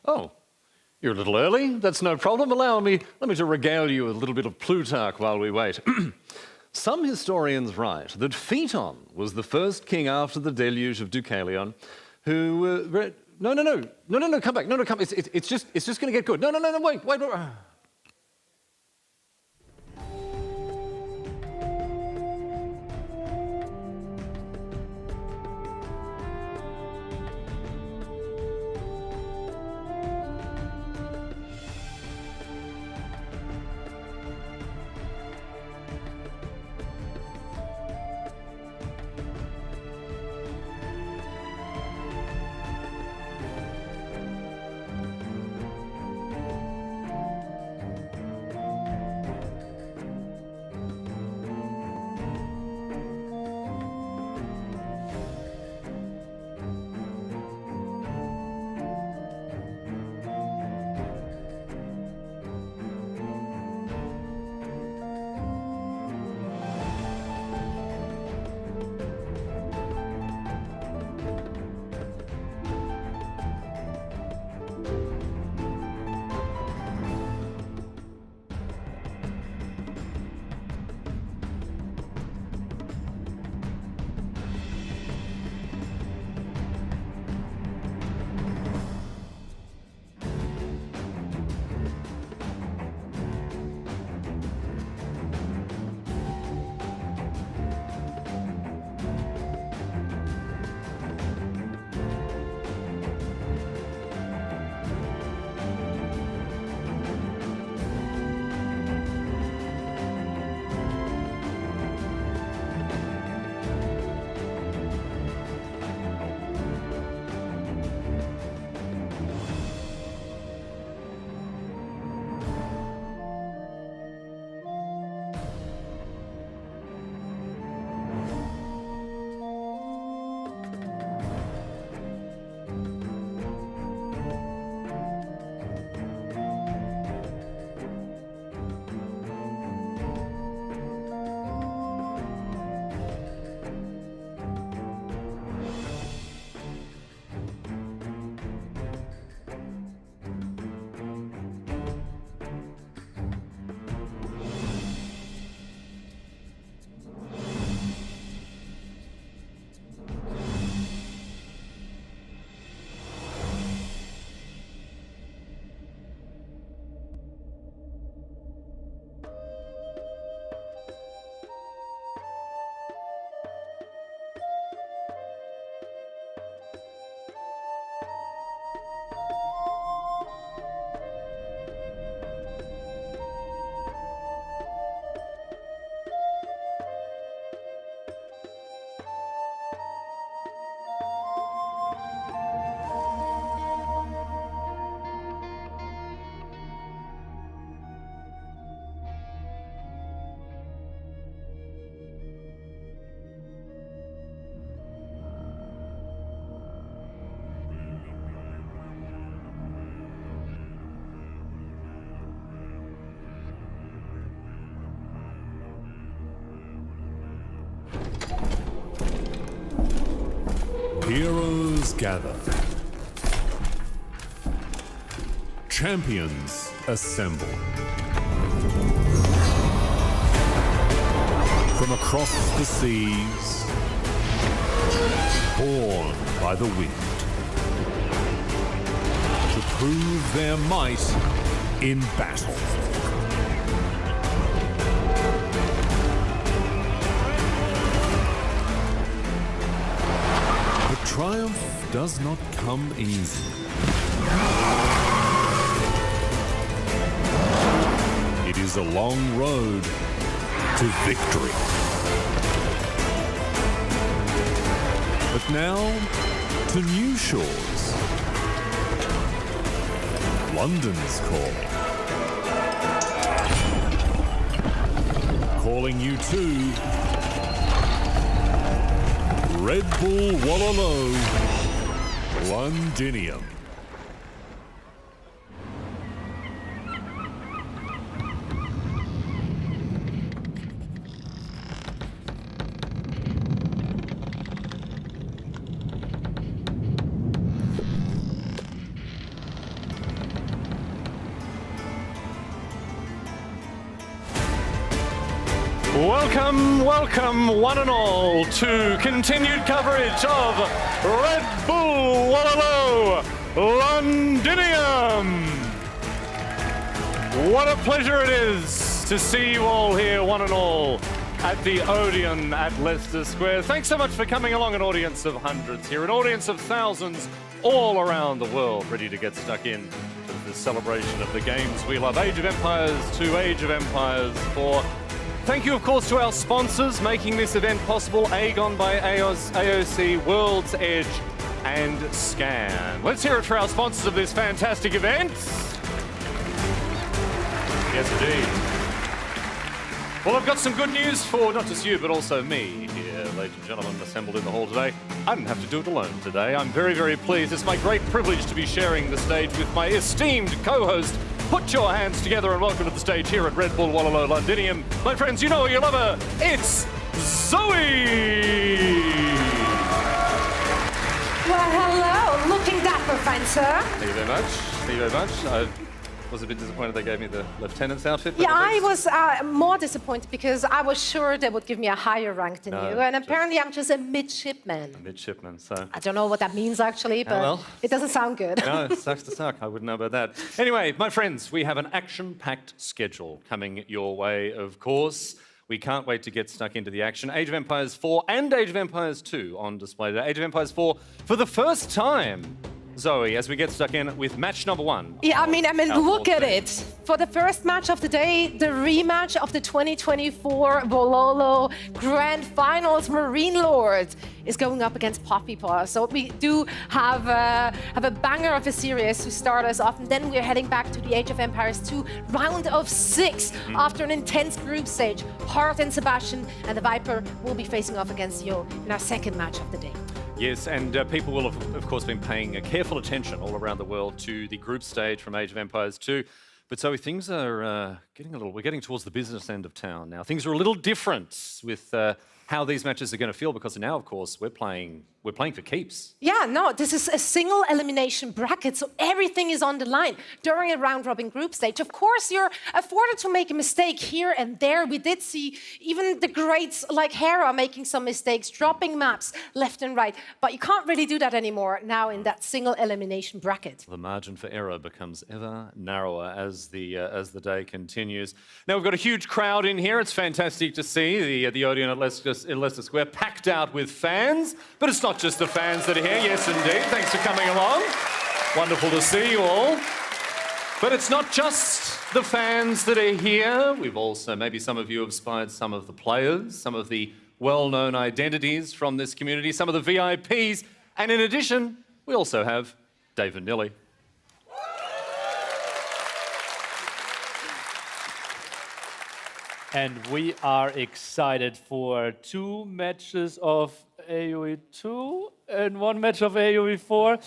Oh, you're a little early. That's no problem. Let me to regale you with a little bit of Plutarch while we wait. Some historians write that Phaeton was the first king after the deluge of Deucalion who... No, come back. No, come. It's just going to get good. No, wait. Heroes gather. Champions assemble. From across the seas, borne by the wind, to prove their might in battle. Triumph does not come easy. It is a long road to victory. But now to new shores. London's calling. Calling you to Red Bull Wololo, Londinium. Welcome, welcome, one and all, to continued coverage of Red Bull Wololo Londinium. What a pleasure it is to see you all here, one and all, at the Odeon at Leicester Square. Thanks so much for coming along, an audience of hundreds here, an audience of thousands all around the world, ready to get stuck in to the celebration of the games we love. Age of Empires 2, Age of Empires 4. Thank you, of course, to our sponsors making this event possible, Aegon by AOC, World's Edge, and Scan. Let's hear it for our sponsors of this fantastic event. Yes, indeed. Well, I've got some good news for not just you, but also me here, ladies and gentlemen, assembled in the hall today. I didn't have to do it alone today. I'm very, very pleased. It's my great privilege to be sharing the stage with my esteemed co-host. Put your hands together and welcome to the stage here at Red Bull Wololo Londinium. My friends, you know her, you love her. It's Zoe! Well, hello. Looking dapper, fine sir. Thank you very much. Thank you very much. I was a bit disappointed they gave me the lieutenant's outfit. Yeah, I was more disappointed because I was sure they would give me a higher rank than you. And apparently I'm just a midshipman. A midshipman, so... I don't know what that means, actually, but it doesn't sound good. No, it sucks to suck. I wouldn't know about that. Anyway, my friends, we have an action-packed schedule coming your way, of course. We can't wait to get stuck into the action. Age of Empires 4 and Age of Empires 2 on display today. Age of Empires 4 for the first time. Zoe, as we get stuck in with match number 1. Yeah, I mean, look at it. For the first match of the day, the rematch of the 2024 Wololo Grand Finals, Marine Lord is going up against Poppy Paw. So we do have a banger of a series to start us off, and then we're heading back to the Age of Empires 2 round of 6 after an intense group stage. Hart and Sebastian and TheViper will be facing off against Yo in our second match of the day. Yes, and people will have, of course, been paying careful attention all around the world to the group stage from Age of Empires 2. But so things are we're getting towards the business end of town now. Things are a little different with how these matches are going to feel, because now, of course, we're playing for keeps. Yeah, no, this is a single elimination bracket, so everything is on the line during a round-robin group stage. Of course, you're afforded to make a mistake here and there. We did see even the greats like Hera making some mistakes, dropping maps left and right, but you can't really do that anymore now in that single elimination bracket. The margin for error becomes ever narrower as the day continues. Now, we've got a huge crowd in here. It's fantastic to see the Odeon at Leicester Square packed out with fans, but it's not just the fans that are here. Yes, indeed. Thanks for coming along. Wonderful to see you all. But it's not just the fans that are here. We've also, maybe some of you have spied some of the players, some of the well-known identities from this community, some of the VIPs. And in addition, we also have David Nilly. And we are excited for 2 matches of AoE 2 and 1 match of AoE 4.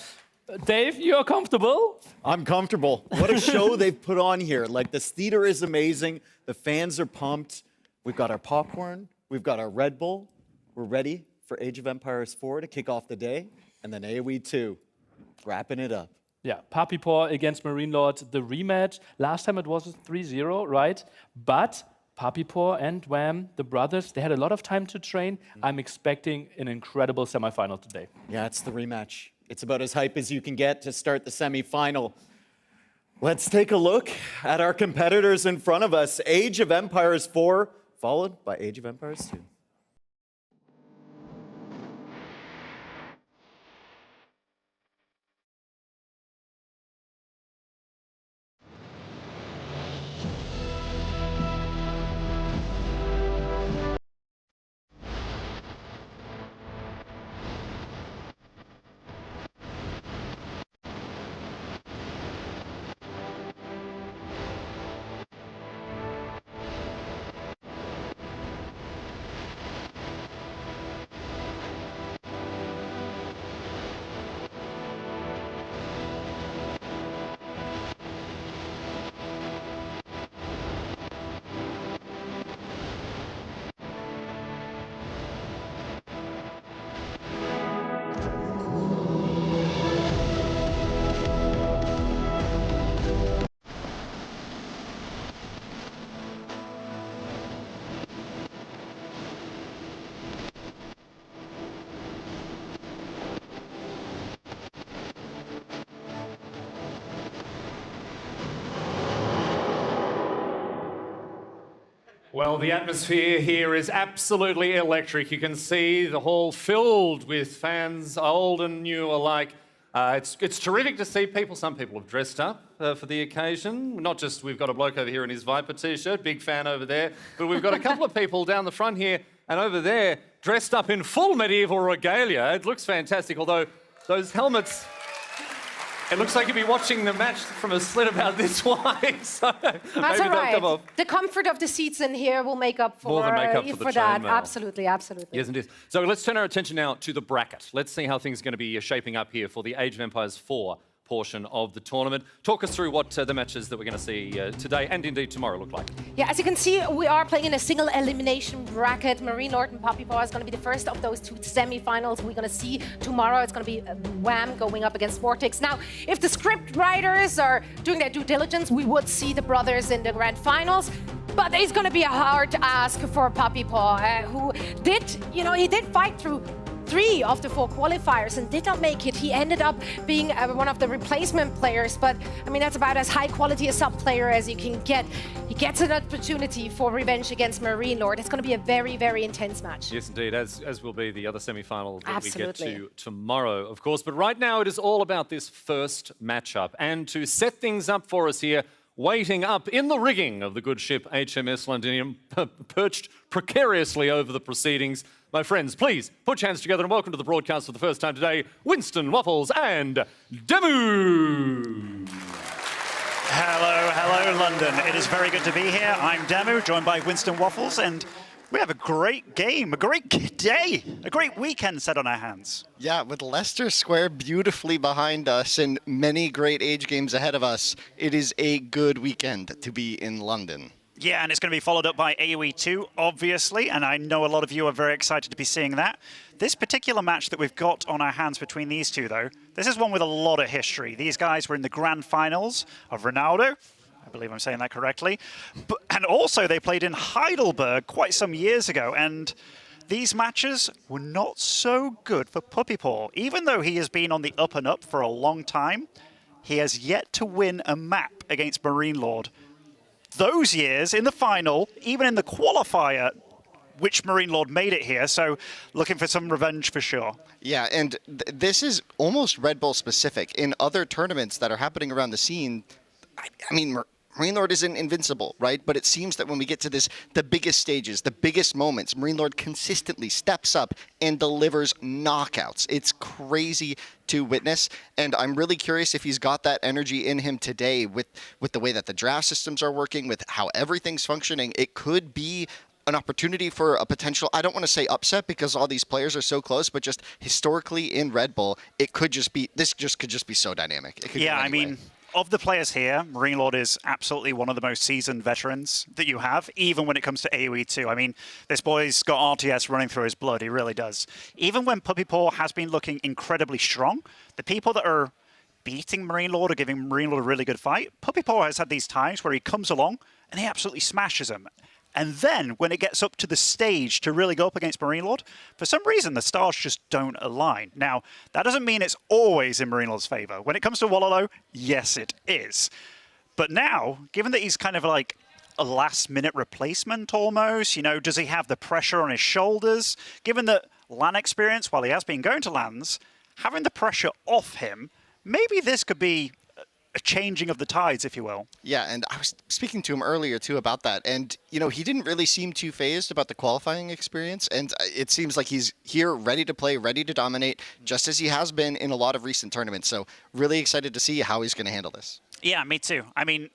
Dave, you're comfortable? I'm comfortable. What a show they've put on here. Like, the theater is amazing. The fans are pumped. We've got our popcorn. We've got our Red Bull. We're ready for Age of Empires 4 to kick off the day. And then AoE 2, wrapping it up. Yeah, Poppy Paw against Marine Lord, the rematch. Last time it was 3-0, right? But Poppy Paw and Wham, the brothers, they had a lot of time to train. I'm expecting an incredible semifinal today. Yeah, it's the rematch. It's about as hype as you can get to start the semifinal. Let's take a look at our competitors in front of us. Age of Empires 4, followed by Age of Empires 2. Well, the atmosphere here is absolutely electric. You can see the hall filled with fans, old and new alike. It's terrific to see people. Some people have dressed up for the occasion. Not just we've got a bloke over here in his Viper t-shirt, big fan over there, but we've got a couple of people down the front here and over there dressed up in full medieval regalia. It looks fantastic, although those helmets... It looks like you'll be watching the match from a slit about this wide, so That's maybe all right. they'll come off. The comfort of the seats in here will make up for, More than make up for the that. chainmail. Absolutely, absolutely. Yes, indeed. So let's turn our attention now to the bracket. Let's see how things are going to be shaping up here for the Age of Empires 4 portion of the tournament. Talk us through what the matches that we're going to see today and indeed tomorrow look like. Yeah, as you can see, we are playing in a single elimination bracket. Marine Lord and Poppy Paw is going to be the first of those two semi-finals we're going to see tomorrow. It's going to be Wham going up against Vortex. Now, if the script writers are doing their due diligence, we would see the brothers in the grand finals. But it's going to be a hard ask for Poppy Paw, who did, he did fight through 3 of the 4 qualifiers and did not make it. He ended up being one of the replacement players, but I mean, that's about as high quality a sub player as you can get. He gets an opportunity for revenge against Marine Lord. It's going to be a very, very intense match. Yes, indeed, as will be the other semi-final that Absolutely. we get to tomorrow, of course. But right now, it is all about this first matchup. And to set things up for us here, waiting up in the rigging of the good ship HMS Londinium, perched precariously over the proceedings. My friends, please put your hands together and welcome to the broadcast for the first time today, Winston, Waffles and Demu. Hello, London. It is very good to be here. I'm Demu, joined by Winston Waffles, and we have a great game, a great day, a great weekend set on our hands. Yeah, with Leicester Square beautifully behind us and many great age games ahead of us, it is a good weekend to be in London. Yeah, and it's going to be followed up by AoE 2, obviously, and I know a lot of you are very excited to be seeing that. This particular match that we've got on our hands between these two, though, this is one with a lot of history. These guys were in the grand finals of Ronaldo. I believe I'm saying that correctly. And also, they played in Heidelberg quite some years ago, and these matches were not so good for Puppy Paw. Even though he has been on the up and up for a long time, he has yet to win a map against Marine Lord. Those years in the final, even in the qualifier, which Marine Lord made it here, so looking for some revenge for sure. Yeah, and this is almost Red Bull specific. In other tournaments that are happening around the scene, I mean, Marine Lord isn't invincible, right? But it seems that when we get to the biggest stages, the biggest moments, Marine Lord consistently steps up and delivers knockouts. It's crazy to witness, and I'm really curious if he's got that energy in him today with the way that the draft systems are working, with how everything's functioning. It could be an opportunity for a potential, I don't want to say upset because all these players are so close, but just historically in Red Bull, it could just be, this could just be so dynamic. It could Yeah, go I anyway. mean, of the players here, Marine Lord is absolutely one of the most seasoned veterans that you have, even when it comes to AoE 2. I mean, this boy's got RTS running through his blood, he really does. Even when Puppy Paw has been looking incredibly strong, the people that are beating Marine Lord or giving Marine Lord a really good fight, Puppy Paw has had these times where he comes along and he absolutely smashes them. And then, when it gets up to the stage to really go up against Marine Lord, for some reason, the stars just don't align. Now, that doesn't mean it's always in Marine Lord's favor. When it comes to Wololo, yes, it is. But now, given that he's kind of like a last-minute replacement almost, does he have the pressure on his shoulders? Given that LAN experience, while he has been going to LANs, having the pressure off him, maybe this could be a changing of the tides, if you will. Yeah, and I was speaking to him earlier, too, about that. And, he didn't really seem too fazed about the qualifying experience. And it seems like he's here ready to play, ready to dominate, just as he has been in a lot of recent tournaments. So really excited to see how he's going to handle this. Yeah, me too. I mean,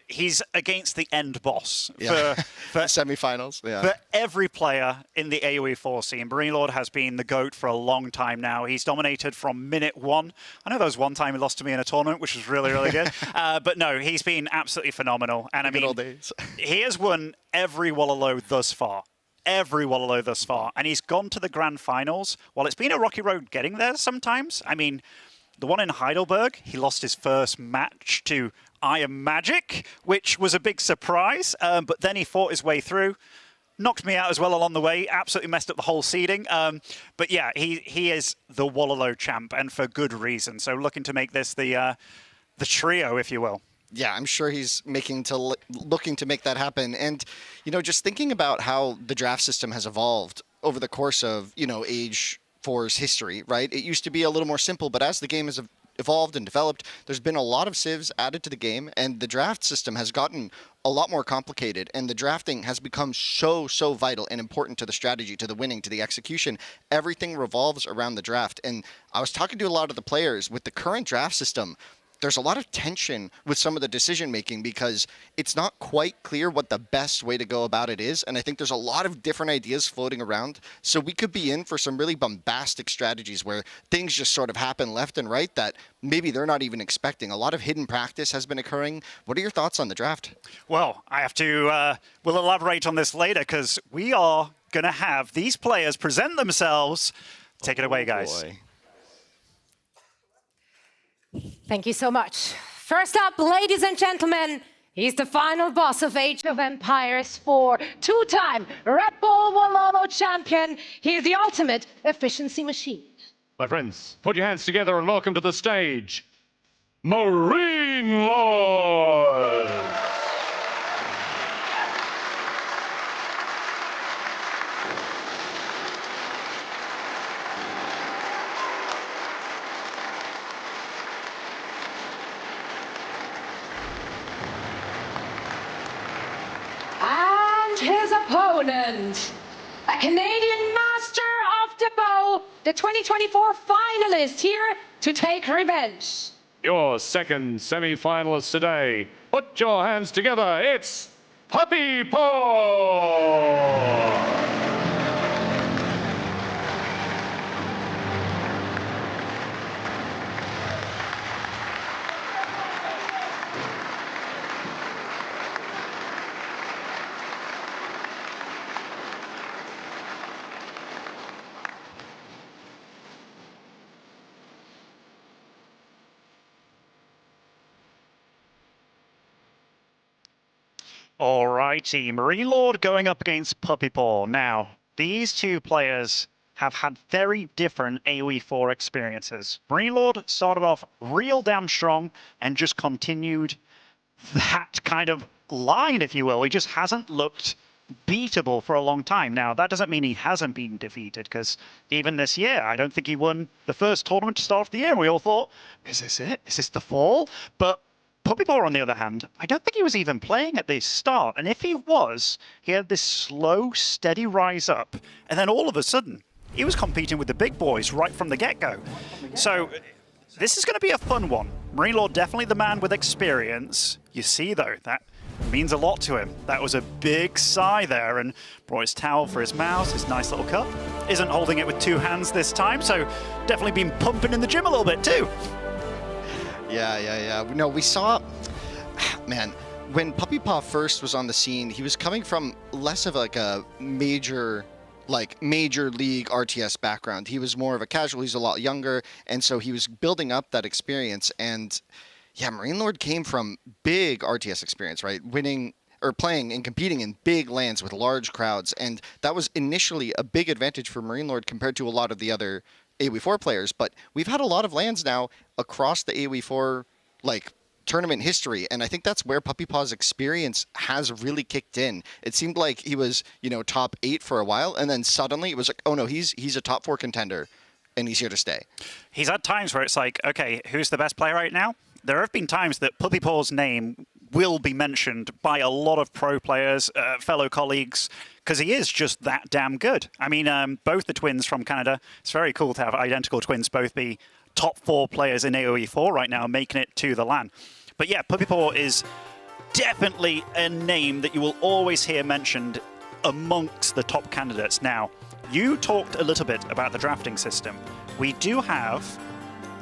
he's against the end boss for semifinals. Yeah. For every player in the AoE 4 scene. Marine Lord has been the GOAT for a long time now. He's dominated from minute 1. I know there was one time he lost to me in a tournament, which was really, really good. But no, he's been absolutely phenomenal. And I mean, old days. He has won every Wololo thus far. Every Wololo thus far. And he's gone to the grand finals. While it's been a rocky road getting there sometimes, I mean, the one in Heidelberg, he lost his first match to I Am Magic, which was a big surprise, but then he fought his way through, knocked me out as well along the way, absolutely messed up the whole seeding. But yeah, he is the Wololo champ, and for good reason. So looking to make this the trio, if you will. yeah, I'm sure he's looking to make that happen. And, just thinking about how the draft system has evolved over the course of, Age 4's history, right? It used to be a little more simple, but as the game has evolved and developed, there's been a lot of civs added to the game, and the draft system has gotten a lot more complicated, and the drafting has become so vital and important to the strategy, to the winning, to the execution. Everything revolves around the draft. And I was talking to a lot of the players with the current draft system. There's a lot of tension with some of the decision making because it's not quite clear what the best way to go about it is. And I think there's a lot of different ideas floating around. So we could be in for some really bombastic strategies where things just sort of happen left and right that maybe they're not even expecting. A lot of hidden practice has been occurring. What are your thoughts on the draft? Well, I have to, we'll elaborate on this later because we are going to have these players present themselves. Take it away, guys. Boy. Thank you so much. First up, ladies and gentlemen, he's the final boss of Age of Empires 4, two-time Red Bull Wololo champion. He is the ultimate efficiency machine. My friends, put your hands together and welcome to the stage, Marine Lord! And his opponent, a Canadian master of the bow, the 2024 finalist here to take revenge. Your second semi-finalist today. Put your hands together. It's Puppy Paw! Alrighty, Marine Lord going up against Puppy Paw. Now, these two players have had very different AoE 4 experiences. Marine Lord started off real damn strong and just continued that kind of line, if you will. He just hasn't looked beatable for a long time. Now, that doesn't mean he hasn't been defeated, because even this year, I don't think he won the first tournament to start off the year. We all thought, is this it? Is this the fall? But Puppy Paw, on the other hand, I don't think he was even playing at the start. And if he was, he had this slow, steady rise up. And then all of a sudden, he was competing with the big boys right from the get-go. So this is going to be a fun one. Marine Lord, definitely the man with experience. You see, though, that means a lot to him. That was a big sigh there, and brought his towel for his mouth, his nice little cup. Isn't holding it with two hands this time, so definitely been pumping in the gym a little bit too. Yeah. No, we saw, man, when Puppy Paw first was on the scene, he was coming from less of like a major league RTS background. He was more of a casual. He's a lot younger, and so he was building up that experience. And yeah, Marine Lord came from big RTS experience, right? Winning or playing and competing in big lands with large crowds, and that was initially a big advantage for Marine Lord compared to a lot of the other AoE4 players. But we've had a lot of lands now across the AoE4 tournament history, and I think that's where Puppy Paw's experience has really kicked in. It seemed like he was, top 8 for a while, and then suddenly it was like, oh no, he's a top 4 contender, and he's here to stay. He's had times where it's like, okay, who's the best player right now? There have been times that Puppy Paw's name will be mentioned by a lot of pro players, fellow colleagues, because he is just that damn good. I mean, both the twins from Canada, it's very cool to have identical twins both be top 4 players in AoE4 right now, making it to the LAN. But yeah, Puppy Paw is definitely a name that you will always hear mentioned amongst the top candidates. Now, you talked a little bit about the drafting system. We do have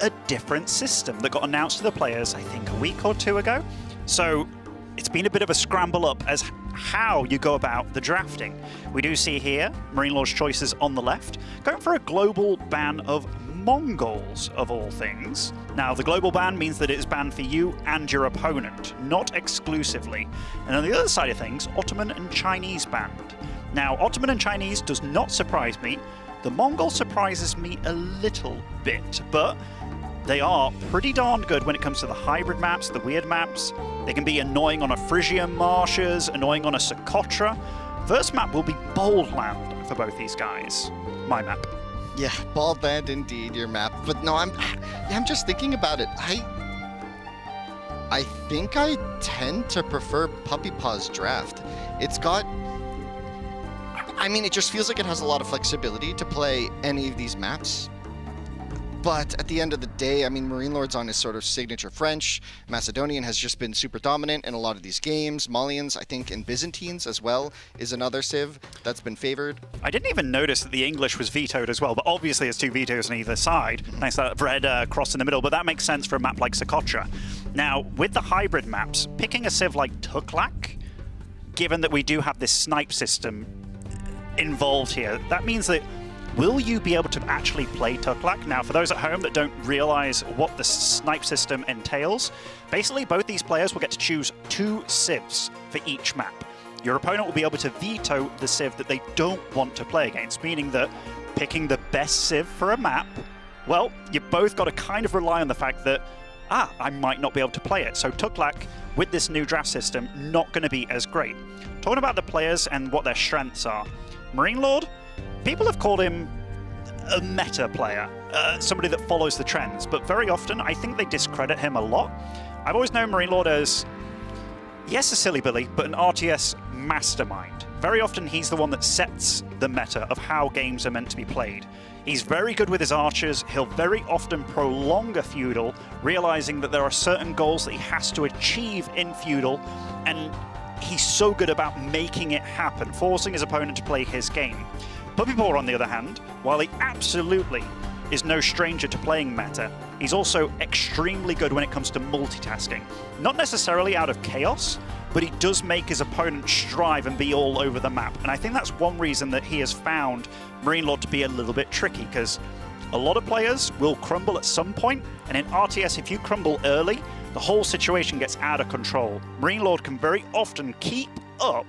a different system that got announced to the players, I think, a week or 2 ago. So it's been a bit of a scramble up as how you go about the drafting. We do see here Marine Lord's choices on the left, going for a global ban of Mongols, of all things. Now, the global ban means that it is banned for you and your opponent, not exclusively. And on the other side of things, Ottoman and Chinese banned. Now, Ottoman and Chinese does not surprise me. The Mongol surprises me a little bit, but they are pretty darn good when it comes to the hybrid maps, the weird maps. They can be annoying on a Frisian Marshes, annoying on a Socotra. First map will be Bold Land for both these guys. My map. Yeah, Bald Land indeed, your map. But no, I'm just thinking about it. I think I tend to prefer Puppy Paw's draft. It's got, I mean, it just feels like it has a lot of flexibility to play any of these maps. But at the end of the day, I mean, Marine Lord's on his sort of signature French. Macedonian has just been super dominant in a lot of these games. Malians, I think, and Byzantines as well is another civ that's been favored. I didn't even notice that the English was vetoed as well, but obviously there's 2 vetoes on either side. Nice that red cross in the middle, but that makes sense for a map like Socotra. Now, with the hybrid maps, picking a civ like Tuklak, given that we do have this snipe system involved here, that means that will you be able to actually play Tuklak? Now, for those at home that don't realize what the snipe system entails, basically both these players will get to choose 2 civs for each map. Your opponent will be able to veto the civ that they don't want to play against, meaning that picking the best civ for a map, well, you both got to kind of rely on the fact that, I might not be able to play it. So Tuklak, with this new draft system, not going to be as great. Talking about the players and what their strengths are, Marine Lord, people have called him a meta player, somebody that follows the trends, but very often I think they discredit him a lot. I've always known Marine Lord as, yes, a silly Billy, but an RTS mastermind. Very often he's the one that sets the meta of how games are meant to be played. He's very good with his archers. He'll very often prolong a feudal, realizing that there are certain goals that he has to achieve in feudal, and he's so good about making it happen, forcing his opponent to play his game. Puppy Paw, on the other hand, while he absolutely is no stranger to playing meta, he's also extremely good when it comes to multitasking. Not necessarily out of chaos, but he does make his opponent strive and be all over the map. And I think that's one reason that he has found Marine Lord to be a little bit tricky, because a lot of players will crumble at some point, and in RTS, if you crumble early, the whole situation gets out of control. Marine Lord can very often keep up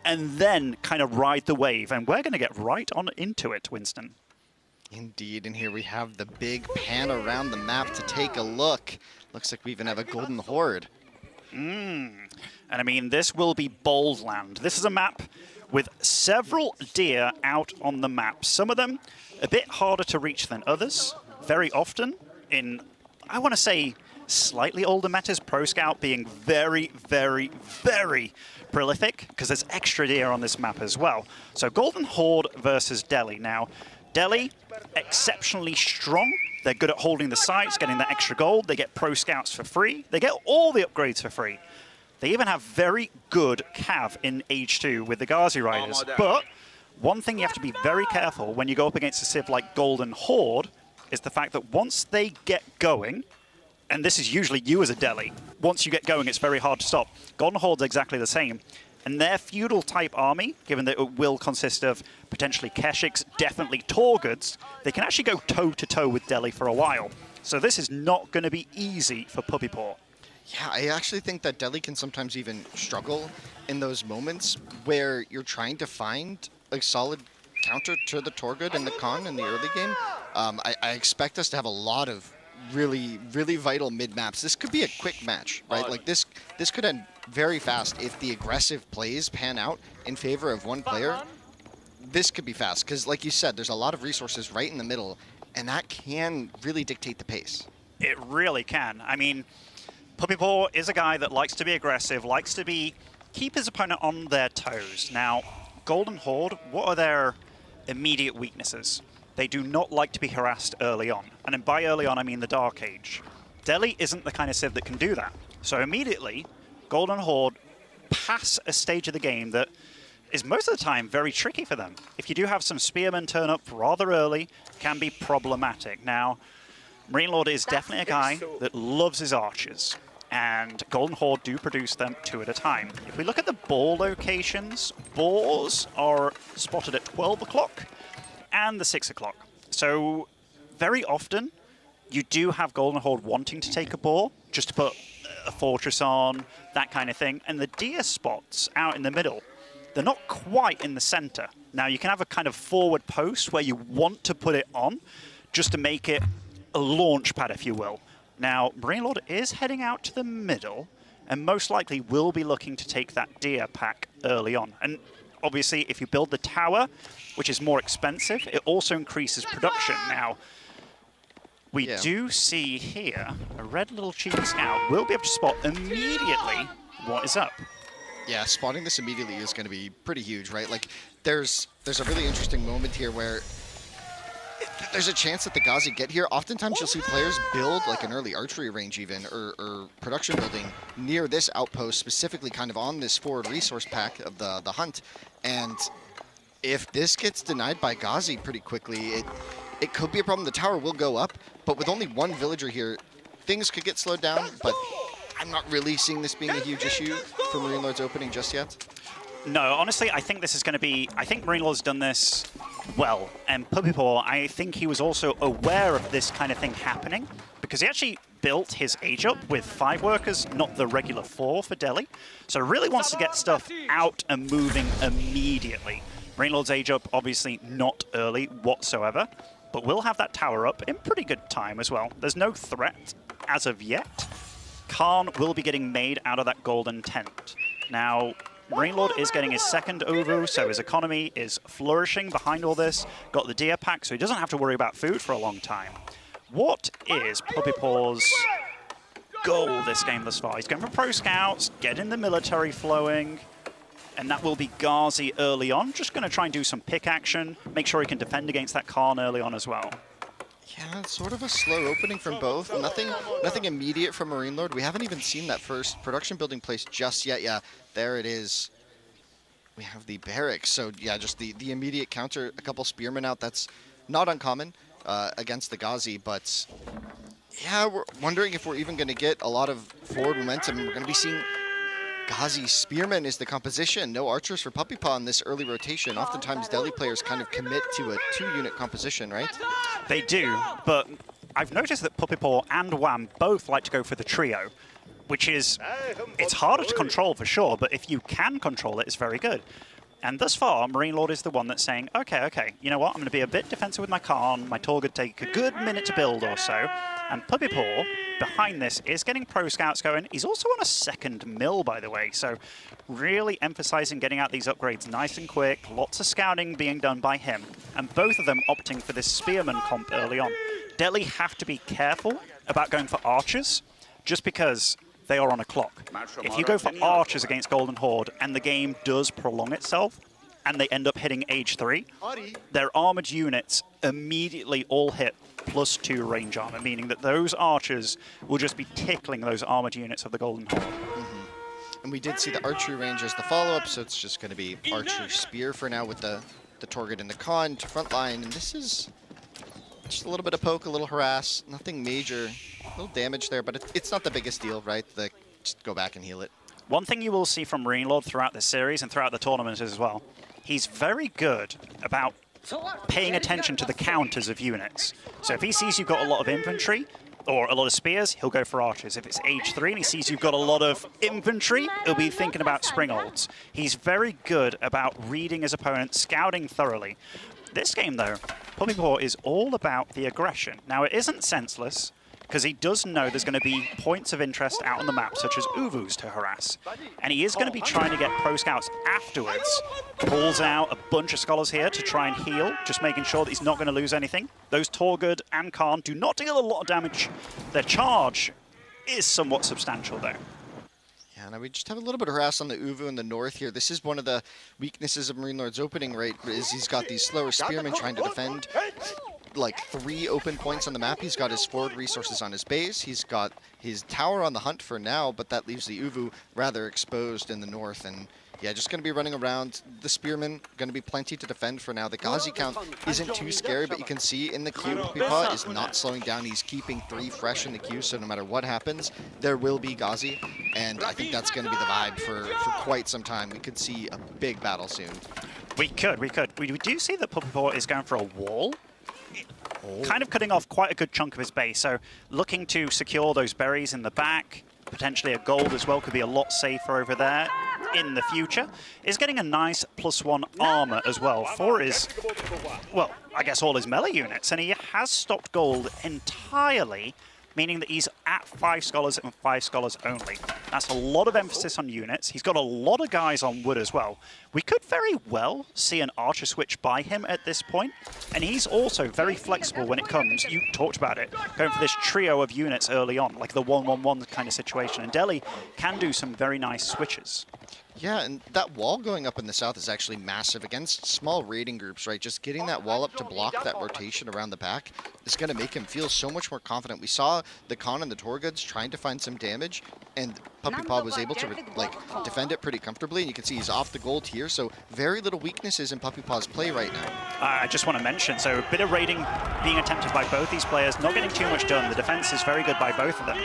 and then kind of ride the wave, and we're going to get right on into it, Winston. Indeed, and here we have the big pan around the map to take a look. Looks like we even have a Golden Horde. And I mean, this will be Bold Land. This is a map with several deer out on the map. Some of them a bit harder to reach than others. Very often in, I want to say, slightly older metas, Pro Scout being very, very, very prolific, because there's extra deer on this map as well. So Golden Horde versus Delhi. Now, Delhi, exceptionally strong. They're good at holding the sites, getting that extra gold. They get Pro Scouts for free. They get all the upgrades for free. They even have very good cav in Age 2 with the Ghazi Riders. But one thing you have to be very careful when you go up against a civ like Golden Horde is the fact that once they get going, and this is usually you as a Delhi, once you get going, it's very hard to stop. Golden Horde's exactly the same. And their feudal-type army, given that it will consist of potentially Keshiks, definitely Torguds, they can actually go toe-to-toe with Delhi for a while. So this is not going to be easy for Puppy Paw. Yeah, I actually think that Delhi can sometimes even struggle in those moments where you're trying to find a solid counter to the Torgud and the Khan in the early game. I expect us to have a lot of really, really vital mid-maps. This could be a quick match, right? Like this could end very fast if the aggressive plays pan out in favor of one player. This could be fast, because like you said, there's a lot of resources right in the middle, and that can really dictate the pace. It really can. I mean, Puppy Paw is a guy that likes to be aggressive, likes to keep his opponent on their toes. Now, Golden Horde, what are their immediate weaknesses? They do not like to be harassed early on. And by early on, I mean the Dark Age. Delhi isn't the kind of civ that can do that. So immediately, Golden Horde pass a stage of the game that is most of the time very tricky for them. If you do have some spearmen turn up rather early, can be problematic. Now, Marine Lord is definitely a guy that loves his archers, and Golden Horde do produce them 2 at a time. If we look at the boar locations, boars are spotted at 12 o'clock and the 6 o'clock. So very often, you do have Golden Horde wanting to take a boar, just to put a fortress on, that kind of thing. And the deer spots out in the middle, they're not quite in the center. Now, you can have a kind of forward post where you want to put it on, just to make it a launch pad, if you will. Now, Marine Lord is heading out to the middle, and most likely will be looking to take that deer pack early on. And obviously, if you build the tower, which is more expensive, it also increases production. Now, we do see here a red little cheeky scout will be able to spot immediately what is up. Yeah, spotting this immediately is going to be pretty huge, right? Like, there's a really interesting moment here where there's a chance that the Ghazi get here. Oftentimes you'll see players build like an early archery range even, or production building near this outpost, specifically kind of on this forward resource pack of the hunt. And if this gets denied by Ghazi pretty quickly, it could be a problem. The tower will go up, but with only one villager here, things could get slowed down, but I'm not really seeing this being a huge issue for Marine Lord's opening just yet. No, honestly, I think this is going to be... I think Marine Lord's done this well. And Puppypaw, I think he was also aware of this kind of thing happening because he actually built his age up with 5 workers, not the regular 4 for Delhi. So really wants to get stuff out and moving immediately. Marine Lord's age up, obviously not early whatsoever, but will have that tower up in pretty good time as well. There's no threat as of yet. Khan will be getting made out of that golden tent. Now, Marine Lord is getting his second Uvu, so his economy is flourishing behind all this. Got the deer pack, so he doesn't have to worry about food for a long time. What is Puppypaw's goal this game thus far? He's going for pro scouts, getting the military flowing, and that will be Ghazi early on. Just going to try and do some pick action, make sure he can defend against that Khan early on as well. Yeah, it's sort of a slow opening from both. Nothing immediate from Marine Lord. We haven't even seen that first production building place just yet. Yeah, there it is. We have the barracks. So yeah, just the immediate counter, a couple spearmen out. That's not uncommon against the Ghazi, but yeah, we're wondering if we're even going to get a lot of forward momentum. We're going to be seeing Ghazi spearmen is the composition. No archers for Puppypaw in this early rotation. Oftentimes Delhi players kind of commit to a 2-unit composition, right? They do, but I've noticed that Puppypaw and Wham both like to go for the trio, which is, it's harder to control for sure, but if you can control it, it's very good. And thus far, Marine Lord is the one that's saying, okay, you know what, I'm going to be a bit defensive with my Khan, my Torg would take a good minute to build or so, and Puppypaw, behind this, is getting pro scouts going. He's also on a second mill, by the way, so really emphasizing getting out these upgrades nice and quick, lots of scouting being done by him, and both of them opting for this spearman comp early on. Delhi have to be careful about going for archers, just because they are on a clock. If you go for archers against Golden Horde and the game does prolong itself and they end up hitting age 3, their armored units immediately all hit +2 range armor, meaning that those archers will just be tickling those armored units of the Golden Horde. And we did see the archery range as the follow-up, so it's just going to be archer spear for now with the Torgid and the Khan to front line. And this is just a little bit of poke, a little harass, nothing major. A little damage there, but it's not the biggest deal, right? Just go back and heal it. One thing you will see from Marine Lord throughout this series and throughout the tournament as well, he's very good about paying attention to the counters of units. So if he sees you've got a lot of infantry or a lot of spears, he'll go for archers. If it's age 3 and he sees you've got a lot of infantry, he'll be thinking about springolds. He's very good about reading his opponent, scouting thoroughly. This game, though, Puppypaw is all about the aggression. Now, it isn't senseless, because he does know there's going to be points of interest out on the map, such as Uvus to harass. And he is going to be trying to get pro scouts afterwards. Pulls out a bunch of scholars here to try and heal, just making sure that he's not going to lose anything. Those Torgud and Khan do not deal a lot of damage. Their charge is somewhat substantial, though. Yeah, now we just have a little bit of harass on the Uvu in the north here. This is one of the weaknesses of Marine Lord's opening, right, is he's got these slower spearmen trying to defend like 3 open points on the map. He's got his forward resources on his base. He's got his tower on the hunt for now, but that leaves the Uvu rather exposed in the north. And yeah, just going to be running around. The spearmen going to be plenty to defend for now. The Ghazi count isn't too scary, but you can see in the queue, Puppypaw is not slowing down. He's keeping 3 fresh in the queue, so no matter what happens, there will be Ghazi. And I think that's going to be the vibe for quite some time. We could see a big battle soon. We could. We do see that Puppypaw is going for a wall. Kind of cutting off quite a good chunk of his base, so looking to secure those berries in the back. Potentially a gold as well could be a lot safer over there. in the future, is getting a nice +1 armor as well for his, well, I guess all his melee units. And he has stopped gold entirely, meaning that he's at 5 scholars and 5 scholars only. That's a lot of emphasis on units. He's got a lot of guys on wood as well. We could very well see an archer switch by him at this point, and he's also very flexible when it comes, you talked about it, going for this trio of units early on, like the 1-1-1 kind of situation, and Delhi can do some very nice switches. Yeah, and that wall going up in the south is actually massive against small raiding groups, right? Just getting that wall up to block that rotation around the back is going to make him feel so much more confident. We saw the Khan and the Torguds trying to find some damage, and Puppy Paw was able to defend it pretty comfortably, and you can see he's off the gold here, so very little weaknesses in Puppy Paw's play right now. I just want to mention, so a bit of raiding being attempted by both these players, not getting too much done. The defense is very good by both of them.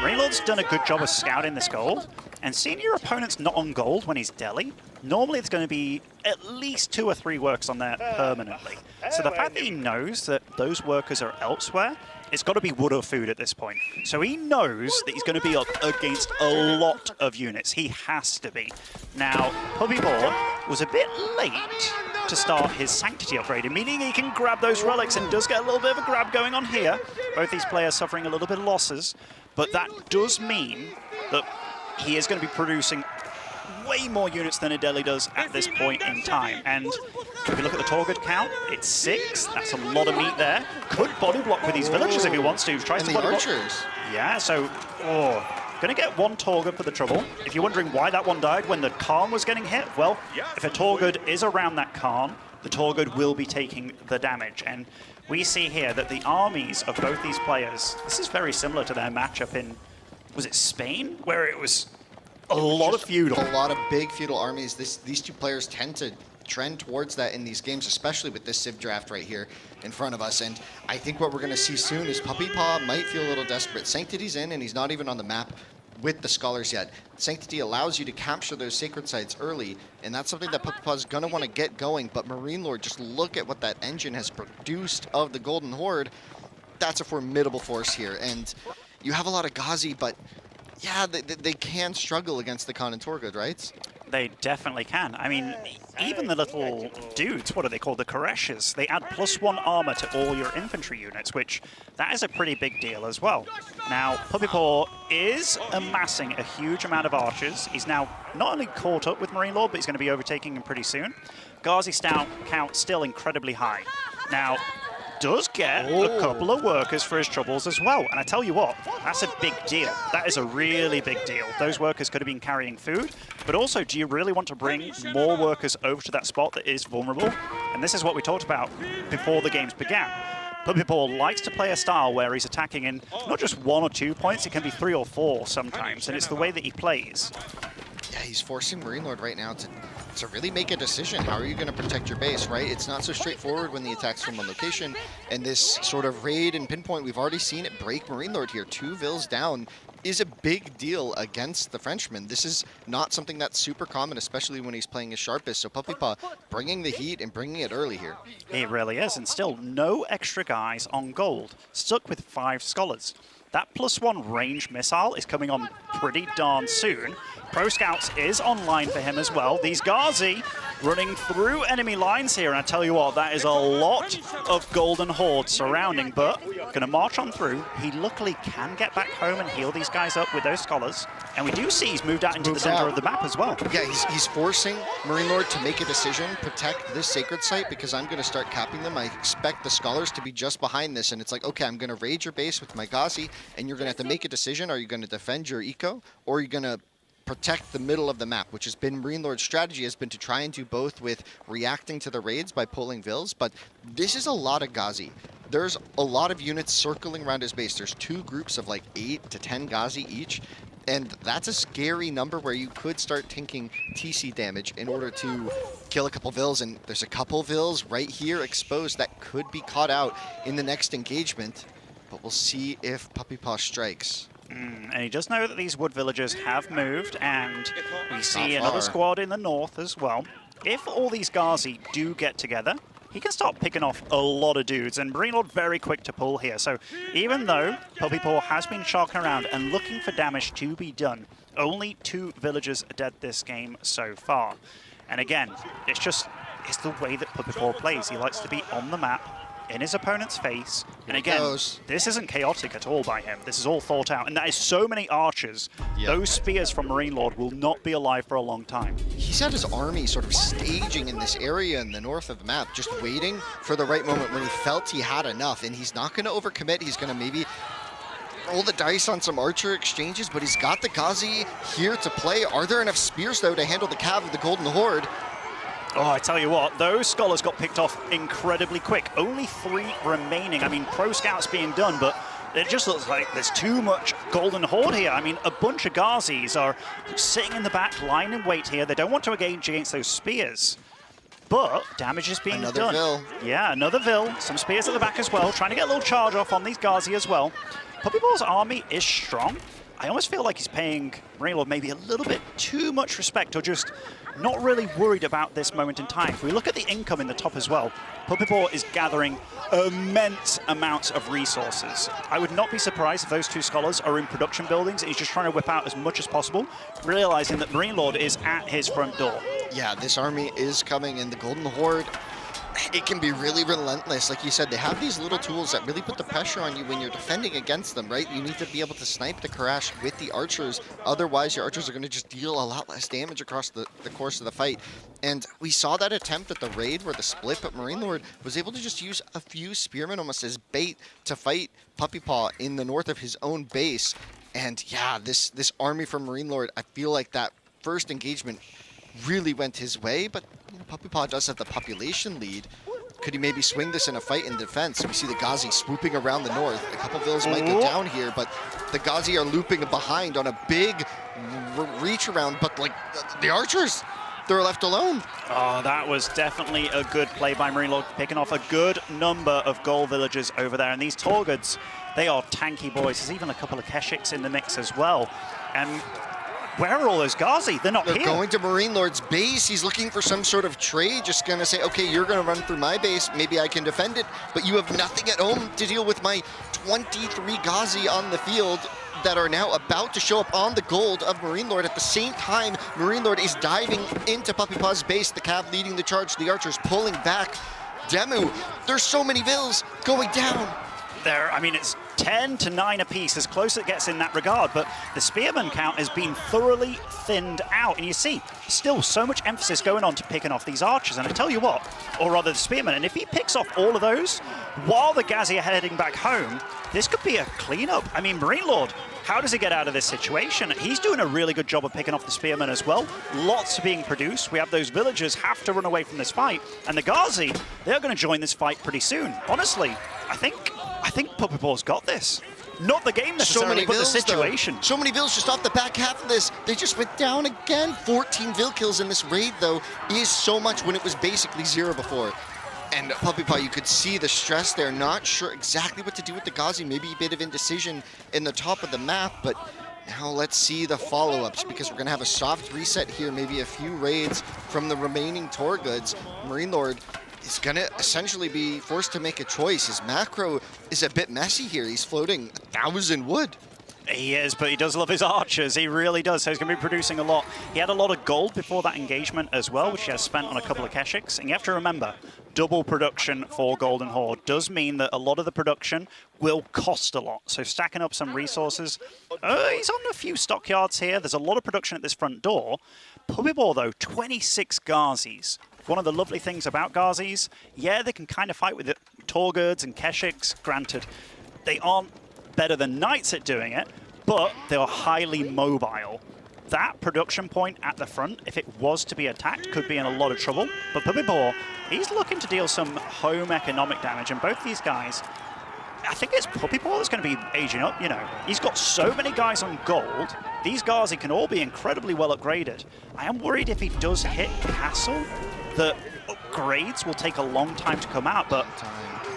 Marine Lord's done a good job of scouting this gold, and seeing your opponent's not on gold when he's Delhi, normally it's going to be at least 2 or 3 works on there permanently. So the fact that he knows that those workers are elsewhere, it's got to be wood or food at this point. So he knows that he's going to be up against a lot of units. He has to be. Now, Puppy Paw was a bit late to start his Sanctity upgrade, meaning he can grab those relics and does get a little bit of a grab going on here. Both these players suffering a little bit of losses, but that does mean that he is going to be producing way more units than Adeli does at this point in time. And if you look at the Torgud count, it's 6. That's a lot of meat there. Could body block with these villagers if he wants to. Tries to body block. Yeah, so going to get 1 Torgud for the trouble. If you're wondering why that one died when the Khan was getting hit, well, if a Torgud is around that Khan, the Torgud will be taking the damage. And we see here that the armies of both these players, this is very similar to their matchup in, was it Spain? Where it was a lot of feudal. A lot of big feudal armies. These two players tend to trend towards that in these games, especially with this Civ draft right here in front of us. And I think what we're going to see soon is Puppy Paw might feel a little desperate. Sanctity's in, and he's not even on the map with the scholars yet. Sanctity allows you to capture those sacred sites early, and that's something that Puppy Paw is going to want to get going. But Marine Lord, just look at what that engine has produced of the Golden Horde. That's a formidable force here. And you have a lot of Ghazi, but yeah, they can struggle against the Khan and Torgud, right? They definitely can. I mean, even the little dudes, what are they called? The Koreshas. They add +1 armor to all your infantry units, which that is a pretty big deal as well. Now, Puppy Paw is amassing a huge amount of archers. He's now not only caught up with Marine Lord, but he's going to be overtaking him pretty soon. Ghazi count still incredibly high. Now, does get a couple of workers for his troubles as well. And I tell you what, that's a big deal. That is a really big deal. Those workers could have been carrying food, but also, do you really want to bring more workers over to that spot that is vulnerable? And this is what we talked about before the games began. Puppy Paw likes to play a style where he's attacking in not just 1 or 2 points, it can be 3 or 4 sometimes, and it's the way that he plays. Yeah, he's forcing Marine Lord right now to really make a decision. How are you going to protect your base, right? It's not so straightforward when the attack's from one location. And this sort of raid and pinpoint, we've already seen it break Marine Lord here. 2 vills down is a big deal against the Frenchman. This is not something that's super common, especially when he's playing his sharpest. So Puppy Paw bringing the heat and bringing it early here. It really is, and still no extra guys on gold. Stuck with 5 scholars. That +1 range missile is coming on pretty darn soon. Pro Scouts is online for him as well. These Ghazi running through enemy lines here, and I tell you what, that is a lot of Golden Horde surrounding, but going to march on through. He luckily can get back home and heal these guys up with those scholars, and we do see he's moved out into the center of the map as well. Yeah, he's forcing Marine Lord to make a decision, protect this sacred site, because I'm going to start capping them. I expect the scholars to be just behind this, and it's like, okay, I'm going to raid your base with my Ghazi, and you're going to have to make a decision. Are you going to defend your eco, or are you going to protect the middle of the map, which has been Marine Lord's strategy, has been to try and do both with reacting to the raids by pulling vills, but this is a lot of Ghazi. There's a lot of units circling around his base. There's 2 groups of like 8 to 10 Ghazi each, and that's a scary number where you could start tanking TC damage in order to kill a couple vills, and there's a couple vills right here exposed that could be caught out in the next engagement, but we'll see if Puppy Paw strikes. And he does know that these wood villagers have moved, and we see another squad in the north as well. If all these Ghazi do get together, he can start picking off a lot of dudes, and Marine Lord very quick to pull here. So even though Puppy Paw has been sharking around and looking for damage to be done, Only 2 villagers are dead this game so far. And again, it's the way that Puppy plays. He likes to be on the map, in his opponent's face. And again, this isn't chaotic at all by him. This is all thought out. And that is so many archers. Yep. Those spears from Marine Lord will not be alive for a long time. He's had his army sort of staging in this area in the north of the map, just waiting for the right moment when he felt he had enough. And he's not going to overcommit. He's going to maybe roll the dice on some archer exchanges, but he's got the Ghazi here to play. Are there enough spears, though, to handle the cav of the Golden Horde? Oh, I tell you what, those scholars got picked off incredibly quick. Only 3 remaining. I mean, pro scouts being done, but it just looks like there's too much Golden Horde here. I mean, a bunch of Ghazis are sitting in the back, lying in wait here. They don't want to engage against those spears. But damage is being done. Another Vil. Yeah, another Vil. Some spears at the back as well, trying to get a little charge off on these Ghazi as well. Puppyball's army is strong. I almost feel like he's paying Marine Lord maybe a little bit too much respect, or just not really worried about this moment in time. If we look at the income in the top as well, Puppyball is gathering immense amounts of resources. I would not be surprised if those 2 scholars are in production buildings and he's just trying to whip out as much as possible, realizing that Marine Lord is at his front door. Yeah, this army is coming, and the Golden Horde, it can be really relentless. Like you said, they have these little tools that really put the pressure on you when you're defending against them, right? You need to be able to snipe the Karash with the archers. Otherwise, your archers are going to just deal a lot less damage across the course of the fight. And we saw that attempt at the raid where the split, but Marine Lord was able to just use a few spearmen almost as bait to fight Puppy Paw in the north of his own base. And yeah, this army from Marine Lord, I feel like that first engagement really went his way, but you know, Puppy Paw does have the population lead. Could he maybe swing this in a fight in defense? We see the Ghazi swooping around the north. A couple Vils might go down here, but the Ghazi are looping behind on a big reach around, but like the archers, they're left alone. Oh, that was definitely a good play by Marine Lord, picking off a good number of gold villagers over there. And these Torguds, they are tanky boys. There's even a couple of Keshiks in the mix as well. And where are all those Ghazi? They're not here. They're going to Marine Lord's base. He's looking for some sort of trade, just going to say, okay, you're going to run through my base. Maybe I can defend it, but you have nothing at home to deal with my 23 Ghazi on the field that are now about to show up on the gold of Marine Lord. At the same time, Marine Lord is diving into Puppy Paw's base. The Cav leading the charge. The archers pulling back. Demu, there's so many Vils going down. There, I mean, it's 10 to 9 apiece, as close as it gets in that regard, but the spearman count has been thoroughly thinned out, and you see still so much emphasis going on to picking off these archers. And I tell you what, or rather the spearman, and if he picks off all of those while the Ghazi are heading back home, this could be a cleanup. I mean, Marine Lord, how does he get out of this situation? He's doing a really good job of picking off the spearmen as well. Lots being produced. We have those villagers have to run away from this fight, and the Ghazi, they're going to join this fight pretty soon. Honestly, I think Puppy Paw's got this. Not the game necessarily, but the situation. So many Vils just off the back half of this. They just went down again. 14 Vil kills in this raid, though, is so much when it was basically 0 before. And Puppy Paw, you could see the stress there. Not sure exactly what to do with the Ghazi. Maybe a bit of indecision in the top of the map, but now let's see the follow-ups, because we're going to have a soft reset here, maybe a few raids from the remaining Torguds. Marine Lord is going to essentially be forced to make a choice. His macro is a bit messy here. He's floating 1,000 wood. He is, but he does love his archers. He really does. So he's going to be producing a lot. He had a lot of gold before that engagement as well, which he has spent on a couple of Keshiks. And you have to remember, double production for Golden Horde does mean that a lot of the production will cost a lot. So stacking up some resources. He's on a few stockyards here. There's a lot of production at this front door. Puppyball, though, 26 Ghazis. One of the lovely things about Ghazis, yeah, they can kind of fight with the Torguds and Keshiks. Granted, they aren't better than Knights at doing it, but they are highly mobile. That production point at the front, if it was to be attacked, could be in a lot of trouble. But Puppyball, he's looking to deal some home economic damage, and both these guys, I think it's Puppyball that's going to be aging up, you know. He's got so many guys on gold. These Ghazi can all be incredibly well upgraded. I am worried if he does hit Castle, the upgrades will take a long time to come out, but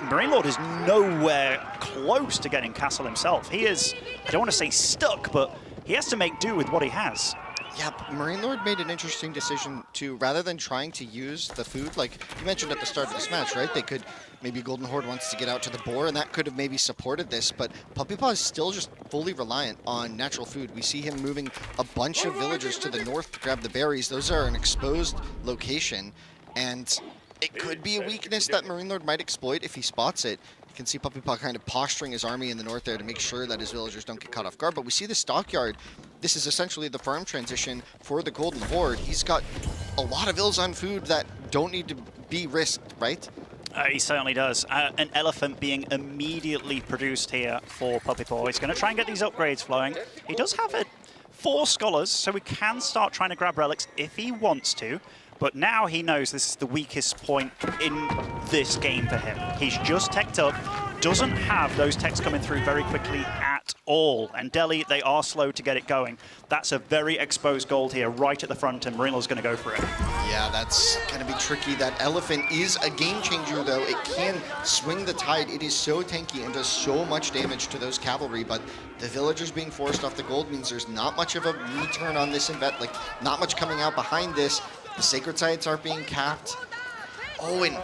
Marine Lord is nowhere close to getting Castle himself. He is, I don't want to say stuck, but he has to make do with what he has. Yeah, Marine Lord made an interesting decision to, rather than trying to use the food, like you mentioned at the start of this match, right? They could, maybe Golden Horde wants to get out to the boar, and that could have maybe supported this, but Puppy Paw is still just fully reliant on natural food. We see him moving a bunch of villagers to the north to grab the berries. Those are an exposed location, and it could be a weakness that Marine Lord might exploit if he spots it. You can see Puppy Paw kind of posturing his army in the north there to make sure that his villagers don't get caught off guard. But we see the stockyard. This is essentially the farm transition for the Golden Horde. He's got a lot of ills on food that don't need to be risked, right? He certainly does. An elephant being immediately produced here for Puppy Paw. He's going to try and get these upgrades flowing. He does have 4 scholars, so he can start trying to grab relics if he wants to. But now he knows this is the weakest point in this game for him. He's just teched up, doesn't have those techs coming through very quickly at all. And Delhi, they are slow to get it going. That's a very exposed gold here right at the front, and Marine's going to go for it. Yeah, that's going to be tricky. That elephant is a game changer, though. It can swing the tide. It is so tanky and does so much damage to those cavalry, but the villagers being forced off the gold means there's not much of a return on this invest, like not much coming out behind this. The sacred sites aren't being capped. Oh, and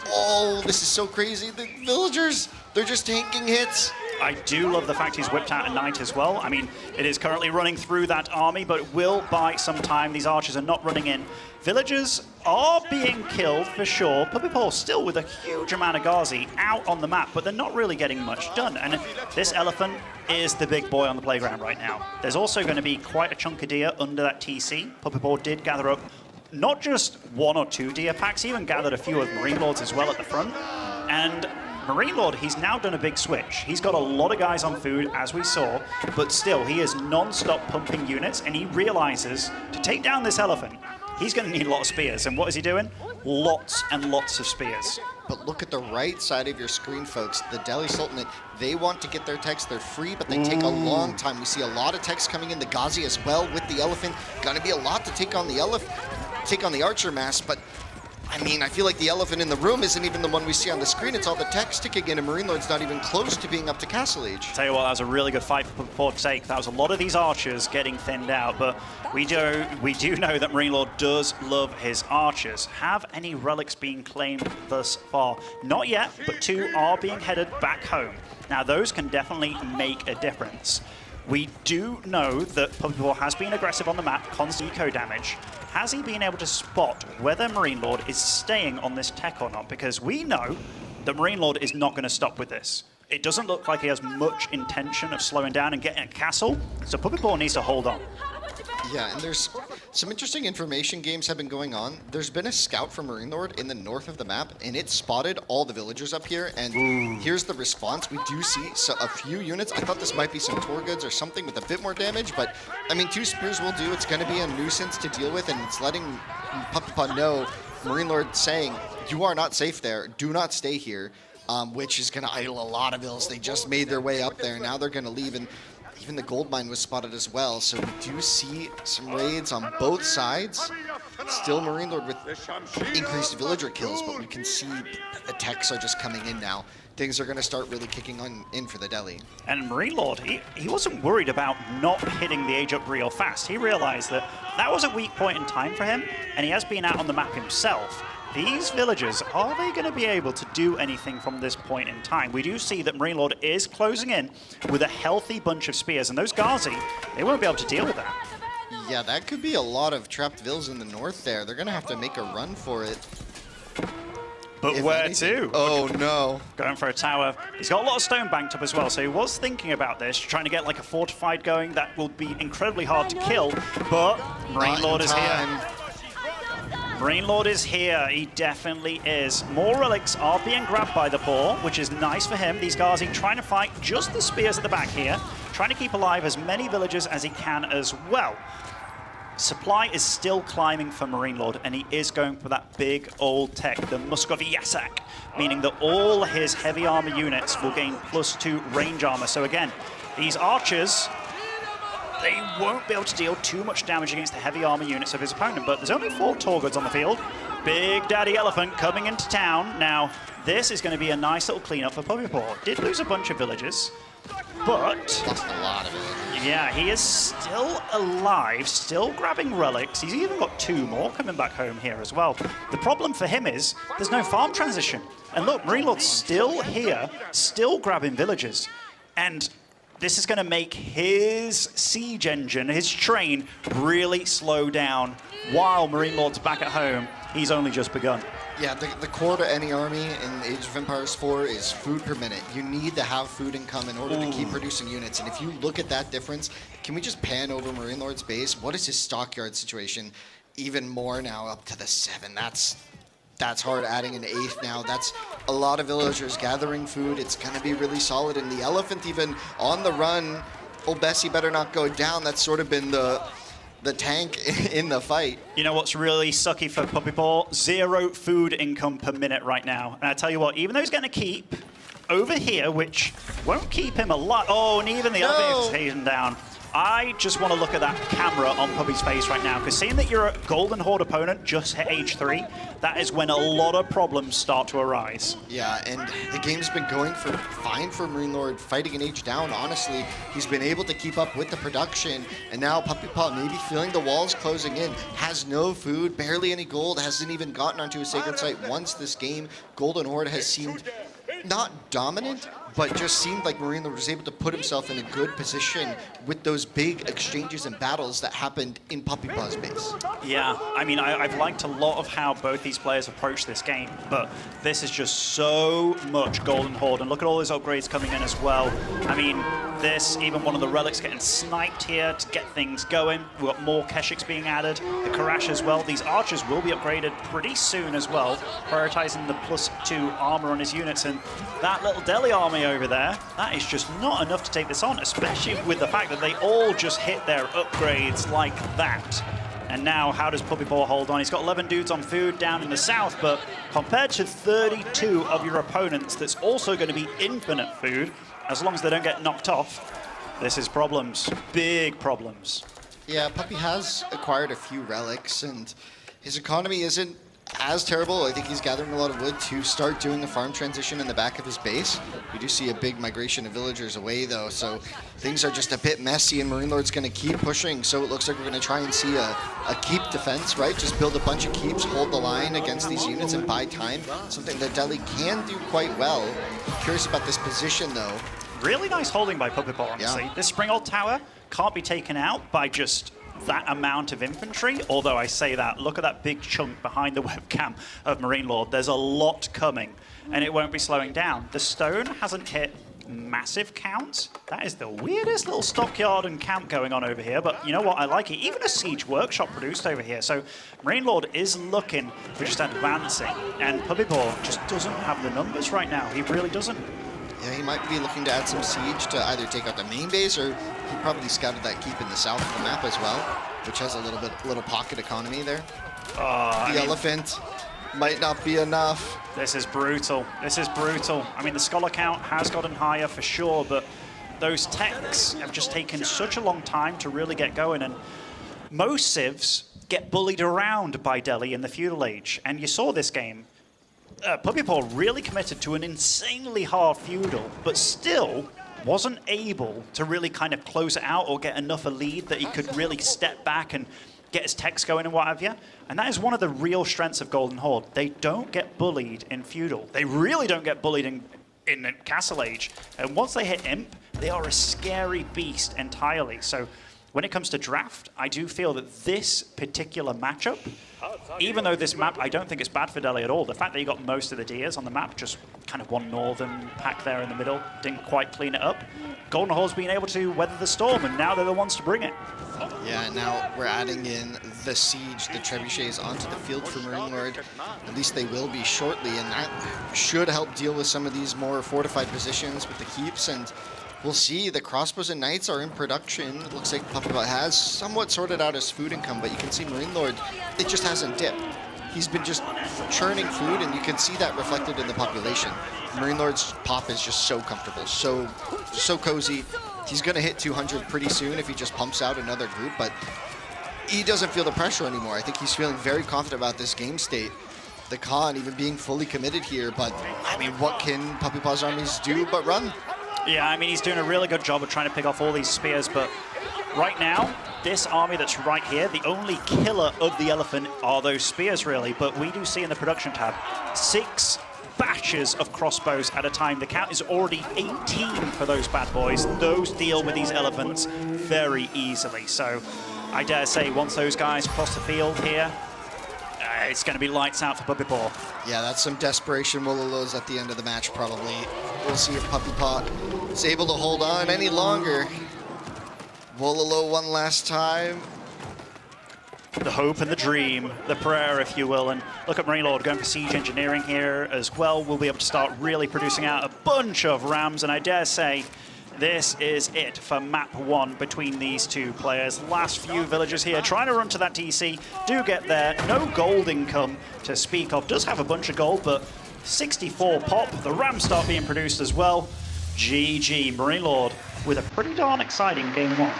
oh, this is so crazy. The villagers, they're just tanking hits. I do love the fact he's whipped out a knight as well. I mean, it is currently running through that army, but it will buy some time. These archers are not running in. Villagers are being killed for sure. Puppy Paw still with a huge amount of Ghazi out on the map, but they're not really getting much done. And this elephant is the big boy on the playground right now. There's also going to be quite a chunk of deer under that TC. Puppy Paw did gather up not just 1 or 2 deer packs, he even gathered a few of Marine Lords as well at the front. And Marine Lord, he's now done a big switch. He's got a lot of guys on food, as we saw, but still, he is non-stop pumping units, and he realizes to take down this elephant, he's going to need a lot of spears. And what is he doing? Lots and lots of spears. But look at the right side of your screen, folks. The Delhi Sultanate, they want to get their techs. They're free, but they take a long time. We see a lot of techs coming in. The Ghazi as well with the elephant. Gonna be a lot to take on the archer mass, but I mean, I feel like the elephant in the room isn't even the one we see on the screen. It's all the techs ticking in, and Marine Lord's not even close to being up to castle age. Tell you what, that was a really good fight for Port's sake. That was a lot of these archers getting thinned out, but we do know that Marine Lord does love his archers. Have any relics been claimed thus far? Not yet, but 2 are being headed back home. Now, those can definitely make a difference. We do know that Puppy Paw has been aggressive on the map, constant eco damage. Has he been able to spot whether Marine Lord is staying on this tech or not? Because we know that Marine Lord is not going to stop with this. It doesn't look like he has much intention of slowing down and getting a castle, so Puppy Paw needs to hold on. Yeah, and there's some interesting information games have been going on. There's been a scout from Marine Lord in the north of the map, and it spotted all the villagers up here, and here's the response. We do see a few units. I thought this might be some Torgoods or something with a bit more damage, but I mean, 2 spears will do. It's going to be a nuisance to deal with, and it's letting Puppy Paw know, Marine Lord saying, you are not safe there. Do not stay here, which is going to idle a lot of ills. They just made their way up there. Now they're going to leave, and even the gold mine was spotted as well, so we do see some raids on both sides. Still Marine Lord with increased villager kills, but we can see the techs are just coming in now. Things are going to start really kicking in for the Delhi. And Marine Lord, he wasn't worried about not hitting the age up real fast. He realized that that was a weak point in time for him, and he has been out on the map himself. These villagers, are they going to be able to do anything from this point in time? We do see that Marine Lord is closing in with a healthy bunch of spears, and those Ghazi, they won't be able to deal with that. Yeah, that could be a lot of trapped vills in the north there. They're going to have to make a run for it. But where to? Oh, no. Going for a tower. He's got a lot of stone banked up as well, so he was thinking about this, trying to get like a fortified going. That will be incredibly hard to kill, but Marine Lord is here. Marine Lord is here. He definitely is. More relics are being grabbed by the Paw, which is nice for him. These Ghazi trying to fight just the spears at the back here, trying to keep alive as many villagers as he can as well. Supply is still climbing for Marine Lord, and he is going for that big old tech, the Muscovy Yasak, meaning that all his heavy armor units will gain +2 range armor. So again, these archers, they won't be able to deal too much damage against the heavy armor units of his opponent, but there's only 4 tall goods on the field. Big Daddy Elephant coming into town. Now, this is going to be a nice little cleanup for Puppy Paw. Did lose a bunch of villagers, but... Lost a lot of it. Yeah, he is still alive, still grabbing relics. He's even got 2 more coming back home here as well. The problem for him is there's no farm transition. And look, Marine Lord's still here, still grabbing villagers. And this is going to make his siege engine, his train, really slow down. While Marine Lord's back at home, he's only just begun. Yeah, the core to any army in Age of Empires 4 is food per minute. You need to have food income in order to keep producing units. And if you look at that difference, can we just pan over Marine Lord's base? What is his stockyard situation? Even more now, up to the 7. That's hard, adding an 8th now. That's a lot of villagers gathering food. It's going to be really solid. And the elephant even on the run. Old Bessie better not go down. That's sort of been the tank in the fight. You know what's really sucky for Puppy Paw? 0 food income per minute right now. And I tell you what, even though he's going to keep over here, which won't keep him alive. Oh, and even the other is heading down. I just want to look at that camera on Puppy's face right now, because seeing that your Golden Horde opponent just hit age 3, that is when a lot of problems start to arise. Yeah, and the game's been going fine for Marine Lord, fighting an age down, honestly. He's been able to keep up with the production, and now Puppy Paw maybe feeling the walls closing in, has no food, barely any gold, hasn't even gotten onto a sacred site once this game. Golden Horde has seemed not dominant, but just seemed like Marine Lord was able to put himself in a good position with those big exchanges and battles that happened in Puppy Paw's base. Yeah, I mean, I've liked a lot of how both these players approach this game, but this is just so much Golden Horde, and look at all those upgrades coming in as well. I mean, this, even one of the relics getting sniped here to get things going. We've got more Keshiks being added, the Karash as well. These archers will be upgraded pretty soon as well, prioritizing the +2 armor on his units, and that little deli army over there, that is just not enough to take this on, especially with the fact that they all just hit their upgrades like that. And now, how does Puppy Paw hold on? He's got 11 dudes on food down in the south, but compared to 32 of your opponents, that's also going to be infinite food, as long as they don't get knocked off. This is problems, big problems. Yeah, Puppy has acquired a few relics, and his economy isn't as terrible. I think he's gathering a lot of wood to start doing a farm transition in the back of his base. We do see a big migration of villagers away, though, so things are just a bit messy, and Marine Lord's going to keep pushing, so it looks like we're going to try and see a keep defense, right? Just build a bunch of keeps, hold the line against these units, and buy time, something that Delhi can do quite well. Curious about this position, though. Really nice holding by Puppy Paw, honestly. Yeah. This Spring Old Tower can't be taken out by just that amount of infantry, although I say that, look at that big chunk behind the webcam of Marine Lord. There's a lot coming, and it won't be slowing down. The stone hasn't hit massive counts. That is the weirdest little stockyard and camp going on over here, but you know what, I like it. Even a siege workshop produced over here, so Marine Lord is looking for just advancing, and Puppy Paw just doesn't have the numbers right now. He really doesn't. Yeah, he might be looking to add some siege to either take out the main base, or he probably scouted that keep in the south of the map as well, which has a little pocket economy there. The elephant might not be enough. This is brutal. This is brutal. I mean, the scholar count has gotten higher for sure, but those techs have just taken such a long time to really get going, and most civs get bullied around by Delhi in the feudal age, and you saw this game. Puppy Paw really committed to an insanely hard feudal, but still wasn't able to really kind of close it out or get enough a lead that he could really step back and get his techs going and what have you. And that is one of the real strengths of Golden Horde. They don't get bullied in feudal. They really don't get bullied in Castle Age. And once they hit Imp, they are a scary beast entirely. So when it comes to draft, I do feel that this particular matchup, even though this map, I don't think it's bad for Delhi at all. The fact that you got most of the deers on the map, just kind of one northern pack there in the middle, didn't quite clean it up. Golden Horde's been able to weather the storm, and now they're the ones to bring it. Yeah, now we're adding in the siege, the trebuchets onto the field for Marine Lord. At least they will be shortly, and that should help deal with some of these more fortified positions with the keeps. And we'll see, the crossbows and knights are in production. It looks like Puppy Paw has somewhat sorted out his food income, but you can see Marine Lord, it just hasn't dipped. He's been just churning food, and you can see that reflected in the population. Marine Lord's pop is just so comfortable, so cozy. He's going to hit 200 pretty soon if he just pumps out another group, but he doesn't feel the pressure anymore. I think he's feeling very confident about this game state. The Khan even being fully committed here, but I mean, what can Puppy Paw's armies do but run? Yeah, I mean, he's doing a really good job of trying to pick off all these spears, but right now, this army that's right here, the only killer of the elephant are those spears, really. But we do see in the production tab 6 batches of crossbows at a time. The count is already 18 for those bad boys. Those deal with these elephants very easily. So I dare say once those guys cross the field here, it's going to be lights out for Puppy Paw. Yeah, that's some desperation Wololo's at the end of the match, probably. We'll see if Puppy Paw is able to hold on any longer. Wololo one last time. The hope and the dream, the prayer, if you will. And look at Marine Lord going for siege engineering here as well. We'll be able to start really producing out a bunch of rams, and I dare say this is it for map 1 between these two players. Last few villagers here trying to run to that TC, do get there. No gold income to speak of. Does have a bunch of gold, but 64 pop. The rams start being produced as well. GG, Marine Lord with a pretty darn exciting game 1.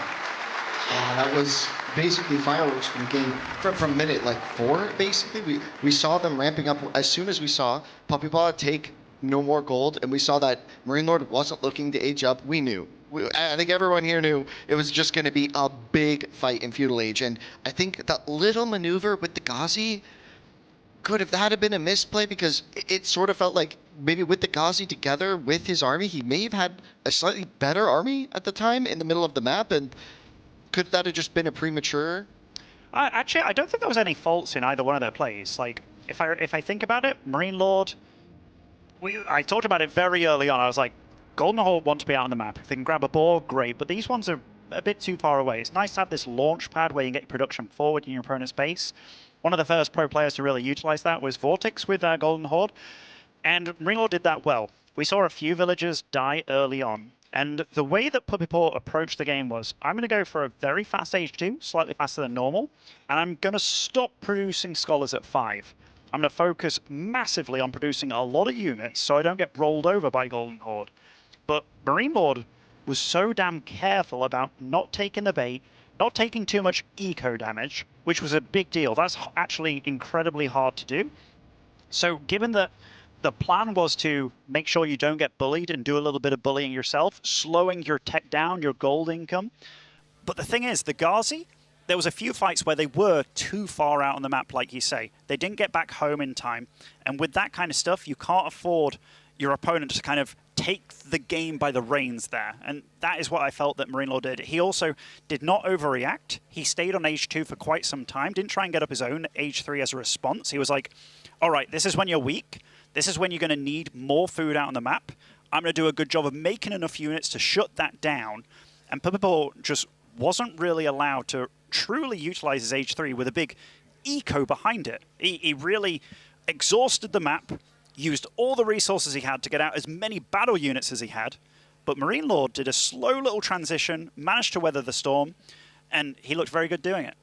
That was basically fireworks from game from minute like 4. Basically, we saw them ramping up as soon as we saw Puppy Paw take no more gold, and we saw that Marine Lord wasn't looking to age up. We knew. I think everyone here knew it was just going to be a big fight in Feudal Age, and I think that little maneuver with the Ghazi could have that have been a misplay, because it sort of felt like maybe with the Ghazi together with his army, he may have had a slightly better army at the time in the middle of the map, and could that have just been a premature? Actually, I don't think there was any faults in either one of their plays. Like, if I think about it, Marine Lord, I talked about it very early on. I was like, Golden Horde want to be out on the map. If they can grab a boar, great. But these ones are a bit too far away. It's nice to have this launch pad where you can get your production forward in your opponent's base. One of the first pro players to really utilize that was Vortex with Golden Horde. And Marine Lord did that well. We saw a few villagers die early on. And the way that Puppy Paw approached the game was, I'm going to go for a very fast H2, slightly faster than normal, and I'm going to stop producing Scholars at 5. I'm going to focus massively on producing a lot of units so I don't get rolled over by Golden Horde. But Marine Lord was so damn careful about not taking the bait, not taking too much eco damage, which was a big deal. That's actually incredibly hard to do. So given that the plan was to make sure you don't get bullied and do a little bit of bullying yourself, slowing your tech down, your gold income. But the thing is, the Ghazi, there was a few fights where they were too far out on the map, like you say. They didn't get back home in time. And with that kind of stuff, you can't afford your opponent to kind of take the game by the reins there. And that is what I felt that Marine Lord did. He also did not overreact. He stayed on H2 for quite some time, didn't try and get up his own H3 as a response. He was like, all right, this is when you're weak. This is when you're going to need more food out on the map. I'm going to do a good job of making enough units to shut that down. And Puppy Paw just wasn't really allowed to truly utilize his H3 with a big eco behind it. He really exhausted the map, used all the resources he had to get out as many battle units as he had. But Marine Lord did a slow little transition, managed to weather the storm, and he looked very good doing it.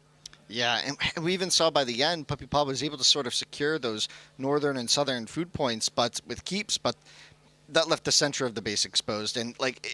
Yeah, and we even saw by the end, Puppy Paw was able to sort of secure those northern and southern food points, but with keeps, but that left the center of the base exposed. And like,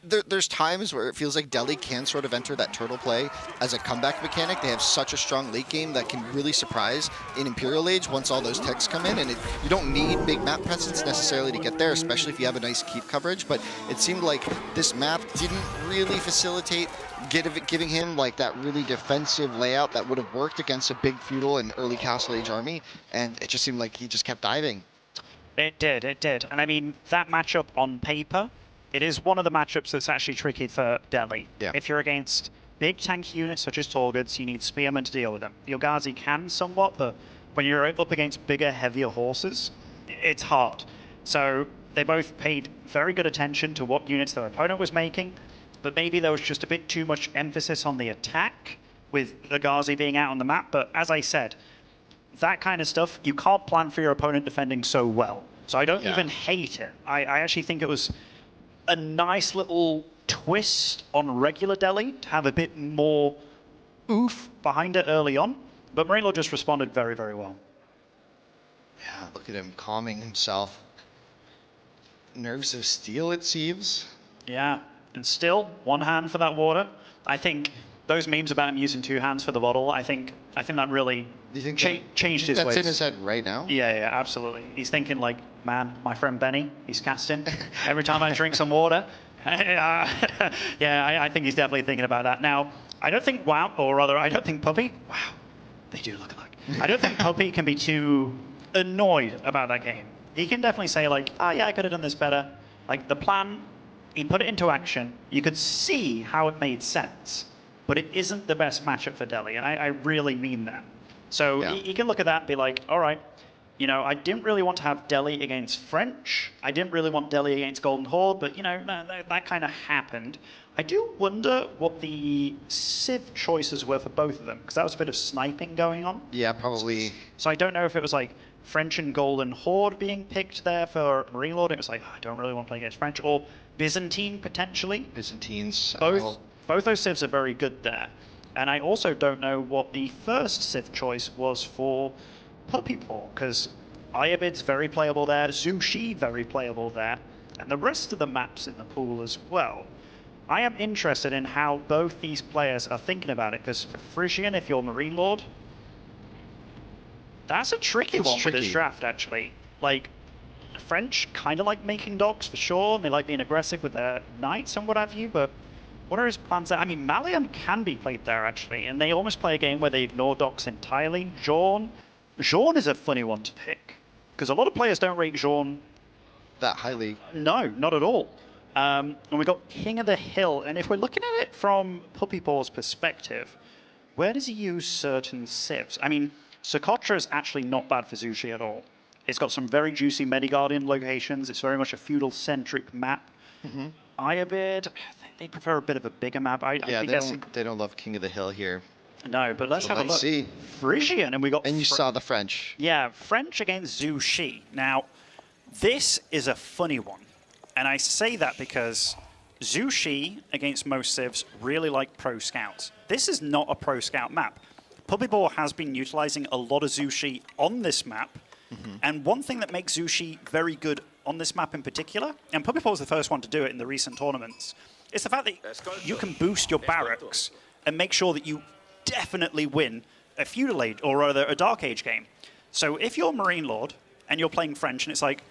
there's times where it feels like Delhi can sort of enter that turtle play as a comeback mechanic. They have such a strong late game that can really surprise in Imperial Age once all those techs come in. And you don't need big map presence necessarily to get there, especially if you have a nice keep coverage. But it seemed like this map didn't really facilitate giving him like that really defensive layout that would have worked against a big feudal and early Castle Age army. And it just seemed like he just kept diving. It did. And I mean, that matchup on paper, it is one of the matchups that's actually tricky for Delhi. Yeah. If you're against big tank units such as Torguds, you need Spearmen to deal with them. Your Ghazi can somewhat, but when you're up against bigger, heavier horses, it's hard. So they both paid very good attention to what units their opponent was making, but maybe there was just a bit too much emphasis on the attack with the Ghazi being out on the map. But as I said, that kind of stuff, you can't plan for your opponent defending so well. So I don't even hate it. I actually think it was a nice little twist on regular Delhi to have a bit more oof behind it early on. But Marine Lord just responded very, very well. Yeah, look at him calming himself. Nerves of steel, it seems. Yeah. And still, one hand for that water. I think those memes about him using 2 hands for the bottle, I think that really changed his ways. That's in his head right now? Yeah, absolutely. He's thinking like, man, my friend Benny, he's casting. Every time I drink some water. I think he's definitely thinking about that. Now, I don't think I don't think Puppy, wow, they do look alike. I don't think Puppy can be too annoyed about that game. He can definitely say like, oh yeah, I could have done this better. Like the plan, he put it into action. You could see how it made sense, but it isn't the best matchup for Delhi, and I really mean that. So he can look at that and be like, all right, you know, I didn't really want to have Delhi against French. I didn't really want Delhi against Golden Horde, but you know, that kind of happened. I do wonder what the Civ choices were for both of them, because that was a bit of sniping going on. Yeah, probably. So I don't know if it was like French and Golden Horde being picked there for Marine Lord. It was like, oh, I don't really want to play against French, or Byzantine potentially. Byzantines. Both those civs are very good there. And I also don't know what the first civ choice was for Puppy Paw, because Ayabid's very playable there, Zushi very playable there, and the rest of the maps in the pool as well. I am interested in how both these players are thinking about it, because Frisian, if you're Marine Lord, that's a tricky one for this draft, actually. Like, French kind of like making docks for sure, and they like being aggressive with their knights and what have you, but what are his plans there? I mean, Malian can be played there, actually, and they almost play a game where they ignore docks entirely. Jean is a funny one to pick, because a lot of players don't rate Jean that highly. No, not at all. And we got King of the Hill, and if we're looking at it from Puppy Paw's perspective, where does he use certain civs? I mean, Socotra is actually not bad for Zushi at all. It's got some very juicy Mediguardian locations. It's very much a feudal-centric map. Ayabid, they prefer a bit of a bigger map. They don't love King of the Hill here. No, but let's have a look. See. Frisian, and we got... And you saw the French. Yeah, French against Zushi. Now, this is a funny one. And I say that because Zushi against most civs really like pro scouts. This is not a pro scout map. Puppy Paw has been utilizing a lot of Zushi on this map. And one thing that makes Zushi very good on this map in particular, and Puppy Paw was the first one to do it in the recent tournaments, is the fact that you can boost your barracks and make sure that you definitely win a feudal age, or rather a dark age game. So if you're Marine Lord and you're playing French and it's like,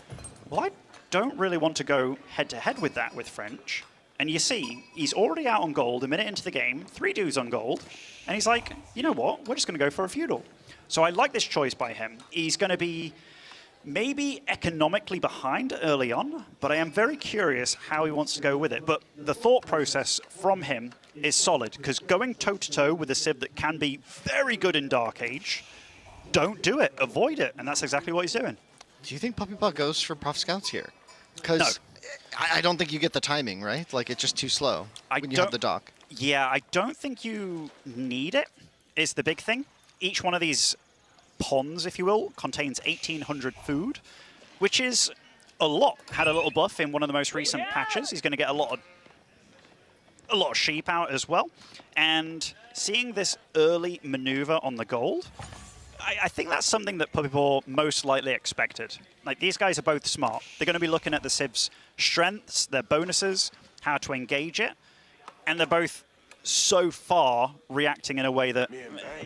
well, I don't really want to go head-to-head with that with French. And you see, he's already out on gold a minute into the game, 3 dudes on gold, and he's like, you know what, we're just going to go for a feudal. So I like this choice by him. He's going to be maybe economically behind early on, but I am very curious how he wants to go with it. But the thought process from him is solid, because going toe-to-toe with a civ that can be very good in Dark Age, don't do it, avoid it, and that's exactly what he's doing. Do you think Puppy Paw goes for Prof Scouts here? Because I don't think you get the timing, right? Like, it's just too slow when you have the dock. Yeah, I don't think you need it, is the big thing. Each one of these ponds, if you will, contains 1,800 food, which is a lot. Had a little buff in one of the most recent patches. He's going to get a lot of sheep out as well. And seeing this early maneuver on the gold, I think that's something that Puppy Paw most likely expected. Like, these guys are both smart. They're going to be looking at the civ's strengths, their bonuses, how to engage it, and they're both so far reacting in a way that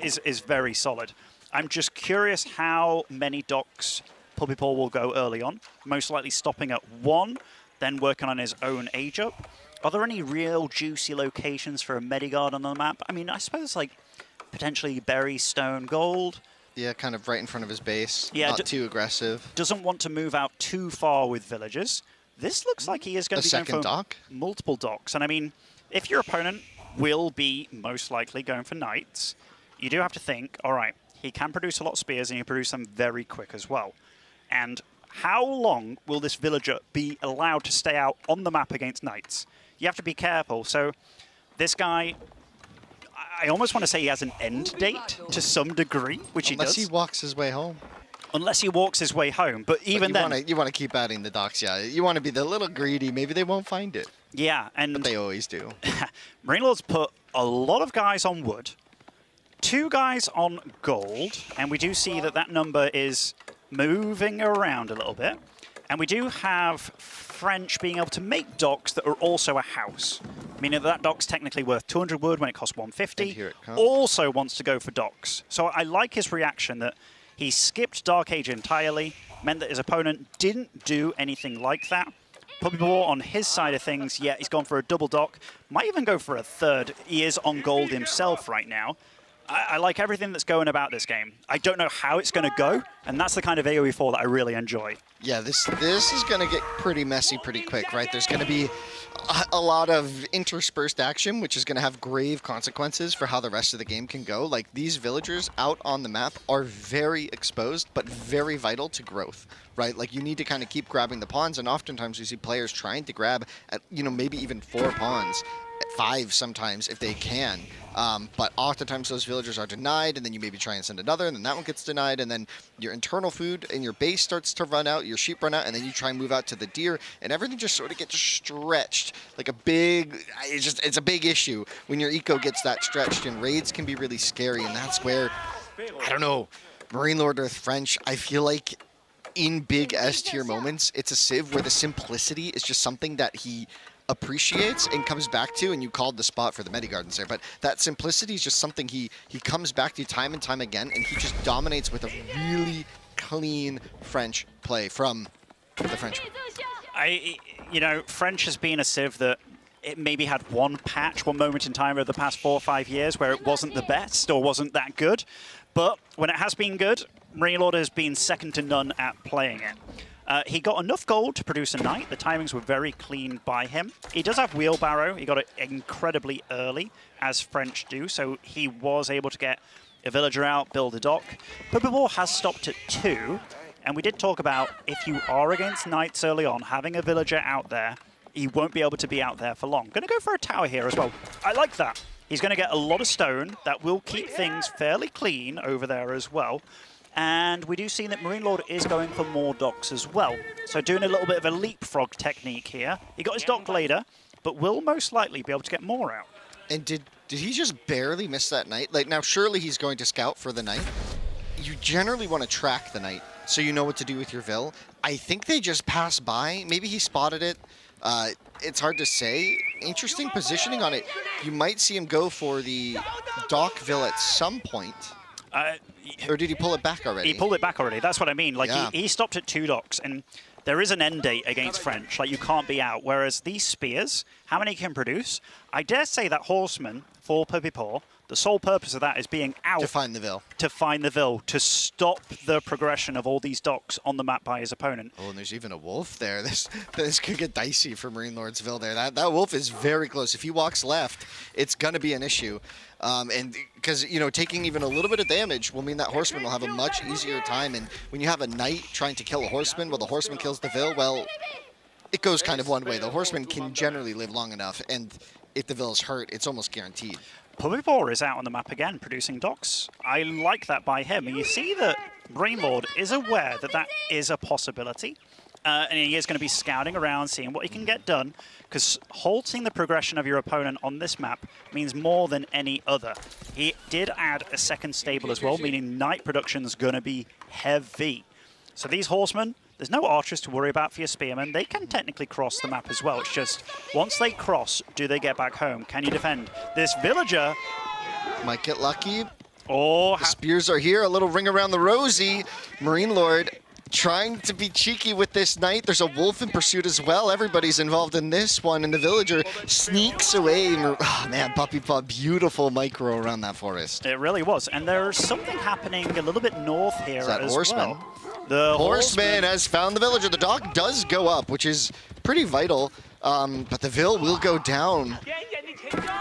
is very solid. I'm just curious how many docks Puppy Paw will go early on, most likely stopping at 1, then working on his own age up. Are there any real juicy locations for a Mediguard on the map? I mean, I suppose like potentially Berry, Stone, Gold. Yeah, kind of right in front of his base. Yeah, not too aggressive. Doesn't want to move out too far with villagers. This looks like he is going to be going for multiple docks. And I mean, if your opponent will be most likely going for knights, you do have to think, all right, he can produce a lot of spears and he can produce them very quick as well. And how long will this villager be allowed to stay out on the map against knights? You have to be careful. So this guy, I almost want to say he has an end date to some degree, which he does. Unless he walks his way home. Unless he walks his way home. But even then... You want to keep adding the docks, yeah. You want to be the little greedy. Maybe they won't find it. Yeah, and... But they always do. Marine Lords put a lot of guys on wood, 2 guys on gold, and we do see that that number is moving around a little bit. And we do have French being able to make docks that are also a house, meaning that dock's technically worth 200 wood when it costs 150. here it comes. Also wants to go for docks. So I like his reaction that he skipped Dark Age entirely, meant that his opponent didn't do anything like that. Puppyball on his side of things, yeah, he's gone for a double dock, might even go for a third. He is on gold himself right now. I like everything that's going about this game. I don't know how it's going to go, and that's the kind of AoE 4 that I really enjoy. Yeah, this is going to get pretty messy pretty quick, right? There's going to be a lot of interspersed action, which is going to have grave consequences for how the rest of the game can go. Like, these villagers out on the map are very exposed, but very vital to growth, right? Like, you need to kind of keep grabbing the pawns, and oftentimes we see players trying to grab at, you know, maybe even 4 pawns, at 5 sometimes if they can. But oftentimes those villagers are denied, and then you maybe try and send another, and then that one gets denied, and then your internal food and your base starts to run out, your sheep run out, and then you try and move out to the deer, and everything just sort of gets stretched like a big, it's a big issue when your eco gets that stretched, and raids can be really scary, and that's where, I don't know, Marine Lord Earth French, I feel like in big S tier moments, it's a civ where the simplicity is just something that he appreciates and comes back to, and you called the spot for the Medigardens there, but that simplicity is just something he comes back to time and time again, and he just dominates with a really clean French play from the French. You know, French has been a civ that it maybe had one patch, one moment in time over the past 4 or 5 years where it wasn't the best or wasn't that good, but when it has been good, Marine Lord has been second to none at playing it. He got enough gold to produce a knight. The timings were very clean by him. He does have wheelbarrow. He got it incredibly early, as French do, so he was able to get a villager out, build a dock. Puppyball has stopped at 2, and we did talk about if you are against knights early on, having a villager out there, he won't be able to be out there for long. Going to go for a tower here as well. I like that. He's going to get a lot of stone. That will keep things fairly clean over there as well. And we do see that Marine Lord is going for more docks as well. So doing a little bit of a leapfrog technique here. He got his dock later, but will most likely be able to get more out. And did he just barely miss that knight? Like, now surely he's going to scout for the knight. You generally want to track the knight so you know what to do with your vill. I think they just passed by. Maybe he spotted it. It's hard to say. Interesting positioning on it. You might see him go for the dock vill at some point. Or did he pull it back already? He pulled it back already. That's what I mean. Like, yeah. he stopped at 2 docks, and there is an end date against French. Like, you can't be out. Whereas these spears, how many can produce? I dare say that horseman for Puppypaw, the sole purpose of that is being out to find the vill. To find the vill, to stop the progression of all these docks on the map by his opponent. Oh, and there's even a wolf there. This could get dicey for Marine Lord's vill there. That wolf is very close. If he walks left, it's going to be an issue. And because, you know, taking even a little bit of damage will mean that horseman will have a much easier time. And when you have a knight trying to kill a horseman, well, the horseman kills the vill, well, it goes kind of one way. The horseman can generally live long enough, and if the vill is hurt, it's almost guaranteed. Puppypaw is out on the map again, producing docks. I like that by him. And you see that Marine Lord is aware that that is a possibility. And he is going to be scouting around, seeing what he can get done, because halting the progression of your opponent on this map means more than any other. He did add a second stable as well, meaning knight production is going to be heavy. So these horsemen, there's no archers to worry about for your spearmen. They can technically cross the map as well. It's just, once they cross, do they get back home? Can you defend? This villager might get lucky. Oh, the spears are here. A little ring around the rosy. Marine Lord trying to be cheeky with this knight. There's a wolf in pursuit as well. Everybody's involved in this one, and the villager sneaks away. Oh, man, Puppypaw, beautiful micro around that forest. It really was. And there's something happening a little bit north here as horseman? Well. The horseman has found the villager. The dog does go up, which is pretty vital, but the vill will go down.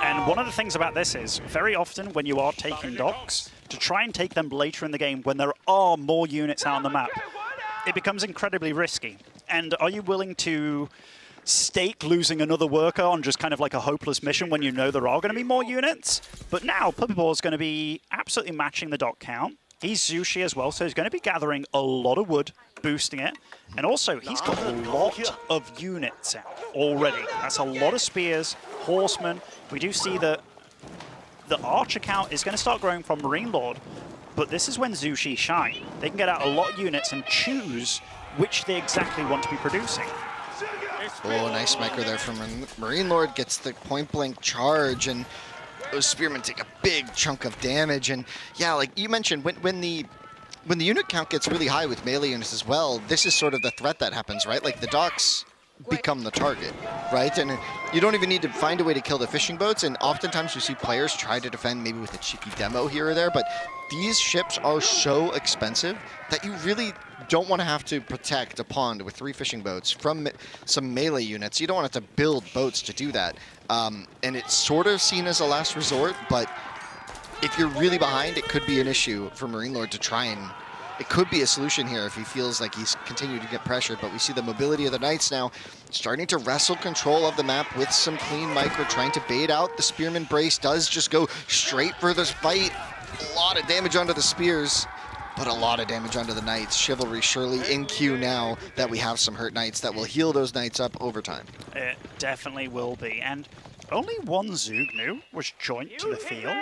And one of the things about this is, very often when you are taking docks, to try and take them later in the game when there are more units out on the map, it becomes incredibly risky. And are you willing to stake losing another worker on just kind of like a hopeless mission when you know there are going to be more units? But now Puppypaw is going to be absolutely matching the dock count. He's Zushi as well, so he's going to be gathering a lot of wood, boosting it. And also, he's got a lot of units out already. That's a lot of spears, horsemen. We do see that the archer count is going to start growing from Marine Lord. but this is when Zushi shine. They can get out a lot of units and choose which they exactly want to be producing. Oh, nice micro there from Marine Lord, gets the point blank charge, and those spearmen take a big chunk of damage. And yeah, like you mentioned, when the unit count gets really high with melee units as well, this is sort of the threat that happens, right? Like the docks become the target, right? And you don't even need to find a way to kill the fishing boats, and oftentimes you see players try to defend maybe with a cheeky demo here or there, but these ships are so expensive that you really don't want to have to protect a pond with 3 fishing boats from some melee units. You don't want to have to build boats to do that. And it's sort of seen as a last resort, but if you're really behind, it could be an issue for Marine Lord to try and... It could be a solution here if he feels like he's continued to get pressured, but we see the mobility of the Knights now starting to wrestle control of the map with some clean micro, trying to bait out. The Spearman Brace does just go straight for this fight. A lot of damage onto the spears, but a lot of damage onto the Knights. Chivalry surely in queue now that we have some hurt Knights that will heal those Knights up over time. It definitely will be, and only one Zugnu was joined to the field.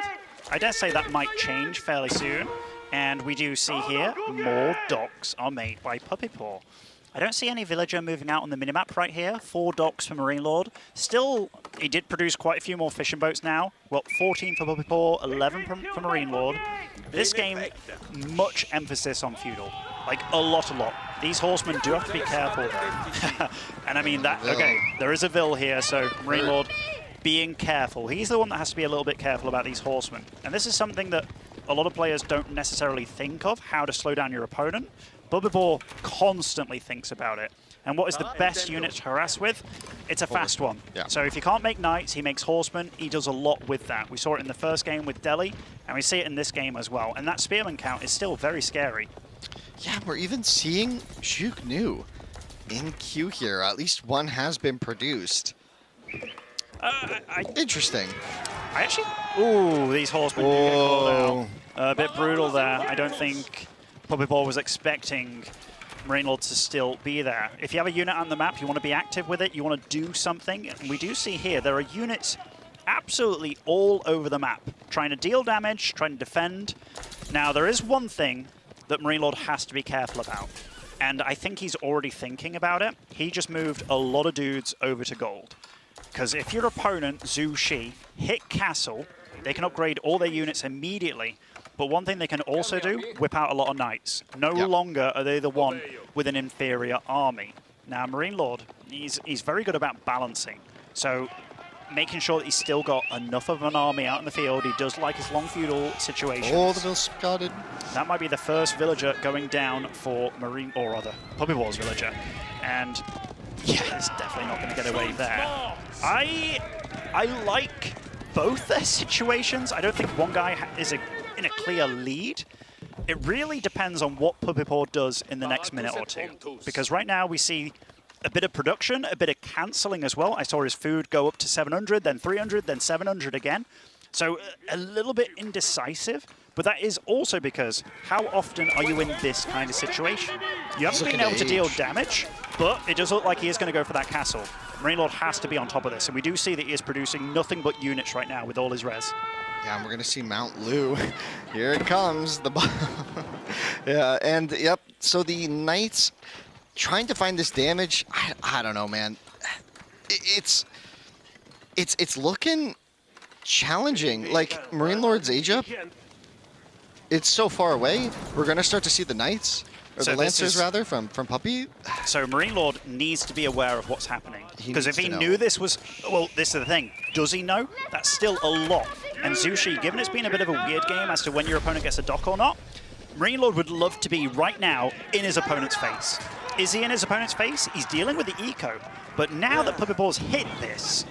I dare say that might change fairly soon. And we do see here, more docks are made by Puppy Paw. I don't see any villager moving out on the minimap right here. 4 docks for Marine Lord. Still, he did produce quite a few more fishing boats now. Well, 14 for Puppy Paw, 11 for Marine Lord. This game, much emphasis on feudal. Like, a lot. These horsemen do have to be careful, though. And I mean that, okay, there is a Vil here, so Marine Lord being careful. He's the one that has to be a little bit careful about these horsemen. And this is something that a lot of players don't necessarily think of, how to slow down your opponent. Puppy Paw constantly thinks about it. And what is the best unit to harass with? It's a fast one. Yeah. So if you can't make knights, he makes horsemen. He does a lot with that. We saw it in the first game with Delhi, and we see it in this game as well. And that spearman count is still very scary. Yeah, we're even seeing Zhuk Nu in queue here. At least one has been produced. Interesting. I actually... Ooh, these horsemen do get called out. A bit brutal there. I don't think Puppy Paw was expecting Marine Lord to still be there. If you have a unit on the map, you want to be active with it, you want to do something. And we do see here, there are units absolutely all over the map, trying to deal damage, trying to defend. Now, there is one thing that Marine Lord has to be careful about. And I think he's already thinking about it. He just moved a lot of dudes over to gold. Because if your opponent, Zhu Shi, hit castle, they can upgrade all their units immediately. But one thing they can also do, whip out a lot of knights. No longer are they the one with an inferior army. Now, Marine Lord, he's very good about balancing. So making sure that he's still got enough of an army out in the field. He does like his long feudal situations. Oh, the Vil spotted. That might be the first villager going down for Marine, or rather, Puppy Paw's villager. And yeah, it's definitely not going to get away there. I like both their situations. I don't think one guy is in a clear lead. It really depends on what Puppy Paw does in the next minute or two. Because right now we see a bit of production, a bit of cancelling as well. I saw his food go up to 700, then 300, then 700 again. So a little bit indecisive. But that is also because how often are you in this kind of situation? You haven't been able to deal damage, but it does look like he is going to go for that castle. Marine Lord has to be on top of this, and we do see that he is producing nothing but units right now with all his res. Yeah, and we're going to see Mount Lu. Here it comes. Yeah, and yep, so the Knights trying to find this damage, I don't know, man. It's looking challenging. Like, Marine Lord's age up, it's so far away. We're going to start to see the Knights, or the Lancers rather, from Puppy. So Marine Lord needs to be aware of what's happening. Because if he knew this was, well, this is the thing. Does he know? That's still a lot. And Zhu Shi, given it's been a bit of a weird game as to when your opponent gets a dock or not, Marine Lord would love to be right now in his opponent's face. Is he in his opponent's face? He's dealing with the eco. But now that Puppy Paw's hit this,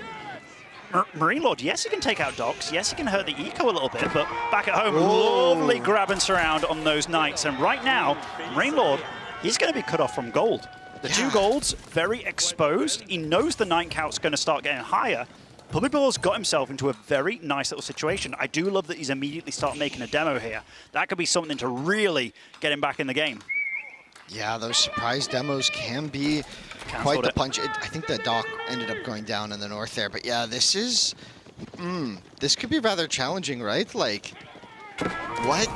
Marine Lord, yes, he can take out docks. Yes, he can hurt the eco a little bit, but back at home, lovely grab and surround on those knights. And right now, Marine Lord, he's going to be cut off from gold. The 2 golds, very exposed. He knows the knight count's going to start getting higher. Puppy Paw's got himself into a very nice little situation. I do love that he's immediately started making a demo here. That could be something to really get him back in the game. Yeah, those surprise demos can be quite the punch. I think the dock ended up going down in the north there. But yeah, this is... this could be rather challenging, right? Like, what?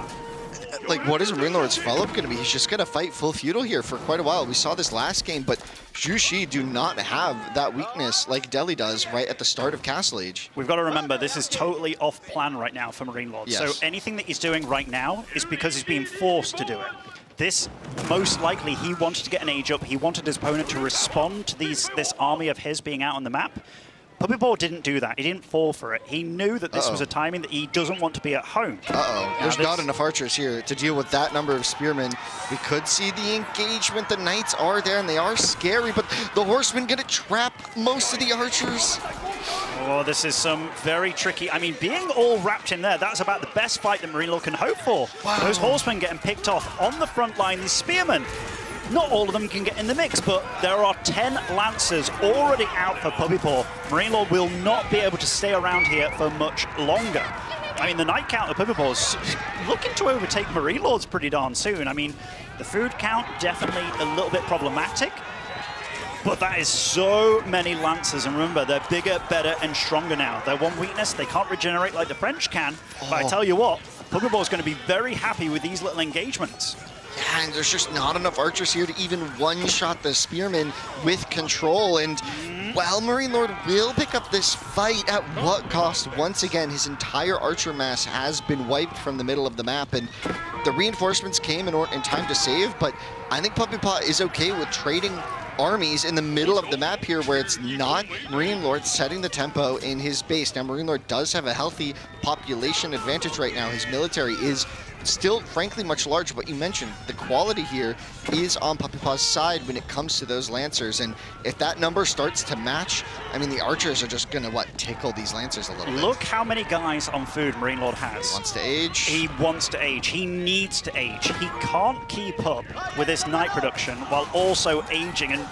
like, what is Marine Lord's follow-up going to be? He's just going to fight full feudal here for quite a while. We saw this last game, but Zhu Shi do not have that weakness like Delhi does right at the start of Castle Age. We've got to remember, this is totally off plan right now for Marine Lord. Yes. So anything that he's doing right now is because he's being forced to do it. This, most likely, he wanted to get an age up. He wanted his opponent to respond to this army of his being out on the map. Puppy Paw didn't do that. He didn't fall for it. He knew that this was a timing that he doesn't want to be at home. There's not enough archers here to deal with that number of spearmen. We could see the engagement. The knights are there, and they are scary, but the horsemen going to trap most of the archers. Oh, this is some very tricky... I mean, being all wrapped in there, that's about the best fight that Marine Lord can hope for. Wow. Those horsemen getting picked off on the front line. These spearmen, not all of them can get in the mix, but there are 10 Lancers already out for Puppy Paw. Marine Lord will not be able to stay around here for much longer. I mean, the night count of Puppy Paw is looking to overtake Marine Lords pretty darn soon. I mean, the food count, definitely a little bit problematic, but that is so many Lancers, and remember, they're bigger, better, and stronger now. Their one weakness, they can't regenerate like the French can, but I tell you what, Puppy Paw is going to be very happy with these little engagements. Yeah, and there's just not enough archers here to even one-shot the spearmen with control. And while Marine Lord will pick up this fight, at what cost? Once again, his entire archer mass has been wiped from the middle of the map, and the reinforcements came in time to save, but I think Puppy Paw is okay with trading armies in the middle of the map here where it's not Marine Lord setting the tempo in his base. Now, Marine Lord does have a healthy population advantage right now. His military is still, frankly, much larger, but you mentioned the quality here is on Puppy Paw's side when it comes to those Lancers, and if that number starts to match, I mean, the archers are just gonna, tickle these Lancers a little bit. Look how many guys on food Marine Lord has. He wants to age. He wants to age. He needs to age. He can't keep up with this night production while also aging and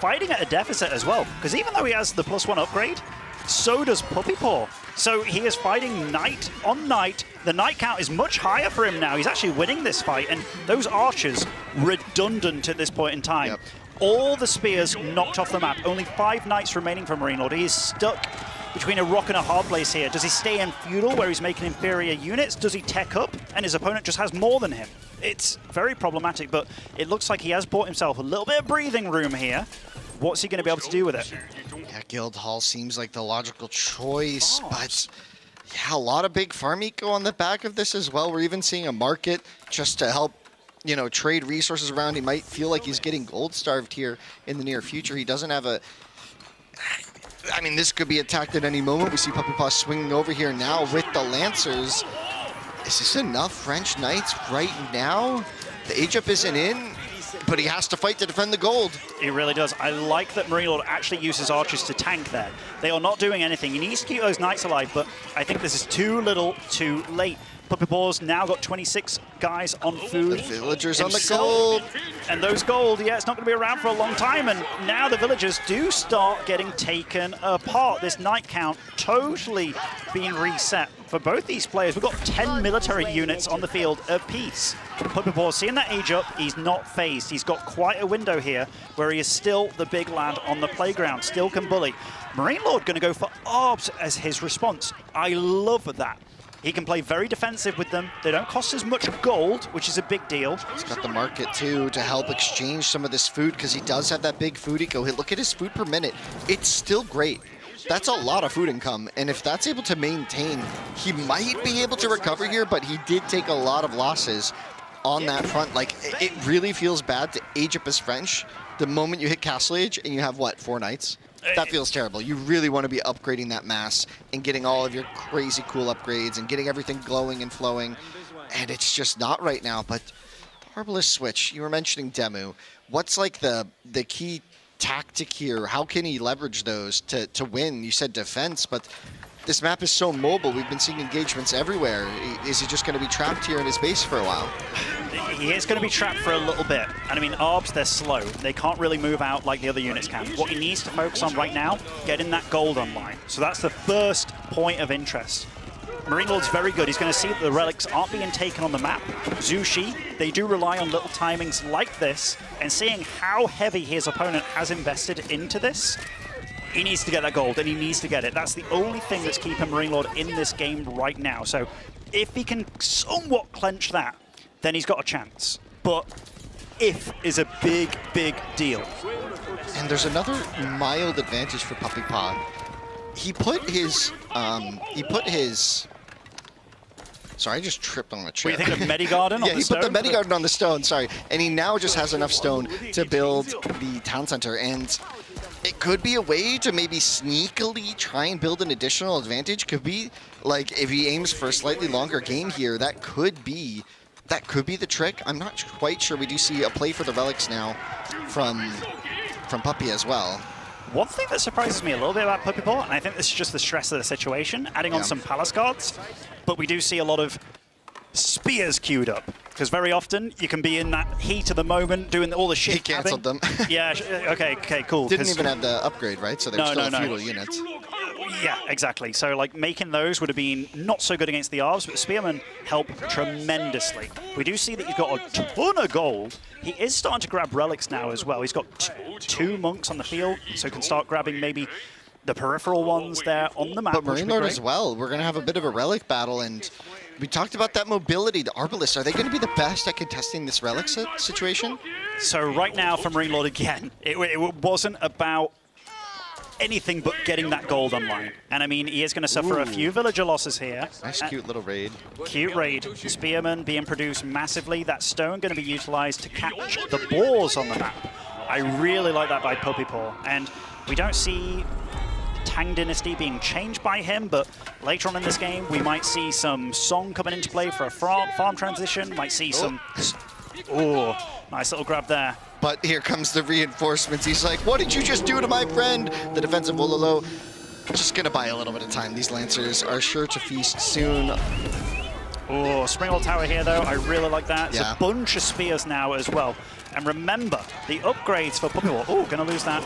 fighting at a deficit as well, because even though he has the +1 upgrade, so does Puppy Paw. So he is fighting night on night. The night count is much higher for him now. He's actually winning this fight, and those archers redundant at this point in time. Yep. All the spears knocked off the map. Only 5 knights remaining for Marine Lord. He is stuck between a rock and a hard place here. Does he stay in feudal where he's making inferior units? Does he tech up and his opponent just has more than him? It's very problematic, but it looks like he has bought himself a little bit of breathing room here. What's he going to be able to do with it? Yeah, Guildhall seems like the logical choice, but yeah, a lot of big farm eco on the back of this as well. We're even seeing a market just to help, trade resources around. He might feel like he's getting gold starved here in the near future. He doesn't have I mean, this could be attacked at any moment. We see Puppy Paw swinging over here now with the Lancers. Is this enough French Knights right now? The age up isn't in, but he has to fight to defend the gold. He really does. I like that Marine Lord actually uses archers to tank there. They are not doing anything. He needs to keep those knights alive, but I think this is too little, too late. Puppy Paw's now got 26 guys on food. The villagers himself. on the gold. And those gold, yeah, it's not going to be around for a long time. And now the villagers do start getting taken apart. This night count totally being reset for both these players. We've got 10 military units on the field apiece. Puppy Paw, seeing that age up, he's not phased. He's got quite a window here where he is still the big lad on the playground, still can bully. Marine Lord going to go for orbs as his response. I love that. He can play very defensive with them. They don't cost as much gold, which is a big deal. He's got the market, too, to help exchange some of this food, because he does have that big food eco. Look at his food per minute. It's still great. That's a lot of food income, and if that's able to maintain, he might be able to recover here, but he did take a lot of losses on that front. It really feels bad to age up as French the moment you hit Castle Age and you have, 4 knights? That feels terrible. You really want to be upgrading that mass and getting all of your crazy cool upgrades and getting everything glowing and flowing. And it's just not right now. But the Arbalist switch, you were mentioning Demu. What's the key tactic here? How can he leverage those to win? You said defense, but this map is so mobile. We've been seeing engagements everywhere. Is he just going to be trapped here in his base for a while? He is going to be trapped for a little bit. And I mean, Arbs, they're slow. They can't really move out like the other units can. What he needs to focus on right now, getting that gold online. So that's the first point of interest. Marine Lord's very good. He's going to see that the relics aren't being taken on the map. Zhu Shi, they do rely on little timings like this, and seeing how heavy his opponent has invested into this, he needs to get that gold, and he needs to get it. That's the only thing that's keeping Marine Lord in this game right now. So if he can somewhat clench that, then he's got a chance. But if is a big, big deal. And there's another mild advantage for Puppy Paw. He put his, sorry, I just tripped on a chair. What do you think of Medigarden on the stone? Yeah, he put the Medigarden on the stone, sorry. And he now just has enough stone to build the town center. And it could be a way to maybe sneakily try and build an additional advantage. Could be, like, if he aims for a slightly longer game here, that could be the trick. I'm not quite sure. We do see a play for the relics now from Puppy as well. One thing that surprises me a little bit about Puppy Paw, and I think this is just the stress of the situation, adding on some palace guards, but we do see a lot of spears queued up. Because very often you can be in that heat of the moment doing all the shit. He canceled them. Yeah, okay, cool. Didn't even have the upgrade, right? So they were still feudal units. Yeah, exactly. So like making those would have been not so good against the Arbs, but Spearmen help tremendously. We do see that he's got a ton of gold. He is starting to grab relics now as well. He's got two monks on the field, so can start grabbing maybe the peripheral ones there on the map. But Marine Lord as well. We're going to have a bit of a relic battle, and we talked about that mobility. The Arbalists, are they going to be the best at contesting this relic situation? So right now for Marine Lord again, it wasn't about anything but getting that gold online. And I mean, he is going to suffer a few villager losses here. Nice, cute little raid. Cute raid. Spearmen being produced massively. That stone going to be utilized to catch the boars on the map. I really like that by Puppy Paw. And we don't see Tang Dynasty being changed by him, but later on in this game, we might see some Song coming into play for a farm transition. Might see some... Oh, nice little grab there. But here comes the reinforcements. He's like, what did you just do to my friend? The defensive Wololo just going to buy a little bit of time. These Lancers are sure to feast soon. Oh, Springwall Tower here, though. I really like that. It's Yeah. a bunch of spears now as well. And remember, the upgrades for Puppy Paw. Oh, going to lose that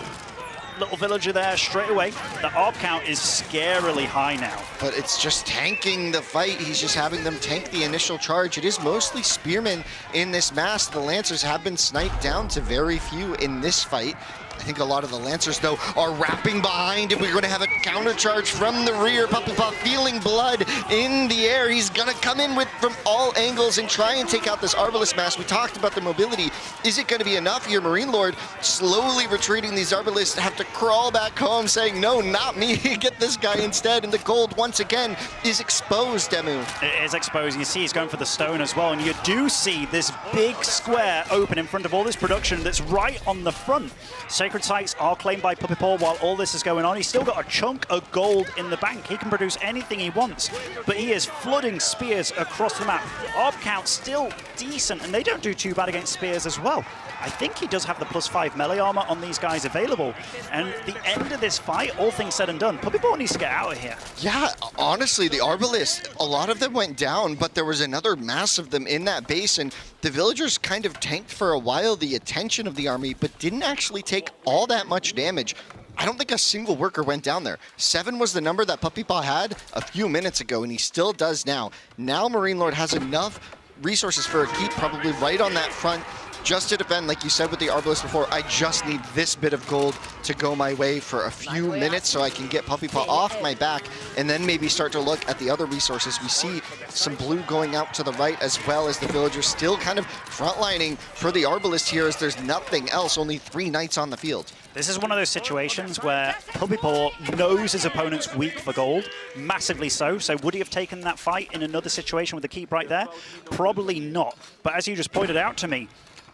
little villager there straight away. The ARP count is scarily high now. But it's just tanking the fight. He's just having them tank the initial charge. It is mostly spearmen in this mass. The Lancers have been sniped down to very few in this fight. I think a lot of the Lancers, though, are wrapping behind, and we're going to have a counter charge from the rear. Puppy Paw feeling blood in the air. He's going to come in from all angles and try and take out this Arbalist mass. We talked about the mobility. Is it going to be enough here? Marine Lord slowly retreating. These Arbalists have to crawl back home saying, no, not me. Get this guy instead. And the gold, once again, is exposed, Demu. It is exposed. You see he's going for the stone as well, and you do see this big square open in front of all this production that's right on the front. Sacred sites are claimed by Puppy Paw while all this is going on. He's still got a chunk of gold in the bank. He can produce anything he wants, but he is flooding spears across the map. ARP count still decent, and they don't do too bad against spears as well. I think he does have the +5 melee armor on these guys available. And the end of this fight, all things said and done, Puppy Paw needs to get out of here. Yeah, honestly, the Arbalists, a lot of them went down, but there was another mass of them in that base, and the villagers kind of tanked for a while the attention of the army, but didn't actually take all that much damage. I don't think a single worker went down there. 7 was the number that Puppy Paw had a few minutes ago, and he still does now. Now Marine Lord has enough resources for a keep, probably right on that front, just to defend, like you said with the Arbalist before. I just need this bit of gold to go my way for a few minutes so I can get Puppy Paw off my back and then maybe start to look at the other resources. We see some blue going out to the right as well as the villagers still kind of frontlining for the Arbalist here as there's nothing else, only 3 knights on the field. This is one of those situations where Puppy Paw knows his opponent's weak for gold, massively so. So would he have taken that fight in another situation with the keep right there? Probably not. But as you just pointed out to me,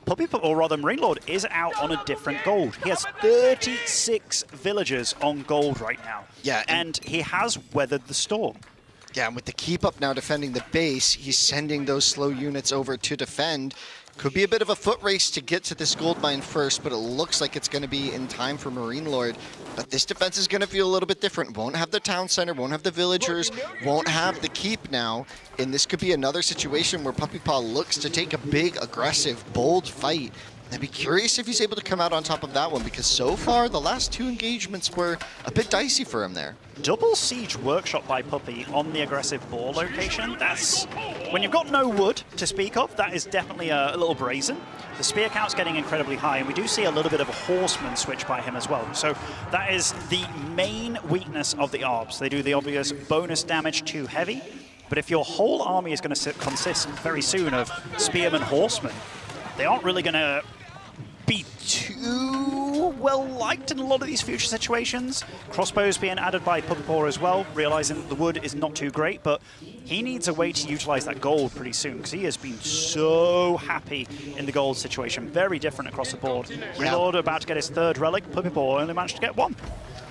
Puppy Paw, or rather Marine Lord, is out on a different gold. He has 36 villagers on gold right now. Yeah, and he has weathered the storm. Yeah, and with the keep up now defending the base, he's sending those slow units over to defend. Could be a bit of a foot race to get to this gold mine first, but it looks like it's going to be in time for Marine Lord. But this defense is going to feel a little bit different. Won't have the town center, won't have the villagers, won't have the keep now. And this could be another situation where Puppy Paw looks to take a big, aggressive, bold fight. I'd be curious if he's able to come out on top of that one, because so far the last 2 engagements were a bit dicey for him there. Double siege workshop by Puppy on the aggressive boar location. That's, when you've got no wood to speak of, that is definitely a little brazen. The spear count's getting incredibly high, and we do see a little bit of a horseman switch by him as well. So that is the main weakness of the Arbs. They do the obvious bonus damage to heavy, But if your whole army is going to consist very soon of spearmen, horsemen, they aren't really going to be too well liked in a lot of these future situations. Crossbows being added by Puppy Paw as well, realizing that the wood is not too great, but he needs a way to utilize that gold pretty soon because he has been so happy in the gold situation. Very different across the board. Reload about to get his 3rd relic. Puppy Paw only managed to get 1.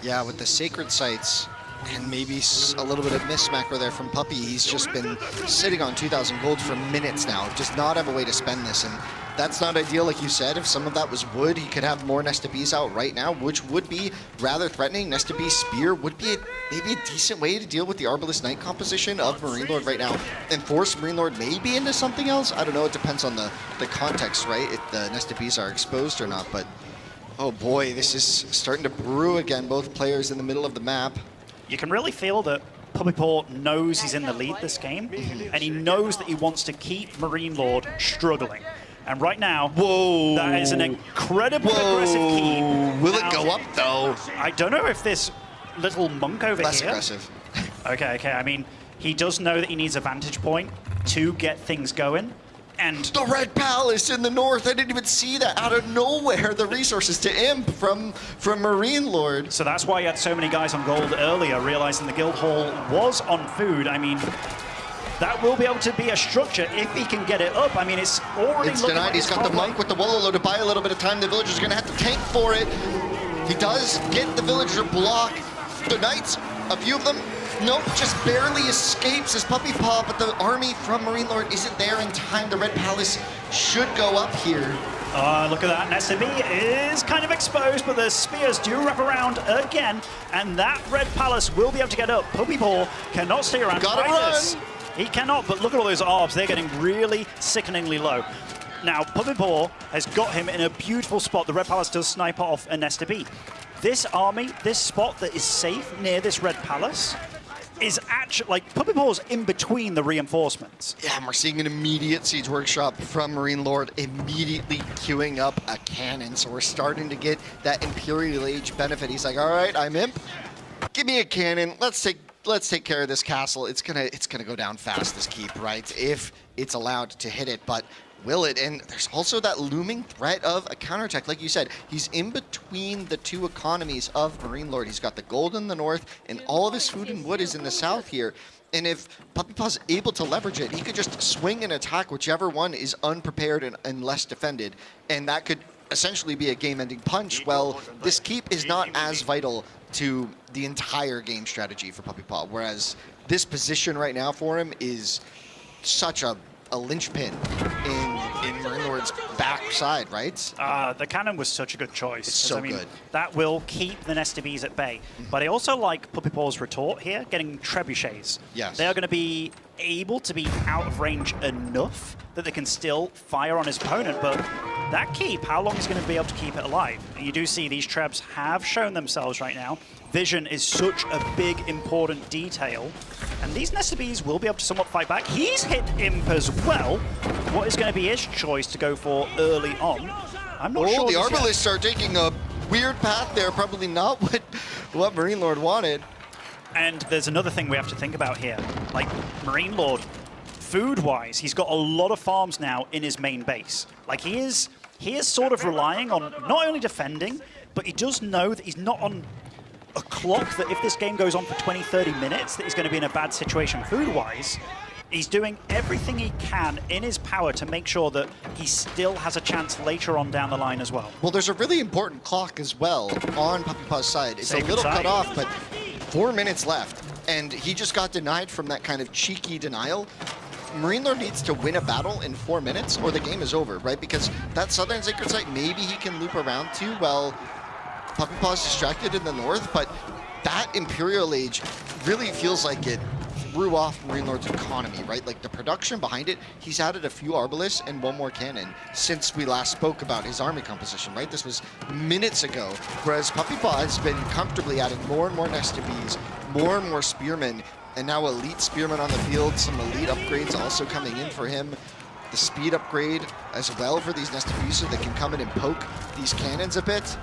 Yeah, with the sacred sites and maybe a little bit of miss macro there from Puppy, he's just been sitting on 2,000 gold for minutes now. Does not have a way to spend this, and that's not ideal, like you said. If some of that was wood, he could have more Nesta Bees out right now, which would be rather threatening. Nesta Bee Spear would be maybe a decent way to deal with the Arbalest Knight composition of Marine Lord right now, and force Marine Lord maybe into something else. I don't know, it depends on the context, right? If the Nesta Bees are exposed or not, but oh boy, this is starting to brew again, both players in the middle of the map. You can really feel that Puppy Paw knows he's in the lead this game, and he knows that he wants to keep Marine Lord struggling. And right now, that is an incredibly aggressive keep. Will it go up, though? I don't know if this little monk over Less here... aggressive. Okay. I mean, he does know that he needs a vantage point to get things going. And the Red Palace in the north, I didn't even see that out of nowhere. The resources to imp from Marine Lord. So that's why he had so many guys on gold earlier, realizing the guild hall was on food. I mean, that will be able to be a structure if he can get it up. I mean, it's already It's looking denied. like He's got the monk with the Wololo to buy a little bit of time. The villagers are going to have to tank for it. He does get the villager block. The knights, a few of them, nope, just barely escapes as Puppy Paw, but the army from Marine Lord isn't there in time. The Red Palace should go up here. Look at that. Nesta Bee is kind of exposed, but the spears do wrap around again, and that Red Palace will be able to get up. Puppy Paw cannot stay around. Gotta run! He cannot, but look at all those orbs. They're getting really sickeningly low. Now, Puppy Paw has got him in a beautiful spot. The Red Palace does snipe off a Nesta Bee. This army, this spot that is safe near this Red Palace, is actually, like, Puppy Paw's in between the reinforcements. Yeah, and we're seeing an immediate Siege Workshop from Marine Lord immediately queuing up a cannon. So we're starting to get that Imperial Age benefit. He's like, all right, I'm imp. Give me a cannon. Let's take care of this castle. It's gonna go down fast, this keep, right? If it's allowed to hit it, but will it? And there's also that looming threat of a counterattack. Like you said, he's in between the two economies of Marine Lord. He's got the gold in the north, and all of his food and wood is in the south here. And if Puppy Paw's able to leverage it, he could just swing and attack whichever one is unprepared and less defended. And that could essentially be a game-ending punch. Well, this keep is not as vital to the entire game strategy for Puppy Paw, whereas this position right now for him is such a linchpin in Marine Lord's backside, right? The cannon was such a good choice. It's so I mean, good. That will keep the Nesta Bees at bay. But I also like Puppy Paw's retort here, getting trebuchets. Yes. They are going to be able to be out of range enough that they can still fire on his opponent, but that keep, how long is going to be able to keep it alive? And you do see these trebs have shown themselves right now. Vision is such a big, important detail. And these Nesta Bees will be able to somewhat fight back. He's hit Imp as well. What is going to be his choice to go for early on? I'm not sure. The Arbalists are taking a weird path there. Probably not what Marine Lord wanted. And there's another thing we have to think about here. Like, Marine Lord, food-wise, he's got a lot of farms now in his main base. Like, he is sort of relying on not only defending, but he does know that he's not on a clock that if this game goes on for 20, 30 minutes, that he's going to be in a bad situation food-wise. He's doing everything he can in his power to make sure that he still has a chance later on down the line as well. Well, there's a really important clock as well on Puppy Paw's side. It's Sacred a little side. cut off, but 4 minutes left. And he just got denied from that kind of cheeky denial. Marine Lord needs to win a battle in 4 minutes or the game is over, right? Because that southern sacred site, maybe he can loop around to while Puppy Paw's distracted in the north, but that Imperial Age really feels like it threw off Marine Lord's economy, right? Like the production behind it, he's added a few Arbalists and one more cannon since we last spoke about his army composition, right? This was minutes ago, whereas Puppy Paw has been comfortably adding more and more Nesta Bees, more and more Spearmen, and now elite Spearmen on the field, some elite upgrades also coming in for him. The speed upgrade as well for these Nesta Bees so they can come in and poke these cannons a bit.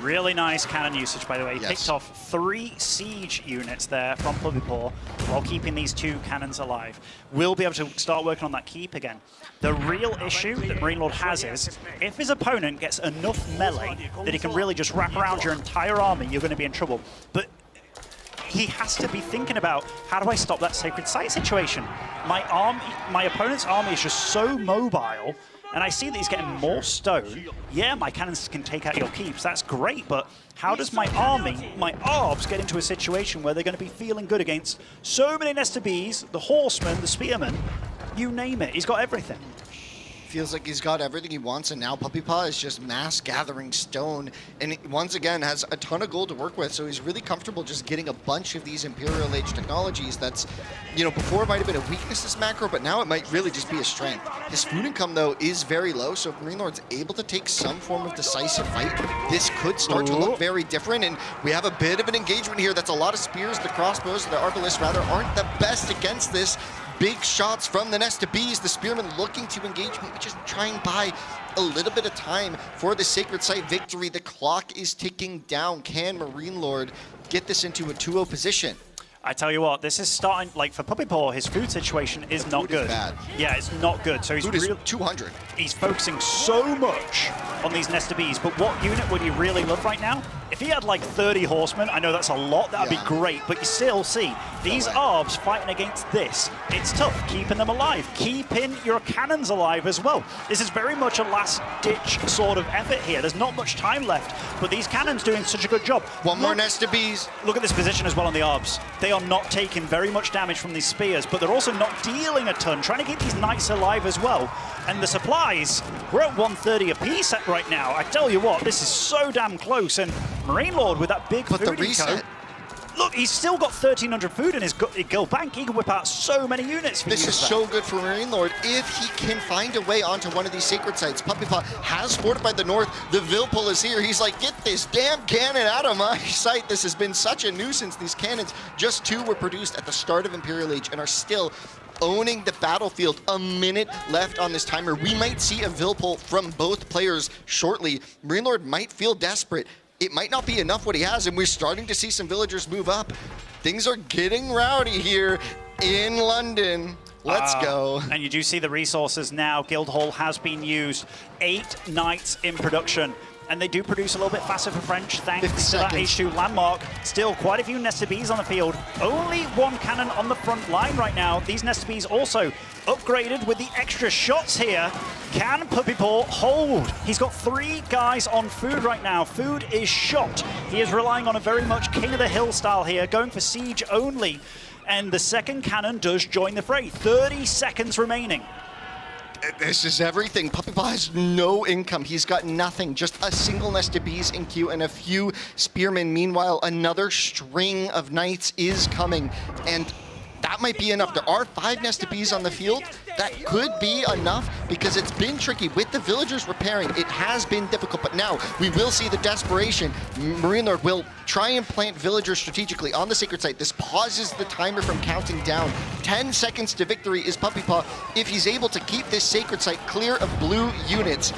Really nice cannon usage, by the way. He Yes. picked off 3 siege units there from Puppy Paw while keeping these 2 cannons alive. We'll be able to start working on that keep again. The real issue that Marine Lord has is, if his opponent gets enough melee that he can really just wrap around your entire army, you're going to be in trouble. But he has to be thinking about, how do I stop that sacred site situation? My opponent's army is just so mobile, and I see that he's getting more stone. Yeah, my cannons can take out your keeps, that's great, but how does my army, my ARBs, get into a situation where they're going to be feeling good against so many Nesta Bees, the Horsemen, the Spearmen, you name it, he's got everything. Feels like he's got everything he wants, and now Puppy Paw is just mass gathering stone, and once again has a ton of gold to work with, so he's really comfortable just getting a bunch of these Imperial Age technologies. That's, you know, before it might have been a weakness, this macro, but now it might really just be a strength. His food income, though, is very low, so if Marine Lord's able to take some form of decisive fight, this could start to look very different, and we have a bit of an engagement here. That's a lot of spears. The crossbows, the arbalists, rather, aren't the best against this. Big shots from the Nesta Bees. The Spearmen looking to engage, maybe just try and buy a little bit of time for the Sacred Site victory. The clock is ticking down. Can Marine Lord get this into a 2-0 position? I tell you what, this is starting, like for Puppy Paw, his food situation is not Food good. is bad. Yeah, it's not good. So he's Food is 200. He's focusing so much on these Nesta Bees, but what unit would he really love right now? If he had like 30 horsemen, I know that's a lot, that would be great, but you still see these ARBs fighting against this. It's tough keeping them alive, keeping your cannons alive as well. This is very much a last-ditch sort of effort here. There's not much time left, but these cannons doing such a good job. One more Nesta Bees. Look at this position as well on the ARBs. They are not taking very much damage from these spears, but they're also not dealing a ton, trying to keep these knights alive as well. And the supplies, we're at 130 apiece right now. I tell you what, this is so damn close, and Marine Lord with that big But the food reset. Look, he's still got 1,300 food in his gold bank. He can whip out so many units. This is so good for Marine Lord if he can find a way onto one of these sacred sites. Puppy Paw has fortified the north. The Vilpul is here. He's like, get this damn cannon out of my sight. This has been such a nuisance. These cannons, just 2 were produced at the start of Imperial Age and are still owning the battlefield. A minute left on this timer. We might see a Vilpul from both players shortly. Marine Lord might feel desperate. It might not be enough what he has, and we're starting to see some villagers move up. Things are getting rowdy here in London. Let's go. And you do see the resources now. Guildhall has been used. 8 knights in production. And they do produce a little bit faster for French, thanks to that H2 landmark. Still, quite a few Nesta Bees on the field. Only 1 cannon on the front line right now. These Nesta Bees also upgraded with the extra shots here. Can Puppy Paw hold? He's got 3 guys on food right now. Food is shot. He is relying on a very much King of the Hill style here, going for siege only. And the second cannon does join the fray. 30 seconds remaining. This is everything. Puppy Paw has no income. He's got nothing. Just a single Nesta Bees in queue and a few spearmen. Meanwhile, another string of knights is coming. And that might be enough. There are 5 Nesta Bees on the field. That could be enough because it's been tricky with the villagers repairing. It has been difficult, but now we will see the desperation. Marine Lord will try and plant villagers strategically on the sacred site. This pauses the timer from counting down. 10 seconds to victory is Puppy Paw if he's able to keep this sacred site clear of blue units.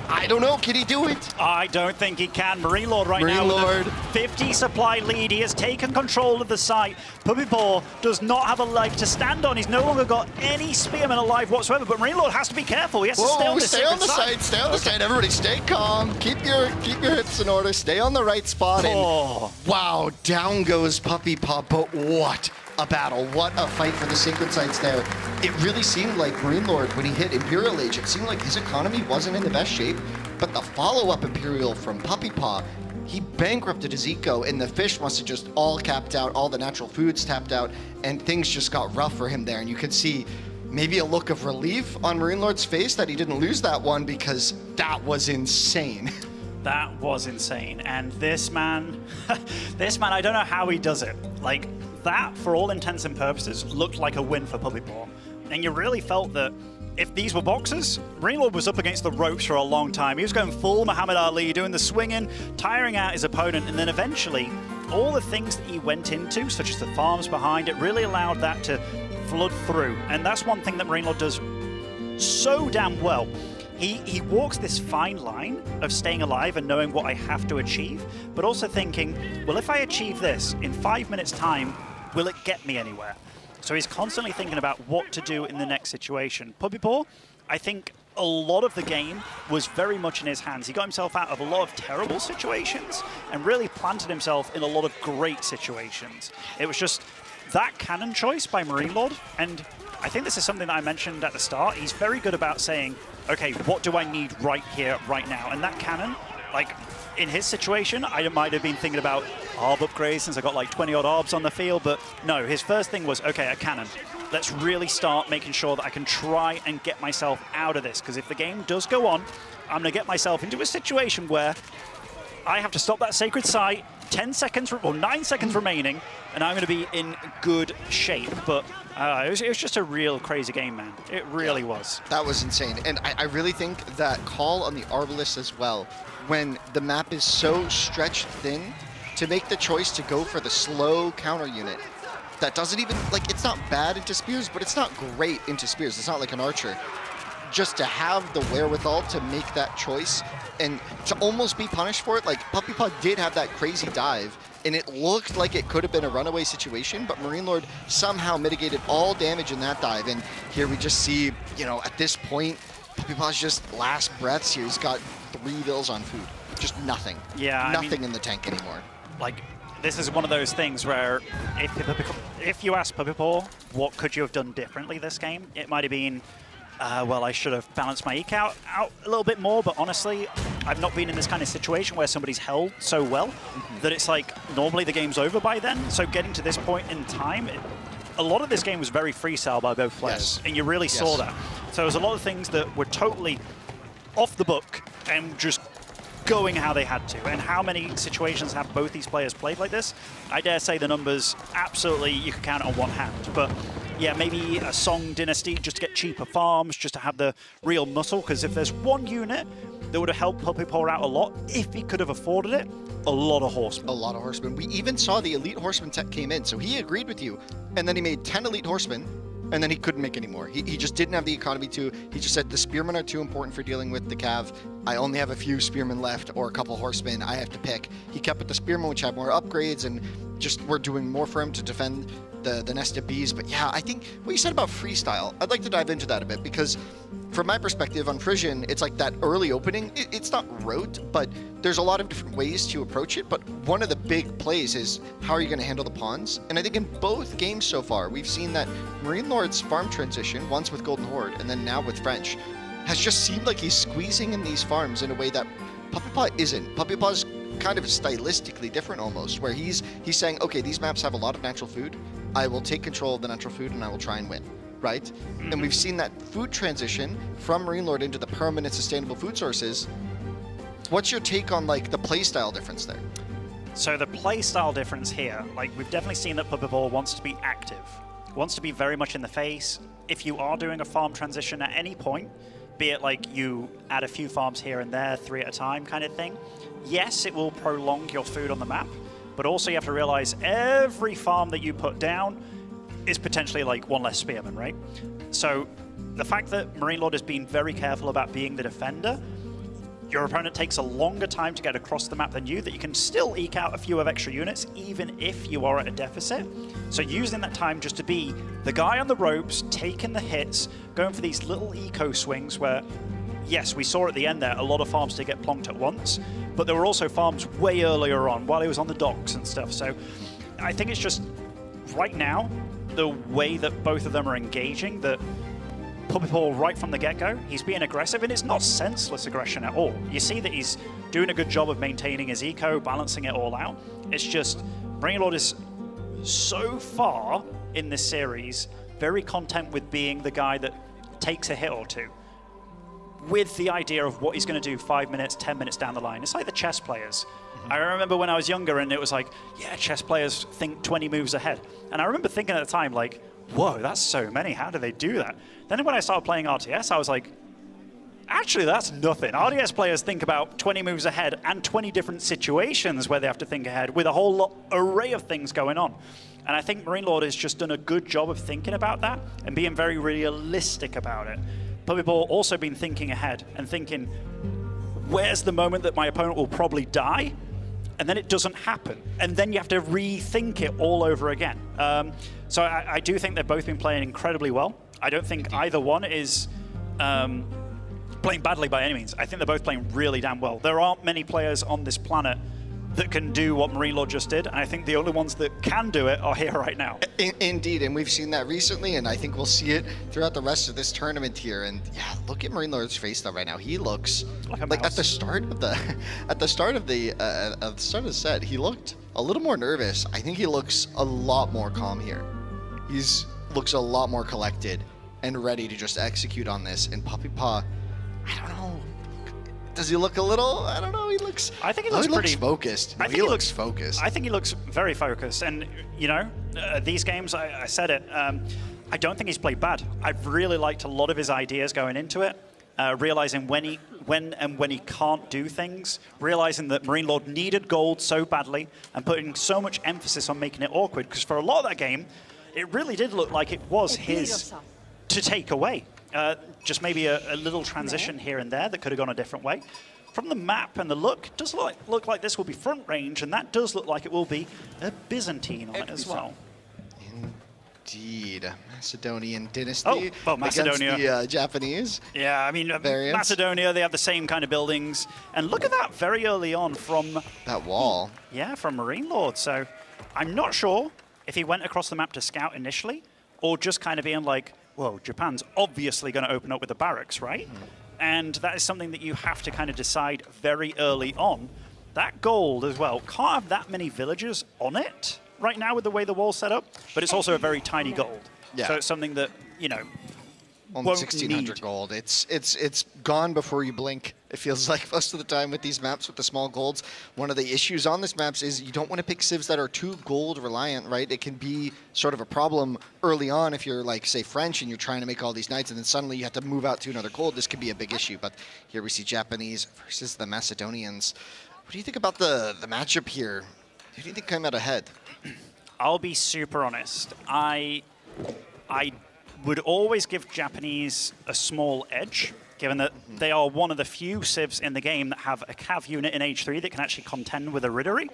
I don't know, can he do it? I don't think he can. Marine Lord now with a 50 supply lead. He has taken control of the site. Puppy Paw does not have a leg to stand on. He's no longer got any spearmen alive whatsoever, but Marine Lord has to be careful. He has to stay on this stay on the site, stay on the site. Everybody stay calm. Keep your hips in order. Stay on the right spot. And wow, down goes Puppy Paw, but what a battle. What a fight for the sacred sites there. It really seemed like Marine Lord, when he hit Imperial Age, it seemed like his economy wasn't in the best shape, but the follow-up Imperial from Puppy Paw, he bankrupted his eco, and the fish must have just all capped out, all the natural foods tapped out, and things just got rough for him there. And you could see maybe a look of relief on Marine Lord's face that he didn't lose that one, because that was insane. That was insane. And this man, I don't know how he does it. Like, that, for all intents and purposes, looked like a win for Puppy Paw. And you really felt that if these were boxers, Marine Lord was up against the ropes for a long time. He was going full Muhammad Ali, doing the swinging, tiring out his opponent, and then eventually, all the things that he went into, such as the farms behind it, really allowed that to flood through. And that's one thing that Marine Lord does so damn well. he walks this fine line of staying alive and knowing what I have to achieve, but also thinking, well, if I achieve this in 5 minutes' time, will it get me anywhere? So he's constantly thinking about what to do in the next situation. Puppy Paw, I think a lot of the game was very much in his hands. He got himself out of a lot of terrible situations and really planted himself in a lot of great situations. It was just that cannon choice by Marine Lord, and I think this is something that I mentioned at the start. He's very good about saying, okay, what do I need right here, right now? And that cannon, like, in his situation, I might have been thinking about ARB upgrades since I got like 20 odd ARBs on the field, but no, his first thing was, okay, a cannon. Let's really start making sure that I can try and get myself out of this, because if the game does go on, I'm going to get myself into a situation where I have to stop that sacred site, 10 seconds or 9 seconds remaining, and I'm going to be in good shape. But it was just a real crazy game, man. It really was. That was insane. And I really think that call on the Arbalest as well, when the map is so stretched thin, to make the choice to go for the slow counter unit that doesn't even, like, it's not bad into spears, but it's not great into spears. It's not like an archer. Just to have the wherewithal to make that choice and to almost be punished for it. Like, Puppy Paw did have that crazy dive, and it looked like it could have been a runaway situation, but Marine Lord somehow mitigated all damage in that dive. And here we just see, you know, at this point, Puppy Paw's just last breaths here. He's got 3 vills on food. Just nothing. Yeah, nothing in the tank anymore. Like, this is one of those things where if you ask Puppy Paw, what could you have done differently this game? It might have been, well, I should have balanced my eke out a little bit more, but honestly, I've not been in this kind of situation where somebody's held so well that it's like, normally the game's over by then. So getting to this point in time, a lot of this game was very freestyle by both players, and you really saw that. So there was a lot of things that were totally off the book and just going how they had to. And how many situations have both these players played like this? I dare say the numbers, absolutely, you can count it on one hand. But yeah, maybe a Song Dynasty just to get cheaper farms, just to have the real muscle, because if there's one unit that would have helped Puppy Paw out a lot, if he could have afforded it, a lot of horsemen. A lot of horsemen. We even saw the Elite Horseman tech came in, so he agreed with you. And then he made 10 Elite Horsemen, and then he couldn't make any more. He just didn't have the economy to. He just said, the Spearmen are too important for dealing with the Cav. I only have a few Spearmen left, or a couple Horsemen I have to pick. He kept with the Spearmen, which had more upgrades, and just were doing more for him to defend the nest of bees. But yeah, I think what you said about freestyle, I'd like to dive into that a bit, because from my perspective on Frisian, it's like that early opening, it's not rote, but there's a lot of different ways to approach it. But one of the big plays is, how are you going to handle the pawns? And I think in both games so far, we've seen that Marine Lord's farm transition, once with Golden Horde and then now with French, has just seemed like he's squeezing in these farms in a way that Puppy Paw isn't. Puppy Paw's kind of stylistically different almost, where he's saying, okay, these maps have a lot of natural food. I will take control of the natural food and I will try and win, right? And we've seen that food transition from Marine Lord into the permanent sustainable food sources. What's your take on, like, the playstyle difference there? So the playstyle difference here, like, we've definitely seen that Puppy Paw wants to be active, wants to be very much in the face. If you are doing a farm transition at any point, be it like you add a few farms here and there, 3 at a time kind of thing, yes, it will prolong your food on the map, but also you have to realize every farm that you put down is potentially like 1 less spearman, right? So the fact that Marine Lord has been very careful about being the defender, your opponent takes a longer time to get across the map than you, that you can still eke out a few of extra units, even if you are at a deficit. So using that time just to be the guy on the ropes, taking the hits, going for these little eco swings where, yes, we saw at the end there, a lot of farms did get plonked at once, but there were also farms way earlier on, while he was on the docks and stuff. So I think it's just, right now, the way that both of them are engaging, that Puppy Paw right from the get-go, he's being aggressive, and it's not senseless aggression at all. You see that he's doing a good job of maintaining his eco, balancing it all out. It's just, Marine Lord is so far in this series very content with being the guy that takes a hit or two, with the idea of what he's going to do 5 minutes, 10 minutes down the line. It's like the chess players. I remember when I was younger and it was like, yeah, chess players think 20 moves ahead. And I remember thinking at the time, like, whoa, that's so many. How do they do that? Then when I started playing RTS, I was like, actually, that's nothing. RTS players think about 20 moves ahead and 20 different situations where they have to think ahead with a whole array of things going on. And I think Marine Lord has just done a good job of thinking about that and being very realistic about it. Puppy Paw also been thinking ahead and thinking, where's the moment that my opponent will probably die? And then it doesn't happen. And then you have to rethink it all over again. So I do think they've both been playing incredibly well. I don't think either one is playing badly by any means. I think they're both playing really damn well. There aren't many players on this planet that can do what Marine Lord just did, and I think the only ones that can do it are here right now. Indeed, and we've seen that recently, and I think we'll see it throughout the rest of this tournament here. And yeah, look at Marine Lord's face though right now. He looks like at the start of the set, he looked a little more nervous. I think he looks a lot more calm here. Looks a lot more collected and ready to just execute on this. And Puppy Paw, I don't know. Does he look a little? I don't know. He looks. I think he looks pretty focused. I think he looks focused. I think he looks very focused. And you know, these games, I said it. I don't think he's played bad. I've really liked a lot of his ideas going into it. Realizing when he can't do things. Realizing that Marine Lord needed gold so badly, and putting so much emphasis on making it awkward. Because for a lot of that game, it really did look like it was his to take away. Just maybe a little transition here and there that could have gone a different way. From the map and the look, it does look like this will be front range, and that does look like it will be a Byzantine on it as well. Indeed. Macedonian dynasty Macedonia against the Japanese. Yeah, I mean, Macedonia, they have the same kind of buildings. And look at that very early on from... that wall. Yeah, from Marine Lord. So I'm not sure if he went across the map to scout initially, or just kind of being like, whoa, Japan's obviously going to open up with the barracks, right? And that is something that you have to kind of decide very early on. That gold as well can't have that many villagers on it right now with the way the wall's set up, but it's also a very tiny gold. Yeah. So it's something that, you know, only 1,600 gold. It's gone before you blink. It feels like most of the time with these maps with the small golds. One of the issues on this maps is you don't want to pick civs that are too gold reliant, right? It can be sort of a problem early on if you're like, say, French and you're trying to make all these knights and then suddenly you have to move out to another gold. This could be a big issue. But here we see Japanese versus the Macedonians. What do you think about the matchup here? Who do you think came out ahead? I'll be super honest. I would always give Japanese a small edge, given that they are one of the few civs in the game that have a cav unit in Age 3 that can actually contend with a Riddery.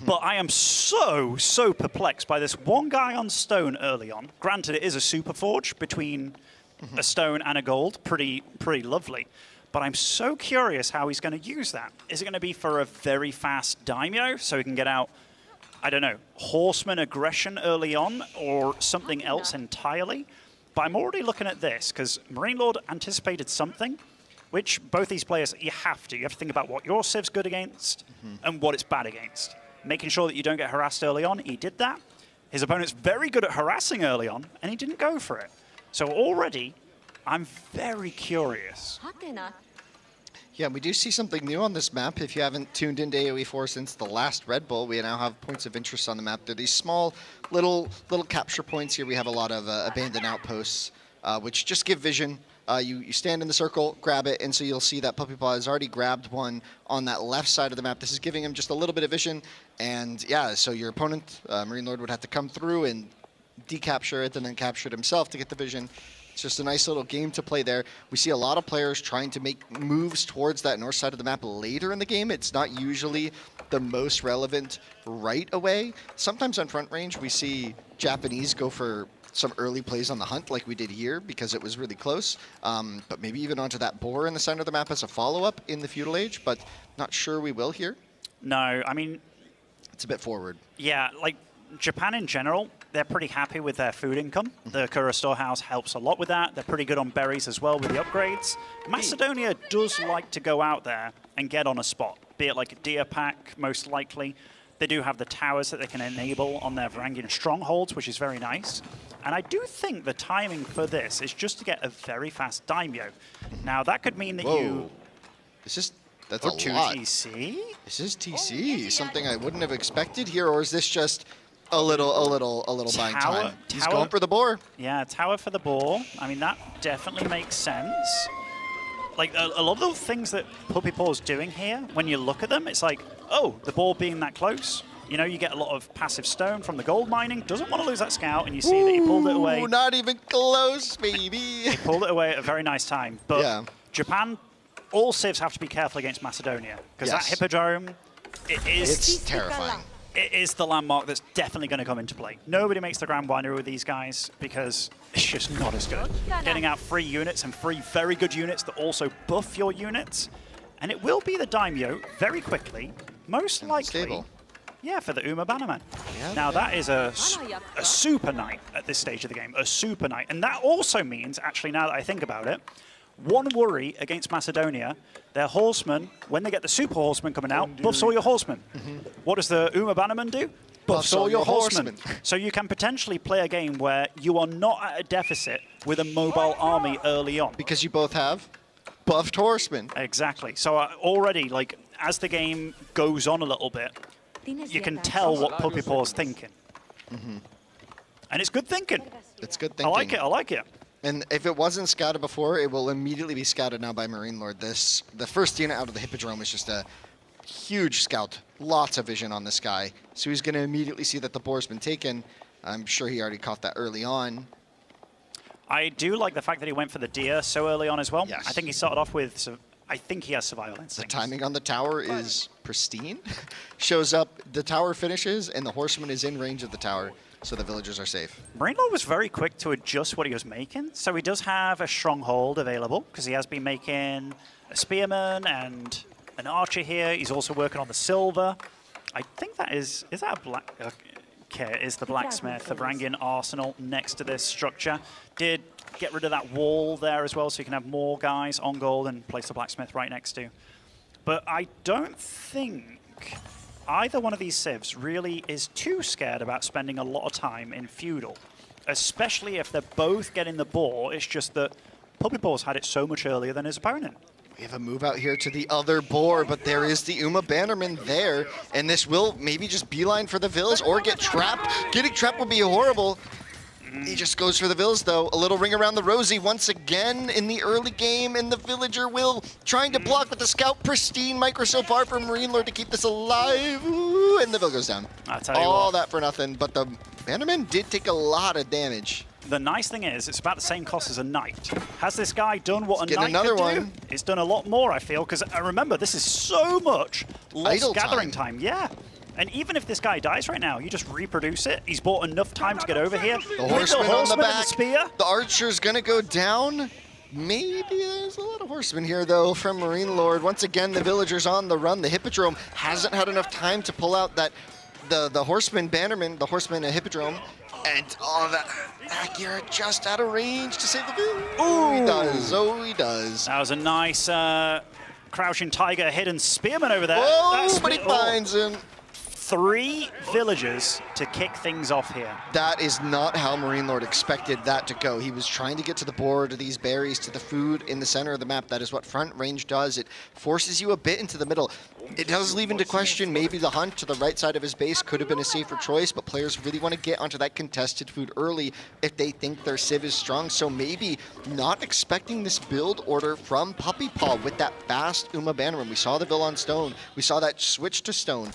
But I am so perplexed by this one guy on stone early on. Granted, it is a super forge between a stone and a gold. Pretty lovely. But I'm so curious how he's going to use that. Is it going to be for a very fast daimyo so he can get out, I don't know, horseman aggression early on, or something else entirely? But I'm already looking at this, because Marine Lord anticipated something, which both these players, you have to. You have to think about what your civ's good against and what it's bad against. Making sure that you don't get harassed early on, he did that. His opponent's very good at harassing early on, and he didn't go for it. So already, I'm very curious. Yeah, we do see something new on this map. If you haven't tuned into AoE4 since the last Red Bull, we now have points of interest on the map. They're these small, little capture points here. We have a lot of abandoned outposts, which just give vision. You stand in the circle, grab it, and so you'll see that Puppy Paw has already grabbed one on that left side of the map. This is giving him just a little bit of vision, and yeah, so your opponent, Marine Lord, would have to come through and decapture it and then capture it himself to get the vision. It's just a nice little game to play there. We see a lot of players trying to make moves towards that north side of the map later in the game. It's not usually the most relevant right away. Sometimes on front range, we see Japanese go for some early plays on the hunt like we did here because it was really close. But maybe even onto that boar in the center of the map as a follow-up in the feudal age, but not sure we will here. No, I mean... it's a bit forward. Yeah, like Japan in general, they're pretty happy with their food income. The Kura storehouse helps a lot with that. They're pretty good on berries as well with the upgrades. Macedonia does like to go out there and get on a spot, be it like a deer pack, most likely. They do have the towers that they can enable on their Varangian strongholds, which is very nice. And I do think the timing for this is just to get a very fast daimyo. Now, that could mean that That's a lot. TC? This is TC, something I wouldn't have expected here, or is this just a little buying time? He's going for the boar. Yeah, tower for the boar. I mean, that definitely makes sense. Like, a lot of the things that Puppy Paw's doing here, when you look at them, it's like, oh, the boar being that close, You know, you get a lot of passive stone from the gold mining. Doesn't want to lose that scout, and you see that he pulled it away. Ooh, not even close, baby. He pulled it away at a very nice time. But Yeah. Japan, all civs have to be careful against Macedonia, because Yes. that Hippodrome, It's terrifying. it is the landmark that's definitely going to come into play. Nobody makes the Grand Winery with these guys because it's just not as good. Getting out 3 units and 3 very good units that also buff your units. And it will be the Daimyo very quickly, most likely. Stable. Yeah, for the Uma Bannerman. Yeah, now, yeah. that is a super knight at this stage of the game, a super knight. And that also means, actually, now that I think about it, one worry against Macedonia, their horsemen, when they get the super horsemen coming out, buffs all your horsemen. What does the Uma Bannerman do? Buffs all your horsemen. So you can potentially play a game where you are not at a deficit with a mobile army early on. Because you both have buffed horsemen. Exactly. So already, like, as the game goes on a little bit, you can tell what Puppy Paw's thinking. And it's good thinking. It's good I thinking. like it, I like it. And if it wasn't scouted before, it will immediately be scouted now by Marine Lord. The first unit out of the Hippodrome is just a huge scout. Lots of vision on this guy. So he's going to immediately see that the boar's been taken. I'm sure he already caught that early on. I do like the fact that he went for the deer so early on as well. Yes. I think he started off with, I think he has survival The instincts. timing on the tower is pristine. Shows up, the tower finishes, and the horseman is in range of the tower. So the villagers are safe. Marine Lord was very quick to adjust what he was making. So he does have a stronghold available because he has been making a spearman and an archer here. He's also working on the silver. I think that is that a black... Okay, it is the blacksmith, the Varangian arsenal next to this structure. Did get rid of that wall there as well, so you can have more guys on gold and place the blacksmith right next to. But I don't think either one of these civs really is too scared about spending a lot of time in feudal, especially if they're both getting the boar. It's just that Puppy Paw's had it so much earlier than his opponent. We have a move out here to the other boar, but there is the Uma Bannerman there, and this will maybe just beeline for the Vills or get trapped. Getting trapped would be horrible. He just goes for the Vills, though. A little ring around the rosy once again in the early game, and the Villager will trying to block with the Scout. Pristine micro so far from Marine Lord to keep this alive. Ooh, and the Vill goes down. I'll tell you All what. that for nothing, but the Bannerman did take a lot of damage. The nice thing is, it's about the same cost as a knight. Has this guy done what a Getting knight another could do? one. It's done a lot more, I feel, because I remember this is so much lost Idle gathering time. Yeah. And even if this guy dies right now, you just reproduce it. He's bought enough time to get over here. The horseman on the and back. spear. The archer's gonna go down. Maybe there's a lot of horsemen here, though, from Marine Lord. Once again, the villagers on the run. The Hippodrome hasn't had enough time to pull out that the horseman Bannerman, the horseman Hippodrome. And all that you're just out of range to save the village. Oh, he does. Oh, he does. That was a nice crouching tiger hidden spearman over there. Oh, but he finds him. 3 villagers to kick things off here. That is not how Marine Lord expected that to go. He was trying to get to the board, to these berries, to the food in the center of the map. That is what front range does. It forces you a bit into the middle. It does leave into question maybe the hunt to the right side of his base could have been a safer choice, but players really want to get onto that contested food early if they think their civ is strong. So maybe not expecting this build order from Puppy Paw with that fast Uma Bannerman. We saw the Vill on stone. We saw that switch to stone.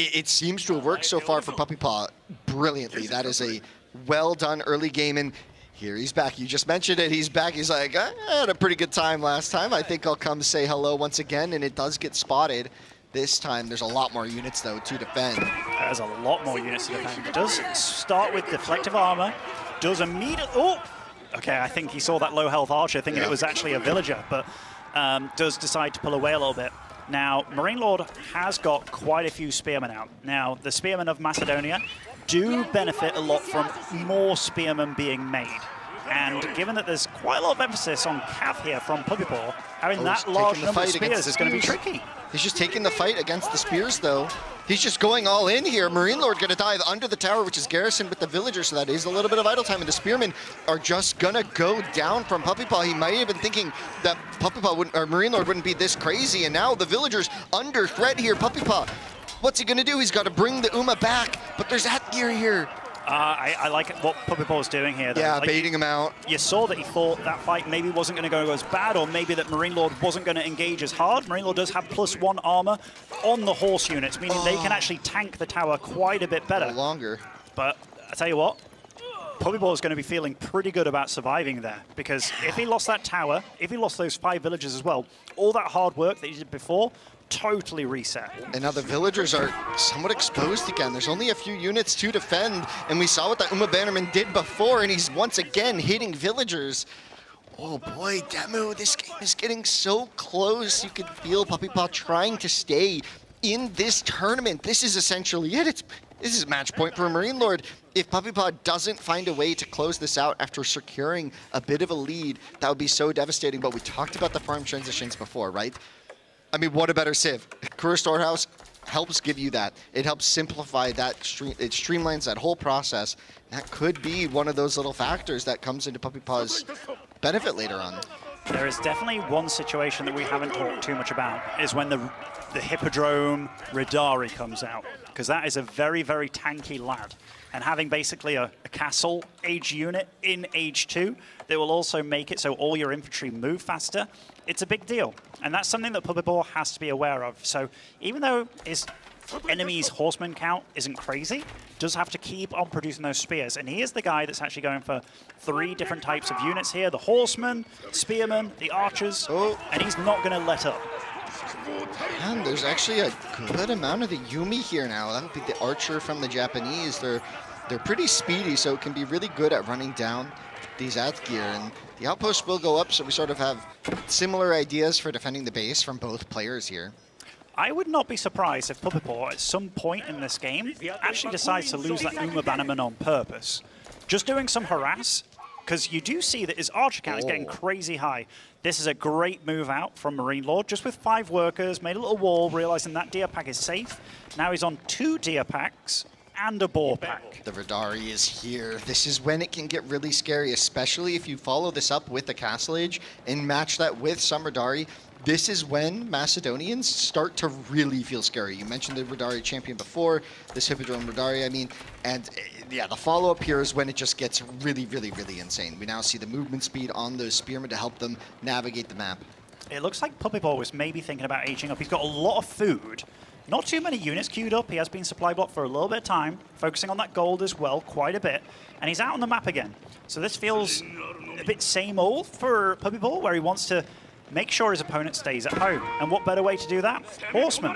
It seems to have worked so far for Puppy Paw brilliantly. That is a well-done early game, and here he's back. You just mentioned it. He's back. He's like, I had a pretty good time last time. I think I'll come say hello once again, and it does get spotted. This time, there's a lot more units, though, to defend. There's a lot more units to defend. It does start with deflective armor. Does immediately... Oh! Okay, I think he saw that low health archer thinking it was actually a villager, but does decide to pull away a little bit. Now, Marine Lord has got quite a few spearmen out. Now, the spearmen of Macedonia do benefit a lot from more spearmen being made. And given that there's quite a lot of emphasis on cav here from Puppy Paw, having that large number of spears is going to be tricky. He's just taking the fight against the spears, though. He's just going all in here. Marine Lord going to dive under the tower, which is garrisoned with the villagers, so that is a little bit of idle time. And the spearmen are just going to go down from Puppy Paw. He might have been thinking that Puppy Paw wouldn't, or Marine Lord wouldn't be this crazy. And now the villagers under threat here. Puppy Paw, what's he going to do? He's got to bring the Uma back, but there's that gear here. I like what Puppy Ball's doing here, though. Yeah, Like, baiting him out. you saw that he thought that fight maybe wasn't going to go as bad, or maybe that Marine Lord wasn't going to engage as hard. Marine Lord does have +1 armor on the horse units, meaning they can actually tank the tower quite a bit better. No longer. But I tell you what, Puppy Ball is going to be feeling pretty good about surviving there, because if he lost that tower, if he lost those 5 villagers as well, all that hard work that he did before totally reset. And now the villagers are somewhat exposed again. There's only a few units to defend, and we saw what that Uma Bannerman did before, and he's once again hitting villagers. Oh boy, Demu, this game is getting so close. You could feel Puppy Paw trying to stay in this tournament. This is essentially it. This is match point for Marine Lord. If Puppy Paw doesn't find a way to close this out after securing a bit of a lead, that would be so devastating. But we talked about the farm transitions before, right? I mean, what a better civ. Career Storehouse helps give you that. It helps simplify that, it streamlines that whole process. That could be one of those little factors that comes into Puppy Paw's benefit later on. There is definitely one situation that we haven't talked too much about, is when the Hippodrome Radari comes out, because that is a very, very tanky lad. And having basically a castle age unit in age 2 that will also make it so all your infantry move faster, it's a big deal. And that's something that Puppy Ball has to be aware of. So even though his enemy's horseman count isn't crazy, does have to keep on producing those spears. And he is the guy that's actually going for 3 different types of units here: the horsemen, spearmen, the archers, and he's not going to let up. And there's actually a good amount of the Yumi here now. That would be the archer from the Japanese. They're pretty speedy, so it can be really good at running down these Athgear. And the outpost will go up, so we sort of have similar ideas for defending the base from both players here. I would not be surprised if Puppy Paw at some point in this game actually decides to lose that Uma Bannerman on purpose. Just doing some harass, because you do see that his archer count is getting crazy high. This is a great move out from Marine Lord, just with 5 workers, made a little wall, realizing that deer pack is safe. Now he's on 2 deer packs and a boar pack. The Radari is here. This is when it can get really scary, especially if you follow this up with the Castle Age and match that with some Radari. This is when Macedonians start to really feel scary. You mentioned the Radari champion before, this Hippodrome Radari, I mean, and yeah, the follow-up here is when it just gets really, really, really insane. We now see the movement speed on those spearmen to help them navigate the map. It looks like Puppy Ball was maybe thinking about aging up. He's got a lot of food, not too many units queued up. He has been supply blocked for a little bit of time, focusing on that gold as well, quite a bit, and he's out on the map again. So this feels a bit same old for Puppy Ball, where he wants to make sure his opponent stays at home. And what better way to do that? Horseman.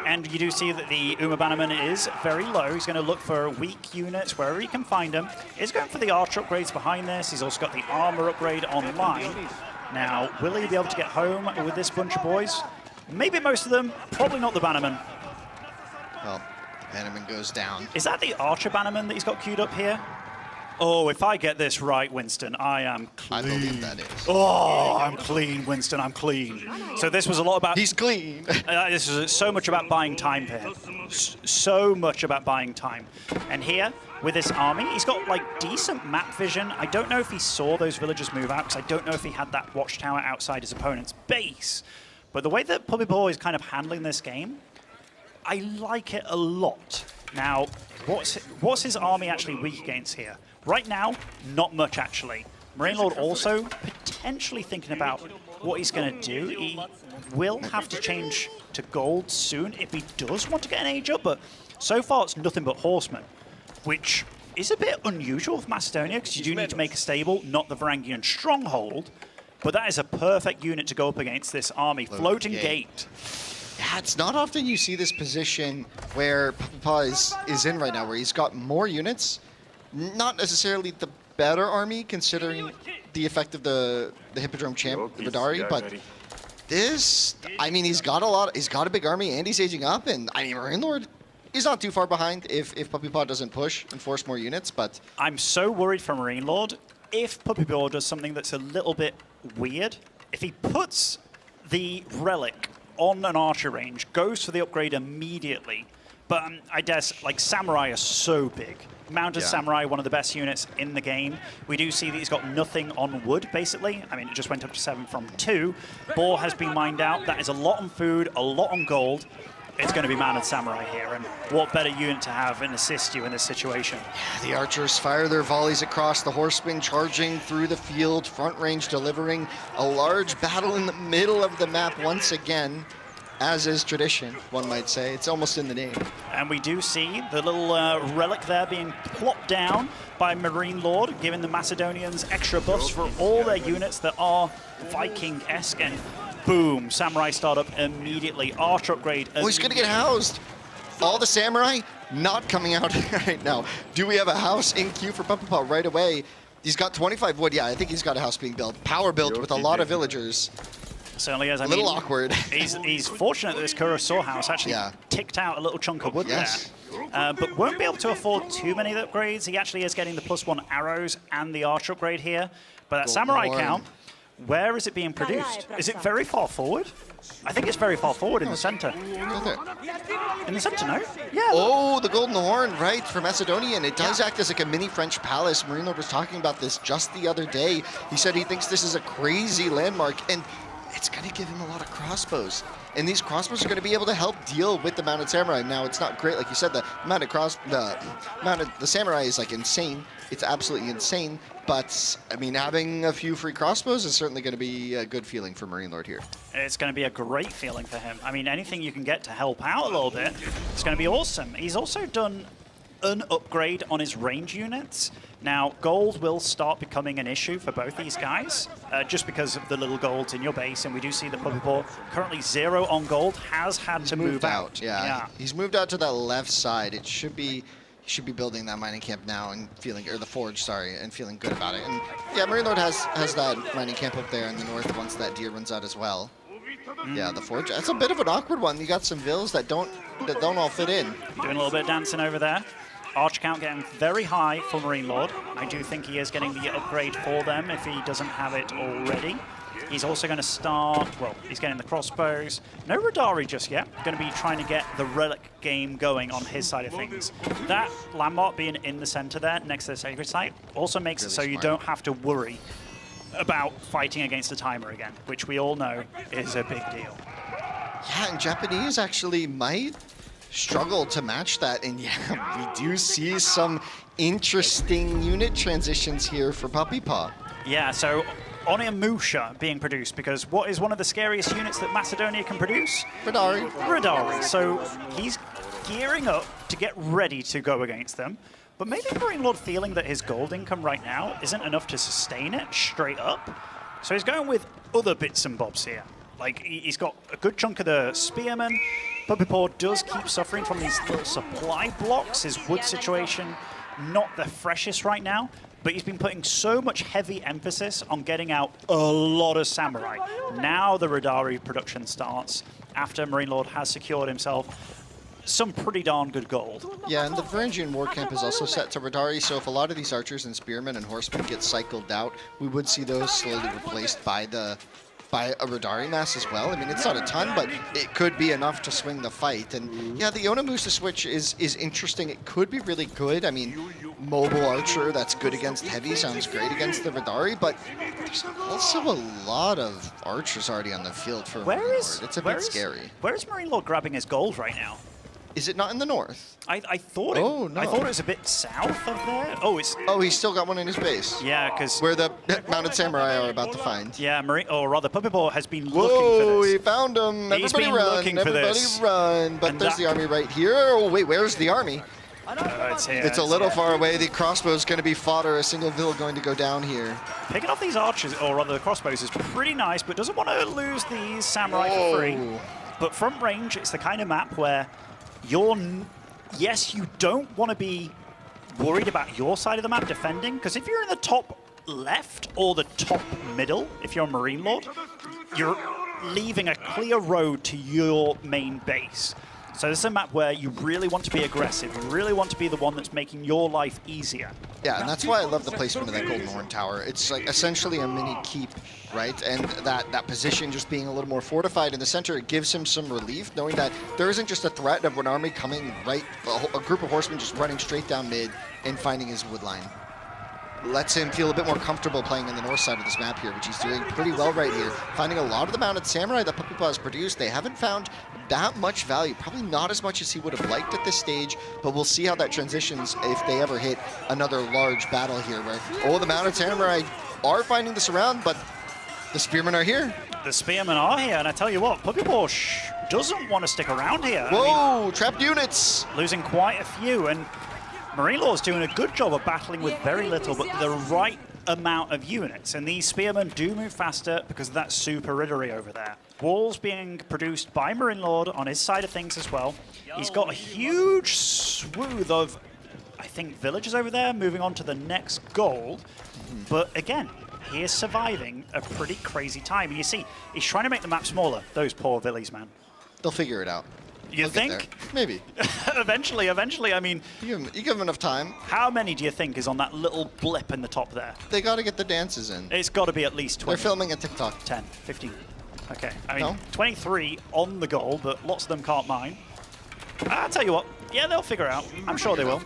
And you do see that the Uma Bannerman is very low. He's going to look for weak units wherever he can find them. He's going for the archer upgrades behind this. He's also got the armor upgrade online. Now, will he be able to get home with this bunch of boys? Maybe most of them, probably not the Bannerman. Well, Bannerman goes down. Is that the archer Bannerman that he's got queued up here? Oh, if I get this right, Winston, I am clean. I believe that is. Oh, I'm clean, Winston, I'm clean. So this was a lot about... He's clean. This is so much about buying time here. So much about buying time. And here, with this army, he's got, like, decent map vision. I don't know if he saw those villagers move out, because I don't know if he had that watchtower outside his opponent's base. But the way that Puppy Ball is kind of handling this game, I like it a lot. Now, what's his army actually weak against here? Right now, not much, actually. Marine Lord also potentially thinking about what he's going to do. He will have to change to gold soon if he does want to get an age up, but so far it's nothing but horsemen, which is a bit unusual for Macedonia, because you do need to make a stable, not the Varangian stronghold, but that is a perfect unit to go up against this army. Floating gate. Yeah, it's not often you see this position where Puppy Paw is in right now, where he's got more units. Not necessarily the better army, considering the effect of the Hippodrome champ, the Radari, but this, I mean, he's got a big army, and he's aging up, and I mean, Marine Lord is not too far behind if Puppy Paw doesn't push and force more units, but... I'm so worried for Marine Lord. If Puppy Paw does something that's a little bit weird, if he puts the relic on an archer range, goes for the upgrade immediately, but I guess, like, Samurai are so big. Mounted Samurai, one of the best units in the game. We do see that he's got nothing on wood, basically. I mean, it just went up to 7 from 2. Boar has been mined out. That is a lot on food, a lot on gold. it's going to be Mounted Samurai here. And what better unit to have and assist you in this situation? The archers fire their volleys across, the horsemen charging through the field, front range delivering a large battle in the middle of the map once again, as is tradition, one might say. It's almost in the name. And we do see the little relic there being plopped down by Marine Lord, giving the Macedonians extra buffs for all their units that are Viking-esque. And boom, Samurai start up immediately. Archer upgrade. Oh, he's going to get housed. All the Samurai not coming out right now. Do we have a house in queue for Papa right away? He's got 25 wood. Yeah, I think he's got a house being built. Power built with a lot of villagers. Certainly is. A little awkward. He's fortunate that this Kurosawa house actually ticked out a little chunk of wood there. But won't be able to afford too many upgrades. He actually is getting the +1 arrows and the archer upgrade here. But that Samurai count, where is it being produced? Is it very far forward? I think it's very far forward in the center. In the center, no? Yeah. Oh, the Golden Horn, right, for Macedonian. It does act as like a mini French palace. Marine Lord was talking about this just the other day. He said he thinks this is a crazy landmark, and it's going to give him a lot of crossbows. And these crossbows are going to be able to help deal with the Mounted Samurai. Now, it's not great, like you said, the Samurai is like insane. It's absolutely insane. But, I mean, having a few free crossbows is certainly going to be a good feeling for Marine Lord here. It's going to be a great feeling for him. I mean, anything you can get to help out a little bit, it's going to be awesome. He's also done an upgrade on his range units. Now, gold will start becoming an issue for both these guys, just because of the little golds in your base, and we do see the Puppy Paw, currently 0 on gold, has had to move out. Yeah, he's moved out to that left side. It should be, he should be building that mining camp now and feeling, or the forge, sorry, and feeling good about it. And yeah, Marine Lord has that mining camp up there in the north once that deer runs out as well. Yeah, the forge, that's a bit of an awkward one. You got some vills that don't all fit in. Doing a little bit of dancing over there. Archer count getting very high for Marine Lord. I do think he is getting the upgrade for them if he doesn't have it already. He's also going to start, well, he's getting the crossbows. No Radari just yet. Going to be trying to get the relic game going on his side of things. That landmark being in the center there, next to the sacred site, also makes it so you don't have to worry about fighting against the timer again, which we all know is a big deal. Yeah, and Japanese actually might struggle to match that, and yeah, we do see some interesting unit transitions here for Puppy Paw. Yeah, so Onimusha being produced, because what is one of the scariest units that Macedonia can produce? Radari. Radari. So he's gearing up to get ready to go against them. But maybe Marine Lord feeling that his gold income right now isn't enough to sustain it straight up. So he's going with other bits and bobs here. Like, he's got a good chunk of the spearmen. Puppy Paw does keep suffering from these little supply blocks. His wood situation, not the freshest right now, but he's been putting so much heavy emphasis on getting out a lot of samurai. Now the Radari production starts after Marine Lord has secured himself some pretty darn good gold. Yeah, and the Varangian war camp is also set to Radari, so if a lot of these archers and spearmen and horsemen get cycled out, we would see those slowly replaced by a Radari mass as well. I mean, it's not a ton, but it could be enough to swing the fight. And yeah, the Onimusha switch is interesting. It could be really good. I mean, mobile archer that's good against heavy sounds great against the Radari, but there's also a lot of archers already on the field for Marine Lord. It's a bit scary. Where is Marine Lord grabbing his gold right now? Is it not in the north? I thought it. Oh, no. I thought it was a bit south of there. Oh, it's. Oh, he's still got one in his base. Yeah, because where the Mounted Samurai are about to find. Yeah, or rather, Puppy Paw has been looking for this. He found him. He's Everybody been run! looking for Everybody this. run! But And there's the army right here. Oh wait, where's the army? It's here. It's a little far away. The crossbow's going to be fodder. A single vill going to go down here. Picking off these archers, or rather the crossbows, is pretty nice, but doesn't want to lose these samurai for free. But from range, it's the kind of map where yes, you don't want to be worried about your side of the map defending, because if you're in the top left or the top middle, if you're a Marine Lord, you're leaving a clear road to your main base. So this is a map where you really want to be aggressive, you really want to be the one that's making your life easier. Yeah, and that's why I love the placement of that Golden Horn Tower. It's like essentially a mini keep, right? And that position just being a little more fortified in the center, it gives him some relief, knowing that there isn't just a threat of an army coming right, a group of horsemen just running straight down mid and finding his wood line. lets him feel a bit more comfortable playing in the north side of this map here, which he's doing pretty well right here. Finding a lot of the mounted samurai that Puppy Paw has produced. They haven't found that much value, probably not as much as he would have liked at this stage, but we'll see how that transitions if they ever hit another large battle here where, oh, the mounted samurai are finding this around, but the spearmen are here. The spearmen are here, and I tell you what, Puppy Paw doesn't want to stick around here. Whoa, I mean, trapped units! Losing quite a few, and Marine Lord's doing a good job of battling with very little, but the right amount of units. And these spearmen do move faster because of that super riddery over there. Walls being produced by Marine Lord on his side of things as well. He's got a huge swathe of, I think, villagers over there moving on to the next gold. But again, he is surviving a pretty crazy time. And you see, he's trying to make the map smaller. Those poor villies, man. They'll figure it out. You think? Maybe. Eventually, I mean... You give them enough time. How many do you think is on that little blip in the top there? They got to get the dances in. It's got to be at least 20. They're filming a TikTok. 10, 15. Okay, I mean, No? 23 on the goal, but lots of them can't mine. I'll tell you what, yeah, they'll figure it out. I'm sure they will.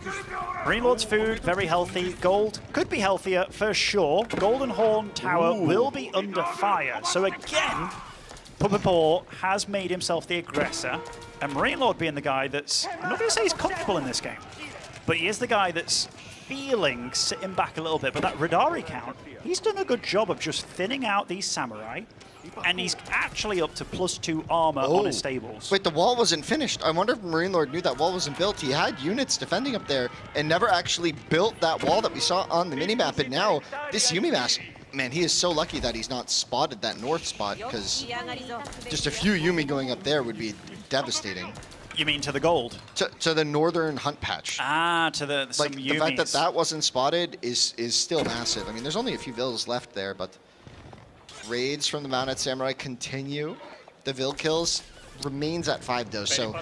Marine Lord's food, very healthy. Gold could be healthier for sure. Golden Horn Tower will be under fire. So again, Puppy Paw has made himself the aggressor, and Marine Lord being the guy that's, I'm not going to say he's comfortable in this game, but he is the guy that's feeling sitting back a little bit. But that Radari count, he's done a good job of just thinning out these samurai, and he's actually up to +2 armor on his stables. Wait, the wall wasn't finished. I wonder if Marine Lord knew that wall wasn't built. He had units defending up there and never actually built that wall that we saw on the minimap. And now this Yumi mask, man, he is so lucky that he's not spotted that north spot, because just a few Yumi going up there would be devastating. You mean to the gold? To the northern hunt patch. Ah, to the some like Yumis. the fact that that wasn't spotted is still massive. I mean, there's only a few vills left there, but raids from the mounted samurai continue. The vill kills remains at 5 though. So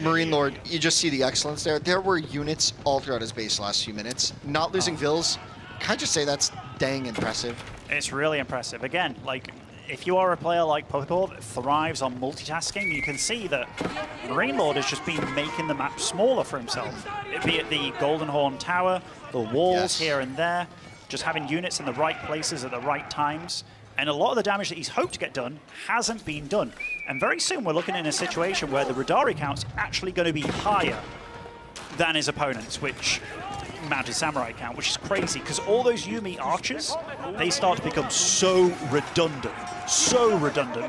Marine Lord, you just see the excellence there. There were units all throughout his base last few minutes. Not losing vills, can I just say that's dang impressive. It's really impressive. Again, like, if you are a player like Puppy Paw that thrives on multitasking, you can see that Marine Lord has just been making the map smaller for himself. Be it the Golden Horn Tower, the walls here and there, just having units in the right places at the right times. And a lot of the damage that he's hoped to get done hasn't been done. And very soon we're looking in a situation where the Radari count's actually going to be higher than his opponents, which mounted samurai count, which is crazy, because all those Yumi archers, they start to become so redundant.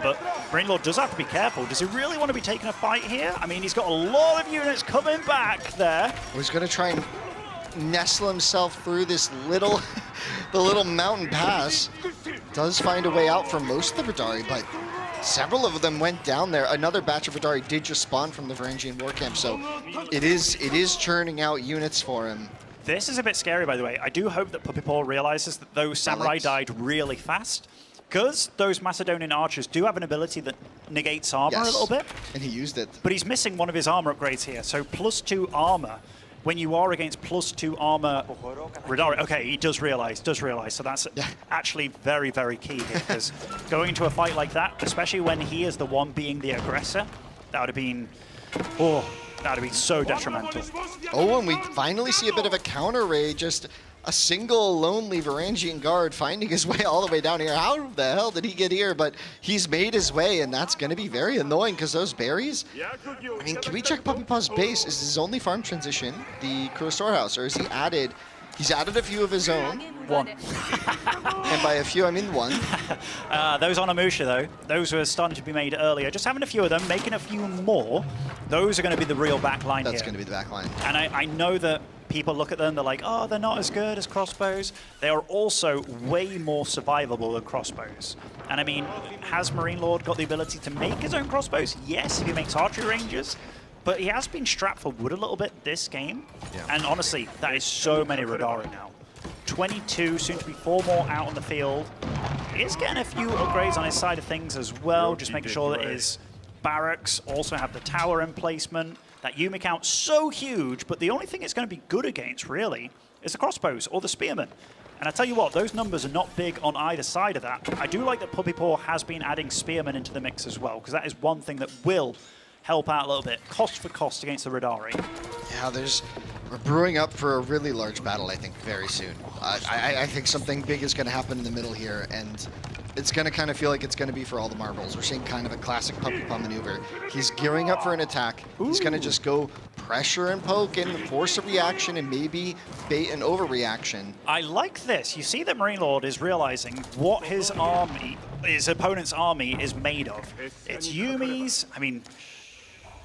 But Marine Lord does have to be careful. Does he really want to be taking a fight here? I mean, he's got a lot of units coming back there. He's going to try and nestle himself through this little, the little mountain pass. Does find a way out for most of the Radari, but several of them went down there. Another batch of Radari did just spawn from the Varangian war camp, so it is churning out units for him. This is a bit scary, by the way. I do hope that Puppy Paw realizes that those samurai died really fast, because those Macedonian archers do have an ability that negates armor a little bit. And he used it. But he's missing one of his armor upgrades here, so +2 armor. When you are against +2 armor Radari, okay, he does realize, so that's actually very, very key here, because going into a fight like that, especially when he is the one being the aggressor, that would have been, that would be so detrimental. Oh, and we finally see a bit of a counter raid, just a single lonely Varangian guard finding his way all the way down here. How the hell did he get here? But he's made his way, and that's going to be very annoying, because those berries, I mean, can we check Puppy Paw's base? Is his only farm transition the Kura Storehouse, or is he's added a few of his own? One. And by a few, I mean one. Those on Amusha, though, those were starting to be made earlier. Just having a few of them, making a few more, those are going to be the real backline here. That's going to be the backline. And I know that people look at them, they're like, oh, they're not as good as crossbows. They are also way more survivable than crossbows. And I mean, has Marine Lord got the ability to make his own crossbows? Yes, if he makes archery ranges. But he has been strapped for wood a little bit this game. Yeah. And honestly, that is so many Radari now. 22, soon to be 4 more out on the field. He is getting a few upgrades on his side of things as well, just making sure that his barracks also have the tower emplacement. That Yumi count so huge, but the only thing it's going to be good against, really, is the crossbows or the spearmen. And I tell you what, those numbers are not big on either side of that. I do like that Puppy Paw has been adding spearmen into the mix as well, because that is one thing that will help out a little bit, cost for cost against the Radari. Yeah, there's We're brewing up for a really large battle, I think, very soon. I think something big is going to happen in the middle here, and it's going to kind of feel like it's going to be for all the marbles. We're seeing kind of a classic puppy paw maneuver. He's gearing up for an attack. He's going to just go pressure and poke and force a reaction and maybe bait an overreaction. I like this. You see that Marine Lord is realizing what his opponent's army is made of. It's Yumis. I mean,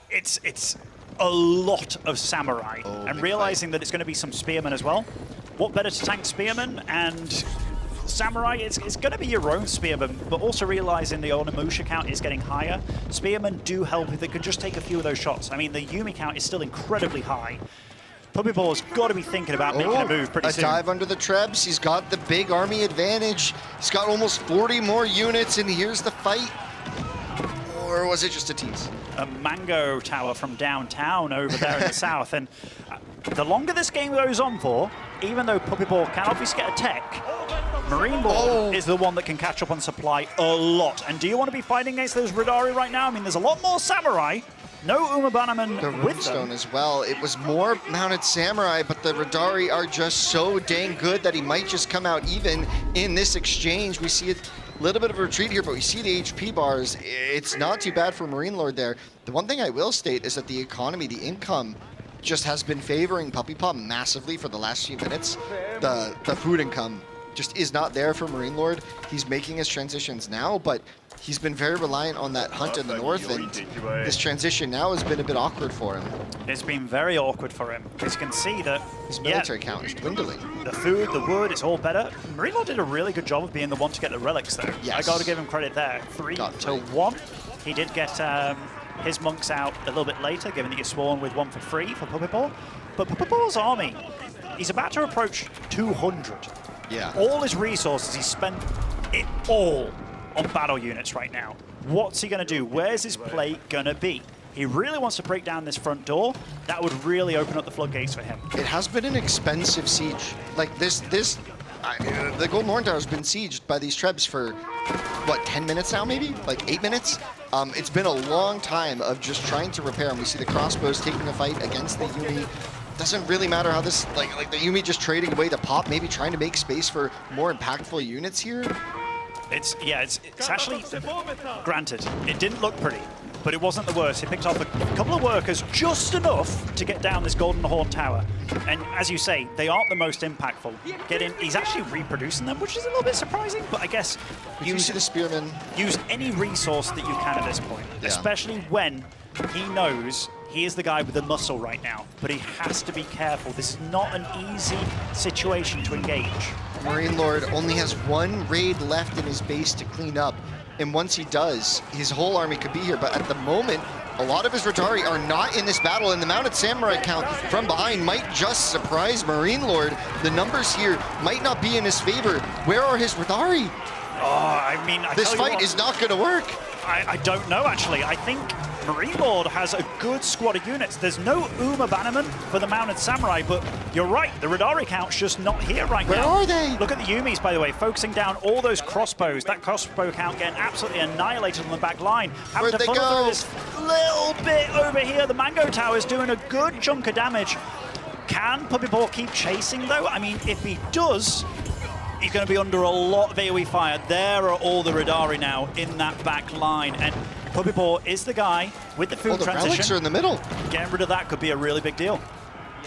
it's a lot of samurai, and realizing that it's going to be some spearmen as well. What better to tank spearmen and samurai? It's going to be your own spearmen, but also realizing the Onimusha count is getting higher. Spearmen do help if they could just take a few of those shots. I mean, the Yumi count is still incredibly high. Puppy Paw's got to be thinking about making a move pretty soon. A dive under the Trebs. He's got the big army advantage. He's got almost 40 more units, and here's the fight. Or was it just a tease? A mango tower from downtown over there in the south. And the longer this game goes on for, even though Puppy Paw can obviously get a tech, Marine Lord is the one that can catch up on supply a lot. And do you want to be fighting against those Radari right now? I mean, there's a lot more samurai. No Uma Bannerman with Runestone as well. It was more mounted samurai, but the Radari are just so dang good that he might just come out even in this exchange. We see a little bit of a retreat here, but we see the HP bars. It's not too bad for Marine Lord there. The one thing I will state is that the economy, the income, just has been favoring Puppy Paw massively for the last few minutes. The food income just is not there for Marine Lord. He's making his transitions now, but he's been very reliant on that hunt in the north, and this transition now has been a bit awkward for him. It's been very awkward for him. As you can see that his military count is dwindling. The food, the wood, it's all better. Marine Lord did a really good job of being the one to get the relics, though. Yes. I got to give him credit there. 3-1. He did get his monks out a little bit later, given that you spawn with one for free for Puppy Paw. But Puppy Paw's army, he's about to approach 200. Yeah. All his resources, he's spent it all on battle units right now. What's he going to do? Where's his play going to be? He really wants to break down this front door. That would really open up the floodgates for him. It has been an expensive siege. Like the Golden Horn Tower has been sieged by these Trebs for, what, 10 minutes now maybe? Like 8 minutes? It's been a long time of just trying to repair, and we see the crossbows taking a fight against the Yumi. Doesn't really matter how this, like the Yumi just trading away the pop, maybe trying to make space for more impactful units here. It's actually, granted, it didn't look pretty, but it wasn't the worst. He picked off a couple of workers, just enough to get down this Golden Horn Tower. And as you say, they aren't the most impactful. He's actually reproducing them, which is a little bit surprising, but I guess use the spearmen. Use any resource that you can at this point, especially when he knows he is the guy with the muscle right now, but he has to be careful. This is not an easy situation to engage. Marine Lord only has one raid left in his base to clean up, and once he does, his whole army could be here, but at the moment, a lot of his Radari are not in this battle, and the mounted samurai count from behind might just surprise Marine Lord. The numbers here might not be in his favor. Where are his Radari? Oh, I mean, this fight is not going to work. I don't know, actually. I think Marine Lord has a good squad of units. There's no Uma Bannerman for the mounted samurai, but you're right, the Radari count's just not here right now. Where are they? Look at the Yumis, by the way, focusing down all those crossbows. That crossbow count getting absolutely annihilated on the back line. Where'd they go? This little bit over here. The Mango Tower's doing a good chunk of damage. Can Puppy Paw keep chasing, though? I mean, if he does, he's going to be under a lot of AoE fire. There are all the Radari now in that back line, and Puppy Paw is the guy with the food transition. The relics are in the middle. Getting rid of that could be a really big deal.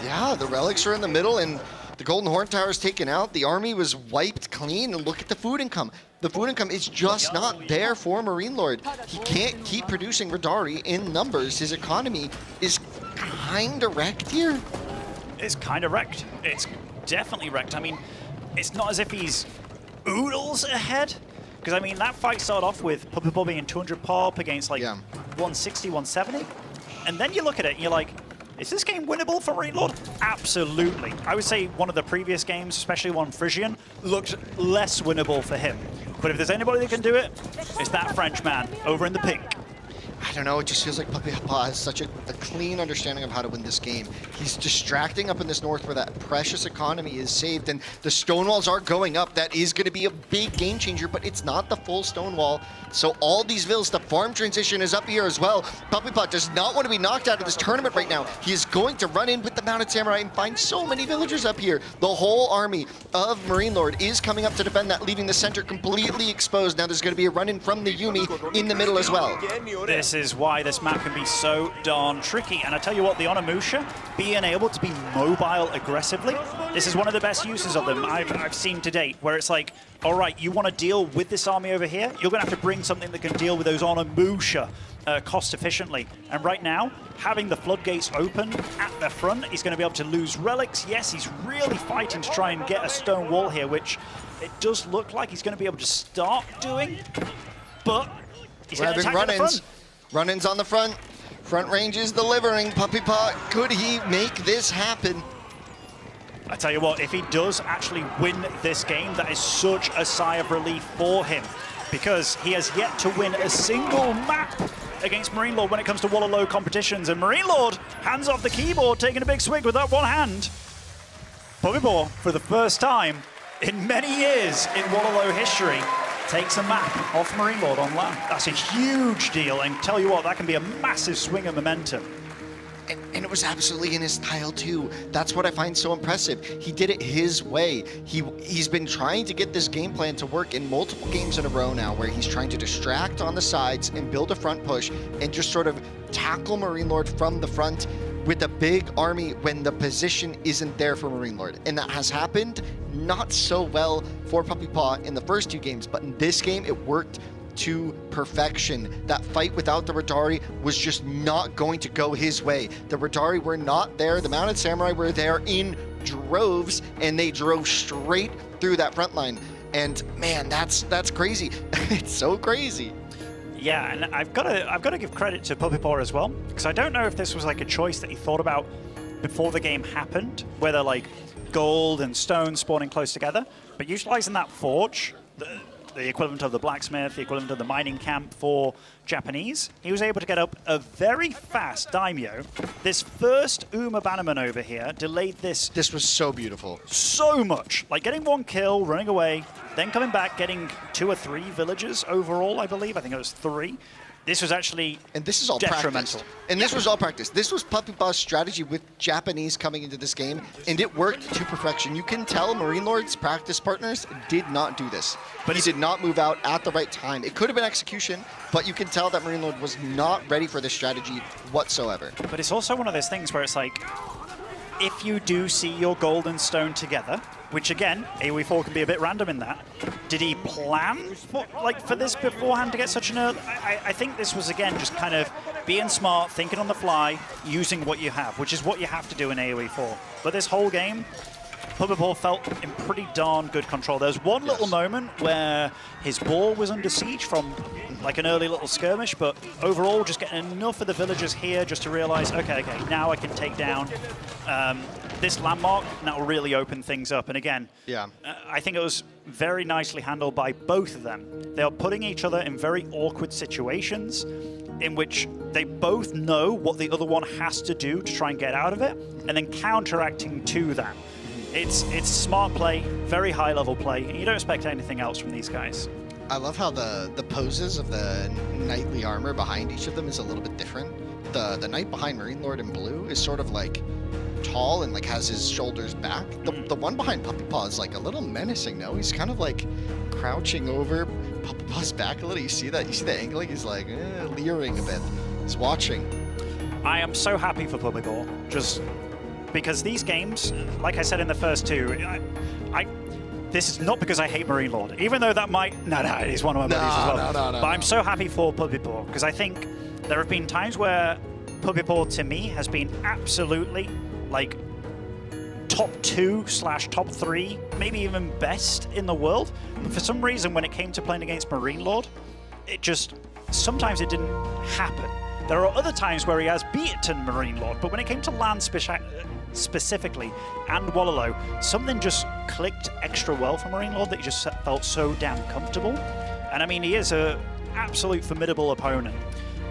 Yeah, the relics are in the middle, and the Golden Horn Tower is taken out. The army was wiped clean, and look at the food income. The food income is just not there for Marine Lord. He can't keep producing Radari in numbers. His economy is kind of wrecked here. It's kind of wrecked. It's definitely wrecked. I mean, it's not as if he's oodles ahead. Because, I mean, that fight started off with Puppy Paw being 200 pop against, like, 160, 170. And then you look at it and you're like, is this game winnable for Marine Lord? Absolutely. I would say one of the previous games, especially one Frisian, looked less winnable for him. But if there's anybody that can do it, it's that French man over in the pink. I don't know, it just feels like Puppy Papa has such a clean understanding of how to win this game. He's distracting up in this north where that precious economy is saved, and the stone walls are going up. That is going to be a big game changer, but it's not the full stone wall. So all these villas, the farm transition is up here as well. Puppy Papa does not want to be knocked out of this tournament right now. He is going to run in with the Mounted Samurai and find so many villagers up here. The whole army of Marine Lord is coming up to defend that, leaving the center completely exposed. Now there's going to be a run in from the Yumi in the middle as well. This is why this map can be so darn tricky. And I tell you what, the Onimusha, being able to be mobile aggressively, this is one of the best uses of them I've seen to date, where it's like, all right, you want to deal with this army over here, you're going to have to bring something that can deal with those Onimusha cost efficiently. And right now, having the floodgates open at the front, he's going to be able to lose relics. Yes, he's really fighting to try and get a stone wall here, which it does look like he's going to be able to start doing, but he's going to attack at the front. Run-ins on the front. Front range is delivering. Puppy Pot, could he make this happen? I tell you what, if he does actually win this game, that is such a sigh of relief for him, because he has yet to win a single map against Marine Lord when it comes to Wololo competitions. And Marine Lord, hands off the keyboard, taking a big swig with that one hand. Puppy Paw, for the first time in many years in Wololo history, takes a map off Marine Lord on land. That's a huge deal, and tell you what, that can be a massive swing of momentum. And it was absolutely in his style too. That's what I find so impressive. He did it his way. He's been trying to get this game plan to work in multiple games in a row now, where he's trying to distract on the sides and build a front push and just sort of tackle Marine Lord from the front with a big army when the position isn't there for Marine Lord. And that has happened not so well for Puppy Paw in the first two games, but in this game it worked to perfection. That fight without the Radari was just not going to go his way. The Radari were not there. The Mounted Samurai were there in droves, and they drove straight through that front line. And man, that's crazy. It's so crazy. Yeah, and I've got to give credit to Puppy Paw as well, because I don't know if this was like a choice that he thought about before the game happened, whether like gold and stone spawning close together, but utilizing that forge, the equivalent of the blacksmith, the equivalent of the mining camp for Japanese, he was able to get up a very fast daimyo. This first Uma Bannerman over here delayed this. This was so beautiful. So much. Like getting one kill, running away, then coming back, getting 2 or 3 villages overall, I believe. I think it was 3. This was actually and this is all detrimental. Practiced. And this was all practice. This was Puppy Paw's strategy with Japanese coming into this game, and it worked to perfection. You can tell Marine Lord's practice partners did not do this. But he did not move out at the right time. It could have been execution, but you can tell that Marine Lord was not ready for this strategy whatsoever. But it's also one of those things where it's like, if you do see your gold and stone together, which again, AoE4 can be a bit random in that, did he plan for this beforehand to get such an early? I think this was, again, just kind of being smart, thinking on the fly, using what you have, which is what you have to do in AoE4. But this whole game, Puppy Paw felt in pretty darn good control. There was one little moment where his ball was under siege from like an early little skirmish, but overall just getting enough of the villagers here just to realize, okay, now I can take down this landmark, and that will really open things up. And again, I think it was very nicely handled by both of them. They are putting each other in very awkward situations in which they both know what the other one has to do to try and get out of it, and then counteracting to that. It's smart play, very high level play, and you don't expect anything else from these guys. I love how the poses of the knightly armor behind each of them is a little bit different. The knight behind Marine Lord in blue is sort of like tall and like has his shoulders back. The one behind Puppy Paw is like a little menacing, no? He's kind of like crouching over Puppy Paw's back a little. You see that? You see the angling? He's like leering a bit. He's watching. I am so happy for Puppy Paw, just because these games, like I said in the first two, this is not because I hate Marine Lord, even though that might... No, he's one of my buddies as well. But I'm so happy for Puppy Paw, because I think there have been times where Puppy Paw, to me, has been absolutely, like, top 2/top 3, maybe even best in the world. But for some reason, when it came to playing against Marine Lord, it just... sometimes it didn't happen. There are other times where he has beaten Marine Lord, but when it came to land specifically and Wololo, something just clicked extra well for Marine Lord that he just felt so damn comfortable. And I mean, he is an absolute formidable opponent.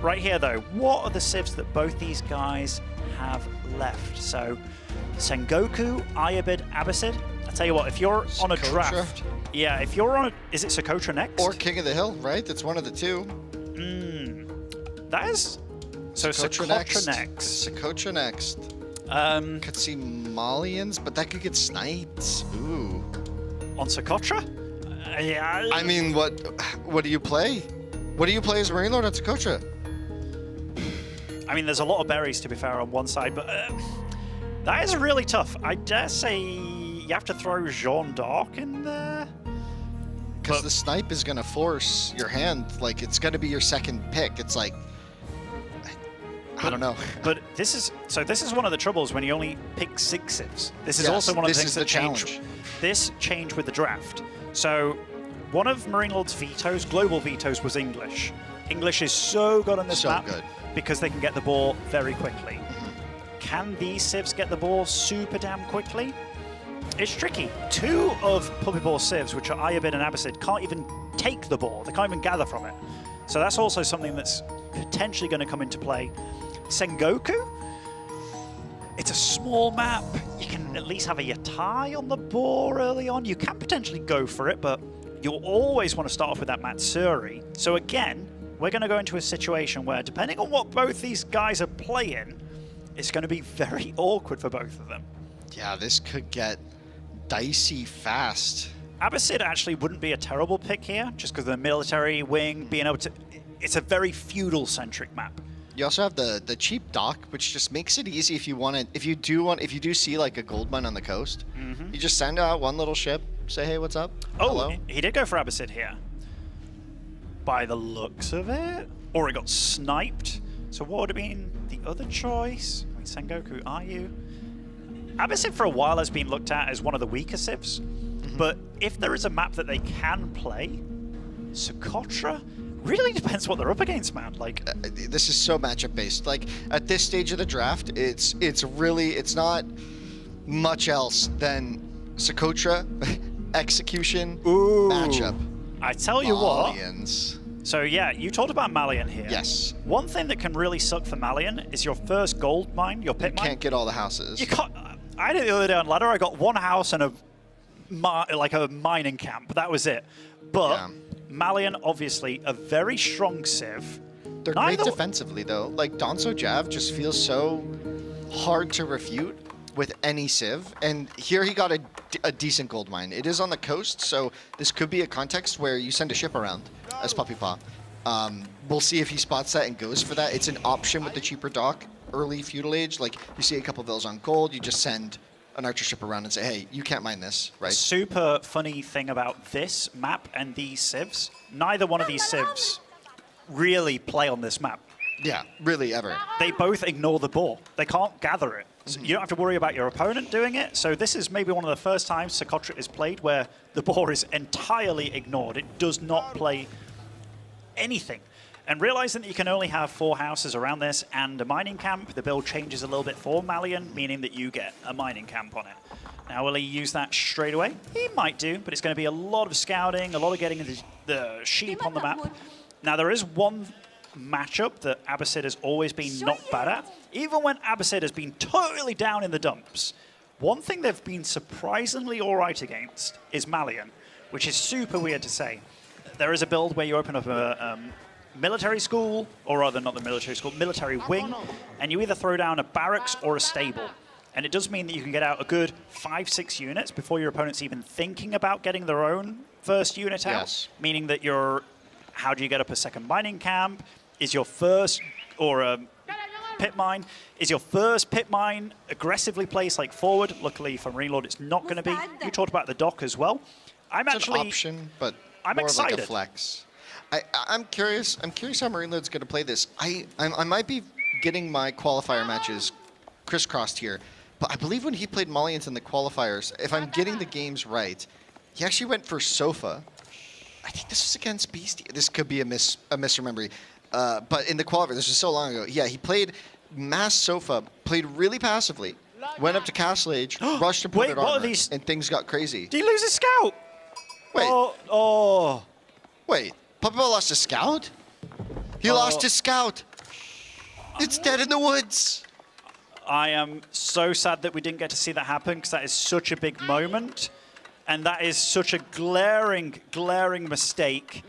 right here, though, what are the civs that both these guys have left? So, Sengoku, Ayabid, Abbasid. I tell you what, if you're on a Socotra? draft, yeah, if you're on a, is it Socotra next? Or King of the Hill, right? That's one of the two. That is, so Socotra next. Socotra next. Could see Malians, but that could get sniped. Ooh. On Socotra? Yeah. I mean, what do you play? What do you play as Marine Lord on Socotra? I mean, there's a lot of berries, to be fair, on one side, but that is really tough. I dare say you have to throw Jeanne d'Arc in there. Because the snipe is going to force your hand. Like, it's going to be your second pick. It's like, I don't know. But this is one of the troubles when you only pick 6 civs. This is also one of the things that changed. This changed with the draft. So one of Marine Lord's vetoes, global vetoes, was English. English is so good on this map because they can get the ball very quickly. Can these civs get the ball super damn quickly? It's tricky. 2 of Puppy Ball civs, which are Ayabid and Abbasid, can't even take the ball. They can't even gather from it. So that's also something that's potentially going to come into play. Sengoku? It's a small map. You can at least have a Yatai on the ball early on. You can potentially go for it, but you'll always want to start off with that Matsuri. So again, we're going to go into a situation where, depending on what both these guys are playing, it's going to be very awkward for both of them. Yeah, this could get dicey fast. Abbasid actually wouldn't be a terrible pick here, just because of the military wing, being able to... It's a very feudal-centric map. You also have the cheap dock, which just makes it easy if you want to. If you do see like a gold mine on the coast, you just send out one little ship, say, hey, what's up? Oh, hello? He did go for Abbasid here. By the looks of it. Or it got sniped. So what would have been the other choice? I mean, Sengoku, are you? Abbasid for a while has been looked at as one of the weaker civs. But if there is a map that they can play, Socotra really depends what they're up against, man. Like, this is so matchup based. Like at this stage of the draft, it's not much else than Socotra execution matchup. I tell you Malians. what. So yeah, you talked about Malian here. Yes. One thing that can really suck for Malian is your first gold mine, your pit mine. Can't get all the houses. You can't. I did it the other day on ladder. I got one house and a mining camp. That was it. But Malian, obviously, a very strong civ. They're great defensively, though. Like, Donso Jav just feels so hard to refute with any civ. And here he got a decent gold mine. It is on the coast, so this could be a context where you send a ship around as Puppy Paw. We'll see if he spots that and goes for that. It's an option with the cheaper dock, early feudal age. Like, you see a couple villas on gold, you just send an archer ship around and say, hey, you can't mine this, right? Super funny thing about this map and these civs, neither one of these civs really play on this map. Yeah, really, ever. They both ignore the ball. They can't gather it. So you don't have to worry about your opponent doing it. So this is maybe one of the first times Socotra is played where the ball is entirely ignored. It does not play anything. And realizing that you can only have 4 houses around this and a mining camp, the build changes a little bit for Malian, meaning that you get a mining camp on it. Now, will he use that straight away? He might do, but it's going to be a lot of scouting, a lot of getting the sheep on the map. Now, there is one matchup that Abbasid has always been not bad at. Even when Abbasid has been totally down in the dumps, one thing they've been surprisingly all right against is Malian, which is super weird to say. There is a build where you open up a military school, or rather not the military school, military wing, and you either throw down a barracks or a stable. And it does mean that you can get out a good 5-6 units before your opponent's even thinking about getting their own first unit out. Meaning that how do you get up a second mining camp? Is your first, or a pit mine, is your first pit mine aggressively placed like forward? Luckily for Marine Lord, it's not going to be. You talked about the dock as well. It's an option, but I'm more excited. Of like a flex. I'm curious how Marine Lord's going to play this. I might be getting my qualifier matches crisscrossed here, but I believe when he played Malians in the qualifiers, if I'm getting the games right, he actually went for Sofa. I think this was against Beastie. This could be a misremembering. But in the qualifier, this was so long ago. Yeah, he played Mass Sofa, played really passively, went up to Castle Age, rushed and put it on, and things got crazy. Did he lose his scout? Wait. Wait. Puppy Ball lost his scout? He lost his scout. It's dead in the woods. I am so sad that we didn't get to see that happen because that is such a big moment. And that is such a glaring mistake.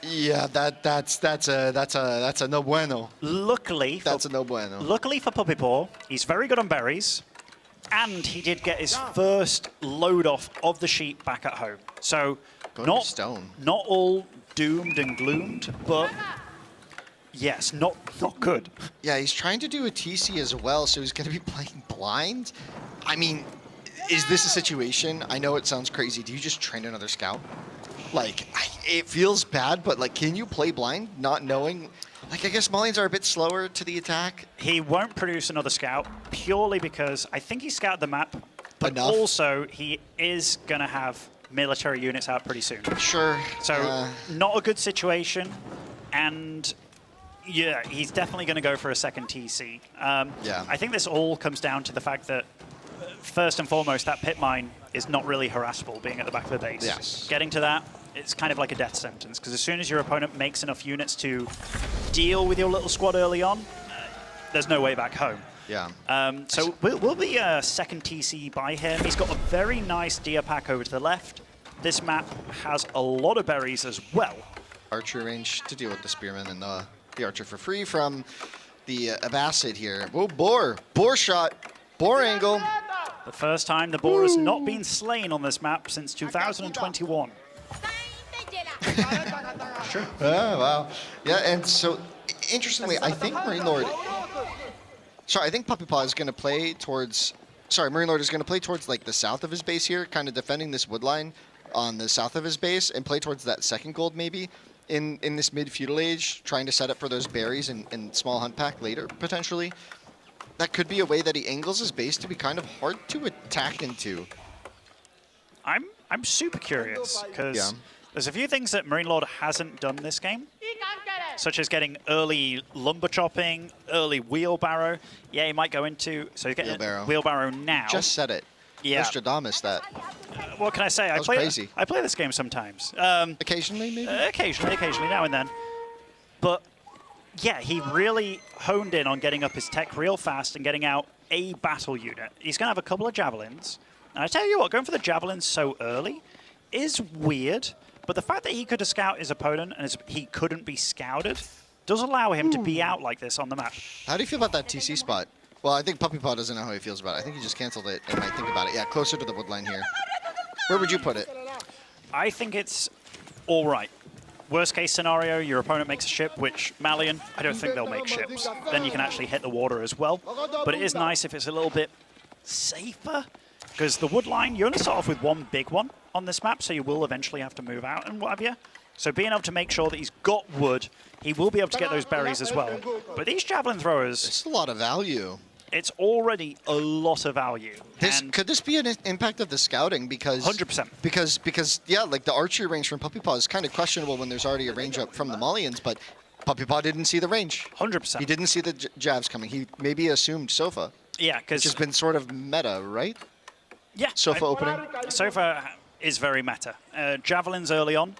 Yeah, that's a no bueno. Luckily, That's a no bueno. Luckily for Puppy Paw, he's very good on berries, and he did get his first load off of the sheep back at home. So not all doomed and gloomed, but yes, not good. Yeah, he's trying to do a TC as well, so he's going to be playing blind. I mean, is this a situation? I know it sounds crazy. Do you just train another scout? Like, it feels bad, but like, can you play blind not knowing? Like, I guess Malians are a bit slower to the attack. He won't produce another scout purely because I think he scouted the map, but also he is going to have military units out pretty soon. Sure. So not a good situation, and yeah, he's definitely going to go for a second TC. Yeah. I think this all comes down to the fact that first and foremost, that pit mine is not really harassable being at the back of the base. Yes. Getting to that, it's kind of like a death sentence, because as soon as your opponent makes enough units to deal with your little squad early on, there's no way back home. Yeah. So we'll be a second TC by him. He's got a very nice deer pack over to the left. This map has a lot of berries as well. Archer range to deal with the spearman and the archer for free from the Abbasid here. Oh, boar shot, boar angle. The first time the boar has not been slain on this map since 2021. Sure. Oh, wow. Yeah, and so, interestingly, I think Marine Lord... Sorry, I think Puppy Paw is going to play towards... Sorry, Marine Lord is going to play towards, like, the south of his base here, kind of defending this wood line on the south of his base, and play towards that second gold, maybe, in this mid-feudal age, trying to set up for those berries and small hunt pack later, potentially. That could be a way that he angles his base to be kind of hard to attack into. I'm super curious, because there's a few things that Marine Lord hasn't done this game, such as getting early lumber chopping, early wheelbarrow. Yeah, he might go into... So he's getting wheelbarrow now. Just said it. Yeah. Nostradamus, that. What can I say? That was crazy. I play this game sometimes. Occasionally, maybe? Occasionally, now and then. But yeah, he really honed in on getting up his tech real fast and getting out a battle unit. He's going to have a couple of javelins. And I tell you what, going for the javelins so early is weird. But the fact that he could have scouted his opponent and he couldn't be scouted does allow him to be out like this on the map. How do you feel about that TC spot? Well, I think Puppy Paw doesn't know how he feels about it. I think he just canceled it and might think about it. Yeah, closer to the wood line here. Where would you put it? I think it's all right. Worst case scenario, your opponent makes a ship, which Malian, I don't think they'll make ships. Then you can actually hit the water as well. But it is nice if it's a little bit safer, because the wood line, you only start off with one big one on this map, so you will eventually have to move out and what have you. So being able to make sure that he's got wood, he will be able to get those berries as well. But these javelin throwers... It's a lot of value. It's already a lot of value. Could this be an impact of the scouting? Because 100%. Because yeah, like the archery range from Puppy Paw is kind of questionable when there's already a range up from the Malians, but Puppy Paw didn't see the range. 100%. He didn't see the jabs coming. He maybe assumed Sofa. Yeah, because... Which has been sort of meta, right? Yeah. Sofa opening. Sofa is very meta. Javelins early on.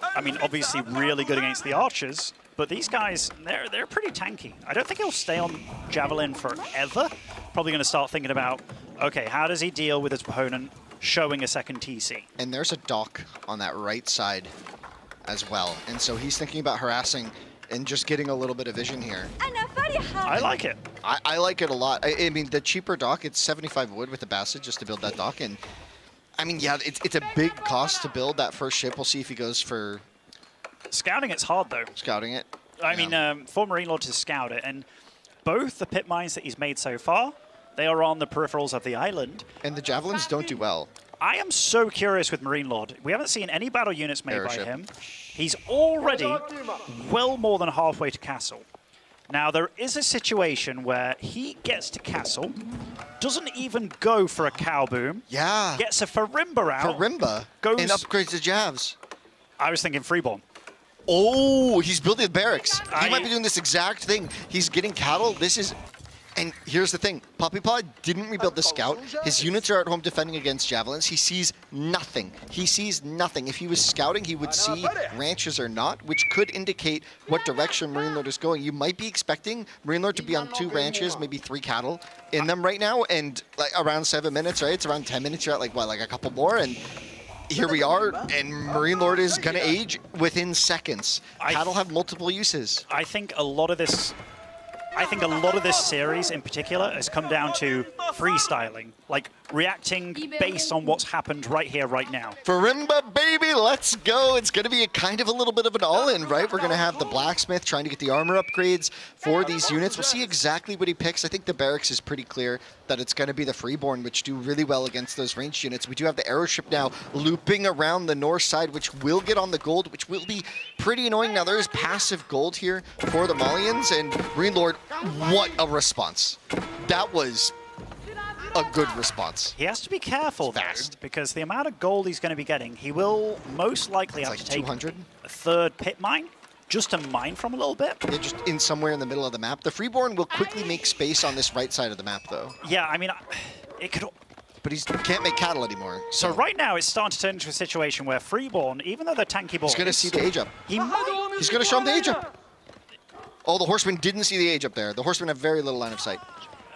I mean, obviously really good against the archers, but these guys, they're pretty tanky. I don't think he'll stay on Javelin forever. Probably going to start thinking about, okay, how does he deal with his opponent showing a second TC? And there's a dock on that right side as well. And so he's thinking about harassing and just getting a little bit of vision here. I like it. I like it a lot. I mean, the cheaper dock, it's 75 wood with the Basset just to build that dock. And I mean, yeah, it's a big cost to build that first ship. We'll see if he goes for... Scouting it's hard, though. Scouting it. I mean, for Marine Lord to scout it, and both the pit mines that he's made so far, they are on the peripherals of the island. And the javelins don't do well. I am so curious with Marine Lord. We haven't seen any battle units made by him. He's already well more than halfway to castle. Now, there is a situation where he gets to castle, doesn't even go for a cow boom. Yeah. Gets a Farimba out. Farimba. Goes, and upgrades the jabs. I was thinking freeborn. Oh, he's building barracks. He might be doing this exact thing. He's getting cattle. This is... And here's the thing, Puppy Paw didn't rebuild the scout. His units are at home defending against javelins. He sees nothing. He sees nothing. If he was scouting, he would see ranches or not, which could indicate what direction Marine Lord is going. You might be expecting Marine Lord to be on 2 ranches, maybe 3 cattle in them right now, and like around 7 minutes, right? It's around 10 minutes, you're at like, what, like a couple more? And here we are, and Marine Lord is gonna age within seconds. Cattle have multiple uses. I think a lot of this series in particular has come down to freestyling, like reacting based on what's happened right here, right now. Farimba, baby, let's go. It's going to be a little bit of an all-in, right? We're going to have the blacksmith trying to get the armor upgrades for these units. We'll see exactly what he picks. I think the barracks is pretty clear that it's going to be the Freeborn, which do really well against those ranged units. We do have the aeroship now looping around the north side, which will get on the gold, which will be pretty annoying. Now, there is passive gold here for the Malians, and Marine Lord, what a response. That was a good response. He has to be careful, though, because the amount of gold he's going to be getting, he will most likely have to take 200? A 3rd pit mine just to mine from a little bit. Yeah, just in somewhere in the middle of the map. The Freeborn will quickly make space on this right side of the map, though. Yeah, I mean, it could... But he can't make cattle anymore. So right now, it's starting to turn into a situation where Freeborn, even though they're tanky boys... He's going to see the age up. He's going to show him the age up. Oh, the Horsemen didn't see the age up there. The Horsemen have very little line of sight.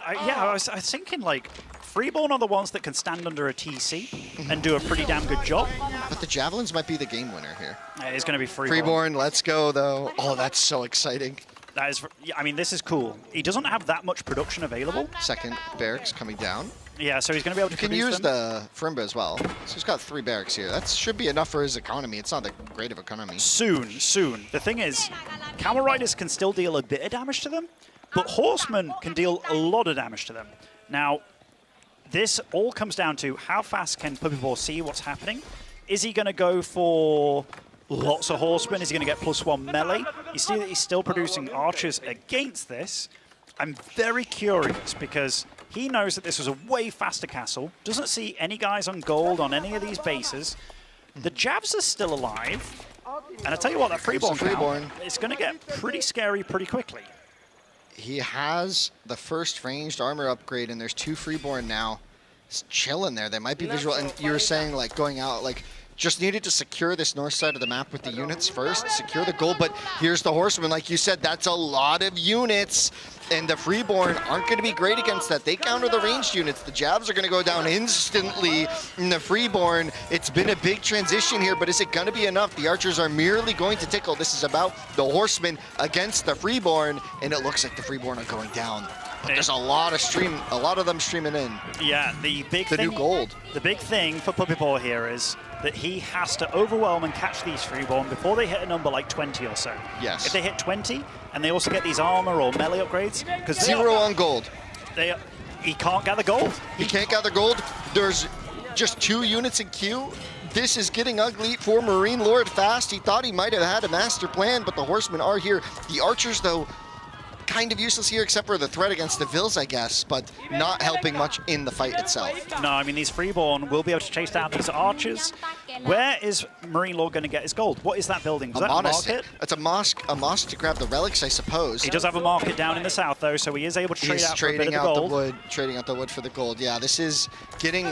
I was thinking, like, Freeborn are the ones that can stand under a TC and do a pretty damn good job. But the Javelins might be the game winner here. It's going to be Freeborn. Freeborn, let's go, though. Oh, that's so exciting. That is, I mean, this is cool. He doesn't have that much production available. Second barracks coming down. Yeah, so he's going to be able to can use the Frimba as well. So he's got 3 barracks here. That should be enough for his economy. It's not that great of economy. Soon. The thing is, Camel Riders can still deal a bit of damage to them, but Horsemen can deal a lot of damage to them. Now, this all comes down to how fast can Puppy Paw see what's happening. Is he going to go for lots of Horsemen? Is he going to get +1 melee? You see that he's still producing archers against this. I'm very curious because he knows that this was a way faster castle, doesn't see any guys on gold on any of these bases. The Javs are still alive. And I tell you what, that Freeborn count, it's going to get pretty scary pretty quickly. He has the first ranged armor upgrade, and there's 2 Freeborn now. It's chilling there. They might be visual. And you were saying, like, going out, like, just needed to secure this north side of the map with the units first, secure the gold. But here's the Horsemen. Like you said, that's a lot of units. And the Freeborn aren't going to be great against that. They counter the ranged units. The Javs are going to go down instantly. And the Freeborn, it's been a big transition here, but is it going to be enough? The archers are merely going to tickle. This is about the Horsemen against the Freeborn, and it looks like the Freeborn are going down. But there's a lot of them streaming in. Yeah, the new gold. The big thing for Puppy Paw here is that he has to overwhelm and catch these Freeborn before they hit a number like 20 or so. Yes. If they hit 20, and they also get these armor or melee upgrades, because 0 on gold. He can't gather gold. He can't gather gold. There's just 2 units in queue. This is getting ugly for Marine Lord fast. He thought he might have had a master plan, but the Horsemen are here. The archers, though, kind of useless here, except for the threat against the Vils, I guess, but not helping much in the fight itself. No, I mean, these Freeborn will be able to chase down these archers. Where is Marine Lord going to get his gold? What is that building? Was that a market? It's a mosque to grab the relics, I suppose. He does have a market down in the south, though, so he is able to trade out for a bit of the gold. Trading out the wood for the gold. Yeah, this is getting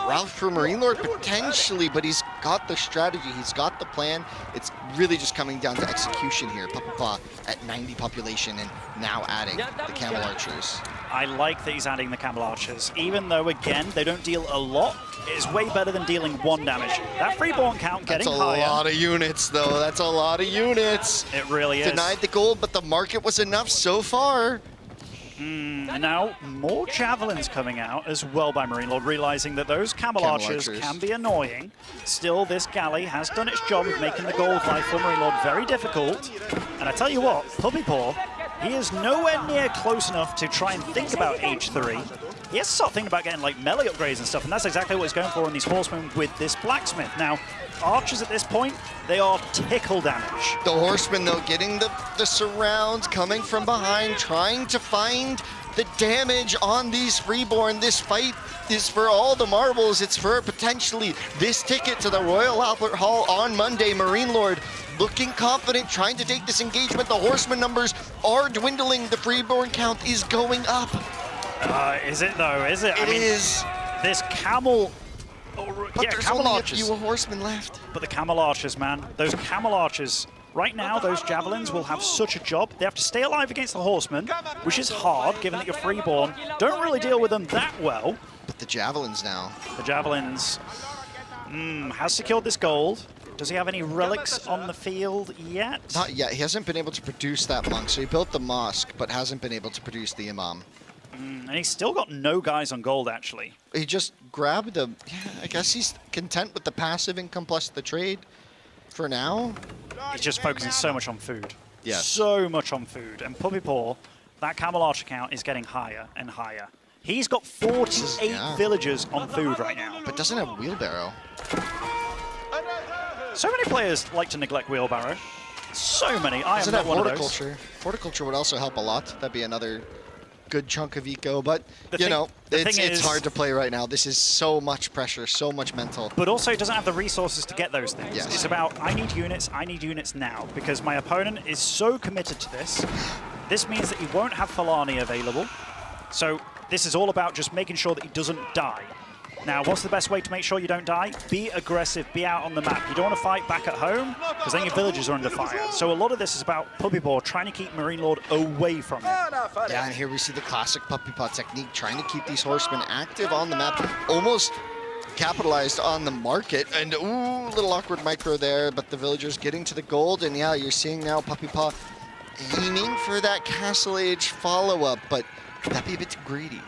rough for Marine Lord, potentially, but he's got the strategy. He's got the plan. It's really just coming down to execution here. Puppy Paw at 90 population and now adding the Camel Archers. I like that he's adding the Camel Archers. Even though, again, they don't deal a lot, it is way better than dealing 1 damage. That Freeborn count getting higher. That's a lot of units, though. That's a lot of units. It really is. Denied the gold, but the market was enough so far. Now, more Javelins coming out as well by Marine Lord, realizing that those Camel Archers can be annoying. Still, this galley has done its job of making the gold life for Marine Lord very difficult. And I tell you what, Puppy Paw, he is nowhere near close enough to try and think about age 3. He has to start thinking about getting like melee upgrades and stuff, and that's exactly what he's going for on these Horsemen with this Blacksmith. Now, archers at this point, they are tickle damage. The Horsemen, though, getting the surrounds, coming from behind, trying to find the damage on these Freeborn. This fight is for all the marbles. It's for potentially this ticket to the Royal Albert Hall on Monday. Marine Lord looking confident, trying to take this engagement. The horseman numbers are dwindling. The freeborn count is going up. Is it though? Is it? It is. This camel. But yeah, there's camel only archers. a few horsemen left. But the camel archers, man. Those camel archers. Right now, those javelins will have such a job. They have to stay alive against the horsemen, which is hard, given that you're freeborn. Don't really deal with them that well. But the javelins now. The javelins. Has secured this gold. Does he have any relics on the field yet? Not yet. He hasn't been able to produce that monk. So he built the mosque, but hasn't been able to produce the imam. And he's still got no guys on gold, actually. He just grabbed the... Yeah, I guess he's content with the passive income plus the trade for now. He's just focusing so much on food. Yes. So much on food. And Puppy Paw, that camel archer count is getting higher and higher. He's got 48 villagers on food right now. But doesn't have wheelbarrow. So many players like to neglect wheelbarrow. So many. I am Doesn't not have one of those. horticulture. Horticulture would also help a lot. That'd be another good chunk of eco. But, The you thing- know, the it's thing is- hard to play right now. This is so much pressure, so much mental. But also it doesn't have the resources to get those things. Yes. It's about, I need units now, because my opponent is so committed to this. This means that he won't have Falani available. So this is all about just making sure that he doesn't die. Now, what's the best way to make sure you don't die? Be aggressive, be out on the map. You don't want to fight back at home, because then your villagers are under fire. So a lot of this is about Puppy Paw trying to keep Marine Lord away from him. Yeah, and here we see the classic Puppy Paw technique, trying to keep these horsemen active on the map, almost capitalized on the market. And, ooh, little awkward micro there, but the villagers getting to the gold. And, yeah, you're seeing now Puppy Paw aiming for that Castle Age follow-up, but that'd be a bit too greedy.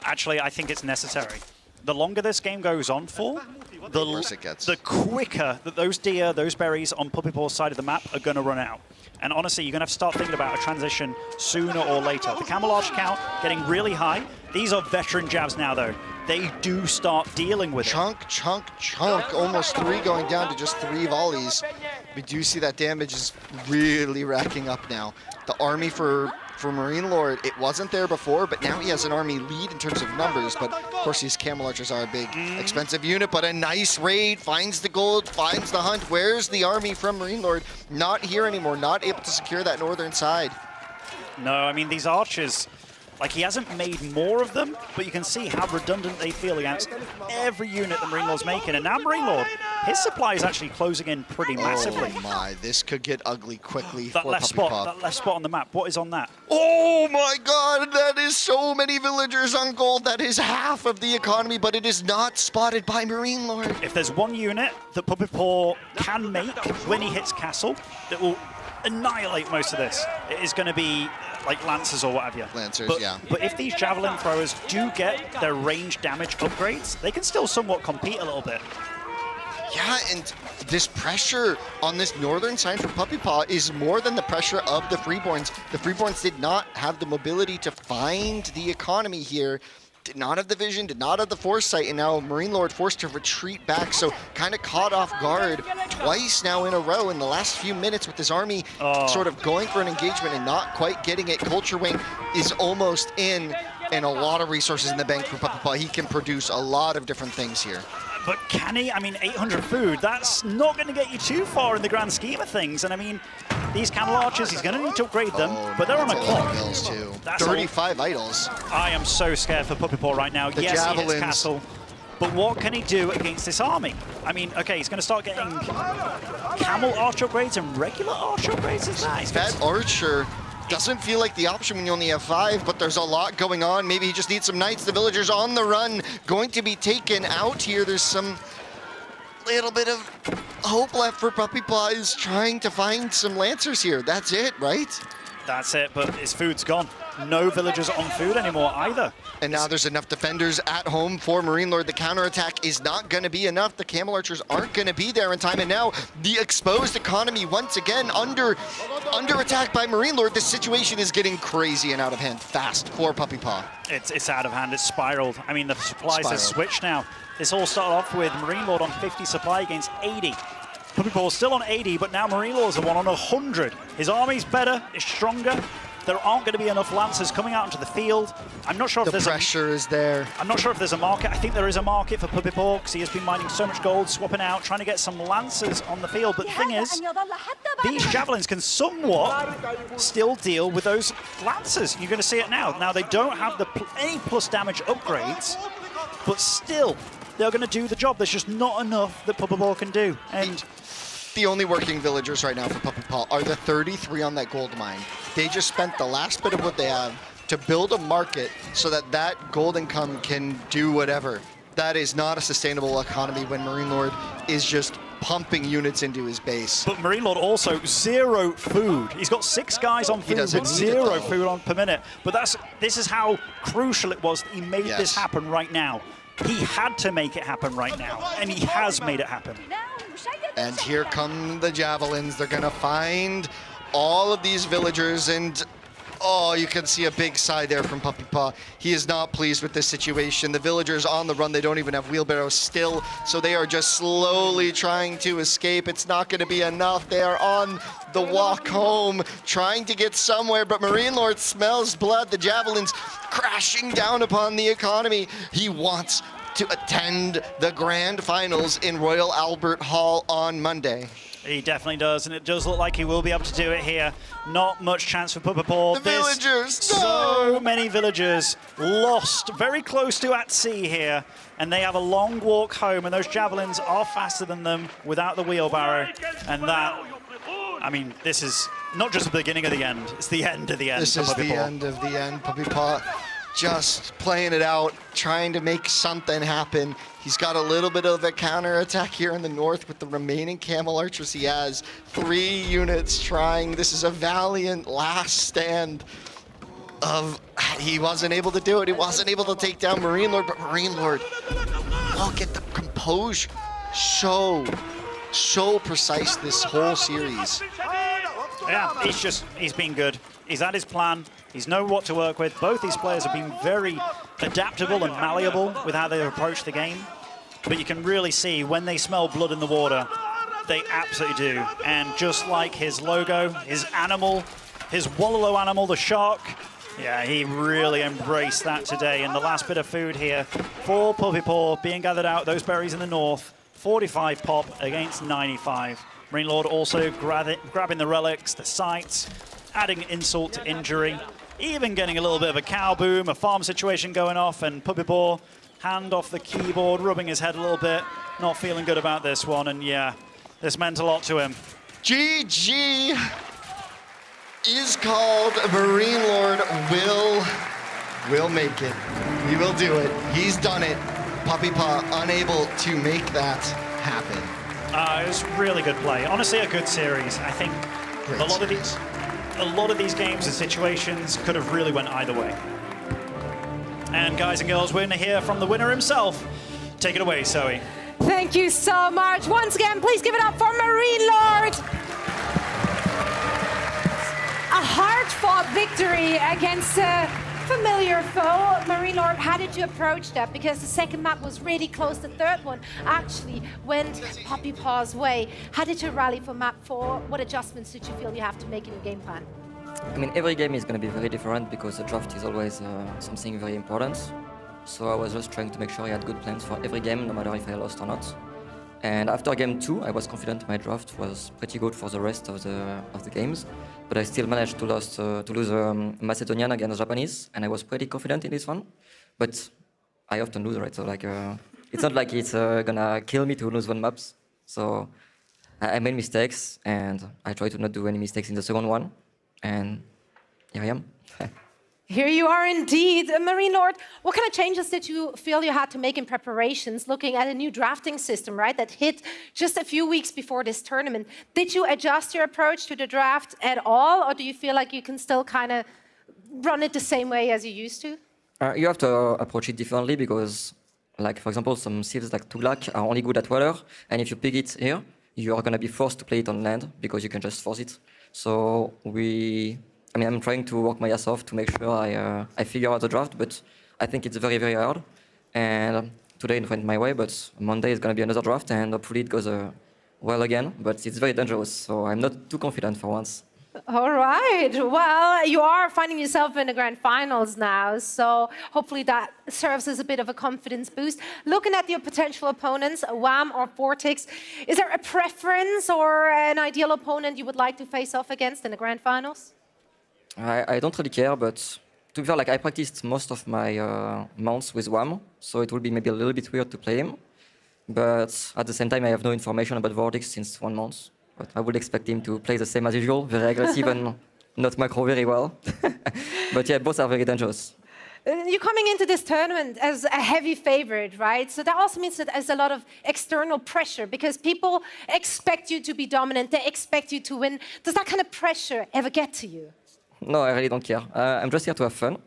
Actually, I think it's necessary. The longer this game goes on for, the worse it gets. The quicker that those deer, those berries on Puppy Paw's side of the map are going to run out. And honestly, you're going to have to start thinking about a transition sooner or later. The camel arch count getting really high. These are veteran jabs now, though. They do start dealing with Chunk. Almost 3 going down to just 3 volleys. We do see that damage is really racking up now. The army for Marine Lord, it wasn't there before, but now he has an army lead in terms of numbers. But of course, these camel archers are a big, expensive unit. But a nice raid, finds the gold, finds the hunt. Where's the army from Marine Lord? Not here anymore, not able to secure that northern side. No, I mean, these archers, like, he hasn't made more of them, but you can see how redundant they feel against every unit that Marine Lord's making. And now Marine Lord, his supply is actually closing in pretty massively. Oh my, this could get ugly quickly That for left Puppy Paw. spot, that left spot on the map, what is on that? Oh my god, that is so many villagers on gold. That is half of the economy, but it is not spotted by Marine Lord. If there's one unit that Puppy Paw can make when he hits castle that will annihilate most of this, it is going to be like Lancers or what have you. Lancers, yeah. But if these Javelin throwers do get their range damage upgrades, they can still somewhat compete a little bit. Yeah, and this pressure on this northern side for Puppy Paw is more than the pressure of the Freeborns. The Freeborns did not have the mobility to find the economy here, did not have the vision, did not have the foresight, and now Marine Lord forced to retreat back, so kind of caught off guard twice now in a row in the last few minutes with his army sort of going for an engagement and not quite getting it. Culture Wing is almost in, and a lot of resources in the bank for Puppy Paw. He can produce a lot of different things here. But can he? I mean, 800 food, that's not going to get you too far in the grand scheme of things. And I mean, these camel archers, he's going to need to upgrade them, but they're on a clock. Mills too. That's 35 idols. I am so scared for Puppy Paw right now. The Yes, he javelins. hits castle. But what can he do against this army? I mean, okay, he's going to start getting camel archer upgrades and regular archer upgrades. Is that? That archer doesn't feel like the option when you only have 5, but there's a lot going on. Maybe he just needs some knights. The villagers on the run, going to be taken out here. There's some little bit of hope left for Puppy Paw. Is trying to find some lancers here. That's it, right? That's it, but his food's gone. No villagers on food anymore either. And now there's enough defenders at home for Marine Lord. The counterattack is not going to be enough. The camel archers aren't going to be there in time. And now the exposed economy once again under attack by Marine Lord. The situation is getting crazy and out of hand fast for Puppy Paw. It's out of hand. It's spiraled. I mean, the supplies have switched now. This all started off with Marine Lord on 50 supply against 80. Puppy Paw's still on 80, but now Marine Lord's the one on 100. His army's better, it's stronger, there aren't going to be enough Lancers coming out into the field. I'm not sure if there's pressure is there. I'm not sure if there's a market. I think there is a market for Puppy Paw because he has been mining so much gold, swapping out, trying to get some Lancers on the field. But the thing is, these Javelins can somewhat still deal with those Lancers. You're going to see it now. Now, they don't have any plus damage upgrades, but still, they're going to do the job. There's just not enough that Puppy Paw can do. And the only working villagers right now for Puppy Paw are the 33 on that gold mine. They just spent the last bit of what they have to build a market so that that gold income can do whatever. That is not a sustainable economy when Marine Lord is just pumping units into his base. But Marine Lord also 0 food. He's got 6 guys on food with 0 food on per minute. But this is how crucial it was that he made this happen right now. He had to make it happen right now, and he has made it happen. And here come the Javelins. They're going to find all of these villagers, and oh, you can see a big sigh there from Puppy Paw. He is not pleased with this situation. The villagers on the run, they don't even have wheelbarrows still, so they are just slowly trying to escape. It's not going to be enough. They are on the walk home, trying to get somewhere, but Marine Lord smells blood. The Javelins crashing down upon the economy. He wants to attend the grand finals in Royal Albert Hall on Monday. He definitely does, and it does look like he will be able to do it here. Not much chance for Puppy Paw. The villagers! So many villagers lost very close to at sea here, and they have a long walk home, and those Javelins are faster than them without the wheelbarrow. And that, I mean, this is not just the beginning of the end, it's the end of the end. This is the end of the end. Puppy Paw just playing it out, trying to make something happen. He's got a little bit of a counterattack here in the north with the remaining Camel Archers he has. 3 units trying. This is a valiant last stand of... He wasn't able to do it. He wasn't able to take down Marine Lord, but Marine Lord, look at the composure. So precise this whole series. Yeah, he's been good. He's had his plan. He's known what to work with. Both these players have been very adaptable and malleable with how they approach the game. But you can really see when they smell blood in the water, they absolutely do. And just like his logo, his animal, his Wololo animal, the shark, yeah, he really embraced that today. And the last bit of food here for Puppy Paw being gathered out, those berries in the north, 45 pop against 95. Marine Lord also grabbing the relics, the sights, adding insult to injury, even getting a little bit of a cow boom, a farm situation going off, and Puppy Paw, hand off the keyboard, rubbing his head a little bit, not feeling good about this one, and yeah, this meant a lot to him. GG is called. Marine Lord will make it. He will do it. He's done it. Puppy Paw unable to make that happen. It was really good play. Honestly, a good series. I think a lot of these games and situations could have really went either way. And guys and girls, we're going to hear from the winner himself. Take it away, Zoe. Thank you so much. Once again, please give it up for Marine Lord. A hard-fought victory against a familiar foe. Marine Lord, how did you approach that? Because the second map was really close. The third one actually went Puppy Paw's way. How did you rally for map 4? What adjustments did you feel you have to make in your game plan? I mean, every game is going to be very different because the draft is always something very important. So I was just trying to make sure I had good plans for every game, no matter if I lost or not. And after game 2, I was confident my draft was pretty good for the rest of the games. But I still managed to lose Macedonian against Japanese, and I was pretty confident in this one. But I often lose, right? So like, it's not like it's gonna kill me to lose 1 maps. So I made mistakes, and I tried to not do any mistakes in the second one. And here I am. Here you are indeed. Marine Lord, what kind of changes did you feel you had to make in preparations, looking at a new drafting system, right, that hit just a few weeks before this tournament? Did you adjust your approach to the draft at all, or do you feel like you can still kind of run it the same way as you used to? You have to approach it differently because, like, for example, some civs like Tughlaq are only good at water, and if you pick it here, you are going to be forced to play it on land because you can just force it. So I'm trying to work my ass off to make sure I figure out the draft, but I think it's very, very hard. And today it went my way, but Monday is going to be another draft, and hopefully it goes well again. But it's very dangerous, so I'm not too confident for once. All right. Well, you are finding yourself in the grand finals now, so hopefully that serves as a bit of a confidence boost. Looking at your potential opponents, Wham or Vortex, is there a preference or an ideal opponent you would like to face off against in the grand finals? I don't really care, but to be fair, like I practiced most of my mounts with Wham, so it will be maybe a little bit weird to play him. But at the same time, I have no information about Vortex since 1 month. But I would expect him to play the same as usual, very aggressive and not macro very well. But yeah, both are very dangerous. You're coming into this tournament as a heavy favorite, right? So that also means that there's a lot of external pressure because people expect you to be dominant, they expect you to win. Does that kind of pressure ever get to you? No, I really don't care. I'm just here to have fun.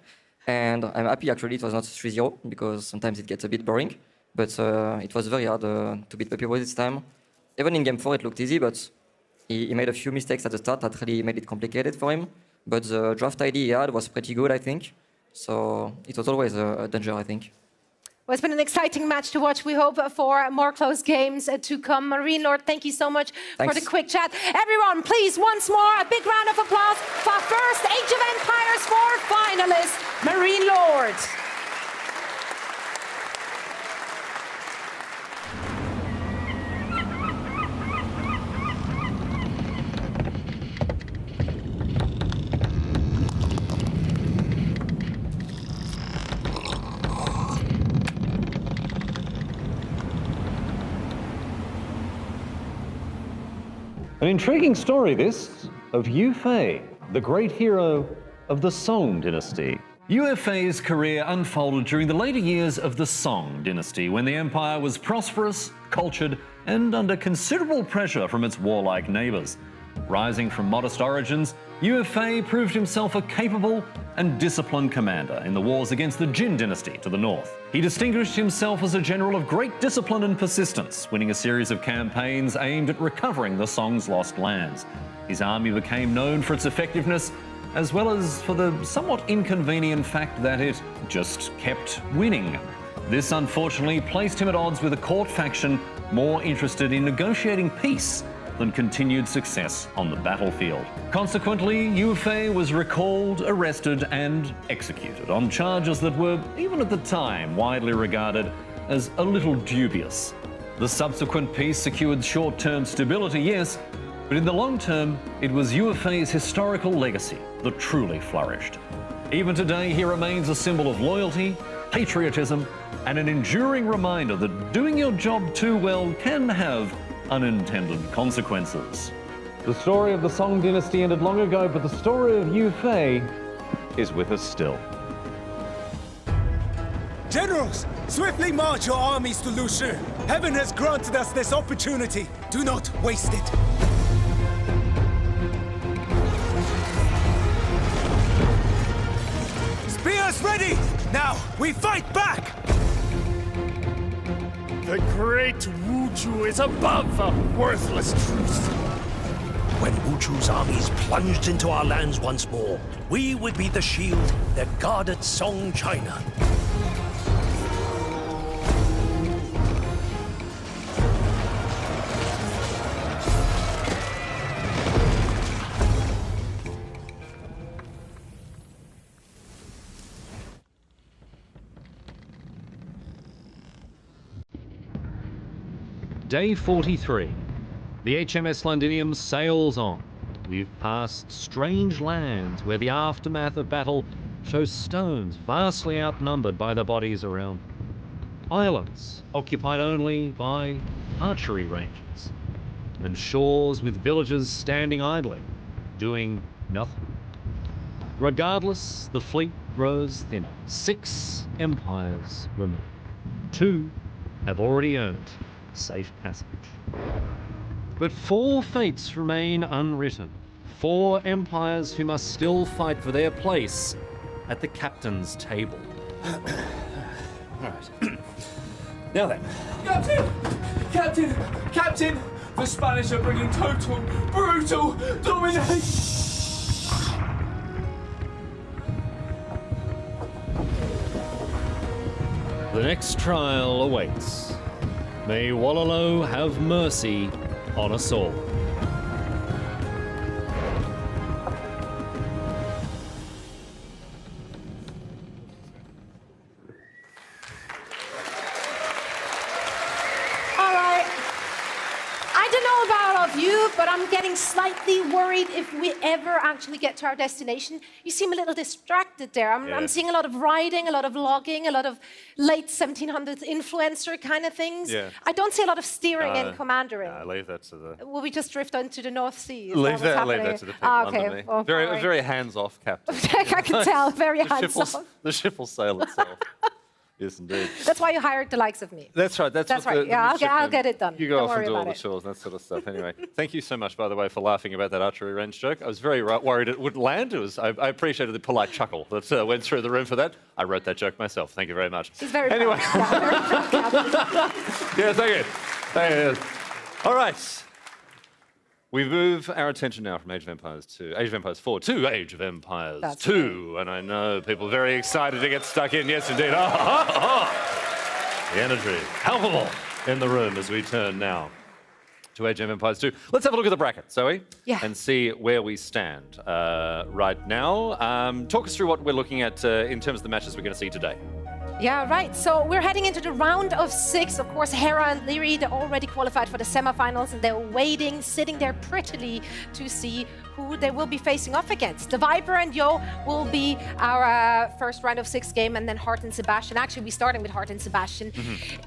And I'm happy actually it was not 3-0 because sometimes it gets a bit boring. But it was very hard to beat Puppy Boy this time. Even in game 4 it looked easy, but he made a few mistakes at the start that really made it complicated for him. But the draft ID he had was pretty good, I think. So it was always a danger, I think. Well, it's been an exciting match to watch. We hope for more close games to come. Marine Lord, thank you so much for the quick chat. Everyone, please, once more, a big round of applause for first Age of Empires 4 finalist, Marine Lord. An intriguing story, this, of Yu Fei, the great hero of the Song dynasty. Yu Fei's career unfolded during the later years of the Song dynasty, when the empire was prosperous, cultured, and under considerable pressure from its warlike neighbours. Rising from modest origins, Yu Fei proved himself a capable and disciplined commander in the wars against the Jin dynasty to the north. He distinguished himself as a general of great discipline and persistence, winning a series of campaigns aimed at recovering the Song's lost lands. His army became known for its effectiveness, as well as for the somewhat inconvenient fact that it just kept winning. This unfortunately placed him at odds with a court faction more interested in negotiating peace than continued success on the battlefield. Consequently, Yu Fei was recalled, arrested, and executed on charges that were, even at the time, widely regarded as a little dubious. The subsequent peace secured short-term stability, yes, but in the long term, it was Yu Fei's historical legacy that truly flourished. Even today, he remains a symbol of loyalty, patriotism, and an enduring reminder that doing your job too well can have unintended consequences. The story of the Song dynasty ended long ago, but the story of Yu Fei is with us still. Generals, swiftly march your armies to Lushu. Heaven has granted us this opportunity. Do not waste it. Spears ready! Now, we fight back! The great Wuchu is above a worthless truce. When Wuchu's armies plunged into our lands once more, we would be the shield that guarded Song China. Day 43. The HMS Londinium sails on. We've passed strange lands where the aftermath of battle shows stones vastly outnumbered by the bodies around. Islands occupied only by archery ranges. And shores with villagers standing idly, doing nothing. Regardless, the fleet grows thinner. 6 empires remain. 2 have already earned safe passage. But 4 fates remain unwritten. 4 empires who must still fight for their place at the captain's table. Alright. Now then. Captain! Captain! Captain! The Spanish are bringing total, brutal domination! The next trial awaits. May Wololo have mercy on us all. don't know about all of you, but I'm getting slightly worried if we ever actually get to our destination. You seem a little distracted there. I'm seeing a lot of riding, a lot of logging, a lot of late 1700s influencer kind of things. Yeah. I don't see a lot of steering and commandering. I leave that to the... Will we just drift into the North Sea? Leave that to the people under me. Oh, very hands-off captain. I can tell, very hands-off. The ship will sail itself. Yes, indeed. That's why you hired the likes of me. That's right. That's right. I'll get it done. You go Don't off worry and do all about the it. chores and that sort of stuff. Anyway, thank you so much, by the way, for laughing about that archery range joke. I was very worried it wouldn't land. I appreciated the polite chuckle that went through the room for that. I wrote that joke myself. Thank you very much. He's very anyway. proud. Yeah, very proud, Captain. Yeah, thank you. Thank you. All right. We move our attention now from Age of Empires 4 to Age of Empires 2. And I know people are very excited to get stuck in. Yes, indeed. The energy, palpable in the room as we turn now to Age of Empires 2. Let's have a look at the bracket, Zoe, and see where we stand right now. Talk us through what we're looking at in terms of the matches we're going to see today. Yeah, right. So we're heading into the round of 6. Of course, Hera and Lyri, they're already qualified for the semifinals, and they're waiting, sitting there prettily to see who they will be facing off against. TheViper and Yo will be our first round of 6 game, and then Hart and Sebastian. Actually, we're starting with Hart and Sebastian.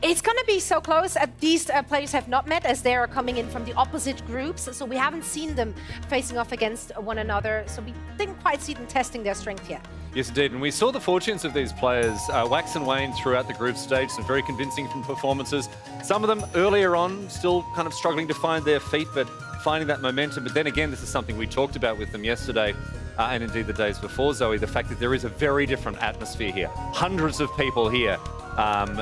It's going to be so close. These players have not met, as they are coming in from the opposite groups, so we haven't seen them facing off against one another, so we didn't quite see them testing their strength yet. Yes, indeed. And we saw the fortunes of these players wax and wane throughout the group stage, some very convincing performances. Some of them earlier on still kind of struggling to find their feet, but finding that momentum. But then again, this is something we talked about with them yesterday and indeed the days before, Zoe, the fact that there is a very different atmosphere here. Hundreds of people here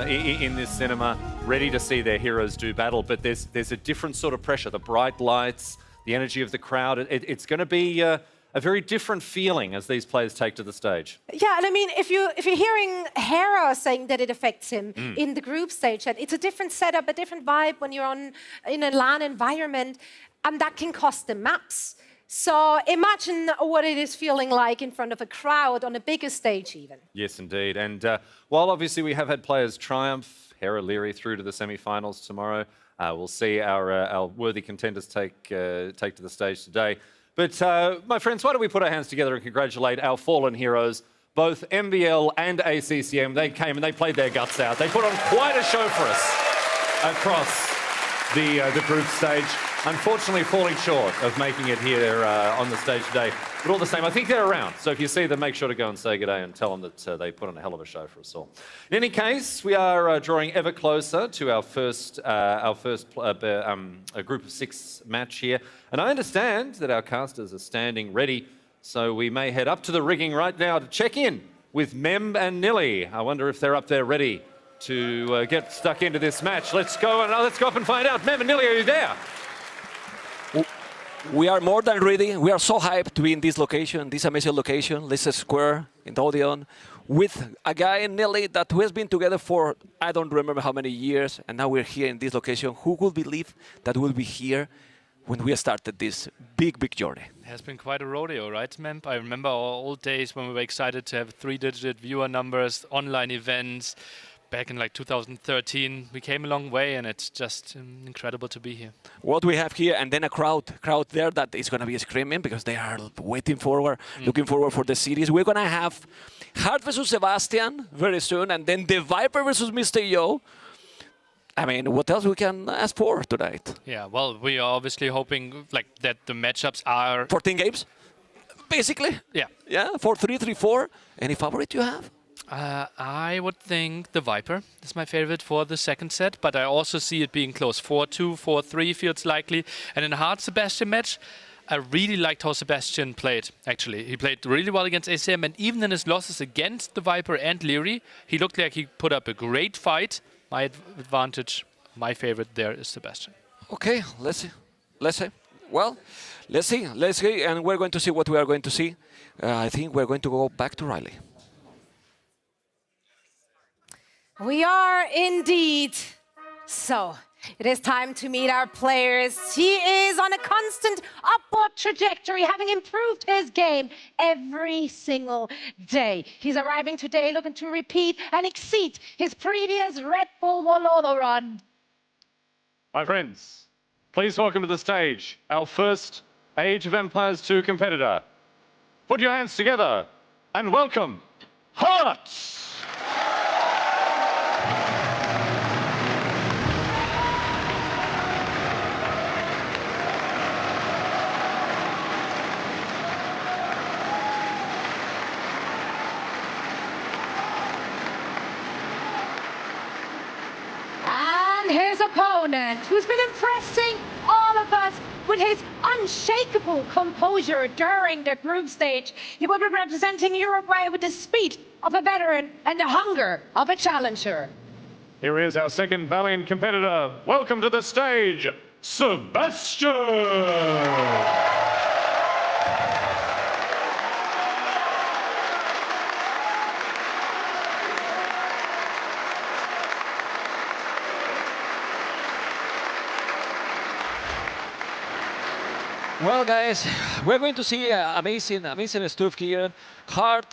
in this cinema ready to see their heroes do battle, but there's a different sort of pressure. The bright lights, the energy of the crowd. It's going to be a very different feeling as these players take to the stage. Yeah, and I mean, if you're hearing Hera saying that it affects him in the group stage, that it's a different setup, a different vibe when you're in a LAN environment, and that can cost them maps. So imagine what it is feeling like in front of a crowd on a bigger stage even. Yes, indeed. And while obviously we have had players triumph, Hera, Lyri through to the semi-finals tomorrow, we'll see our worthy contenders take to the stage today. But, my friends, why don't we put our hands together and congratulate our fallen heroes, both MBL and ACCM. They came and they played their guts out. They put on quite a show for us across the group stage. Unfortunately, falling short of making it here on the stage today. But all the same, I think they're around. So if you see them, make sure to go and say good day and tell them that they put on a hell of a show for us all. In any case, we are drawing ever closer to our first group of 6 match here. And I understand that our casters are standing ready, so we may head up to the rigging right now to check in with Mem and Nilly. I wonder if they're up there ready to get stuck into this match. Let's go up and find out. Mem and Nilly, are you there? We are more than ready. We are so hyped to be in this location, this amazing location, Leicester Square in the Odeon, with a guy, Nelly, that we has been together for I don't remember how many years, and now we're here in this location. Who would believe that we'll be here when we started this big, big journey? It has been quite a rodeo, right, Memp? I remember our old days when we were excited to have 3-digit viewer numbers, online events. Back in like 2013, we came a long way, and it's just incredible to be here. What we have here, and then a crowd there that is going to be screaming because they are waiting forward, looking forward for the series. We're going to have Hart versus Sebastian very soon, and then TheViper versus Mr. Yo. I mean, what else we can ask for tonight? Yeah, well, we are obviously hoping like that the matchups are 14 games, basically. Yeah. Yeah, 4-3, 3-4. Any favorite you have? I would think TheViper is my favorite for the second set, but I also see it being close. 4-2, 4-3 feels likely. And in a hard Sebastian match, I really liked how Sebastian played, actually. He played really well against ACM, and even in his losses against TheViper and Lyri, he looked like he put up a great fight. My advantage, my favorite there is Sebastian. Okay, let's see. Well, let's see, and we're going to see what we are going to see. I think we're going to go back to Riley. We are indeed. So, it is time to meet our players. He is on a constant upward trajectory, having improved his game every single day. He's arriving today looking to repeat and exceed his previous Red Bull Wololo run. My friends, Please welcome to the stage our first Age of Empires 2 competitor. Put your hands together and welcome Hearts! And his opponent, who's been impressing all of us with his unshakable composure during the group stage. He will be representing Uruguay with the speed of a veteran and the hunger of a challenger. Here is our second valiant competitor. Welcome to the stage, Sebastian! Well, guys, we're going to see amazing stuff here. Hart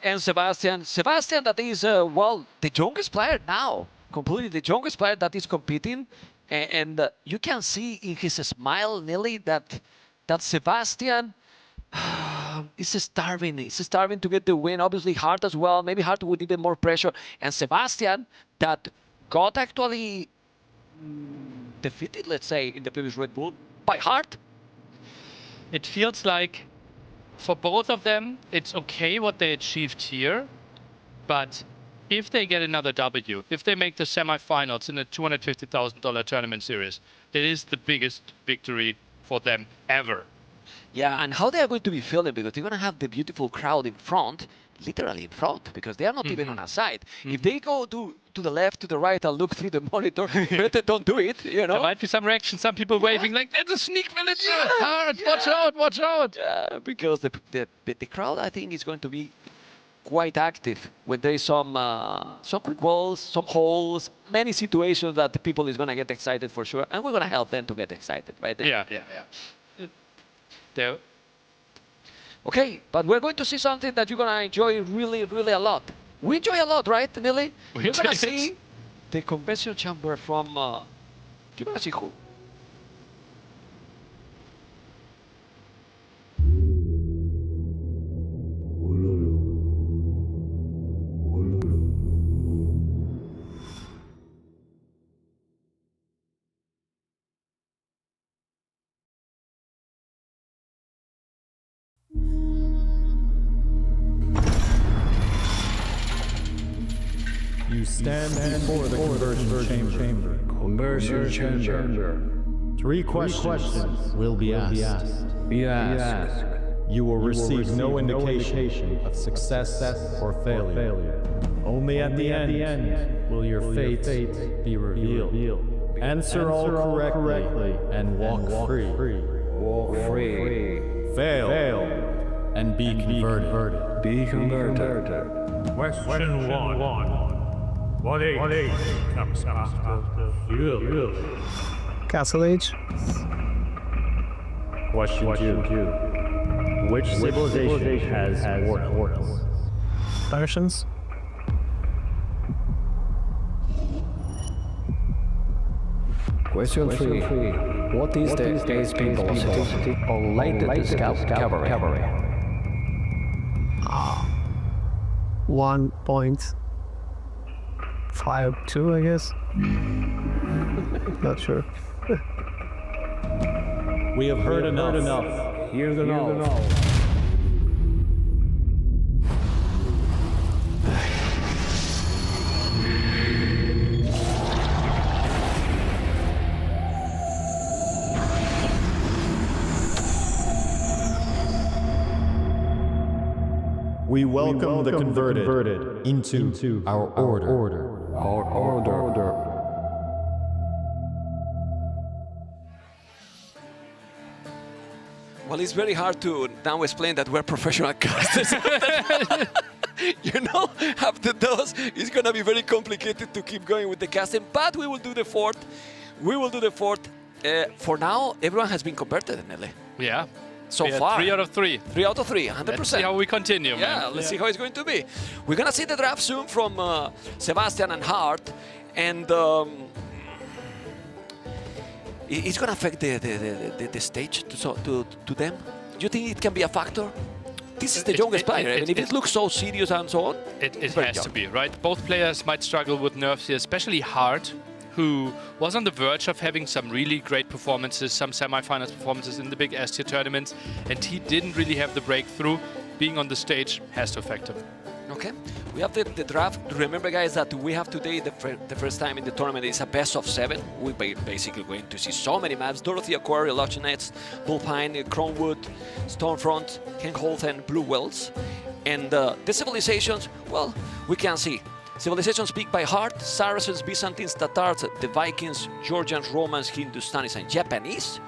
and Sebastian. Sebastian, that is, well, the youngest player now. Completely the youngest player that is competing. And you can see in his smile, Nelly, that Sebastian is starving. He's starving to get the win. Obviously, Hart as well. Maybe Hart would need more pressure. And Sebastian, that got actually defeated, let's say, in the previous Red Bull by Hart. It feels like for both of them, it's okay what they achieved here, but if they get another W, if they make the semifinals in a $250,000 tournament series, that is the biggest victory for them ever. Yeah, and how they are going to be feeling, because they're going to have the beautiful crowd in front, literally in front, because they are not even on a side. If they go to the left, to the right, and look through the monitor, better don't do it, you know? There might be some reaction, some people waving like, there's a sneak villager! Hard, watch out, watch out! Because the crowd, I think, is going to be quite active when there is some quick walls, some holes, many situations that the people is going to get excited for sure, and we're going to help them to get excited, right? Yeah. There. Okay, but we're going to see something that you're going to enjoy really, really a lot. We enjoy a lot, right, Nelly? We're going to see the convention chamber from... you're going to see who? You stand before the conversion chamber. Conversion chamber. Three questions will be asked. You will receive no indication of success or failure. Only at the end will your fate be revealed. Answer all correctly and walk free. Walk free. Fail and be converted. Be converted. Question 1. What age comes after you? Castle Age. Question 2. Which civilization has portals? Persians. Question 3. What is the airspeed velocity of latest cavalry? 1.52, I guess. Not sure. We have heard enough. Hear the know. We welcome the converted into our order. Our order. Well, it's very hard to now explain that we're professional casters. You know, after those, it's going to be very complicated to keep going with the casting, but we will do the fourth. For now, everyone has been converted, Nelly. Yeah. So far. 3 out of 3. 3 out of 3, 100%. Let's see how we continue, man. Let's see how it's going to be. We're going to see the draft soon from it's going to affect the stage to them? Do you think it can be a factor? This is the youngest player. I mean, if it looks so serious and so on, it has to be, right? Both players might struggle with nerves here, especially Hart, who was on the verge of having some really great performances, some semi-finals performances in the big S-tier tournaments, and he didn't really have the breakthrough. Being on the stage has to affect him. Okay, we have the draft. Remember, guys, that we have today the first time in the tournament is a best of 7. We're basically going to see so many maps: Dorothy Aquaria, Lochinets, Bullpine, Crownwood, Stormfront, Kingholthen, Blue Wells. And the civilizations, well, we can see. Civilizations picked by Hart: Saracens, Byzantines, Tatars, the Vikings, Georgians, Romans, Hindustanis, and Japanese.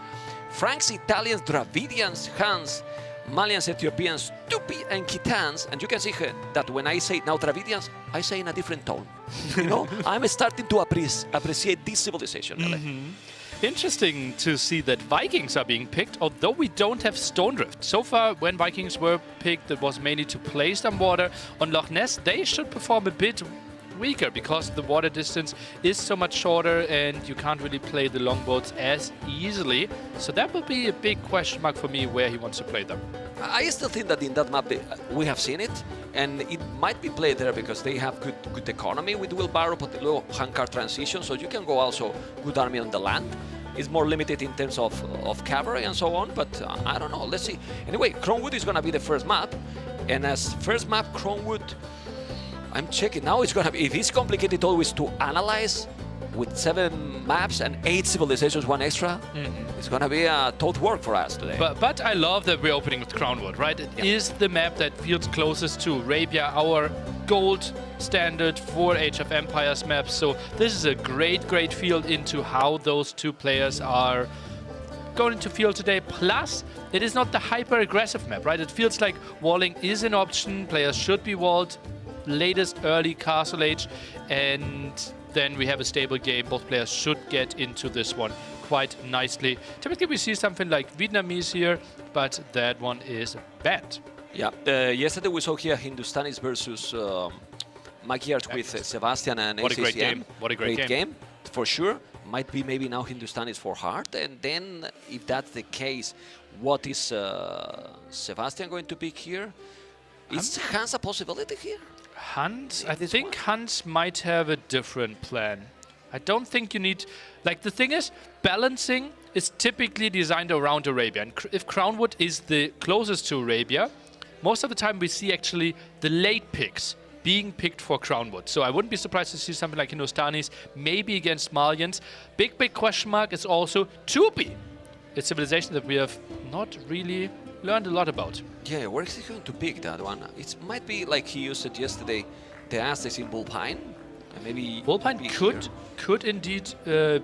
Franks, Italians, Dravidians, Huns, Malians, Ethiopians, Tupi, and Khitans. And you can see that when I say now Dravidians, I say in a different tone. You know, I'm starting to appreciate this civilization. Interesting to see that Vikings are being picked, although we don't have Stone Drift. So far, when Vikings were picked, it was mainly to play some water. On Loch Ness, they should perform a bit weaker because the water distance is so much shorter and you can't really play the longboats as easily. So that will be a big question mark for me where he wants to play them. I still think that in that map we have seen it, and it might be played there because they have good economy with wheelbarrow, but low handcart transition, so you can go also good army on the land. It's more limited in terms of cavalry and so on, but I don't know. Let's see. Anyway, Crownwood is going to be the first map, and as first map, Crownwood, I'm checking now. It's going to be, if it's complicated always to analyze with 7 maps and 8 civilizations, 1 extra, it's going to be a tough work for us today. But I love that we're opening with Crownwood, right? It is the map that feels closest to Arabia, our gold standard for Age of Empires maps. So this is a great field into how those two players are going to feel today. Plus, it is not the hyper-aggressive map, right? It feels like walling is an option. Players should be walled. Latest early Castle Age, and then we have a stable game. Both players should get into this one quite nicely. Typically we see something like Vietnamese here, but that one is banned. Yeah, yesterday we saw here Hindustanis versus Magyars with Sebastian and What a great ACCM. game. What a great game. For sure. Might be maybe now Hindustanis for Hart, and then if that's the case, what is Sebastian going to pick here? Is Hans a possibility here? Hans? I think Hans might have a different plan. I don't think you need... Like, the thing is, balancing is typically designed around Arabia. And if Crownwood is the closest to Arabia, most of the time we see actually the late picks being picked for Crownwood. So I wouldn't be surprised to see something like Hindustanis, maybe against Malians. Big question mark is also Tupi, a civilization that we have not really learned a lot about. Yeah, where is he going to pick that one? It might be like he used it yesterday, the Aztecs in Bullpine. Maybe Bullpine could indeed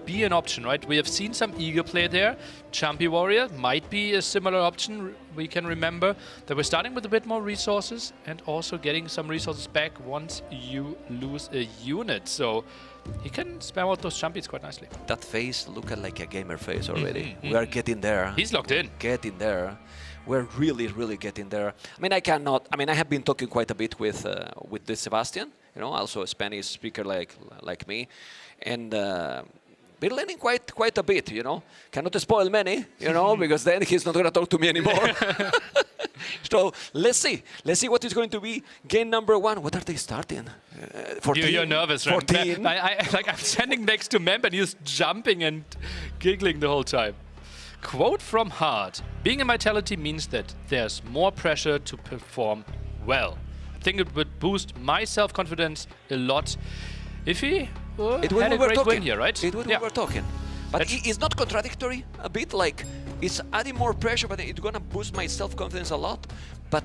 be an option, right? We have seen some eager play there. Champy Warrior might be a similar option. We can remember that we're starting with a bit more resources and also getting some resources back once you lose a unit. So he can spam out those champions quite nicely. That face looked like a gamer face already. We are getting there. He's locked in. Getting there. We're really getting there. I mean, I have been talking quite a bit with this Sebastian, you know, also a Spanish speaker like me, and been learning quite a bit, you know. Cannot spoil many, you know, because then he's not going to talk to me anymore. So let's see what is going to be game number 1. What are they starting? 14? You're nervous, 14? right? I'm standing next to Memp and he's jumping and giggling the whole time. Quote from Hart: being in Vitality means that there's more pressure to perform well. I think it would boost my self-confidence a lot if he had a great win here, right? We were talking. But it's not contradictory a bit, like it's adding more pressure, but it's going to boost my self-confidence a lot. But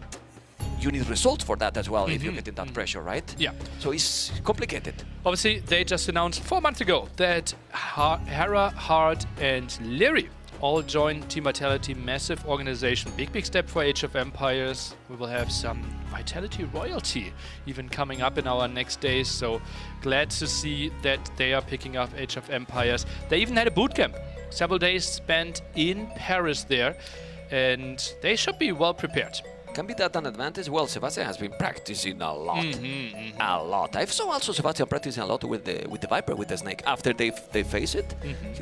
you need results for that as well if you're getting that pressure, right? Yeah. So it's complicated. Obviously, they just announced 4 months ago that Hera, Hart, and Leary all joined Team Vitality, massive organization. Big step for Age of Empires. We will have some Vitality royalty even coming up in our next days. So glad to see that they are picking up Age of Empires. They even had a bootcamp. Several days spent in Paris there. And they should be well prepared. Can be that an advantage? Well, Sebastian has been practicing a lot. A lot. I saw also Sebastian practicing a lot with the Viper, with the Snake. After they face it,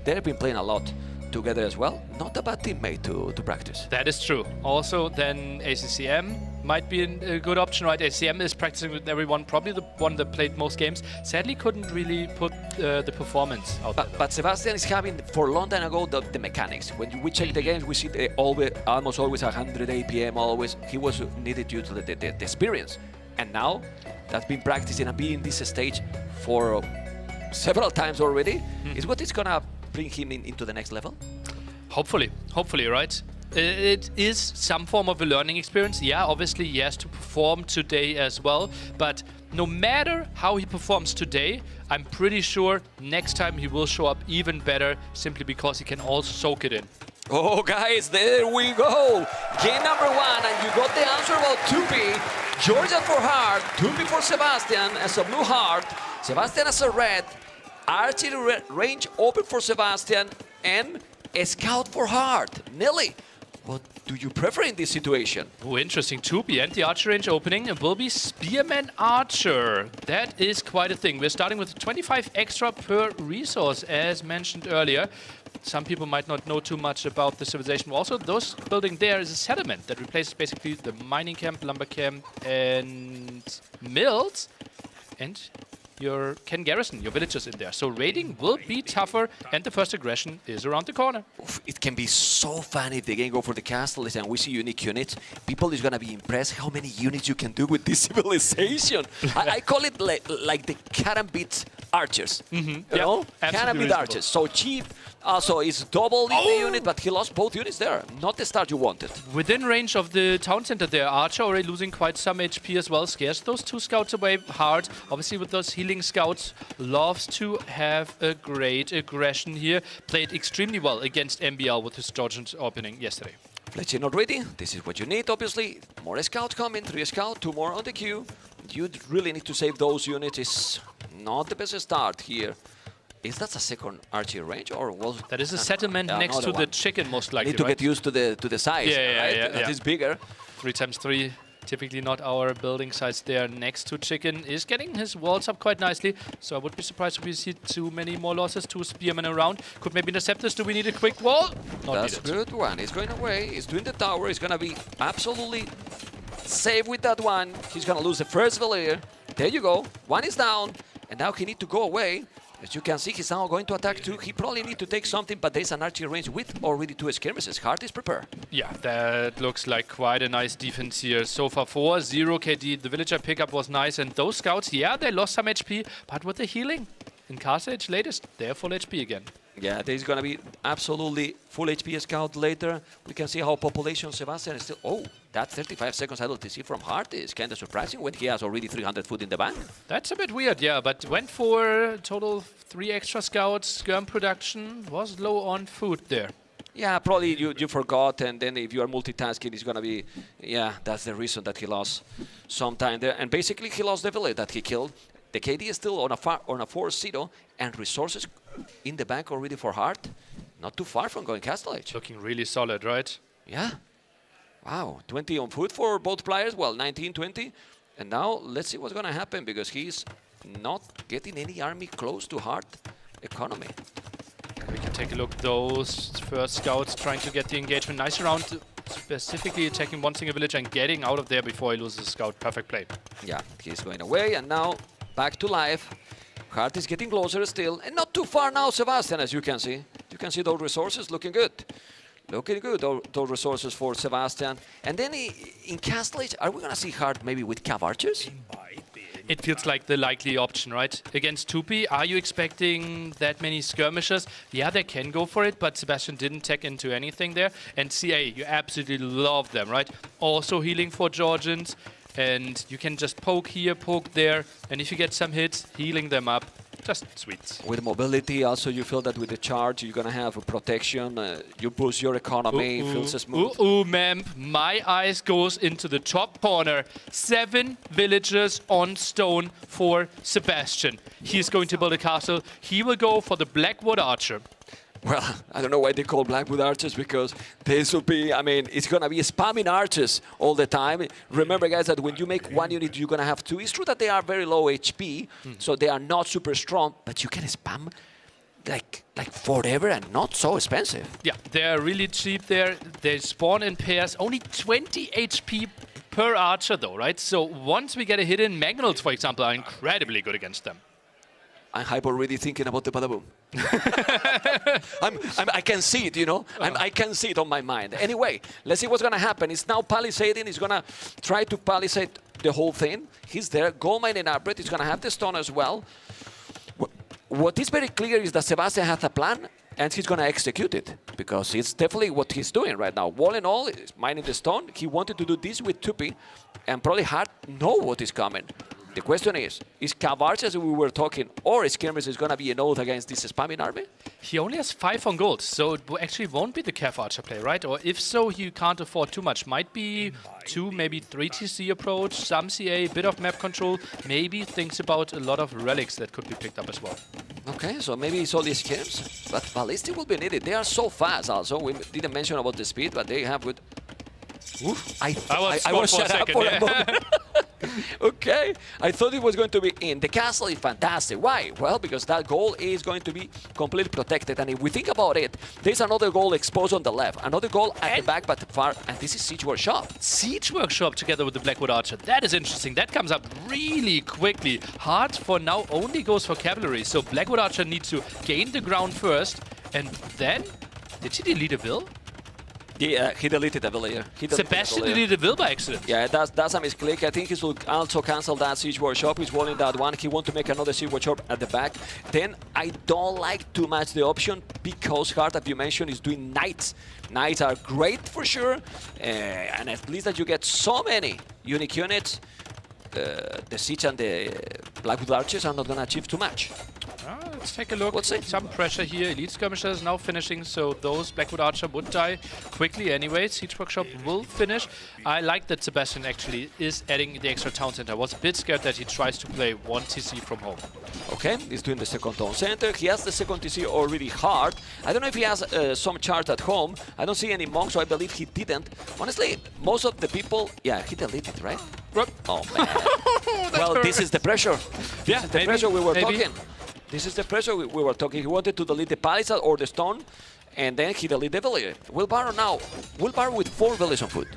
they've been playing a lot together as well. Not a bad teammate to practice. That is true. Also, then ACCM might be a good option, right? ACCM is practicing with everyone, probably the one that played most games. Sadly, couldn't really put the performance out there. But Sebastian is having, for a long time ago, the mechanics. When we check the games, we see almost always 100 APM, always. He was needed due to the experience. And now, that's been practicing and being in this stage for several times already, is what is going to bring him into the next level? Hopefully, right? It is some form of a learning experience. Yeah, obviously he has to perform today as well, but no matter how he performs today, I'm pretty sure next time he will show up even better, simply because he can also soak it in. Oh, guys, there we go. Game number 1, and you got the answer about 2P. Georgia for heart, 2P for Sebastian as a blue heart, Sebastian as a red, archery range open for Sebastian, and a scout for heart. Nelly, what do you prefer in this situation? Oh, interesting. 2P and the archer range opening will be Spearman Archer. That is quite a thing. We're starting with 25 extra per resource, as mentioned earlier. Some people might not know too much about the civilization. Also, those building there is a settlement that replaces basically the mining camp, lumber camp, and mills. And you can garrison your villagers in there. So raiding will be tougher, and the first aggression is around the corner. It can be so fun if they can go for the castle and we see unique units. People is going to be impressed how many units you can do with this civilization. I call it like the Karambit archers. You know? Karambit archers. So cheap. Also, it's double in the unit, but he lost both units there. Not the start you wanted. Within range of the town center there, Archer already losing quite some HP as well. Scares those 2 scouts away hard. Obviously, with those healing scouts, loves to have a great aggression here. Played extremely well against MBL with his Georgian opening yesterday. Fletcher not ready. This is what you need, obviously. More scouts coming, 3 scouts, 2 more on the queue. You really need to save those units. It's not the best start here. Is that a second archery range, or was that is a settlement next to the chicken, most likely? Need to get used to the size. Yeah. That is bigger. 3x3, typically not our building size there. Next to chicken is getting his walls up quite nicely. So I would be surprised if we see too many more losses. 2 spearmen around. Could maybe intercept this. Do we need a quick wall? Not That's needed. a good one. He's going away. He's doing the tower. He's going to be absolutely safe with that one. He's going to lose the first villager. There you go. 1 is down, and now he needs to go away. As you can see, he's now going to attack 2. He probably need to take something, but there's an archery range with already 2 skirmishes. Heart is prepared. Yeah, that looks like quite a nice defense here. So far 4, 0 KD. The villager pickup was nice, and those scouts, yeah, they lost some HP, but with the healing in Castle Age latest, they're full HP again. Yeah, there's going to be absolutely full HP scout later. We can see how population Sebastian is still... Oh, that 35 seconds LTC from Hart is kind of surprising when he has already 300 food in the bank. That's a bit weird, yeah, but went for total 3 extra scouts. Skirm production was low on food there. Yeah, probably you forgot, and then if you are multitasking, it's going to be... Yeah, that's the reason that he lost some time there. And basically, he lost the village that he killed. The KD is still on a 4-0, and resources in the bank already for Hart. Not too far from going Castle Age. Looking really solid, right? Yeah. Wow, 20 on foot for both players. Well, 19, 20. And now let's see what's going to happen, because he's not getting any army close to Hart economy. We can take a look. Those first scouts trying to get the engagement. Nice round, specifically attacking one single village and getting out of there before he loses a scout. Perfect play. Yeah, he's going away, and now back to life. Hart is getting closer still, and not too far now, Sebastian, as you can see. You can see those resources looking good. Looking good, those resources for Sebastian. And then in Castle Age, are we going to see Hart maybe with Cav Archers? It feels like the likely option, right? Against 2P, are you expecting that many skirmishers? Yeah, they can go for it, but Sebastian didn't tech into anything there. And CA, you absolutely love them, right? Also healing for Georgians. And you can just poke here, poke there, and if you get some hits, healing them up. Just sweet. With mobility, also you feel that with the charge, you're going to have a protection. You boost your economy, feels smooth. Ma'am, my eyes goes into the top corner. 7 villagers on stone for Sebastian. He's going to build a castle. He will go for the Blackwood Archer. Well, I don't know why they call Blackwood Archers, because this will be, I mean, it's going to be spamming archers all the time. Remember, guys, that when you make 1 unit, you're going to have 2. It's true that they are very low HP, so they are not super strong, but you can spam like forever and not so expensive. Yeah, they're really cheap there. They spawn in pairs. Only 20 HP per archer though, right? So once we get a hit in, Magnals, for example, are incredibly good against them. I'm hype already thinking about the Badaboom. I can see it, you know. I can see it on my mind. Anyway, let's see what's going to happen. He's now palisading. He's going to try to palisade the whole thing. He's there. Gold mine in upgrade. He's going to have the stone as well. What is very clear is that Sebastian has a plan, and he's going to execute it, because it's definitely what he's doing right now. All in all, he's mining the stone. He wanted to do this with Tupi, and probably Hart know what is coming. The question is Cavarch, as we were talking, or is Skirmish is going to be an oath against this spamming army? He only has 5 on gold, so it actually won't be the Cav Archer play, right? Or if so, he can't afford too much. Might be 2, maybe 3 TC approach, some CA, bit of map control, maybe thinks about a lot of relics that could be picked up as well. Okay, so maybe it's all these Skims, but Ballistic will be needed. They are so fast also. We didn't mention about the speed, but they have good... Oof, I was shut up for a moment. Okay, I thought it was going to be in. The castle is fantastic. Why? Well, because that goal is going to be completely protected. And if we think about it, there's another goal exposed on the left, another goal at the back but far, and this is Siege Workshop. Siege Workshop together with the Blackwood Archer. That is interesting. That comes up really quickly. Hart for now only goes for cavalry, so Blackwood Archer needs to gain the ground first, and then... Did he delete a Vil? Yeah, he deleted a Vil here. Sebastian deleted a Vil by accident. Yeah, that's a misclick. I think he will also cancel that Siege Workshop. He's rolling that one. He wants to make another Siege Workshop at the back. Then I don't like too much the option, because Hart, as you mentioned, is doing Knights. Knights are great for sure, and at least that you get so many unique units, the Siege and the Blackwood Archers are not going to achieve too much. Let's take a look. Some pressure here. Elite Skirmisher is now finishing, so those Blackwood Archer would die quickly anyway. Siege Workshop will finish. I like that Sebastian actually is adding the extra town center. I was a bit scared that he tries to play 1 TC from home. Okay, he's doing the second town center. He has the second TC already hard. I don't know if he has some charge at home. I don't see any monks, so I believe he didn't. Honestly, most of the people... Yeah, he deleted, right? Oh, man. Well, this is the pressure. This is the pressure we were talking. This is the pressure we were talking. He wanted to delete the palisade or the stone, and then he deleted the villager. Wheelbarrow now. Wheelbarrow with 4 villages on foot.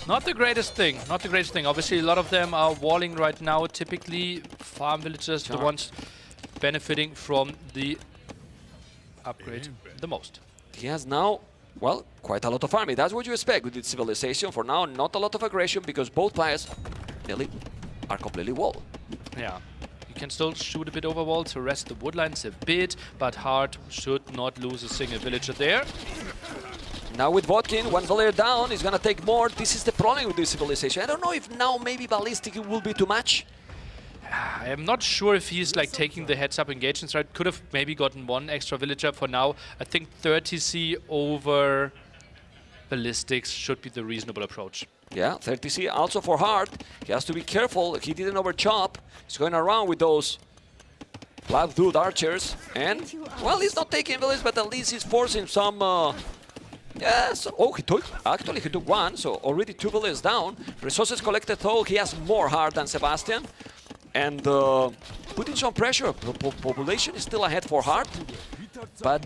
Not the greatest thing. Not the greatest thing. Obviously, a lot of them are walling right now. Typically, farm villagers, the ones benefiting from the upgrade the most. He has now, well, quite a lot of army. That's what you expect with the civilization. For now, not a lot of aggression, because both players nearly are completely walled. Yeah. You can still shoot a bit over wall to rest the woodlines a bit, but Hart should not lose a single villager there. Now with Vodkin, 1 villager down, he's gonna take more. This is the problem with this civilization. I don't know if now maybe Ballistic will be too much. I am not sure if he's like taking the heads-up engagements, right? Could have maybe gotten 1 extra villager for now. I think 30C over Ballistics should be the reasonable approach. Yeah, 30C also for Hart. He has to be careful. He didn't overchop. He's going around with those Blackwood Archers. And, well, he's not taking villages, but at least he's forcing some... yes. Oh, he took 1, so already 2 villages down. Resources collected, though. He has more Hart than Sebastian. And putting some pressure. Population is still ahead for Hart. But...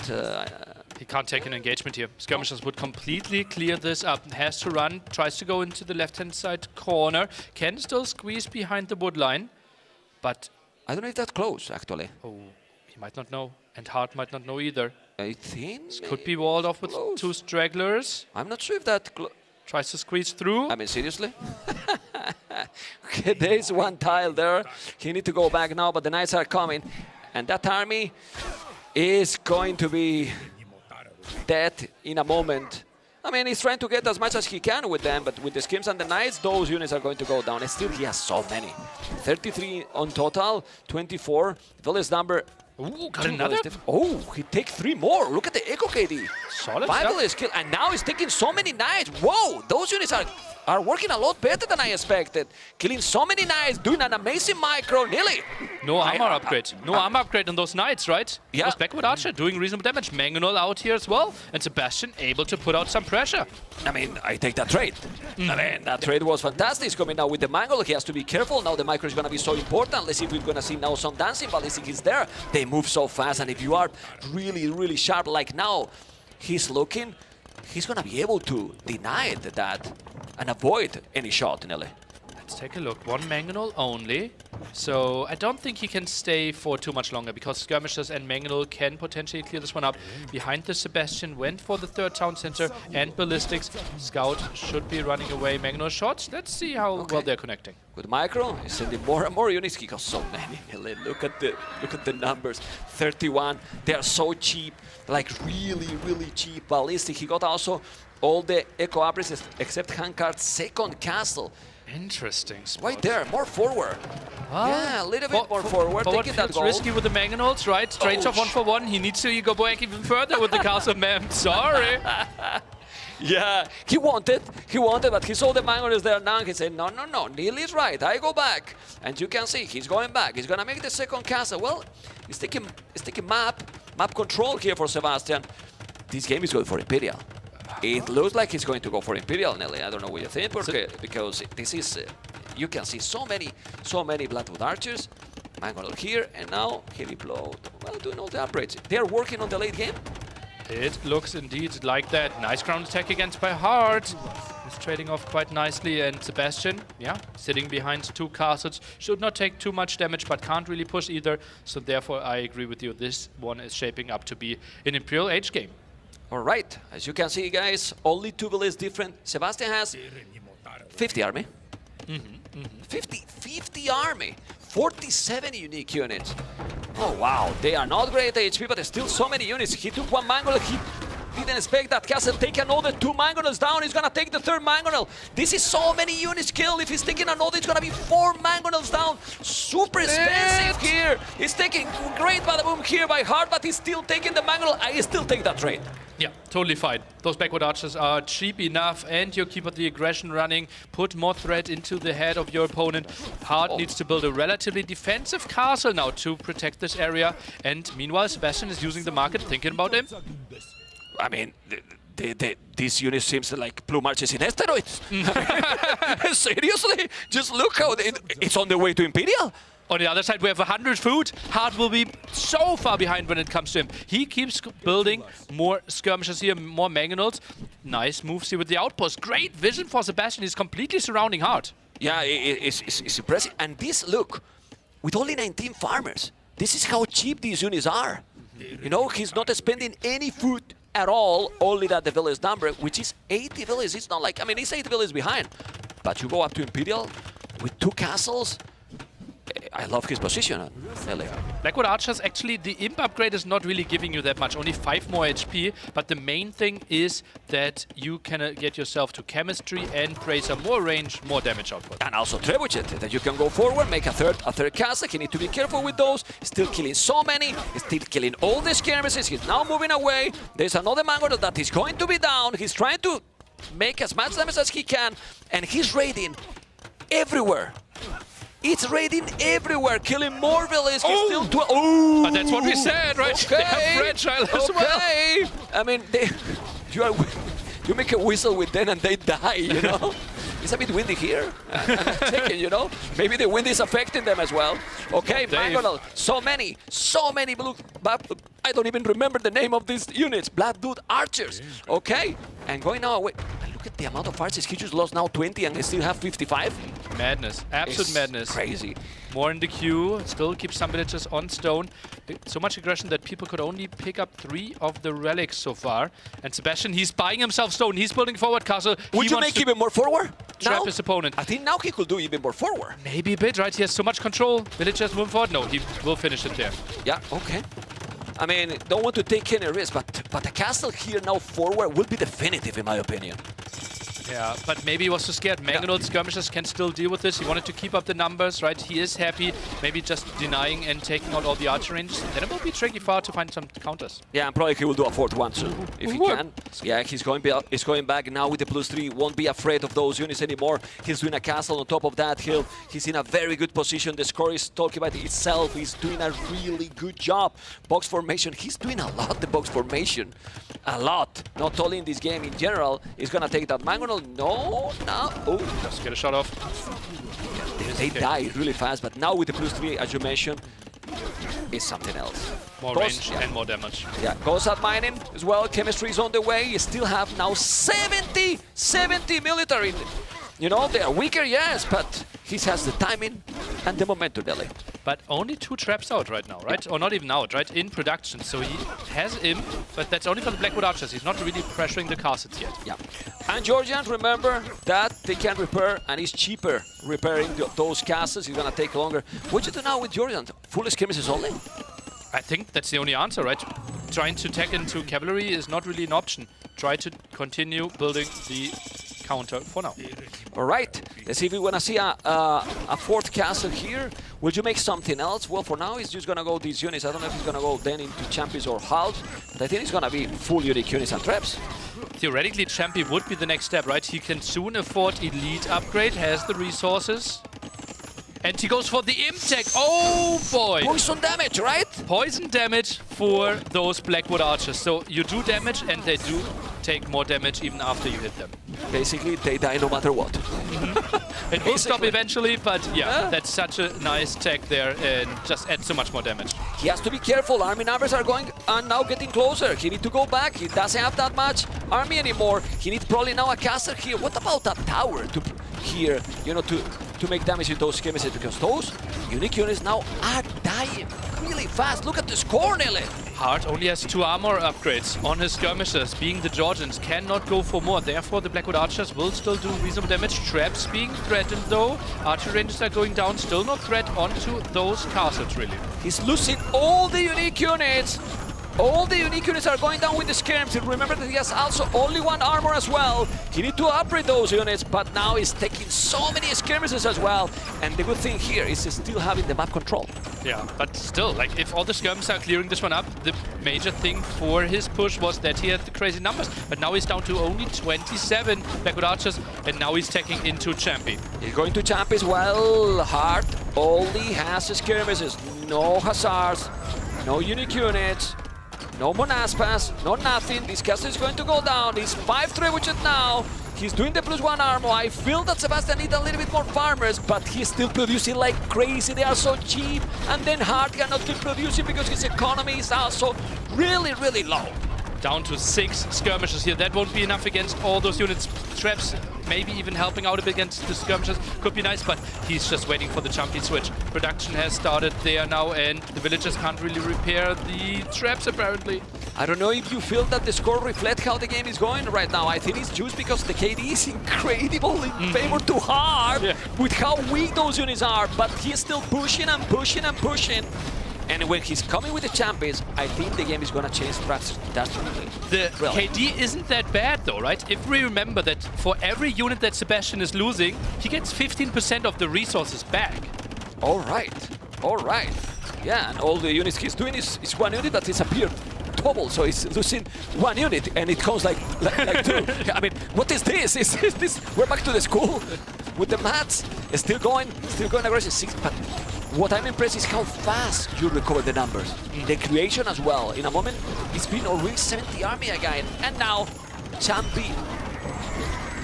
he can't take an engagement here. Skirmishers would completely clear this up. Has to run, tries to go into the left-hand side corner. Can still squeeze behind the wood line, but... I don't know if that's close, actually. Oh, he might not know, and Hart might not know either. I think... This could be walled off with 2 stragglers. I'm not sure if that... Tries to squeeze through. I mean, seriously? Okay, there's 1 tile there. He needs to go back now, but the Knights are coming. And that army is going to be... dead in a moment. I mean, he's trying to get as much as he can with them, but with the Skims and the Knights, those units are going to go down. And still, he has so many. 33 on total, 24. Village number... Ooh, got another? Oh, he takes 3 more. Look at the Echo KD. Solid 5 stuff. village kill, and now he's taking so many Knights. Whoa, those units are are working a lot better than I expected. Killing so many knights, doing an amazing micro, nearly. No armor upgrade. No armor upgrade on those knights, right? Yeah. Was backward archer doing reasonable damage. Mangonel out here as well. And Sebastian able to put out some pressure. I mean, I take that trade. I mean, that trade was fantastic. He's coming now with the mangle. He has to be careful. Now the micro is going to be so important. Let's see if we're going to see now some dancing. Ballistic is there. They move so fast. And if you are really, really sharp like now, he's looking, he's going to be able to deny that and avoid any shot, Nelly. Let's take a look. One Mangonel only. So I don't think he can stay for too much longer because Skirmishers and Mangonel can potentially clear this one up. Behind the Sebastian went for the third town center and ballistics. Scout should be running away. Mangonel shots. Let's see how well they're connecting. With micro, he's sending more and more units. He got so many. Look at the numbers. 31. They are so cheap, like really, really cheap. Ballistic. He got also all the Echo Abris except Handcard's second castle. Interesting spot. Right there, more forward. Yeah, a little bit more forward. Taking that goal. Risky with the Mangonels, right? Trades off 1-for-1. He needs to go back even further with the castle, man. Sorry. Yeah, he wanted, but he saw the Mangonels there now. He said, no, Neil is right. I go back. And you can see he's going back. He's going to make the second castle. Well, he's taking map control here for Sebastian. This game is going for Imperial. It looks like he's going to go for Imperial, Nelly. I don't know what you think, because this is, you can see so many Bloodwood Archers. Mangonel here, and now Heavy Blow. Well, doing all the upgrades. They are working on the late game. It looks indeed like that. Nice ground attack against by Heart. He's trading off quite nicely, and Sebastian, yeah, sitting behind two castles. Should not take too much damage, but can't really push either. So therefore, I agree with you. This one is shaping up to be an Imperial Age game. All right, as you can see, guys, only 2 villages different. Sebastian has 50 army. 50 army. 47 unique units. Oh, wow. They are not great HP, but there's still so many units. He took one Mangonel. He didn't expect that castle take another 2 Mangonels down. He's going to take the 3rd Mangonel. This is so many units killed. If he's taking another, it's going to be 4 Mangonels down. Super expensive here. He's taking great bada-boom here by Heart, but he's still taking the Mangonel. I still take that trade. Yeah, totally fine. Those backward archers are cheap enough, and you keep the aggression running. Put more threat into the head of your opponent. Heart needs to build a relatively defensive castle now to protect this area. And meanwhile, Sebastian is using the market, thinking about him. I mean, this unit seems like Blue Marches in asteroids. Seriously? Just look how it's on the way to Imperial. On the other side, we have 100 food. Heart will be so far behind when it comes to him. He keeps building more skirmishes here, more Mangonels. Nice moves here with the outpost. Great vision for Sebastian. He's completely surrounding Heart. Yeah, it's impressive. And this, look, with only 19 farmers, this is how cheap these units are. You know, he's not spending any food at all, only that the village number, which is 80 villages. It's not like, I mean, it's 8 villages behind. But you go up to Imperial with 2 castles. I love his position, really. Blackwood Archers, actually, the imp upgrade is not really giving you that much, only 5 more HP, but the main thing is that you can get yourself to chemistry and Bracer, more range, more damage output. And also Trebuchet, that you can go forward, make a third castle. You need to be careful with those. Still killing so many, still killing all the skirmishes. He's now moving away. There's another Mangonel that is going to be down. He's trying to make as much damage as he can, and he's raiding everywhere. It's raiding everywhere, killing more villages. He's still but that's what we said, right? Okay. They have fragile as well. I mean, you make a whistle with them and they die, you know? It's a bit windy here. I'm checking, you know? Maybe the wind is affecting them as well. Okay, Mangonel, so many blue... I don't even remember the name of these units. Bloodwood Archers. Okay, and going now away. Look at the amount of archers. He just lost now 20 and they still have 55. Madness, absolute madness. Crazy. More in the queue, still keeps some villagers on stone. So much aggression that people could only pick up 3 of the relics so far. And Sebastian, he's buying himself stone. He's building forward castle. Would you make even more forward? Trap his opponent. I think now he could do even more forward. Maybe a bit, right? He has so much control. Villagers move forward. No, he will finish it there. Yeah, okay. I mean, don't want to take any risk, but a castle here now forward will be definitive, in my opinion. Yeah, but maybe he was too scared. Mangonel skirmishers can still deal with this. He wanted to keep up the numbers, right? He is happy. Maybe just denying and taking out all the archer ranges. Then it will be tricky for to find some counters. Yeah, and probably he will do a 4th one soon, if he can. Yeah, he's going back now with the +3. Won't be afraid of those units anymore. He's doing a castle on top of that hill. He's in a very good position. The score is talking about itself. He's doing a really good job. Box formation. He's doing a lot, the box formation. A lot. Not only in this game, in general. He's going to take that Mangonel. No. Oh, just get a shot off. They die really fast, but now with the +3, as you mentioned, is something else. More range and more damage. Yeah, goes at mining as well. Chemistry is on the way. You still have now 70 military. You know, they are weaker, yes, but he has the timing and the momentum, Nelly. But only 2 traps out right now, right? Or not even out, right? In production. So he has him, but that's only for the Blackwood Archers. He's not really pressuring the castles yet. Yeah. And Georgians, remember that they can repair, and it's cheaper repairing those castles. It's going to take longer. What do you do now with Georgians? Full skirmishes only? I think that's the only answer, right? Trying to tech into cavalry is not really an option. Try to continue building the counter for now. All right, let's see if we want to see a 4th castle here. Will you make something else? Well, for now, he's just going to go these units. I don't know if he's going to go then into champions or halves, but I think it's going to be full unique units and traps. Theoretically, champion would be the next step, right? He can soon afford elite upgrade, has the resources. And he goes for the Imtech. Oh boy! Poison damage, right? Poison damage for those Blackwood Archers. So you do damage and they do take more damage even after you hit them. Basically, they die no matter what. It will stop eventually, but yeah, that's such a nice tech there and just adds so much more damage. He has to be careful. Army numbers are now getting closer. He needs to go back. He doesn't have that much army anymore. He needs probably now a castle here. What about that tower to here, you know, to make damage with those skirmishes, because those unique units now are dying really fast. Look at the score, Nelly. Hart only has 2 armor upgrades on his skirmishers, being the Georgians cannot go for more. Therefore, the Blackwood Archers will still do reasonable damage. Traps being threatened though. Archer ranges are going down, still no threat onto those castles really. He's losing all the unique units. All the unique units are going down with the skirms. Remember that he has also only 1 armor as well. He needs to upgrade those units, but now he's taking so many skirmishes as well. And the good thing here is he's still having the map control. Yeah, but still, like, if all the skirmishes are clearing this one up, the major thing for his push was that he had the crazy numbers. But now he's down to only 27 Blackwood Archers, and now he's taking into Champy. He's going to Champ as well. Hart only has skirmishes, no hussars, no unique units. No Monaspas, no nothing. This castle is going to go down. He's 5 trebuchets now. He's doing the +1 armor. I feel that Sebastian needs a little bit more farmers, but he's still producing like crazy. They are so cheap. And then Hart cannot keep producing because his economy is also really, really low. Down to 6 skirmishers here. That won't be enough against all those units. Traps maybe even helping out a bit against the skirmishers could be nice, but he's just waiting for the Champy switch. Production has started there now, and the villagers can't really repair the traps apparently. I don't know if you feel that the score reflects how the game is going right now. I think it's just because the KD is incredible in favor to Hart with how weak those units are, but he's still pushing and pushing and pushing. And when he's coming with the champions, I think the game is going to change drastically. The KD isn't that bad though, right? If we remember that for every unit that Sebastian is losing, he gets 15% of the resources back. All right. Yeah, and all the units he's doing is 1 unit that disappeared double, so he's losing 1 unit, and it comes like 2. I mean, what is this? Is this? We're back to the school with the mats. Still going aggressive. 6, but what I'm impressed is how fast you recover the numbers. The creation as well. In a moment, it's been already 70 army again, and now Champy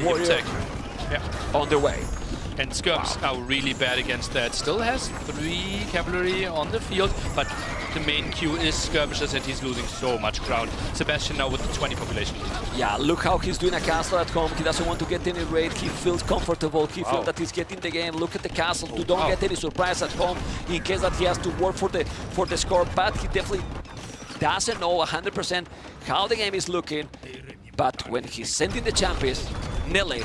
Warrior on the way. And skirms are really bad against that. Still has 3 cavalry on the field, but the main queue is skirmishers, and he's losing so much ground. Sebastian now with the 20 population. Yeah, look how he's doing a castle at home. He doesn't want to get any raid. He feels comfortable. He feels that he's getting the game. Look at the castle. You don't get any surprise at home in case that he has to work for the score. But he definitely doesn't know 100% how the game is looking. But when he's sending the champions, Nelly,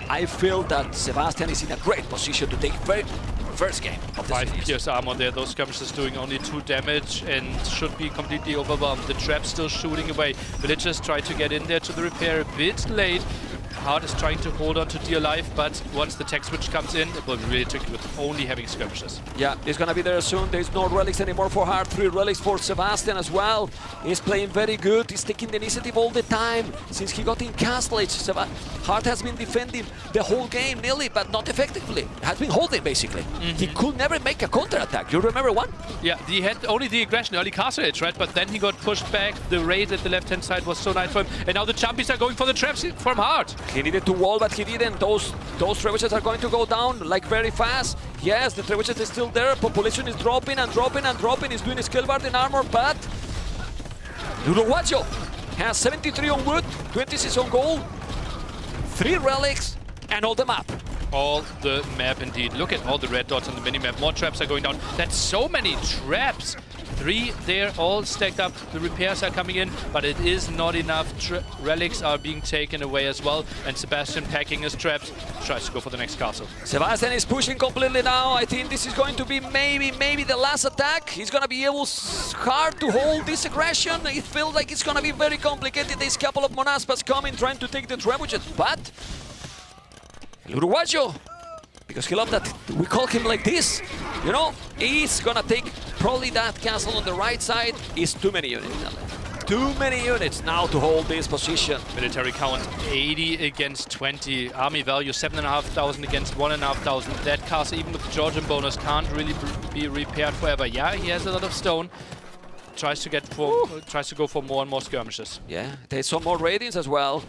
I feel that Sebastian is in a great position to take first game of the 5 years armor there. Those skirmishers doing only 2 damage and should be completely overwhelmed. The trap still shooting away. Villagers try to get in there to the repair a bit late. Hart is trying to hold on to dear life, but once the tech switch comes in, it will be really tricky with only having skirmishes. Yeah, he's gonna be there soon. There's no relics anymore for Hart. 3 relics for Sebastian as well. He's playing very good. He's taking the initiative all the time since he got in Castle Age. Hart has been defending the whole game nearly, but not effectively. Has been holding basically. He could never make a counter-attack. You remember one? Yeah, he had only the aggression early Castle Age, right? But then he got pushed back. The raid at the left-hand side was so nice for him. And now the Chumpies are going for the traps from Hart. He needed to wall, but he didn't. Those trebuchets are going to go down like very fast. Yes, the trebuchet is still there. Population is dropping and dropping and dropping. He's doing his Skillbard armor, but Uruguayo has 73 on wood, 26 on gold, 3 relics, and all the map. All the map indeed. Look at all the red dots on the minimap. More traps are going down. That's so many traps. 3 there, all stacked up. The repairs are coming in, but it is not enough. Relics are being taken away as well. And Sebastian packing his traps, tries to go for the next castle. Sebastian is pushing completely now. I think this is going to be maybe the last attack. He's going to be able hard to hold this aggression. It feels like it's going to be very complicated. There's a couple of Monaspas coming, trying to take the trebuchet, but Uruguayo, because he loves that we call him like this, you know, he's gonna take probably that castle on the right side. Is too many units. Too many units now to hold this position. Military count 80 against 20. Army value 7,500 against 1,500. That castle, even with the Georgian bonus, can't really be repaired forever. Yeah, he has a lot of stone. Tries to go for more and more skirmishes. Yeah, there's some more ratings as well.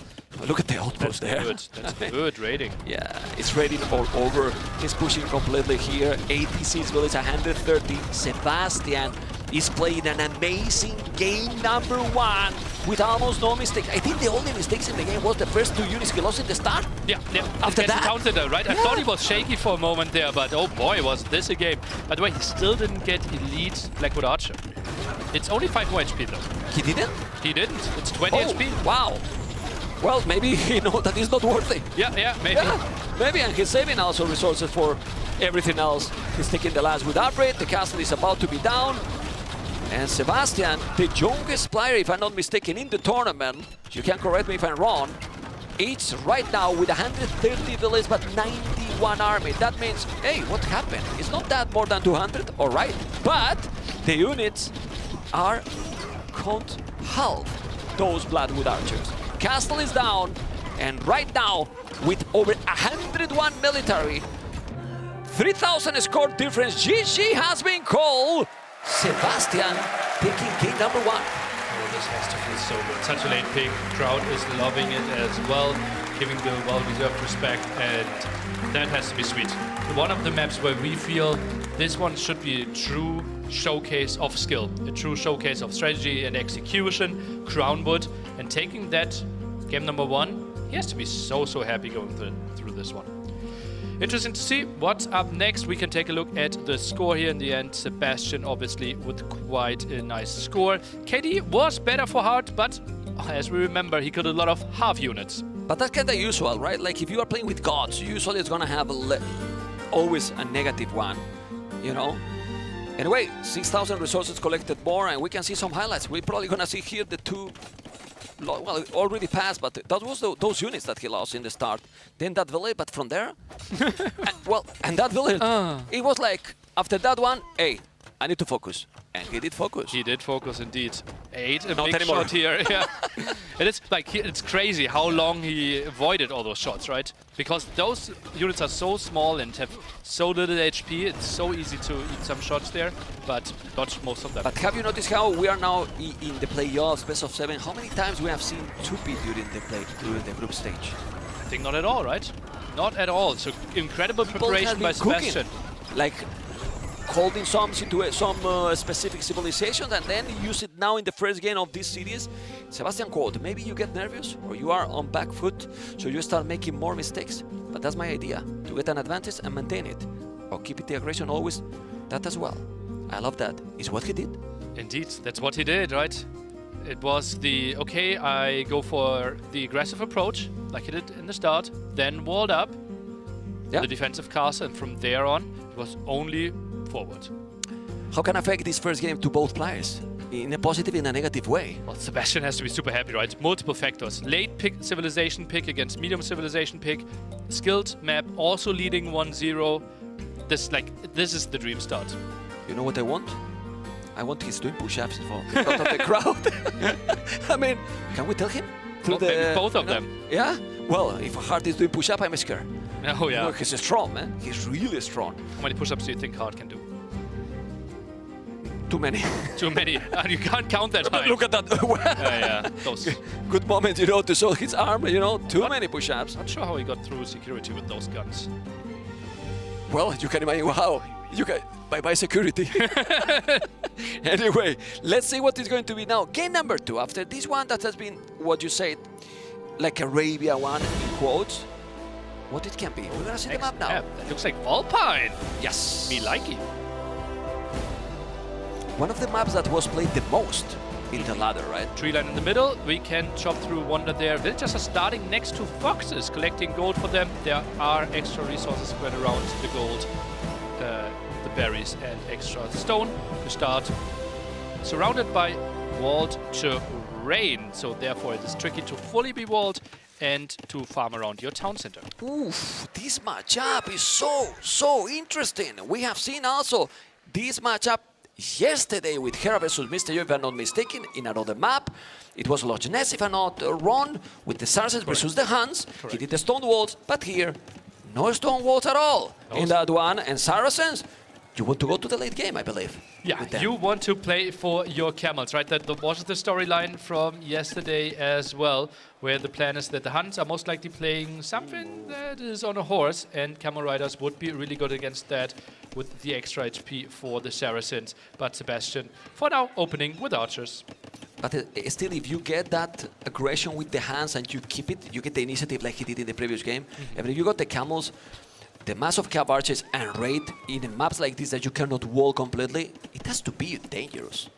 Look at the outpost there. Good. That's good rating. Yeah, it's rating all over. He's pushing completely here. 86 villages, 130. Sebastian is playing an amazing game #1 with almost no mistakes. I think the only mistakes in the game was the first 2 units he lost in the start. Yeah. After that, counted though, right? Yeah. I thought he was shaky for a moment there, but oh boy, was this a game. By the way, he still didn't get elite Blackwood Archer. It's only 5 more HP though. He didn't? He didn't. It's 20 HP. Wow. Well, maybe he knows that it's not worth it. Yeah, maybe. Yeah, maybe, and he's saving also resources for everything else. He's taking the last with upgrade. The castle is about to be down. And Sebastian, the youngest player, if I'm not mistaken, in the tournament, you can correct me if I'm wrong, it's right now with 130 villages but 91 army. That means, hey, what happened? It's not that more than 200, all right. But the units are count half those Bloodwood Archers. Castle is down, and right now, with over 101 military, 3,000 score difference, GG has been called. Sebastian taking game #1. Oh, this has to feel so good. Such a late pick. Crowd is loving it as well, giving the well-deserved respect, and that has to be sweet. One of the maps where we feel this one should be a true showcase of skill, a true showcase of strategy and execution, Crownwood, and taking that game #1, he has to be so happy going through this one. Interesting to see what's up next. We can take a look at the score here in the end. Sebastian obviously with quite a nice score. KD was better for Hart, but as we remember, he got a lot of half units. But that's kind of usual, right? Like if you are playing with gods, usually it's gonna have always a negative one, you know? Anyway, 6,000 resources collected more, and we can see some highlights. We're probably gonna see here the 2, well, it already passed, but that was those units that he lost in the start. Then that village, but from there, and that village, it was like, after that one, hey, I need to focus. And he did focus. He did focus indeed. 8 a Not big anymore. shot here. Yeah. And it's like it's crazy how long he avoided all those shots, right? Because those units are so small and have so little HP. It's so easy to eat some shots there, but dodge most of them. But have you noticed how we are now in the playoffs, best of 7? How many times we have seen 2P during the group stage? I think not at all, right? Not at all. So incredible preparation by Sebastian. Like holding some specific civilizations and then use it now in the first game of this series. Sebastian quote, maybe you get nervous or you are on back foot, so you start making more mistakes. But that's my idea, to get an advantage and maintain it. Or keep it the aggression always, that as well. I love that. It's what he did. Indeed, that's what he did, right? It was the, okay, I go for the aggressive approach, like he did in the start, then walled up the defensive castle, and from there on, it was only forward. How can I affect this first game to both players? in a positive, in a negative way. Well, Sebastian has to be super happy, right? Multiple factors. Late pick civilization pick against medium civilization pick. Skilled map also leading 1-0. This is the dream start. You know what I want? I want he's doing push-ups in front of the crowd. I mean, can we tell him? Maybe both of them. Yeah? Well, if Hart is doing push-up, I'm scared. Oh, yeah. Look, he's strong, man. He's really strong. How many push-ups do you think Hart can do? Too many. Too many. You can't count that high. Look at that. Yeah. Those. Good moment, to show his arm, too many push-ups. Not sure how he got through security with those guns. Well, you can imagine how. Bye-bye security. Anyway, let's see what is going to be now. Game number 2, after this one that has been, what you said, like Arabia one, in quotes. What it can be. We're gonna see the map now. That looks like Alpine. Yes. Me like it. One of the maps that was played the most in the ladder, right? Tree line in the middle. We can chop through Wonder there. Villagers are starting next to foxes, collecting gold for them. There are extra resources spread around the gold, the berries, and extra stone to start. Surrounded by walled terrain, so therefore it is tricky to fully be walled and to farm around your town center. Oof, this matchup is so interesting. We have seen also this matchup yesterday with Hera versus Mr. Yo, if I'm not mistaken, in another map. It was Loch Ness, if I'm not wrong, with the Saracens versus the Huns. He did the stone walls, but here, no stone walls at all in that one. And Saracens, you want to go to the late game, I believe. Yeah, you want to play for your camels, right? That was the storyline from yesterday as well, where the plan is that the Huns are most likely playing something that is on a horse, and camel riders would be really good against that with the extra HP for the Saracens. But Sebastian, for now, opening with archers. But still, if you get that aggression with the hands and you keep it, you get the initiative like he did in the previous game. And if you got the camels, the mass of cab archers and raid in maps like this that you cannot wall completely, it has to be dangerous.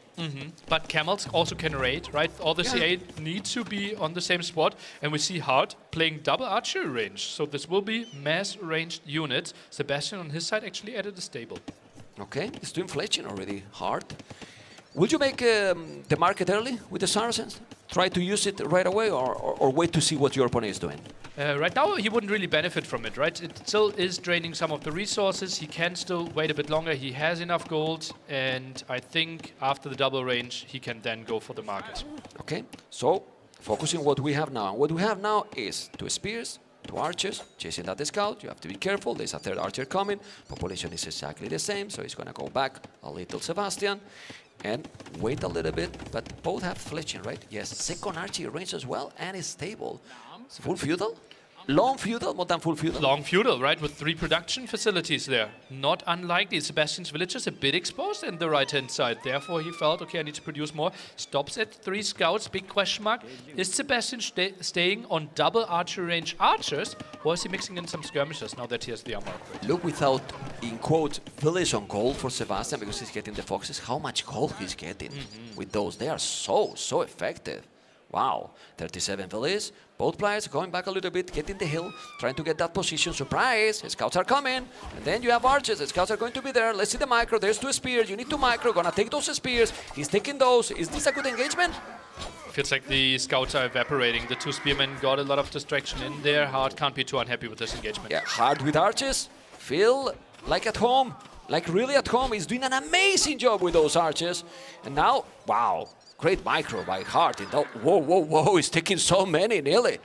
But camels also can raid, right? All the CA need to be on the same spot, and we see Hart playing double archery range. So this will be mass ranged units. Sebastian on his side actually added a stable. Okay, he's doing fletching already. Hart. Would you make the market early with the Saracens? Try to use it right away, or wait to see what your opponent is doing? Right now, he wouldn't really benefit from it, right? It still is draining some of the resources. He can still wait a bit longer. He has enough gold, and I think after the double range, he can then go for the market. Okay, so focusing on what we have now. What we have now is 2 spears, 2 archers, chasing that scout. You have to be careful. There's a 3rd archer coming. Population is exactly the same, so he's going to go back a little, Sebastian. And wait a little bit, but both have fletching, right? Yes, 2nd archer range as well, and is stable. Full feudal? Long feudal, more than full feudal? Long feudal, right, with 3 production facilities there. Not unlikely. Sebastian's village is a bit exposed in the right-hand side. Therefore, he felt, okay, I need to produce more. Stops at 3 scouts, big question mark. Is Sebastian staying on double archer range archers, or is he mixing in some skirmishers now that he has the armor upgrade? Look without, in quote, village on gold for Sebastian, because he's getting the foxes. How much gold he's getting with those. They are so effective. Wow, 37 villas, both players going back a little bit, getting the hill, trying to get that position. Surprise, scouts are coming, and then you have archers, the scouts are going to be there. Let's see the micro, there's 2 spears, you need 2 micro, gonna take those spears, he's taking those. Is this a good engagement? Feels like the scouts are evaporating. The 2 spearmen got a lot of distraction in there. Hart can't be too unhappy with this engagement. Yeah, Hart with archers, feel like at home, like really at home. He's doing an amazing job with those archers. And now, wow. Great micro by Hart. Whoa, he's taking so many, nearly.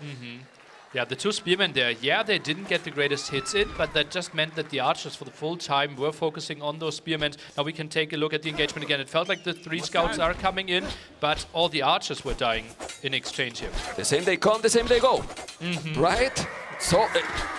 Yeah, the 2 spearmen there, they didn't get the greatest hits in, but that just meant that the archers for the full time were focusing on those spearmen. Now we can take a look at the engagement again. It felt like the 3 scouts are coming in, but all the archers were dying in exchange here. The same they come, the same they go. Right? So,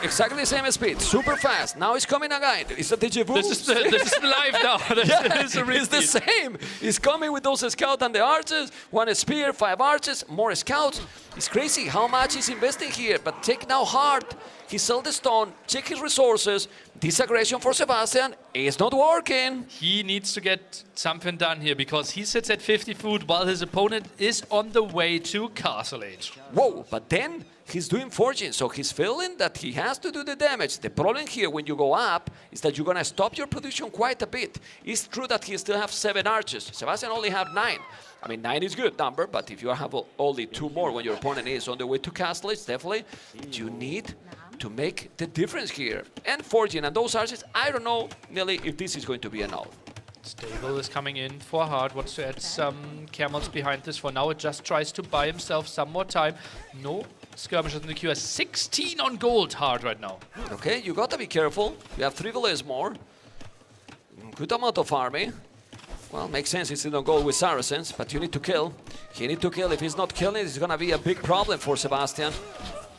exactly the same speed, super fast. Now he's coming again. Is it deja vu? This is the live now. It's the same. He's coming with those scouts and the archers. 1 spear, 5 archers, more scouts. It's crazy how much he's investing here. But take now Hart. He sold the stone, check his resources. This aggression for Sebastian is not working. He needs to get something done here because he sits at 50 food while his opponent is on the way to Castle Age. Whoa, but then he's doing forging, so he's feeling that he has to do the damage. The problem here when you go up is that you're going to stop your production quite a bit. It's true that he still has 7 archers. Sebastian only have 9. I mean, 9 is a good number, but if you have only 2 more when your opponent is on the way to castle, it's definitely you need to make the difference here. And forging and those archers, I don't know, Nelly, if this is going to be enough. Stable is coming in for Hard, wants to add some camels behind this. For now, it just tries to buy himself some more time. No skirmishes in the queue. Has 16 on gold, Hard, right now. Okay, you got to be careful. You have 3 villages more. Good amount of army. Well, makes sense, he's still on gold with Saracens, but you need to kill. He need to kill. If he's not killing, it's gonna be a big problem for Sebastian.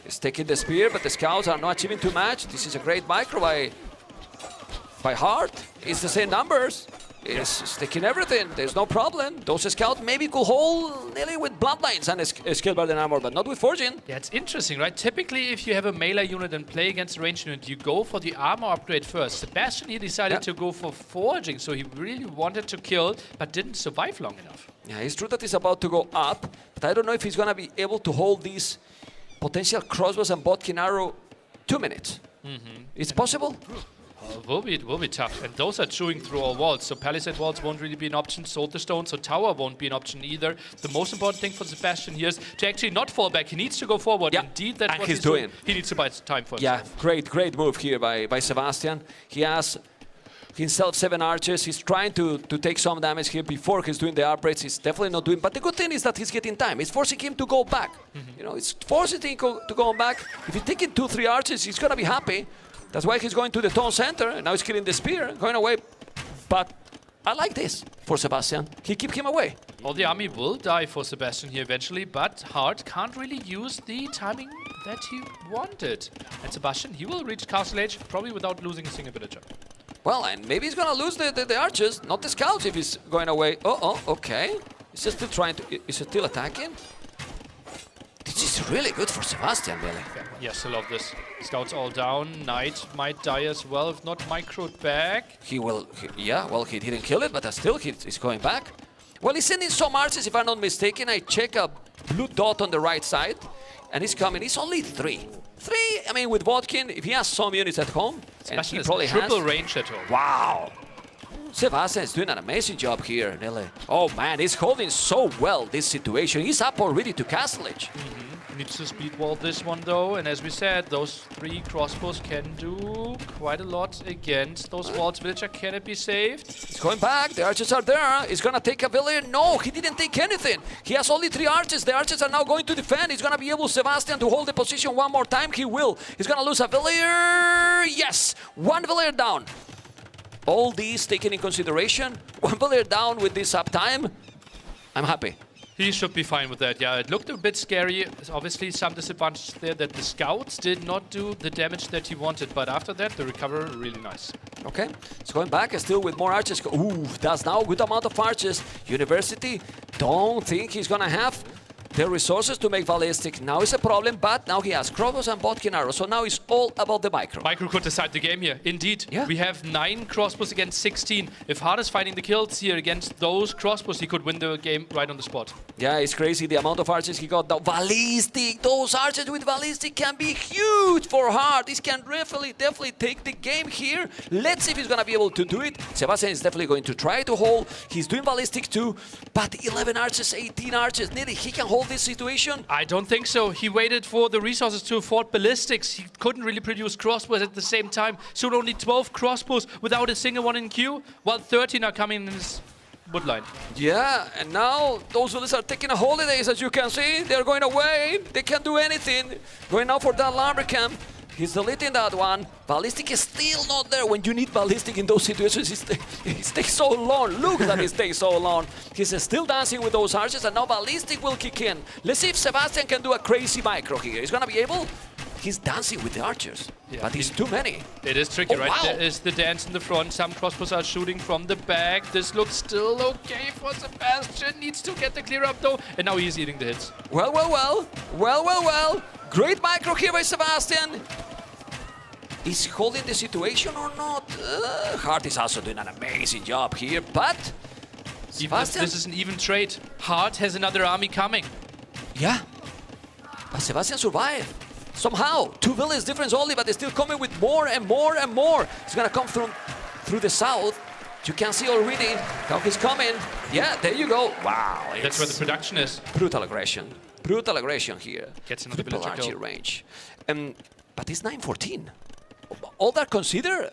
He's taking the spear, but the scouts are not achieving too much. This is a great micro by Hard. It's the same numbers. It's taking everything. There's no problem. Those scouts maybe could hold nearly with bloodlines and skill better than armor, but not with forging. Yeah, it's interesting, right? Typically, if you have a melee unit and play against a ranged unit, you go for the armor upgrade first. Sebastian, he decided to go for forging, so he really wanted to kill, but didn't survive long enough. Yeah, it's true that he's about to go up, but I don't know if he's gonna be able to hold these potential crossbows and bodkin arrow 2 minutes. It's possible? It will be tough, and those are chewing through our walls, so palisade walls won't really be an option, Soldier Stone, so tower won't be an option either. The most important thing for Sebastian here is to actually not fall back. He needs to go forward. Yeah. Indeed, that's And what he's he's doing. doing. He needs to buy time for himself. Yeah, great move here by Sebastian. He has himself 7 archers. He's trying to take some damage here before he's doing the upgrades. He's definitely not doing, but the good thing is that he's getting time. It's forcing him to go back. You know, it's forcing him to go back. If he's taking 2-3 archers, he's gonna be happy. That's why he's going to the town center, and now he's killing the spear, going away. But I like this for Sebastian. He keep him away. All the army will die for Sebastian here eventually, but Hard can't really use the timing that he wanted. And Sebastian, he will reach Castle Age, probably without losing a single villager. Well, and maybe he's gonna lose the archers, not the scouts if he's going away. Okay. He's just still trying to, is he still attacking? This is really good for Sebastian, really. Yes, I love this. Scouts all down. Knight might die as well, if not microed back. He will, yeah, well, he didn't kill it, but still he's going back. Well, he's sending some archers, if I'm not mistaken. I check a blue dot on the right side, and he's coming. He's only 3. 3, I mean, with Vodkin, if he has some units at home, and he probably has. Triple range at home. Wow. Sebastian is doing an amazing job here, Nelly. Oh man, he's holding so well this situation. He's up already to Castle Age. Needs to speed wall this one though, and as we said, those 3 crossbows can do quite a lot against those walls. Villager, can it be saved? He's going back, the archers are there. He's gonna take a villager. No, he didn't take anything. He has only 3 archers. The archers are now going to defend. He's gonna be able, Sebastian, to hold the position one more time. He will. He's gonna lose a villager. Yes, 1 villager down. All these taken in consideration. 1 villager down with this uptime. I'm happy. He should be fine with that, yeah. It looked a bit scary. There's obviously some disadvantage there that the scouts did not do the damage that he wanted, but after that, the recovery, really nice. Okay, he's going back, still with more archers. Ooh, that's now a good amount of archers. University, don't think he's gonna have the resources to make ballistic. Now is a problem, but now he has crossbows and bodkin arrows, so now it's all about the micro. Micro could decide the game here. Indeed, yeah. We have 9 crossbows against 16. If Hard is finding the kills here against those crossbows, he could win the game right on the spot. Yeah, it's crazy the amount of archers he got. The ballistic, those archers with ballistic can be huge for Hard. This can definitely take the game here. Let's see if he's gonna be able to do it. Sebastian is definitely going to try to hold. He's doing ballistic too, but 11 archers, 18 archers, nearly he can hold this situation? I don't think so. He waited for the resources to afford ballistics. He couldn't really produce crossbows at the same time. Soon only 12 crossbows without a single one in queue, while 13 are coming in his woodline. Yeah, and now those villages are taking a holidays, as you can see. They're going away. They can't do anything. Going now for that lumber camp. He's deleting that one. Ballistic is still not there. When you need ballistic in those situations, it takes so long. Look that it takes so long. He's still dancing with those archers, and now ballistic will kick in. Let's see if Sebastian can do a crazy micro here. He's gonna be able. He's dancing with the archers, but he's too many. It is tricky, right? Wow. There is the dance in the front. Some crossbows are shooting from the back. This looks still okay for Sebastian. Needs to get the clear up though, and now he's eating the hits. Well. Great micro here by Sebastian. Is he holding the situation or not? Hart is also doing an amazing job here, but Sebastian... This is an even trade. Hart has another army coming. Yeah, but Sebastian survived. Somehow, 2 villages difference only, but they're still coming with more and more and more. It's gonna come through the south. You can see already how he's coming. Yeah, there you go. Wow. That's where the production is. Brutal aggression. Brutal aggression here. Gets another Triple villager archery kill. range. But it's 9-14. All that considered,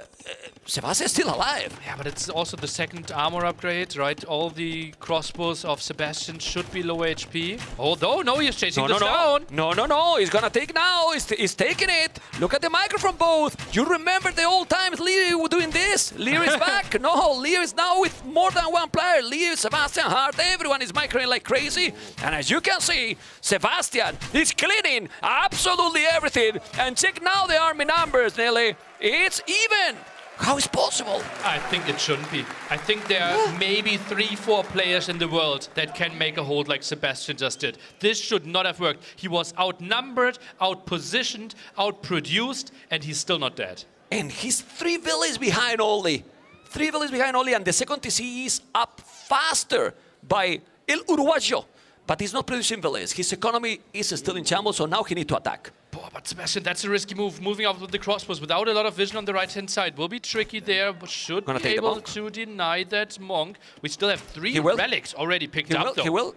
Sebastian's still alive. Yeah, but it's also the second armor upgrade, right? All the crossbows of Sebastian should be low HP. Although, no, he's chasing this down. No. He's gonna take now. He's taking it. Look at the microphone both. You remember the old times Lear was doing this? Lear is back. No, Lear is now with more than one player. Lear, Sebastian, Hart, everyone is microing like crazy. And as you can see, Sebastian is cleaning absolutely everything. And check now the army numbers, Nelly. It's even. How is possible? I think it shouldn't be. I think there are maybe 3-4 players in the world that can make a hold like Sebastian just did. This should not have worked. He was outnumbered, outpositioned, outproduced, and he's still not dead. And he's 3 villages behind only. 3 villages behind only, and the second TC is up faster by El Uruguayo. But he's not producing villages. His economy is still in shambles, so now he needs to attack. But Sebastian, that's a risky move. Moving out with the crossbows without a lot of vision on the right-hand side will be tricky there, but should be able to deny that monk. We still have 3 relics already picked up, though. He will.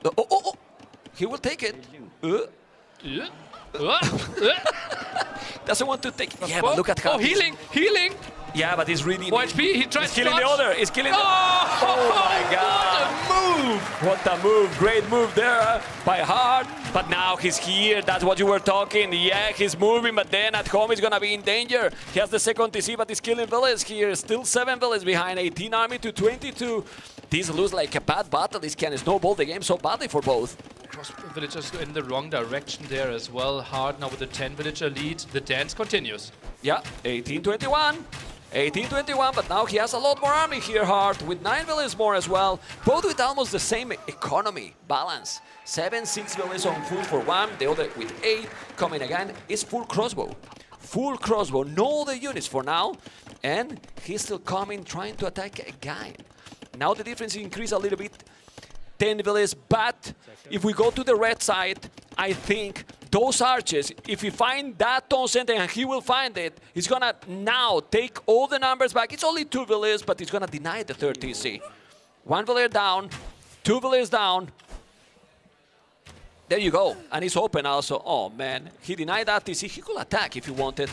He will take it. Doesn't want to take it. Yeah, but look at how. Oh, healing! Yeah, but he's really. 4 HP, he tries to killing the other. He's killing the. Oh my God! What a move! What a move! Great move there by Hart. But now he's here. That's what you were talking. Yeah, he's moving, but then at home he's gonna be in danger. He has the second TC, but he's killing villages here. Still 7 villages behind. 18 army to 22. These lose like a bad battle. This can snowball the game so badly for both. Cross villagers in the wrong direction there as well. Hard now with the 10 villager lead. The dance continues. Yeah, 18-21. 18-21, but now he has a lot more army here, Hart, with 9 villages more as well. Both with almost the same economy balance. 7-6 villages on foot for one, the other with 8. Coming again is full crossbow. Full crossbow, no other units for now. And he's still coming, trying to attack again. Now the difference increased a little bit. 10 villages, but if we go to the red side, I think those archers, if he find that town center and he will find it, he's gonna now take all the numbers back. It's only 2 villages, but he's gonna deny the 3rd TC. 1 villager down, 2 villages down. There you go, and it's open also. Oh man, he denied that TC. He could attack if he wanted.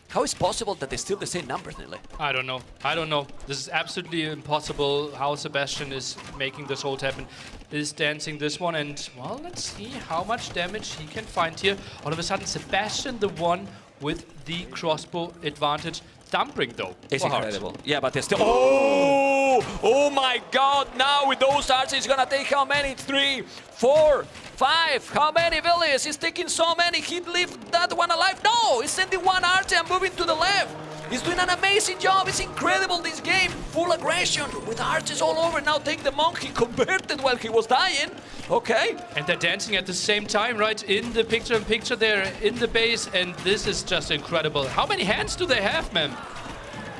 How is it possible that they're still the same numbers, Nile? I don't know. This is absolutely impossible how Sebastian is making this hold happen. Is dancing this one, and well, let's see how much damage he can find here. All of a sudden, Sebastian, the one with the crossbow advantage. Thumping though. It's incredible. Yeah, but they're still. Oh my God! Now with those archers, he's gonna take how many? 3, 4, 5. How many villages? He's taking so many. He'd leave that one alive. No, he's sending 1 archer and moving to the left. He's doing an amazing job. It's incredible, this game. Full aggression with archers all over. Now take the monk. He converted while he was dying. Okay. And they're dancing at the same time, right? In the picture-in-picture there, in the base. And this is just incredible. How many hands do they have, man?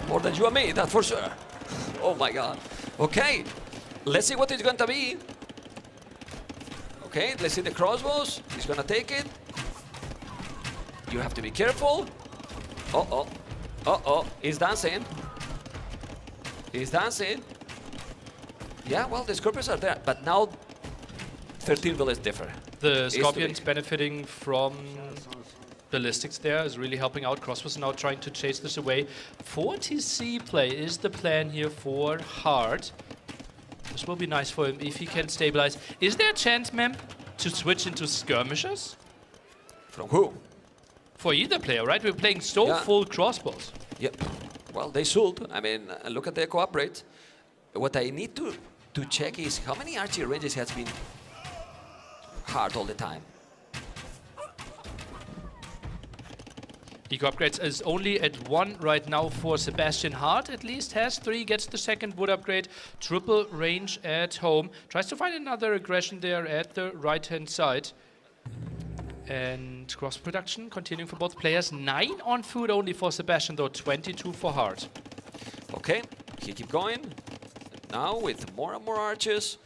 More than you and me, that's for sure. Oh my God. Okay. Let's see what it's going to be. Okay, let's see the crossbows. He's going to take it. You have to be careful. Uh-oh. Uh-oh, he's dancing. He's dancing. Yeah, well, the Scorpions are there, but now 13 villages differ. The Scorpions benefiting from ballistics there is really helping out. Crossbows now trying to chase this away. 4 TC play is the plan here for Hart. This will be nice for him if he can stabilize. Is there a chance, ma'am, to switch into skirmishers? From who? For either player, right? We're playing so full crossbows. Yep. Well, they should. I mean, look at their cooperate. What I need to check is how many archery ranges has been hard all the time. Eco upgrades is only at 1 right now for Sebastian. Hart at least has 3, gets the second wood upgrade. Triple range at home. Tries to find another aggression there at the right-hand side. And cross production continuing for both players. 9 on food only for Sebastian, though 22 for Hart. Okay, he keep going. Now with more and more archers,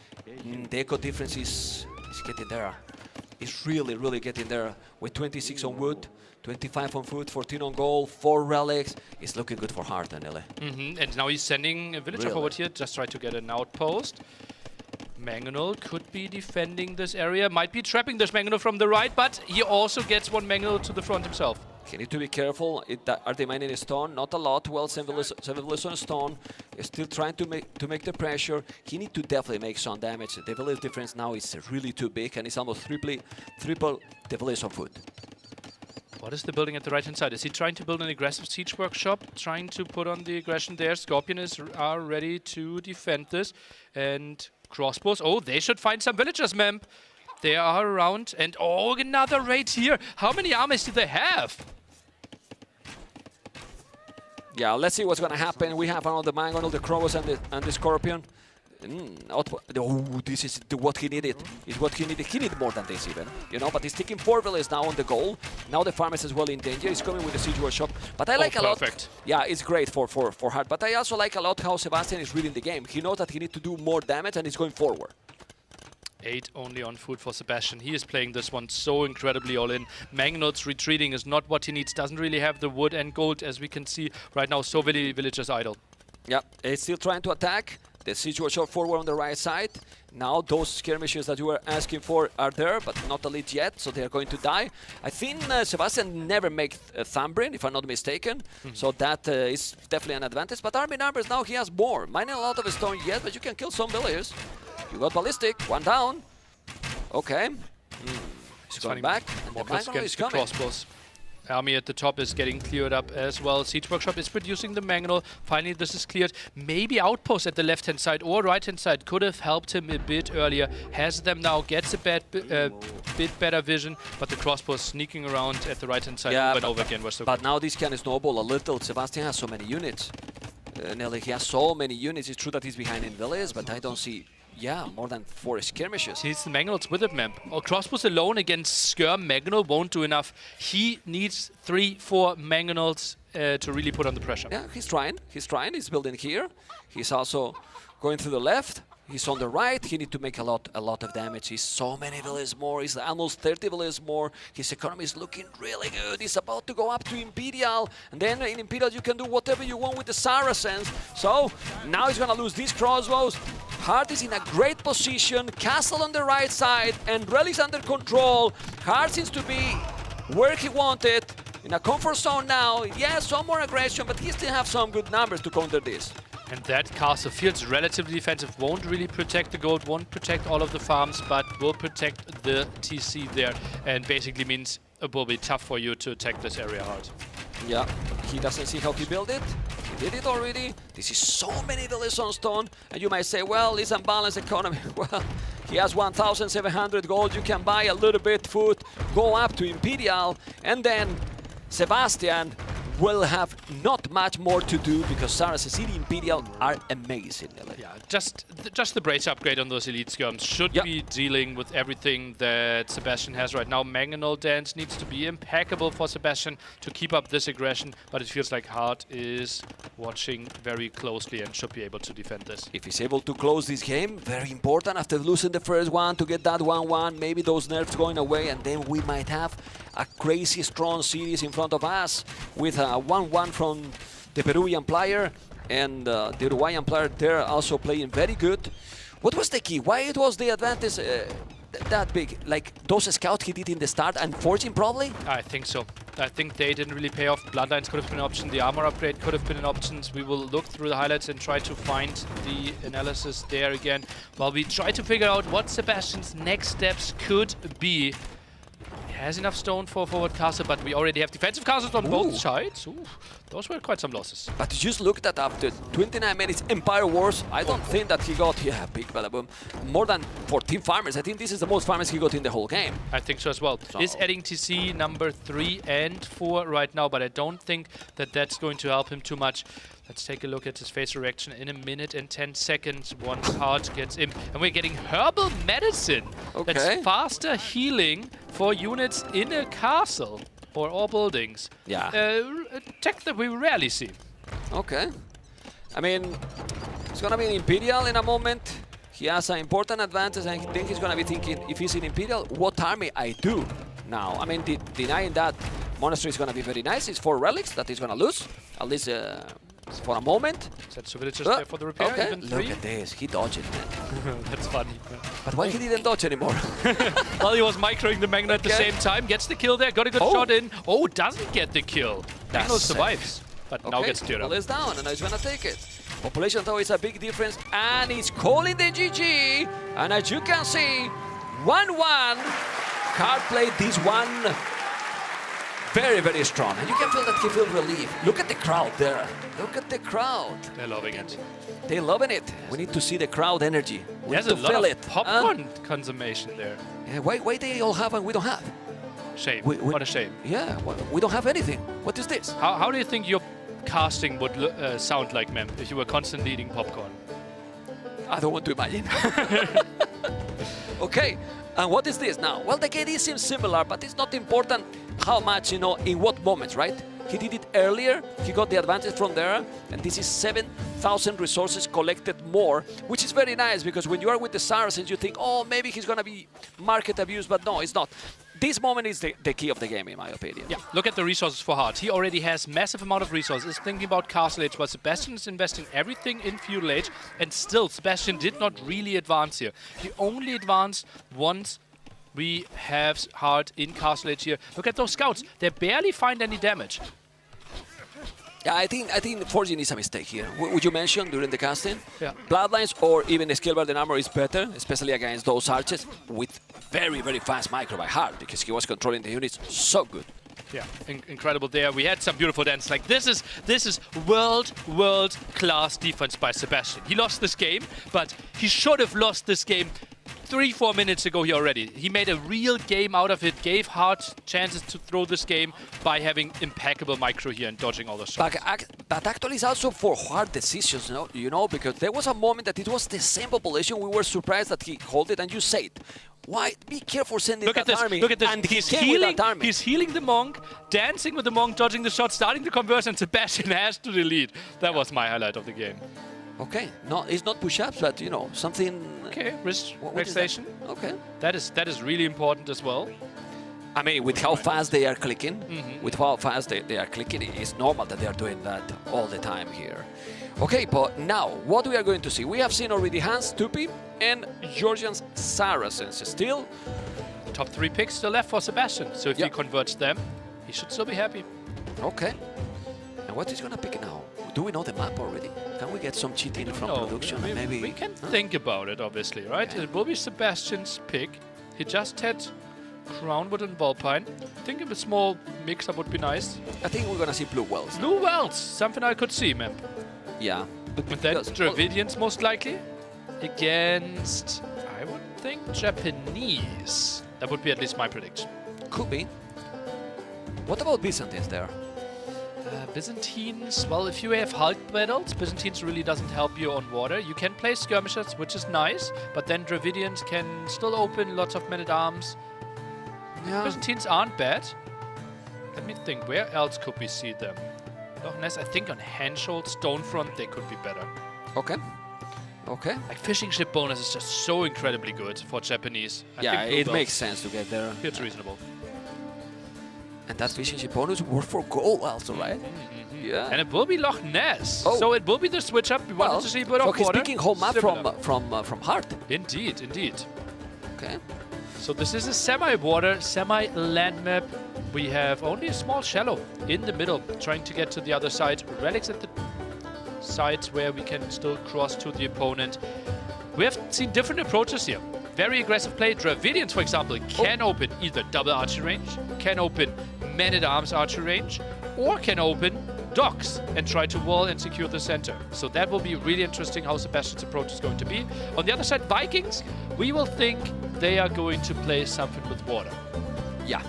the eco difference is getting there. It's really, really getting there with 26 on wood. 25 on foot, 14 on goal, 4 relics. It's looking good for Hart and Nille. And now he's sending a villager forward here, just try to get an outpost. Mangonel could be defending this area, might be trapping this Mangonel from the right, but he also gets one Mangonel to the front himself. He need to be careful. Are they mining a stone? Not a lot. Well, 7 villas on stone. He's still trying to make the pressure. He need to definitely make some damage. The village difference now is really too big, and it's almost triple the village on foot. What is the building at the right-hand side? Is he trying to build an aggressive siege workshop? Trying to put on the aggression there. Scorpion are ready to defend this. And crossbows. Oh, they should find some villagers, Memp. They are around. And oh, another raid here. How many armies do they have? Yeah, let's see what's going to happen. We have another Mangonel, the Crowos, and the Scorpion. This is what he needed. Is what he needed. He needed more than this even, you know. But he's taking 4 villages now on the goal. Now the farmers as well in danger. He's coming with the siege workshop. But I like a lot. Yeah, it's great for Hart. But I also like a lot how Sebastian is reading the game. He knows that he needs to do more damage and he's going forward. 8 only on foot for Sebastian. He is playing this one so incredibly all in. Mangonel's retreating is not what he needs. Doesn't really have the wood and gold as we can see right now. So many villagers idle. Yeah, he's still trying to attack. The siege workshop forward on the right side. Now those skirmishes that you were asking for are there, but not elite yet, so they are going to die. I think Sebastian never made Thumbrin, if I'm not mistaken, so that is definitely an advantage. But army numbers now he has more. Mining a lot of stone yet, but you can kill some villagers. You got ballistic, 1 down. Okay. He's going back, and the Mangonel is coming. Crossbows. Army at the top is getting cleared up as well. Siege Workshop is producing the Mangonel. Finally, this is cleared. Maybe Outpost at the left-hand side or right-hand side could have helped him a bit earlier. Has them now, gets a bit better vision, but the crossbow is sneaking around at the right-hand side over and over again. But now this can snowball a little. Sebastian has so many units. Nelly, he has so many units. It's true that he's behind in villas, but I don't see... Yeah, more than 4 skirmishes. He needs the Mangonels with it, man. Crossbows alone against Skirm Mangonel won't do enough. He needs 3-4 Mangonels to really put on the pressure. Yeah, he's trying. He's trying. He's building here. He's also going to the left. He's on the right. He needs to make a lot of damage. He's so many villages more. He's almost 30 villages more. His economy is looking really good. He's about to go up to Imperial. And then in Imperial you can do whatever you want with the Saracens. So now he's going to lose these crossbows. Hart is in a great position. Castle on the right side. And Relics under control. Hart seems to be where he wanted. In a comfort zone now. Yeah, some more aggression, but he still have some good numbers to counter this. And that castle feels relatively defensive. Won't really protect the gold, won't protect all of the farms, but will protect the TC there. And basically means it will be tough for you to attack this area hard. Yeah, he doesn't see how he built it. He did it already. This is so many villages on stone. And you might say, well, it's unbalanced economy. Well, he has 1,700 gold. You can buy a little bit food, go up to Imperial, and then Sebastian will have not much more to do because Saracen City Imperial are amazing. Yeah, just the brace upgrade on those elite skirms should be dealing with everything that Sebastian has right now. Mangonel dance needs to be impeccable for Sebastian to keep up this aggression, but it feels like Hart is watching very closely and should be able to defend this. If he's able to close this game, very important after losing the first one to get that 1-1, maybe those nerfs going away, and then we might have a crazy strong series in front of us with a 1-1 from the Peruvian player and the Uruguayan player there also playing very good. What was the key? Why it was the advantage that big? Like those scouts he did in the start and forging probably? I think so. I think they didn't really pay off. Bloodlines could have been an option. The armor upgrade could have been an option. We will look through the highlights and try to find the analysis there again while we try to figure out what Sebastian's next steps could be. Has enough stone for forward castle, but we already have defensive castles on both sides. Ooh, those were quite some losses. But just look at after 29 minutes Empire Wars, I don't think that he got, big badaboom, more than 14 farmers. I think this is the most farmers he got in the whole game. I think so as well. So. Is adding TC number 3 and 4 right now, but I don't think that that's going to help him too much. Let's take a look at his face reaction in 1 minute and 10 seconds once Hart gets in. And we're getting herbal medicine. Okay. That's faster healing for units in a castle or all buildings. Yeah. Tech that we rarely see. Okay. I mean, it's going to be an Imperial in a moment. He has an important advantage, and I think he's going to be thinking, if he's in Imperial, what army I do now? I mean, denying that Monastery is going to be very nice. It's 4 relics that he's going to lose, at least for a moment. That's villagers there for the repair. Okay, Even look 3. at this. He dodged it, man. That's funny. But why he didn't dodge anymore? Well, he was microing the Magna at the same time. Gets the kill there. Got a good shot in. Oh, doesn't get the kill. Magno survives, but now gets cleared up. Well, it's down, and now he's going to take it. Population, though, is a big difference, and he's calling the GG. And as you can see, 1-1. Card played this one very, very strong. And you can feel that he feels relief. Look at the crowd there. Look at the crowd. They're loving it. They're loving it. We need to see the crowd energy. We There's need a to lot feel of it. popcorn consummation there. Yeah, why they all have and we don't have? Shame. What a shame. Yeah, we don't have anything. What is this? How do you think your casting would sound like, Mem, if you were constantly eating popcorn? I don't want to imagine. Okay, and what is this now? Well, the KD seems similar, but it's not important how much, in what moments, right? He did it earlier, he got the advantage from there, and this is 7,000 resources collected more, which is very nice, because when you are with the Saracens, you think, oh, maybe he's going to be market abused, but no, it's not. This moment is the key of the game, in my opinion. Yeah, look at the resources for Hart. He already has massive amount of resources. He's thinking about Castle Age, while Sebastian is investing everything in Feudal Age, and still, Sebastian did not really advance here. He only advanced once we have Hart in Castle Age here. Look at those scouts. They barely find any damage. Yeah, I think Forging is a mistake here. Would you mention during the casting? Yeah. Bloodlines or even the Skill Burden Armor is better, especially against those archers with very, very fast micro by Hart, because he was controlling the units so good. Yeah, incredible there. We had some beautiful dance. Like this is world class defense by Sebastian. He lost this game, but he should have lost this game 3-4 minutes ago here already. He made a real game out of it, gave Hart chances to throw this game by having impeccable micro here and dodging all the shots. But actually it's also for hard decisions, because there was a moment that it was the same population. We were surprised that he held it, and you said, why? Be careful sending Look that at this. army. Look at this. And He's healing the monk, dancing with the monk, dodging the shot, starting the converse, and Sebastian has to delete. That was my highlight of the game. Okay, no, it's not push-ups, but something. Okay, wrist relaxation. Okay, that is really important as well. I mean, with how fast they are clicking, with how fast they are clicking, it's normal that they are doing that all the time here. Okay, but now what we are going to see? We have seen already Hans Tupi and Georgian's Saracens. Still, top 3 picks still left for Sebastian. So if he converts them, he should still be happy. Okay. And what is going to pick now? Do we know the map already? Can we get some cheating from production? Maybe we can think about it, obviously, right? It will be Sebastian's pick. He just had Crownwood and Vulpine. I think a small mix-up would be nice. I think we're going to see Blue Wells. Blue Wells! Something I could see, Mem. Yeah. But then Dravidians, most likely, against, I would think, Japanese. That would be at least my prediction. Could be. What about Byzantines there? Byzantines, well, if you have Hulk battles, Byzantines really doesn't help you on water. You can play skirmishers, which is nice, but then Dravidians can still open lots of men-at-arms. Yeah. Byzantines aren't bad. Let me think, where else could we see them? Loch Ness, I think on Henschel, Stonefront, they could be better. Okay. Okay. Like fishing ship bonus is just so incredibly good for Japanese. Yeah, it makes sense to get there. It's reasonable. And that fishing ship bonus worked for gold also, right? Yeah. And it will be Loch Ness. Oh. So it will be the switch up. We wanted to see a bit of water. So he's picking whole map from Hart. Indeed, indeed. Okay. So this is a semi-water, semi-land map. We have only a small shallow in the middle, trying to get to the other side. Relics at the sides where we can still cross to the opponent. We have seen different approaches here. Very aggressive play. Dravidians, for example, can open either double archery range, can open men-at-arms archery range, or can open docks and try to wall and secure the center. So that will be really interesting how Sebastian's approach is going to be. On the other side, Vikings, we will think they are going to play something with water. Yeah,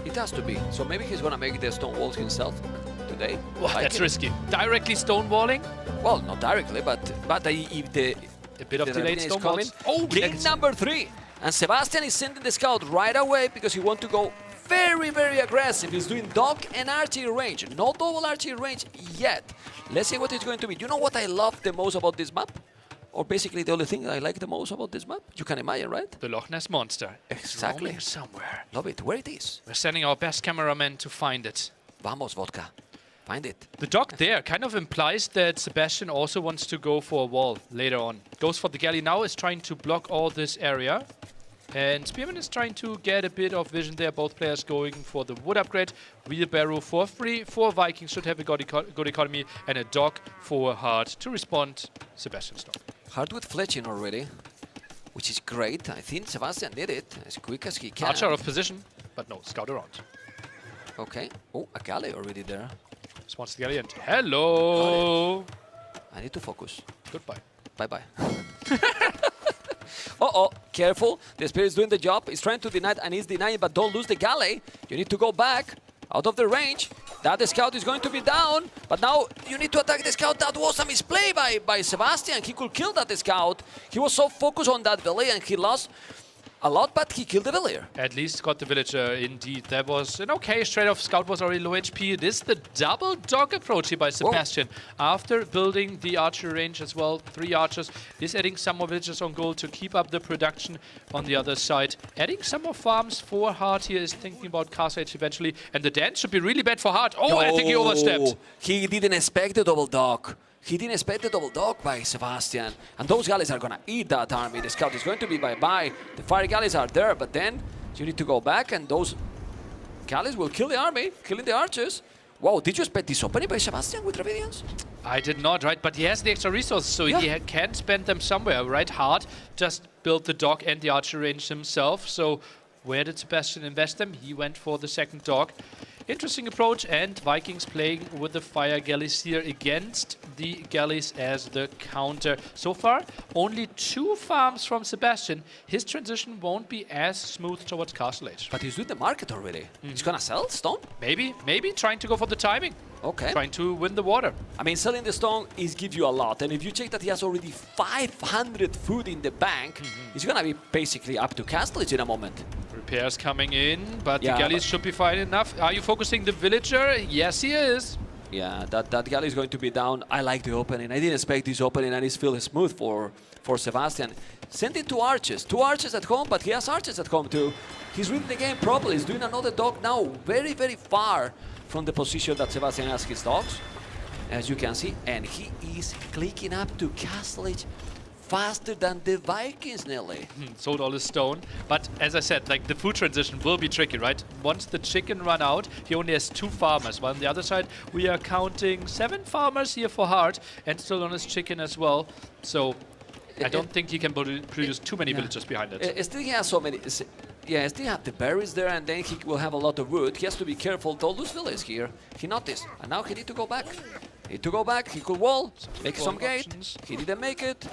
it has to be. So maybe he's going to make the stone walls himself today. Well, that's risky. Directly stonewalling? Well, not directly, but if the a bit of delayed is coming. Oh, game number 3. And Sebastian is sending the scout right away because he wants to go very, very aggressive. He's doing dog and archery range. No double archery range yet. Let's see what it's going to be. You know what I love the most about this map? or basically the only thing I like the most about this map. You can imagine, right? The Loch Ness Monster. Exactly. Roaming somewhere. Love it. Where it is? We're sending our best cameraman to find it. Vamos, vodka. Find it. The dock there kind of implies that Sebastian also wants to go for a wall later on. Goes for the galley now, is trying to block all this area. And Spearman is trying to get a bit of vision there. Both players going for the wood upgrade. Wheelbarrow for free. 4 Vikings should have a good economy. And a dock for Hard to respond Sebastian's dock. Hard with fletching already, which is great. I think Sebastian did it as quick as he can. Archer out of position, but no, scout around. Okay. Oh, a galley already there. Response to the galley and hello! I need to focus. Goodbye. Bye-bye. Uh-oh, careful. The Spirit is doing the job. He's trying to deny it and he's denying, but don't lose the galley. You need to go back out of the range. That scout is going to be down, but now you need to attack the scout. That was a misplay by Sebastian. He could kill that scout. He was so focused on that valley and he lost a lot, but he killed the villager. At least got the villager, indeed. That was an okay straight-off. Scout was already low HP. It is the double dog approach here by Sebastian. Whoa. After building the archer range as well, 3 archers, is adding some more villagers on goal to keep up the production on the other side. Adding some more farms for Hart here, is thinking about Castle Age eventually. And the dance should be really bad for Hart. Oh, I think he overstepped. He didn't expect the double dog. He didn't expect the double dog by Sebastian. And those galleys are going to eat that army. The scout is going to be bye-bye. The fire galleys are there, but then you need to go back, and those galleys will kill the army, killing the archers. Wow, did you expect this opening by Sebastian with Dravidians? I did not, right? But he has the extra resources, so he can spend them somewhere, right? Hart just built the dock and the archer range himself. So where did Sebastian invest them? He went for the second dock. Interesting approach, and Vikings playing with the fire galleys here against the galleys as the counter. So far, only 2 farms from Sebastian. His transition won't be as smooth towards Castle Age. But he's doing the market already. He's gonna sell stone? Maybe trying to go for the timing. Okay. Trying to win the water. I mean, selling the stone is give you a lot. And if you check that he has already 500 food in the bank, he's gonna be basically up to Castle Age in a moment. Repairs coming in, but the galleys should be fine enough. Are you focusing the villager? Yes, he is. Yeah, that galley is going to be down. I like the opening. I didn't expect this opening, and it's feels smooth for Sebastian. Send it to archers. 2 archers at home, but he has archers at home too. He's reading the game properly. He's doing another dog now, very, very far from the position that Sebastian has his dogs, as you can see. And he is clicking up to Castle Age faster than the Vikings, nearly. Sold all his stone. But as I said, like, the food transition will be tricky, right? Once the chicken run out, he only has 2 farmers. While on the other side, we are counting 7 farmers here for Hart, and still on his chicken as well. So I don't think he can produce too many villagers behind it. Still he has so many. Yeah, still have the berries there, and then he will have a lot of wood. He has to be careful. Don't lose villages here. He noticed, and now he need to go back. He could wall, make some gate. He didn't make it.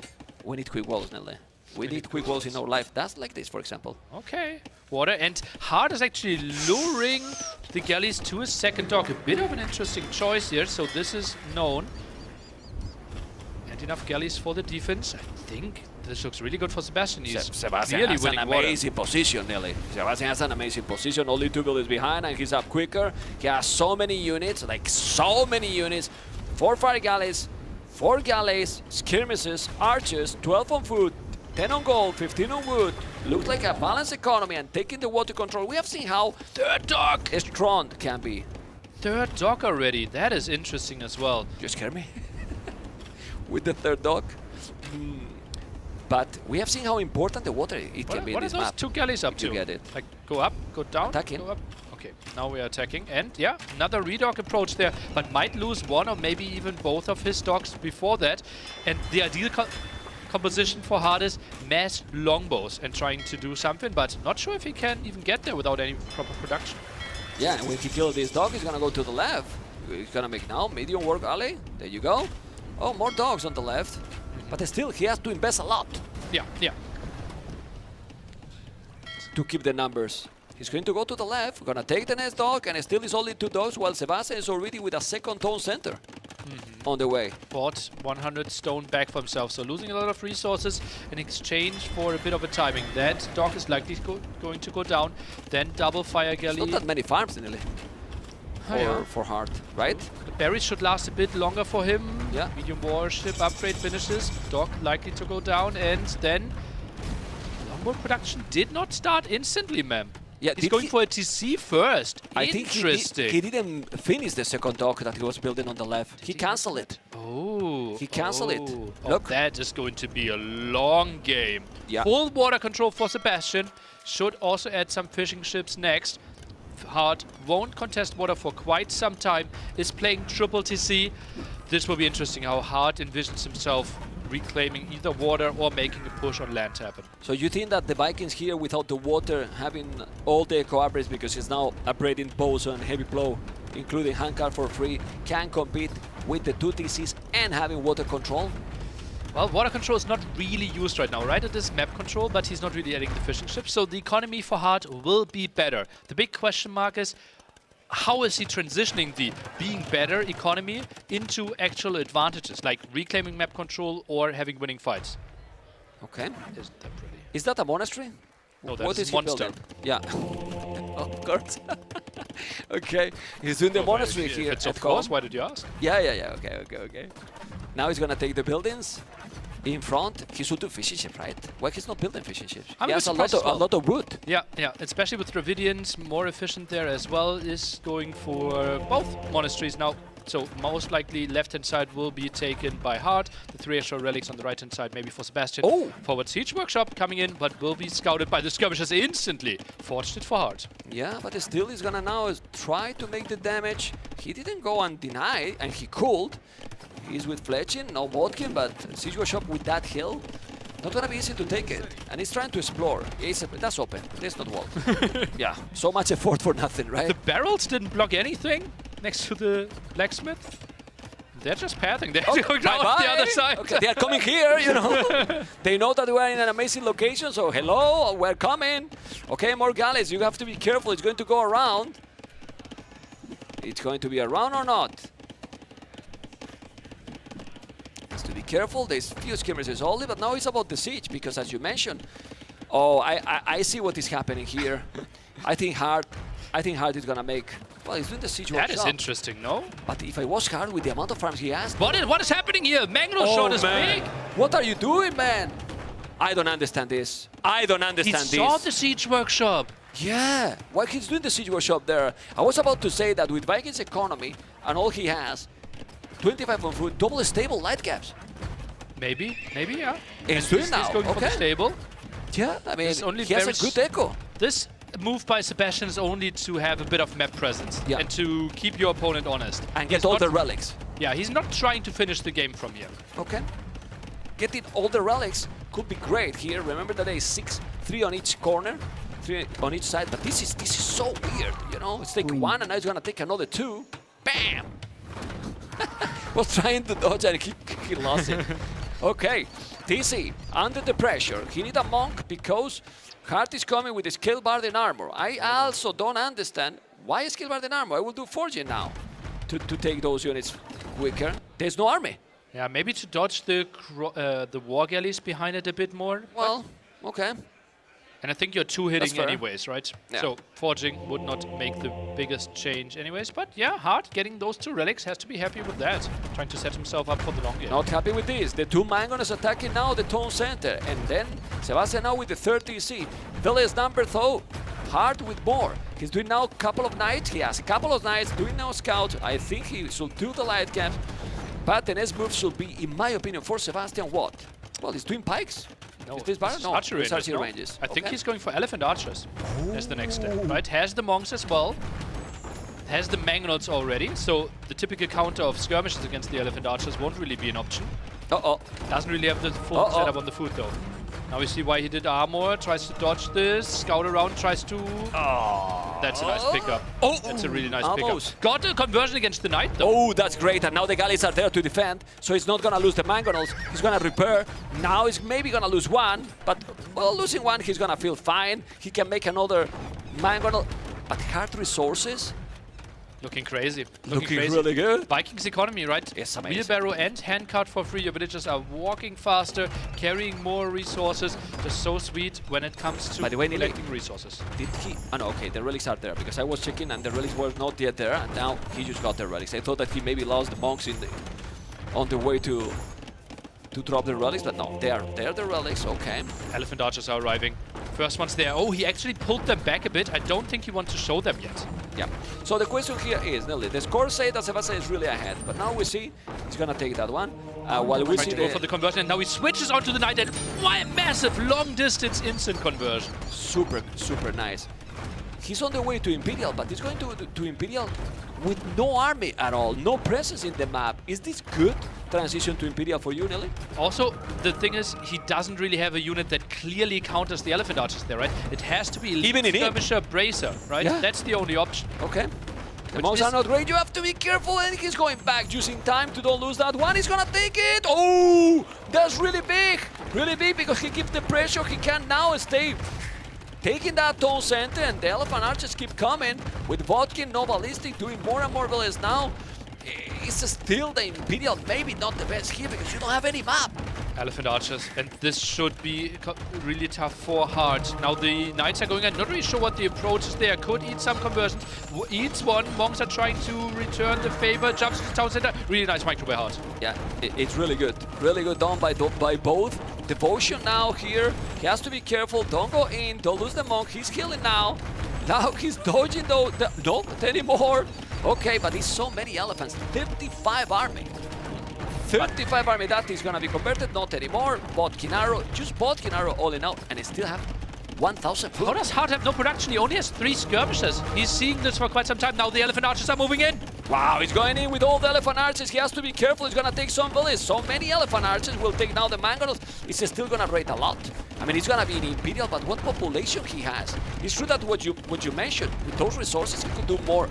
We need quick walls, Nelly. We need quick walls in our life. That's like this, for example. Okay. Water, and Hart is actually luring the galleys to his second dock. A bit of an interesting choice here, so this is known. And enough galleys for the defense. I think this looks really good for Sebastian. He's Sebastian really has winning an amazing position, Nelly. Sebastian has an amazing position. Only 2 buildings behind, and he's up quicker. He has so many units, like so many units. 4 fire galleys, 4 galleys, skirmishes, archers, 12 on food, 10 on gold, 15 on wood. Looks like a balanced economy, and taking the water control. We have seen how third dock strong can be. Third dock already. That is interesting as well. You scare me with the third dock. But we have seen how important the water it can be in this map. What are those 2 galleys up to? Get it. Like, go up, go down, attacking. go up. Okay, now we are attacking, and yeah, another redock approach there, but might lose 1 or maybe even both of his docks before that. And the ideal composition for Hart is mass longbows and trying to do something, but not sure if he can even get there without any proper production. Yeah, and when he kills this dog, he's gonna go to the left. He's gonna make now medium work alley. There you go. Oh, more dogs on the left, but still he has to invest a lot. Yeah. To keep the numbers. He's going to go to the left, gonna take the next dog, and still is only 2 dogs, while Sebastian is already with a second town center on the way. Bought 100 stone back for himself, so losing a lot of resources in exchange for a bit of a timing. That dog is likely going to go down, then double fire galley. It's not that many farms, nearly. for Hart, right? The berries should last a bit longer for him. Yeah. Medium warship upgrade finishes. Dock likely to go down, and then longboat production did not start instantly, ma'am. Yeah, he's going for a TC first. I think he didn't finish the second dock that he was building on the left. He canceled it. Oh. He canceled it. Look. That is going to be a long game. Yeah. Full water control for Sebastian. Should also add some fishing ships next. Hart won't contest water for quite some time. Is playing triple TC. This will be interesting how Hart envisions himself reclaiming either water or making a push on land happen. So you think that the Vikings here, without the water, having all the eco upgrades, because it's now upgrading bows and heavy blow, including handcart for free, can compete with the 2 TCs and having water control? Well, water control is not really used right now, right? It is map control, but he's not really adding the fishing ships, so the economy for Hart will be better. The big question mark is, how is he transitioning the being better economy into actual advantages, like reclaiming map control or having winning fights? Okay. Isn't that pretty? Is that a monastery? No, that What is is a he monster. building? Yeah. Of course. Okay. He's doing the monastery here. It's of course. Why did you ask? Yeah. Okay. Now he's gonna take the buildings. In front, he should do fishing ships, right? Why he's not building fishing ships? He has a lot of wood. Yeah, especially with Dravidians, more efficient there as well. Is going for both monasteries now. So most likely left-hand side will be taken by Hart. The 3 extra relics on the right-hand side maybe for Sebastian. Oh! Forward Siege Workshop coming in, but will be scouted by the skirmishers instantly. Forged it for Hart. Yeah, but still he's gonna now try to make the damage. He didn't go and deny, and he could. He's with Fletching, no Bodkin, but Siege Workshop with that hill, not gonna be easy to take it. And he's trying to explore. That's open. There's not wall. Yeah, so much effort for nothing, right? The barrels didn't block anything next to the blacksmith. They're just pathing. They're going down the other side. Okay, they are coming here, you know. They know that we are in an amazing location, so hello, we're coming. Okay, more galleys. You have to be careful. It's going to go around. It's going to be around or not? To be careful, there's few skirmishers only, but now it's about the siege, because as you mentioned, I see what is happening here. I think Hart is gonna make. Well, he's doing the siege workshop. That is interesting, no? But if I was Hart with the amount of farms he has, what is happening here? Mangnul showed his big. What are you doing, man? I don't understand this. I don't understand this. He saw the siege workshop. Yeah, why he's doing the siege workshop there? I was about to say that with Vikings economy and all he has, 25 on food, double stable light caps. Maybe, yeah. He's doing now. He's going for the stable. Yeah, I mean, he has a good echo. This move by Sebastian is only to have a bit of map presence and to keep your opponent honest. And get all the relics. Yeah, he's not trying to finish the game from here. Okay. Getting all the relics could be great here. Remember that there is 3 on each corner, 3 on each side. But this is so weird, you know? It's take 1 and now he's gonna take another 2. Bam! Was trying to dodge and he lost it. Okay, TC, under the pressure. He need a monk because Hart is coming with the Scalebard armor. I also don't understand why Scalebard armor. I will do forging now to take those units quicker. There's no army. Yeah, maybe to dodge the war galleys behind it a bit more. Well, okay. And I think you're 2 hitting anyways, right? Yeah. So forging would not make the biggest change anyways. But yeah, Hart getting those 2 relics, has to be happy with that. Trying to set himself up for the long game. Not happy with this. The 2 Mangoners attacking now the town center. And then Sebastian now with the 3rd TC. Village number though. Hart with more. He's doing now a couple of knights. He has a couple of knights doing now scout. I think he should do the light caps. But the next move should be, in my opinion, for Sebastian what? Well, he's doing pikes. No, is this Baron? No, archery ranges. I think he's going for elephant archers as the next step, right? Has the monks as well. Has the Mangnots already, so the typical counter of skirmishes against the elephant archers won't really be an option. Doesn't really have the full setup on the foot though. Now we see why he did armor, tries to dodge this, scout around, tries to... That's a nice pickup. That's a really nice pickup. Got a conversion against the knight though. Oh, that's great, and now the galleys are there to defend, so he's not gonna lose the mangonels, he's gonna repair. Now he's maybe gonna lose 1, but well, losing 1, he's gonna feel fine. He can make another mangonel, but hard resources. Looking crazy. Looking crazy. really good. Vikings economy, right? It's amazing. Wheelbarrow and handcart for free. Your villagers are walking faster, carrying more resources. Just so sweet when it comes to By the way, collecting resources. Did he? Oh no, okay, the relics are there because I was checking and the relics were not yet there, and now he just got the relics. I thought that he maybe lost the monks on the way to drop the relics, but no, they're the relics. Okay. Elephant archers are arriving. First one's there. Oh, he actually pulled them back a bit. I don't think he wants to show them yet. Yeah. So the question here is, Nelly, the score say that Sebastian is really ahead, but now we see he's gonna take that one. While we Trying see to go for the conversion, and now he switches onto the knight, and massive long distance instant conversion. Super nice. He's on the way to Imperial, but he's going to Imperial with no army at all, no presence in the map. Is this good transition to Imperial for you, Nelly? Also, the thing is, he doesn't really have a unit that clearly counters the elephant archers there, right? It has to be Even in skirmisher bracer, right? Yeah. That's the only option. Okay. The monks are not great. You have to be careful, and he's going back, using time to don't lose that one. He's gonna take it. Oh, that's really big because he keeps the pressure. He can now stay taking that tone center, and the elephant archers keep coming with Vodkin, no ballistic, doing more and more villages now. It's still the Imperial, maybe not the best here because you don't have any map. Elephant archers, and this should be really tough for Hart. Now the knights are going in, not really sure what the approach is there. Could eat some conversion, eats one. Monks are trying to return the favor, jumps to the town center. Really nice micro by Hart. Yeah, it's really good done by both. Devotion now here, he has to be careful, don't go in, don't lose the monk, he's healing now. Now he's dodging though, not anymore. Okay, but it's so many elephants, 35 army. 35 army, that is gonna be converted, not anymore. Vodkin arrow, just Vodkin arrow all in out, and it still have 1,000 food. How does Hart have no production? He only has 3 skirmishes. He's seeing this for quite some time. Now the elephant archers are moving in. Wow, he's going in with all the elephant archers. He has to be careful. He's gonna take some villages. So many elephant archers will take now the mangoes. He's still gonna raid a lot. I mean, he's gonna be in Imperial, but what population he has? It's true that what you mentioned, with those resources, he could do more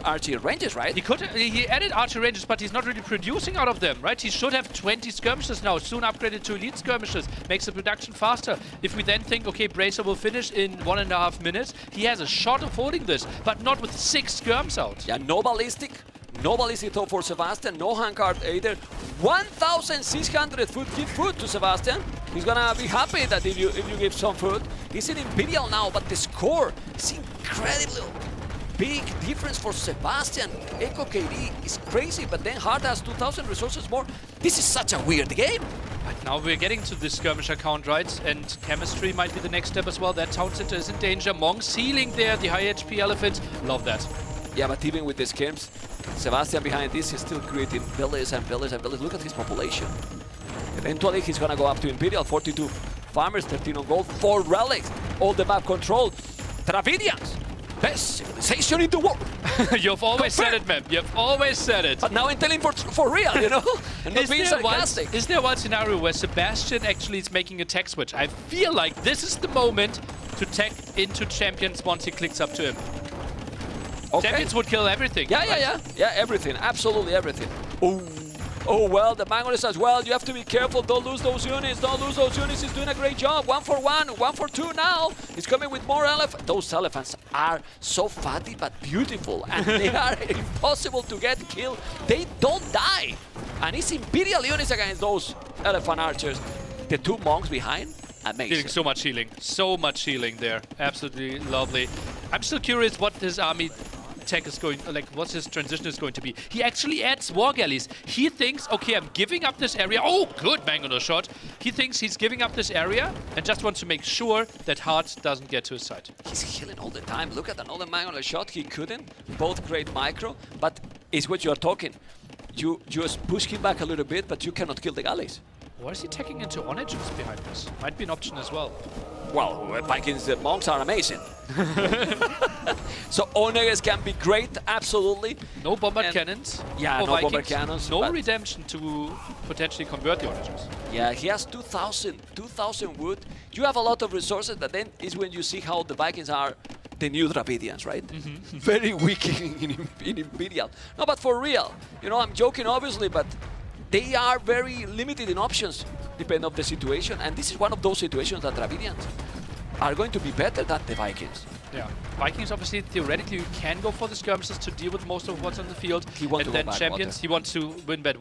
archery ranges, right? He added archery ranges, but he's not really producing out of them, right? He should have 20 skirmishes now, soon upgraded to elite skirmishes, makes the production faster. If we then think, okay, Bracer will finish in 1.5 minutes, he has a shot of holding this, but not with 6 skirms out. Yeah, no ballistic thought for Sebastian, no handcart either. 1,600 food, give food to Sebastian. He's gonna be happy that if you give some food. He's in Imperial now, but the score is incredibly big difference for Sebastian. Echo KD is crazy, but then Hart has 2,000 resources more. This is such a weird game. Right, now we're getting to the skirmisher count, right? And chemistry might be the next step as well. That town center is in danger. Monks healing there, the high HP elephants. Love that. Yeah, but even with the skirms, Sebastian behind this is still creating villages and villages and villages. Look at his population. Eventually, he's gonna go up to Imperial. 42 farmers, 13 on gold, 4 relics, all the map control. Dravidians. Best civilization in the world. You've always said it, man. You've always said it. But now I'm telling for real, you know? And not being sarcastic. Is there one scenario where Sebastian actually is making a tech switch? I feel like this is the moment to tech into champions once he clicks up to him. Okay. Champions would kill everything. Yeah, everything. Absolutely everything. Oh, well, the Mangonist as well. You have to be careful. Don't lose those units. Don't lose those units. He's doing a great job. 1 for 1, 1 for 2 now. He's coming with more elephants. Those elephants are so fatty but beautiful. And they are impossible to get killed. They don't die. And it's Imperial units against those elephant archers. The 2 monks behind. Amazing. Getting so much healing. So much healing there. Absolutely lovely. I'm still curious what his army tech is going, like what his transition is going to be. He actually adds war galleys. He thinks, okay, I'm giving up this area. Oh, good Mangono shot. He thinks he's giving up this area and just wants to make sure that Hart doesn't get to his side. He's healing all the time. Look at another Mangono shot. He couldn't. Both great micro, but it's what you are talking. You just push him back a little bit, but you cannot kill the galleys. Why is he taking into onages behind this? Might be an option as well. Well, Vikings, the monks are amazing. So onages can be great, absolutely. No bombard cannons. Yeah, no bombard cannons. No redemption to potentially convert the onages. Yeah, he has 2,000 wood. You have a lot of resources, but then is when you see how the Vikings are the new Dravidians, right? Very weak in Imperial. No, but for real, you know, I'm joking obviously, but they are very limited in options, depending on the situation. And this is one of those situations that Dravidians are going to be better than the Vikings. Yeah, Vikings obviously theoretically can go for the skirmishes to deal with most of what's on the field. He wants and to then go back champions, water. he wants to win back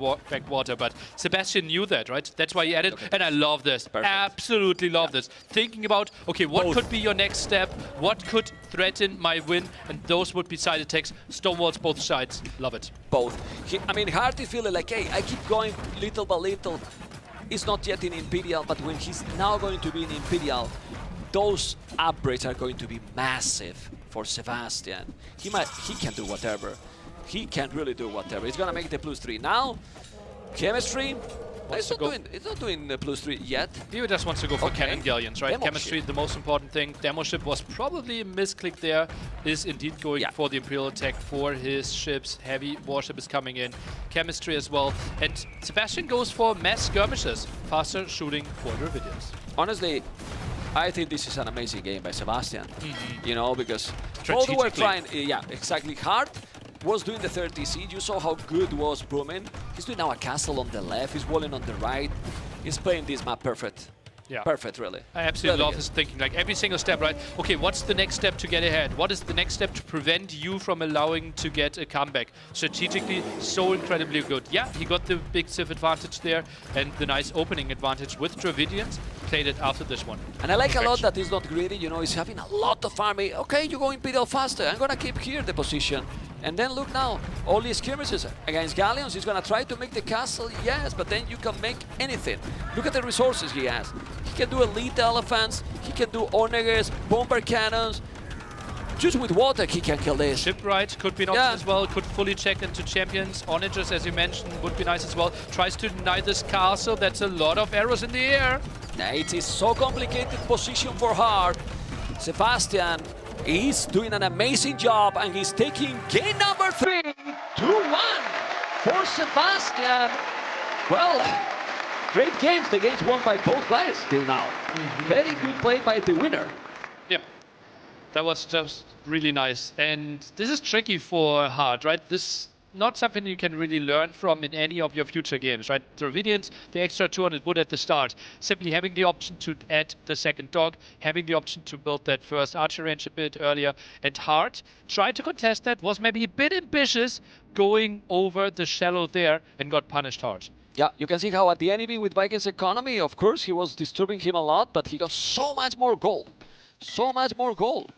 water. But Sebastian knew that, right? That's why he added. And I love this. Absolutely love this. Thinking about, okay, what could be your next step? What could threaten my win? And those would be side attacks. Stonewalls both sides. Love it. Both. I mean, Hart is feeling like, hey, I keep going little by little. It's not yet in Imperial, but when he's now going to be in Imperial, those upgrades are going to be massive for Sebastian. He can do whatever. He can really do whatever. He's gonna make the +3 now. Chemistry. It's not doing the +3 yet. He just wants to go for cannon galleons, right? Demo Chemistry, ship. the most important thing. Demo ship was probably a misclick there. Is indeed going for the Imperial attack for his ships. Heavy warship is coming in. Chemistry as well. And Sebastian goes for mass skirmishes. Faster shooting for the Dravidians. Honestly, I think this is an amazing game by Sebastian. You know, because both were trying, exactly. Hart was doing the 30 siege. You saw how good was Boomin. He's doing now a castle on the left. He's walling on the right. He's playing this map perfect. Yeah. Perfect, really. I absolutely Really love good. his thinking, like every single step, right? Okay, what's the next step to get ahead? What is the next step to prevent you from allowing to get a comeback? Strategically, so incredibly good. Yeah, he got the big Civ advantage there and the nice opening advantage with Dravidians. Played it after this one. And I like a lot that he's not greedy, you know, he's having a lot of army. Okay, you go Imperial faster. I'm gonna keep here the position. And then look now, all these skirmishes against Galleons. He's gonna try to make the castle, yes, but then you can make anything. Look at the resources he has. He can do elite elephants, he can do onagers, bomber cannons. Just with water, he can kill this. Shipwright could be an option as well. Could fully check into champions. Onagers, as you mentioned, would be nice as well. Tries to deny this castle. That's a lot of arrows in the air. Yeah, it is so complicated position for Hart. Sebastian is doing an amazing job and he's taking game number 3, 2-1 for Sebastian. Well, great games. The games won by both players till now. Very good play by the winner. Yep. That was just really nice. And this is tricky for Hart, right? This not something you can really learn from in any of your future games, right? Dravidians, the extra 200 wood at the start. Simply having the option to add the second dog, having the option to build that first archer range a bit earlier. And Hart tried to contest that, was maybe a bit ambitious, going over the shallow there and got punished hard. Yeah, you can see how at the enemy with Vikings economy, of course, he was disturbing him a lot, but he got so much more gold. So much more gold.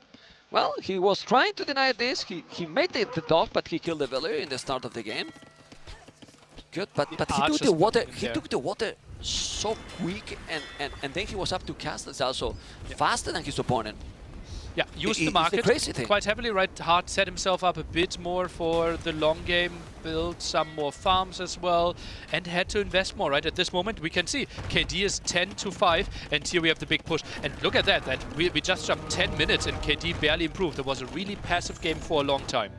Well, he was trying to deny this. He made the dog, but he killed the villager in the start of the game. Good, but he took the water. He took the water so quick, and then he was up to castles also faster than his opponent. Yeah, used the market crazy thing. quite heavily, right? Hart set himself up a bit more for the long game, built some more farms as well, and had to invest more, right? At this moment, we can see KD is 10-5, and here we have the big push. And look at that, we just jumped 10 minutes, and KD barely improved. It was a really passive game for a long time.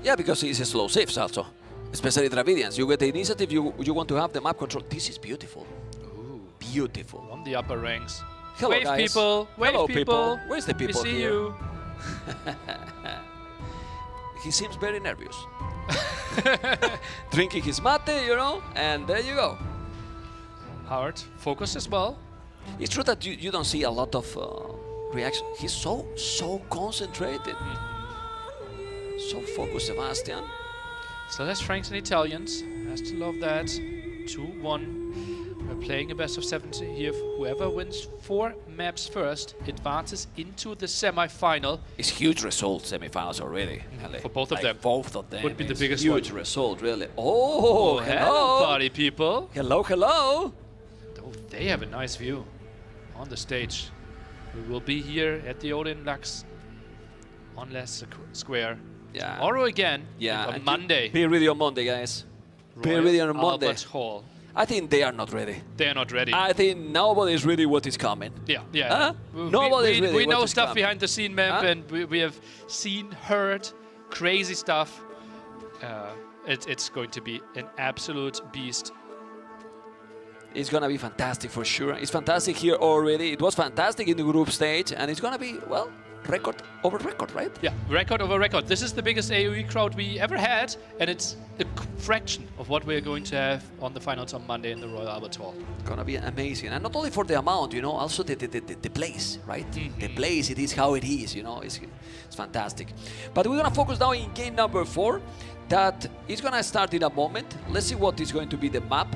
Yeah, because it's slow saves also, especially Dravidians. You get the initiative, you want to have the map control. This is beautiful. Ooh. Beautiful. On the upper ranks. Hello, wave guys. people, wave Hello, people. Where's the people We see here? you. He seems very nervous. Drinking his mate, you know, and there you go. Hart, focus as well. It's true that you don't see a lot of reaction. He's so concentrated. So focused, Sebastian. Still has Franks and Italians. Has to love that. 2-1. We're playing a best of 7 here. Whoever wins 4 maps first advances into the semi-final. It's huge result, semi-finals already. For both of them. Both of them. Would be the biggest huge one. result, really. Oh, hello. Party people. Hello, hello. Oh, they have a nice view on the stage. We will be here at the Odin Lux on Leicester Square. Yeah. Tomorrow again. Yeah. On Monday. Be ready on Monday, guys. Be Royal ready on Monday. Albert Hall. I think they are not ready. They are not ready. I think nobody's ready what is coming. Yeah, yeah. Huh? Nobody's ready We what know is stuff coming. behind the scene, map, Huh? and we have seen, heard crazy stuff. It's going to be an absolute beast. It's gonna be fantastic for sure. It's fantastic here already. It was fantastic in the group stage, and it's gonna be, well, record over record, right? Yeah, record over record. This is the biggest AoE crowd we ever had, and it's a fraction of what we're going to have on the finals on Monday in the Royal Albert Hall. Gonna be amazing, and not only for the amount, you know, also the place, right? The place, it is how it is, you know, it's fantastic. But we're gonna focus now in game number 4. That is gonna start in a moment. Let's see what is going to be the map,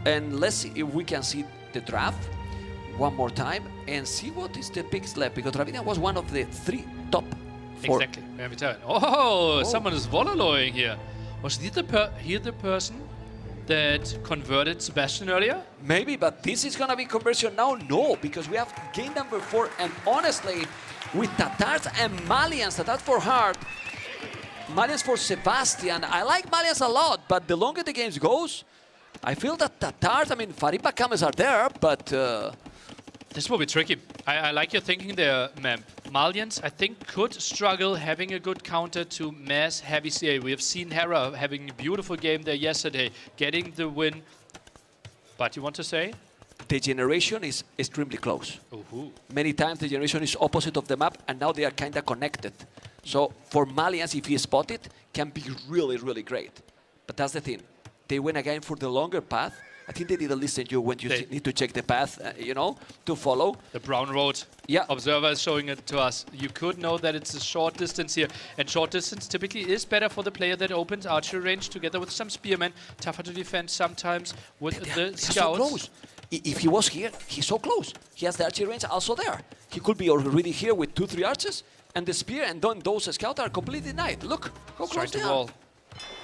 and let's see if we can see the draft one more time and see what is the big slap, because Dravidian was one of the 3 top 4. Exactly. Let me tell you. Oh, someone is Wololoing here. Was he the person that converted Sebastian earlier? Maybe, but this is gonna be conversion now? No, because we have game number 4, and honestly, with Tatars and Malians, Tatars for Hard, Malians for Sebastian. I like Malians a lot, but the longer the games goes, I feel that Tatars, I mean, Fariba Kames are there, but... This will be tricky. I like your thinking there, Mem. Malians, I think, could struggle having a good counter to mass heavy CA. We have seen Hera having a beautiful game there yesterday, getting the win. But you want to say? The generation is extremely close. Ooh. Many times the generation is opposite of the map, and now they are kind of connected. So for Malians, if he spot it, can be really, really great. But that's the thing. They went again for the longer path. I think they didn't listen to you when you need to check the path, you know, to follow. The brown road. Yeah. Observer is showing it to us. You could know that it's a short distance here. And short distance typically is better for the player that opens archery range together with some spearmen. Tougher to defend sometimes with the scouts. So close. If he was here, he's so close. He has the archery range also there. He could be already here with 2-3 archers and the spear, and then those scouts are completely denied. Look how close they are.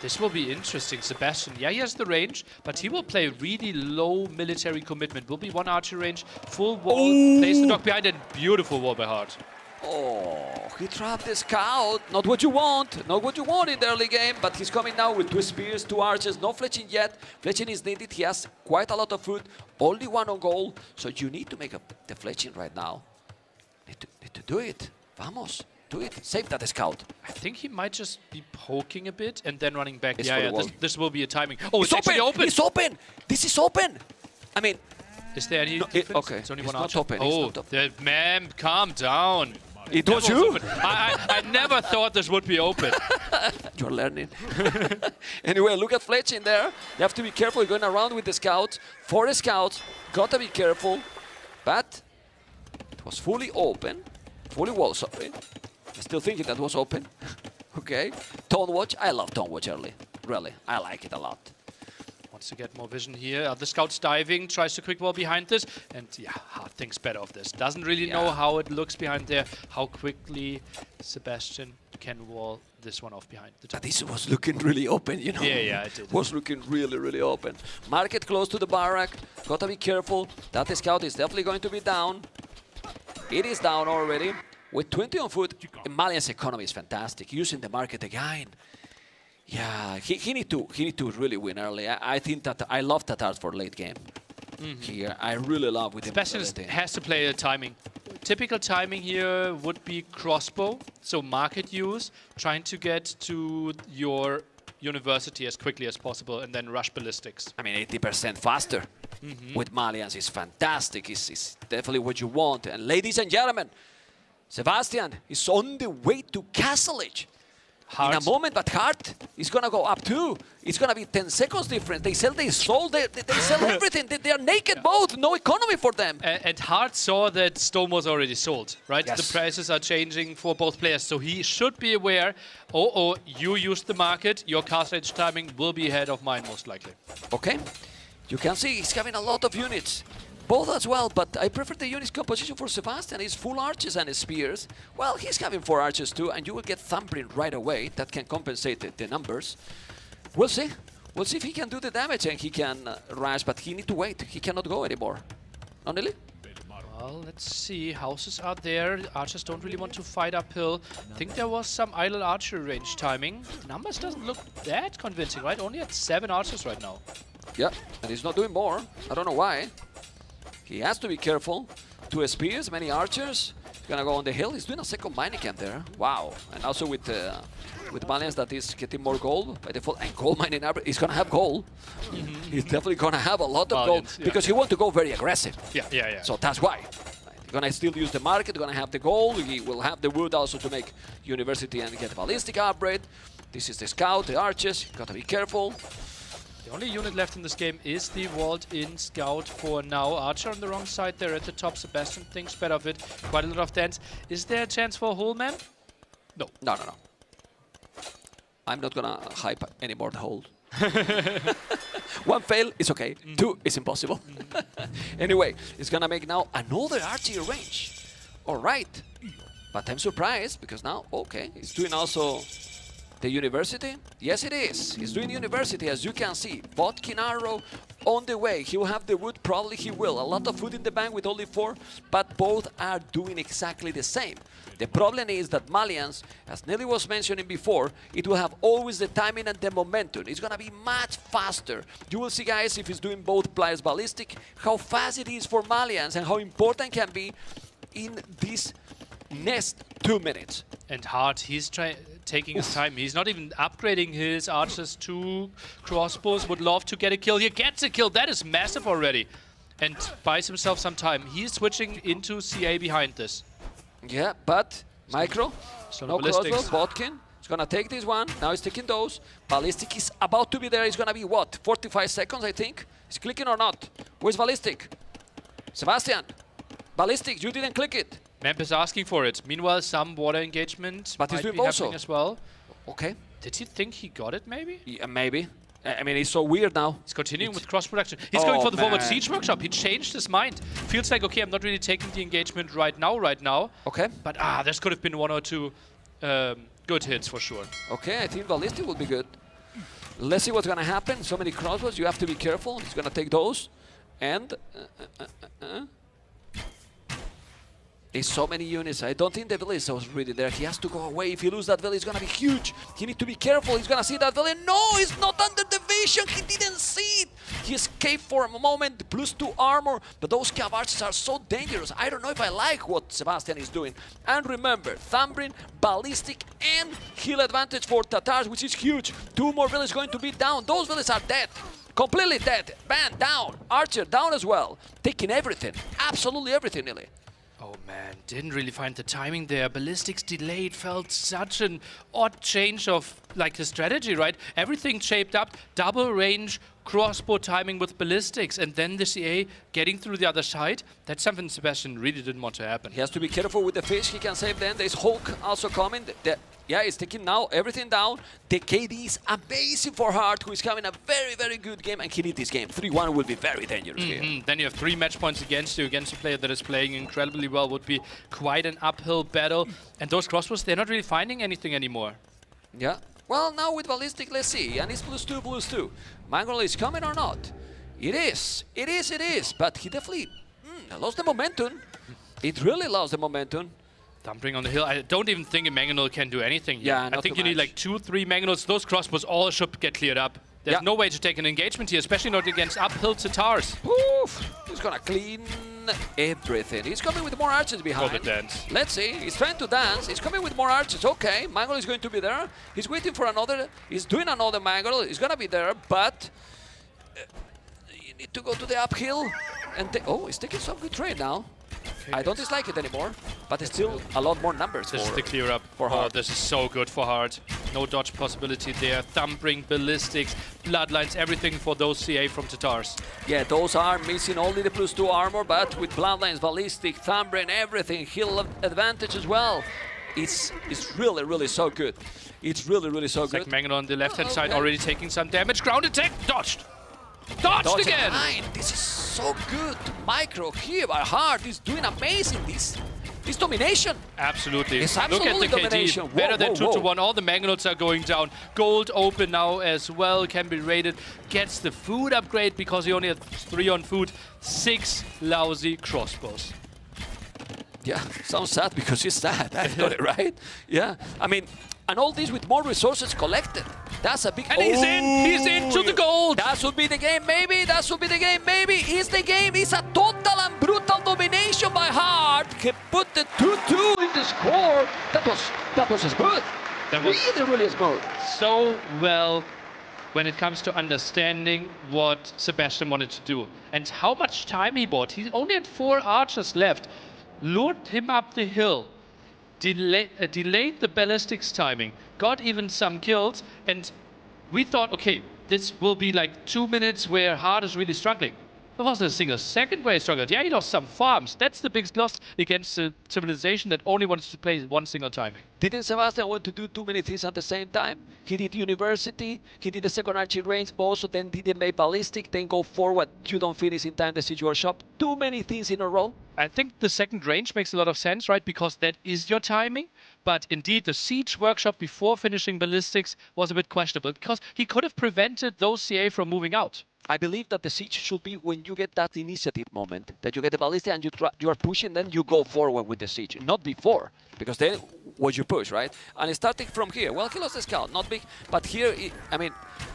This will be interesting. Sebastian, yeah, he has the range, but he will play really low military commitment. Will be 1 archer range, full wall, place the dog behind, and beautiful wall by Hart. Oh, he trapped the scout. Not what you want. Not what you want in the early game, but he's coming now with 2 spears, 2 archers, no fletching yet. Fletching is needed. He has quite a lot of food, only 1 on goal, so you need to make the fletching right now. Need to do it. Vamos. Do it. Save that scout. I think he might just be poking a bit and then running back. It's Yeah, this will be a timing. Oh, it's actually open. It's open. This is open. I mean, is there any difference? Okay, it's only it's 1 not archer. open. Oh, ma'am, calm down. It was you? I never thought this would be open. You're learning. Anyway, look at Fletch in there. You have to be careful. You're going around with the scouts. 4 scouts. Gotta be careful. But it was fully open. Fully wall, sorry. I'm still thinking that was open. Okay. Tone watch. I love tone watch early. Really. I like it a lot. Wants to get more vision here. The scout's diving, tries to quick wall behind this. And yeah, Hart thinks better of this. Doesn't really know how it looks behind there, how quickly Sebastian can wall this one off behind the top. But this was looking really open, you know. Yeah, it did. Was looking really, really open. Market close to the barrack. Gotta be careful. That scout is definitely going to be down. It is down already. With 20 on foot, Malian's economy is fantastic. Using the market again. Yeah, he need to really win early. I think that I love Tatars for late game. Here, I really love with him. Sebastian has to play a timing. Typical timing here would be crossbow, so market use, trying to get to your university as quickly as possible, and then rush ballistics. I mean, 80% faster with Malians is fantastic. It's definitely what you want. And ladies and gentlemen, Sebastian is on the way to Castle Edge. In a moment, but Hart is going to go up too. It's going to be 10 seconds difference. They sell their soul, they sell everything. They are naked both, no economy for them. And Hart saw that Stone was already sold, right? Yes. The prices are changing for both players, so he should be aware, you used the market, your Castle Edge timing will be ahead of mine most likely. Okay, you can see he's having a lot of units. Both as well, but I prefer the units composition for Sebastian. He's full archers and spears. Well, he's having 4 archers too, and you will get thumping right away. That can compensate the numbers. We'll see. We'll see if he can do the damage and he can rush, but he needs to wait. He cannot go anymore. No, Nelly? Well, let's see. Houses are there. Archers don't really want to fight uphill. I think there was some idle archer range timing. The numbers doesn't look that convincing, right? Only at 7 archers right now. Yeah, and he's not doing more. I don't know why. He has to be careful. 2 spears, many archers. He's gonna go on the hill. He's doing a second mining camp there. Wow. And also with Malians that is getting more gold by default. And gold mining, he's gonna have gold. He's definitely gonna have a lot of gold because he wants to go very aggressive. Yeah. So that's why. Gonna still use the market, gonna have the gold. He will have the wood also to make university and get ballistic upgrade. This is the scout, the archers. Gotta be careful. The only unit left in this game is the walled-in scout for now. Archer on the wrong side there at the top. Sebastian thinks better of it. Quite a lot of dance. Is there a chance for a whole man? No. No. I'm not gonna hype anymore the hold. One fail is okay. Two is impossible. Anyway, it's gonna make now another archer range. All right. But I'm surprised because now, okay, he's doing also the university. Yes, it is. He's doing university, as you can see. Vodkin arrow on the way. He will have the wood, probably he will. A lot of food in the bank with only 4, but both are doing exactly the same. The problem is that Malians, as Nelly was mentioning before, it will have always the timing and the momentum. It's gonna be much faster. You will see, guys, if he's doing both players ballistic, how fast it is for Malians and how important it can be in this next 2 minutes. And Hart, he's taking his time. He's not even upgrading his archers to crossbows. Would love to get a kill here. Gets a kill. That is massive already. And buys himself some time. He's switching into CA behind this. Yeah, but Micro, no crossbow, Vodkin. He's gonna take this one. Now he's taking those. Ballistic is about to be there. He's gonna be what? 45 seconds, I think. He's clicking or not? Where's Ballistic? Sebastian, Ballistic, you didn't click it. Memp is asking for it. Meanwhile, some water engagement but might he's be doing happening as well. Okay. Did he think he got it, maybe? Yeah, maybe. I mean, it's so weird now. He's continuing with cross-production. He's going for the forward siege workshop. He changed his mind. Feels like, okay, I'm not really taking the engagement right now. Okay. But there's could have been 1 or 2 good hits for sure. Okay, I think Ballistic will be good. Let's see what's gonna happen. So many crossbows, you have to be careful. He's gonna take those. And there's so many units. I don't think the village was really there. He has to go away. If he loses that village, it's gonna be huge. He needs to be careful. He's gonna see that village. No, he's not under the vision. He didn't see it. He escaped for a moment. +2 armor, but those cav archers are so dangerous. I don't know if I like what Sebastian is doing. And remember, Thambrin, ballistic, and heal advantage for Tatars, which is huge. 2 more villages going to be down. Those villages are dead. Completely dead. Band down. Archer down as well. Taking everything. Absolutely everything, nearly. Oh man, didn't really find the timing there. Ballistics delayed, felt such an odd change of like the strategy, right? Everything shaped up, double range, crossbow timing with ballistics, and then the CA getting through the other side. That's something Sebastian really didn't want to happen. He has to be careful with the fish. He can save them. There's Hulk also coming. Yeah, he's taking now everything down. The KD is amazing for Hart, who is having a very, very good game, and he needs this game. 3-1 will be very dangerous here. Then you have 3 match points against you, against a player that is playing incredibly well. Would be quite an uphill battle. And those crossbows, they're not really finding anything anymore. Yeah. Well, now with Ballistic, let's see. And it's +2. Mangrel is coming or not? It is. It is. But he definitely lost the momentum. It really lost the momentum. Dumping on the hill. I don't even think a Mangonel can do anything here. Yeah, I think you need like 2-3 Mangonels. Those crossbows all should get cleared up. There's no way to take an engagement here, especially not against uphill Tatars. Oof! He's gonna clean everything. He's coming with more archers behind. For the dance. Let's see. He's trying to dance. He's coming with more archers. Okay, Mangrel is going to be there. He's waiting for another. He's doing another Mangrel. He's gonna be there, but you need to go to the uphill. And he's taking some good trade now. I don't dislike it anymore, but it's still a lot more numbers. This is the clear up for Hart. This is so good for Hart. No dodge possibility there. Thumbring, ballistics, bloodlines, everything for those CA from Tatars. Yeah, those are missing only the +2 armor, but with bloodlines, ballistic, thumbring, everything, heal advantage as well. It's really, really so good. It's really, really so good. Mangon on the left-hand side already taking some damage. Ground attack, dodged! Dodged again! This is so good. Micro here by Hart is doing amazing. This domination. Absolutely. It's Look at the domination. KD. Better than 2-1. All the Mangonels are going down. Gold open now as well. Can be raided. Gets the food upgrade because he only had 3 on food. 6 lousy crossbows. Yeah, sounds sad because he's sad. I got it right. Yeah, I mean, and all this with more resources collected. That's a big... And he's in! He's into the gold! That should be the game, maybe! That should be the game, maybe! It's the game! It's a total and brutal domination by Hart! He put the 2-2 in the score! That was smooth! That was really smooth! So well when it comes to understanding what Sebastian wanted to do. And how much time he bought. He only had 4 archers left. lured him up the hill, delayed the ballistics timing, got even some kills, and we thought, okay, this will be like 2 minutes where Hart is really struggling. There wasn't a single second where he struggled. Yeah, he lost some farms. That's the biggest loss against a civilization that only wants to play one single timing. Didn't Sebastian want to do too many things at the same time? He did university, he did the second archery range, but also then didn't make ballistic, then go forward. You don't finish in time the siege workshop. Too many things in a row. I think the second range makes a lot of sense, right? Because that is your timing. But indeed, the siege workshop before finishing ballistics was a bit questionable because he could have prevented those CA from moving out. I believe that the siege should be when you get that initiative moment, that you get the ballistic and you are pushing, then you go forward with the siege, not before, because then was you push, right? And starting from here, well, he lost the scout, not big, but here, I mean,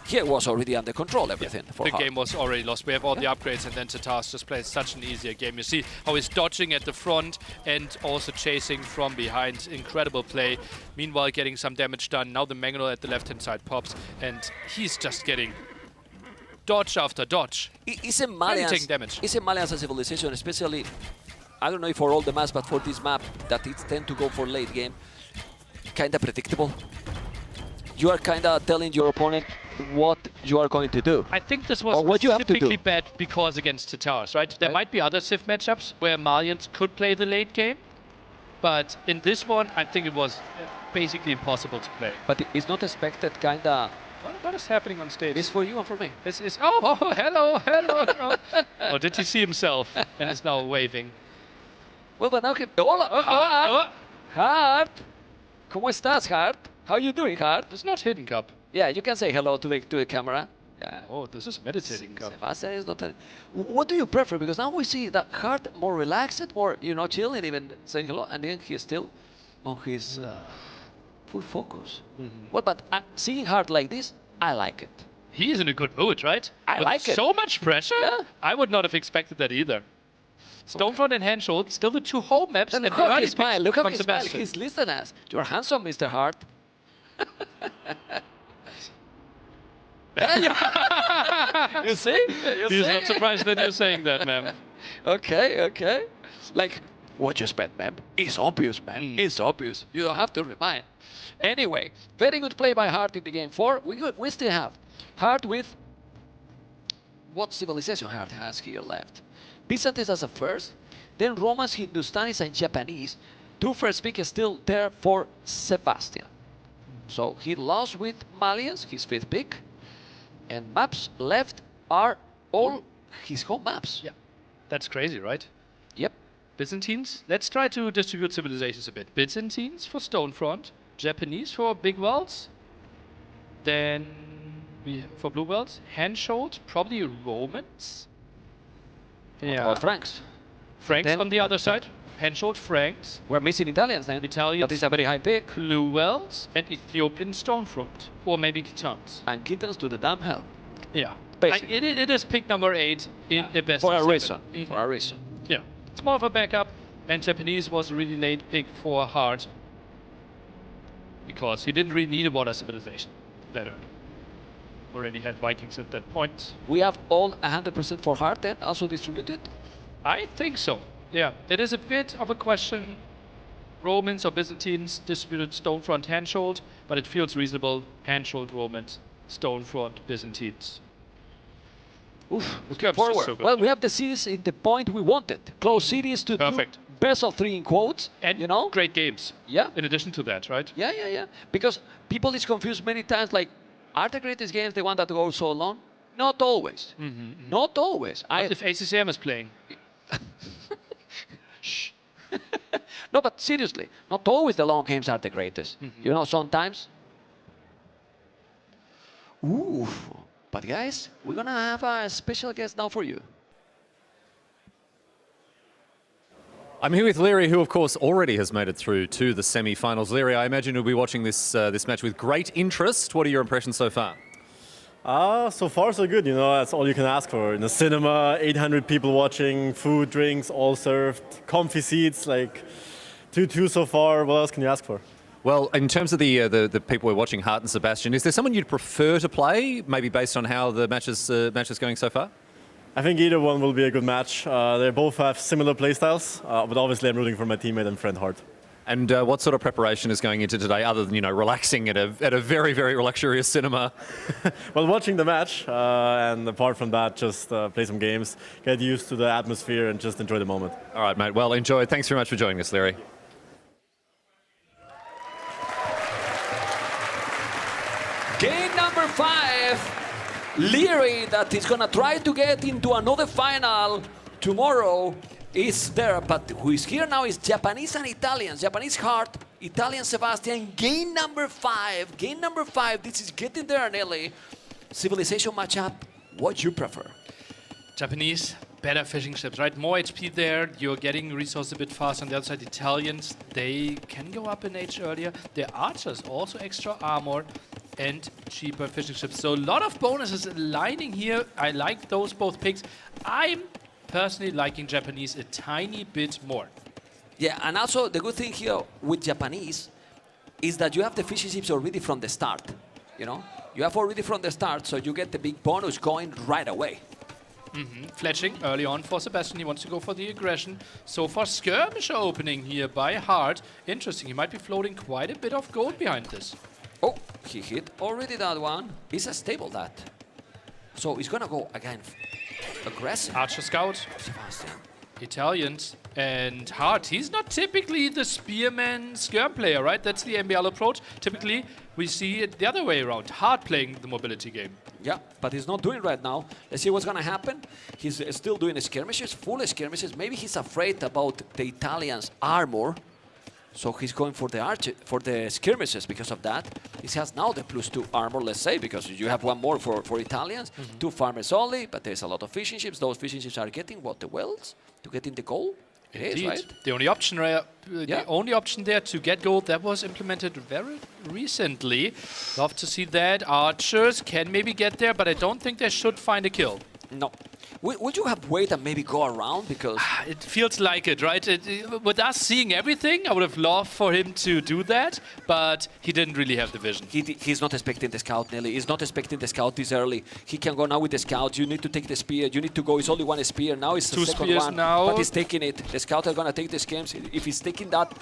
here was already under control, everything. Yeah, the game was already lost. We have all the upgrades, and then Tatar's just played such an easier game. You see how he's dodging at the front and also chasing from behind. Incredible play. Meanwhile, getting some damage done. Now the Mangonel at the left-hand side pops, and he's just getting dodge after dodge. It's a Malians, damage. It's a Malians civilization, especially, I don't know if for all the maps, but for this map, that it tend to go for late game, kind of predictable. You are kind of telling your opponent what you are going to do. I think this was what you have to typically do. bad because against Tatars, right? There might be other Civ matchups where Malians could play the late game, but in this one, I think it was basically impossible to play. But it's not expected, kind of. What is happening on stage? It's for you and for me. This is hello. Oh, did he see himself and is now waving? Well, but now hola, Hart. ¿Cómo estás, Hart? How are you doing, Hart? It's not hidden cup. Yeah, you can say hello to the camera. Yeah. Oh, this is meditating cup. Sebastian is not. What do you prefer? Because now we see that Hart more relaxed, more chilling, even saying hello, and then he's still on his. Full focus. What, but seeing Hart like this, I like it. He is in a good mood, right? I like it. So much pressure? Yeah. I would not have expected that either. Stonefront and Handhold, still the two home maps. And look how he smiles. Look how he smiles. He's listening. You're handsome, Mr. Hart. You see? He's not surprised that you're saying that, ma'am. Okay. Like, what you spent, ma'am? It's obvious, man. It's obvious. You don't have to remind. Anyway, very good play by Hart in the game 4. We still have Hart with what civilization Hart has here left. Byzantines as a first, then Romans, Hindustanis, and Japanese. 2 first pick is still there for Sebastian. So he lost with Malians, his 5th pick, and maps left are all his home maps. Yeah, that's crazy, right? Yep. Byzantines. Let's try to distribute civilizations a bit. Byzantines for Stonefront, Japanese for Big Wells, then for Blue Wells, Handhold, probably Romans. Yeah. Or Franks. Franks then on the other side. Handhold, Franks. We're missing Italians then. Italians. That is a very high pick. Blue Wells and Ethiopian Stonefront. Or maybe Kitans. And Kittens to the damn hell. Yeah. Basically. It is pick number 8 in the best For of a 7. reason. For a reason. Yeah. It's more of a backup. And Japanese was a really late pick for Hart. Because he didn't really need a water civilization. Better. Already had Vikings at that point. We have all 100% for Hart then, also distributed? I think so. Yeah. It is a bit of a question. Romans or Byzantines distributed Stonefront, Handhold, but it feels reasonable. Handhold, Romans, Stonefront, Byzantines. Oof, looking forward. So well, we have the series in the point we wanted. Close series to perfect. Best of 3 in quotes. And great games. Yeah. In addition to that, right? Yeah. Because people is confused many times, like, are the greatest games the one that go so long? Not always. Not always. What if ACCM is playing? Shh. No, but seriously, not always the long games are the greatest. You know, sometimes. Ooh. But guys, we're gonna have a special guest now for you. I'm here with Leary, who of course already has made it through to the semi-finals. Leary, I imagine you'll be watching this this match with great interest. What are your impressions so far? So far so good, you know, that's all you can ask for. In the cinema, 800 people watching, food, drinks, all served, comfy seats, like 2-2 so far. What else can you ask for? Well, in terms of the people we're watching, Hart and Sebastian, is there someone you'd prefer to play, maybe based on how the match is going so far? I think either one will be a good match. They both have similar playstyles, but obviously I'm rooting for my teammate and friend Hart. And what sort of preparation is going into today, other than relaxing at a very, very luxurious cinema? Well, watching the match, and apart from that, just play some games, get used to the atmosphere, and just enjoy the moment. All right, mate. Well, enjoy. Thanks very much for joining us, Larry. Game number 5. Leary, that is going to try to get into another final tomorrow, is there. But who is here now is Japanese and Italians. Japanese Hart, Italian Sebastian. Game number 5. Game number 5. This is getting there, Nelly. Civilization matchup. What you prefer? Japanese, better fishing ships, right? More HP there. You're getting resources a bit faster. On the other side, Italians, they can go up in age earlier. Their archers also extra armor and cheaper fishing ships. So a lot of bonuses aligning here. I like those both picks. I'm personally liking Japanese a tiny bit more. Yeah, and also the good thing here with Japanese is that you have the fishing ships already from the start. You have already from the start, so you get the big bonus going right away. Fletching early on for Sebastian. He wants to go for the aggression. So far, skirmisher opening here by Hart. Interesting. He might be floating quite a bit of gold behind this. Oh, he hit already that one. He's a stable that. So he's gonna go again aggressive. Archer Scout. Sebastian. Italians and Hart. He's not typically the spearman skirm player, right? That's the MBL approach. Typically, we see it the other way around. Hart playing the mobility game. Yeah, but he's not doing right now. Let's see what's gonna happen. He's still doing skirmishes, full skirmishes. Maybe he's afraid about the Italians' armor. So he's going for the skirmishes because of that. He has now the +2 armor, let's say, because you have one more for Italians. 2 farmers only, but there's a lot of fishing ships. Those fishing ships are getting what, the wells to get in the goal? It is, right? The only option, the only option there to get gold that was implemented very recently. Love to see that. Archers can maybe get there, but I don't think they should find a kill. No. Would you have waited and maybe go around? Because it feels like it, right? With us seeing everything, I would have loved for him to do that, but he didn't really have the vision. He's not expecting the scout, Nelly. He's not expecting the scout this early. He can go now with the scout. You need to take the spear. You need to go. It's only one spear. Now it's the second one. Now. But he's taking it. The scout are going to take the skirms. If he's taking that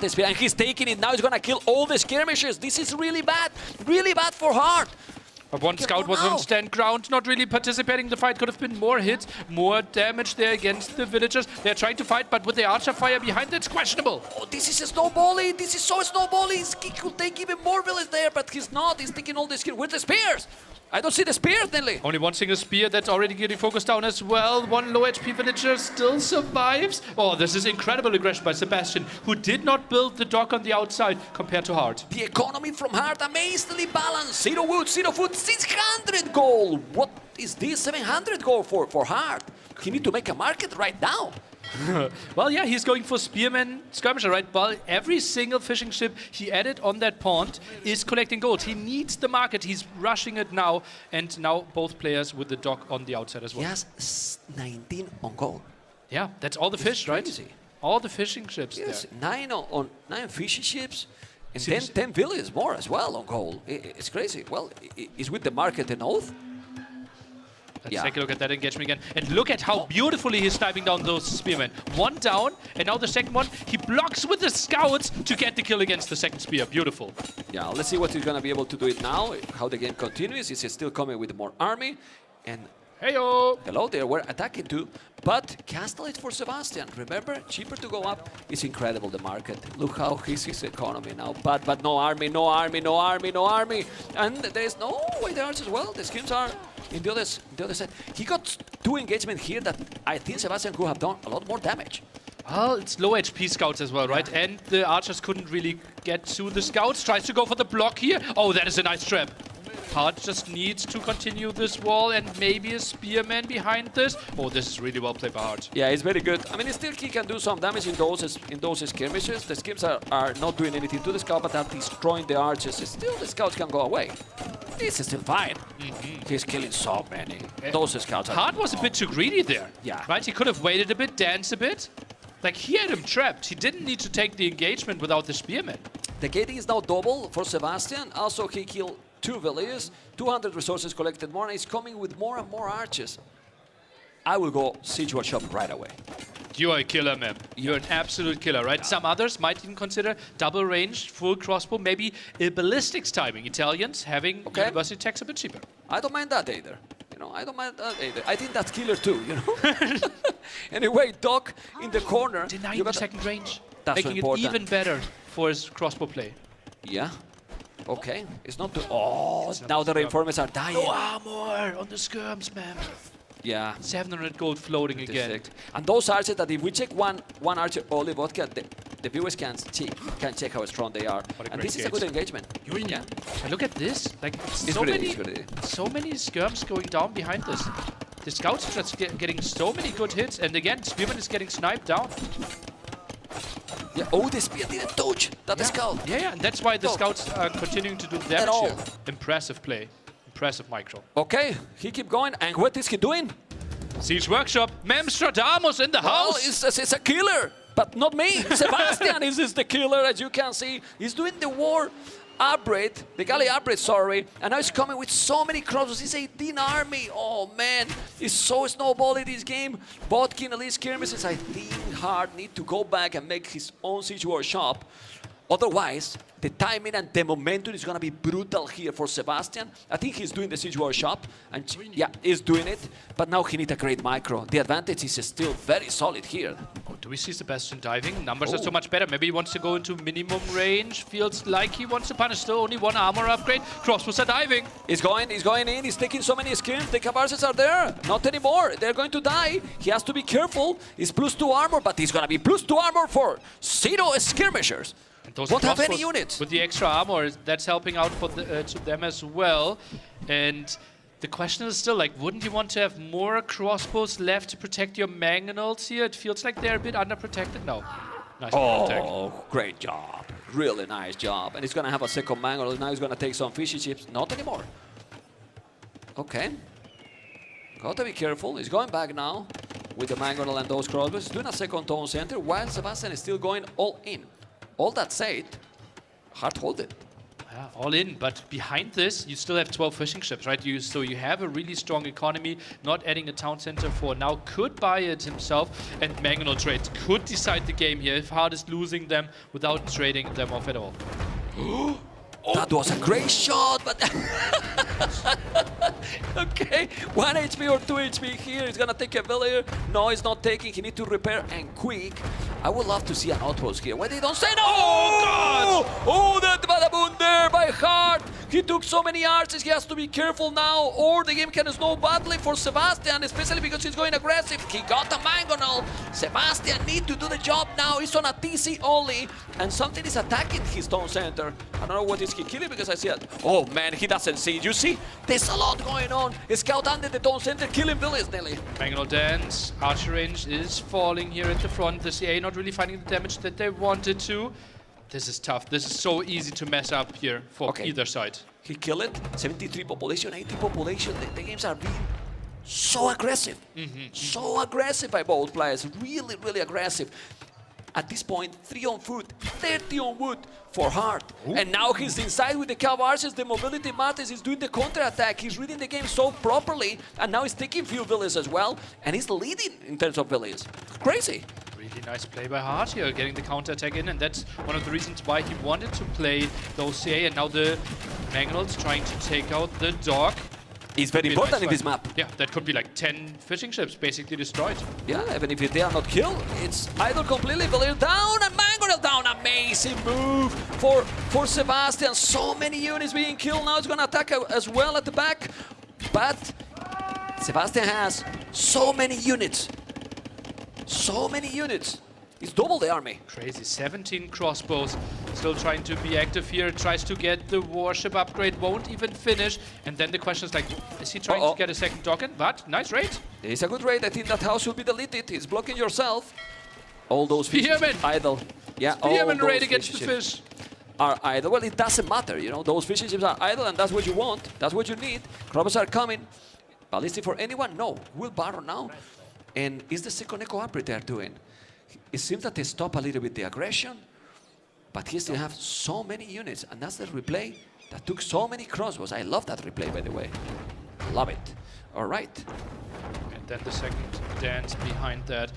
spear, and he's taking it, now he's going to kill all the skirmishes. This is really bad. Really bad for Hart. But one scout was on stand ground, not really participating. The fight could have been more hits, more damage there against the villagers. They're trying to fight, but with the archer fire behind, it's questionable. Oh, this is a snowballing. This is so snowballing. He could take even more village there, but he's not. He's taking all the skills. Where's the spears? I don't see the spears, Nelly. Only one single spear that's already getting focused down as well. One low HP villager still survives. Oh, this is incredible aggression by Sebastian, who did not build the dock on the outside compared to Hart. The economy from Hart amazingly balanced. 0 wood, 0 food, 600 gold. What is this? 700 gold for Hart. He need to make a market right now. Well, yeah, he's going for spearman skirmisher, right? Well, every single fishing ship he added on that pond is collecting gold. He needs the market. He's rushing it now. And now both players with the dock on the outside as well. He has 19 on gold. Yeah, that's all the fish, right? All the fishing ships yes, there. 9 fishing ships. And then 10 villages more as well on gold. It's crazy. Well, is with the market an oath? Let's take a look at that engagement again. And look at how beautifully he's sniping down those spearmen. One down, and now the second one. He blocks with the scouts to get the kill against the second spear. Beautiful. Yeah, let's see what he's going to be able to do it now. How the game continues. He's still coming with more army. And heyo! Hello, they were attacking too. But castle it for Sebastian. Remember, cheaper to go up. It's incredible, the market. Look how he's his economy now. But no army, no army, no army, no army. And there's no way there as well. The schemes are in the other side. He got 2 engagement here that I think Sebastian could have done a lot more damage. Well, it's low HP scouts as well, right? And the archers couldn't really get to the scouts. Tries to go for the block here. Oh, that is a nice trap. Hart just needs to continue this wall and maybe a spearman behind this. Oh, this is really well played by Hart. Yeah, it's very good. I mean, still he can do some damage in those skirmishes. The skims are not doing anything to the scout, but are destroying the archers. Still, the scouts can go away. This is still fine. He's killing so many. Those scouts are... Hart was a bit too greedy there. Yeah. Right? He could have waited a bit, danced a bit. Like, he had him trapped. He didn't need to take the engagement without the spearman. The gating is now double for Sebastian. Also, he killed 2 villages, 200 resources collected more, and he's coming with more and more archers. I will go Siege Shop right away. You are a killer, man. You're an absolute killer, right? Some others might even consider double range, full crossbow, maybe a ballistics timing. Italians having university techs a bit cheaper. I don't mind that either. You know, I don't mind that either. I think that's killer too, you know? Anyway, Doc in the corner. Denying the second range. That's making so it even better for his crossbow play. Yeah. Okay. It's not too... Oh, now the reinforcements are dying. No armor on the skirms, man. Yeah. 700 gold floating again. And those archers that if we check one archer only vodka, the viewers can check how strong they are. And this is a good engagement. Yeah. And look at this. Like It's so pretty, many skirms going down behind this. The scouts are just getting so many good hits, and again, Spearman is getting sniped down. Yeah. Oh, the spear didn't touch that scout. Yeah, and that's why the scouts are continuing to do damage here. Impressive play. Impressive micro. Okay, he keep going. And what is he doing? Siege Workshop. Memstradamus in the house. It's a killer, but not me. Sebastian is the killer, as you can see. He's doing the war upgrade, the galley upgrade, sorry. And now he's coming with so many crossbows. He's 18 army. Oh, man. It's so snowballing this game. Bodkin, at least skirmishes, I think hard need to go back and make his own Siege Workshop. Otherwise, the timing and the momentum is going to be brutal here for Sebastian. I think he's doing the Siege Workshop, and yeah, he's doing it. But now he needs a great micro. The advantage is still very solid here. Oh, do we see Sebastian diving? Numbers are so much better. Maybe he wants to go into minimum range. Feels like he wants to punish. Still only one armor upgrade. Crossbows are diving. He's going in. He's taking so many skills. The Cavarses are there. Not anymore. They're going to die. He has to be careful. He's +2 armor, but he's going to be +2 armor for 0 skirmishers. Won't have any units. With the extra armor, that's helping out for to them as well. And the question is still, like, wouldn't you want to have more crossbows left to protect your mangonels here? It feels like they're a bit underprotected now. Nice attack. Great job. Really nice job. And he's going to have a second mangonel. Now he's going to take some fishy chips. Not anymore. Okay. Got to be careful. He's going back now with the mangonel and those crossbows. He's doing a second tone center while Sebastian is still going all in. All that said, hard hold it. Yeah, all in, but behind this, you still have 12 fishing ships, right? So you have a really strong economy. Not adding a town center for now could buy it himself, and mangonel trades could decide the game here if Hard is losing them without trading them off at all. That was a great shot, but okay, 1 HP or 2 HP here. He's gonna take a villager. No, he's not taking. He needs to repair and quick. I would love to see an outpost here. Why they don't say no? Oh, God! Oh, that badaboom there by Hart. He took so many arches. He has to be careful now, or the game can snow badly for Sebastian, especially because he's going aggressive. He got a mangonel. Sebastian needs to do the job now. He's on a TC only, and something is attacking his stone center. I don't know what is he killing because I see it. Oh man, he doesn't see it. You see, there's a lot going on. His scout under the stone center, killing villas nearly. Mangonel dance. Archer range is falling here at the front. The CA not really finding the damage that they wanted to. This is tough. This is so easy to mess up here for either side. He killed it. 73 population, 80 population. The games are being so aggressive. So aggressive by both players. Really, really aggressive. At this point, 3 on foot, 30 on wood for Hart. And now he's inside with the Cavarses. The mobility matters. He's doing the counter-attack. He's reading the game so properly. And now he's taking few villas as well. And he's leading in terms of villas. Crazy. Really nice play by Hart here, getting the counter-attack in. And that's one of the reasons why he wanted to play those CA. And now the Mangonels trying to take out the dog. It's very important in this map. Yeah, that could be like 10 fishing ships basically destroyed. Yeah, even if they are not killed, it's idle completely. Valir down and Mangonel down. Amazing move for Sebastian. So many units being killed. Now it's going to attack as well at the back. But Sebastian has so many units. So many units. He's double the army. Crazy. 17 crossbows. Still trying to be active here. Tries to get the warship upgrade. Won't even finish. And then the question is like, is he trying to get a second dock in? But nice raid. It's a good raid. I think that house should be deleted. He's blocking yourself. All those fish idle. Yeah, Spearman raid against the fish. Are idle. Well, it doesn't matter. You know, those fishing ships are idle and that's what you want. That's what you need. Croppers are coming. Ballistic for anyone? No. Will Barrow now. And is the second echo upgrade they're doing? It seems that they stop a little bit the aggression, but he still have so many units, and that's the replay that took so many crossbows. I love that replay, by the way. Love it. All right. Then the second dance behind that.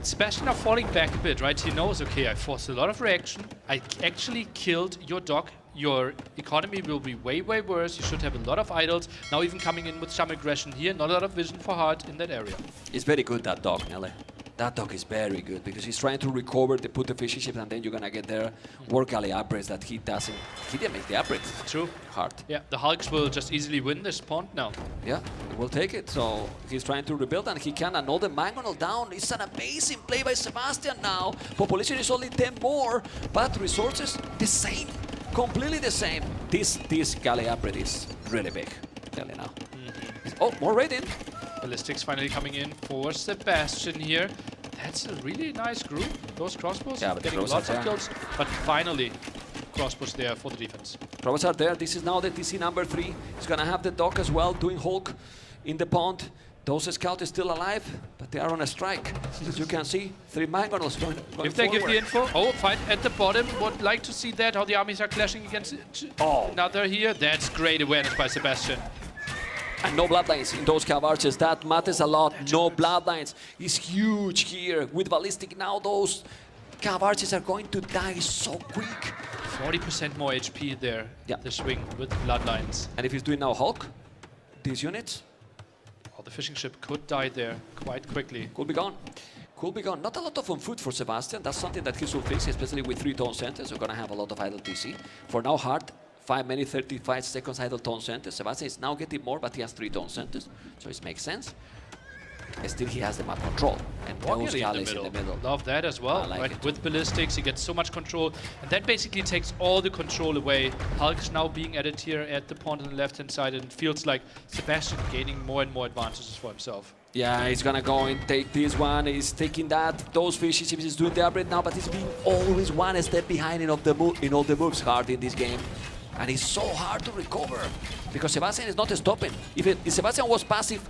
Sebastian now falling back a bit, right? He knows, okay, I forced a lot of reaction. I actually killed your dog. Your economy will be way, way worse. You should have a lot of idols. Now even coming in with some aggression here. Not a lot of vision for Hard in that area. It's very good, that dog, Nele. That dog is very good because he's trying to recover the put efficiency and then you're gonna get there. Work alley upgrades that he doesn't. He didn't make the upgrades. True. Hard. Yeah, the Hulks will just easily win this pawn now. Yeah, he will take it. So he's trying to rebuild and he can. Another Mangonel down. It's an amazing play by Sebastian now. Population is only 10 more, but resources the same. Completely the same. This galley upgrade is really big. Tell you now. Oh, more raiding. Ballistics finally coming in for Sebastian here. That's a really nice group. Those crossbows getting lots of kills, but finally crossbows there for the defense. Crossbows are there. This is now the TC number 3. He's gonna have the dog as well, doing Hulk in the pond. Those scouts are still alive, but they are on a strike. As you can see, 3 Mangonels going If they forward. give the info, oh, fight at the bottom. Would like to see that, how the armies are clashing against another here. That's great awareness by Sebastian. And no bloodlines in those cav archers. That matters a lot. No bloodlines is huge here. With ballistic now, those cav archers are going to die so quick. 40% more HP there. Yeah. The swing with bloodlines. And if he's doing now Hulk, these units. Oh, the fishing ship could die there quite quickly. Could be gone. Could be gone. Not a lot of on foot for Sebastian. That's something that he should fix, especially with 3 tone centers. We're gonna have a lot of idle TC. For now, Hard. 5 minutes, 35 seconds idle tone centers. Sebastian is now getting more, but he has 3 tone centers, so it makes sense. And still he has the map control. And those galleys in the middle. Love that as well. Like with ballistics, he gets so much control. And that basically takes all the control away. Hulk's now being added here at the pond on the left-hand side, and it feels like Sebastian gaining more and more advantages for himself. Yeah, he's gonna go and take this one. He's taking that. Those fishes, he's doing the upgrade now, but he's being always one step behind in all the moves Hard in this game. And it's so hard to recover because Sebastian is not stopping. If Sebastian was passive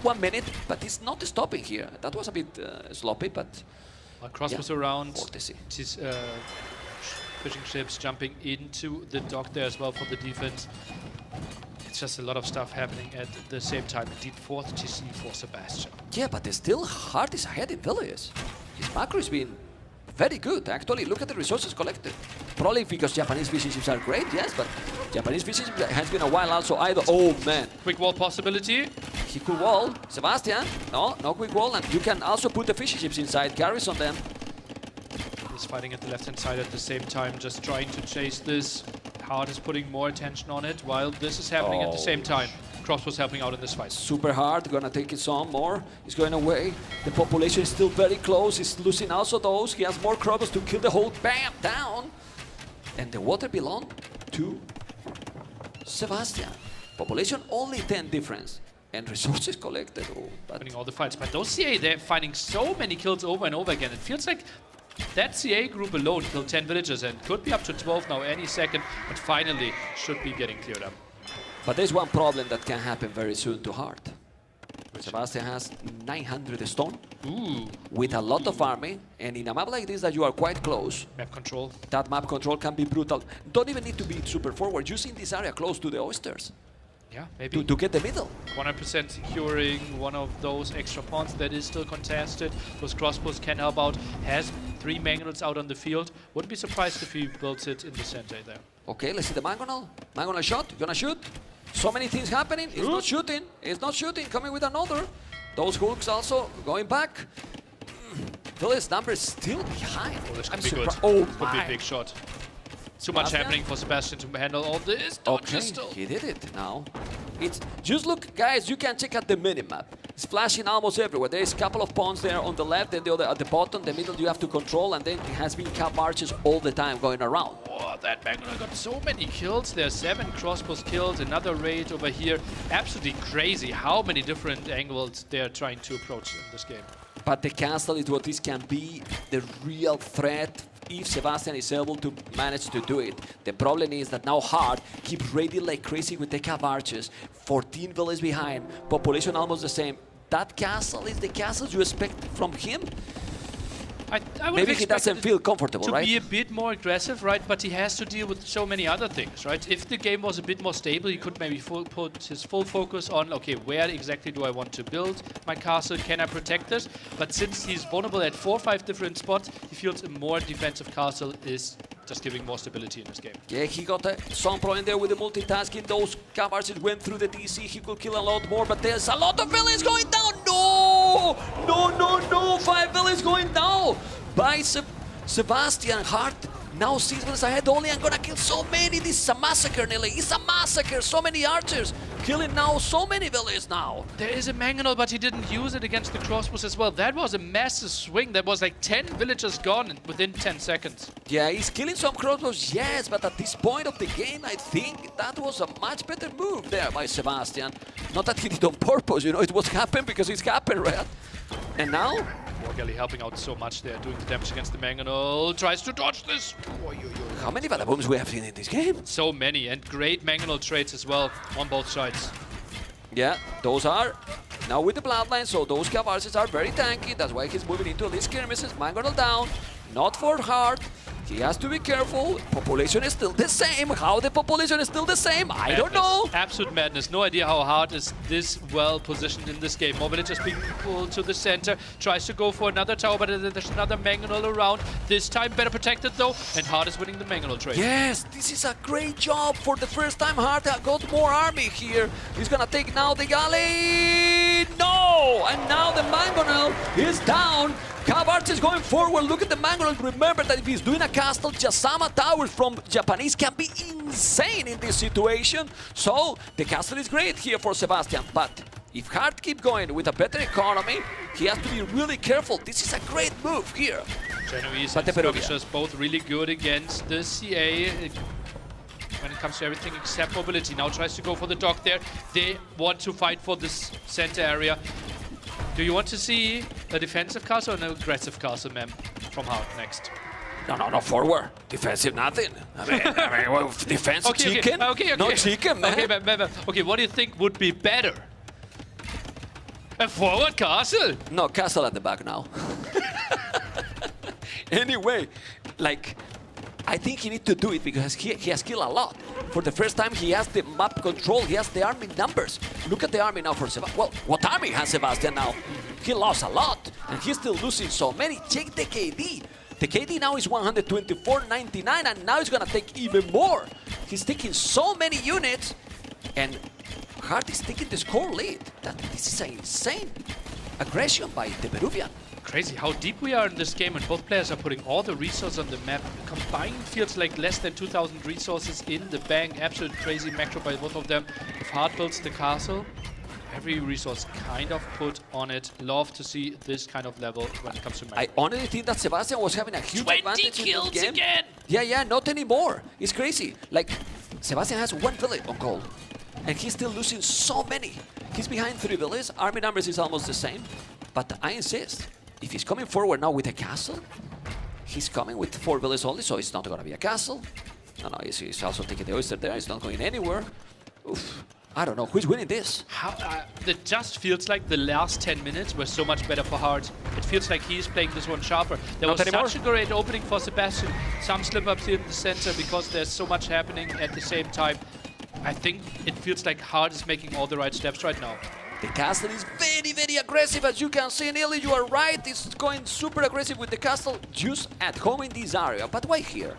1 minute, but he's not stopping here. That was a bit sloppy, but crossbows around. These fishing ships jumping into the dock there as well for the defense. It's just a lot of stuff happening at the same time. Indeed, 4th TC for Sebastian. Yeah, but there's still Hard is ahead in villages. His macro has been very good, actually. Look at the resources collected. Probably because Japanese fishing ships are great, yes, but Japanese fishing ships has been a while also either. Oh, man. Quick wall possibility. He could wall. Sebastian, no quick wall. And you can also put the fishing ships inside, carries on them. He's fighting at the left-hand side at the same time, just trying to chase this. Hard is putting more attention on it, while this is happening at the same time. Crossbows helping out in this fight. Super Hard, gonna take it some more. He's going away. The population is still very close. He's losing also those. He has more crossbows to kill the whole bam down. And the water belonged to Sebastian. Population only 10 difference. And resources collected. Oh, winning all the fights. But those CA, they're finding so many kills over and over again. It feels like that CA group alone killed 10 villagers and could be up to 12 now any second. But finally should be getting cleared up. But there's one problem that can happen very soon to Hard. Sebastian has 900 stone. Ooh. With a lot of army, and in a map like this that you are quite close. Map control. That map control can be brutal. Don't even need to be super forward. Using this area close to the oysters. Yeah, maybe. To get the middle. 100% securing one of those extra pawns that is still contested. Those crossbows can help out. Has 3 Mangonels out on the field. Wouldn't be surprised if he builds it in the center there. Okay, let's see the Mangonel. Mangonel shot. Gonna shoot. So many things happening. It's not shooting. It's not shooting. Coming with another. Those hooks also going back. Phyllis number is still behind. Oh, this could be good. Oh, could be a big shot. Too much happening for Sebastian to handle all this. Okay, he did it now. It's just look, guys. You can check out the minimap. It's flashing almost everywhere. There is a couple of pawns there on the left, and the other at the bottom. The middle you have to control, and then it has been cap marches all the time going around. Oh, that Mangonel got so many kills. There's 7 crossbows killed. Another raid over here. Absolutely crazy how many different angles they're trying to approach in this game. But the castle is what this can be the real threat if Sebastian is able to manage to do it. The problem is that now Hard keeps raiding like crazy with the cap archers. 14 villages behind, population almost the same. That castle is the castle you expect from him. I Maybe he doesn't feel comfortable, to right? be a bit more aggressive, right? But he has to deal with so many other things, right? If the game was a bit more stable, he could maybe put his full focus on, okay, where exactly do I want to build my castle? Can I protect this? But since he's vulnerable at 4 or 5 different spots, he feels a more defensive castle is just giving more stability in this game. Yeah, he got some pro in there with the multitasking. Those cavalries went through the DC. He could kill a lot more, but there's a lot of villains going down. No! No! 5 villains going down by Sebastian Hart. Now 6 villains ahead only. I'm gonna kill so many. This is a massacre, Nelly. It's a massacre. So many archers killing now so many villains now. There is a Mangonel, but he didn't use it against the crossbows as well. That was a massive swing. That was like 10 villagers gone within 10 seconds. Yeah, he's killing some crossbows, yes, but at this point of the game, I think that was a much better move there by Sebastian. Not that he did on purpose, you know, it was happened because it's happened, right? And now? Morgelli helping out so much there, doing the damage against the Mangonel. Tries to dodge this. How many Badabooms we have seen in this game? So many, and great Mangonel trades as well on both sides. Yeah, those are now with the bloodline, so those cavalries are very tanky. That's why he's moving into these skirmishes. Mangonel down, not for hard. He has to be careful. Population is still the same. How the population is still the same, I don't know. Absolute madness. No idea how Hard is this well positioned in this game. More villagers being pulled to the center. Tries to go for another tower, but there's another Mangonel around. This time better protected though, and Hard is winning the Mangonel trade. Yes, this is a great job. For the first time, Hard got more army here. He's gonna take now the galley. No! And now the Mangonel is down. Cavarts is going forward. Look at the Mangonel. Remember that if he's doing a castle, Jasama towers from Japanese can be insane in this situation. So the castle is great here for Sebastian. But if Hart keep going with a better economy, he has to be really careful. This is a great move here. Genoese and Skirmishers both really good against the CA. When it comes to everything except mobility. Now tries to go for the dock there. They want to fight for this center area. Do you want to see a defensive castle or an aggressive castle, ma'am, from Hart next? No, forward. Defensive, nothing. I mean well, defensive chicken? Okay. No chicken, man. Okay, ma'am. Okay, what do you think would be better? A forward castle? No, castle at the back now. Anyway, like, I think he needs to do it because he has killed a lot. For the first time, he has the map control. He has the army numbers. Look at the army now for Sebastian. Well, what army has Sebastian now? He lost a lot, and he's still losing so many. Check the KD. The KD now is 124.99, and now he's gonna take even more. He's taking so many units, and Hart is taking the score lead. This is an insane aggression by the Peruvian. Crazy how deep we are in this game, and both players are putting all the resources on the map. Combined feels like less than 2,000 resources in the bank. Absolute crazy macro by both of them. If Hart builds the castle, every resource kind of put on it. Love to see this kind of level when it comes to macro. I honestly think that Sebastian was having a huge 20 advantage kills in this game. again! Yeah, not anymore. It's crazy. Like, Sebastian has 1 village on gold, and he's still losing so many. He's behind 3 villages. Army numbers is almost the same, but I insist. If he's coming forward now with a castle, he's coming with 4 villages only, so it's not going to be a castle. No, he's also taking the oyster there. He's not going anywhere. Oof. I don't know. Who's winning this? It just feels like the last 10 minutes were so much better for Hart. It feels like he's playing this one sharper. There was such a great opening for Sebastian. Some slip-ups here in the center because there's so much happening at the same time. I think it feels like Hart is making all the right steps right now. The castle is very, very aggressive, as you can see, Nearly, you are right. It's going super aggressive with the castle just at home in this area. But why here?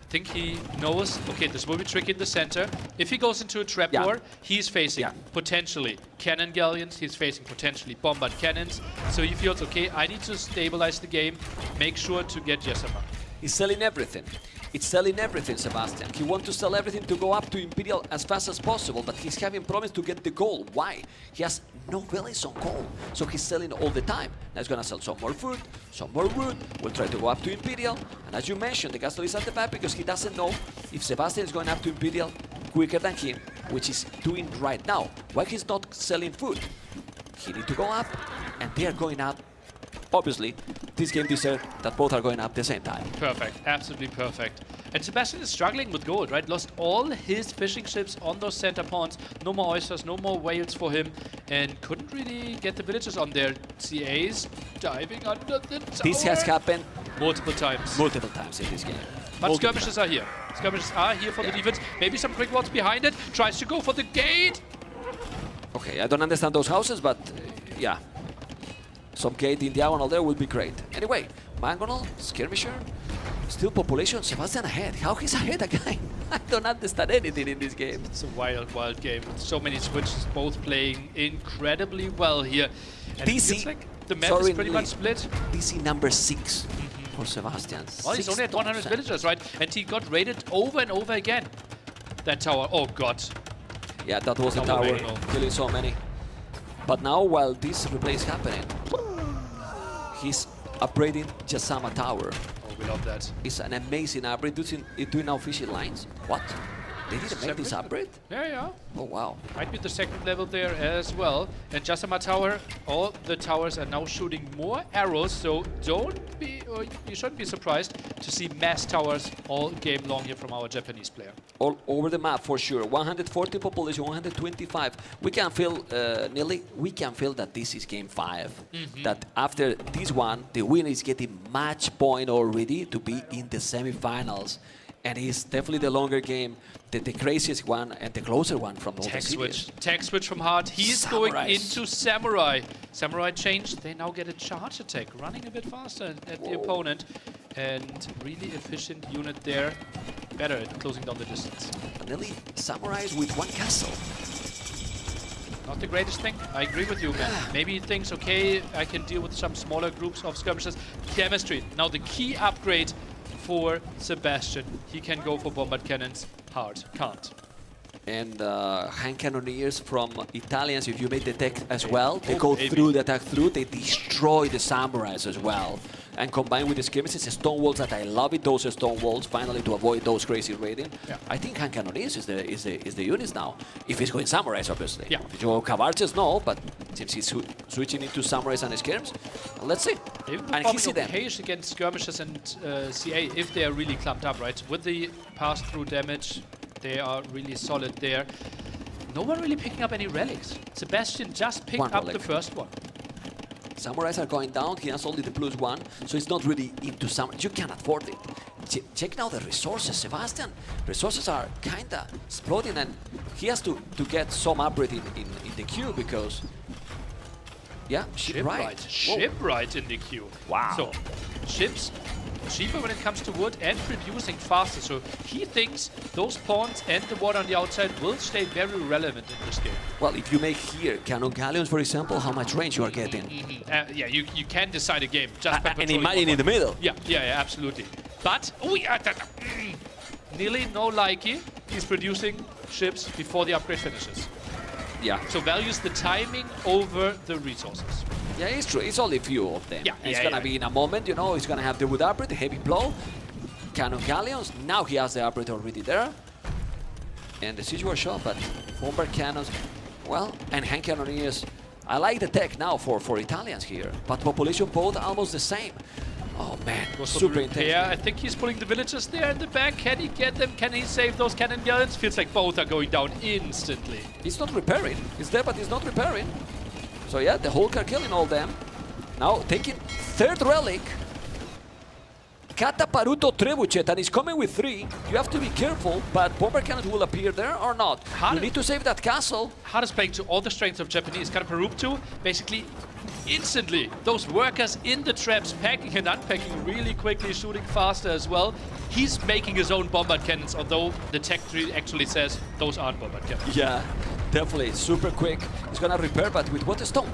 I think he knows, okay, this will be tricky in the center. If he goes into a trapdoor, he's facing potentially cannon galleons, he's facing potentially bombard cannons. So he feels, okay, I need to stabilize the game, make sure to get Jesama. He's selling everything. It's selling everything, Sebastian. He wants to sell everything to go up to Imperial as fast as possible, but he's having problems to get the gold. Why? He has no villages on gold, so he's selling all the time. Now he's gonna sell some more food, some more wood. We'll try to go up to Imperial. And as you mentioned, the castle is at the back because he doesn't know if Sebastian is going up to Imperial quicker than him, which he's doing right now. Why he's not selling food? He needs to go up, and they are going up. Obviously, this game deserves that both are going up at the same time. Perfect, absolutely perfect. And Sebastian is struggling with gold, right? Lost all his fishing ships on those center pawns. No more oysters, no more whales for him. And couldn't really get the villagers on there. CA's diving under the tower. This has happened multiple times. Multiple times in this game. But skirmishes are here. Skirmishes are here for the defense. Maybe some quick walls behind it. Tries to go for the gate. Okay, I don't understand those houses, but yeah. Some gate in diagonal there will be great. Anyway, Mangonel, Skirmisher, still population, Sebastian ahead. How he's ahead again? I don't understand anything in this game. It's a wild, wild game. So many switches, both playing incredibly well here. And it feels like the map is pretty much split. DC number 6 for Sebastian. Well, he's only at 100 villagers, right? And he got raided over and over again. That tower, oh god. Yeah, that was a tower, killing so many. But now, while this replay is happening, he's upgrading Jasama Tower. Oh, we love that. It's an amazing upgrade. Doing now fishing lines. What? They didn't make this upgrade? Yeah, yeah. Oh, wow. Might be the second level there as well. And Jasama Tower, all the towers are now shooting more arrows, so don't be, or you shouldn't be surprised to see mass towers all game long here from our Japanese player. All over the map for sure. 140 population, 125. We can feel, Nili, we can feel that this is game 5. That after this one, the winner is getting match point already to be in the semifinals. And it's definitely the longer game, the craziest one and the closer one from all the series. Tech switch from Hard. He's going into Samurai. Samurai changed. They now get a charge attack, running a bit faster at the opponent. And really efficient unit there. Better at closing down the distance. Nearly Samurais with one castle. Not the greatest thing. I agree with you, man. Maybe he thinks, okay, I can deal with some smaller groups of skirmishers. Chemistry. Now the key upgrade for Sebastian. He can go for bombard cannons. Hard can't. And hand cannoneers from Italians, if you make the tech as well, they go through the attack through, they destroy the samurais as well. And combined with the skirmishes, stone walls that I love it, those stone walls, finally to avoid those crazy raiding. Yeah. I think hand cannoneers is the units now. If he's going samurais, obviously. Yeah. If you go cavarches, no, but since he's switching into samurais and skirms, let's see. And he see them against skirmishes and CA if they are really clumped up, right? With the pass-through damage, they are really solid there. No one really picking up any relics. Sebastian just picked up the first one. Samurais are going down, he has only the +1, so it's not really into samurai. You can afford it. Check now the resources, Sebastian. Resources are kinda exploding and he has to get some upgrade in the queue because... Yeah, Shipwright in the queue. Wow. So, ships cheaper when it comes to wood and producing faster. So he thinks those pawns and the water on the outside will stay very relevant in this game. Well, if you make here cannon galleons, for example, how much range you are getting. Yeah, you can decide a game just by and imagine in the middle. Yeah, absolutely. But we are nearly no likey. He's producing ships before the upgrade finishes. Yeah. So values the timing over the resources. Yeah, it's true. It's only a few of them. Yeah, it's gonna be in a moment, you know, he's gonna have the wood upgrade, the heavy blow, cannon galleons. Now he has the upgrade already there. And the siege war shot, but bombard cannons, well, and hand cannoneers. I like the tech now for Italians here, but population both almost the same. Oh man, super intense. Yeah, I think he's pulling the villagers there in the back. Can he get them? Can he save those cannon galleons? Feels like both are going down instantly. He's not repairing. He's there, but he's not repairing. So yeah, the Hulk are killing all them. Now taking third relic. Cataparuto Trebuchet, and he's coming with 3. You have to be careful, but bomber cannons will appear there or not. You need to save that castle. Hard is playing to all the strengths of Japanese. Cataparuto basically instantly. Those workers in the traps, packing and unpacking really quickly, shooting faster as well. He's making his own bombard cannons, although the tech tree actually says those aren't bombard cannons. Yeah, definitely, super quick. He's gonna repair, but with what stone?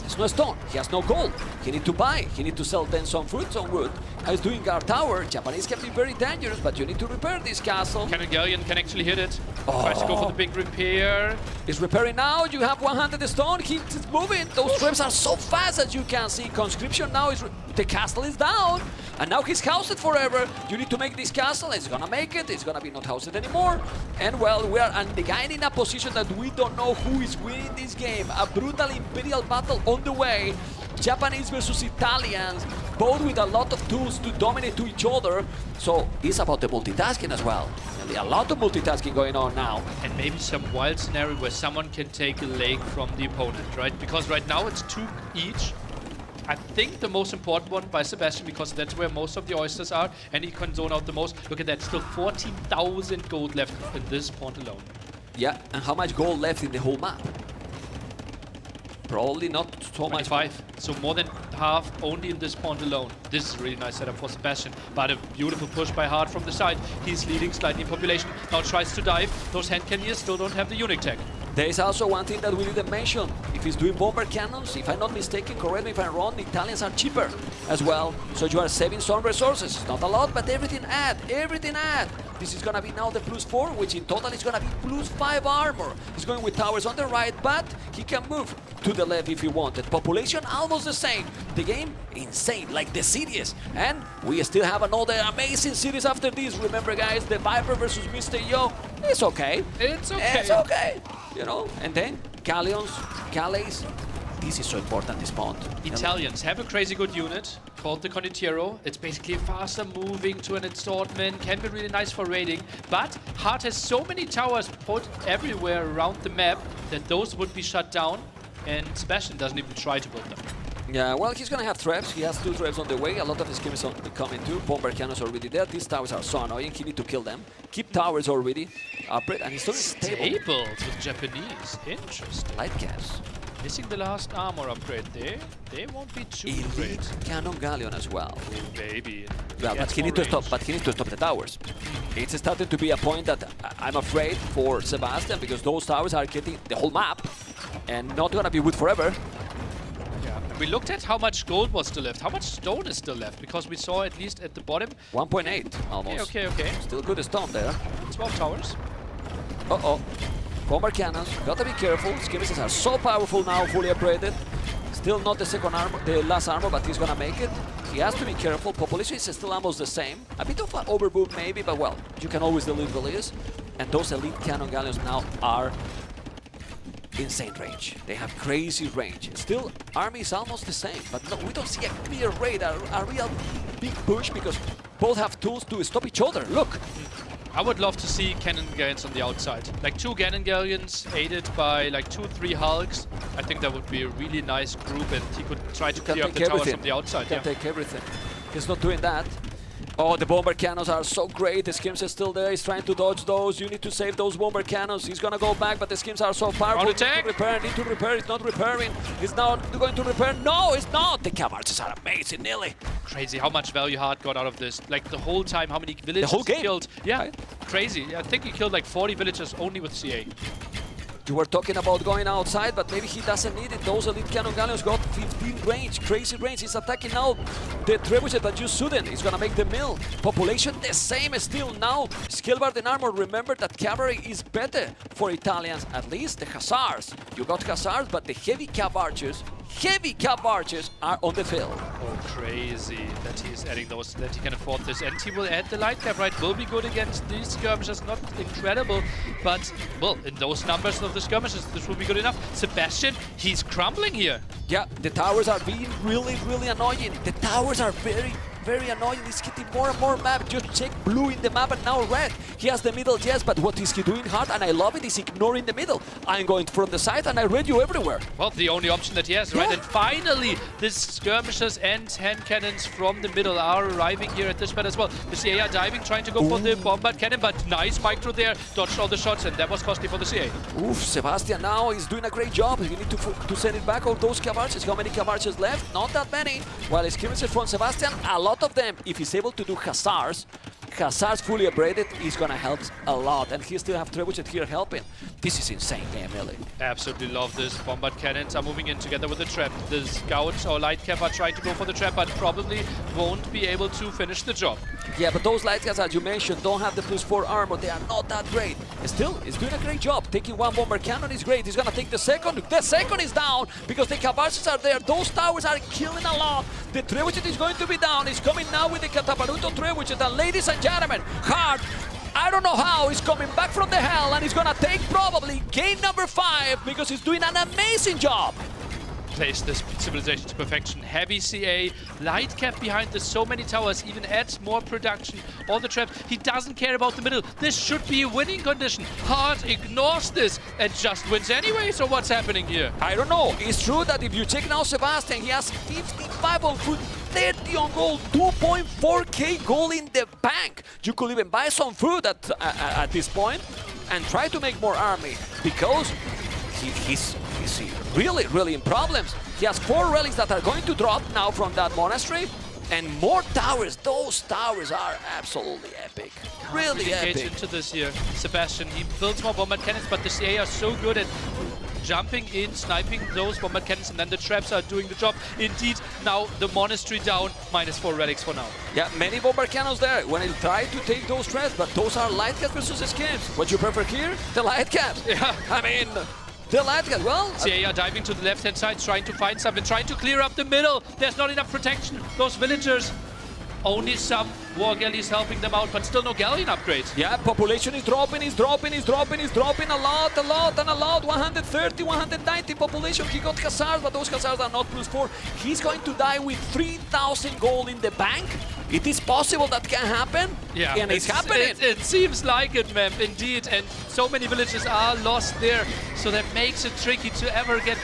There's no stone, he has no gold. He need to buy, he need to sell then some fruits on wood. Now he's doing guard tower. Japanese can be very dangerous, but you need to repair this castle. Cannon galleon can actually hit it. Tries to go for the big repair. He's repairing now, you have 100 stone, he's moving. Those traps are so fast as you can see. Conscription now is, the castle is down. And now he's housed forever. You need to make this castle, he's gonna make it, it's gonna be not housed anymore. And well, we are again in a position that we don't know who is winning this game. A brutal imperial battle on the way. Japanese versus Italians. both with a lot of tools to dominate to each other. So it's about the multitasking as well. And a lot of multitasking going on now. And maybe some wild scenario where someone can take a leg from the opponent, right? Because right now it's 2 each. I think the most important one by Sebastian, because that's where most of the oysters are, and he can zone out the most. Look at that, still 14,000 gold left in this point alone. Yeah, and how much gold left in the whole map? Probably not so much. 25, so more than half only in this point alone. This is a really nice setup for Sebastian, but a beautiful push by Hart from the side. He's leading slightly in population, now tries to dive. Those hand cannoneers still don't have the unique tech. There is also one thing that we didn't mention. If he's doing bomber cannons, if I'm not mistaken, correct me if I'm wrong, the Italians are cheaper as well. So you are saving some resources. Not a lot, but everything add, everything add. This is gonna be now the +4, which in total is gonna be +5 armor. He's going with towers on the right, but he can move to the left if he wanted. Population almost the same. The game, insane, like the series. And we still have another amazing series after this. Remember guys, TheViper versus Mr. Yo. It's okay. It's okay. It's okay. You know, and then galleons, galleys. This is so important, this pond. Italians have a crazy good unit called the Condottiero. It's basically faster moving to an assortment, can be really nice for raiding, but Hart has so many towers put everywhere around the map that those would be shut down, and Sebastian doesn't even try to build them. Yeah, well, he's gonna have traps. He has 2 traps on the way. A lot of his schemes are coming too. Bomber cannons already there. These towers are so annoying. He need to kill them. Keep towers already upgrade, and he's still stable. Stables with Japanese. Interesting. Light caps. Missing the last armor upgrade there. They won't be too great. Cannon galleon as well. Oh, baby. Yeah, but he needs to stop. But he needs to stop the towers. It's starting to be a point that I'm afraid for Sebastian, because those towers are getting the whole map, and not gonna be good forever. Yeah. We looked at how much gold was still left, how much stone is still left, because we saw at least at the bottom 1.8 almost. Okay. Still good stone there. 12 towers. Uh-oh. Bomber cannons, gotta be careful. Skirmishes are so powerful now, fully upgraded. Still not the second armor, the last armor, but he's gonna make it. He has to be careful. Population is still almost the same. A bit of an overbook maybe, but well, you can always delete Valiz. And those elite cannon galleons now are insane range. They have crazy range. Still, army is almost the same, but no, we don't see a clear raid, a real big push, because both have tools to stop each other. Look. I would love to see cannon galleons on the outside. Like 2 cannon galleons aided by like 2-3 hulks. I think that would be a really nice group, and he could try to clear up the towers from the outside. He can take everything. He's not doing that. Oh, the bomber cannons are so great. The skims are still there. He's trying to dodge those. You need to save those bomber cannons. He's gonna go back, but the skims are so powerful. Need to repair. He's not repairing. He's now going to repair. No, it's not. The cav archers are amazing, nearly. Crazy how much value Hart got out of this. Like the whole time, how many villages the whole game. he killed. Yeah, right? Crazy. I think he killed like 40 villagers only with CA. You were talking about going outside, but maybe he doesn't need it. Those elite cannon galleons got 15 range, crazy range. He's attacking now the trebuchet, but you shouldn't. He's gonna make the mill. Population the same still now. Skillbard and armor. Remember that cavalry is better for Italians, at least the hussars. You got hussars, but the heavy cav archers are on the field. Oh, crazy that he's adding those, that he can afford this. And he will add the light cap, right? Will be good against these skirmishes. Not incredible, but, well, in those numbers of the skirmishes, this will be good enough. Sebastian, he's crumbling here. Yeah, the towers are being really annoying. The towers are very annoying. He's getting more and more map. Just check blue in the map and now red. He has the middle, yes, but what is he doing hard? And I love it, he's ignoring the middle. I'm going from the side and I read you everywhere. Well, the only option that he has, right? And finally, the skirmishers and hand cannons from the middle are arriving here at this spot as well. The CA are diving, trying to go for the bombard cannon, but nice mic through there. Dodged all the shots, and that was costly for the CA. Oof, Sebastian now is doing a great job. You need to send it back, all those cav archers. How many cav archers left? Not that many. While skirmishers from Sebastian, a lot of them. If he's able to do hussars fully upgraded, he's gonna help a lot, and he still have trebuchet here helping. This is insane game, really. Absolutely love this. Bombard cannons are moving in together with the trap. The scouts or light cav are trying to go for the trap, but probably won't be able to finish the job. Yeah, but those light cavs, as you mentioned, don't have the +4 armor. They are not that great. Still, he's doing a great job. Taking one bomber cannon is great. He's gonna take the second. The second is down because the cav archers are there. Those towers are killing a lot. The trebuchet is going to be down. He's coming now with the Catabaruto trebuchet. And ladies and gentlemen, Hart, I don't know how, he's coming back from the hell and he's gonna take probably game number 5 because he's doing an amazing job. plays this civilization to perfection. Heavy CA, light cap behind the so many towers, even adds more production. All the traps. He doesn't care about the middle. This should be a winning condition. Hard ignores this and just wins anyway. So what's happening here? I don't know. It's true that if you check now Sebastian, he has 55 on food, 30 on gold, 2.4k gold in the bank. You could even buy some food at this point and try to make more army, because he's really in problems. He has 4 relics that are going to drop now from that monastery, and more towers. Those towers are absolutely epic. Really epic. Into this here, Sebastian. He builds more bombard cannons, but the CA are so good at jumping in, sniping those bombard cannons, and then the traps are doing the job. Indeed, now the monastery down, -4 relics for now. Yeah, many bombard cannons there when he tried to take those traps, but those are light caps versus escapes. What you prefer here? The light caps. Yeah. I mean, the light caps, well... CA are diving to the left-hand side, trying to find something, trying to clear up the middle. There's not enough protection. Those villagers, only some war galleys helping them out, but still no galleon upgrade. Yeah, population is dropping a lot. 130, 190 population. He got Hazards, but those Hazards are not +4. He's going to die with 3,000 gold in the bank. It is possible that can happen. Yeah, and it's happening. It seems like it, man, indeed. And so many villages are lost there, so that makes it tricky to ever get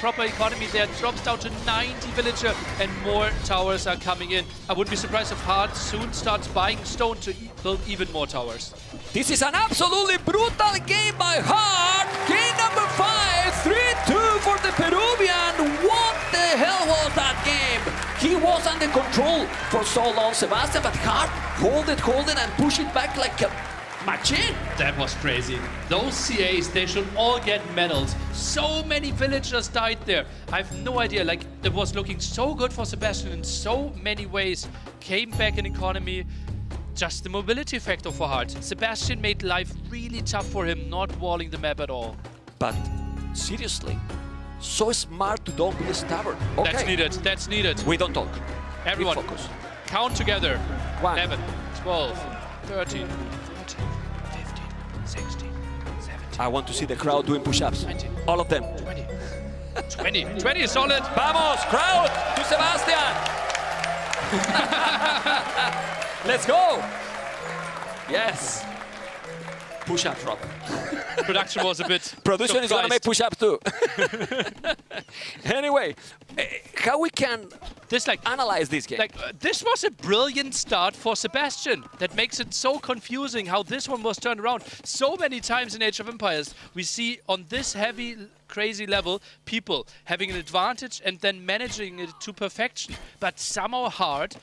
proper economy there. It drops down to 90 villager, and more towers are coming in. I wouldn't be surprised if Hard soon starts buying stone to build even more towers. This is an absolutely brutal game by Hard. Game number 5, 3-2 for the Peruvian. What the hell was that game? He was under control for so long, Sebastian, but Hard hold it and push it back like a machine. That was crazy. Those CAs, they should all get medals. So many villagers died there. I have no idea. Like, it was looking so good for Sebastian in so many ways. Came back in economy. Just the mobility factor for Hard. Sebastian made life really tough for him, not walling the map at all. But seriously, so smart to don't be stubborn. Okay. That's needed. We don't talk. Everyone, focus. Count together. 1, 11, 12, 13, 14, 15, 16, 17. I want to see the crowd doing push-ups. 19, all of them. 20 is solid. Vamos, crowd, to Sebastian. Let's go. Yes. Push-ups, Rob. Production was a bit Production is going to make push-ups too. Anyway, how we can analyze this game? This was a brilliant start for Sebastian. That makes it so confusing how this one was turned around. So many times in Age of Empires, we see on this heavy, crazy level, people having an advantage and then managing it to perfection. But somehow Hard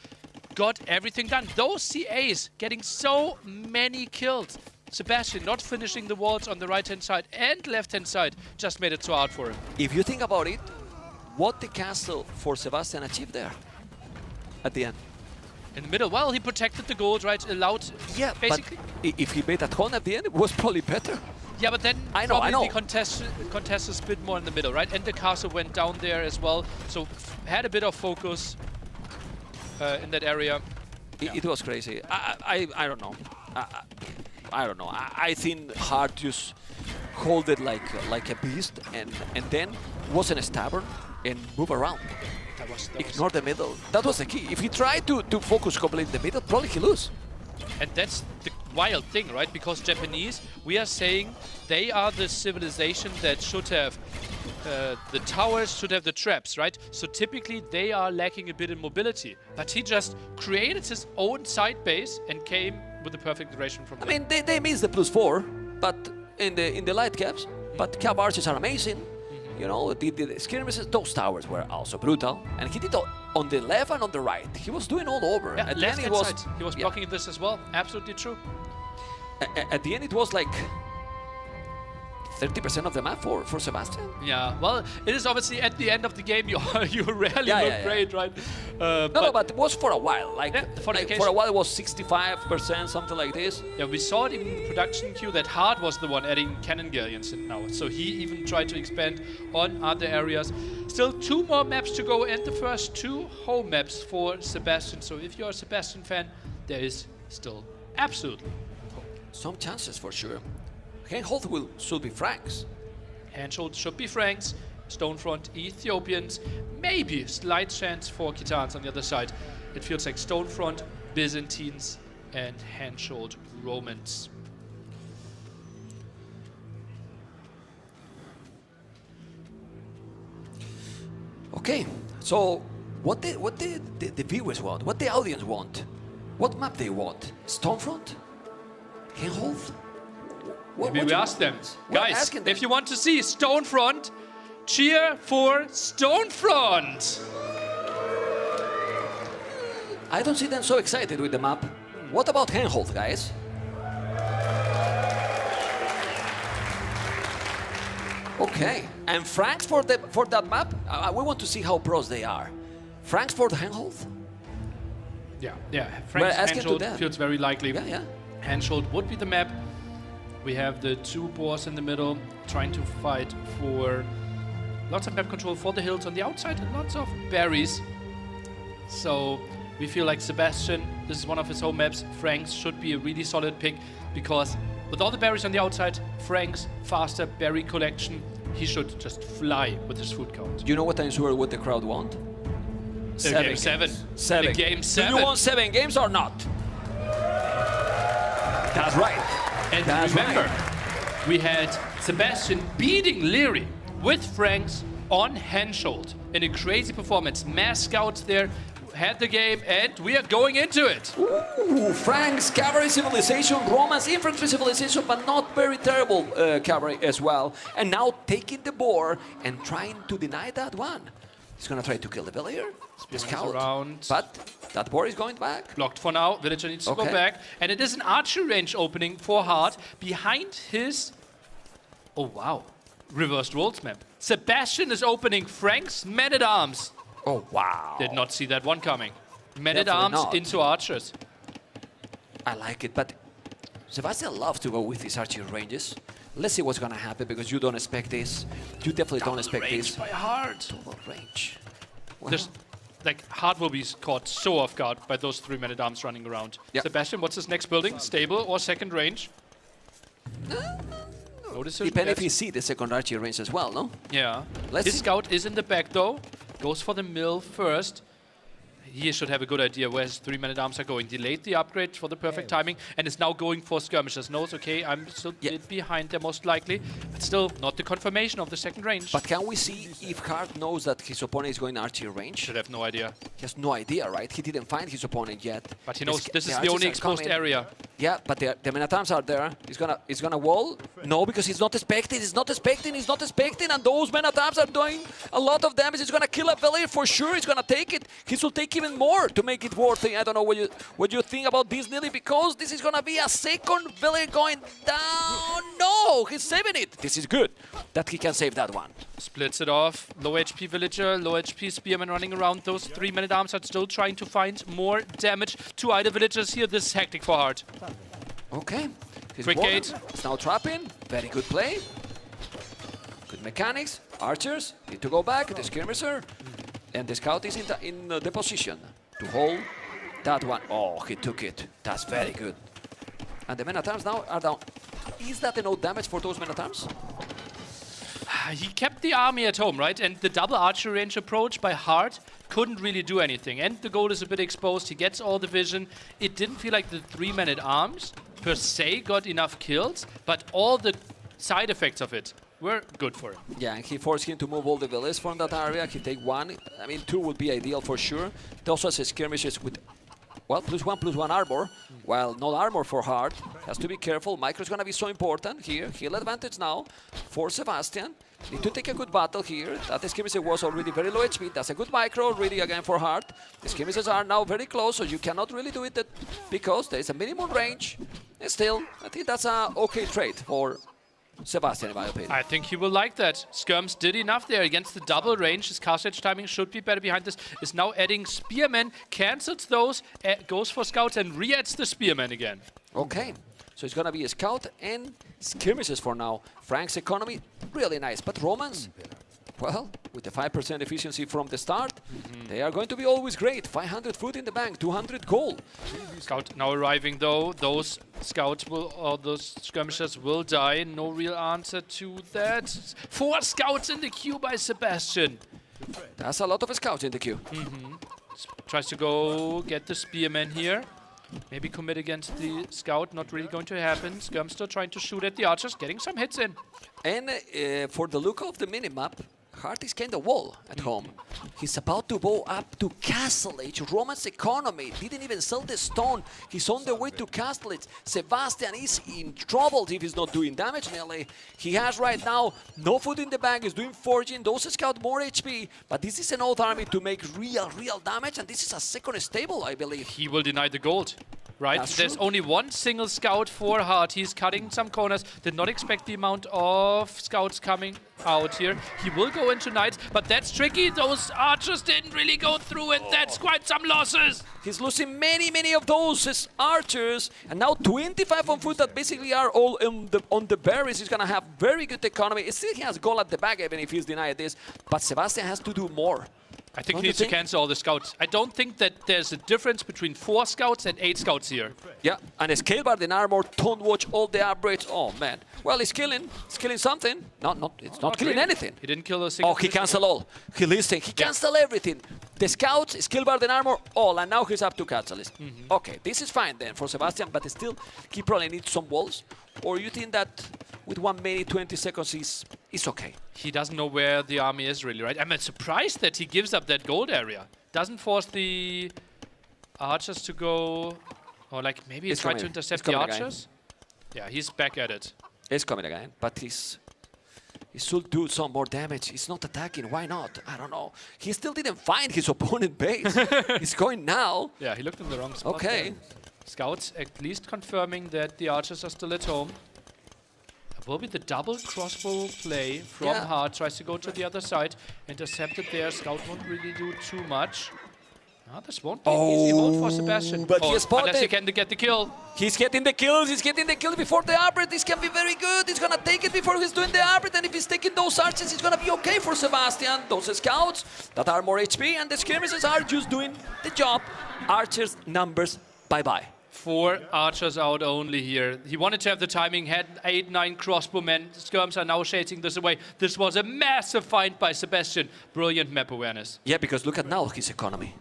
got everything done. Those CAs getting so many killed. Sebastian not finishing the walls on the right-hand side and left-hand side just made it so hard for him. If you think about it, what the castle for Sebastian achieved there at the end? In the middle, well, he protected the gold, right? Allowed, yeah, basically. But if he made that hole at the end, it was probably better. Yeah, but then I know. the contest is a bit more in the middle, right? And the castle went down there as well, so had a bit of focus in that area. It was crazy. I don't know. I don't know. I think Hard just hold it like a beast, and then wasn't stubborn and move around. Ignore the middle. That was the key. If he tried to focus completely in the middle, probably he lose. And that's the wild thing, right? Because Japanese, we are saying they are the civilization that should have the towers, should have the traps, right? So typically they are lacking a bit in mobility. But he just created his own side base and came with the perfect duration from there. I mean, they missed the +4, but in the light caps. But cap archers are amazing. You know, the skirmishes, those towers were also brutal. And he did on the left and on the right. He was doing all over. Yeah, at the end he was blocking this as well. Absolutely true. At the end, it was like 30% of the map for Sebastian. Yeah, well, it is obviously at the end of the game, you rarely look great, right? No, but it was for a while. For a while, it was 65%, something like this. Yeah, we saw it even in the production queue that Hard was the one adding cannon galleons in now. So he even tried to expand on other areas. Still 2 more maps to go and the first 2 home maps for Sebastian. So if you're a Sebastian fan, there is still absolutely hope. Some chances for sure. Handhold should be Franks. Handhold should be Franks. Stonefront Ethiopians, maybe slight chance for Khitans on the other side. It feels like Stonefront, Byzantines, and Hand-Shouldered Romans. Okay, so what the viewers want, what the audience want, what map they want? Stonefront? Handhold? Maybe we ask them, We're guys, asking them. if you want to see Stonefront, cheer for Stonefront! I don't see them so excited with the map. What about Handhold, guys? Okay, and Franks for that map? We want to see how pros they are. Franks for the Handhold? Yeah, Frank's asking to Hand-Shouldered them. feels very likely. Yeah. Hand-Shouldered would be the map. We have the two boars in the middle trying to fight for lots of map control for the hills on the outside and lots of berries. So we feel like Sebastian, this is one of his home maps. Franks should be a really solid pick because with all the berries on the outside, Frank's faster berry collection, he should just fly with his food count. Do you know what I'm sure what the crowd want? Game 7. Seven. Game 7. Do you want 7 games or not? That's right. And That's remember, right. we had Sebastian beating Leary with Franks on Hand-Shouldered in a crazy performance. Mass scouts there had the game, and we are going into it. Ooh, Frank's cavalry civilization, Romans infantry civilization, but not very terrible cavalry as well. And now taking the boar and trying to deny that one. He's gonna try to kill the villager, the scout, around. but that boar is going back. Blocked for now. Villager needs to go Okay. back. And it is an archery range opening for Hart behind his... Oh, wow. Reversed roles map. Sebastian is opening Frank's Men-at-Arms. Oh, wow. Did not see that one coming. Men-at-Arms Definitely not. into archers. I like it, but Sebastian loves to go with these archery ranges. Let's see what's gonna happen because you don't expect this. You definitely don't expect range this. by Hart. Double range. Well, There's, like, Hart will be caught so off guard by those 3 Men-at-Arms running around. Yep. Sebastian, what's his next building? Stable or second range? No decision depends yet. if he see the second archery range as well, no? Yeah. Let's His see. scout is in the back though. Goes for the mill first. He should have a good idea where his 3 Men-at-Arms are going. Delayed the upgrade for the perfect timing and is now going for skirmishers. Knows, okay, I'm still a bit behind there most likely, but still not the confirmation of the second range. But can we see if Hart knows that his opponent is going archery range? Should have no idea. He has no idea, right? He didn't find his opponent yet. But he knows this is the archers only are exposed coming. area. Yeah, but the Men-at-Arms are there. He's gonna wall. No, because he's not expecting. He's not expecting. And those Men-at-Arms are doing a lot of damage. He's gonna kill a villager for sure. He's gonna take it. He will take even more to make it worth it. I don't know what you think about this, Nilly, because this is gonna be a second villager going down. No, he's saving it. This is good that he can save that one. Splits it off. Low HP villager, low HP spearman running around. Those 3 Men-at-Arms are still trying to find more damage to either villagers here. This is hectic for Hart. Okay. His Quick warden gate. is now trapping. Very good play. Good mechanics. Archers need to go back. The skirmisher. And the scout is in the position to hold that one. Oh, he took it. That's very good. And the Men-at-Arms now are down. Is that enough damage for those Men-at-Arms? He kept the army at home, right? And the double archery range approach by Hart couldn't really do anything. And the goal is a bit exposed. He gets all the vision. It didn't feel like the 3 Men-at-Arms per se got enough kills, but all the side effects of it were good for him. Yeah, and he forced him to move all the villas from that area. He take 1. I mean, 2 would be ideal for sure. He also has skirmishes with, well, +1/+1 armor, while no armor for Hart. Has to be careful. Micro's gonna be so important here. Heal advantage now for Sebastian. Need to take a good battle here. That skirmisher was already very low HP. That's a good micro already again for Hart. The skirmishers are now very close, so you cannot really do it because there is a minimum range. And still, I think that's an okay trade for Sebastian, in my opinion. I think he will like that. Skirms did enough there against the double range. His cast edge timing should be better behind this. Is now adding spearmen, cancels those, goes for scouts and re-adds the spearmen again. Okay, so it's gonna be a scout and skirmishes for now. Frank's economy, really nice, but Romans, well, with the 5% efficiency from the start, they are going to be always great. 500 food in the bank, 200 gold. Scout now arriving though. Those scouts will, or those skirmishers will die. No real answer to that. 4 scouts in the queue by Sebastian. That's a lot of scouts in the queue. Tries to go get the spearman here. Maybe commit against the scout, not really going to happen. Skirm still trying to shoot at the archers, getting some hits in. And for the look of the minimap, Hart is kind of wall at home. He's about to go up to Castle Age. Roman's economy didn't even sell the stone. He's on the way to Castle Age. Sebastian is in trouble if he's not doing damage nearly. He has right now no food in the bag. He's doing forging. Those scout more HP. But this is an old army to make real damage. And this is a second stable, I believe. He will deny the gold. Right, That's there's true. only one single scout for Hart. He's cutting some corners. Did not expect the amount of scouts coming out here. He will go into knights, but that's tricky. Those archers didn't really go through, and that's quite some losses. He's losing many of those archers, and now 25 on foot that basically are all on the berries. He's gonna have very good economy. Still, he has goal at the back, even if he's denied this. But Sebastian has to do more. I think he needs to cancel all the scouts. I don't think that there's a difference between 4 scouts and 8 scouts here. Yeah, and a Scalebard in armor, don't watch all the upgrades. Oh man. Well, he's killing something. It's not killing really. anything. He didn't kill a single. Oh, he canceled all. He listened. He canceled everything. The scouts, Scalebard in armor, all, and now he's up to Catalyst. Okay, this is fine then for Sebastian, but still, he probably needs some walls. Or you think that with 1 minute, 20 seconds is okay? He doesn't know where the army is really, right? I'm surprised that he gives up that gold area. Doesn't force the archers to go, or like maybe he tried to intercept the archers. Yeah, he's back at it. He's coming again, but he should do some more damage. He's not attacking. Why not? I don't know. He still didn't find his opponent base. He's going now. Yeah, he looked in the wrong spot. Okay. There. Scouts at least confirming that the archers are still at home. It will be the double crossbow play from Hart. Tries to go to the other side. Intercepted there. Scout won't really do too much. No, this won't be an easy mode for Sebastian. But he spotted. Unless he can get the kill. He's getting the kills. He's getting the kill before the upgrade. This can be very good. He's going to take it before he's doing the upgrade. And if he's taking those archers, it's going to be okay for Sebastian. Those scouts that are more HP and the skirmishes are just doing the job. Archers, numbers, bye-bye. 4 archers out only here. He wanted to have the timing, had 8, 9 crossbowmen. Skirms are now shading this away. This was a massive find by Sebastian. Brilliant map awareness. Yeah, because look at now his economy.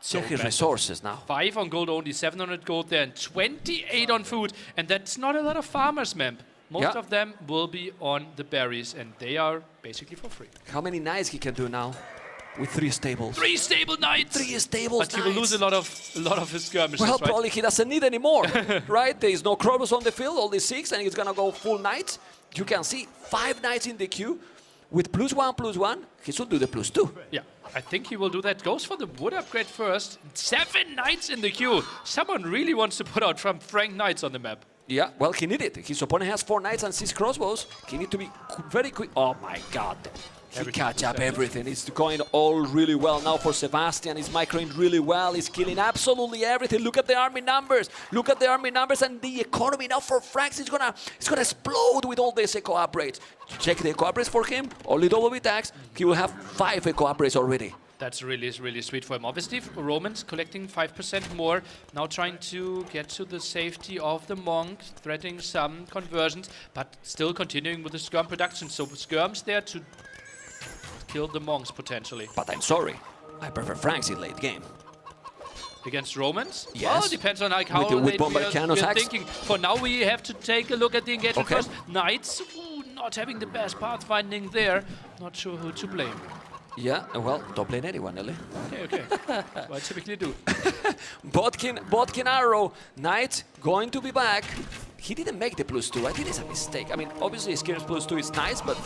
Check his resources now. 5 on gold only, 700 gold there, and 28 on food. And that's not a lot of farmers, Memp. Most of them will be on the berries, and they are basically for free. How many knights he can do now? With 3 stables. 3 stable knights! 3 stables. But he will lose a lot of his skirmishes, well, right? probably he doesn't need any more, right? There is no Krobus on the field, only 6, and he's gonna go full knights. You can see 5 knights in the queue. With +1/+1, he should do the +2. Yeah, I think he will do that. Goes for the wood upgrade first. 7 knights in the queue. Someone really wants to put out from Frank knights on the map. Yeah, well, he needed it. His opponent has 4 knights and 6 crossbows. He need to be very quick. Oh my god. He catch up everything. It's going all really well now for Sebastian. He's microing really well. He's killing absolutely everything. Look at the army numbers. Look at the army numbers and the economy now for Franks. It's gonna explode with all these eco upgrades. Check the eco upgrades for him. Only double attacks. He will have 5 eco upgrades already. That's really sweet for him. Obviously, Romans collecting 5% more. Now trying to get to the safety of the monk, threatening some conversions, but still continuing with the skirm production. So skirms there to kill the monks potentially. But I'm sorry, I prefer Franks in late game. Against Romans? Yes. Well, it depends on like how with late we are hacks. thinking. For now, we have to take a look at the engagement first. Knights, not having the best pathfinding there. Not sure who to blame. Yeah, well, don't blame anyone, Ellie. Okay. That's what I typically do. Botkin arrow, Knight going to be back. He didn't make the +2. I think it's a mistake. I mean, obviously, Skirm's +2 is nice, but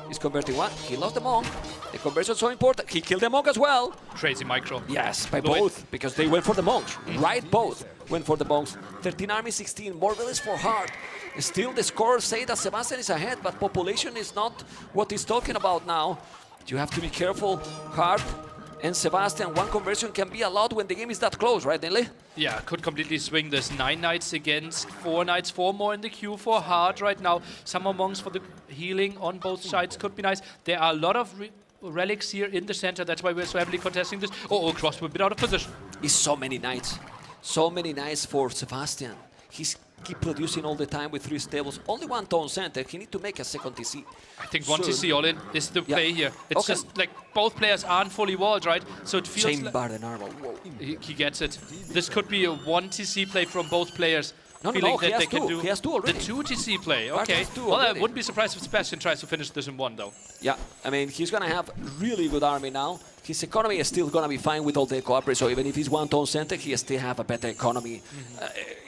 he's converting 1. He lost the monk. The conversion is so important. He killed the monk as well. Crazy micro. Yes, by both, because they went for the monks. Right, both went for the monks. 13 army, 16. More villas for Hart. Still, the scores say that Sebastian is ahead, but population is not what he's talking about now. You have to be careful. Hart and Sebastian, one conversion can be a lot when the game is that close, right, Nelly? Yeah, could completely swing this. 9 knights against 4 knights, 4 more in the queue for hard right now. Some more monks for the healing on both sides could be nice. There are a lot of relics here in the center. That's why we're so heavily contesting this. Oh, Crossbow a bit out of position. It's so many knights. So many knights for Sebastian. He's keep producing all the time with 3 stables. Only 1 tone center. He need to make a second TC. I think 1 TC all in is the play here. It's just like both players aren't fully walled, right? So it feels Chamber and armor. Whoa. He gets it. This could be a 1 TC play from both players. No, That they can do he has 2 already. The 2 TC play, okay. Well, I wouldn't be surprised if Sebastian tries to finish this in 1, though. Yeah, I mean, he's going to have really good army now. His economy is still going to be fine with all the cooperators, so even if he's 1 tone center, he still have a better economy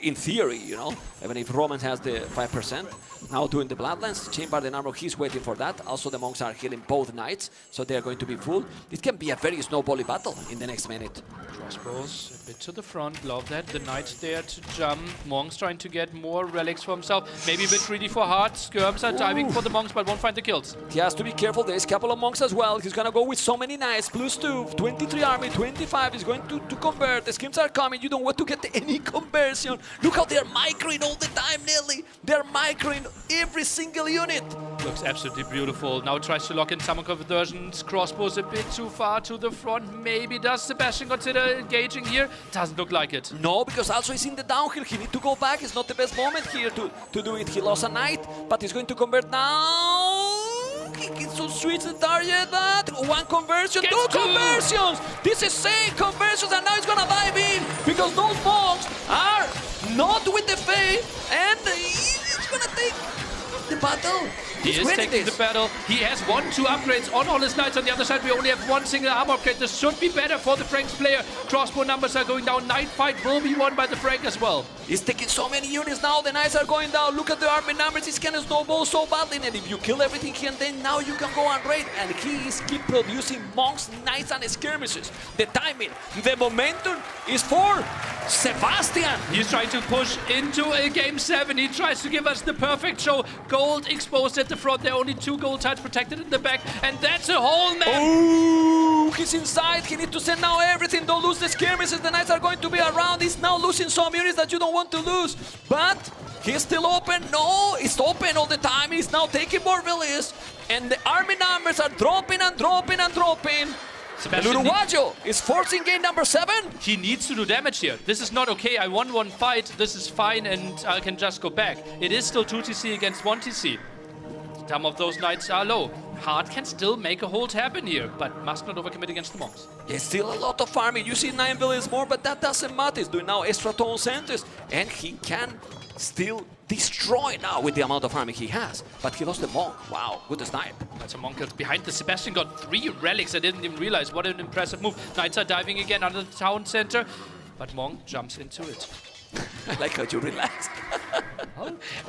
in theory, you know. Even if Roman has the 5%. Now doing the Bloodlands, Chamber and Armor, he's waiting for that. Also, the monks are healing both knights, so they are going to be full. It can be a very snowbally battle in the next minute. Crossbows a bit to the front, love that. The knights there to jump. Monks trying to get more relics for himself. Maybe a bit greedy for heart. Skirms are diving for the monks, but won't find the kills. He has to be careful. There's a couple of monks as well. He's going to go with so many knights. +2, 23 army, 25. He's going to convert. The skirms are coming. You don't want to get any conversion. Look how they're microing all the time, Nelly. They're microing every single unit. Looks absolutely beautiful. Now tries to lock in some conversions. Crossbows a bit too far to the front. Maybe does Sebastian consider engaging here? Doesn't look like it. No, because also he's in the downhill. He needs to go back. It's not the best moment here to do it. He lost a knight, but he's going to convert now. He gets to switch the target, but 1 conversion, 2 conversions! This is 8 conversions, and now he's gonna dive in, because those monks are not with the faith, and he's gonna take the battle. He is taking the battle. He has 1, 2 upgrades on all his knights. On the other side, we only have 1 single armor upgrade. This should be better for the Franks player. Crossbow numbers are going down. Knight fight will be won by the Frank as well. He's taking so many units now. The knights are going down. Look at the army numbers. He's gonna snowball so badly. And if you kill everything here and then, now you can go and raid. And he is keep producing monks, knights, and skirmishes. The timing, the momentum is for Sebastian. He's trying to push into a game 7. He tries to give us the perfect show. Gold exposed at the front. There are only 2 gold tiles protected in the back. And that's a whole map. Oh, he's inside. He needs to send now everything. Don't lose the skirmishes. The knights are going to be around. He's now losing some units that you don't want to lose. But he's still open. No, it's open all the time. He's now taking more villages. And the army numbers are dropping and dropping and dropping. Uruguayo is forcing game number 7. He needs to do damage here. This is not okay. I won 1 fight. This is fine, and I can just go back. It is still 2 TC against 1 TC. Some of those knights are low. Hard can still make a hold happen here, but must not overcommit against the monks. There's still a lot of farming. You see 9 villages more, but that doesn't matter. He's doing now extra tone centers, and he can still destroy now with the amount of farming he has. But he lost the monk. Wow, good snipe. That's a monk behind the Sebastian got 3 relics. I didn't even realize. What an impressive move. Knights are diving again under the town center, but monk jumps into it. I like how you relax.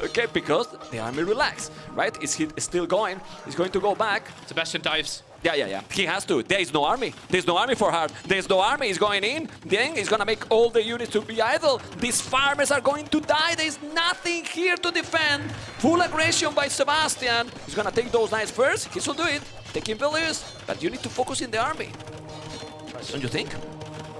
Okay, because the army relaxed, right? Is he still going? He's going to go back. Sebastian dives. Yeah. He has to. There is no army. There's no army for hard. There's no army. He's going in. Then he's going to make all the units to be idle. These farmers are going to die. There's nothing here to defend. Full aggression by Sebastian. He's going to take those knights first. He will do it. Taking villages. But you need to focus in the army. Don't you think?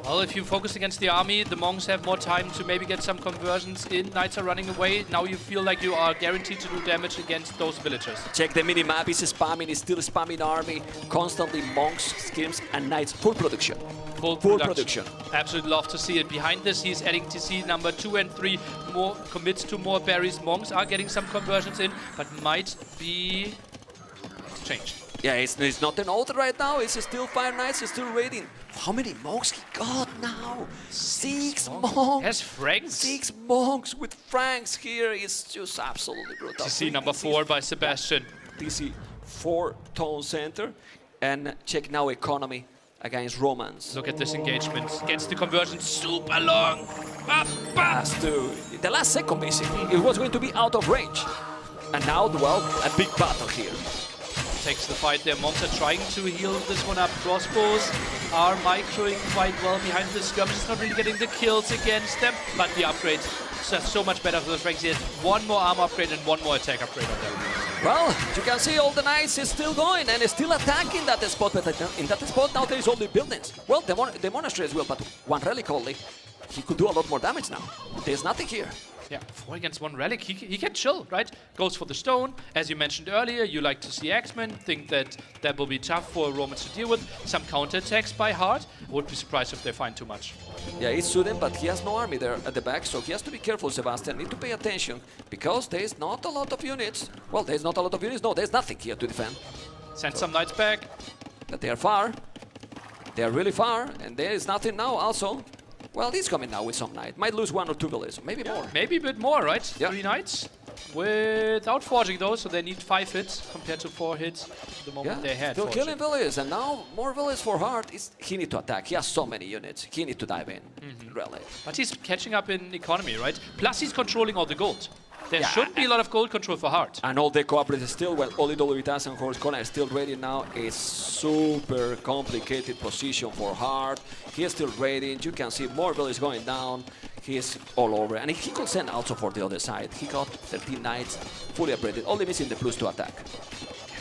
Well, if you focus against the army, the monks have more time to maybe get some conversions in. Knights are running away. Now you feel like you are guaranteed to do damage against those villagers. Check the mini-map. He's spamming. He's still spamming army. Constantly monks, skirms, and knights. Full production. Full production. Absolutely love to see it. Behind this, he's adding TC number 2 and 3. More commits to more berries. Monks are getting some conversions in, but might be exchanged. Yeah, it's not an order right now. It's still 5 knights. He's still raiding. How many monks he got now? 6 monks. Has Franks? 6 monks with Franks here. It's just absolutely brutal. TC number 4 by Sebastian. TC 4 tone center. And check now economy against Romans. Look at this engagement. Gets the conversion super long. The last second, basically. It was going to be out of range. And now, well, a big battle here. Takes the fight there. Monks are trying to heal this one up. Crossbows are microing quite well behind the skirmishes. Not really getting the kills against them, but the upgrades are so much better for the Franks. He has 1 more armor upgrade and 1 more attack upgrade on them. Well, you can see all the knights is still going and is still attacking that spot, but in that spot now there is only buildings. Well, the monastery as well, but one relic only. He could do a lot more damage now. There's nothing here. Yeah, 4 against 1 relic, he can chill, right? Goes for the stone. As you mentioned earlier, you like to see X-Men, think that that will be tough for Romans to deal with. Some counterattacks by Hart. I would be surprised if they find too much. Yeah, it's Suden, but he has no army there at the back, so he has to be careful, Sebastian. Need to pay attention, because there's not a lot of units. Well, there's not a lot of units. No, there's nothing here to defend. Send some knights back. But they are far. They are really far, and there is nothing now also. Well, he's coming now with some knight. Might lose 1 or 2 villages, maybe more. Maybe a bit more, right? Yeah. 3 knights without forging those, so they need 5 hits compared to 4 hits the moment they had. Still forging. killing villages, and now more villages for Hart. He needs to attack. He has so many units. He needs to dive in, really. But he's catching up in economy, right? Plus he's controlling all the gold. There should be a lot of gold control for Hart. And all the cooperatives still, well, Oli Dolovitas and Horse Kona are still ready now. A super complicated position for Hart. He is still ready. You can see more villages going down. He is all over. And he could send also for the other side. He got 13 knights fully upgraded. Only missing the plus to attack.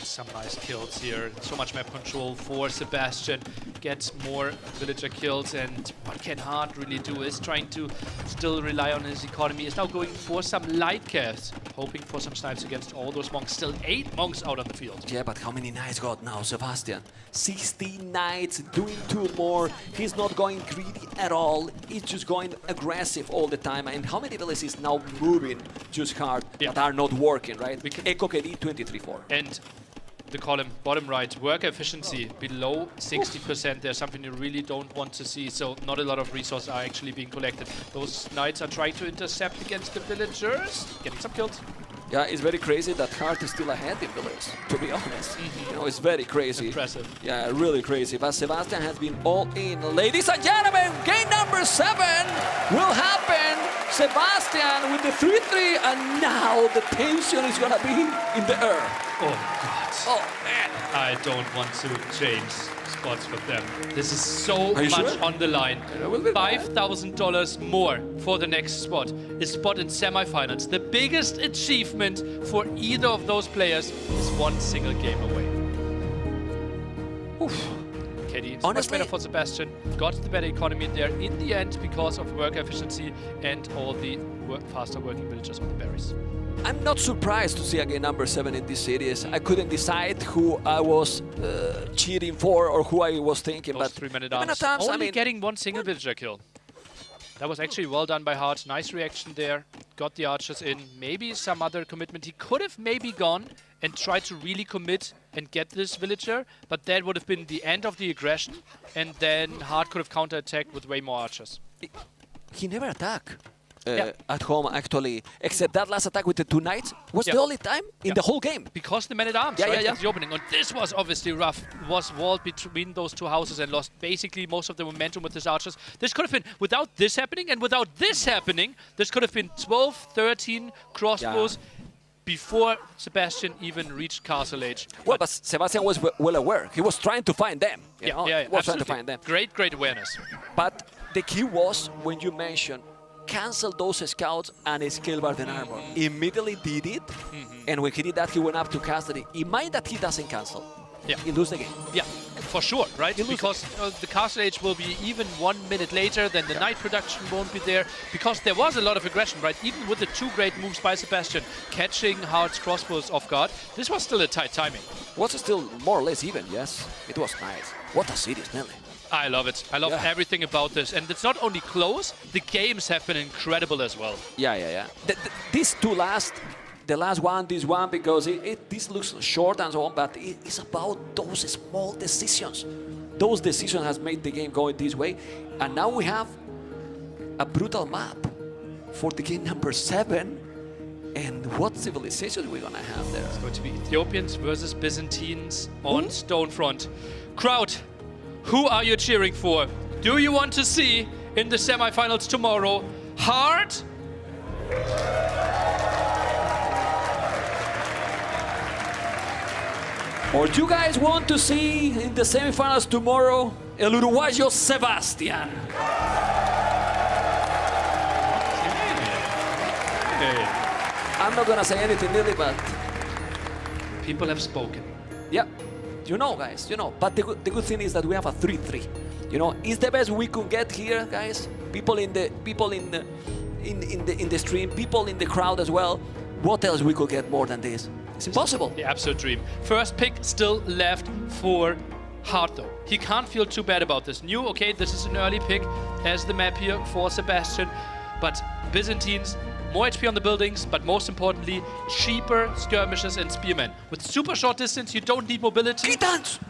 Some nice kills here. So much map control for Sebastian. Gets more villager kills, and what can Hart really do is trying to still rely on his economy. Is now going for some light casts, hoping for some snipes against all those monks. Still 8 monks out on the field. Yeah, but how many knights got now, Sebastian? 16 knights, doing 2 more. He's not going greedy at all. He's just going aggressive all the time. And how many villages is now moving just hard that are not working, right? Echo KD 23-4. And the column bottom right, worker efficiency below 60%. There's something you really don't want to see, so not a lot of resources are actually being collected. Those knights are trying to intercept against the villagers, getting some kills. Yeah, it's very crazy that Hart is still ahead in villages, to be honest. You know, it's very crazy. Impressive. Yeah, really crazy. But Sebastian has been all in. Ladies and gentlemen, game number 7 will happen. Sebastian with the 3-3, and now the tension is gonna be in the air. Oh, God. Oh, man. I don't want to change spots for them. This is so much sure? on the line. $5,000 more for the next spot. A spot in semifinals. The biggest achievement for either of those players is 1 single game away. Oof. KD, so much better for Sebastian. Got the better economy there in the end because of worker efficiency and all the faster working villagers on the berries. I'm not surprised to see again number 7 in this series. I couldn't decide who I was cheering for or who I was thinking. Those But 3-minute arms. Only getting 1 single villager kill. That was actually well done by Hart. Nice reaction there. Got the archers in. Maybe some other commitment. He could have maybe gone and tried to really commit and get this villager, but that would have been the end of the aggression, and then Hart could have counterattacked with way more archers. he never attacked at home, actually, except that last attack with the 2 knights was the only time in the whole game. Because the men-at-arms, right? That's the opening. And this was obviously rough. Was walled between those 2 houses and lost basically most of the momentum with his archers. This could have been, without this happening and without this happening, this could have been 12, 13 crossbows before Sebastian even reached Castle Age. Well, but Sebastian was well aware. He was trying to find them. He was trying to find them. Great, great awareness. But the key was when you mentioned cancel those scouts and scale Barden armor. Immediately did it, and when he did that, he went up to custody. In mind that he doesn't cancel, he loses the game. Yeah, for sure, right? Because the Castle Age will be even 1 minute later, then the night production won't be there, because there was a lot of aggression, right? Even with the 2 great moves by Sebastian, catching Hart's crossbows off guard, this was still a tight timing. Was still more or less even, yes. It was nice. What a series, Nelly. I love it. I love everything about this. And it's not only close, the games have been incredible as well. Yeah. These 2 last, the last one, this one, because this looks short and so on, but it's about those small decisions. Those decisions has made the game going this way. And now we have a brutal map for the game number 7. And what civilizations we're gonna have there? It's going to be Ethiopians versus Byzantines on Stonefront. Crowd, who are you cheering for? Do you want to see in the semifinals tomorrow Hart or do you guys want to see in the semifinals tomorrow El Uruguayo Sebastian? I'm not gonna say anything really, but people have spoken. Yeah, you know, guys, you know. But the good thing is that we have a 3-3. You know, it's the best we could get here, guys. People in the stream, people in the crowd as well. What else we could get more than this? It's impossible. The absolute dream. First pick still left for Hart though. He can't feel too bad about this. New, okay, this is an early pick as the map here for Sebastian. But Byzantines, more HP on the buildings, but most importantly, cheaper skirmishers and spearmen. With super short distance, you don't need mobility. Khitans!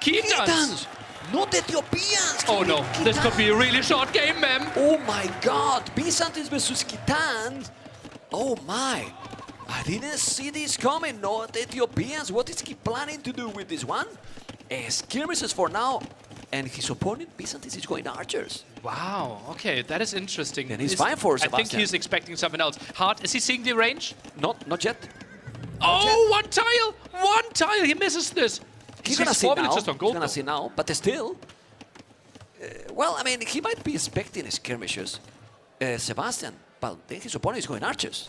Khitans! Not Ethiopians! Oh no, this could be a really short game, ma'am. Oh my god, Byzantines versus Khitans. Oh my. I didn't see this coming, not Ethiopians. What is he planning to do with this one? Skirmishes for now. And his opponent, Byzantines, is going archers. Wow, okay, that is interesting. And he's fine for Sebastian. I think he's expecting something else. Hart, is he seeing the range? Not yet. Oh, one tile! He misses this. He's gonna see now. He's gonna see now, but still. Well, I mean, he might be expecting skirmishes, Sebastian, but then his opponent is going archers.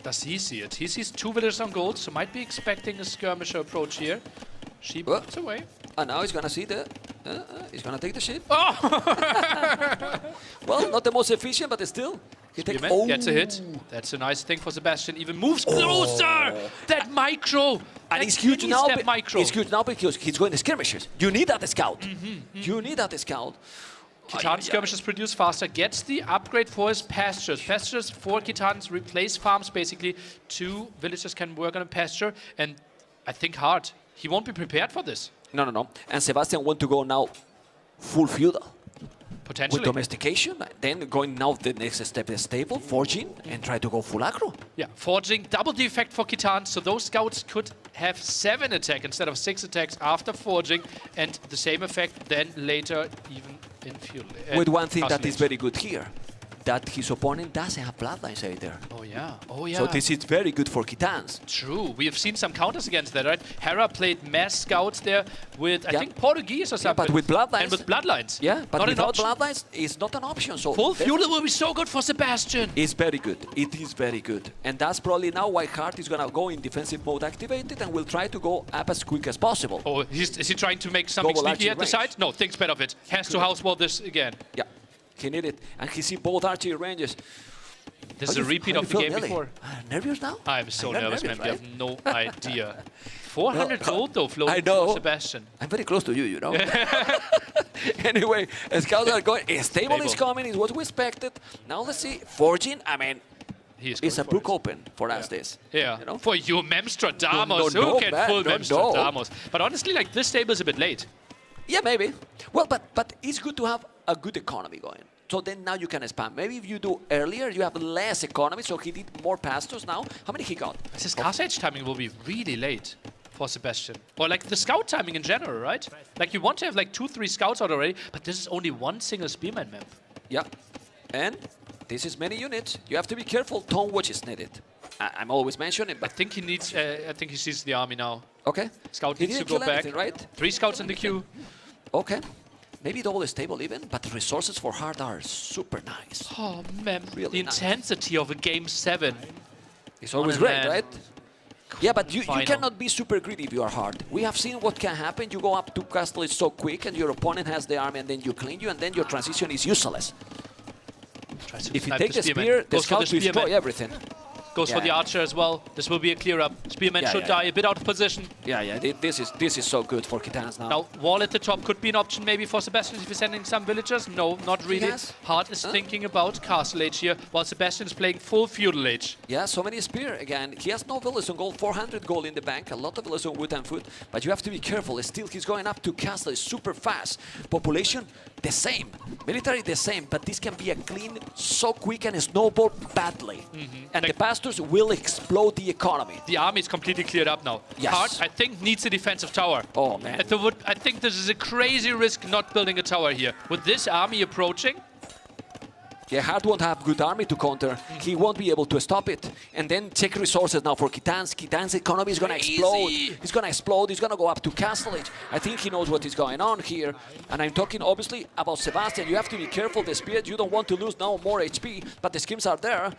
Does he see it? He sees 2 villagers on gold, so might be expecting a skirmisher approach here. Sheep runs away. And now he's gonna see the. He's gonna take the sheep. Oh! Well, not the most efficient, but still. He gets a hit. That's a nice thing for Sebastian. Even moves closer. That micro. And he's huge now. Micro. He's huge now because he's going to skirmishers. You need that scout. You need that scout. Khitan skirmishes produce faster. Gets the upgrade for his pastures. Pastures for Khitans replace farms basically. 2 villagers can work on a pasture. And I think Hart, he won't be prepared for this. No. And Sebastian want to go now full feudal. Potentially. With domestication, then going now the next step is stable, forging, and try to go full aggro. Yeah, forging, double the effect for Khitan, so those scouts could have 7 attack instead of 6 attacks after forging, and the same effect then later even in feudal. With one thing that is very good here, that his opponent doesn't have bloodlines either. Oh yeah. So this is very good for Khitans. True, we have seen some counters against that, right? Hera played mass scouts there with, I think, Portuguese or something. But with bloodlines. And with bloodlines. Yeah, but not without bloodlines, it's not an option. So full feudal will be so good for Sebastian. It's very good. It is very good. And that's probably now why Hart is going to go in defensive mode activated and will try to go up as quick as possible. Oh, is he trying to make something sneaky at the side? No, thinks better of it. Has to house wall this again. Yeah. He needed it, and he see both archery ranges. This is a repeat of the game before. Nervous now? I'm so nervous, man. Right? You have no idea. 400 gold, though, flowing for Sebastian. I'm very close to you, you know. Anyway, scouts are going. Stable is coming, is what we expected. Now let's see. Forging, I mean, it's a book open for us, this. Yeah, you know? for you, Memstradamus. Who can full Memstradamus? But honestly, like, this stable is a bit late. Yeah, maybe. Well, but it's good to have a good economy going. So then now you can expand. Maybe if you do earlier, you have less economy, so he did more pastors now. How many he got? His cast age timing will be really late for Sebastian. Or like the scout timing in general, right? Like you want to have like 2-3 scouts out already, but this is only one single spearman map. Yeah, and this is many units. You have to be careful. Tone watch is needed. I'm always mentioning, but I think he needs. I think he sees the army now. Okay. Scout needs to go back. Anything, right? 3 scouts in the queue. Okay. Maybe double stable even, but the resources for Hart are super nice. Oh man, really the intensity of a game 7. It's always great, right? Yeah, but you cannot be super greedy if you are Hart. We have seen what can happen. You go up to castle, it's so quick, and your opponent has the army, and then you clean you, and then your transition is useless. If you take the spear, the scout will destroy everything. Goes for the archer as well. This will be a clear up. Spearman should die a bit out of position. Yeah. This is so good for Khitans now. Now, wall at the top could be an option maybe for Sebastian if he's sending some villagers. No, not really. Hart is thinking about castle age here, while Sebastian is playing full feudal age. Yeah, so many spear again. He has no villagers on gold, 400 gold in the bank, a lot of villagers on wood and food, but you have to be careful. Still, he's going up to castle, it's super fast. Population, the same. Military, the same, but this can be a clean, so quick and snowball badly. And the pastors will explode the economy. The army is completely cleared up now. Yes. Hart, I think, needs a defensive tower. Oh, man. I think this is a crazy risk not building a tower here. With this army approaching... Yeah, Hart won't have good army to counter. He won't be able to stop it. And then check resources now for Khitans. Khitans' economy is going to explode. He's going to explode. He's going to go up to castle age. I think he knows what is going on here. And I'm talking, obviously, about Sebastian. You have to be careful. The speed, you don't want to lose now more HP, but the schemes are there.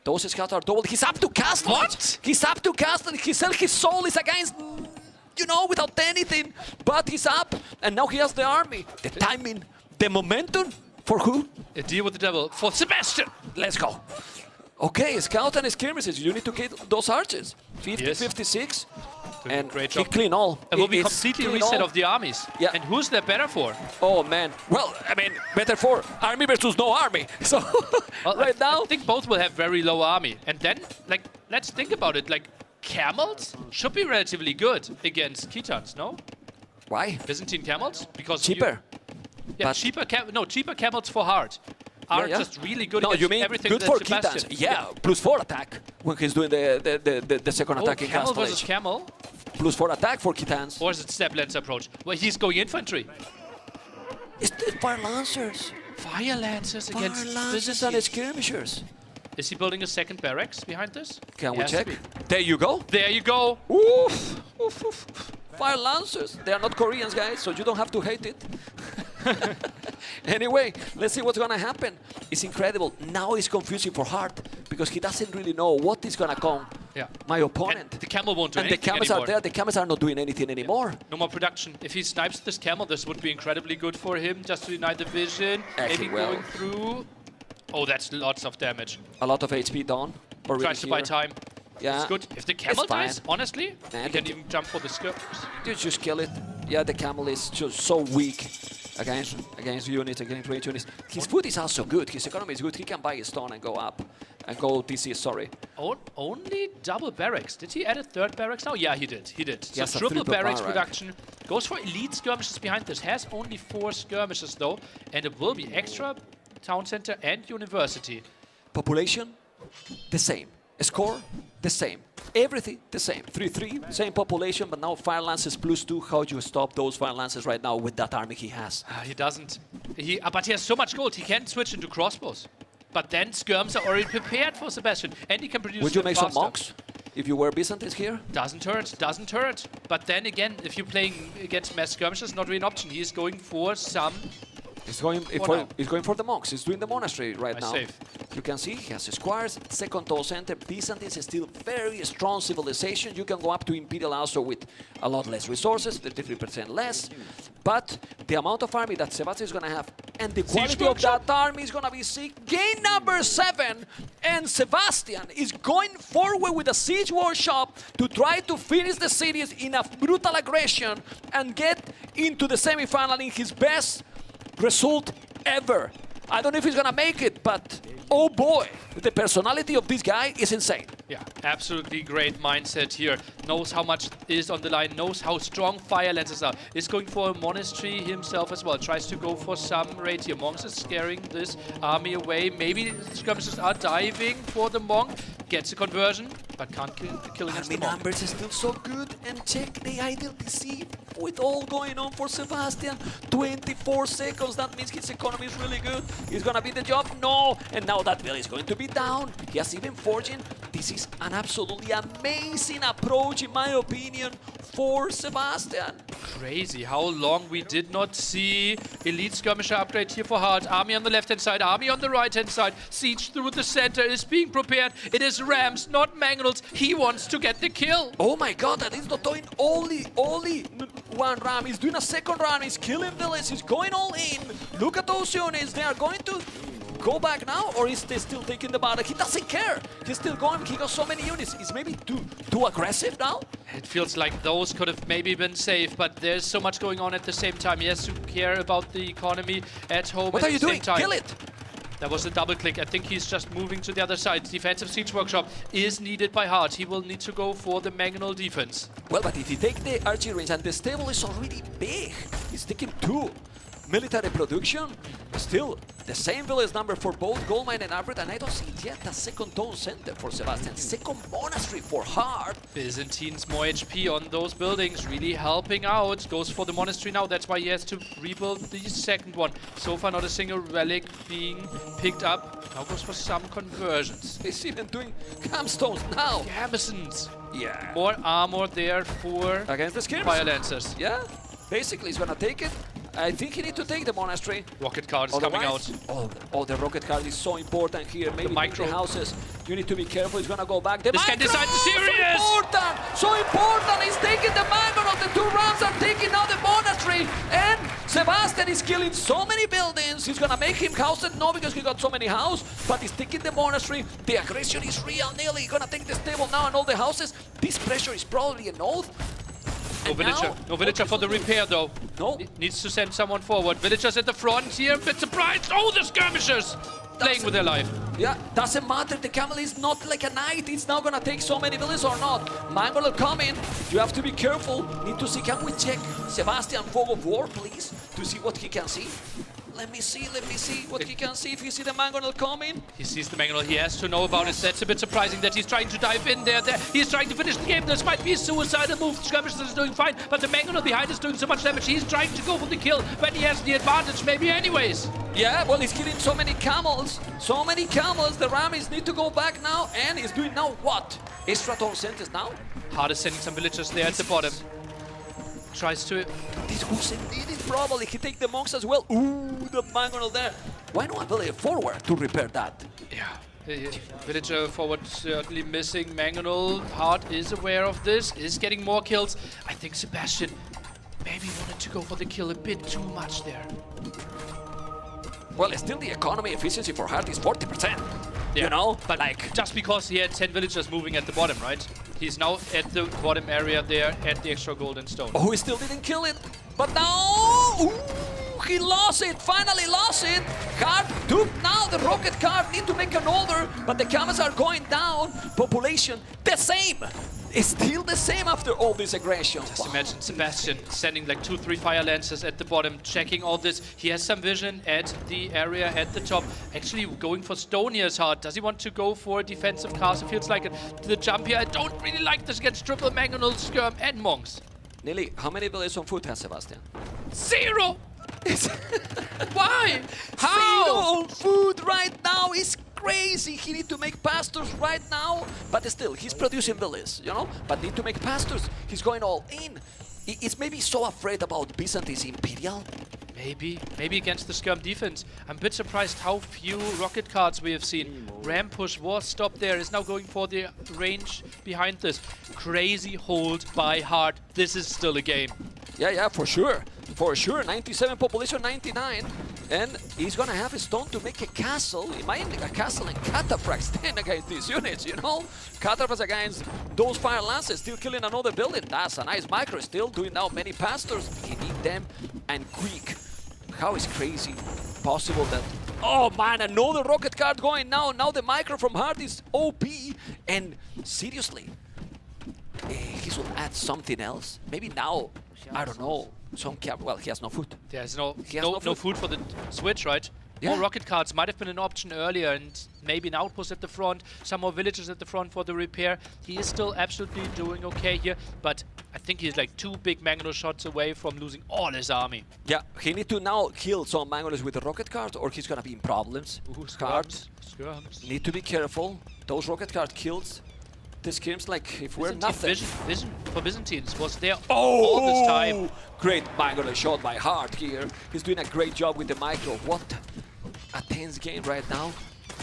Those scouts are doubled. He's up to cast. What? He's up to cast, and his soul is against, you know, without anything. But he's up, and now he has the army. The timing, the momentum. For who? A deal with the devil. For Sebastian. Let's go. Okay, scout and skirmishes. You need to kill those archers. 50, Yes. 56. And Great he job. clean all. It will be It's completely clean reset all. of the armies. Yeah. And who's that better for? Oh man. Well, I mean, better for army versus no army. So Well, right now, I think both will have very low army. And then, like, let's think about it. Like, camels should be relatively good against Khitans, no? Why? Byzantine camels? Because cheaper. Yeah, But- cheaper camels for hard are Yeah, yeah. just really good No, against you mean everything good that for Sebastian. Khitans. Yeah, plus 4 attack when he's doing the second attack in camel Castle versus Age. camel? Plus 4 attack for Khitans. Or is it step lance approach? Well, he's going infantry. It's the Fire Lancers. Fire lancers Fire against Lancers and skirmishers. Is he building a second barracks behind this? Can He we has to check? be. There you go. There you go. Oof, oof, oof. Fire Lancers. They are not Koreans, guys, so you don't have to hate it. Anyway, let's see what's gonna happen. It's incredible. Now it's confusing for Hart because he doesn't really know what is gonna come. Yeah. My opponent. And the camel won't do And the anything camels anymore. are there. The camels are not doing anything anymore. No more production. If he snipes this camel, this would be incredibly good for him, just to deny the vision. Actually, Maybe well. going through. Oh, that's lots of damage. A lot of HP down. Already Tries to buy here. time. Yeah. It's good. If the camel It's fine. dies, honestly, Nah, he can even jump for the skirts. You just kill it. Yeah, the camel is just so weak against units, against range units. His food is also good. His economy is good. He can buy a stone and go up. And go TC, sorry. Only double barracks. Did he add a third barracks now? Yeah, he did. He did. So Yes, a triple triple barracks barrack. production. Goes for elite skirmishes behind this. Has only 4 skirmishes though. And it will be extra town center and university. Population, the same. Score, the same. Everything, the same. 3-3, same population, but now Fire Lances +2. How do you stop those Fire Lances right now with that army he has? He doesn't. But he has so much gold. He can switch into crossbows. But then skirms are already prepared for Sebastian. And he can produce Would you them make some faster. monks if you were Byzantines here? Doesn't hurt, doesn't hurt. But then again, if you're playing against mass skirmishes, not really an option. He is going for some... He's going for the monks. He's doing the monastery right now. Save. You can see he has squares, second toll center. Byzantines is still very strong civilization. You can go up to Imperial also with a lot less resources, 33% less. But the amount of army that Sebastian is going to have and the quality of that army is going to be sick. Game number 7, and Sebastian is going forward with a siege workshop to try to finish the series in a brutal aggression and get into the semi-final in his best result ever. I don't know if he's gonna make it, but oh boy, the personality of this guy is insane. Yeah, absolutely great mindset here. Knows how much is on the line, knows how strong Fire Lances are. Is going for a monastery himself as well. Tries to go for some raid here. Monks is scaring this army away. Maybe skirmishers are diving for the monk. Gets a conversion, but can't kill against the Army monk. numbers is still so good, and check the ideal DC with all going on for Sebastian. 24 seconds, that means his economy is really good. He's gonna beat the job, no, and now that bill is going to be down. He has even forging. This is an absolutely amazing approach, in my opinion, for Sebastian. Crazy how long we did not see elite skirmisher upgrade here for Hart. Army on the left hand side, army on the right hand side. Siege through the center is being prepared. It is Rams, not Mangonels. He wants to get the kill. Oh my god, that is not doing only one ram. He's doing a second ram. He's killing villains. He's going all in. Look at those units. They are going to go back now, or is they still taking the battle? He doesn't care. He's still going. He got so many units. Is maybe too aggressive now? It feels like those could have maybe been safe, but there's so much going on at the same time. He has to care about the economy at home What at are you the doing? same time. Kill it! That was a double click. I think he's just moving to the other side. Defensive siege workshop is needed by Hart. He will need to go for the Mangonel defense. Well, but if you take the archery range, and the stable is already big. He's taking 2. Military production, still the same village number for both Goldmine and Albert, and I don't see yet a second town center for Sebastian, second monastery for Hart. Byzantines more HP on those buildings, really helping out. Goes for the monastery now, that's why he has to rebuild the second one. So far not a single relic being picked up. Now goes for some conversions. He's even doing campstones now. Garrisons. Yeah. More armor there for against the skirmishers. Fire Lancers. Yeah, basically he's gonna take it I think he needs to take the monastery. Rocket card is coming out. Oh, the rocket card is so important here. Maybe micro. the houses. You need to be careful. He's gonna go back. The this guy micro! decides to serious. So important. He's taking the Mangold. The 2 rounds are taking out the monastery. And Sebastian is killing so many buildings. He's gonna make him house it. No, because he got so many houses. But he's taking the monastery. The aggression is real. Nearly gonna take the stable now and all the houses. This pressure is probably an oath. No villager for the repair though. No. Needs to send someone forward. Villagers at the front here, a bit surprised. Oh, the skirmishers! Playing with their life. Yeah, doesn't matter. The camel is not like a knight. It's now gonna take so many villages or not. Mangold will come in. You have to be careful. Need to see. Can we check Sebastian Fog of War, please, to see what he can see? Let me see what he can see. If you see the Mangold coming. He sees the Mangold. He has to know about it. That's a bit surprising that he's trying to dive in there. He's trying to finish the game. This might be a suicidal move. Skirmishers is doing fine, but the Mangold behind is doing so much damage. He's trying to go for the kill, but he has the advantage maybe anyways. Yeah, well, he's killing so many camels. So many camels. The Rammies need to go back now, and he's doing now what? Estrator sentence now? Hard is sending some villagers there at the bottom. Tries to... This Hussein did it probably. He take the monks as well. Ooh, the Mangold there. Why not villager forward to repair that? Yeah. Villager forward certainly missing. Mangonel, Hart is aware of this, is getting more kills. I think Sebastian maybe wanted to go for the kill a bit too much there. Well, still the economy efficiency for Hart is 40%. Yeah. You know, but like just because he had 10 villagers moving at the bottom, right? He's now at the bottom area there at the extra golden stone. Oh, he still didn't kill it. But now, ooh, he lost it. Finally lost it. Hart took now the rocket card. Need to make an order, but the camels are going down. Population the same. It's still the same after all this aggression. Just imagine Sebastian sending like 2-3 fire lancers at the bottom, checking all this. He has some vision at the area at the top. Actually going for stone here is hard. Does he want to go for a defensive cast? It feels like it. The jump here, I don't really like this against triple Mangonel, Skirm and monks. Nearly, how many villages on foot has Sebastian? 0! Why? How? 0 on food right now is crazy. He need to make pastors right now, but still, he's producing villages, you know? But need to make pastors. He's going all in. He's maybe so afraid about Byzantine's Imperial. Maybe against the Skirm defense. I'm a bit surprised how few rocket cards we have seen. Ram push was stopped there, is now going for the range behind this. Crazy hold by Hart. This is still a game. Yeah, for sure. For sure, 97 population, 99. And he's gonna have a stone to make a castle. Imagine a castle and cataphracts stand against these units, you know? Cataphracts against those fire lances, still killing another building. That's a nice micro, still doing now many pastors. He need them and quick. How is crazy possible that... Oh man, another rocket card going now. Now the micro from Hart is OP. And seriously, he should add something else. Maybe now, I don't know. Well, he has no food. There's no food for the switch, right? Yeah. More rocket cards might have been an option earlier, and maybe an outpost at the front, some more villagers at the front for the repair. He is still absolutely doing okay here, but I think he's like 2 big Mangonel shots away from losing all his army. Yeah, he need to now kill some Mangonels with the rocket card, or he's gonna be in problems. Skirms. Need to be careful. Those rocket card kills. This game's like if we're nothing. Vision for Byzantines was there all this time. Great Mangonel shot by Hart here. He's doing a great job with the micro. What a tense game right now.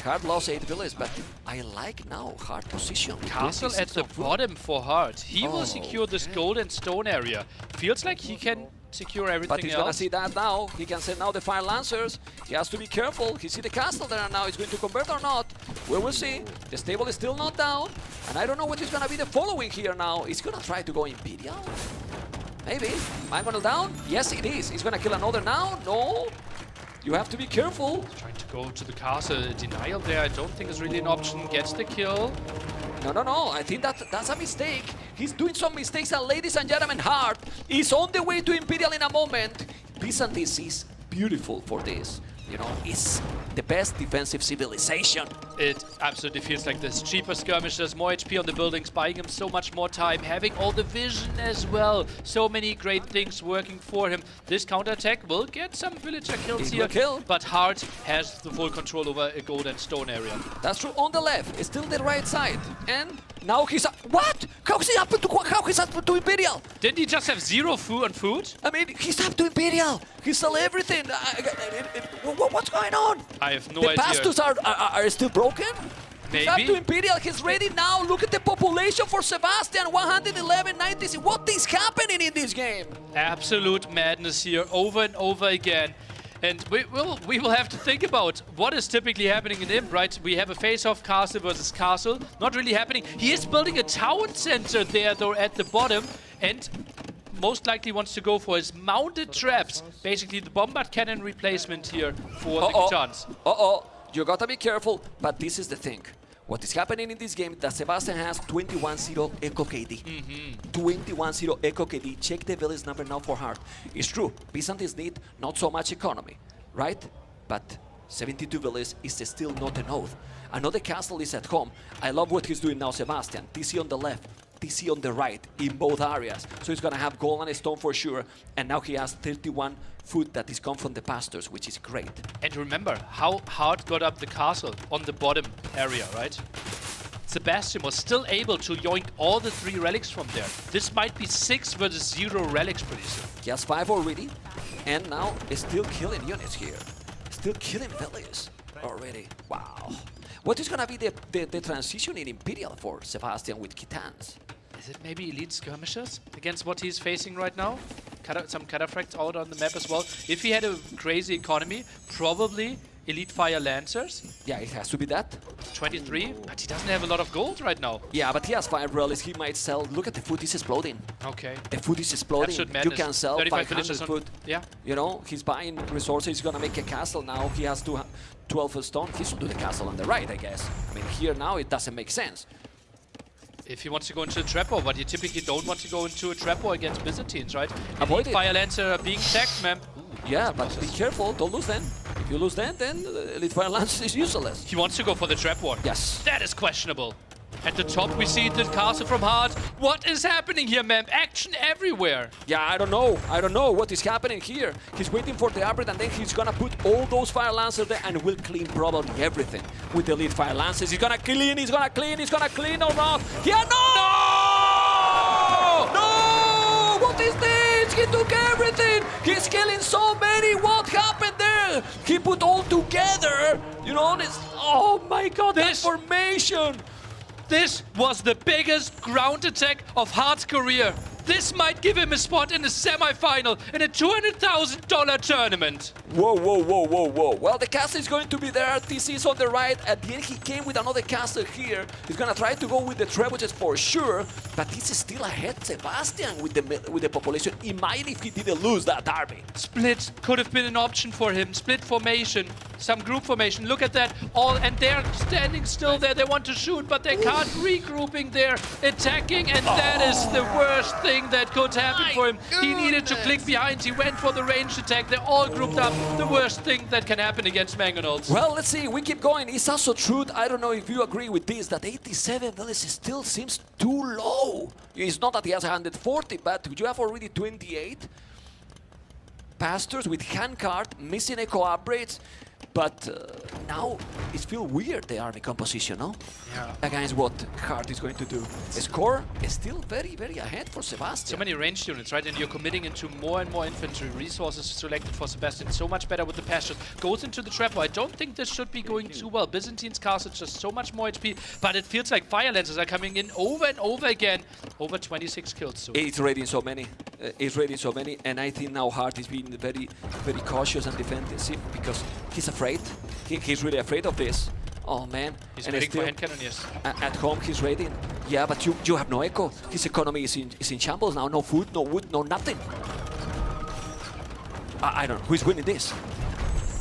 Hart lost 8 villages, but I like now Hart position. Castle at the bottom for Hart. He will secure this gold and stone area. Feels like he can secure everything But he's else. gonna see that now. He can send now the fire lancers. He has to be careful. He see the castle there now. He's going to convert or not. We will see. The stable is still not down. And I don't know what is gonna be the following here now. He's gonna try to go Imperial. Maybe. Mangonel down? Yes, it is. He's gonna kill another now? No. You have to be careful. Trying to go to the castle. Denial there, I don't think is really an option. Gets the kill. No. I think that's a mistake. He's doing some mistakes, and ladies and gentlemen, Hart is on the way to Imperial in a moment. Byzantine is beautiful for this. You know, it's the best defensive civilization. It absolutely feels like this. Cheaper skirmishers, more HP on the buildings, buying him so much more time, having all the vision as well. So many great things working for him. This counterattack will get some villager kills here, but Hart has the full control over a gold and stone area. That's true. On the left, it's still the right side. And Now he's what? How he's up to Imperial? Didn't he just have 0 food on food? I mean, he's up to Imperial. He sell everything. What's going on? I have no idea. idea. The pastors are still broken? Maybe. He's up to Imperial. He's ready now. Look at the population for Sebastian. 111, 90. What is happening in this game? Absolute madness here, over and over again. And we will have to think about what is typically happening in Imp, right? We have a face-off castle versus castle. Not really happening. He is building a town center there, though, at the bottom. And most likely wants to go for his mounted traps. Basically, the bombard cannon replacement here for the Khitans. You gotta be careful, but this is the thing. What is happening in this game, that Sebastian has 21-0 Echo KD. 21-0 Echo KD. Check the village number now for hard. It's true, Byzantines need not so much economy, right? But 72 villages is still not enough. Another castle is at home. I love what he's doing now, Sebastian. TC on the left, TC on the right, in both areas. So he's gonna have gold and stone for sure. And now he has 31 food that is come from the pastors, which is great. And remember how hard got up the castle on the bottom area, right? Sebastian was still able to yoink all the 3 relics from there. This might be 6 versus 0 relics pretty soon. He has 5 already, and now is still killing units here. Still killing villages already. Wow. What is gonna be the transition in Imperial for Sebastian with Khitans? Is it maybe elite skirmishers against what he's facing right now? Some cataphracts out on the map as well. If he had a crazy economy, probably elite fire lancers. Yeah, it has to be that. 23, but he doesn't have a lot of gold right now. Yeah, but he has 5 relics. He might sell. Look at the food is exploding. Okay. The food is exploding. You can sell 500 food. Yeah. You know, he's buying resources. He's gonna make a castle now. He has 12 stone. He should do the castle on the right, I guess. I mean, here now it doesn't make sense. If he wants to go into a trap war, but you typically don't want to go into a trap war against Byzantines, right? Avoid it. Fire Lancer being tagged, man. Yeah, but be careful, don't lose then. If you lose then Elite Fire Lancer is useless. He wants to go for the trap war. Yes. That is questionable. At the top, we see the castle from Hard. What is happening here, man? Action everywhere. Yeah, I don't know. I don't know what is happening here. He's waiting for the upgrade, and then he's gonna put all those Fire Lancers there and will clean probably everything with the Elite Fire Lancers. He's gonna clean, he's gonna clean, he's gonna clean or not. Yeah, no! No! What is this? He took everything. He's killing so many. What happened there? He put all together. You know this. Oh my God! That formation. This was the biggest ground attack of Hart's career. This might give him a spot in the semi-final in a $200,000 tournament. Whoa, whoa, whoa, whoa, whoa. Well, the castle is going to be there. TC is on the right. At the end, he came with another castle here. He's going to try to go with the trebuchets for sure. But this is still ahead, Sebastian, with the population. Imagine if he didn't lose that derby. Split could have been an option for him. Split formation, some group formation. Look at that. And they're standing still there. They want to shoot, but they can't. Regrouping there, attacking, and that is the worst thing that could happen for him. He needed to click behind. He went for the ranged attack. They're all grouped up. The worst thing that can happen against Mangonels. Well, let's see. We keep going. It's also true. I don't know if you agree with this, that 87 villages still seems too low. It's not that he has 140, but you have already 28 pastors with handcart, missing echo upgrades. But now it feels weird, the army composition, no? Yeah. Against what Hart is going to do. The score is still very, very ahead for Sebastian. So many ranged units, right? And you're committing into more and more infantry. Resources selected for Sebastian. So much better with the pastures. Goes into the trap. I don't think this should be going too well. Byzantine's castle just so much more HP. But it feels like Fire Lancers are coming in over and over again. Over 26 kills soon. It's raiding so many. It's raiding so many. And I think now Hart is being very, very cautious and defensive because he's afraid. He's really afraid of this. Oh man. He's waiting for hand cannoneers. At home he's raiding. Yeah, but you have no echo. His economy is in shambles now. No food, no wood, no nothing. I don't know. Who's winning this?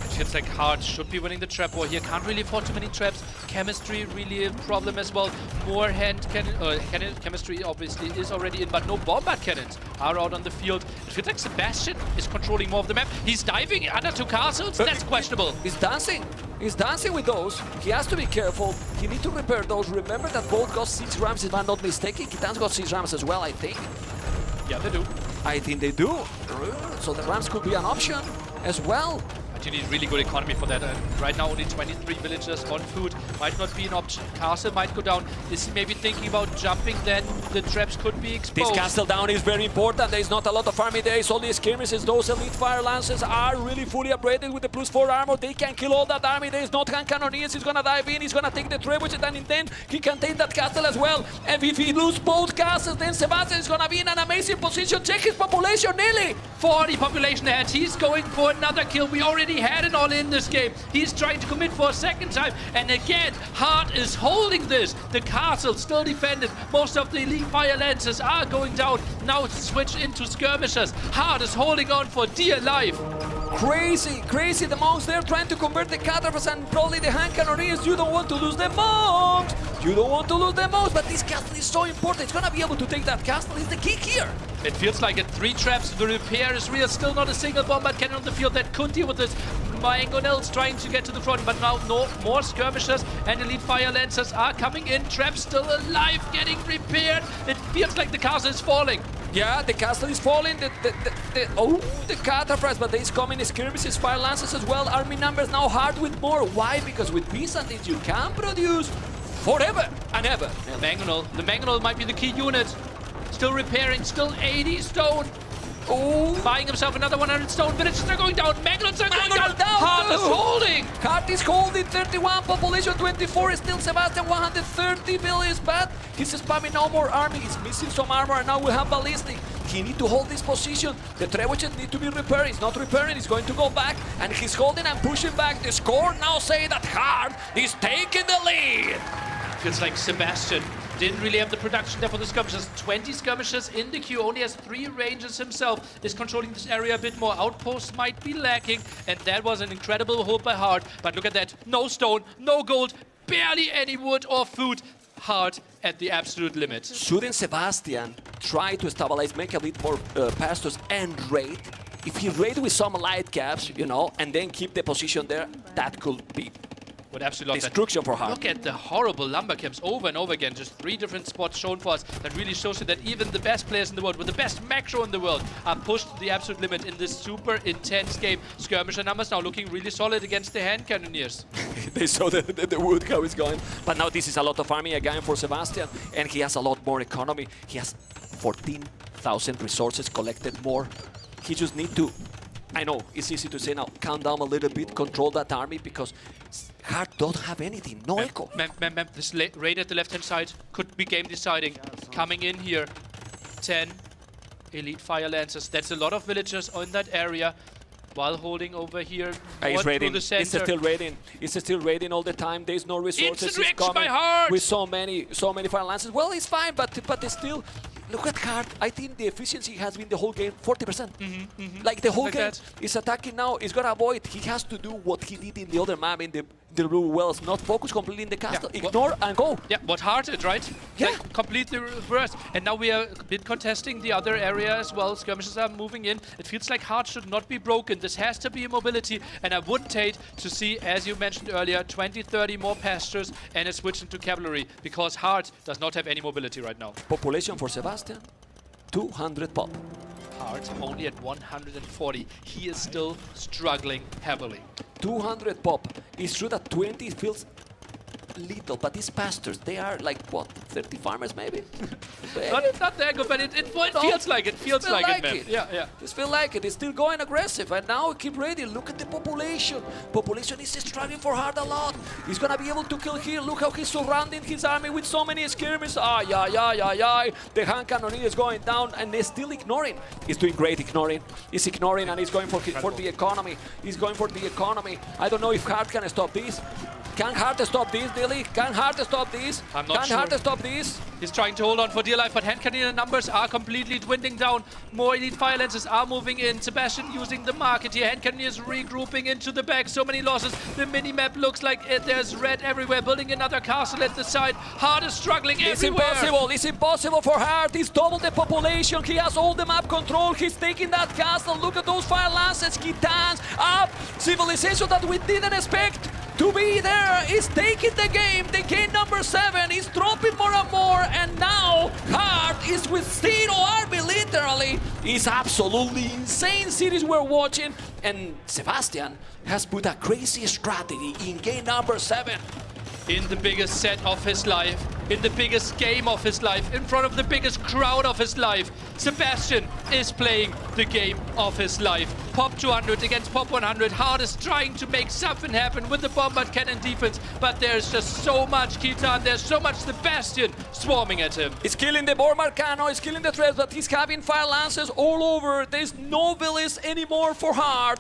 It feels like Hart should be winning the trap war here. Can't really afford too many traps. Chemistry really a problem as well. More hand cannon. Chemistry obviously is already in, but no bombard cannons are out on the field. It feels like Sebastian is controlling more of the map. He's diving under 2 castles. That's questionable. He's dancing. He's dancing with those. He has to be careful. He needs to repair those. Remember that both got 6 rams, if I'm not mistaken. Kitan's got 6 rams as well, I think. Yeah, they do. I think they do. So the rams could be an option as well. But you need really good economy for that. And right now, only 23 villagers on food might not be an option. Castle might go down. Is he maybe thinking about jumping? Then the traps could be exposed. This castle down is very important. There is not a lot of army. There is only skirmishes. Those elite fire lances are really fully upgraded with the +4 armor. They can kill all that army. There is not hand cannoneers. He's gonna dive in. He's gonna take the trebuchet, and then he can take that castle as well. And if he loses both castles, then Sebastian is gonna be in an amazing position. Check his population, nearly 40 population ahead. He's going for another kill. We already had it all in this game. He's trying to commit for a second time. And again, Hart is holding this. The castle still defended. Most of the elite fire lances are going down. Now switch into skirmishers. Hart is holding on for dear life. Crazy, crazy. The monks there trying to convert the catapults and probably the hand cannoneers. You don't want to lose the monks. You don't want to lose the monks, but this castle is so important. It's gonna be able to take that castle. Is the key here. It feels like it. 3 traps. The repair is real. Still not a single bombard cannon on the field that could deal with this. Mangonel's trying to get to the front, but now no more skirmishers and elite fire lancers are coming in. Traps still alive, getting repaired. It feels like the castle is falling. Yeah, the castle is falling. The cataphracts, but there's coming skirmishes, fire lances as well. Army numbers now hard with more. Why? Because with Byzantines you can produce forever and ever. The Mangonel might be the key unit. Still repairing, still 80 stone. Oh, buying himself another 100 stone. Villages are going down. Mangonels are going down. Hart is holding. Hart is holding 31, population 24. Is still Sebastian 130 billions, but he's spamming no more army. He's missing some armor, and now we have ballistic. He need to hold this position. The trebuchet need to be repaired. He's not repairing. He's going to go back, and he's holding and pushing back. The score now say that Hart is taking the lead. Feels like Sebastian didn't really have the production there for the skirmishers. 20 skirmishers in the queue, only has 3 rangers himself. Is controlling this area a bit more. Outposts might be lacking, and that was an incredible hold by Hart. But look at that, no stone, no gold, barely any wood or food. Hart at the absolute limit. Shouldn't Sebastian try to stabilize, make a bit more pastors and raid? If he raid with some light caps, you know, and then keep the position there, that could be would absolutely destruction for Hart. Look at the horrible lumber camps over and over again. Just 3 different spots shown for us. That really shows you that even the best players in the world, with the best macro in the world, are pushed to the absolute limit in this super intense game. Skirmisher numbers now looking really solid against the hand cannoneers. They saw the wood how it's going. But now this is a lot of army again for Sebastian, and he has a lot more economy. He has 14,000 resources collected more. He just need to, I know it's easy to say now, calm down a little bit, control that army, because Hart don't have anything, no echo. This raid at the left-hand side could be game deciding. Coming in here, 10 elite fire lancers. That's a lot of villagers in that area. While holding over here, he's raiding. The center. It's still raiding. It's still raiding all the time. There's no resources. It's coming by Hart with so many fire lances. Well, it's fine, but it's still. Look at Hart. I think the efficiency has been the whole game 40%. Like the whole game is attacking now. He's gonna avoid. He has to do what he did in the other map in the blue wells. Not focus completely in the castle. Yeah, ignore and go. Yeah, what Hart did, right? Yeah. Like, completely reversed. And now we are a bit contesting the other area as well. Skirmishers are moving in. It feels like Hart should not be broken. This has to be a mobility. And I wouldn't hate to see, as you mentioned earlier, 20, 30 more pastures and a switch into cavalry. Because Hart does not have any mobility right now. Population for Sebastian, 200 pop. Hart only at 140. He is still struggling heavily. 200 pop. It's true that 20 feels little, but these pastors, they are like, what, 30 farmers maybe? not that good, but it feels like it. Feels like it. Yeah. Just feel like it. It's still going aggressive, and now keep ready. Look at the population. Population is struggling for Hart a lot. He's gonna be able to kill here. Look how he's surrounding his army with so many skirmishers. The hand cannoneer is going down, and they're still ignoring. He's doing great ignoring. He's ignoring, and he's going for the economy. He's going for the economy. I don't know if Hart can stop this. Can Hart stop this, Dilly? Can Hart stop this? I'm not sure. Can Hart stop this? He's trying to hold on for dear life, but hand cannoneer numbers are completely dwindling down. More elite fire lances are moving in. Sebastian using the market here. Hand cannoneers regrouping into the back. So many losses. The mini-map looks like there's red everywhere. Building another castle at the side. Hart is struggling everywhere. It's impossible for Hart. He's doubled the population. He has all the map control. He's taking that castle. Look at those fire lances. Gitans up. Civilization that we didn't expect to be there, is taking the game. The game number 7 is dropping more and more, and now Hard is with zero army, literally. It's absolutely insane series we're watching, and Sebastian has put a crazy strategy in game number 7. In the biggest set of his life, in the biggest game of his life, in front of the biggest crowd of his life, Sebastian is playing the game of his life. Pop 200 against Pop 100. Hard is trying to make something happen with the Bombard Cannon defense, but there's just so much Kitan, there's so much Sebastian swarming at him. He's killing the Bombard Cannon, he's killing the threats, but he's having fire lances all over. There's no villas anymore for Hard.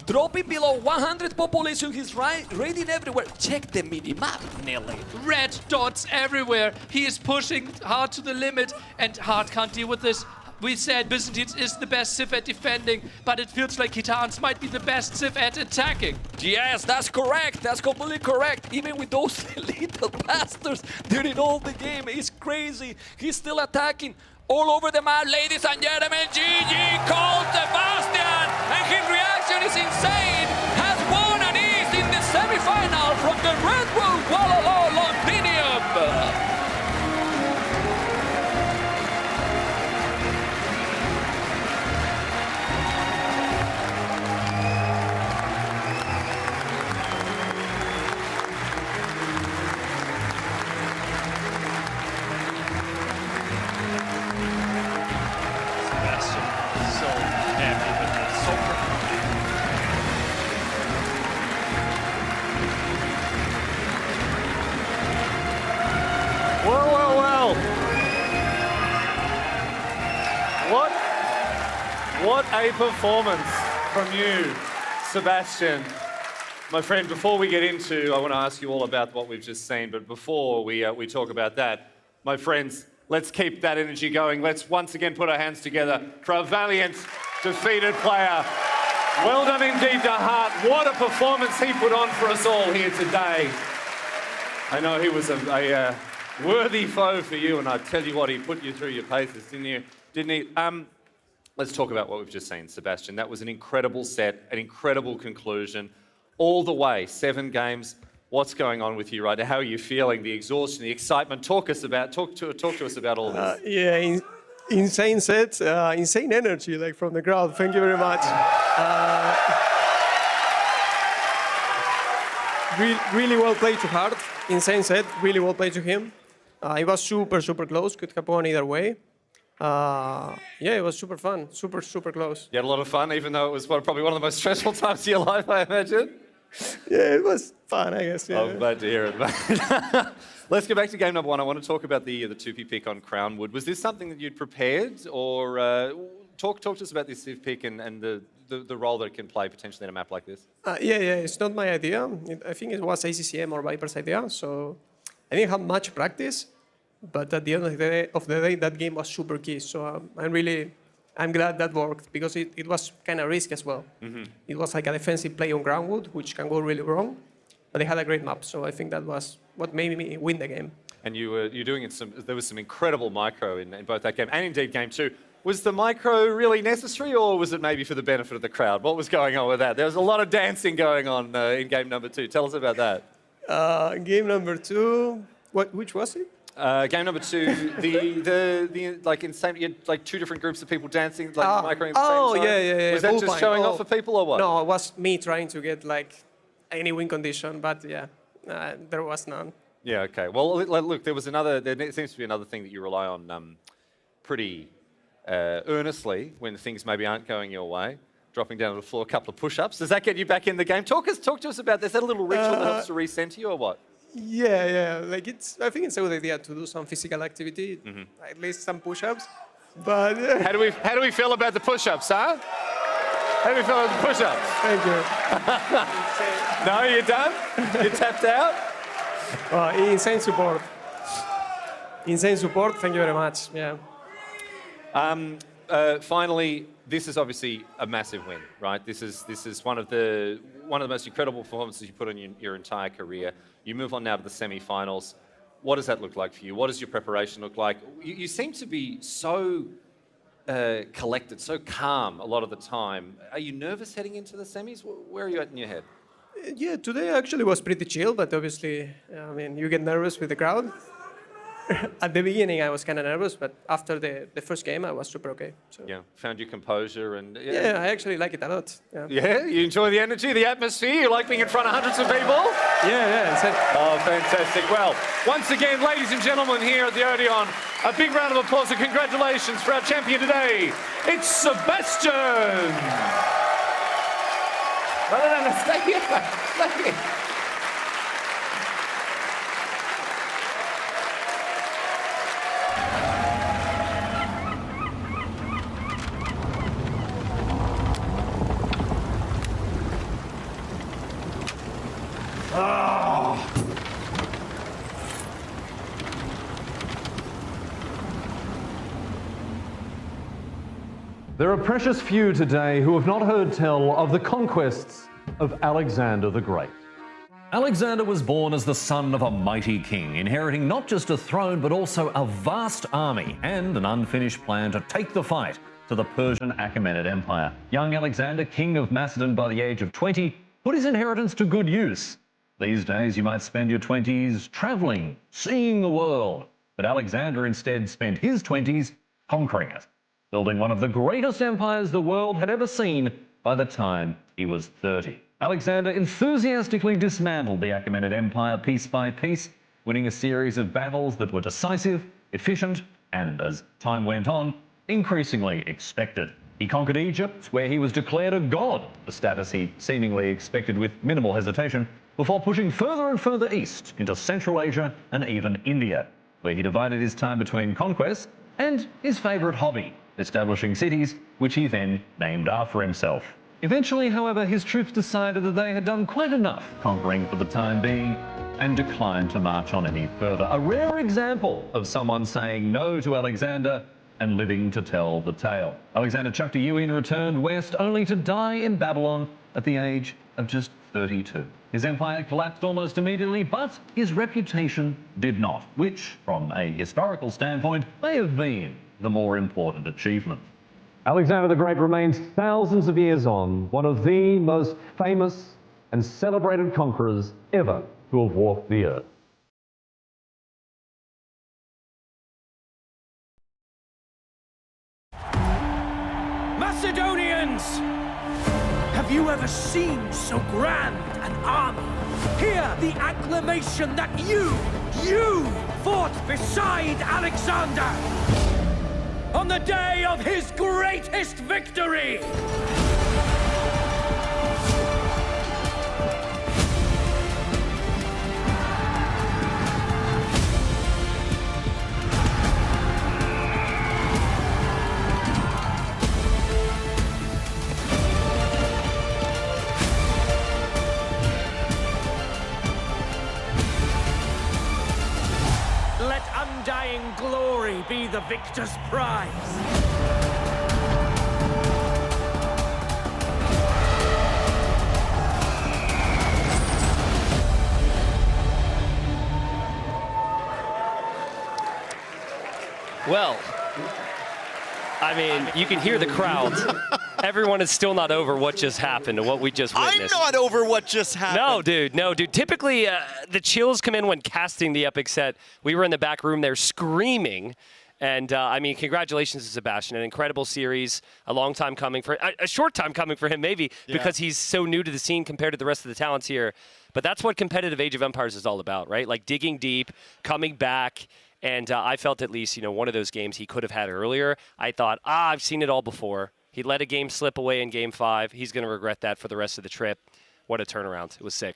Dropping below 100 population, he's raiding everywhere. Check the minimap, Nelly. Red dots everywhere. He is pushing Hard to the limit, and Hard can't deal with this. We said Byzantines is the best Civ at defending, but it feels like Kitans might be the best Civ at attacking. Yes, that's correct. That's completely correct. Even with those little bastards during all the game, it's crazy. He's still attacking all over the map, ladies and gentlemen. GG called Sebastian, and his reaction is insane. Has won and is in the semi-final from the Red Bull Wololo Londinium. What a performance from you, Sebastian. My friend, before we get into, I want to ask you all about what we've just seen, but before we talk about that, my friends, let's keep that energy going. Let's once again put our hands together for a valiant, defeated player. Well done indeed to Hart. What a performance he put on for us all here today. I know he was a worthy foe for you, and I tell you what, he put you through your paces, didn't he? Let's talk about what we've just seen, Sebastian. That was an incredible set, an incredible conclusion. All the way, 7 games. What's going on with you right now? How are you feeling? The exhaustion, the excitement. Talk to us about all this. Yeah, insane set, insane energy like from the crowd. Thank you very much. Really well played to Hart. Insane set, really well played to him. It was super close. Could have gone either way. Yeah, it was super fun, super close. You had a lot of fun, even though it was probably one of the most stressful times of your life, I imagine. Yeah, it was fun, I guess. Yeah. I'm glad to hear it, mate. Let's go back to game number 1. I want to talk about the 2P pick on Crownwood. Was this something that you'd prepared, or talk to us about this Civ pick and the role that it can play potentially in a map like this? Yeah, it's not my idea. I think it was ACCM or Viper's idea, so I didn't have much practice. But at the end of the day, that game was super key. So I'm glad that worked because it was kind of risky as well. Mm-hmm. It was like a defensive play on Groundwood, which can go really wrong. But they had a great map, so I think that was what made me win the game. And you're doing it. There was some incredible micro in both that game and indeed game 2. Was the micro really necessary, or was it maybe for the benefit of the crowd? What was going on with that? There was a lot of dancing going on in game number 2. Tell us about that. Game number 2. Which was it? Game number 2, the like insane, you had like 2 different groups of people dancing, like microing at the same time. Yeah. Was that just showing off for people or what? No, it was me trying to get like any win condition, but yeah, there was none. Yeah, okay. Well, look, there seems to be another thing that you rely on pretty earnestly when things maybe aren't going your way. Dropping down to the floor, a couple of push-ups. Does that get you back in the game? Talk to us about this. Is that a little ritual that helps to recenter you or what? Yeah. Like I think it's a good idea to do some physical activity, at least some push-ups. But how do we feel about the push-ups, huh? How do we feel about the push-ups? Thank you. No, you're done. You're tapped out. Insane support. Thank you very much. Yeah. Finally, this is obviously a massive win, right? This is one of the most incredible performances you put in your entire career. You move on now to the semi-finals. What does that look like for you? What does your preparation look like? You seem to be so collected, so calm a lot of the time. Are you nervous heading into the semis? Where are you at in your head? Yeah, today actually was pretty chill, but obviously, I mean, you get nervous with the crowd. At the beginning, I was kind of nervous, but after the first game, I was super okay. So. Yeah, found your composure and... Yeah, I actually like it a lot. Yeah, you enjoy the energy, the atmosphere, you like being in front of hundreds of people? Yeah. Oh, fantastic. Well, once again, ladies and gentlemen, here at the Odeon, a big round of applause and congratulations for our champion today. It's Sebastian! No, stay here, stay here. There are precious few today who have not heard tell of the conquests of Alexander the Great. Alexander was born as the son of a mighty king, inheriting not just a throne but also a vast army and an unfinished plan to take the fight to the Persian Achaemenid Empire. Young Alexander, king of Macedon by the age of 20, put his inheritance to good use. These days you might spend your 20s travelling, seeing the world, but Alexander instead spent his 20s conquering it, building one of the greatest empires the world had ever seen by the time he was 30. Alexander enthusiastically dismantled the Achaemenid Empire piece by piece, winning a series of battles that were decisive, efficient, and, as time went on, increasingly expected. He conquered Egypt, where he was declared a god, a status he seemingly expected with minimal hesitation, before pushing further and further east into Central Asia and even India, where he divided his time between conquest and his favourite hobby, establishing cities, which he then named after himself. Eventually, however, his troops decided that they had done quite enough conquering for the time being and declined to march on any further. A rare example of someone saying no to Alexander and living to tell the tale. Alexander Chucked-Yewin returned west only to die in Babylon at the age of just 32. His empire collapsed almost immediately, but his reputation did not, which, from a historical standpoint, may have been the more important achievement. Alexander the Great remains thousands of years on, one of the most famous and celebrated conquerors ever to have walked the earth. Macedonians! Have you ever seen so grand an army? Hear the acclamation that you fought beside Alexander on the day of his greatest victory! Let undying glory be the victor's prize. Well, I mean, you can hear the crowd. Everyone is still not over what just happened and what we just witnessed. I'm not over what just happened. No, dude. Typically, the chills come in when casting the epic set. We were in the back room there screaming. And, I mean, congratulations to Sebastian. An incredible series, a long time coming for a short time coming for him, maybe, because he's so new to the scene compared to the rest of the talents here. But that's what competitive Age of Empires is all about, right? Like digging deep, coming back. And I felt at least, one of those games he could have had earlier. I thought, I've seen it all before. He let a game slip away in Game 5. He's going to regret that for the rest of the trip. What a turnaround. It was sick.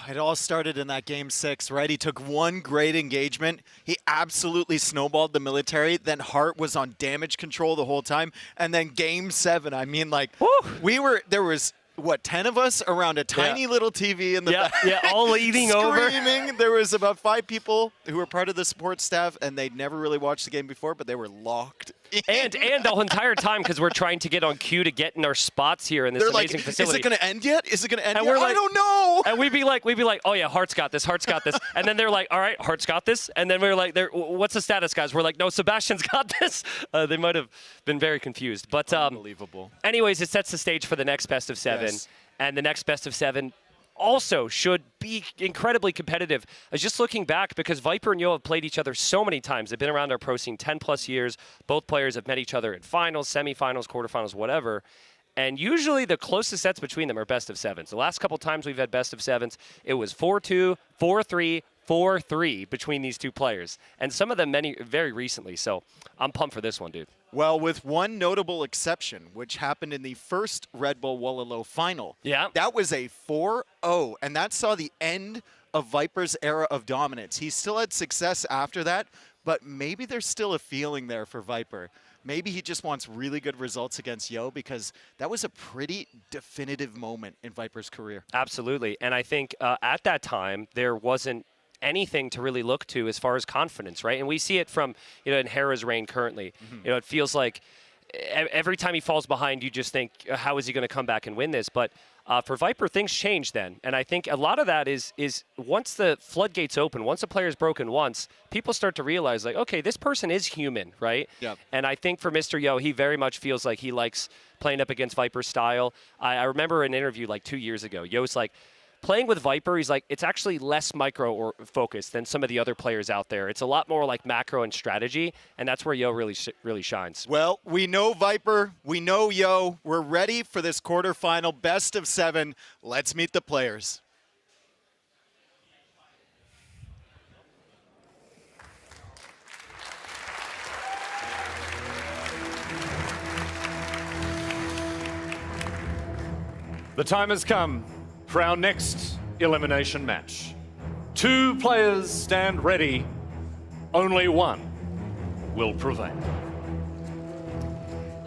It all started in that Game 6, right? He took one great engagement. He absolutely snowballed the military. Then Hart was on damage control the whole time. And then Game 7, I mean, like, there was, what, 10 of us around a tiny little TV in the back. Yeah, all eating over. Screaming. There was about 5 people who were part of the support staff, and they'd never really watched the game before, but they were locked. And the whole entire time, because we're trying to get on cue to get in our spots here in this amazing facility. Is it going to end yet? Is it going to end and yet? We're like, I don't know. And we'd be like, oh yeah, Hart's got this. And then they're like, all right, Hart's got this. And then we were like, what's the status, guys? We're like, no, Sebastian's got this. They might have been very confused. But unbelievable. Anyways, it sets the stage for the next best of 7. Yes. And the next best of 7 also should be incredibly competitive. I was just looking back because Viper and Yo have played each other so many times. They've been around our pro scene 10+ years. Both players have met each other in finals, semifinals, quarterfinals, whatever. And usually the closest sets between them are best of 7s. The last couple times we've had best of 7s, it was 4-2, 4-3, 4-3 between these two players. And some of them very recently. So I'm pumped for this one, dude. Well, with one notable exception, which happened in the first Red Bull Wololo final. Yeah. That was a 4-0, and that saw the end of Viper's era of dominance. He still had success after that, but maybe there's still a feeling there for Viper. Maybe he just wants really good results against Yo, because that was a pretty definitive moment in Viper's career. Absolutely. And I think at that time, there wasn't anything to really look to as far as confidence, right? And we see it from, in Hera's reign currently. It feels like every time he falls behind, you just think, how is he going to come back and win this? But for Viper, things change then. And I think a lot of that is once the floodgates open, once a player's broken once, people start to realize, like, okay, this person is human, right? Yep. And I think for Mr. Yo, he very much feels like he likes playing up against Viper's style. I remember an interview like 2 years ago. Yo's like, playing with Viper, he's like, it's actually less micro or focused than some of the other players out there. It's a lot more like macro and strategy, and that's where Yo really shines. Well, we know Viper, we know Yo. We're ready for this quarterfinal best of 7. Let's meet the players. The time has come for our next elimination match. 2 players stand ready. Only one will prevail.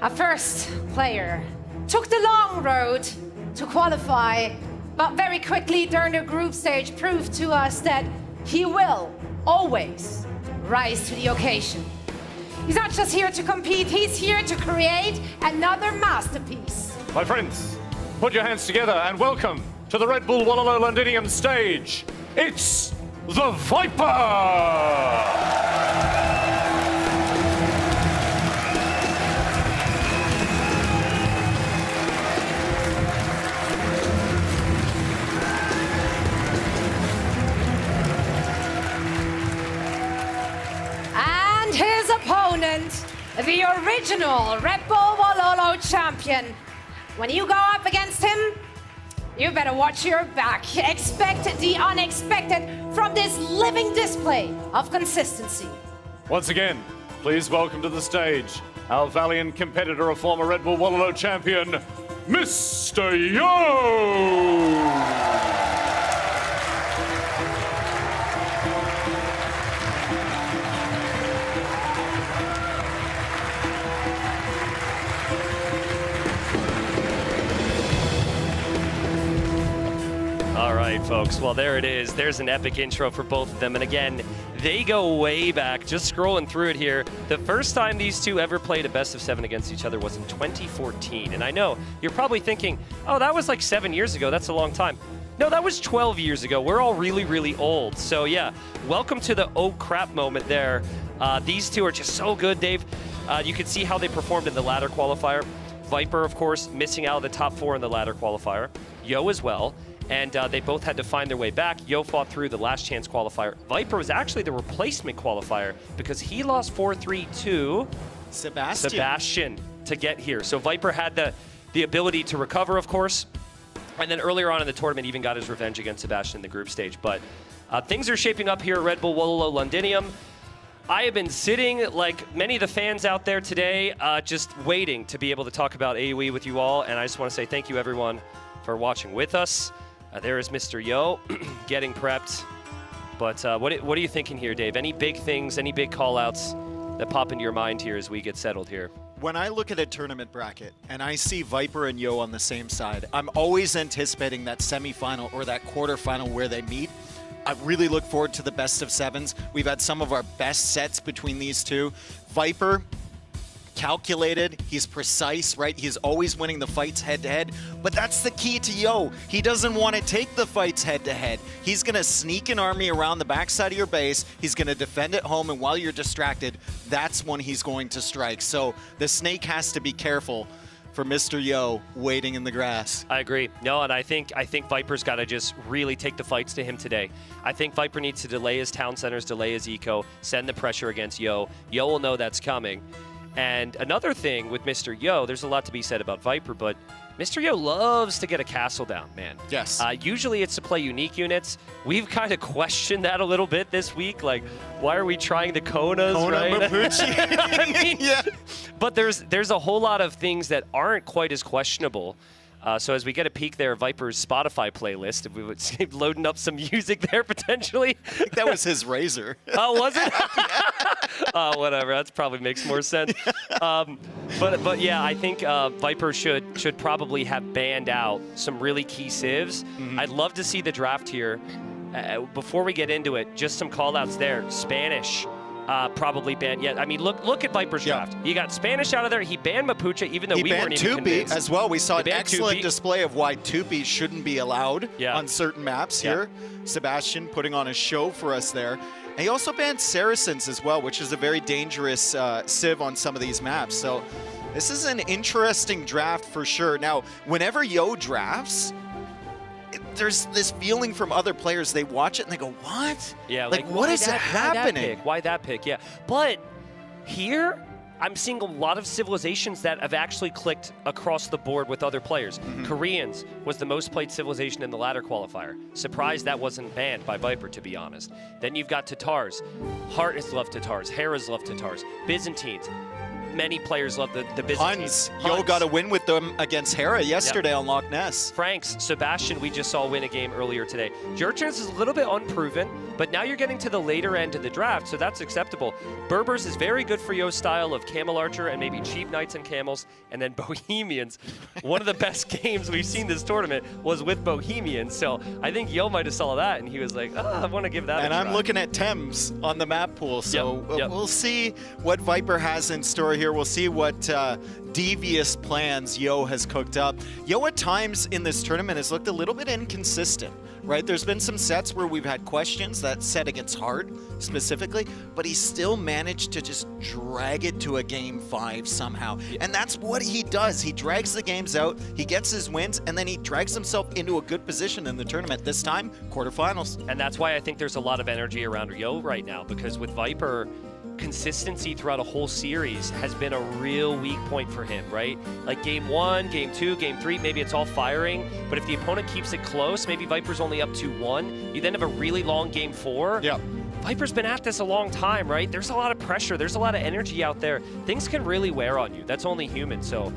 Our first player took the long road to qualify, but very quickly during the group stage proved to us that he will always rise to the occasion. He's not just here to compete, he's here to create another masterpiece. My friends, put your hands together and welcome to the Red Bull Wololo Londinium stage. It's TheViper! And his opponent, the original Red Bull Wololo champion. When you go up against him, you better watch your back. Expect the unexpected from this living display of consistency. Once again, please welcome to the stage our valiant competitor, a former Red Bull Wololo champion, Mr. Yo! All right, folks. Well, there it is. There's an epic intro for both of them. And again, they go way back. Just scrolling through it here. The first time these two ever played a best of 7 against each other was in 2014. And I know you're probably thinking, oh, that was like 7 years ago. That's a long time. No, that was 12 years ago. We're all really, really old. So yeah, welcome to the oh crap moment there. These two are just so good, Dave. You can see how they performed in the ladder qualifier. Viper, of course, missing out of the top 4 in the ladder qualifier. Yo as well. And they both had to find their way back. Yo fought through the last chance qualifier. Viper was actually the replacement qualifier because he lost 4-3 to Sebastian to get here. So Viper had the ability to recover, of course. And then earlier on in the tournament, even got his revenge against Sebastian in the group stage. But things are shaping up here at Red Bull Wololo Londinium. I have been sitting, like many of the fans out there today, just waiting to be able to talk about AoE with you all. And I just want to say thank you, everyone, for watching with us. There is Mr. Yo getting prepped. But what are you thinking here, Dave? Any big things, any big call-outs that pop into your mind here as we get settled here? When I look at a tournament bracket and I see Viper and Yo on the same side, I'm always anticipating that semifinal or that quarterfinal where they meet. I really look forward to the best of 7s. We've had some of our best sets between these two. Viper, calculated, he's precise, right? He's always winning the fights head-to-head, but that's the key to Yo. He doesn't want to take the fights head-to-head. He's going to sneak an army around the backside of your base, he's going to defend at home, and while you're distracted, that's when he's going to strike. So the Snake has to be careful. for Mr. Yo waiting in the grass. I agree. No, and I think Viper's got to just really take the fights to him today. I think Viper needs to delay his town centers, delay his eco, send the pressure against Yo. Yo will know that's coming. And another thing with Mr. Yo, there's a lot to be said about Viper, but Mr. Yo loves to get a castle down, man. Yes. Usually it's to play unique units. We've kind of questioned that a little bit this week. Like, why are we trying the Konas, Kona right? Mapuche. I mean, yeah. But there's a whole lot of things that aren't quite as questionable. So as we get a peek there, Viper's Spotify playlist, if we would keep loading up some music there potentially. I think that was his razor. Oh, was it? Oh, whatever. That probably makes more sense. But yeah, I think Viper should probably have banned out some really key civs. I'd love to see the draft here. Before we get into it, just some call-outs there. Spanish. Probably banned. Yeah, I mean, look at Viper's draft. He got Spanish out of there. He banned Mapuche, even though we weren't even convinced. As well. We saw an banned excellent Tupi. display of why Tupi shouldn't be allowed on certain maps here. Sebastian putting on a show for us there. And he also banned Saracens as well, which is a very dangerous civ on some of these maps. So this is an interesting draft for sure. Now, whenever Yo drafts, there's this feeling from other players. They watch it and they go, what? Yeah, like what is happening? Why that pick? Yeah. But here, I'm seeing a lot of civilizations that have actually clicked across the board with other players. Koreans was the most played civilization in the ladder qualifier. Surprised that wasn't banned by Viper, to be honest. Then you've got Tatars. Hart has loved Tatars. Hera's loved Tatars. Byzantines. Many players love the Byzantines. Yo got a win with them against Hera yesterday on Loch Ness. Franks, Sebastian, we just saw win a game earlier today. Jurchens is a little bit unproven, but now you're getting to the later end of the draft, so that's acceptable. Berbers is very good for Yo's style of Camel Archer and maybe cheap Knights and Camels, and then Bohemians. One of the best games we've seen this tournament was with Bohemians, so I think Yo might have saw that, and he was like, I want to give that a try. And I'm looking at Thames on the map pool, so we'll see what Viper has in store here. We'll see what devious plans Yo has cooked up. Yo at times in this tournament has looked a little bit inconsistent, right? There's been some sets where we've had questions, that set against Hard specifically, but he still managed to just drag it to a game 5 somehow. And that's what he does. He drags the games out, he gets his wins, and then he drags himself into a good position in the tournament. This time, quarterfinals. And that's why I think there's a lot of energy around Yo right now, because with Viper, consistency throughout a whole series has been a real weak point for him, right? Like game 1, game 2, game 3, maybe it's all firing, but if the opponent keeps it close, maybe Viper's only up 2-1, you then have a really long game 4. Yeah. Viper's been at this a long time, right? There's a lot of pressure, there's a lot of energy out there. Things can really wear on you. That's only human, so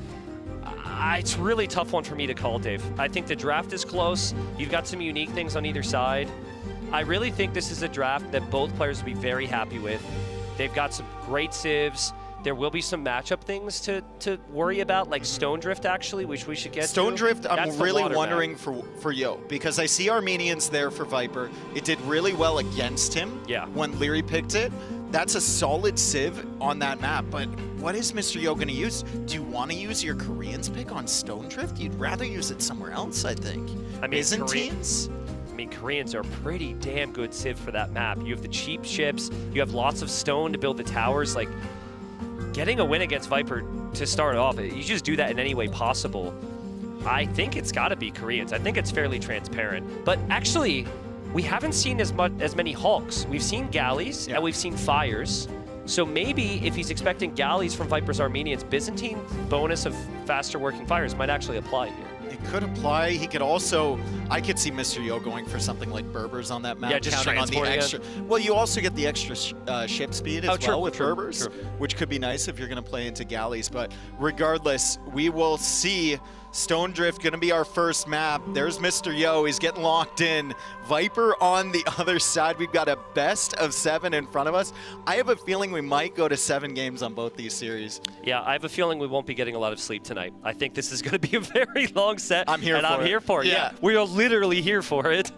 it's a really tough one for me to call, Dave. I think the draft is close. You've got some unique things on either side. I really think this is a draft that both players will be very happy with. They've got some great civs. There will be some matchup things to worry about, like Stone Drift, actually, which we should get Stone to. Drift, I'm really wondering map. for Yo, because I see Armenians there for Viper. It did really well against him when Leary picked it. That's a solid civ on that map, but what is Mr. Yo going to use? Do you want to use your Koreans pick on Stone Drift? You'd rather use it somewhere else, I think. I mean, Byzantines? Koreans are pretty damn good civ for that map. You have the cheap ships, you have lots of stone to build the towers. Like, getting a win against Viper to start off, you just do that in any way possible. I think it's got to be Koreans. I think it's fairly transparent. But actually, we haven't seen as many Hulks. We've seen galleys and we've seen fires. So maybe if he's expecting galleys from Viper's Armenians, Byzantine bonus of faster working fires might actually apply here. It could apply. He could also, I could see Mr. Yo going for something like Berbers on that map. Yeah, just counting on the extra. Well, you also get the extra ship speed as well with Berbers, which could be nice if you're going to play into galleys. But regardless, we will see. Stone Drift going to be our first map. There's Mr. Yo. He's getting locked in. Viper on the other side. We've got a best of 7 in front of us. I have a feeling we might go to 7 games on both these series. Yeah, I have a feeling we won't be getting a lot of sleep tonight. I think this is going to be a very long set. I'm here for it. Yeah, we are literally here for it.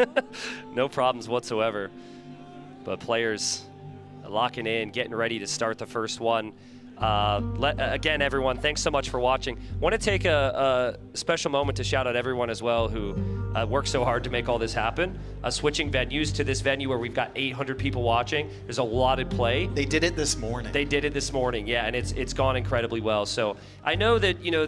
No problems whatsoever. But players locking in, getting ready to start the first one. Again, everyone, thanks so much for watching. Want to take a special moment to shout out everyone as well who worked so hard to make all this happen. Switching venues to this venue where we've got 800 people watching. There's a lot at play. They did it this morning. Yeah, and it's gone incredibly well. So I know that, you know,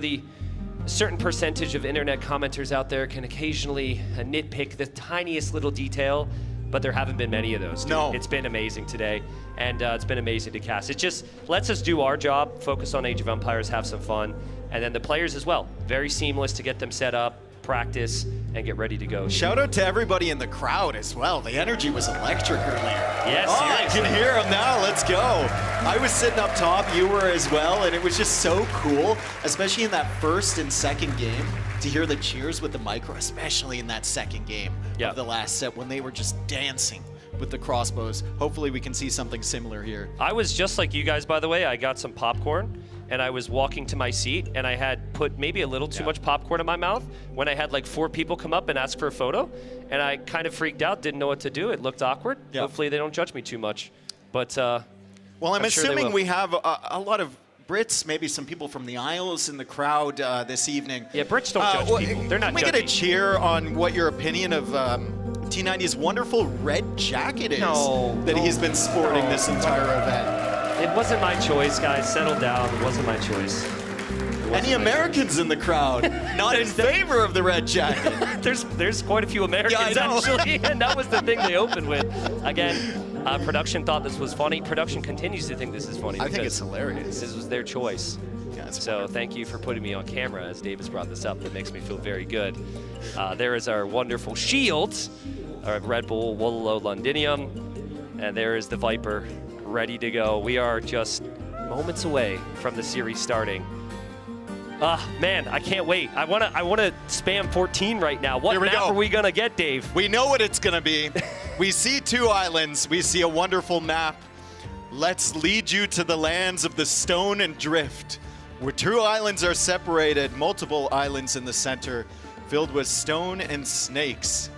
certain percentage of internet commenters out there can occasionally nitpick the tiniest little detail, but there haven't been many of those. Dude. No. It's been amazing today, and it's been amazing to cast. It just lets us do our job, focus on Age of Empires, have some fun, and then the players as well. Very seamless to get them set up, practice, and get ready to go. Shout out to everybody in the crowd as well. The energy was electric earlier. Yes, I can hear them now. Let's go. I was sitting up top, you were as well, and it was just so cool, especially in that first and second game, to hear the cheers with the micro, especially in that second game of the last set when they were just dancing with the crossbows. Hopefully we can see something similar here. I was just like you guys, by the way. I got some popcorn, and I was walking to my seat, and I had put maybe a little too much popcorn in my mouth when I had like 4 people come up and ask for a photo, and I kind of freaked out, didn't know what to do. It looked awkward. Hopefully they don't judge me too much. But well, I'm sure assuming we have a lot of Brits, maybe some people from the Isles in the crowd this evening. Yeah, Brits don't judge people. They're not Can we get a cheer on what your opinion of T90's wonderful red jacket is that he's been sporting this entire event? It wasn't my choice, guys. Settle down. It wasn't my choice. Any Americans in the crowd not in favor of the red jacket? There's quite a few Americans, actually, and that was the thing they opened with. Again, production thought this was funny. Production continues to think this is funny. I think it's hilarious. This was their choice. Yeah, so thank you for putting me on camera, as Davis brought this up. That makes me feel very good. There is our wonderful shield, our Red Bull Wololo Londinium, and there is the Viper, ready to go. We are just moments away from the series starting. Man, I can't wait. I wanna spam 14 right now. What map are we gonna get, Dave? We know what it's gonna be. We see 2 islands. We see a wonderful map. Let's lead you to the lands of the stone and drift, where 2 islands are separated, multiple islands in the center, filled with stone and snakes.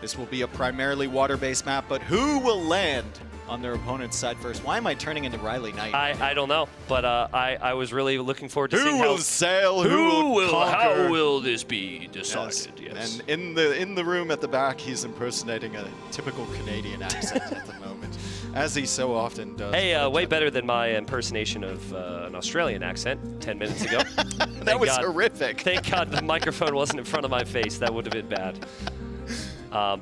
This will be a primarily water-based map, but who will land on their opponent's side first? Why am I turning into Riley Knight? I don't know, but I was really looking forward to seeing who will sail, who will conquer. How will this be decided? Yes. And in the room at the back, he's impersonating a typical Canadian accent at the moment, as he so often does. Hey, way better than my impersonation of an Australian accent 10 minutes ago. That was horrific. Thank God the microphone wasn't in front of my face. That would have been bad.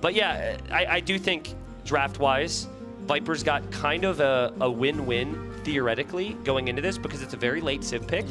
But yeah, I do think draft-wise, Viper's got kind of a win-win theoretically going into this because it's a very late Civ pick.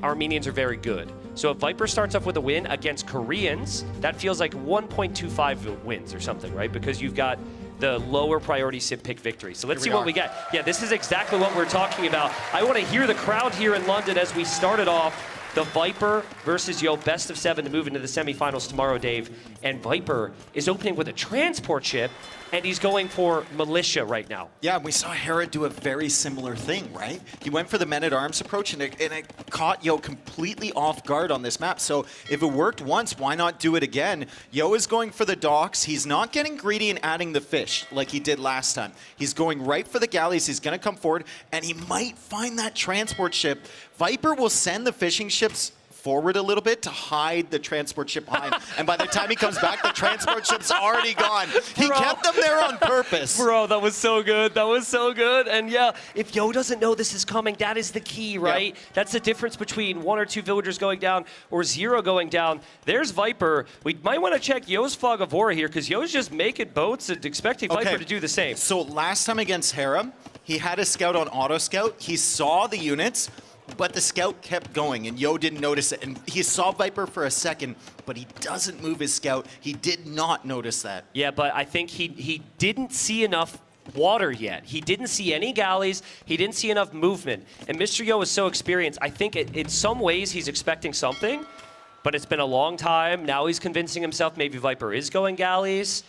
Armenians are very good. So if Viper starts off with a win against Koreans, that feels like 1.25 wins or something, right? Because you've got the lower priority Civ pick victory. So let's see what we get. Yeah, this is exactly what we're talking about. I want to hear the crowd here in London as we started off. The Viper versus Yo, best of 7 to move into the semifinals tomorrow, Dave. And Viper is opening with a transport ship, and he's going for militia right now. Yeah, we saw Herod do a very similar thing, right? He went for the men-at-arms approach, and it caught Yo completely off guard on this map. So if it worked once, why not do it again? Yo is going for the docks. He's not getting greedy and adding the fish like he did last time. He's going right for the galleys. He's going to come forward, and he might find that transport ship. Viper will send the fishing ships forward a little bit to hide the transport ship behind. And by the time he comes back, the transport ship's already gone. He kept them there on purpose. Bro, that was so good. That was so good. And yeah, if Yo doesn't know this is coming, that is the key, right? Yep. That's the difference between 1 or 2 villagers going down or 0 going down. There's Viper. We might want to check Yo's Fog of War here because Yo's just making boats and expecting Viper to do the same. So last time against Hera, he had a scout on auto scout. He saw the units, but the scout kept going, and Yo didn't notice it. And he saw Viper for a second, but he doesn't move his scout. He did not notice that. Yeah, but I think he didn't see enough water yet. He didn't see any galleys. He didn't see enough movement. And Mr. Yo is so experienced. I think in some ways he's expecting something, but it's been a long time. Now he's convincing himself maybe Viper is going galleys.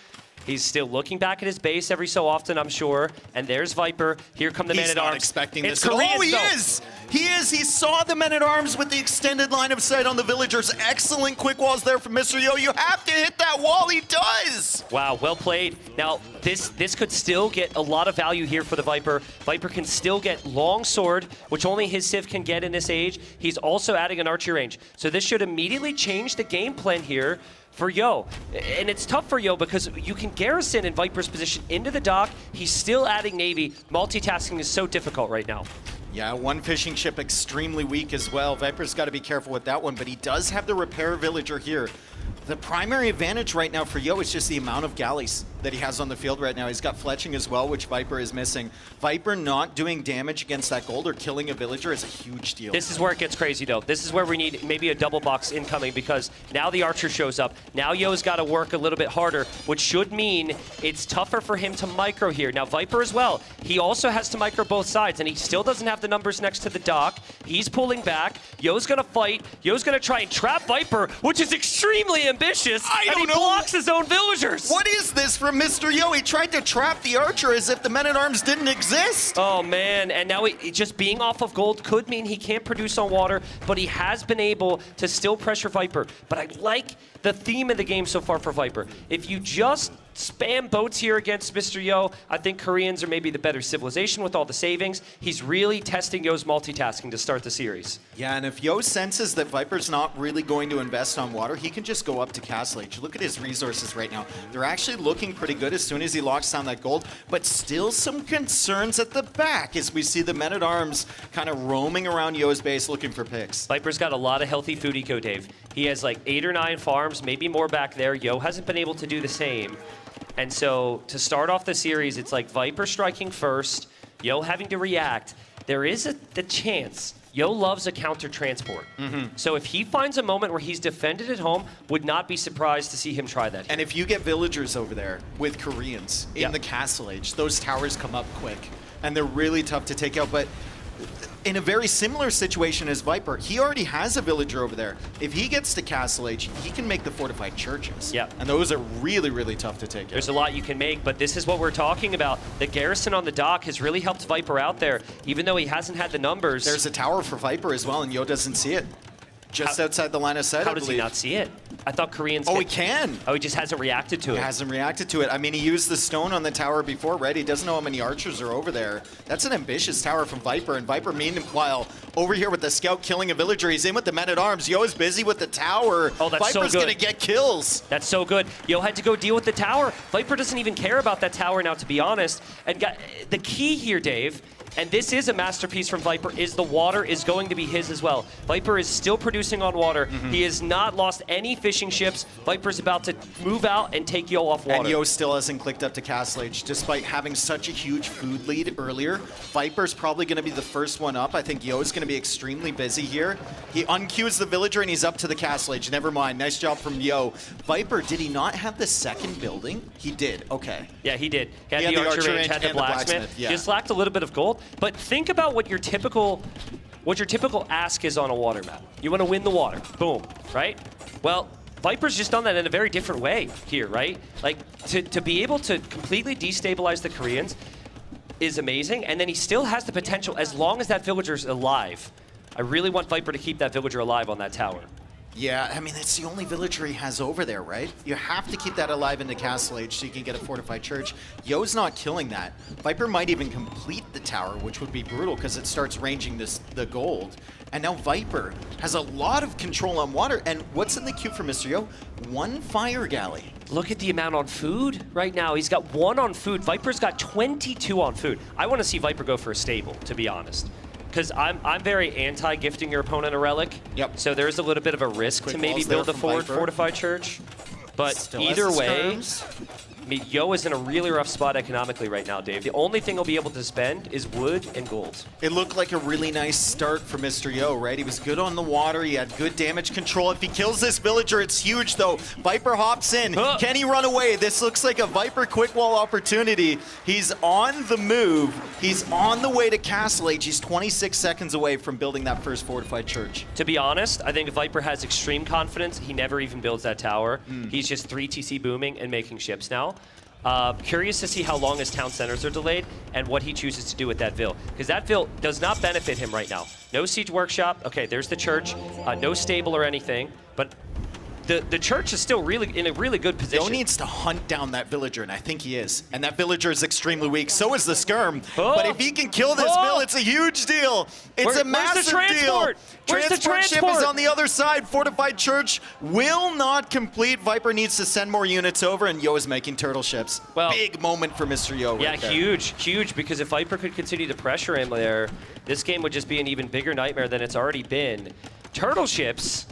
He's still looking back at his base every so often, I'm sure. And there's Viper. Here come the men-at-arms. He's not expecting this at all. Koreans, Oh, he though. is! He is! He saw the men-at-arms with the extended line of sight on the villagers. Excellent quick walls there from Mr. Yo. You have to hit that wall. He does! Wow, well played. Now, this could still get a lot of value here for the Viper. Viper can still get long sword, which only his Civ can get in this age. He's also adding an archery range. So this should immediately change the game plan here for Yo. And it's tough for Yo because you can garrison in Viper's position into the dock. He's still adding Navy. Multitasking is so difficult right now. Yeah, one fishing ship extremely weak as well. Viper's got to be careful with that one, but he does have the repair villager here. The primary advantage right now for Yo is just the amount of galleys that he has on the field right now. He's got fletching as well, which Viper is missing. Viper not doing damage against that gold or killing a villager is a huge deal. This is where it gets crazy, though. This is where we need maybe a double box incoming, because now the archer shows up. Now Yo's got to work a little bit harder, which should mean it's tougher for him to micro here. Now Viper as well, he also has to micro both sides, and he still doesn't have the numbers next to the dock. He's pulling back. Yo's going to fight. Yo's going to try and trap Viper, which is extremely ambitious, and he blocks his own villagers. What is this from Mr. Yo? He tried to trap the archer as if the men-at-arms didn't exist. Oh, man. And now just being off of gold could mean he can't produce on water, but he has been able to still pressure Viper. But I like the theme of the game so far for Viper. If you just spam boats here against Mr. Yo, I think Koreans are maybe the better civilization with all the savings. He's really testing Yo's multitasking to start the series. Yeah, and if Yo senses that Viper's not really going to invest on water, he can just go up to Castle Age. Look at his resources right now. They're actually looking pretty good as soon as he locks down that gold, but still some concerns at the back as we see the men-at-arms kind of roaming around Yo's base looking for picks. Viper's got a lot of healthy food eco, Dave. He has like 8 or 9 farms, maybe more back there. Yo hasn't been able to do the same. And so to start off the series, it's like Viper striking first, Yo having to react. There is the chance. Yo loves a counter transport. So if he finds a moment where he's defended at home, would not be surprised to see him try that. And if you get villagers over there with Koreans in the Castle Age, those towers come up quick. And they're really tough to take out. But in a very similar situation as Viper, he already has a villager over there. If he gets to Castle Age, he can make the fortified churches. Yeah. And those are really, really tough to take out. There's a lot you can make, but this is what we're talking about. The garrison on the dock has really helped Viper out there, even though he hasn't had the numbers. There's a tower for Viper as well, and Yo doesn't see it. Just outside the line of sight, How I does he believe. not see it? I thought Koreans... Oh, he can. Oh, he just hasn't reacted to it. He hasn't reacted to it. I mean, he used the stone on the tower before, right? He doesn't know how many archers are over there. That's an ambitious tower from Viper, and Viper, meanwhile, over here with the scout killing a villager. He's in with the men-at-arms. Yo is busy with the tower. Oh, that's so Viper's good. gonna get kills. That's so good. Yo had to go deal with the tower. Viper doesn't even care about that tower now, to be honest. And the key here, Dave, and this is a masterpiece from Viper, is the water is going to be his as well. Viper is still producing on water. He has not lost any fishing ships. Viper's about to move out and take Yo off water. And Yo still hasn't clicked up to Castle Age, despite having such a huge food lead earlier. Viper's probably going to be the first one up. I think Yo's going to be extremely busy here. He uncues the villager and he's up to the Castle Age. Never mind. Nice job from Yo. Viper, did he not have the second building? He did. Okay. Yeah, he did. He had the archer range, had the and blacksmith. Yeah. Just lacked a little bit of gold. But think about what your typical ask is on a water map. You want to win the water. Boom. Right? Well, Viper's just done that in a very different way here, right? Like, to be able to completely destabilize the Koreans is amazing, and then he still has the potential, as long as that villager's alive. I really want Viper to keep that villager alive on that tower. Yeah, I mean, it's the only villager he has over there, right? You have to keep that alive in the Castle Age so you can get a fortified church. Yo's not killing that. Viper might even complete the tower, which would be brutal because it starts ranging the gold. And now Viper has a lot of control on water. And what's in the queue for Mr. Yo? 1 fire galley. Look at the amount on food right now. He's got 1 on food. Viper's got 22 on food. I want to see Viper go for a stable, to be honest. Because I'm very anti-gifting your opponent a relic. Yep. So there's a little bit of a risk Quick to maybe walls there build a from Viper. fortified church. But Still has either his way, terms. I mean, Yo is in a really rough spot economically right now, Dave. The only thing he'll be able to spend is wood and gold. It looked like a really nice start for Mr. Yo, right? He was good on the water. He had good damage control. If he kills this villager, it's huge, though. Viper hops in. Can he run away? This looks like a Viper quick wall opportunity. He's on the move. He's on the way to Castle Age. He's 26 seconds away from building that first fortified church. To be honest, I think Viper has extreme confidence. He never even builds that tower. He's just 3 TC booming and making ships now. Curious to see how long his town centers are delayed and what he chooses to do with that Vil. Because that Vil does not benefit him right now. No siege workshop. Okay, there's the church. No stable or anything. But the church is still really in a really good position. Yo needs to hunt down that villager, and I think he is. And that villager is extremely weak. So is the skirm. Oh. But if he can kill this Bill, it's a huge deal. It's a massive deal. Transport ship is on the other side. Fortified church will not complete. Viper needs to send more units over, and Yo is making turtle ships. Well, big moment for Mr. Yo right there. Huge, because if Viper could continue to pressure him there, this game would just be an even bigger nightmare than it's already been. Turtle ships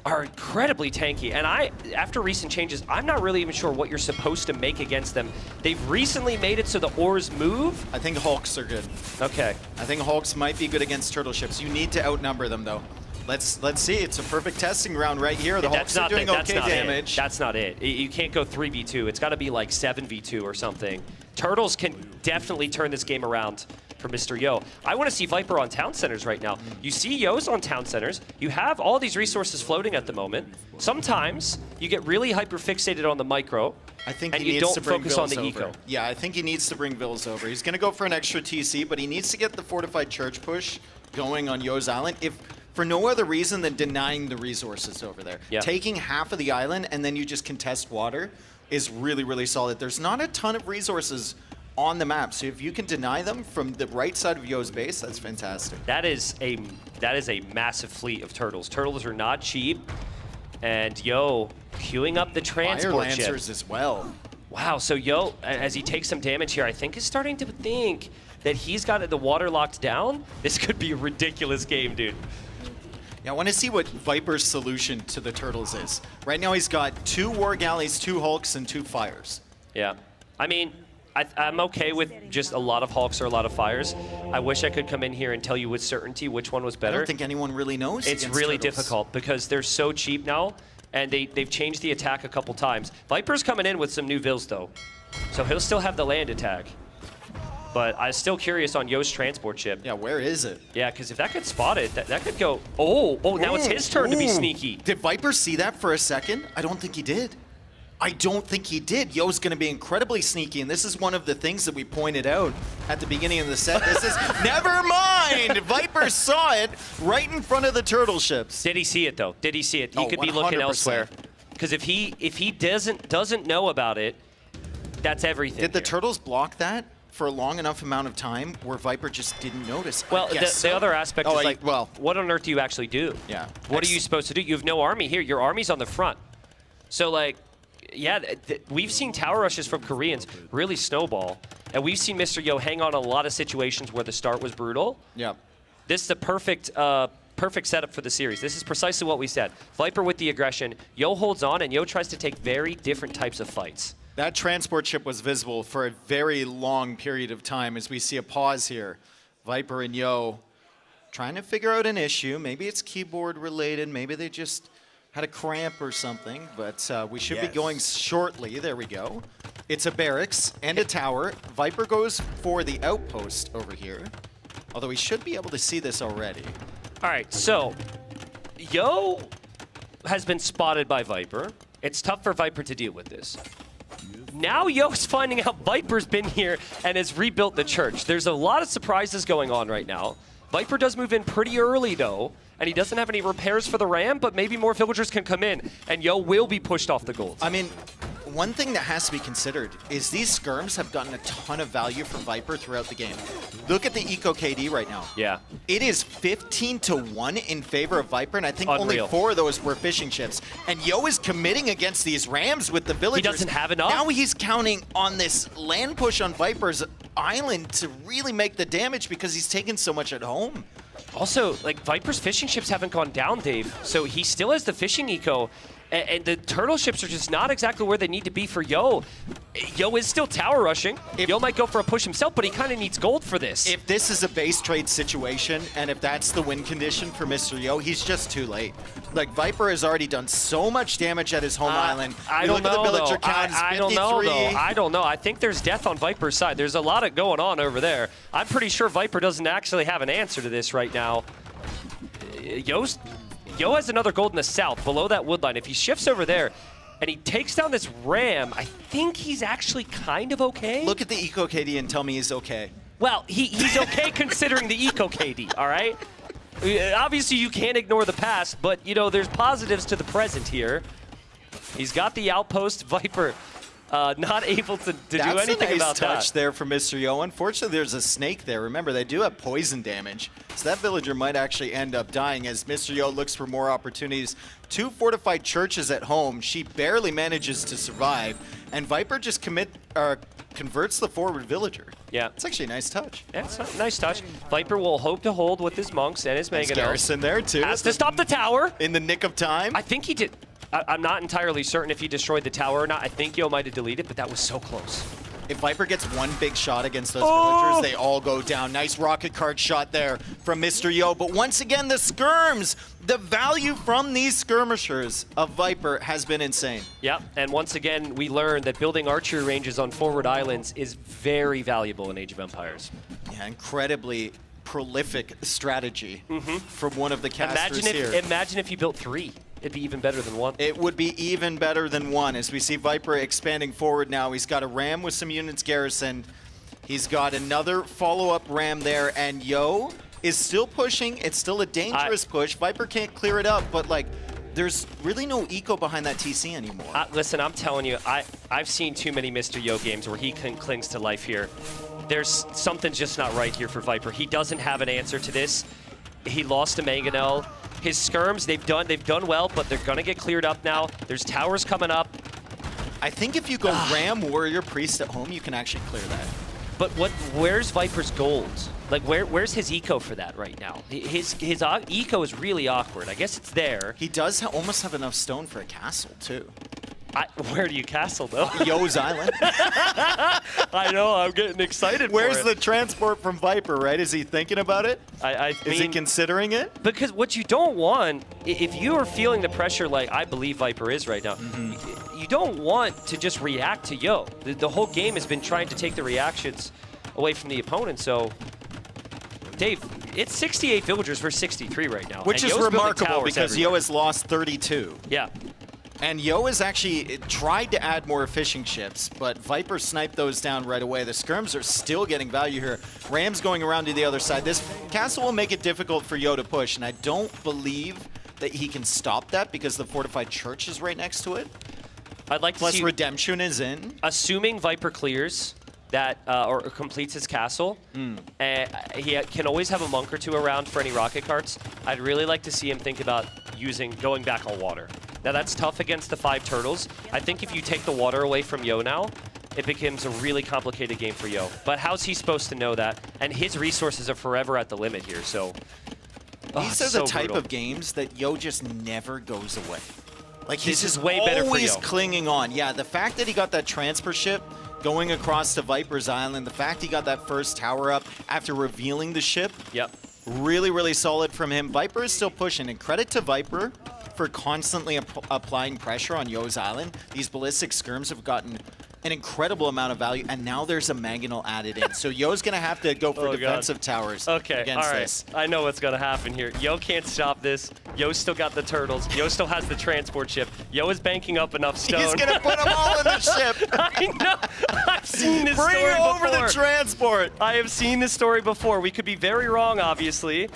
are incredibly tanky, and after recent changes, I'm not really even sure what you're supposed to make against them. They've recently made it so the ores move. I think Hulks are good. Okay. I think Hulks might be good against turtle ships. You need to outnumber them, though. Let's see. It's a perfect testing ground right here. The Hulks are doing okay damage. That's not it. You can't go 3v2. It's got to be like 7v2 or something. Turtles can definitely turn this game around for Mr. Yo. I want to see Viper on town centers right now. You see Yo's on town centers. You have all these resources floating at the moment. Sometimes you get really hyper fixated on the micro. I think and he you needs don't to bring focus on Vills the over. eco. Yeah, I think he needs to bring Vills over. He's going to go for an extra TC, but he needs to get the fortified church push going on Yo's island. If for no other reason than denying the resources over there. Yep. Taking half of the island and then you just contest water is really, really solid. There's not a ton of resources on the map, so if you can deny them from the right side of Yo's base, that's fantastic. That is a massive fleet of turtles. Turtles are not cheap, and Yo queuing up the transport Fire ship. Lancers as well. Wow, so Yo, as he takes some damage here, I think is starting to think that he's got the water locked down. This could be a ridiculous game, dude. Yeah, I want to see what Viper's solution to the turtles is. Right now he's got 2 war galleys, 2 hulks, and 2 fires. Yeah, I mean, I'm okay with just a lot of hulks or a lot of fires. I wish I could come in here and tell you with certainty which one was better. I don't think anyone really knows. It's really difficult because they're so cheap now, and they've changed the attack a couple times. Viper's coming in with some new vills though, so he'll still have the land attack. But I'm still curious on Yo's transport ship. Yeah, where is it? Yeah, because if that gets spotted, that could go. Oh, now it's his turn to be sneaky. Did Viper see that for a second? I don't think he did. I don't think he did. Yo's going to be incredibly sneaky, and this is one of the things that we pointed out at the beginning of the set. This is, never mind! Viper saw it right in front of the turtle ships. Did he see it, though? Did he see it? He could be looking 100%. elsewhere. Because if he doesn't know about it, that's everything. Did the turtles block that for a long enough amount of time where Viper just didn't notice? Well, the other aspect is like, well, what on earth do you actually do? Yeah. What are you supposed to do? You have no army here. Your army's on the front. So, like, yeah, we've seen tower rushes from Koreans really snowball. And we've seen Mr. Yo hang on a lot of situations where the start was brutal. Yeah. This is the perfect setup for the series. This is precisely what we said. Viper with the aggression. Yo holds on, and Yo tries to take very different types of fights. That transport ship was visible for a very long period of time as we see a pause here. Viper and Yo trying to figure out an issue. Maybe it's keyboard related. Maybe they just had a cramp or something, but we should be going shortly. There we go. It's a barracks and a tower. Viper goes for the outpost over here, although we should be able to see this already. All right, so Yo has been spotted by Viper. It's tough for Viper to deal with this. Now Yo's finding out Viper's been here and has rebuilt the church. There's a lot of surprises going on right now. Viper does move in pretty early, though, and he doesn't have any repairs for the ram, but maybe more villagers can come in, and Yo will be pushed off the gold. I mean, one thing that has to be considered is these skirms have gotten a ton of value for Viper throughout the game. Look at the Eco KD right now. Yeah. It is 15-1 in favor of Viper, and I think Unreal. only 4 of those were fishing ships. And Yo is committing against these rams with the villagers. He doesn't have enough? Now he's counting on this land push on Viper's island to really make the damage because he's taken so much at home. Also, like, Viper's fishing ships haven't gone down, Dave, so he still has the fishing eco. And the turtle ships are just not exactly where they need to be for Yo. Yo is still tower rushing. Yo might go for a push himself, but he kind of needs gold for this. If this is a base trade situation, and if that's the win condition for Mr. Yo, he's just too late. Like, Viper has already done so much damage at his home island. I don't know, though. I don't know, though. I don't know. I think there's death on Viper's side. There's a lot of going on over there. I'm pretty sure Viper doesn't actually have an answer to this right now. Yo has another gold in the south, below that wood line. If he shifts over there and he takes down this ram, I think he's actually kind of okay. Look at the Eco KD and tell me he's okay. Well, he's okay considering the Eco KD, all right? Obviously, you can't ignore the past, but, you know, there's positives to the present here. He's got the outpost. Viper not able to do anything That's a nice about touch that. there from Mr. Yo. Unfortunately, there's a snake there. Remember, they do have poison damage, so that villager might actually end up dying as Mr. Yo looks for more opportunities. 2 fortified churches at home. She barely manages to survive, and Viper just converts the forward villager. Yeah. It's actually a nice touch. Yeah, it's a nice touch. Viper will hope to hold with his monks and his mangonels. Garrison there, too. Has to stop the tower. In the nick of time. I think he did. I'm not entirely certain if he destroyed the tower or not. I think Yo might have deleted, but that was so close. If Viper gets one big shot against those villagers, they all go down. Nice rocket cart shot there from Mr. Yo. But once again, the skirms, the value from these skirmishers of Viper has been insane. Yeah, and once again, we learned that building archery ranges on forward islands is very valuable in Age of Empires. Yeah, incredibly prolific strategy from one of the casters here. Imagine if you built 3. It'd be even better than 1. It would be even better than 1 as we see Viper expanding forward now. He's got a ram with some units garrisoned. He's got another follow-up ram there, and Yo is still pushing. It's still a dangerous push. Viper can't clear it up, but like, there's really no eco behind that TC anymore. Listen, I'm telling you, I've seen too many Mr. Yo games where he clings to life here. There's something's just not right here for Viper. He doesn't have an answer to this. He lost a mangonel. His skirms, they've done well, but they're gonna get cleared up now. There's towers coming up. I think if you go Ram, Warrior, Priest at home, you can actually clear that. But where's Viper's gold? Like, where's his eco for that right now? His eco is really awkward. I guess it's there. He does almost have enough stone for a castle, too. Where do you castle, though? Yo's Island. I know, I'm getting excited Where's for it. the transport from Viper, right? Is he thinking about it? Is he considering it? Because what you don't want, if you are feeling the pressure like I believe Viper is right now, you don't want to just react to Yo. The whole game has been trying to take the reactions away from the opponent, so... Dave, it's 68 villagers versus 63 right now. Which is remarkable because Yo has lost 32. Yeah. And Yo has actually tried to add more fishing ships, but Viper sniped those down right away. The skirms are still getting value here. Ram's going around to the other side. This castle will make it difficult for Yo to push, and I don't believe that he can stop that because the fortified church is right next to it. I'd like to Plus see... Redemption is in. Assuming Viper clears that, or completes his castle, he can always have a monk or 2 around for any rocket carts. I'd really like to see him think about going back on water. Now that's tough against the 5 turtles. I think if you take the water away from Yo now, it becomes a really complicated game for Yo. But how's he supposed to know that? And his resources are forever at the limit here, so... These are the type of games that Yo just never goes away. Like, he's This is just way better for always Yo. clinging on. Yeah, the fact that he got that transfer ship going across to Viper's Island, the fact he got that first tower up after revealing the ship, really, really solid from him. Viper is still pushing, and credit to Viper for constantly applying pressure on Yo's Island. These ballistic skirms have gotten an incredible amount of value, and now there's a mangonel added in. So Yo's going to have to go for defensive towers against this. I know what's going to happen here. Yo can't stop this. Yo's still got the turtles. Yo still has the transport ship. Yo is banking up enough stone. He's going to put them all in the ship. I know. I've seen this story Bring before. over the transport. I have seen this story before. We could be very wrong, obviously.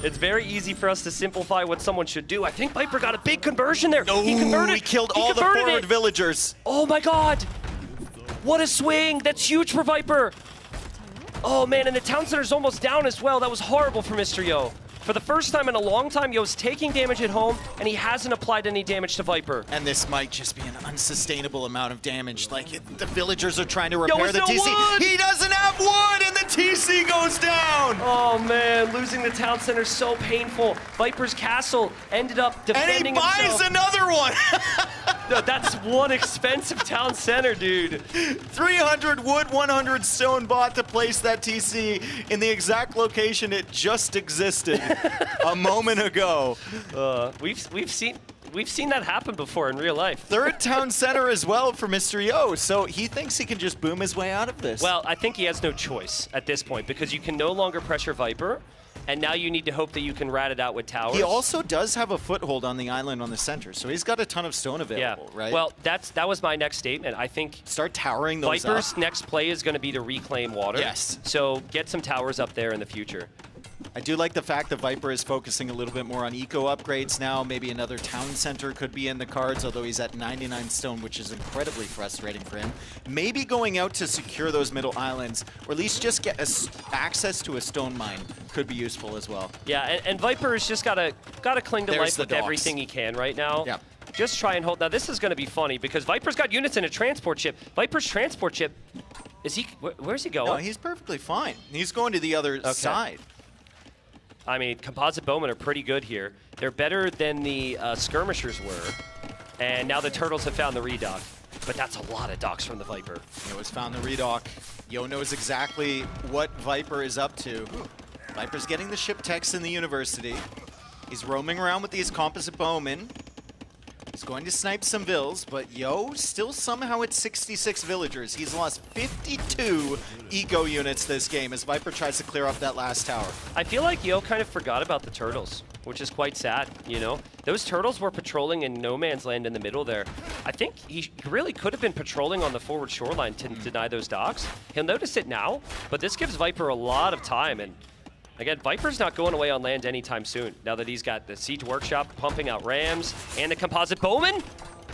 It's very easy for us to simplify what someone should do. I think Viper got a big conversion there. No, he converted. he killed all the forward villagers. Oh my god. What a swing. That's huge for Viper. Oh man, and the town center's almost down as well. That was horrible for Mr. Yo. For the first time in a long time, Yo's taking damage at home, and he hasn't applied any damage to Viper. And this might just be an unsustainable amount of damage. Like, the villagers are trying to repair the TC. Wood. He doesn't have wood, and the TC goes down. Oh man, losing the town center is so painful. Viper's castle ended up defending himself. And he buys another one. No, that's one expensive town center, dude. 300 wood, 100 stone bought to place that TC in the exact location it just existed a moment ago. We've seen that happen before in real life. Third town center as well for Mr. Yo, so he thinks he can just boom his way out of this. Well, I think he has no choice at this point because you can no longer pressure Viper, and now you need to hope that you can rat it out with towers. He also does have a foothold on the island on the center, so he's got a ton of stone available, right? Well, that was my next statement. I think start towering those Viper's up. next play is going to be to reclaim water. Yes. So get some towers up there in the future. I do like the fact that Viper is focusing a little bit more on eco upgrades now. Maybe another town center could be in the cards, although he's at 99 stone, which is incredibly frustrating for him. Maybe going out to secure those middle islands, or at least just get access to a stone mine could be useful as well. Yeah, and Viper's just gotta cling to life with everything he can right now. Yeah. Just try and hold. Now this is going to be funny because Viper's got units in a transport ship. Viper's transport ship, is he? Where's he going? No, he's perfectly fine. He's going to the other side. I mean, composite bowmen are pretty good here. They're better than the skirmishers were, and now the turtles have found the redock. But that's a lot of docks from the Viper. Yo has found the redock. Yo knows exactly what Viper is up to. Viper's getting the ship techs in the university. He's roaming around with these composite bowmen. He's going to snipe some vills, but Yo still somehow at 66 villagers. He's lost 52 eco units this game as Viper tries to clear up that last tower. I feel like Yo kind of forgot about the turtles, which is quite sad, you know? Those turtles were patrolling in no man's land in the middle there. I think he really could have been patrolling on the forward shoreline to deny those docks. He'll notice it now, but this gives Viper a lot of time, and again, Viper's not going away on land anytime soon, now that he's got the Siege Workshop pumping out rams and the composite bowman.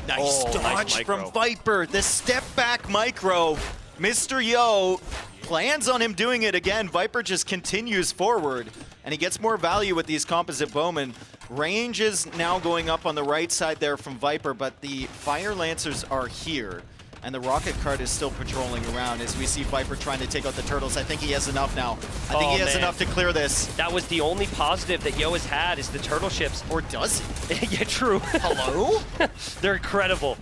Nice dodge from Viper. The step back micro. Mr. Yo plans on him doing it again. Viper just continues forward, and he gets more value with these composite bowmen. Range is now going up on the right side there from Viper, but the Fire Lancers are here. And the rocket cart is still patrolling around as we see Viper trying to take out the turtles. I think he has enough now. I think he has enough to clear this. That was the only positive that Yo has had is the turtle ships. Or does he? Yeah, true. Hello? They're incredible.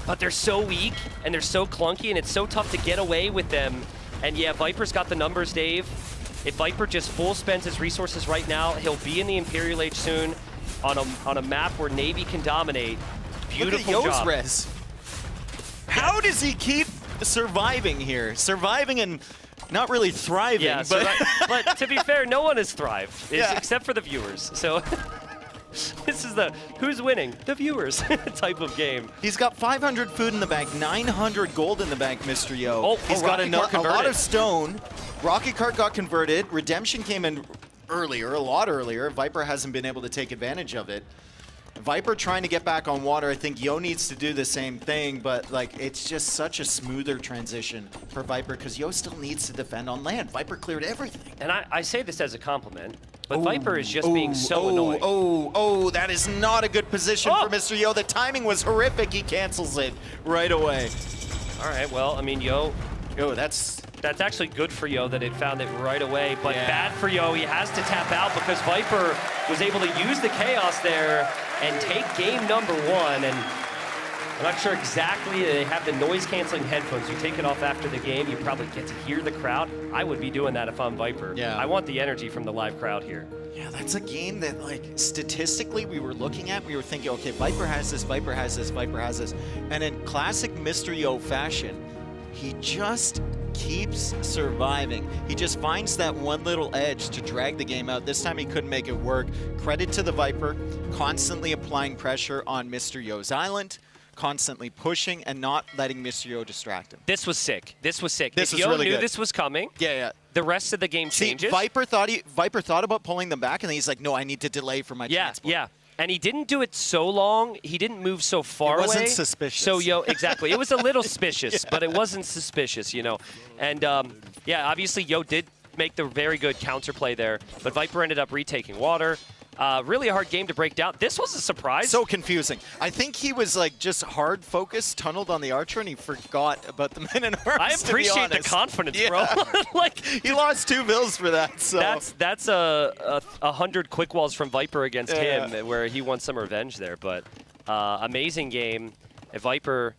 But they're so weak and they're so clunky and it's so tough to get away with them. And yeah, Viper's got the numbers, Dave. If Viper just full spends his resources right now, he'll be in the Imperial Age soon on a map where Navy can dominate. Beautiful Look at Yo's job. res. How does he keep surviving here? Surviving and not really thriving. Yeah, but to be fair, no one has thrived, except for the viewers. So this is the who's winning? The viewers type of game. He's got 500 food in the bank, 900 gold in the bank, Mr. Yo. He's got a lot of stone. Rocket cart got converted. Redemption came in earlier, a lot earlier. Viper hasn't been able to take advantage of it. Viper trying to get back on water. I think Yo needs to do the same thing, but like it's just such a smoother transition for Viper because Yo still needs to defend on land. Viper cleared everything. And I say this as a compliment, but Viper is just being so annoying. That is not a good position for Mr. Yo. The timing was horrific. He cancels it right away. All right, well, I mean, Yo, that's actually good for Yo that it found it right away, but bad for Yo. He has to tap out because Viper was able to use the chaos there and take game number one. And I'm not sure exactly, they have the noise-canceling headphones. You take it off after the game, you probably get to hear the crowd. I would be doing that if I'm Viper. Yeah. I want the energy from the live crowd here. Yeah, that's a game that, like, statistically we were looking at. We were thinking, okay, Viper has this, Viper has this, Viper has this. And in classic Mr. Yo fashion, he just keeps surviving. He just finds that one little edge to drag the game out. This time he couldn't make it work. Credit to the Viper, constantly applying pressure on Mr. Yo's island, constantly pushing and not letting Mr. Yo distract him. This was sick. This was sick. This if was Yo really knew good. this was coming, yeah. The rest of the game changes. See, Viper thought about pulling them back, and then he's like, no, I need to delay for my transport. Yeah. And he didn't do it so long. He didn't move so far away. It wasn't suspicious. So Yo, exactly. It was a little suspicious, but it wasn't suspicious, you know. And yeah, obviously Yo did make the very good counterplay there, but Viper ended up retaking water. Really a hard game to break down. This was a surprise. So confusing. I think he was like just hard focused, tunneled on the archer, and he forgot about the men in arms. I appreciate the confidence, bro. Like he lost 2 bills for that. So that's 100 quick walls from Viper against him, where he won some revenge there. But amazing game. Viper.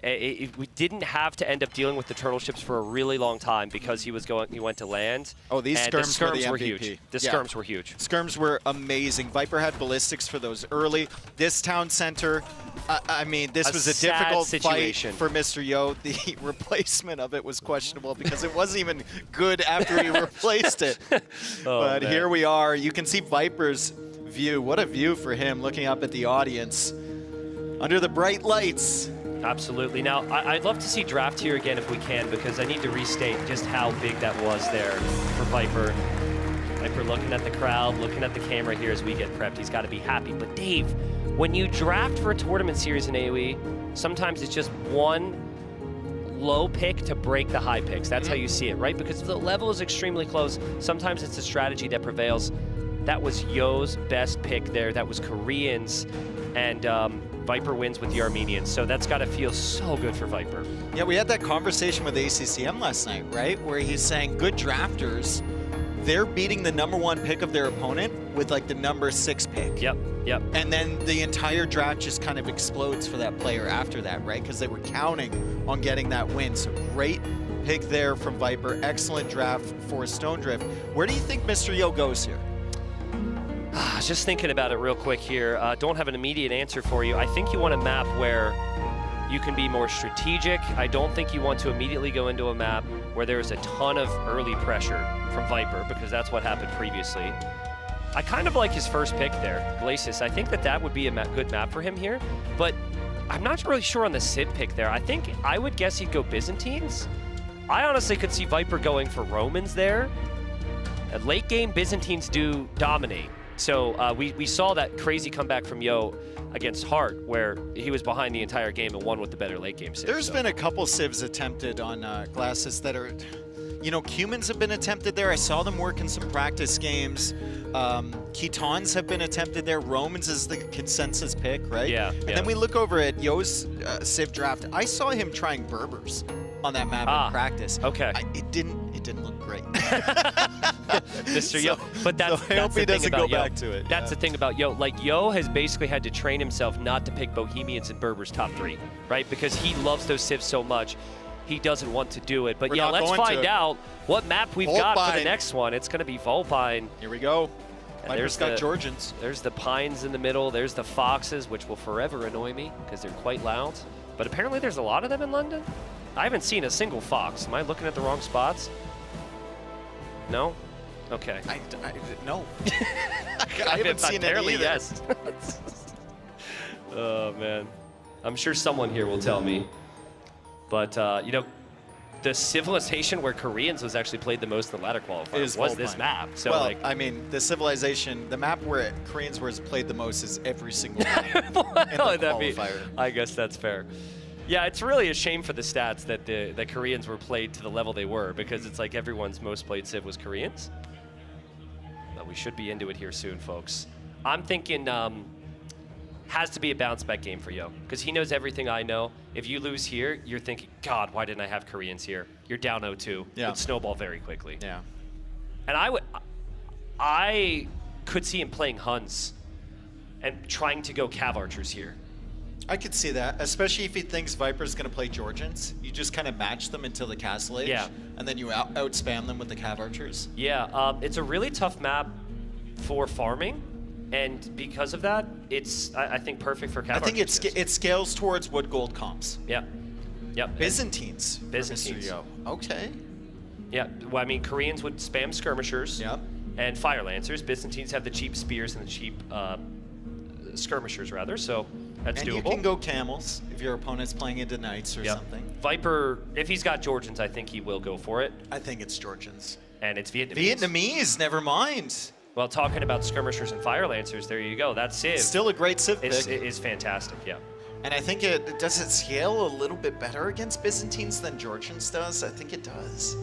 We didn't have to end up dealing with the turtle ships for a really long time because he went to land. Oh, these skirms were huge. The skirms were huge. Skirms were amazing. Viper had ballistics for those early. This town center, I mean, this was a difficult situation fight for Mr. Yo. The replacement of it was questionable because it wasn't even good after he replaced it. But here we are. You can see Viper's view. What a view for him looking up at the audience under the bright lights. Absolutely. Now, I'd love to see draft here again if we can, because I need to restate just how big that was there for Viper. Viper looking at the crowd, looking at the camera here as we get prepped. He's got to be happy. But Dave, when you draft for a tournament series in AoE, sometimes it's just one low pick to break the high picks. That's how you see it, right? Because if the level is extremely close, sometimes it's a strategy that prevails. That was Yo's best pick there. That was Koreans. And Viper wins with the Armenians. So that's got to feel so good for Viper. Yeah, we had that conversation with ACCM last night, right? Where he's saying good drafters, they're beating the #1 pick of their opponent with like the #6 pick. Yep. And then the entire draft just kind of explodes for that player after that, right? Because they were counting on getting that win. So great pick there from Viper. Excellent draft for Stonedrift. Where do you think Mr. Yo goes here? Just thinking about it real quick here. Don't have an immediate answer for you. I think you want a map where you can be more strategic. I don't think you want to immediately go into a map where there's a ton of early pressure from Viper, because that's what happened previously. I kind of like his first pick there, Glacis. I think that would be a good map for him here, but I'm not really sure on the Civ pick there. I would guess he'd go Byzantines. I honestly could see Viper going for Romans there. At late game, Byzantines do dominate. So we saw that crazy comeback from Yo against Hart, where he was behind the entire game and won with the better late game Civ. There's been a couple Civs attempted on Glasses that are, you know, Cumans have been attempted there. I saw them work in some practice games. Ketons have been attempted there. Romans is the consensus pick, right? Yeah. And then we look over at Yo's Civ draft. I saw him trying Berbers on that map in practice. Okay. It didn't look great. Mr. Yo, but that's I hope he doesn't go back to it. That's the thing about Yo. Like, Yo has basically had to train himself not to pick Bohemians and Berbers top 3, right? Because he loves those civs so much, he doesn't want to do it. But We're yeah, not let's going find to. out what map we've got for the next one. It's going to be Vulpine. Here we go. And Viper's got Georgians. There's the pines in the middle. There's the foxes, which will forever annoy me because they're quite loud. But apparently there's a lot of them in London. I haven't seen a single fox. Am I looking at the wrong spots? No? Okay. No. I haven't seen it either. Yes. Oh, man. I'm sure someone here will tell me. But, you know, the civilization where Koreans was actually played the most in the ladder qualifier was this map. So, well, like, I mean, the civilization, the map where Koreans was played the most is every single map in the qualifier. I guess that's fair. Yeah, it's really a shame for the stats that the Koreans were played to the level they were, because it's like everyone's most played Civ was Koreans. But we should be into it here soon, folks. I'm thinking has to be a bounce back game for Yo, because he knows everything I know. If you lose here, you're thinking, God, why didn't I have Koreans here? You're down 0-2. Yeah. It would snowball very quickly. Yeah. And I could see him playing Huns and trying to go Cav Archers here. I could see that, especially if he thinks Viper's going to play Georgians. You just kind of match them until the Castle Age, and then you out-spam them with the Cav Archers. Yeah, it's a really tough map for farming, and because of that, it's, I think, perfect for Cav Archers. I think it scales towards wood gold comps. Yeah. Yep. Byzantines. Byzantines. Mr. Yo. Okay. Yeah, well, I mean, Koreans would spam skirmishers. Yep. And fire lancers. Byzantines have the cheap spears and the cheap skirmishers, rather, so that's and doable. You can go camels if your opponent's playing into knights or something. Viper, if he's got Georgians, I think he will go for it. I think it's Georgians. And it's Vietnamese. Vietnamese, never mind. Well, talking about skirmishers and fire lancers, there you go. That's Civ. Still a great Civ pick. It is fantastic, yeah. And I think does it scale a little bit better against Byzantines than Georgians does? I think it does.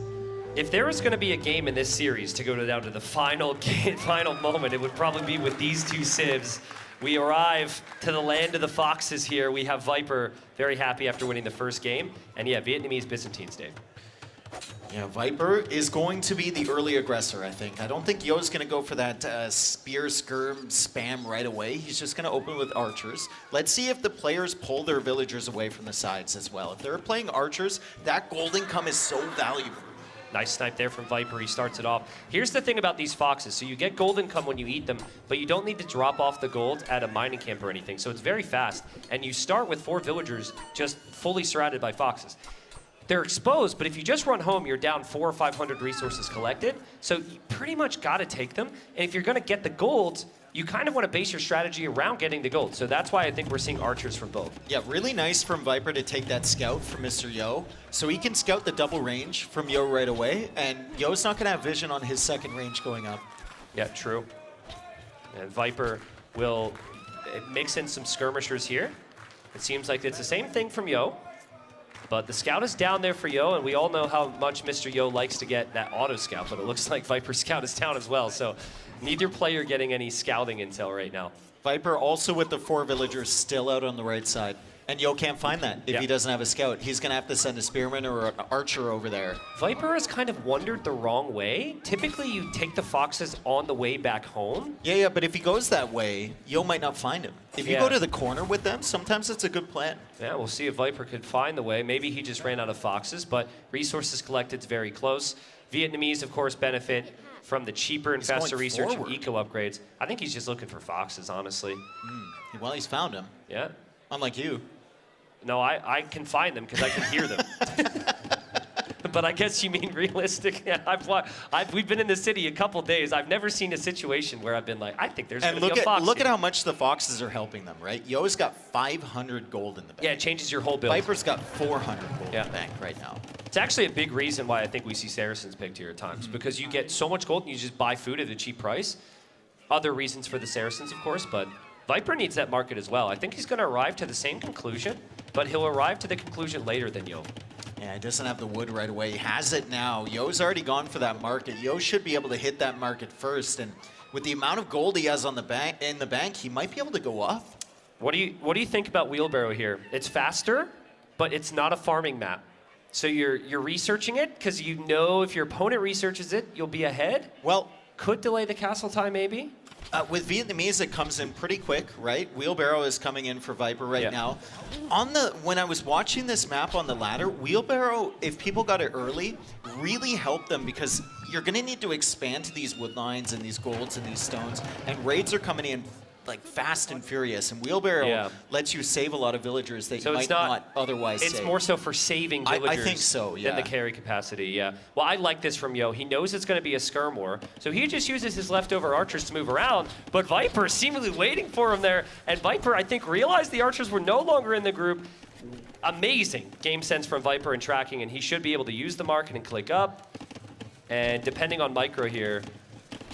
If there was going to be a game in this series to go down to the final moment, it would probably be with these two Civs. We arrive to the land of the foxes here. We have Viper very happy after winning the first game. And yeah, Vietnamese Byzantines, Dave. Yeah, Viper is going to be the early aggressor, I think. I don't think Yo's going to go for that spear skirm spam right away. He's just going to open with archers. Let's see if the players pull their villagers away from the sides as well. If they're playing archers, that gold income is so valuable. Nice snipe there from Viper. He starts it off. Here's the thing about these foxes. So you get gold income when you eat them, but you don't need to drop off the gold at a mining camp or anything. So it's very fast. And you start with 4 villagers just fully surrounded by foxes. They're exposed, but if you just run home, you're down 400 or 500 resources collected. So you pretty much got to take them. And if you're going to get the gold, you kind of want to base your strategy around getting the gold. So that's why I think we're seeing archers from both. Yeah, really nice from Viper to take that scout from Mr. Yo. So he can scout the double range from Yo right away. And Yo's not going to have vision on his second range going up. Yeah, true. And Viper will mix in some skirmishers here. It seems like it's the same thing from Yo. But the scout is down there for Yo, and we all know how much Mr. Yo likes to get that auto scout, but it looks like Viper's scout is down as well. So neither player getting any scouting intel right now. Viper also with the 4 villagers still out on the right side. And Yo can't find that if he doesn't have a scout. He's going to have to send a spearman or an archer over there. Viper has kind of wandered the wrong way. Typically, you take the foxes on the way back home. Yeah, but if he goes that way, Yo might not find him. If you go to the corner with them, sometimes it's a good plan. Yeah, we'll see if Viper could find the way. Maybe he just ran out of foxes, but resources collected is very close. Vietnamese, of course, benefit from the cheaper and faster research and eco upgrades. I think he's just looking for foxes, honestly. Well, he's found them. Yeah. Unlike you. No, I can find them because I can hear them. But I guess you mean realistic. Yeah, we've been in the city a couple days. I've never seen a situation where I've been like, I think there's going to be a fox. Look at how much the foxes are helping them, right? Yo's got 500 gold in the bank. Yeah, it changes your whole build. Viper's got 400 gold in the bank right now. It's actually a big reason why I think we see Saracens picked here at times, because you get so much gold and you just buy food at a cheap price. Other reasons for the Saracens, of course, but Viper needs that market as well. I think he's going to arrive to the same conclusion, but he'll arrive to the conclusion later than Yo. Yeah, he doesn't have the wood right away. He has it now. Yo's already gone for that market. Yo should be able to hit that market first, and with the amount of gold he has on the bank, he might be able to go up. What do you think about Wheelbarrow here? It's faster, but it's not a farming map. So you're researching it because you know if your opponent researches it, you'll be ahead. Well, could delay the castle time maybe. With Vietnamese, it comes in pretty quick, right? Wheelbarrow is coming in for Viper right now. When I was watching this map on the ladder, Wheelbarrow, if people got it early, really helped them because you're going to need to expand to these wood lines and these golds and these stones, and raids are coming in like fast and furious, and Wheelbarrow lets you save a lot of villagers that you might not otherwise save. It's more so for saving villagers I think so, than the carry capacity, yeah. Well, I like this from Yo. He knows it's going to be a skirm war, so he just uses his leftover archers to move around, but Viper is seemingly waiting for him there, and Viper, I think, realized the archers were no longer in the group. Amazing game sense from Viper and tracking, and he should be able to use the market and click up, and depending on micro here,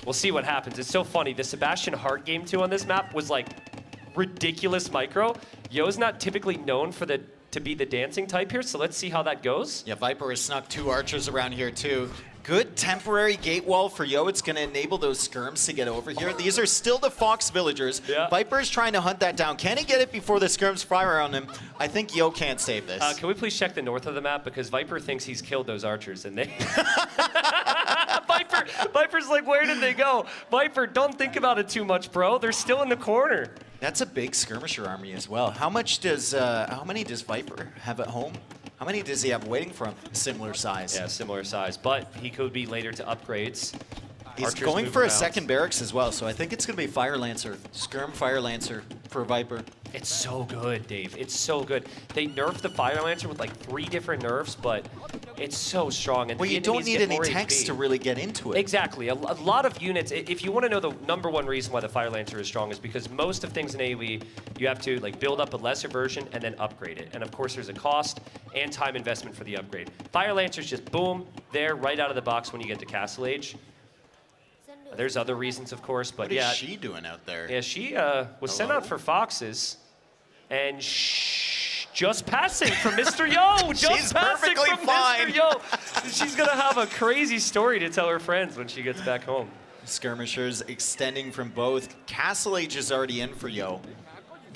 we'll see what happens. It's so funny. The Sebastian Hart game 2 on this map was like ridiculous micro. Yo's not typically known for to be the dancing type here, so let's see how that goes. Yeah, Viper has snuck 2 archers around here too. Good temporary gate wall for Yo. It's going to enable those skirms to get over here. These are still the Fox villagers. Yeah. Viper is trying to hunt that down. Can he get it before the skirms fire around him? I think Yo can't save this. Can we please check the north of the map? Because Viper thinks he's killed those archers, and they... Viper's like, where did they go? Viper, don't think about it too much, bro. They're still in the corner. That's a big skirmisher army as well. How many does Viper have at home? How many does he have waiting for him? Similar size. Yeah, similar size, but he could be later to upgrades. He's going for a second barracks as well, so I think it's going to be Fire Lancer, Skirm Fire Lancer for Viper. It's so good, Dave. It's so good. They nerfed the Fire Lancer with like 3 different nerfs, but it's so strong. And well, you don't need any text to really get into it. Exactly. A lot of units, if you want to know the #1 reason why the Fire Lancer is strong is because most of things in AoE, you have to like build up a lesser version and then upgrade it. And of course, there's a cost and time investment for the upgrade. Fire Lancer's just boom, there, right out of the box when you get to Castle Age. There's other reasons, of course, but what is she doing out there? Yeah, she was sent out for foxes, and just passing from Mr. Yo. She's perfectly fine. Mr. Yo. She's gonna have a crazy story to tell her friends when she gets back home. Skirmishers extending from both. Castle Age is already in for Yo.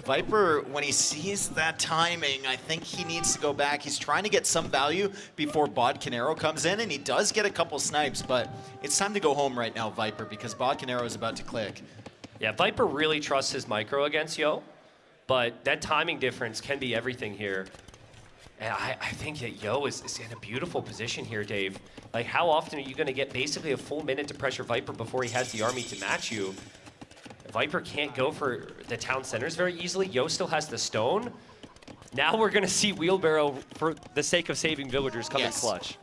Viper, when he sees that timing, I think he needs to go back. He's trying to get some value before Bodcanero comes in, and he does get a couple snipes, but it's time to go home right now, Viper, because Bodcanero is about to click. Yeah, Viper really trusts his micro against Yo, but that timing difference can be everything here. And I think that Yo is in a beautiful position here, Dave. Like, how often are you going to get basically a full minute to pressure Viper before he has the army to match you? Viper can't go for the town centers very easily. Yo still has the stone. Now we're going to see Wheelbarrow, for the sake of saving villagers, come in clutch.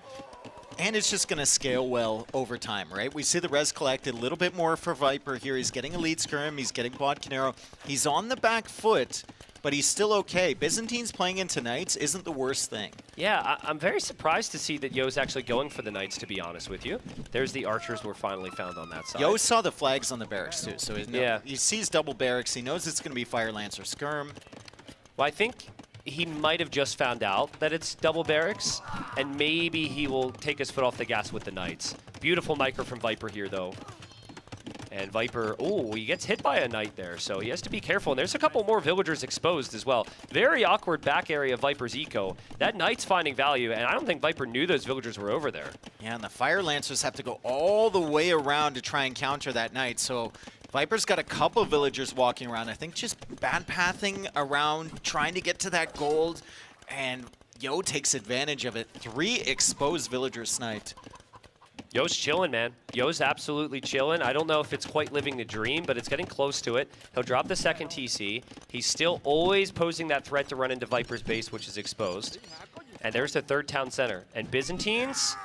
And it's just going to scale well over time, right? We see the res collected a little bit more for Viper here. He's getting a lead skirm. He's getting Bodcanero. He's on the back foot, but he's still okay. Byzantines playing into Knights isn't the worst thing. Yeah, I'm very surprised to see that Yo's actually going for the Knights, to be honest with you. There's the archers were finally found on that side. Yo saw the flags on the barracks too, so he sees double barracks. He knows it's going to be Fire Lancer Skirm. Well, I think he might have just found out that it's double barracks, and maybe he will take his foot off the gas with the Knights. Beautiful micro from Viper here, though. And Viper, oh, he gets hit by a Knight there, so he has to be careful. And there's a couple more villagers exposed as well. Very awkward back area of Viper's eco. That Knight's finding value, and I don't think Viper knew those villagers were over there. Yeah, and the Fire Lancers have to go all the way around to try and counter that Knight, so Viper's got a couple villagers walking around. I think just bad pathing around, trying to get to that gold, and Yo takes advantage of it. 3 exposed villagers sniped. Yo's chilling, man. Yo's absolutely chilling. I don't know if it's quite living the dream, but it's getting close to it. He'll drop the second TC. He's still always posing that threat to run into Viper's base, which is exposed. And there's the third town center. And Byzantines,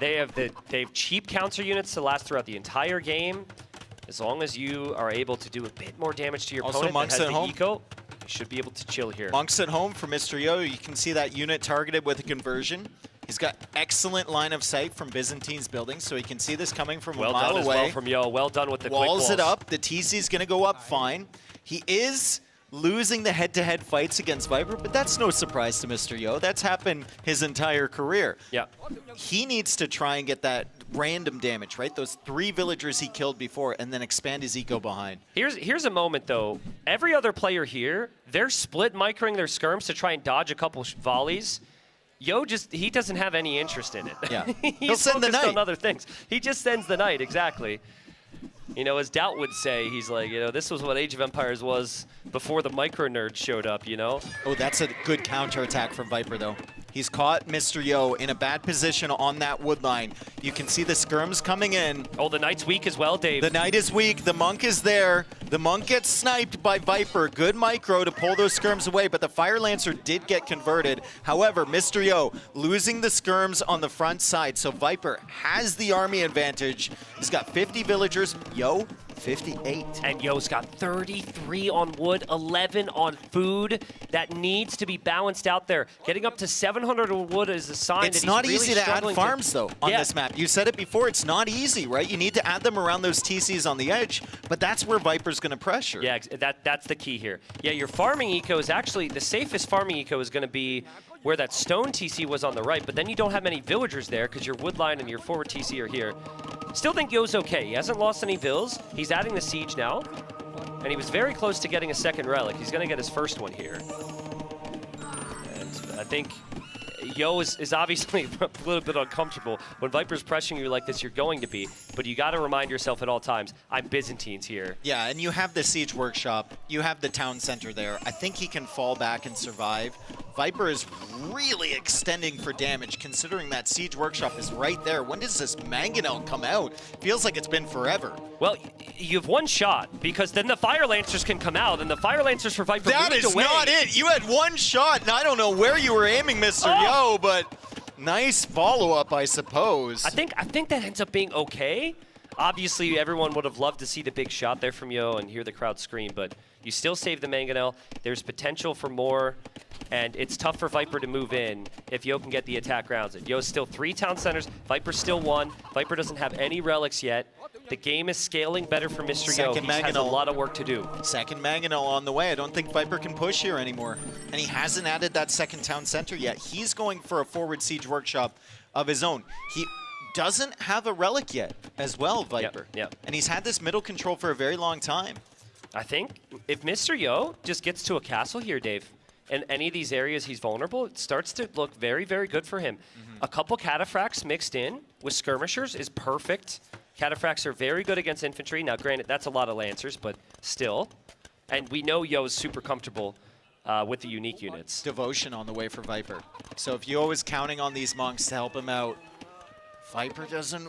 they have cheap counter units to last throughout the entire game. As long as you are able to do a bit more damage to your opponent Monks that has at the home. eco, you should be able to chill here. Monks at home for Mr. Yo. You can see that unit targeted with a conversion. He's got excellent line of sight from Byzantine's building, so he can see this coming from a mile Well done as away. well from Yo. Well done with the quick Walls it walls. up. The TC's going to go up fine. He is losing the head-to-head fights against Viper, but that's no surprise to Mr. Yo. That's happened his entire career. Yeah. He needs to try and get that random damage, right? Those 3 villagers he killed before, and then expand his eco behind. Here's a moment, though. Every other player here, they're split microing their skirms to try and dodge a couple volleys. Yo he doesn't have any interest in it. Yeah. He'll send the focused Knight. on other things. He just sends the Knight, exactly. You know, as Doubt would say, he's like, you know, this was what Age of Empires was before the micro nerds showed up, you know? Oh, that's a good counterattack from Viper, though. He's caught Mr. Yo in a bad position on that wood line. You can see the skirms coming in. Oh, the Knight's weak as well, Dave. The Knight is weak. The Monk is there. The Monk gets sniped by Viper. Good micro to pull those skirms away, but the Fire Lancer did get converted. However, Mr. Yo losing the skirms on the front side, so Viper has the army advantage. He's got 50 villagers. Yo, 58. And Yo's got 33 on wood, 11 on food. That needs to be balanced out there. Getting up to 700 on wood is a sign that It's he's not really easy to add struggling farms, though, on Yeah. this map. You said it before, it's not easy, right? You need to add them around those TCs on the edge, but that's where Viper's going to pressure. Yeah, that's the key here. Yeah, your farming eco is actually, the safest farming eco is going to be where that stone TC was on the right, but then you don't have many villagers there because your wood line and your forward TC are here. Still think Yo's okay. He hasn't lost any vills. He's adding the siege now, and he was very close to getting a second relic. He's going to get his first one here. And I think Yo is obviously a little bit uncomfortable. When Viper's pressuring you like this, you're going to be, but you got to remind yourself at all times, I'm Byzantines here. Yeah, and you have the Siege Workshop. You have the town center there. I think he can fall back and survive. Viper is really extending for damage, considering that Siege Workshop is right there. When does this Mangonel come out? Feels like it's been forever. Well, you have one shot, because then the Fire Lancers can come out, and the Fire Lancers for Viper That moved is away. not it. You had one shot, and I don't know where you were aiming, Mr. Yo, but nice follow-up, I suppose. I think that ends up being okay. Obviously, everyone would have loved to see the big shot there from Yo and hear the crowd scream, but you still save the Mangonel. There's potential for more, and it's tough for Viper to move in if Yo can get the attack rounds in. Yo's still 3 town centers. Viper's still 1. Viper doesn't have any relics yet. The game is scaling better for Mr. Yo. He has a lot of work to do. Second Mangonel on the way. I don't think Viper can push here anymore. And he hasn't added that second town center yet. He's going for a forward Siege Workshop of his own. He doesn't have a relic yet as well, Viper. Yep. And he's had this middle control for a very long time. I think if Mr. Yo just gets to a castle here, Dave, in any of these areas he's vulnerable, it starts to look very, very good for him. A couple cataphracts mixed in with skirmishers is perfect. Cataphracts are very good against infantry. Now, granted, that's a lot of lancers, but still. And we know Yo is super comfortable with the unique units. Devotion on the way for Viper. So if Yo is counting on these monks to help him out, Viper doesn't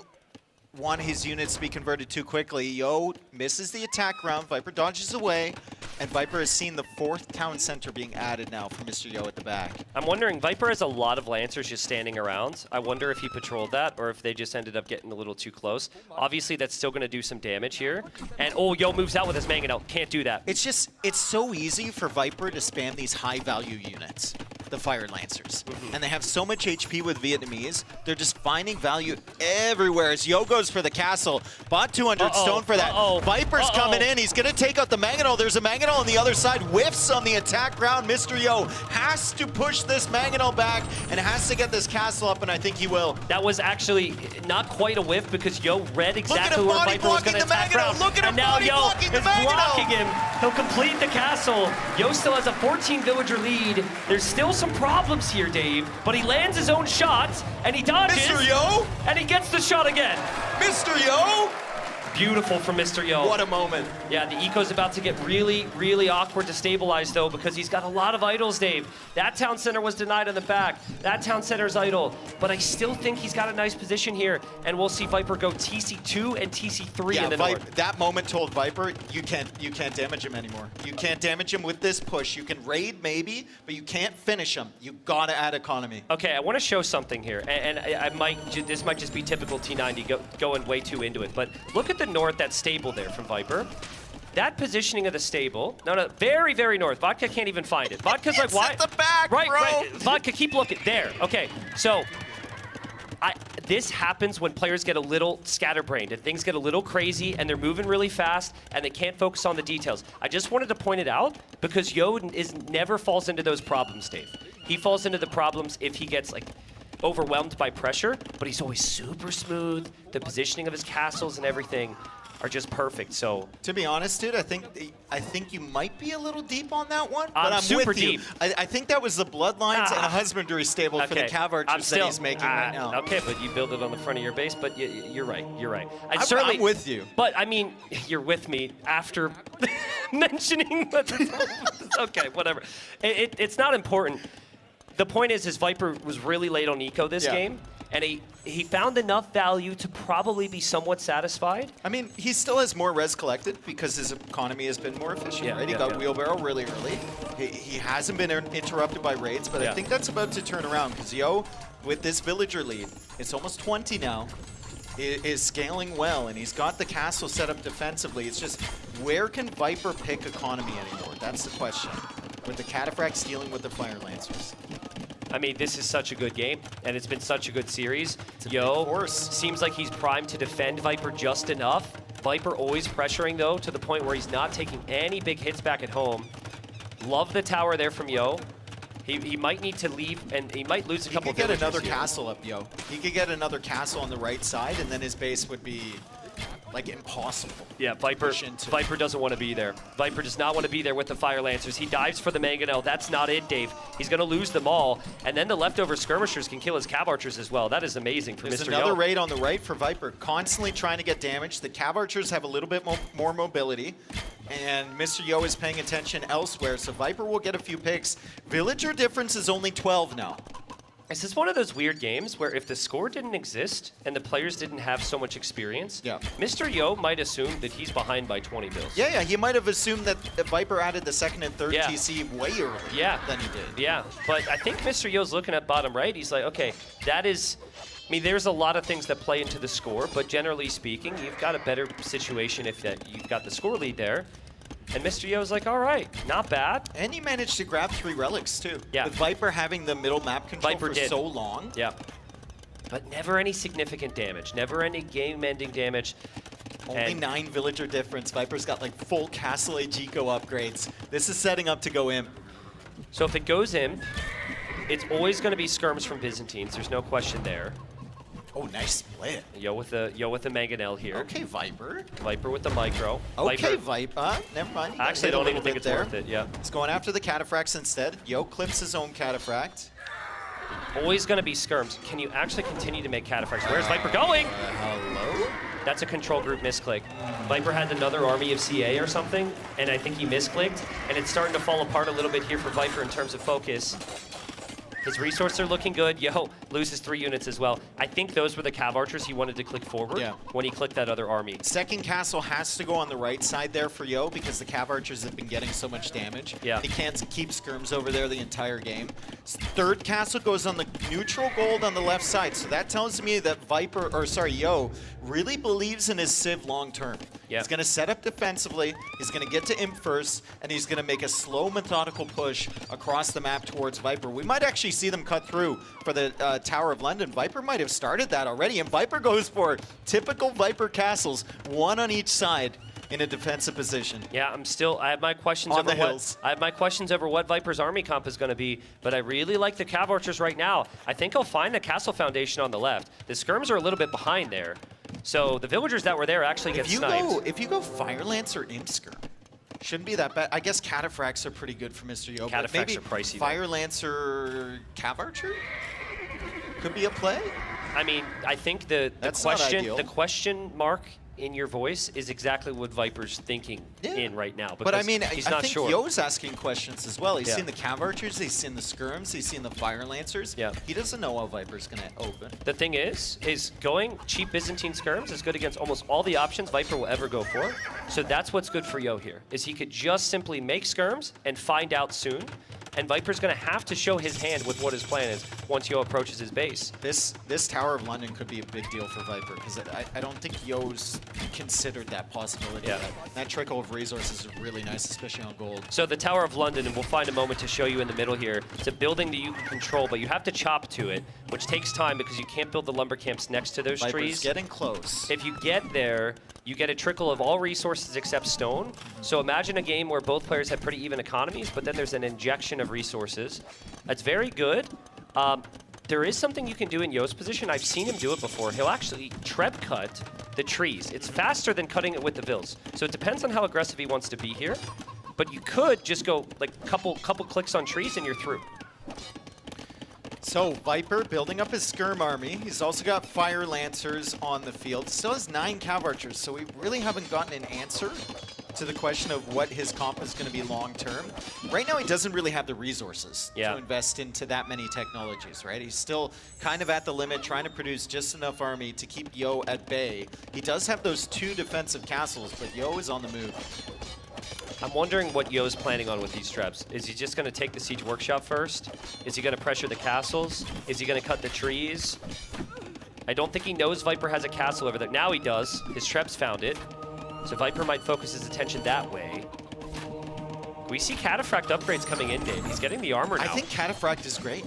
want his units to be converted too quickly. Yo misses the attack round. Viper dodges away. And Viper has seen the 4th town center being added now for Mr. Yo at the back. I'm wondering, Viper has a lot of Lancers just standing around. I wonder if he patrolled that or if they just ended up getting a little too close. Obviously, that's still going to do some damage here. And, oh, Yo moves out with his Mangonel. Can't do that. It's just, it's so easy for Viper to spam these high-value units, the Fire Lancers. And they have so much HP with Vietnamese, they're just finding value everywhere as Yo goes for the castle. Bought 200 stone for that. Viper's coming in. He's going to take out the Mangonel. There's a Mangonel on the other side. Whiffs on the attack ground. Mr. Yo has to push this Mangonel back and has to get this castle up, and I think he will. That was actually not quite a whiff because Yo read exactly where Viper was going to attack ground. Look at him, and now Yo is blocking him. He'll complete the castle. Yo still has a 14 villager lead. There's still some problems here, Dave, but he lands his own shot, and he dodges. Mr. Yo? And he gets the shot again. Mr. Yo? Beautiful from Mr. Yo. What a moment. Yeah, the eco's about to get really, really awkward to stabilize, though, because he's got a lot of idols, Dave. That town center was denied on the back. That town center's idle. But I still think he's got a nice position here, and we'll see Viper go TC2 and TC3 in the north. That moment told Viper, you can't damage him anymore. You can't damage him with this push. You can raid maybe, but you can't finish him. You gotta add economy. Okay, I want to show something here, and this might just be typical T90 going way too into it, but look at the north, that stable there from Viper. That positioning of the stable, no, very, very north. Vodka can't even find it. Vodka's like, why? At the back, right, bro. right. Vodka, keep looking. There, okay. So, this happens when players get a little scatterbrained and things get a little crazy and they're moving really fast and they can't focus on the details. I just wanted to point it out because Yo never falls into those problems, Dave. He falls into the problems if he gets like overwhelmed by pressure, but he's always super smooth. The positioning of his castles and everything are just perfect. So to be honest, dude, I think you might be a little deep on that one, but I'm super with you. deep. I think that was the bloodlines and a husbandry stable for the cav archers that he's making right now. Okay, but you build it on the front of your base. But you're right. You're right. I'm with you. But I mean, you're with me after mentioning. Okay, whatever. It's not important. The point is Viper was really late on eco this game, and he found enough value to probably be somewhat satisfied. I mean, he still has more res collected because his economy has been more efficient, right? He got wheelbarrow really early. He hasn't been interrupted by raids, but I think that's about to turn around because Yo, with this villager lead, it's almost 20 now, is scaling well, and he's got the castle set up defensively. It's just, where can Viper pick economy anymore? That's the question. With the Cataphracts dealing with the Fire Lancers. I mean, this is such a good game, and it's been such a good series. Yo seems like he's primed to defend Viper just enough. Viper always pressuring, though, to the point where he's not taking any big hits back at home. Love the tower there from Yo. He might need to leave, and he might lose a couple of He could get another castle up, Yo. He could get another castle on the right side, and then his base would be like impossible. Yeah, Viper doesn't want to be there. Viper does not want to be there with the Fire Lancers. He dives for the Mangonel. That's not it, Dave. He's going to lose them all. And then the leftover skirmishers can kill his cav archers as well. That is amazing for There's Mr. Yo. another raid on the right for Viper, constantly trying to get damage. The cav archers have a little bit more mobility, and Mr. Yo is paying attention elsewhere, so Viper will get a few picks. Villager difference is only 12 now. Is this one of those weird games where if the score didn't exist and the players didn't have so much experience, Mr. Yo might assume that he's behind by 20 bills? Yeah, he might have assumed that Viper added the second and third TC way earlier than he did. Yeah, but I think Mr. Yo's looking at bottom right. He's like, okay, that is... I mean, there's a lot of things that play into the score, but generally speaking, you've got a better situation if you've got the score lead there. And Mr. Yo's like, all right, not bad. And he managed to grab 3 relics, too. Yeah. With Viper having the middle map control for so long. Yeah. But never any significant damage. Never any game-ending damage. Only 9 villager difference. Viper's got like full Castle Ejiko upgrades. This is setting up to go in. So if it goes in, it's always going to be skirms from Byzantines. There's no question there. Oh, nice split. Yo with the Mangonel here. Okay, Viper. Viper with the micro. Okay, Viper. Never mind. Actually, I don't even think it's worth it. Yeah. He's going after the Cataphracts instead. Yo clips his own Cataphract. Always going to be skirms. Can you actually continue to make Cataphracts? Where's Viper going? Hello? That's a control group misclick. Viper had another army of CA or something, and I think he misclicked, and it's starting to fall apart a little bit here for Viper in terms of focus. His resources are looking good. Yo loses 3 units as well. I think those were the Cav Archers he wanted to click forward when he clicked that other army. Second castle has to go on the right side there for Yo because the Cav Archers have been getting so much damage. Yeah. He can't keep skirms over there the entire game. Third castle goes on the neutral gold on the left side. So that tells me that Yo really believes in his Civ long term. Yeah. He's going to set up defensively, he's going to get to Imp first, and he's going to make a slow, methodical push across the map towards Viper. We might actually see them cut through for the Tower of London. Viper might have started that already, and Viper goes for typical Viper castles, one on each side in a defensive position. Yeah, I have my questions on over the hills. I have my questions over what Viper's army comp is going to be, but I really like the Cav Archers right now. I think I'll find the castle foundation on the left. The skirms are a little bit behind there. So the villagers that were there actually get sniped. If you go Fire Lance or Imp Skirm, shouldn't be that bad. I guess Cataphracts are pretty good for Mr. Yo. Cataphracts maybe are pricey. Fire Lance or Cav Archer could be a play. I mean, I think the question mark in your voice is exactly what Viper's thinking in right now. But I mean, he's I not think sure. Yo's asking questions as well. He's seen the Cav Archers, he's seen the Skirms, he's seen the Fire Lancers. Yeah. He doesn't know how Viper's going to open. The thing is going cheap Byzantine skirms is good against almost all the options Viper will ever go for. So that's what's good for Yo here, is he could just simply make skirms and find out soon. And Viper's going to have to show his hand with what his plan is once Yo approaches his base. This Tower of London could be a big deal for Viper, because I don't think Yo's considered that possibility. Yeah. That trickle of resources is really nice, especially on gold. So the Tower of London, and we'll find a moment to show you in the middle here, it's a building that you can control, but you have to chop to it, which takes time because you can't build the lumber camps next to those Viper's trees. getting close. If you get there, you get a trickle of all resources except stone. So imagine a game where both players have pretty even economies, but then there's an injection of resources. That's very good. There is something you can do in Yo's position. I've seen him do it before. He'll actually treb cut the trees. It's faster than cutting it with the vills. So it depends on how aggressive he wants to be here. But you could just go like couple clicks on trees and you're through. So Viper building up his Skirm army. He's also got Fire Lancers on the field. Still has 9 Cav Archers, so we really haven't gotten an answer to the question of what his comp is going to be long term. Right now he doesn't really have the resources to invest into that many technologies, right? He's still kind of at the limit, trying to produce just enough army to keep Yo at bay. He does have those 2 defensive castles, but Yo is on the move. I'm wondering what Yo's planning on with these traps. Is he just going to take the Siege Workshop first? Is he going to pressure the castles? Is he going to cut the trees? I don't think he knows Viper has a castle over there. Now he does. His traps found it. So Viper might focus his attention that way. We see Cataphract upgrades coming in, Dave. He's getting the armor now. I think Cataphract is great,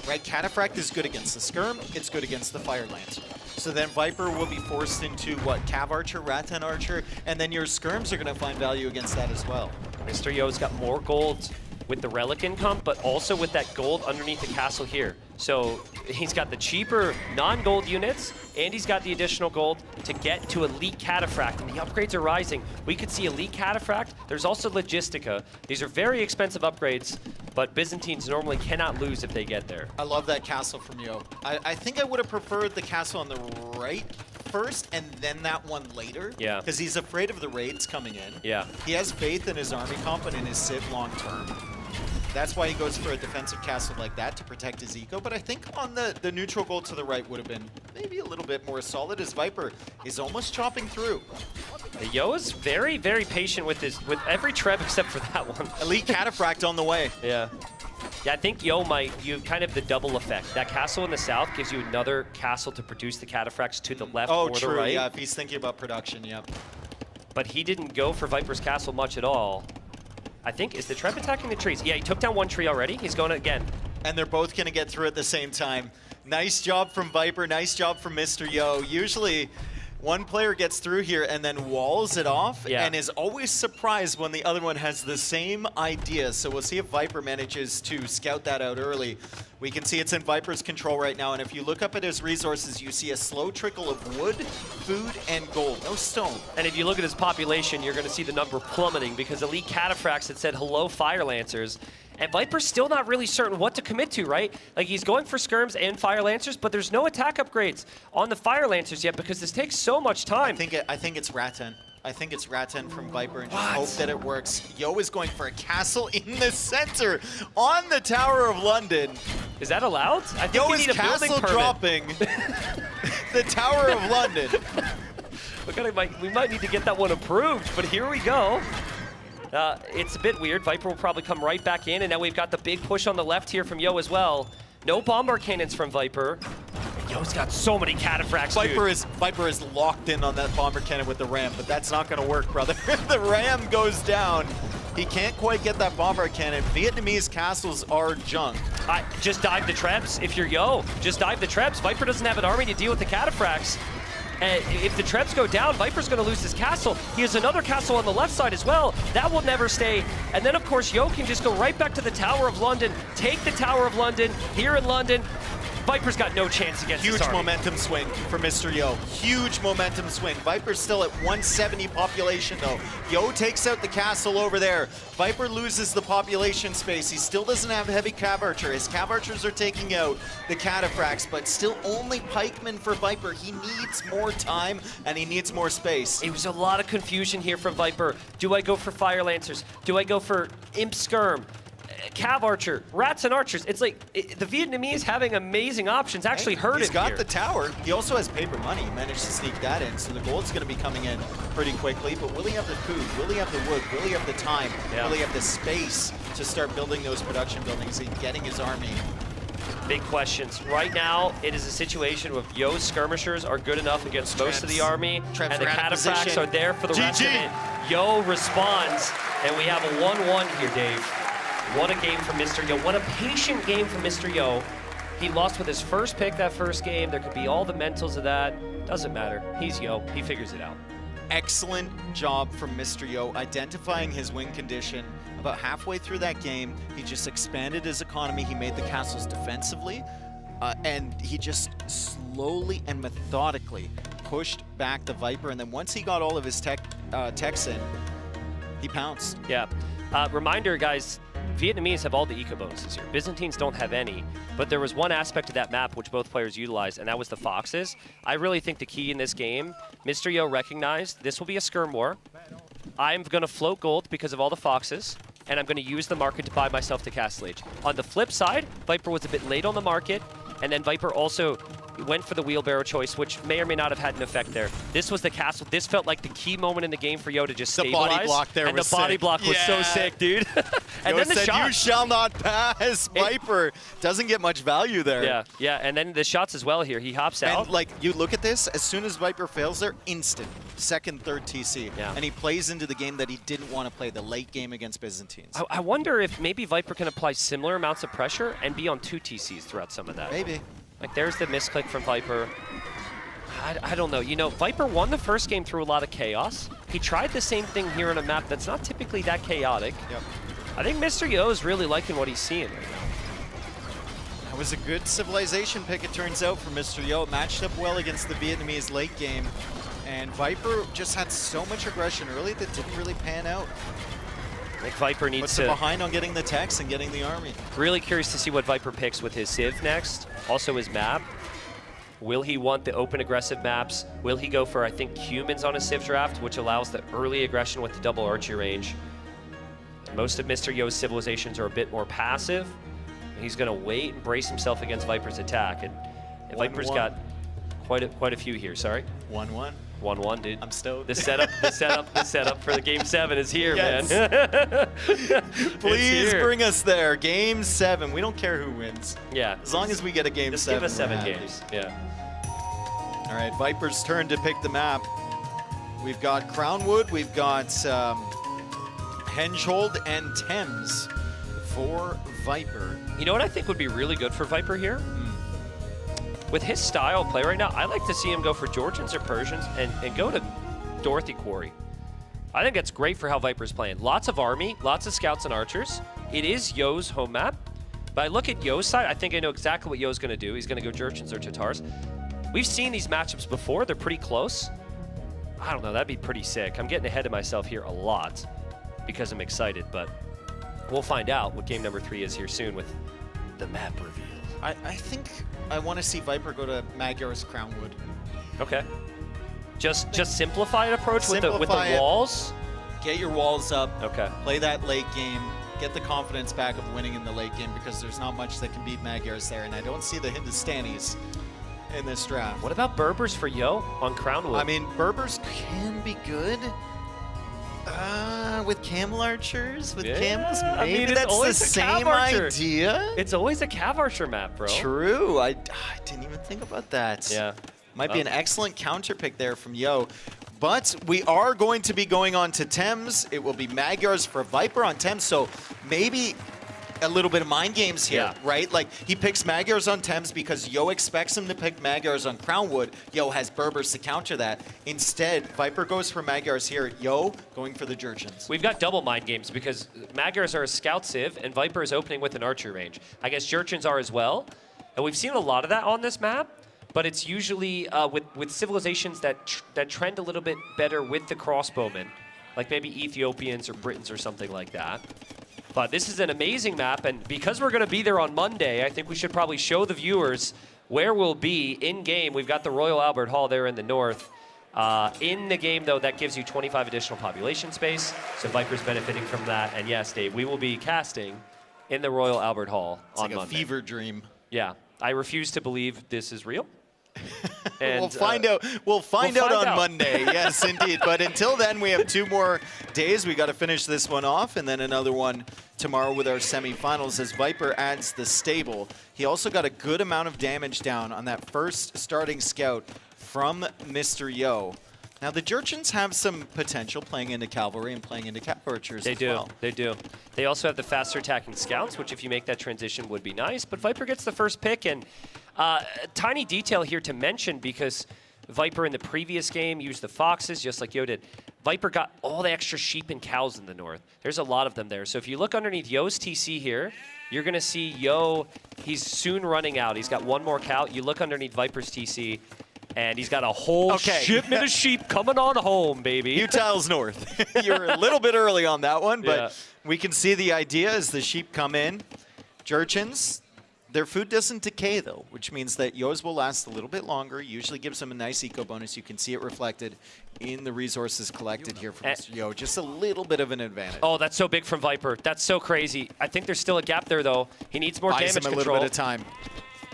right? Cataphract is good against the Skirm. It's good against the Fire Lancer. So then Viper will be forced into, what, Cav Archer, Rattan Archer, and then your Skirms are going to find value against that as well. Mr. Yo's got more gold with the Relic income, but also with that gold underneath the castle here. So he's got the cheaper non-gold units, and he's got the additional gold to get to Elite Cataphract, and the upgrades are rising. We could see Elite Cataphract. There's also Logistica. These are very expensive upgrades, but Byzantines normally cannot lose if they get there. I love that castle from Yo. I think I would have preferred the castle on the right first and then that one later. Yeah. Because he's afraid of the raids coming in. Yeah. He has faith in his army comp and in his Civ long term. That's why he goes for a defensive castle like that to protect his eco. But I think on the neutral gold to the right would have been maybe a little bit more solid, as Viper is almost chopping through. Yo is very, very patient with every treb except for that one. Elite Cataphract on the way. Yeah. Yeah, I think Yo you have kind of the double effect. That castle in the south gives you another castle to produce the Cataphracts to the left or the right. Yeah, if he's thinking about production, yep. But he didn't go for Viper's castle much at all. I think, is the treb attacking the trees? Yeah, he took down one tree already. He's going again. And they're both going to get through at the same time. Nice job from Viper. Nice job from Mr. Yo. Usually, one player gets through here and then walls it off and is always surprised when the other one has the same idea. So we'll see if Viper manages to scout that out early. We can see it's in Viper's control right now, and if you look up at his resources, you see a slow trickle of wood, food, and gold. No stone. And if you look at his population, you're going to see the number plummeting because Elite Cataphracts had said, hello, Fire Lancers. And Viper's still not really certain what to commit to, right? Like, he's going for Skirms and Fire Lancers, but there's no attack upgrades on the Fire Lancers yet because this takes so much time. I think it's Rattan. I think it's Rattan from Viper and just hope that it works. Yo is going for a castle in the center on the Tower of London. Is that allowed? I think Yo you is need a building castle permit. dropping the Tower of London. We might need to get that one approved, but here we go. It's a bit weird. Viper will probably come right back in, and now we've got the big push on the left here from Yo as well. No bombard cannons from Viper. Yo's got so many cataphracts, Viper is locked in on that bomber cannon with the ram, but that's not going to work, brother. The ram goes down. He can't quite get that bomber cannon. Vietnamese castles are junk. Just dive the Trebs if you're Yo. Just dive the Trebs. Viper doesn't have an army to deal with the cataphracts. And if the Trebs go down, Viper's going to lose his castle. He has another castle on the left side as well. That will never stay. And then, of course, Yo can just go right back to the Tower of London, take the Tower of London here in London. Viper's got no chance against this Huge army. momentum swing for Mr. Yo. Huge momentum swing. Viper's still at 170 population, though. Yo takes out the castle over there. Viper loses the population space. He still doesn't have heavy cav archer. His cav archers are taking out the cataphracts, but still only pikemen for Viper. He needs more time, and he needs more space. It was a lot of confusion here from Viper. Do I go for Fire Lancers? Do I go for Imp Skirm? Cav Archer, Rats and Archers. It's like the Vietnamese having amazing options actually hurt him. He's got here. the tower. He also has paper money. He managed to sneak that in, so the gold's going to be coming in pretty quickly. But will he have the food? Will he have the wood? Will he have the time? Yeah. Will he have the space to start building those production buildings and getting his army? Big questions. Right now, it is a situation where Yo's skirmishers are good enough against most of the army, and the cataphracts are there for the rest of it. Yo responds, and we have a 1-1 here, Dave. What a game from Mr. Yo. What a patient game from Mr. Yo. He lost with his first pick that first game. There could be all the mentals of that. Doesn't matter. He's Yo. He figures it out. Excellent job from Mr. Yo identifying his win condition. About halfway through that game, he just expanded his economy. He made the castles defensively, and he just slowly and methodically pushed back the Viper. And then once he got all of his techs in, he pounced. Yeah. Reminder, guys, Vietnamese have all the eco bonuses here. Byzantines don't have any, but there was one aspect of that map which both players utilized, and that was the foxes. I really think the key in this game, Mr. Yo recognized this will be a skirm war. I'm going to float gold because of all the foxes, and I'm going to use the market to buy myself the Castle Age. On the flip side, Viper was a bit late on the market, and then Viper also went for the wheelbarrow choice, which may or may not have had an effect there. This was the castle. This felt like the key moment in the game for Yo to just stabilize. The body block there and was the body sick. block was so sick, dude. And Yo then the said, shot. "You shall not pass." Viper doesn't get much value there. Yeah, yeah, and then the shots as well here. He hops out. And like, you look at this, as soon as Viper fails there, instant second, third TC. Yeah. And he plays into the game that he didn't want to play, the late game against Byzantines. I wonder if maybe Viper can apply similar amounts of pressure and be on 2 TCs throughout some of that. Maybe. Like, there's the misclick from Viper. I don't know. You know, Viper won the first game through a lot of chaos. He tried the same thing here on a map that's not typically that chaotic. Yep. I think Mr. Yo is really liking what he's seeing right now. That was a good civilization pick, it turns out, for Mr. Yo. It matched up well against the Vietnamese late game. And Viper just had so much aggression early that didn't really pan out. I think Viper needs Puts to... it behind on getting the techs and getting the army. Really curious to see what Viper picks with his Civ next. Also his map. Will he want the open aggressive maps? Will he go for, I think, humans on a Civ draft, which allows the early aggression with the double archery range? Most of Mr. Yo's civilizations are a bit more passive. He's going to wait and brace himself against Viper's attack. And Viper's got quite a few here, sorry. 1-1. 1-1, dude. I'm stoked. The setup for the Game 7 is here, yes. man. Please bring us there. Game 7. We don't care who wins. Yeah. As long as we get a Game 7. Give us 7 we're happy. games. Yeah. All right, Viper's turn to pick the map. We've got Crownwood, we've got Hengehold, and Thames for Viper. You know what I think would be really good for Viper here? With his style of play right now, I like to see him go for Georgians or Persians and go to Dorothy Quarry. I think that's great for how Viper's playing. Lots of army, lots of scouts and archers. It is Yo's home map. But I look at Yo's side, I think I know exactly what Yo's going to do. He's going to go Georgians or Tatars. We've seen these matchups before. They're pretty close. I don't know. That'd be pretty sick. I'm getting ahead of myself here a lot because I'm excited. But we'll find out what game number 3 is here soon with the map reveal. I think I want to see Viper go to Magyar's Crownwood. Okay. Just simplified approach with the Simplify it. walls? Get your walls up. Okay. Play that late game. Get the confidence back of winning in the late game because there's not much that can beat Magyars there, and I don't see the Hindustanis in this draft. What about Berbers for Yo on Crownwood? I mean, Berbers can be good. With camel archers, with camels, maybe I mean, it's that's the always a same Cav archer. idea. It's always a Cav archer map, bro. True. I didn't even think about that. Yeah. Might be an excellent counter pick there from Yo. But we are going to be going on to Thames. It will be Magyars for Viper on Thames. So maybe a little bit of mind games here, right? Like, he picks Magyars on Thames because Yo expects him to pick Magyars on Crownwood. Yo has Berbers to counter that. Instead, Viper goes for Magyars here. Yo going for the Jurchens. We've got double mind games because Magyars are a scout civ and Viper is opening with an archer range. I guess Jurchens are as well. And we've seen a lot of that on this map, but it's usually with civilizations that trend a little bit better with the crossbowmen, like maybe Ethiopians or Britons or something like that. But this is an amazing map, and because we're going to be there on Monday, I think we should probably show the viewers where we'll be in-game. We've got the Royal Albert Hall there in the north. In the game, though, that gives you 25 additional population space, so Viper's benefiting from that. And yes, Dave, we will be casting in the Royal Albert Hall on Monday. It's like a fever dream. Yeah, I refuse to believe this is real. And, we'll find out. We'll find out on Monday. Yes, indeed. But until then, we have 2 more days. We got to finish this one off, and then another one tomorrow with our semifinals as Viper adds the stable. He also got a good amount of damage down on that first starting scout from Mr. Yo. Now, the Jurchens have some potential playing into cavalry and playing into Cav archers as well. They do. They also have the faster attacking scouts, which if you make that transition would be nice. But Viper gets the first pick, and a tiny detail here to mention because Viper in the previous game used the foxes just like Yo did. Viper got all the extra sheep and cows in the north. There's a lot of them there. So if you look underneath Yo's TC here, you're going to see Yo, he's soon running out. He's got 1 more cow. You look underneath Viper's TC, and he's got a whole shipment of sheep coming on home, baby. Utiles north. You're a little bit early on that one, but we can see the idea as the sheep come in. Jurchens, their food doesn't decay, though, which means that Yo's will last a little bit longer. Usually gives them a nice eco bonus. You can see it reflected in the resources collected here from Mr. Yo. Just a little bit of an advantage. Oh, that's so big from Viper. That's so crazy. I think there's still a gap there, though. He needs more damage control. Buys him a little bit of time.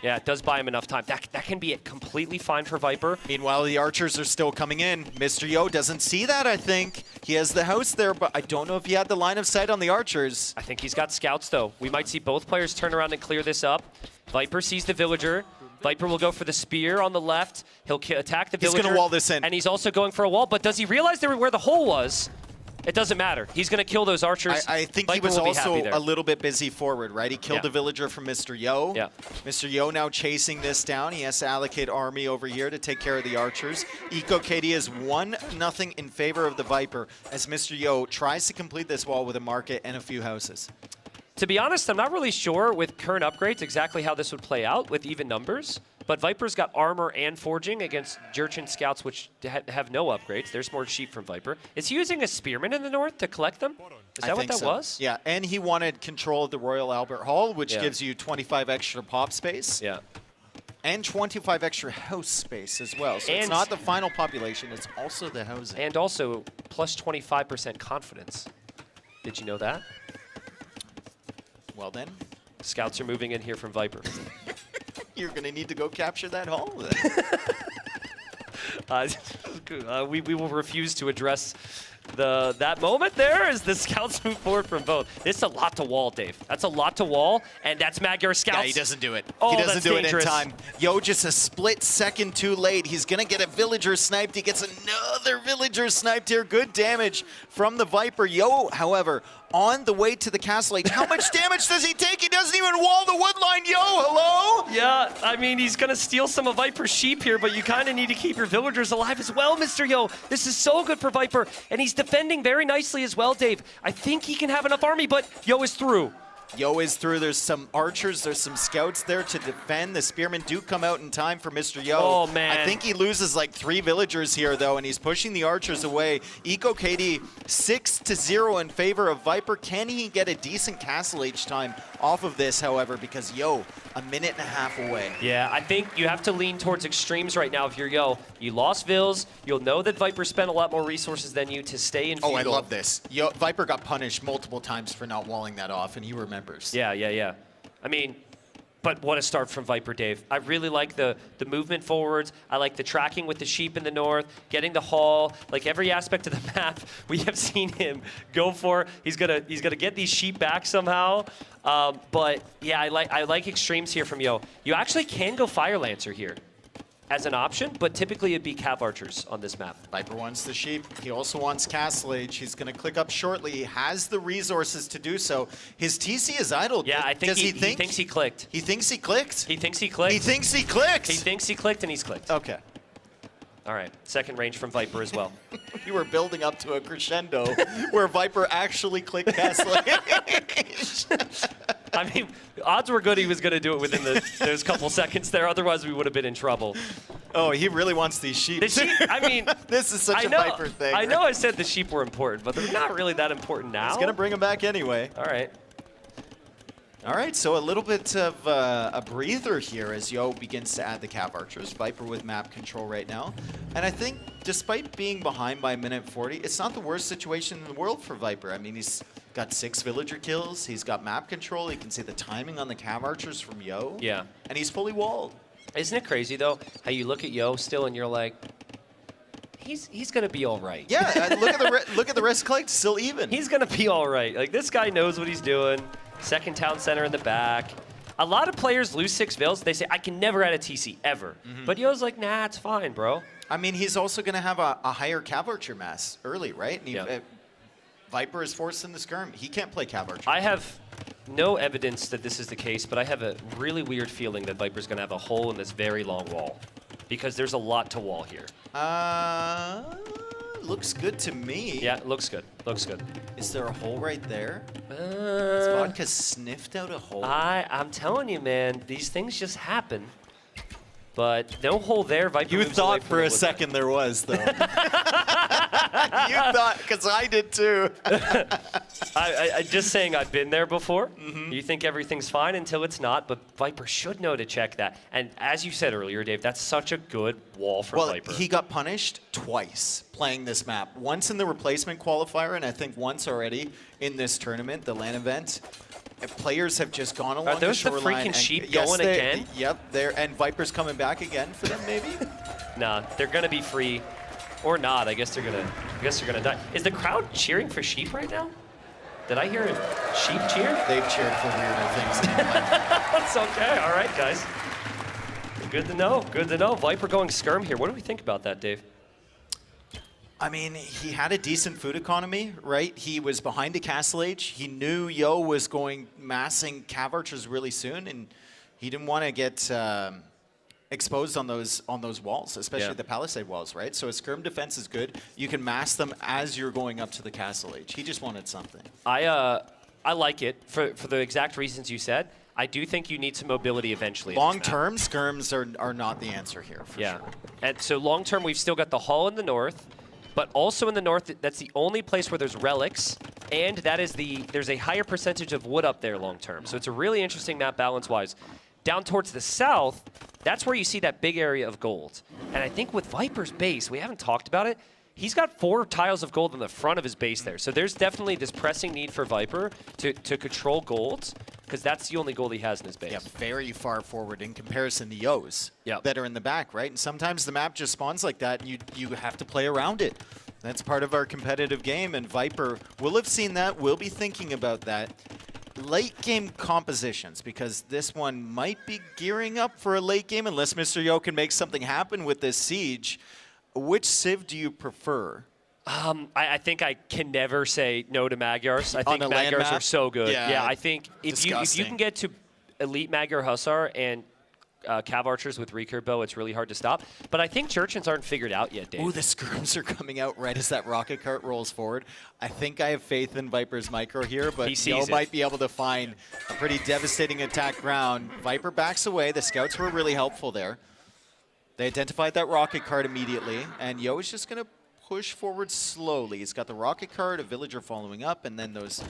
Yeah, it does buy him enough time. That can be completely fine for Viper. Meanwhile, the archers are still coming in. Mr. Yo doesn't see that, I think. He has the house there, but I don't know if he had the line of sight on the archers. I think he's got scouts, though. We might see both players turn around and clear this up. Viper sees the villager. Viper will go for the spear on the left. He'll attack the villager. He's going to wall this in. And he's also going for a wall, but does he realize where the hole was? It doesn't matter. He's going to kill those archers. I think Viper he was also a a little bit busy forward, right? He killed the villager from Mr. Yo. Yeah. Mr. Yo now chasing this down. He has to allocate army over here to take care of the archers. Eco KD is 1-0 in favor of the Viper as Mr. Yo tries to complete this wall with a market and a few houses. To be honest, I'm not really sure with current upgrades exactly how this would play out with even numbers. But Viper's got armor and forging against Jurchen scouts, which have no upgrades. There's more sheep from Viper. Is he using a spearman in the north to collect them? Is that what that was? Yeah, and he wanted control of the Royal Albert Hall, which gives you 25 extra pop space. Yeah. And 25 extra house space as well. So it's not the final population, it's also the housing. And also plus 25% confidence. Did you know that? Well then. Scouts are moving in here from Viper. You're going to need to go capture that hall then. We will refuse to address that moment there as the scouts move forward from both. It's a lot to wall, Dave. That's a lot to wall, and that's Magyar scouts. Yeah, he doesn't do it. Oh, he doesn't do dangerous. it in time. Yo, just a split second too late. He's going to get a villager sniped. He gets another villager sniped here. Good damage from the Viper. Yo, however, on the way to the castle age. How much damage does he take? He doesn't even wall the woodline. Yo, hello? Yeah, I mean, he's going to steal some of Viper's sheep here, but you kind of need to keep your villagers alive as well, Mr. Yo. This is so good for Viper, and he's defending very nicely as well, Dave. I think he can have enough army, but Yo is through. Yo is through. There's some archers. There's some scouts there to defend. The spearmen do come out in time for Mr. Yo. Oh, man. I think he loses like 3 villagers here, though, and he's pushing the archers away. Eco KD 6-0 in favor of Viper. Can he get a decent castle age time off of this, however, because Yo, a minute and a half away. Yeah, I think you have to lean towards extremes right now if you're Yo. You lost Vils. You'll know that Viper spent a lot more resources than you to stay in Oh, I feudal. love this. Viper got punished multiple times for not walling that off, and he remembers. Yeah. I mean, but what a start from Viper, Dave. I really like the movement forwards. I like the tracking with the sheep in the north, getting the haul. Like every aspect of the map, we have seen him go for. He's gonna get these sheep back somehow. But yeah, I like extremes here from Yo. You actually can go Fire Lancer here as an option, but typically it'd be Cav Archers on this map. Viper wants the sheep. He also wants Castle Age. He's going to click up shortly. He has the resources to do so. His TC is idle. Yeah, I think he thinks he clicked. He thinks he clicked? He thinks he clicked. He thinks he clicked? He thinks he clicked, and he's clicked. Okay. All right, second range from Viper as well. You were building up to a crescendo where Viper actually clicked Castle Age. I mean, odds were good he was going to do it within those couple seconds there. Otherwise, we would have been in trouble. Oh, he really wants these sheep. The sheep, I mean, this is such a Viper thing. I know I said the sheep were important, but they're not really that important now. He's going to bring them back anyway. All right. All right, so a little bit of a breather here as Yo begins to add the Cav Archers. Viper with map control right now. And I think despite being behind by a minute 40, it's not the worst situation in the world for Viper. I mean, he's got 6 villager kills. He's got map control. He can see the timing on the Cav Archers from Yo. Yeah. And he's fully walled. Isn't it crazy, though, how you look at Yo still and you're like, he's going to be all right. Yeah, look at the rest collect, still even. He's going to be all right. Like, this guy knows what he's doing. Second town center in the back. A lot of players lose 6 Vils. They say, I can never add a TC, ever. But Yo's like, nah, it's fine, bro. I mean, he's also going to have a higher Cav Archer mass early, right? And Viper is forced in the skirm. He can't play Cav Archer. I have no evidence that this is the case, but I have a really weird feeling that Viper's going to have a hole in this very long wall. Because there's a lot to wall here. Looks good to me. Yeah, looks good. Looks good. Is there a hole right there? Has Vodka sniffed out a hole? I'm telling you, man, these things just happen. But no hole there. Viper You moves thought away from for the a wood. second there was, though. You thought, because I did too. I just saying I've been there before. You think everything's fine until it's not, but Viper should know to check that. And as you said earlier, Dave, that's such a good wall for Viper. He got punished twice playing this map. Once in the replacement qualifier, and I think once already in this tournament, the LAN event. Players have just gone along the shoreline. Are those the freaking sheep going again? Yep, and Viper's coming back again for them, maybe? Nah, they're gonna be free, or not. I guess they're gonna die. Is the crowd cheering for sheep right now? Did I hear a sheep cheer? They've cheered for weirder things in their life. That's okay. All right, guys. Good to know. Good to know. Viper going skirm here. What do we think about that, Dave? I mean, he had a decent food economy, right? He was behind a Castle Age. He knew Yo was going massing Cav Archers really soon, and he didn't want to get exposed on those walls, especially the Palisade walls, right? So a skirm defense is good. You can mass them as you're going up to the Castle Age. He just wanted something. I like it for the exact reasons you said. I do think you need some mobility eventually. Long term, skirms are not the answer here, for sure. And so long term, we've still got the Hall in the north. But also in the north, that's the only place where there's relics, and that is there's a higher percentage of wood up there long term. So it's a really interesting map balance-wise. Down towards the south, that's where you see that big area of gold. And I think with Viper's base, we haven't talked about it, he's got 4 tiles of gold in the front of his base there. So there's definitely this pressing need for Viper to control gold, because that's the only gold he has in his base. Yeah, very far forward in comparison to Yo's that are in the back, right? And sometimes the map just spawns like that, and you have to play around it. That's part of our competitive game, and Viper will have seen that, will be thinking about that. Late game compositions, because this one might be gearing up for a late game unless Mr. Yo can make something happen with this siege. Which Civ do you prefer? I think I can never say no to Magyars. I think Magyars are so good. Yeah, I think if you can get to elite Magyar Hussar and Cav Archers with recurve bow, it's really hard to stop. But I think Churchins aren't figured out yet, Dave. Ooh, the skirms are coming out right as that rocket cart rolls forward. I think I have faith in Viper's micro here, but Yo might be able to find a pretty devastating attack ground. Viper backs away. The scouts were really helpful there. They identified that rocket cart immediately, and Yo is just going to push forward slowly. He's got the rocket cart, a villager following up, and then those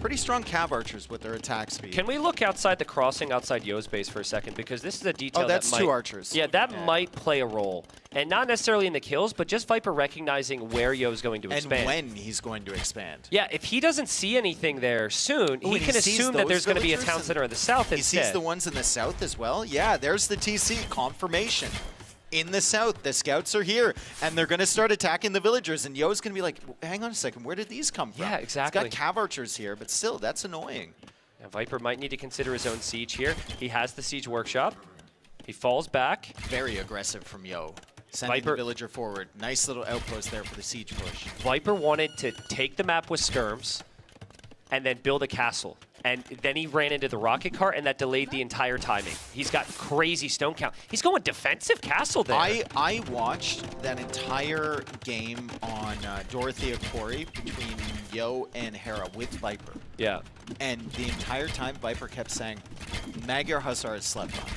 Pretty strong Cav archers with their attack speed. Can we look outside the crossing, outside Yo's base for a second? Because this is a detail that's that might... 2 archers. Yeah, that might play a role. And not necessarily in the kills, but just Viper recognizing where Yo's going to expand. And when he's going to expand. Yeah, if he doesn't see anything there soon, Ooh, he can assume that there's going to be a villagers town center in the south He instead. sees the ones in the south as well. Yeah, there's the TC confirmation. In the south, the scouts are here, and they're going to start attacking the villagers, and Yo's going to be like, hang on a second, where did these come from? Yeah, exactly. He's got Cav archers here, but still, that's annoying. Now, Viper might need to consider his own siege here. He has the siege workshop. He falls back. Very aggressive from Yo. Sending the villager forward. Nice little outpost there for the siege push. Viper wanted to take the map with skirms and then build a castle. And then he ran into the rocket cart, and that delayed the entire timing. He's got crazy stone count. He's going defensive castle there. I watched that entire game on Dorothea Quarry between Yo and Hera with Viper. Yeah. And the entire time, Viper kept saying, Magyar Hussar is slept on.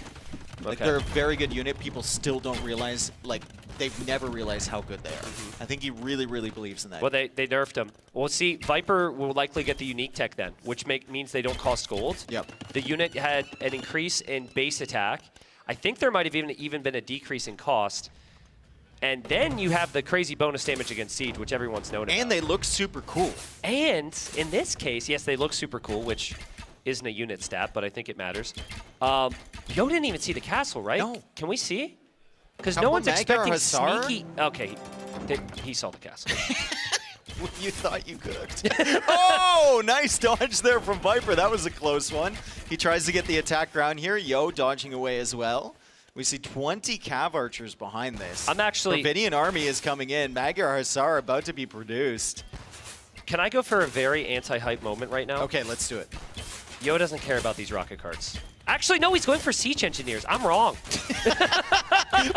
Like, Okay. they're a very good unit. People still don't realize, like, they've never realized how good they are. I think he really, really believes in that. Well, they nerfed him. Well, see, Viper will likely get the unique tech then, which means they don't cost gold. Yep. The unit had an increase in base attack. I think there might have even been a decrease in cost. And then you have the crazy bonus damage against siege, which everyone's known about. And they look super cool. And in this case, yes, they look super cool, which isn't a unit stat, but I think it matters. Yo didn't even see the castle, right? No. Can we see? Because How no about one's Magyar expecting Hussar? sneaky... Okay, he saw the castle. You thought you could. Oh, nice dodge there from Viper. That was a close one. He tries to get the attack ground here. Yo dodging away as well. We see 20 Cav archers behind this. I'm actually... Dravidian army is coming in. Magyar Hussar about to be produced. Can I go for a very anti-hype moment right now? Okay, let's do it. Yo doesn't care about these rocket carts. Actually, no, he's going for siege engineers. I'm wrong.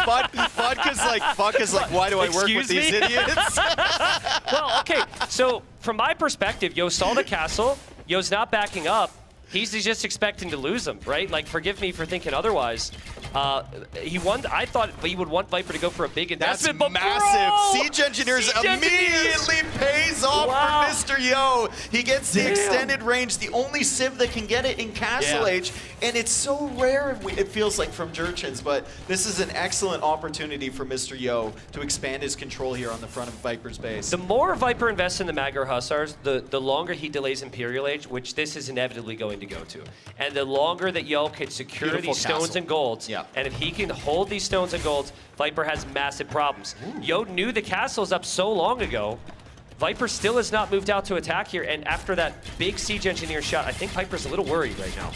Vodka's like, why do I work with these idiots? Well, okay, so from my perspective, Yo saw the castle. Yo's not backing up. He's just expecting to lose him, right? Like, forgive me for thinking otherwise. I thought he would want Viper to go for a big investment, That's but massive. bro, Siege Engineers Siege immediately pays off Wow. for Mr. Yo. He gets the Damn. extended range, the only Civ that can get it in Castle Yeah. Age, and it's so rare, it feels like, from Jurchens, but this is an excellent opportunity for Mr. Yo to expand his control here on the front of Viper's base. The more Viper invests in the Magyar Hussars, the longer he delays Imperial Age, which this is inevitably going to go to. And the longer that Yo can secure Beautiful these stones castle. and golds, Yeah. and if he can hold these stones and golds, Viper has massive problems. Yo knew the castle's up so long ago. Viper still has not moved out to attack here, and after that big siege engineer shot, I think Viper's a little worried right now.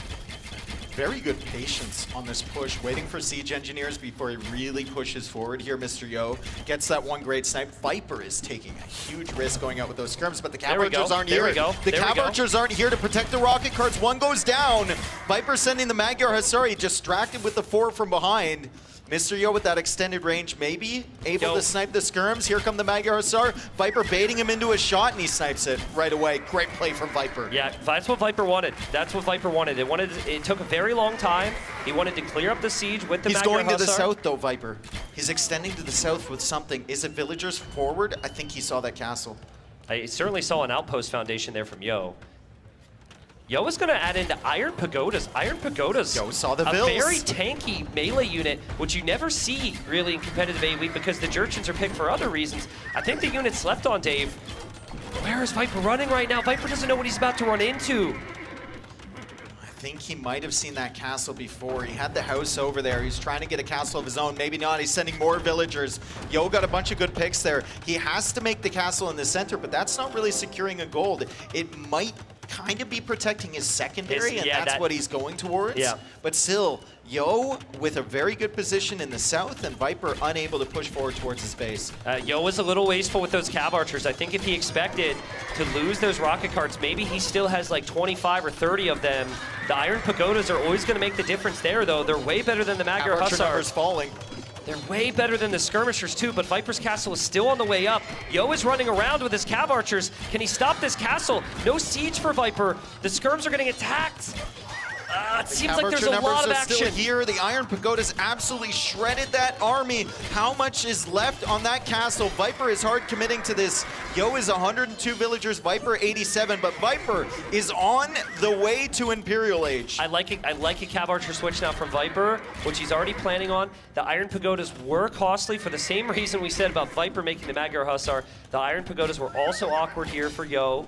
Very good patience on this push, waiting for Siege Engineers before he really pushes forward here. Mr. Yo gets that one great snipe. Viper is taking a huge risk going out with those skirms, but the Cav There we go. archers aren't There here. we go. The There we Cav go. archers aren't here to protect the rocket carts. One goes down. Viper sending the Magyar Hussar, distracted with the 4 from behind. Mr. Yo with that extended range, maybe able to snipe the skirms. Here come the Magyar Hussar. Viper baiting him into a shot, and he snipes it right away. Great play from Viper. Yeah, that's what Viper wanted. That's what Viper wanted. It took a very long time. He wanted to clear up the siege with the He's Magyar going to the Hussar. south, though, Viper. He's extending to the south with something. Is it villagers forward? I think he saw that castle. I certainly saw an outpost foundation there from Yo. Yo is going to add into Iron Pagodas. Iron Pagodas. Yo saw the a bills. very tanky melee unit, which you never see really in competitive AoE because the Jurchens are picked for other reasons. I think the unit slept on Dave. Where is Viper running right now? Viper doesn't know what he's about to run into. I think he might have seen that castle before. He had the house over there. He's trying to get a castle of his own. Maybe not. He's sending more villagers. Yo got a bunch of good picks there. He has to make the castle in the center, but that's not really securing a gold. It might kind of be protecting his secondary, and that's what he's going towards. Yeah. But still, Yo with a very good position in the south, and Viper unable to push forward towards his base. Yo was a little wasteful with those Cav archers. I think if he expected to lose those rocket carts, maybe he still has like 25 or 30 of them. The Iron Pagodas are always going to make the difference there, though. They're way better than the Magyar Cav archer Hussar. numbers falling. They're way better than the skirmishers too, but Viper's castle is still on the way up. Yo is running around with his Cav archers. Can he stop this castle? No siege for Viper. The skirms are getting attacked. It seems like there's a lot of action. Still here. The Iron Pagoda's absolutely shredded that army. How much is left on that castle? Viper is hard committing to this. Yo is 102 villagers, Viper 87, but Viper is on the way to Imperial Age. I like it. I like a Cav Archer switch now from Viper, which he's already planning on. The Iron Pagodas were costly for the same reason we said about Viper making the Magyar Hussar. The Iron Pagodas were also awkward here for Yo.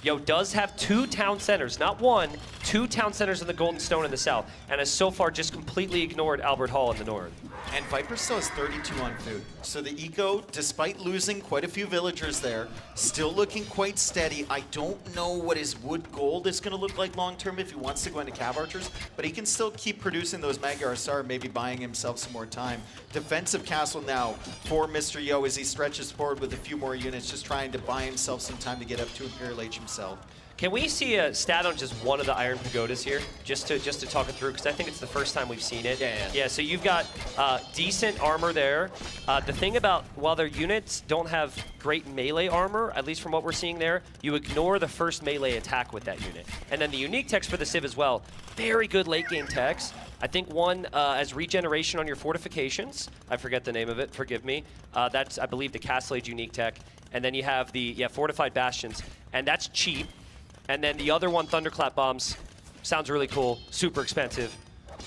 Yo does have 2 town centers, not 1, 2 town centers in the Golden Stone in the south, and has so far just completely ignored Albert Hall in the north. And Viper still has 32 on food. So the eco, despite losing quite a few villagers there, still looking quite steady. I don't know what his wood gold is going to look like long term if he wants to go into Cav Archers, but he can still keep producing those Magyar Hussar, maybe buying himself some more time. Defensive castle now for Mr. Yo as he stretches forward with a few more units, just trying to buy himself some time to get up to Imperial Age himself. Can we see a stat on just one of the Iron Pagodas here, just to talk it through? Because I think it's the first time we've seen it. Yeah. So you've got decent armor there. The thing about while their units don't have great melee armor, at least from what we're seeing there, you ignore the first melee attack with that unit. And then the unique techs for the Civ as well. Very good late game techs. I think one as regeneration on your fortifications. I forget the name of it. Forgive me. That's I believe the Castle Age unique tech. And then you have the fortified bastions, and that's cheap. And then the other one, Thunderclap Bombs, sounds really cool, super expensive.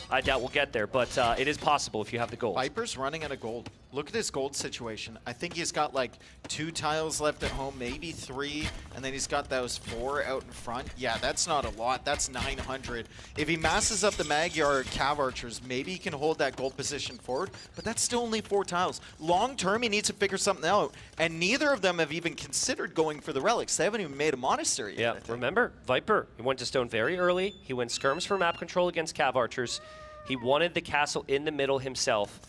I doubt we'll get there, but it is possible if you have the gold. Viper's running out of gold. Look at his gold situation. I think he's got like 2 tiles left at home, maybe 3, and then he's got those 4 out in front. Yeah, that's not a lot. That's 900. If he masses up the Magyar Cav Archers, maybe he can hold that gold position forward, but that's still only 4 tiles. Long term, he needs to figure something out, and neither of them have even considered going for the relics. They haven't even made a monastery yet. Yeah, remember, Viper, he went to stone very early. He went skirms for map control against Cav Archers. He wanted the castle in the middle himself.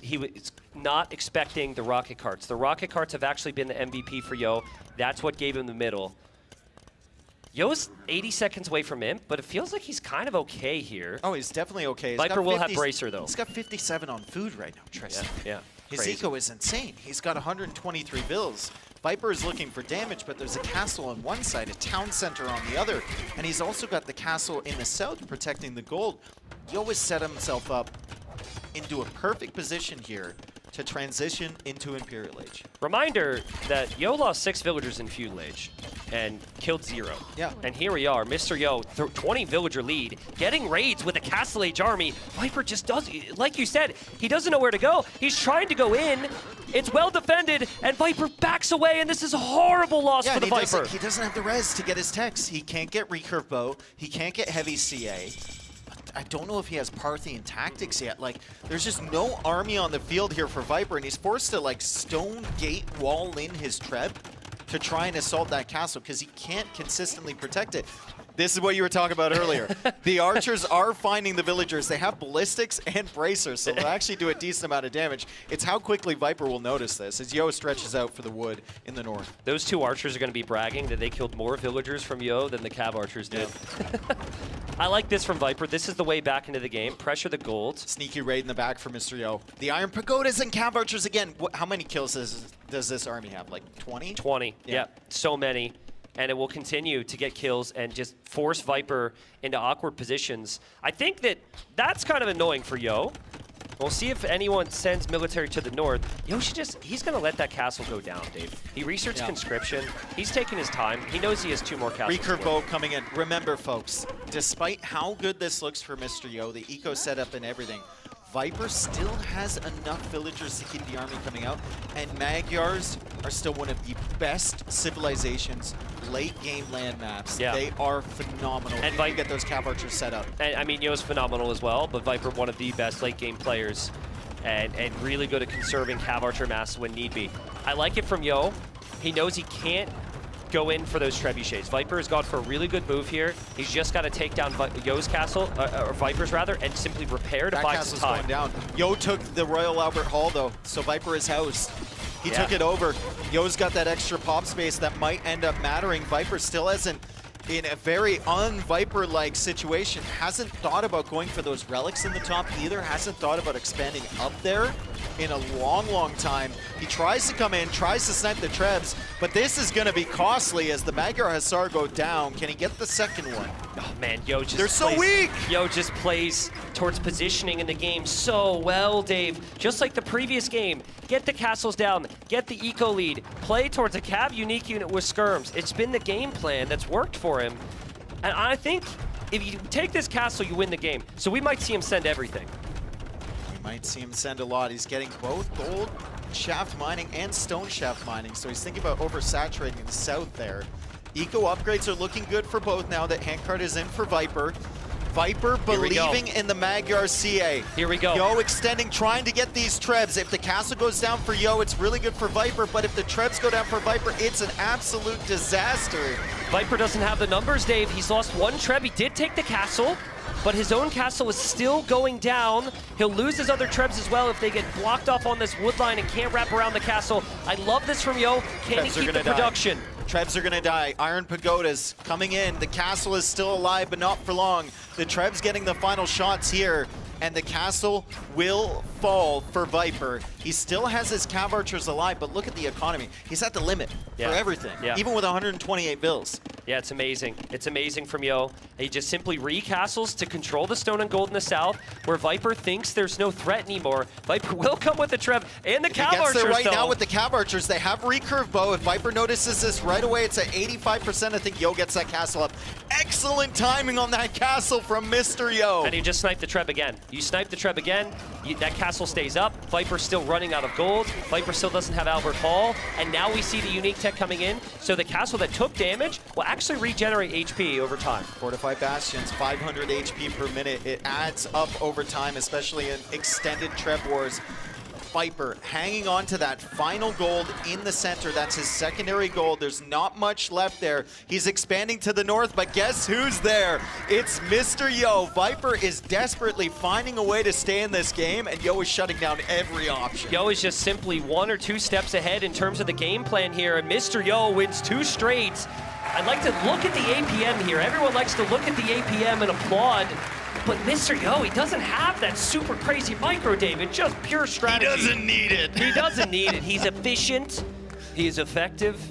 He was not expecting the rocket carts. The rocket carts have actually been the MVP for Yo. That's what gave him the middle. Yo's 80 seconds away from him, but it feels like he's kind of okay here. Oh, he's definitely okay. Viper will have Bracer, though. He's got 57 on food right now, Tristan. Yeah. His Crazy. eco is insane. He's got 123 bills. Viper is looking for damage, but there's a castle on one side, a town center on the other, and he's also got the castle in the south protecting the gold. Yo has set himself up into a perfect position here to transition into Imperial Age. Reminder that Yo lost 6 villagers in Feudal Age and killed 0. Yeah. And here we are, Mr. Yo, 20 villager lead, getting raids with a Castle Age army. Viper just does, like you said, he doesn't know where to go. He's trying to go in. It's well defended, and Viper backs away, and this is a horrible loss for the Viper. He doesn't have the res to get his techs. He can't get recurve bow. He can't get heavy CA. I don't know if he has Parthian tactics yet. Like, there's just no army on the field here for Viper, and he's forced to, like, stone gate wall in his Treb to try and assault that castle because he can't consistently protect it. This is what you were talking about earlier. The archers are finding the villagers. They have ballistics and bracers, so they'll actually do a decent amount of damage. It's how quickly Viper will notice this as Yo stretches out for the wood in the north. Those 2 archers are going to be bragging that they killed more villagers from Yo than the Cav Archers did. Yeah. I like this from Viper. This is the way back into the game. Pressure the gold. Sneaky raid in the back for Mr. Yo. The Iron Pagodas and Cav Archers again. How many kills does this army have? Like 20? 20, yeah. So many. And it will continue to get kills and just force Viper into awkward positions. I think that's kind of annoying for Yo. We'll see if anyone sends military to the north. Yo should he's going to let that castle go down, Dave. He researched conscription. He's taking his time. He knows he has 2 more castles. Recurve bow coming in. Remember, folks, despite how good this looks for Mr. Yo, the eco setup and everything, Viper still has enough villagers to keep the army coming out, and Magyars are still one of the best civilizations late game land maps. Yeah. They are phenomenal. And you get those Cav Archers set up. And I mean, Yo's phenomenal as well, but Viper one of the best late game players and really good at conserving Cav Archer mass when need be. I like it from Yo. He knows he can't go in for those trebuchets. Viper has gone for a really good move here. He's just got to take down Yo's castle, or Viper's rather, and simply repair to buy some time. Going down. Yo took the Royal Albert Hall though, so Viper is housed. He took it over. Yo's got that extra pop space that might end up mattering. Viper still hasn't, in a very un-Viper-like situation, hasn't thought about going for those relics in the top either, hasn't thought about expanding up there. in a long, long time. He tries to come in, tries to snipe the Trebs, but this is going to be costly as the Magyar Hussar go down. Can he get the second one? Oh man, Yo just They're so weak! Yo just plays towards positioning in the game so well, Dave. Just like the previous game, get the castles down, get the eco lead, play towards a cav unique unit with skirms. It's been the game plan that's worked for him. And I think if you take this castle, you win the game. So we might see him send everything. We might see him send a lot. He's getting both gold shaft mining and stone shaft mining, so he's thinking about oversaturating the south there. Eco upgrades are looking good for both now that Handcart is in for Viper. Viper believing in the Magyar CA. Here we go. Yo extending, trying to get these Trebs. If the castle goes down for Yo, it's really good for Viper, but if the Trebs go down for Viper, it's an absolute disaster. Viper doesn't have the numbers, Dave. He's lost one Treb. He did take the castle, but his own castle is still going down. He'll lose his other Trebs as well if they get blocked off on this wood line and can't wrap around the castle. I love this from Yo. Can he keep the production? Trebs are gonna die. Iron Pagodas coming in. The castle is still alive, but not for long. The Trebs getting the final shots here, and the castle will fall for Viper. He still has his cav archers alive, but look at the economy. He's at the limit for everything, even with 128 bills. Yeah, it's amazing. It's amazing from Yo. He just simply recastles to control the stone and gold in the south, where Viper thinks there's no threat anymore. Viper will come with the Treb and the cav archers, There right though. now with the cav archers. They have recurve bow. If Viper notices this right away, it's at 85%. I think Yo gets that castle up. Excellent timing on that castle from Mr. Yo. And you just snipe the Treb again. You snipe the Treb again, that castle stays up. Viper's still running out of gold. Viper still doesn't have Albert Hall. And now we see the unique tech coming in. So the castle that took damage will actually regenerate HP over time. Fortified Bastions, 500 HP per minute. It adds up over time, especially in extended Treb wars. Viper hanging on to that final gold in the center. That's his secondary gold. There's not much left there. He's expanding to the north, but guess who's there? It's Mr. Yo. Viper is desperately finding a way to stay in this game, and Yo is shutting down every option. Yo is just simply 1 or 2 steps ahead in terms of the game plan here, and Mr. Yo wins 2 straight. I'd like to look at the APM here. Everyone likes to look at the APM and applaud. But Mr. Yo, he doesn't have that super crazy micro, David. Just pure strategy. He doesn't need it. He doesn't need it. He's efficient. He's effective.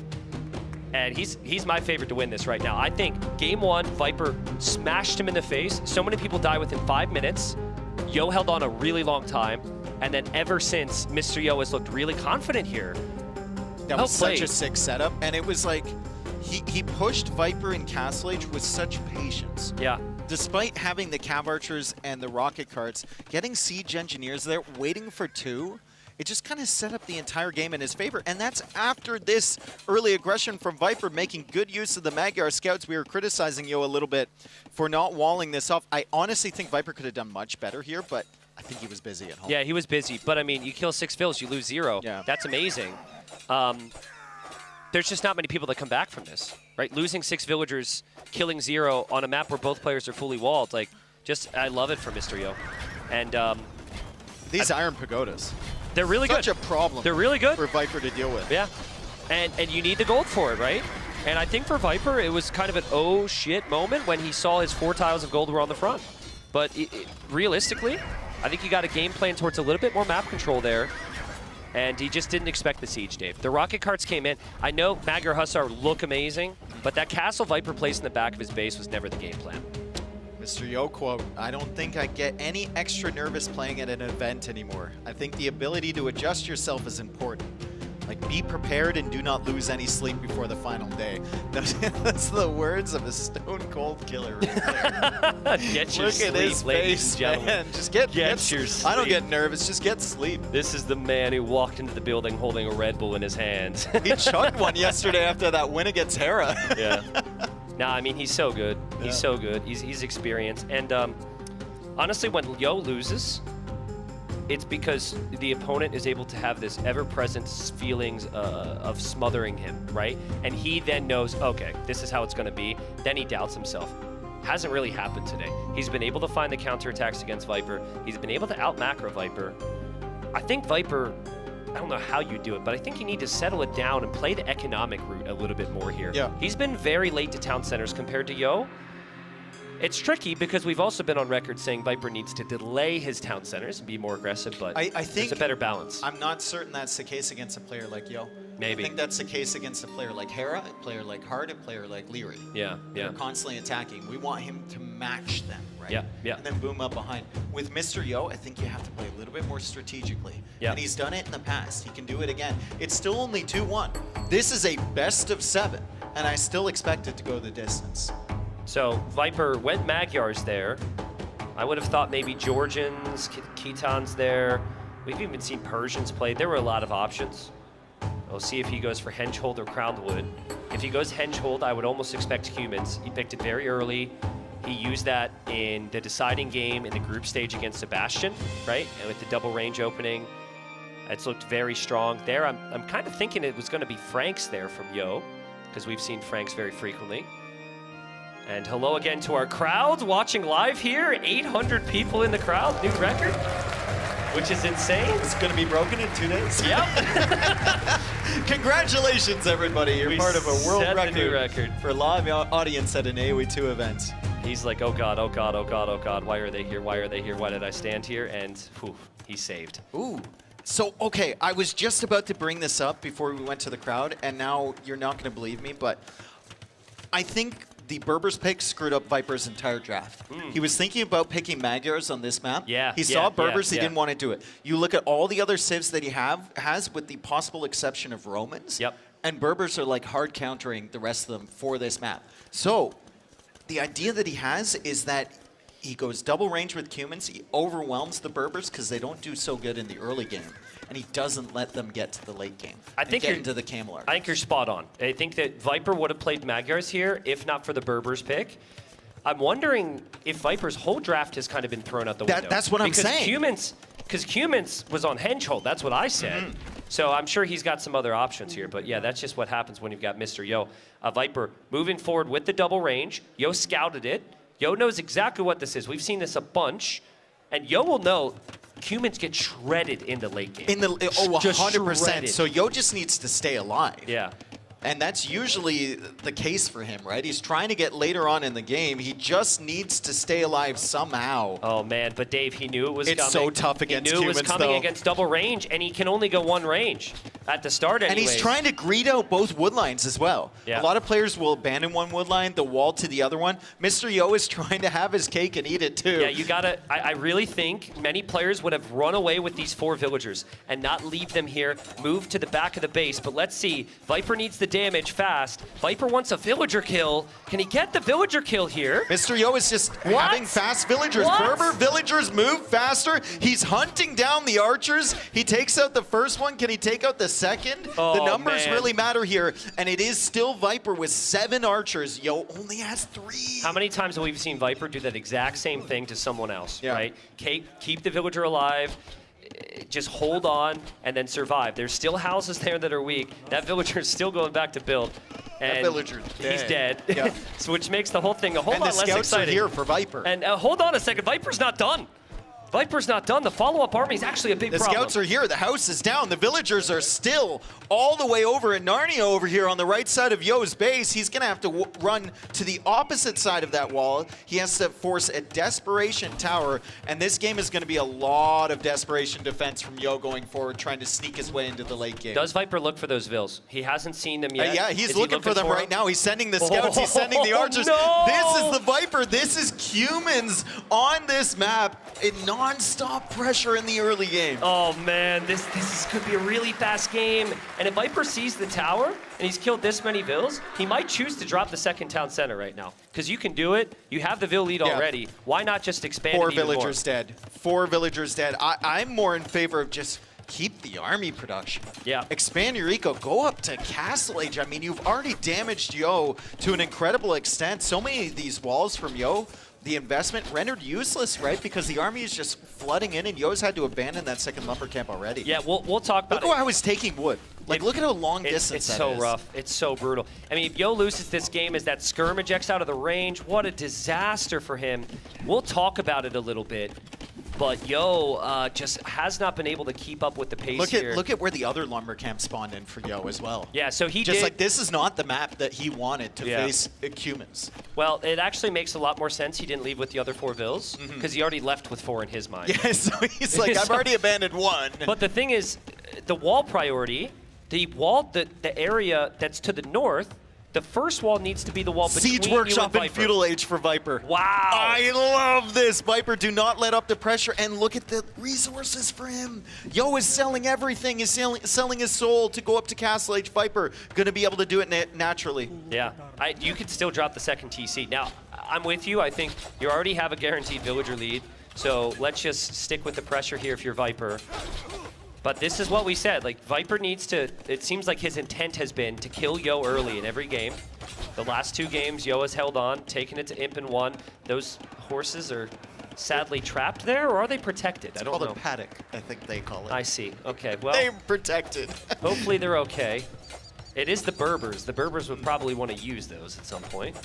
And he's my favorite to win this right now. I think game 1, Viper smashed him in the face. So many people die within 5 minutes. Yo held on a really long time. And then ever since, Mr. Yo has looked really confident here. That was such a sick setup. And it was like, he pushed Viper in Castle Age with such patience. Yeah. Despite having the cav archers and the rocket carts, getting siege engineers there, waiting for 2, it just kind of set up the entire game in his favor. And that's after this early aggression from Viper, making good use of the Magyar scouts. We were criticizing Yo a little bit for not walling this off. I honestly think Viper could have done much better here, but I think he was busy at home. Yeah, he was busy. But I mean, you kill 6 fills, you lose 0. Yeah. That's amazing. There's just not many people that come back from this, right? Losing 6 villagers, killing 0 on a map where both players are fully walled. Like, I love it for Mr. Yo. And these Iron Pagodas, they're really good. Such a problem. They're really good for Viper to deal with. Yeah, and you need the gold for it, right? And I think for Viper, it was kind of an oh shit moment when he saw his 4 tiles of gold were on the front. But realistically, I think he got a game plan towards a little bit more map control there. And he just didn't expect the siege, Dave. The rocket carts came in. I know Magyar Hussar look amazing, but that castle Viper placed in the back of his base was never the game plan. Mr. Yo quote, I don't think I get any extra nervous playing at an event anymore. I think the ability to adjust yourself is important. Like, be prepared and do not lose any sleep before the final day. That's the words of a stone cold killer right there. Get your Look sleep, at his ladies face, and gentlemen. man. Just get your sleep. I don't get nervous, just get sleep. This is the man who walked into the building holding a Red Bull in his hands. He chugged one yesterday after that win against Hera. Yeah. Nah, I mean, he's so good. Yeah. He's so good. He's experienced. And honestly, when Yo loses, it's because the opponent is able to have this ever-present feelings of smothering him, right? And he then knows, okay, this is how it's going to be. Then he doubts himself. Hasn't really happened today. He's been able to find the counterattacks against Viper. He's been able to out-macro Viper. I think Viper, I don't know how you do it, but I think you need to settle it down and play the economic route a little bit more here. Yeah. He's been very late to town centers compared to Yo. It's tricky because we've also been on record saying Viper needs to delay his town centers and be more aggressive, but I think there's a better balance. I'm not certain that's the case against a player like Yo. Maybe. I think that's the case against a player like Hera, a player like Hard, a player like Leary. Yeah, They're constantly attacking. We want him to match them, right? Yeah. And then boom up behind. With Mr. Yo, I think you have to play a little bit more strategically. Yeah. And he's done it in the past. He can do it again. It's still only 2-1. This is a best of 7, and I still expect it to go the distance. So Viper went Magyars there. I would have thought maybe Georgians, Khitans there. We've even seen Persians played. There were a lot of options. We'll see if he goes for Hengehold or Crownwood. If he goes Hengehold, I would almost expect humans. He picked it very early. He used that in the deciding game in the group stage against Sebastian, right? And with the double range opening, it's looked very strong. There, I'm kind of thinking it was going to be Franks there from Yo, because we've seen Franks very frequently. And hello again to our crowd watching live here. 800 people in the crowd, new record, which is insane. It's going to be broken in 2 days. Yep. Congratulations, everybody. You're part of a world set the new record for live audience at an AoE 2 event. He's like, oh God, oh God, oh God, oh God. Why are they here? Why are they here? Why did I stand here? And whew, he saved. Ooh. So, okay, I was just about to bring this up before we went to the crowd, and now you're not going to believe me, but I think the Berbers pick screwed up Viper's entire draft. He was thinking about picking Magyars on this map. He saw Berbers, he didn't want to do it. You look at all the other civs that he has, with the possible exception of Romans, and Berbers are like hard countering the rest of them for this map. So, the idea that he has is that he goes double range with humans, he overwhelms the Berbers because they don't do so good in the early game, and he doesn't let them get to the late game. I think get into the Camel Army. I think you're spot on. I think that Viper would have played Magyars here if not for the Berbers pick. I'm wondering if Viper's whole draft has kind of been thrown out the window. That's what I'm saying. Because Humans was on Hengehold, that's what I said. So I'm sure he's got some other options here. But yeah, that's just what happens when you've got Mr. Yo. Viper moving forward with the double range. Yo scouted it. Yo knows exactly what this is. We've seen this a bunch. And Yo will know humans get shredded in the late game. 100%. So Yo just needs to stay alive. Yeah. And that's usually the case for him, right? He's trying to get later on in the game. He just needs to stay alive somehow. Oh, man. But, Dave, he knew it was coming. It's so tough against humans, He knew it was coming against double range, and he can only go one range at the start anyways. And he's trying to greed out both wood lines as well. Yeah. A lot of players will abandon one wood line, the wall to the other one. Mr. Yo is trying to have his cake and eat it, too. Yeah, you got to... I really think many players would have run away with these 4 villagers and not leave them here, move to the back of the base. But let's see. Viper needs the damage fast. Viper wants a villager kill. Can he get the villager kill here? Mr. Yo is just having fast villagers. Berber villagers move faster. He's hunting down the archers. He takes out the first one. Can he take out the second? Oh, the numbers man. really matter here. And it is still Viper with 7 archers. Yo only has 3. How many times have we seen Viper do that exact same thing to someone else, right? Keep the villager alive. Just hold on and then survive. There's still houses there that are weak. That villager is still going back to build. And that villager's dead. He's dead. Yeah. So which makes the whole thing a whole lot less exciting. And the scouts are here for Viper. And hold on a second. Viper's not done. Viper's not done. The follow-up army is actually a big problem. The scouts are here. The house is down. The villagers are still all the way over at Narnia over here on the right side of Yo's base. He's going to have to run to the opposite side of that wall. He has to force a desperation tower, and this game is going to be a lot of desperation defense from Yo going forward, trying to sneak his way into the late game. Does Viper look for those vills? He hasn't seen them yet. Yeah, he's looking for them right now. He's sending the scouts. He's sending the archers. No! This is the Viper. This is humans on this map in non-stop pressure in the early game. Oh man, this could be a really fast game. And if Viper sees the tower and he's killed this many vills, he might choose to drop the second town center right now. Because you can do it. You have the vill lead already. Why not just expand 4 it even villagers more? dead. 4 villagers dead. I'm more in favor of just keep the army production. Yeah. Expand your eco. Go up to Castle Age. I mean, you've already damaged Yo to an incredible extent. So many of these walls from Yo, the investment rendered useless, right? Because the army is just flooding in, and Yo's had to abandon that second lumber camp already. Yeah, we'll talk about it. Look at how he's taking wood. Like, look at how long distance that is. It's so rough. It's so brutal. I mean, if Yo loses this game as that skirm ejects out of the range, what a disaster for him. We'll talk about it a little bit. but Yo just has not been able to keep up with the pace here. Look at where the other lumber camp spawned in for Yo as well. Yeah, so he just did, like this is not the map that he wanted to face humans. Well, it actually makes a lot more sense he didn't leave with the other 4 vills, because he already left with 4 in his mind. Yeah, so he's like, I've already abandoned 1. But the thing is, the wall priority, the area that's to the north, the first wall needs to be the wall between Siege you Workshop and and Viper. Feudal Age for Viper. Wow. I love this. Viper, do not let up the pressure, and look at the resources for him. Yo is selling everything. He's selling his soul to go up to Castle Age. Viper going to be able to do it naturally. Yeah, you could still drop the second TC. Now, I'm with you. I think you already have a guaranteed villager lead, so let's just stick with the pressure here if you're Viper. But this is what we said, like Viper needs to, it seems like his intent has been to kill Yo early in every game. The last 2 games, Yo has held on, taken it to Imp and won. Those horses are sadly trapped there, or are they protected? I don't know. It's called a paddock, I think they call it. I see, okay, well. They're protected. Hopefully they're okay. It is the Berbers. The Berbers would probably want to use those at some point.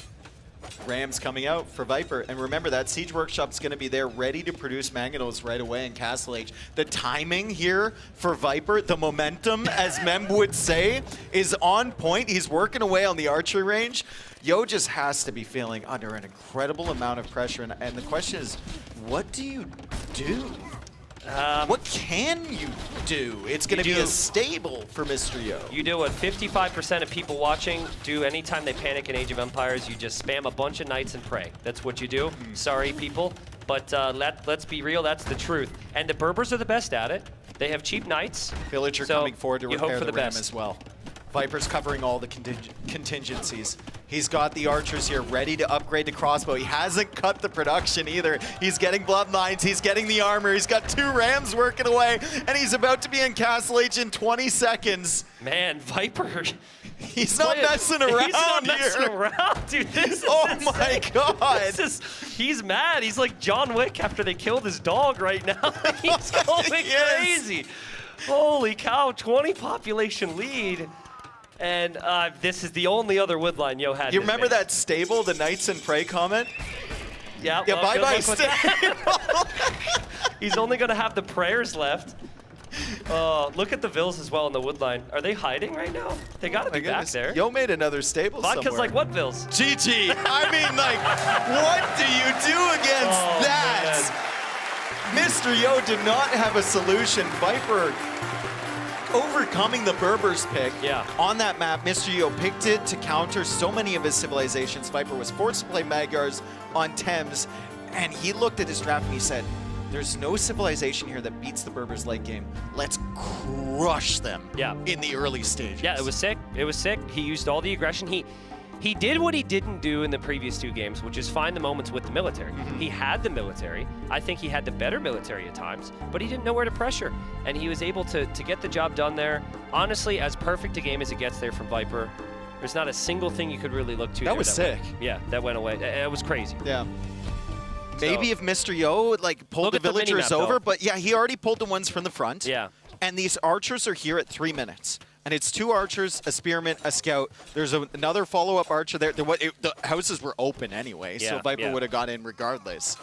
Rams coming out for Viper. And remember, that Siege Workshop's going to be there ready to produce Manganos right away in Castle Age. The timing here for Viper, the momentum, as Mem would say, is on point. He's working away on the archery range. Yo just has to be feeling under an incredible amount of pressure. And the question is, what do you do? What can you do? It's going to be a stable for Mr. Yo. You do what 55% of people watching do anytime they panic in Age of Empires. You just spam a bunch of knights and pray. That's what you do. Sorry, people. But let's be real, that's the truth. And the Berbers are the best at it. They have cheap knights. Villager so coming forward to you hope repair for the the ram best. as well. Viper's covering all the contingencies. He's got the archers here ready to upgrade to crossbow. He hasn't cut the production either. He's getting bloodlines, he's getting the armor, he's got 2 rams working away, and he's about to be in Castle Age in 20 seconds. Man, Viper. He's not messing around He's not messing here. around, dude. This is Oh insane. my God. He's mad. He's like John Wick after they killed his dog right now. He's going crazy. Holy cow, 20 population lead. And this is the only other woodline Yo had. You remember that stable, the Knights and Prey comment? Yeah, Yeah, well, bye-bye good luck with that. He's only going to have the prayers left. Look at the Vills as well in the woodline. Are they hiding right now? They got to be back there. Yo made another stable Vodka's somewhere. like, what Vills? GG. I mean, like, what do you do against that? Mr. Yo did not have a solution. Viper overcoming the Berbers pick on that map. Mr. Yo picked it to counter so many of his civilizations. Viper was forced to play Magyars on Thames, and he looked at his draft and he said, there's no civilization here that beats the Berbers late game. Let's crush them in the early stages. Yeah, it was sick. It was sick. He used all the aggression. He did what he didn't do in the previous 2 games, which is find the moments with the military. He had the military. I think he had the better military at times, but he didn't know where to pressure. And he was able to get the job done there. Honestly, as perfect a game as it gets there from Viper, there's not a single thing you could really look to. That was sick. That went away. It was crazy. Yeah. Maybe if Mr. Yo like pulled the villagers over, but yeah, he already pulled the ones from the front. Yeah. And these archers are here at 3 minutes. And it's 2 archers, a spearman, a scout. There's another follow-up archer there. The houses were open anyway, so Viper would have got in regardless.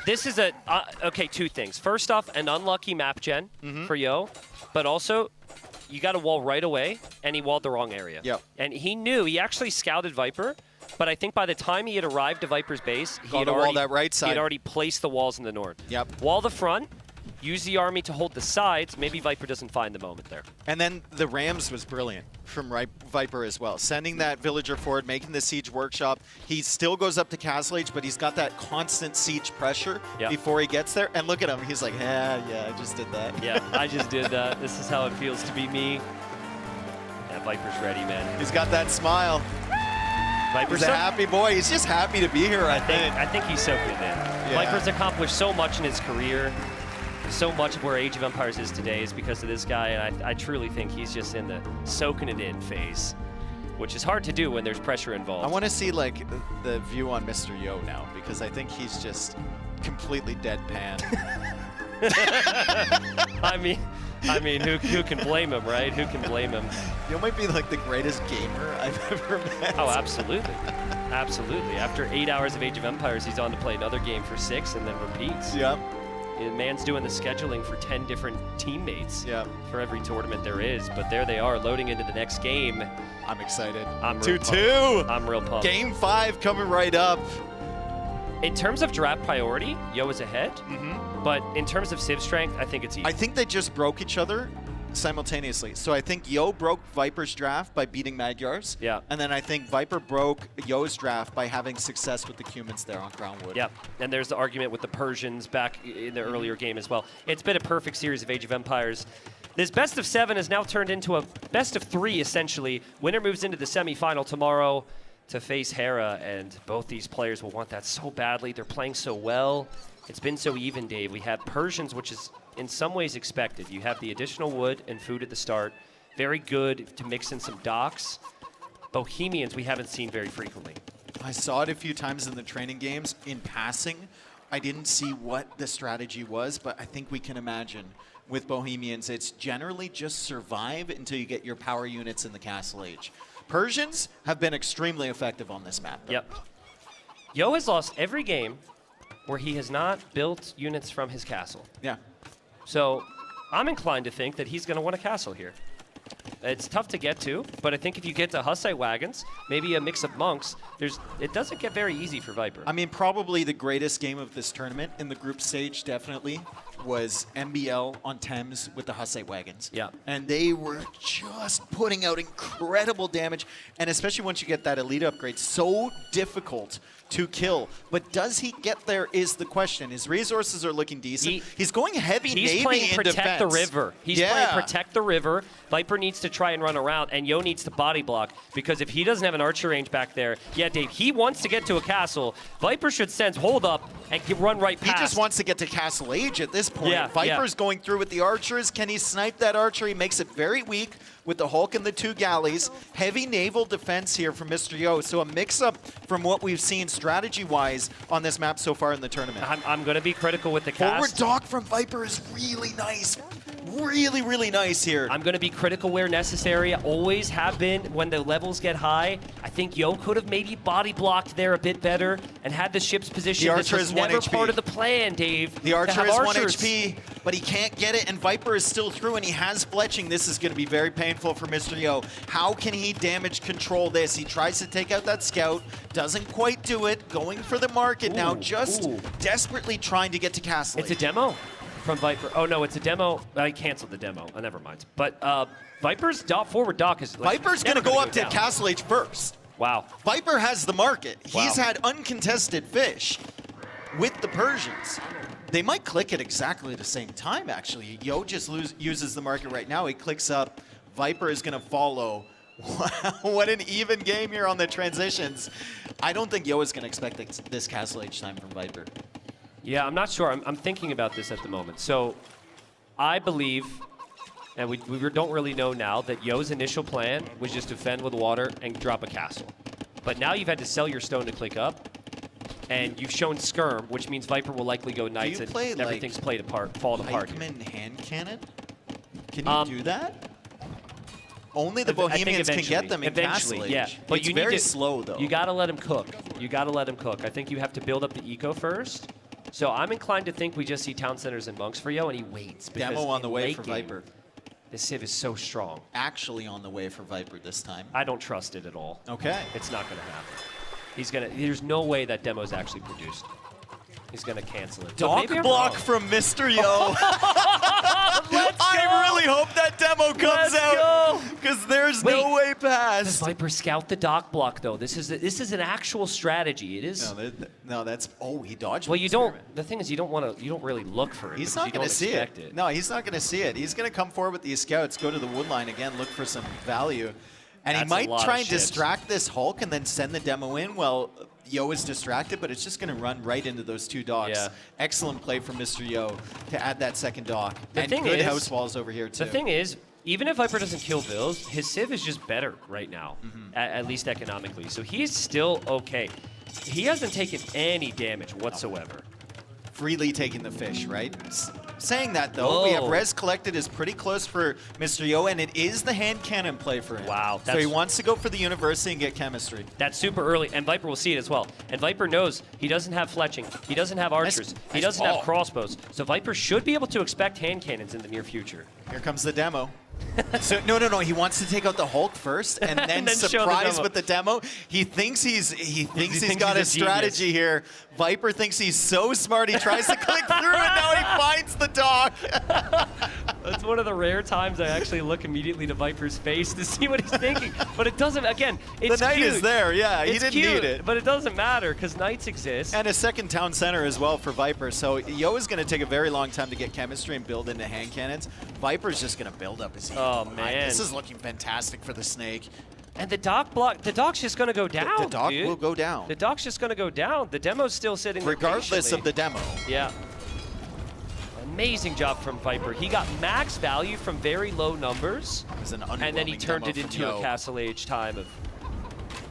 This is okay, 2 things. First off, an unlucky map gen for Yo, but also you got a wall right away, and he walled the wrong area. Yep. And he actually scouted Viper, but I think by the time he had arrived to Viper's base, he had wall already, that right he had side. already placed the walls in the north. Yep. Wall the front, use the army to hold the sides. Maybe Viper doesn't find the moment there. And then the Rams was brilliant from Viper as well. Sending that villager forward, making the siege workshop. He still goes up to Castle Age, but he's got that constant siege pressure before he gets there. And look at him. He's like, yeah, I just did that. Yeah, I just did that. This is how it feels to be me. Yeah, Viper's ready, man. He's got that smile. Viper's He's a happy boy. He's just happy to be here, I think. I think he's soaking it in. Viper's accomplished so much in his career. So much of where Age of Empires is today is because of this guy, and I truly think he's just in the soaking it in phase, which is hard to do when there's pressure involved. I want to see like the view on Mr. Yo now, because I think he's just completely deadpan. I mean, who can blame him, right? Who can blame him? Yo might be like the greatest gamer I've ever met. Oh, absolutely. Absolutely. After 8 hours of Age of Empires, he's on to play another game for 6 and then repeats. Yeah. The man's doing the scheduling for 10 different teammates for every tournament there is. But there they are, loading into the next game. I'm excited. I'm real 2-2. pumped. I'm real pumped. Game 5 coming right up. In terms of draft priority, Yo is ahead. But in terms of civ strength, I think it's easy. I think they just broke each other simultaneously. So I think Yo broke Viper's draft by beating Magyar's. Yeah. And then I think Viper broke Yo's draft by having success with the Cumans there on Groundwood. Yep. And there's the argument with the Persians back in the earlier game as well. It's been a perfect series of Age of Empires. This best of 7 has now turned into a best of 3, essentially. Winner moves into the semifinal tomorrow to face Hera, and both these players will want that so badly. They're playing so well. It's been so even, Dave. We have Persians, which is in some ways expected. You have the additional wood and food at the start. Very good to mix in some docks. Bohemians we haven't seen very frequently. I saw it a few times in the training games in passing. I didn't see what the strategy was, but I think we can imagine with Bohemians, it's generally just survive until you get your power units in the Castle Age. Persians have been extremely effective on this map, though. Yep. Yo has lost every game where he has not built units from his castle. Yeah. So I'm inclined to think that he's going to want a castle here. It's tough to get to, but I think if you get to Hussite wagons, maybe a mix of monks, it doesn't get very easy for Viper. I mean, probably the greatest game of this tournament in the group stage, definitely, was MBL on Thames with the Hussite wagons. Yeah. And they were just putting out incredible damage, and especially once you get that elite upgrade, so difficult to kill. But does he get there is the question. His resources are looking decent. He's going heavy Navy He's playing in Protect defense. the River. He's playing Protect the River. Viper needs to try and run around, and Yo needs to body block, because if he doesn't have an archer range back there, yeah, Dave, he wants to get to a castle. Viper should sense hold up and run right past. He just wants to get to Castle Age at this point. Yeah, Viper's going through with the archers. Can he snipe that archer? He makes it very weak with the Hulk and the 2 galleys. Heavy naval defense here from Mr. Yo. So a mix-up from what we've seen strategy-wise on this map so far in the tournament. I'm going to be critical with the cast. Forward dock from Viper is really nice. Really, really nice here. I'm going to be critical where necessary. I always have been when the levels get high. I think Yo could have maybe body blocked there a bit better and had the ship's position. The archer is 1 never HP. part of the plan, Dave. The archer is 1 archers. HP, but he can't get it, and Viper is still through, and he has fletching. This is going to be very painful for Mr. Yo. How can he damage control this? He tries to take out that scout, doesn't quite do it, going for the market now, just desperately trying to get to Castle It's a demo from Viper. Oh, no, it's a demo. I canceled the demo. Oh, never mind. But Viper's forward dock is Viper's going to go up to Castle Age first. Wow. Viper has the market. Wow. He's had uncontested fish with the Persians. They might click at exactly the same time, actually. Yo just uses the market right now. He clicks up. Viper is going to follow. Wow, what an even game here on the transitions. I don't think Yo is going to expect this Castle Age time from Viper. Yeah, I'm not sure. I'm thinking about this at the moment. So I believe, and we don't really know now, that Yo's initial plan was just defend with water and drop a castle. But now you've had to sell your stone to click up, and you've shown skirm, which means Viper will likely go knights, and play, everything's fallen apart. Pikeman hand cannon? Can you do that? Only the I think Bohemians can get them in eventually, Castle Age. yeah. But it's you need very to, slow, though. You got to let him cook. You got to let him cook. I think you have to build up the eco first. So I'm inclined to think we just see town centers and monks for Yo, and he waits. Demo on the way late for game, Viper. The Civ is so strong. Actually on the way for Viper this time. I don't trust it at all. Okay. It's not going to happen. There's no way that demo's actually produced. He's going to cancel it. Dock block from Mr. Yo. I really hope that demo comes out because there's no way past. Does Viper scout the dock block though? This is an actual strategy. It is. No, that's he dodged. Well, you don't. The thing is, you don't really look for it. He's because not going to see it. No, he's not going to see it. He's going to come forward with these scouts, go to the wood line again, look for some value. And That's he might a lot try of and ships. distract this Hulk and then send the demo in while Yo is distracted, but it's just going to run right into those 2 docks. Yeah. Excellent play from Mr. Yo to add that second dock. The and thing good is- house walls over here, too. The thing is, even if Viper doesn't kill Bills, his Civ is just better right now, Mm-hmm. at least economically. So he's still okay. He hasn't taken any damage whatsoever. Freely taking the fish, right? Saying that, though, we have res collected is pretty close for Mr. Yo, and it is the hand cannon play for him. Wow. So he wants to go for the university and get chemistry. That's super early, and Viper will see it as well. And Viper knows he doesn't have fletching, he doesn't have archers, he doesn't have crossbows. So Viper should be able to expect hand cannons in the near future. Here comes the demo. So no, he wants to take out the Hulk first, and then, surprise with the demo. He thinks he's got a strategy here. Viper thinks he's so smart. He tries to click through, and now he finds the dog. That's one of the rare times I actually look immediately to Viper's face to see what he's thinking. But it doesn't. Again, it's the knight is there. Yeah, he didn't need it, but it doesn't matter because knights exist. And a second town center as well for Viper. So Yo is going to take a very long time to get chemistry and build into hand cannons. Viper's just going to build up his. Oh man, this is looking fantastic for the snake. And the dock block, the dock's just gonna go down. The dock dude. will go down. The dock's just gonna go down. The demo's still sitting there regardless of the demo. Yeah. Amazing job from Viper. He got max value from very low numbers, and then he turned it into a Castle Age time of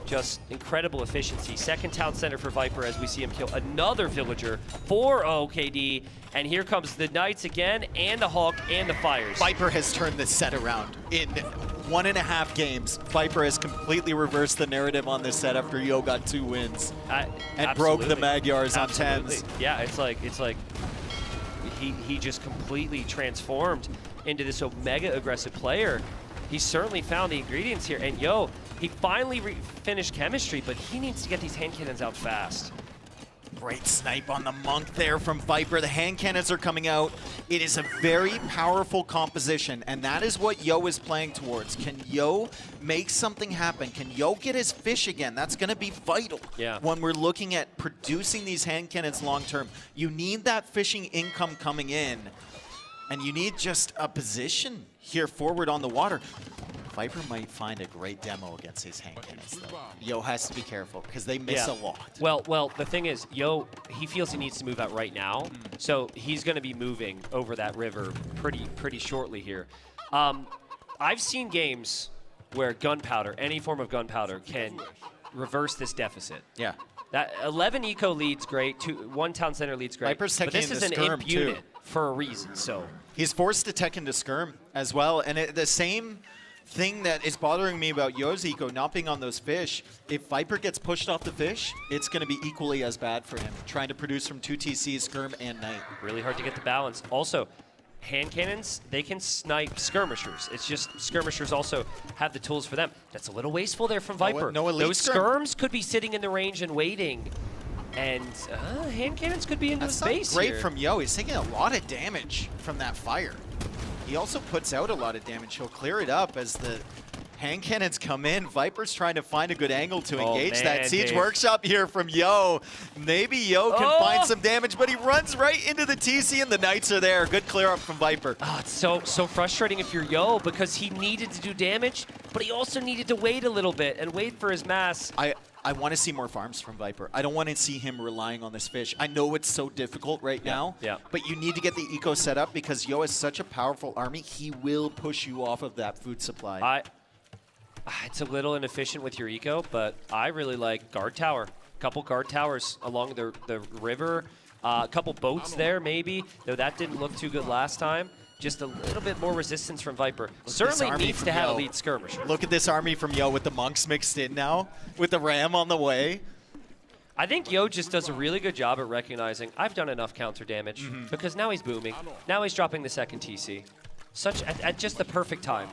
just incredible efficiency. Second town center for Viper as we see him kill another villager for OKD. And here comes the Knights again, and the Hulk, and the Fires. Viper has turned this set around. In 1.5 games, Viper has completely reversed the narrative on this set after Yo got 2 wins. And broke the Magyars on 10s. Yeah, it's like he just completely transformed into this mega aggressive player. He's certainly found the ingredients here. And Yo, he finally finished chemistry, but he needs to get these hand cannons out fast. Great snipe on the monk there from Viper. The hand cannons are coming out. It is a very powerful composition, and that is what Yo is playing towards. Can Yo make something happen? Can Yo get his fish again? That's going to be vital when we're looking at producing these hand cannons long term. You need that fishing income coming in, and you need just a position here forward on the water. Viper might find a great demo against his hand cannons, though. Yo has to be careful because they miss a lot. Well, the thing is, Yo, he feels he needs to move out right now, so he's going to be moving over that river pretty shortly here. I've seen games where gunpowder, any form of gunpowder, can reverse this deficit. Yeah. That 11 eco leads great, 1 town center leads great. Viper's but this is an imp too. unit for a reason, so. He's forced to tech into skirm as well, and the same thing that is bothering me about Yo's eco not being on those fish, if Viper gets pushed off the fish, it's going to be equally as bad for him, trying to produce from 2 TCs, skirm, and knight. Really hard to get the balance. Also, hand cannons, they can snipe skirmishers. It's just skirmishers also have the tools for them. That's a little wasteful there from Viper. No elite Those skirms could be sitting in the range and waiting. And hand cannons could be into his base great here. from Yo. He's taking a lot of damage from that fire. He also puts out a lot of damage. He'll clear it up as the hand cannons come in. Viper's trying to find a good angle to engage that Siege Workshop here from Yo. Maybe Yo can find some damage, but he runs right into the TC and the Knights are there. Good clear up from Viper. Oh, it's so frustrating if you're Yo because he needed to do damage, but he also needed to wait a little bit and wait for his mass. I want to see more farms from Viper. I don't want to see him relying on this fish. I know it's so difficult right now, but you need to get the eco set up because Yo is such a powerful army. He will push you off of that food supply. It's a little inefficient with your eco, but I really like guard tower. A couple guard towers along the river. A couple boats there maybe, though that didn't look too good last time. Just a little bit more resistance from Viper. Certainly needs to have elite skirmishers. Look at this army from Yo with the monks mixed in now, with the ram on the way. I think Yo just does a really good job at recognizing I've done enough counter damage because now he's booming. Now he's dropping the second TC. At just the perfect time.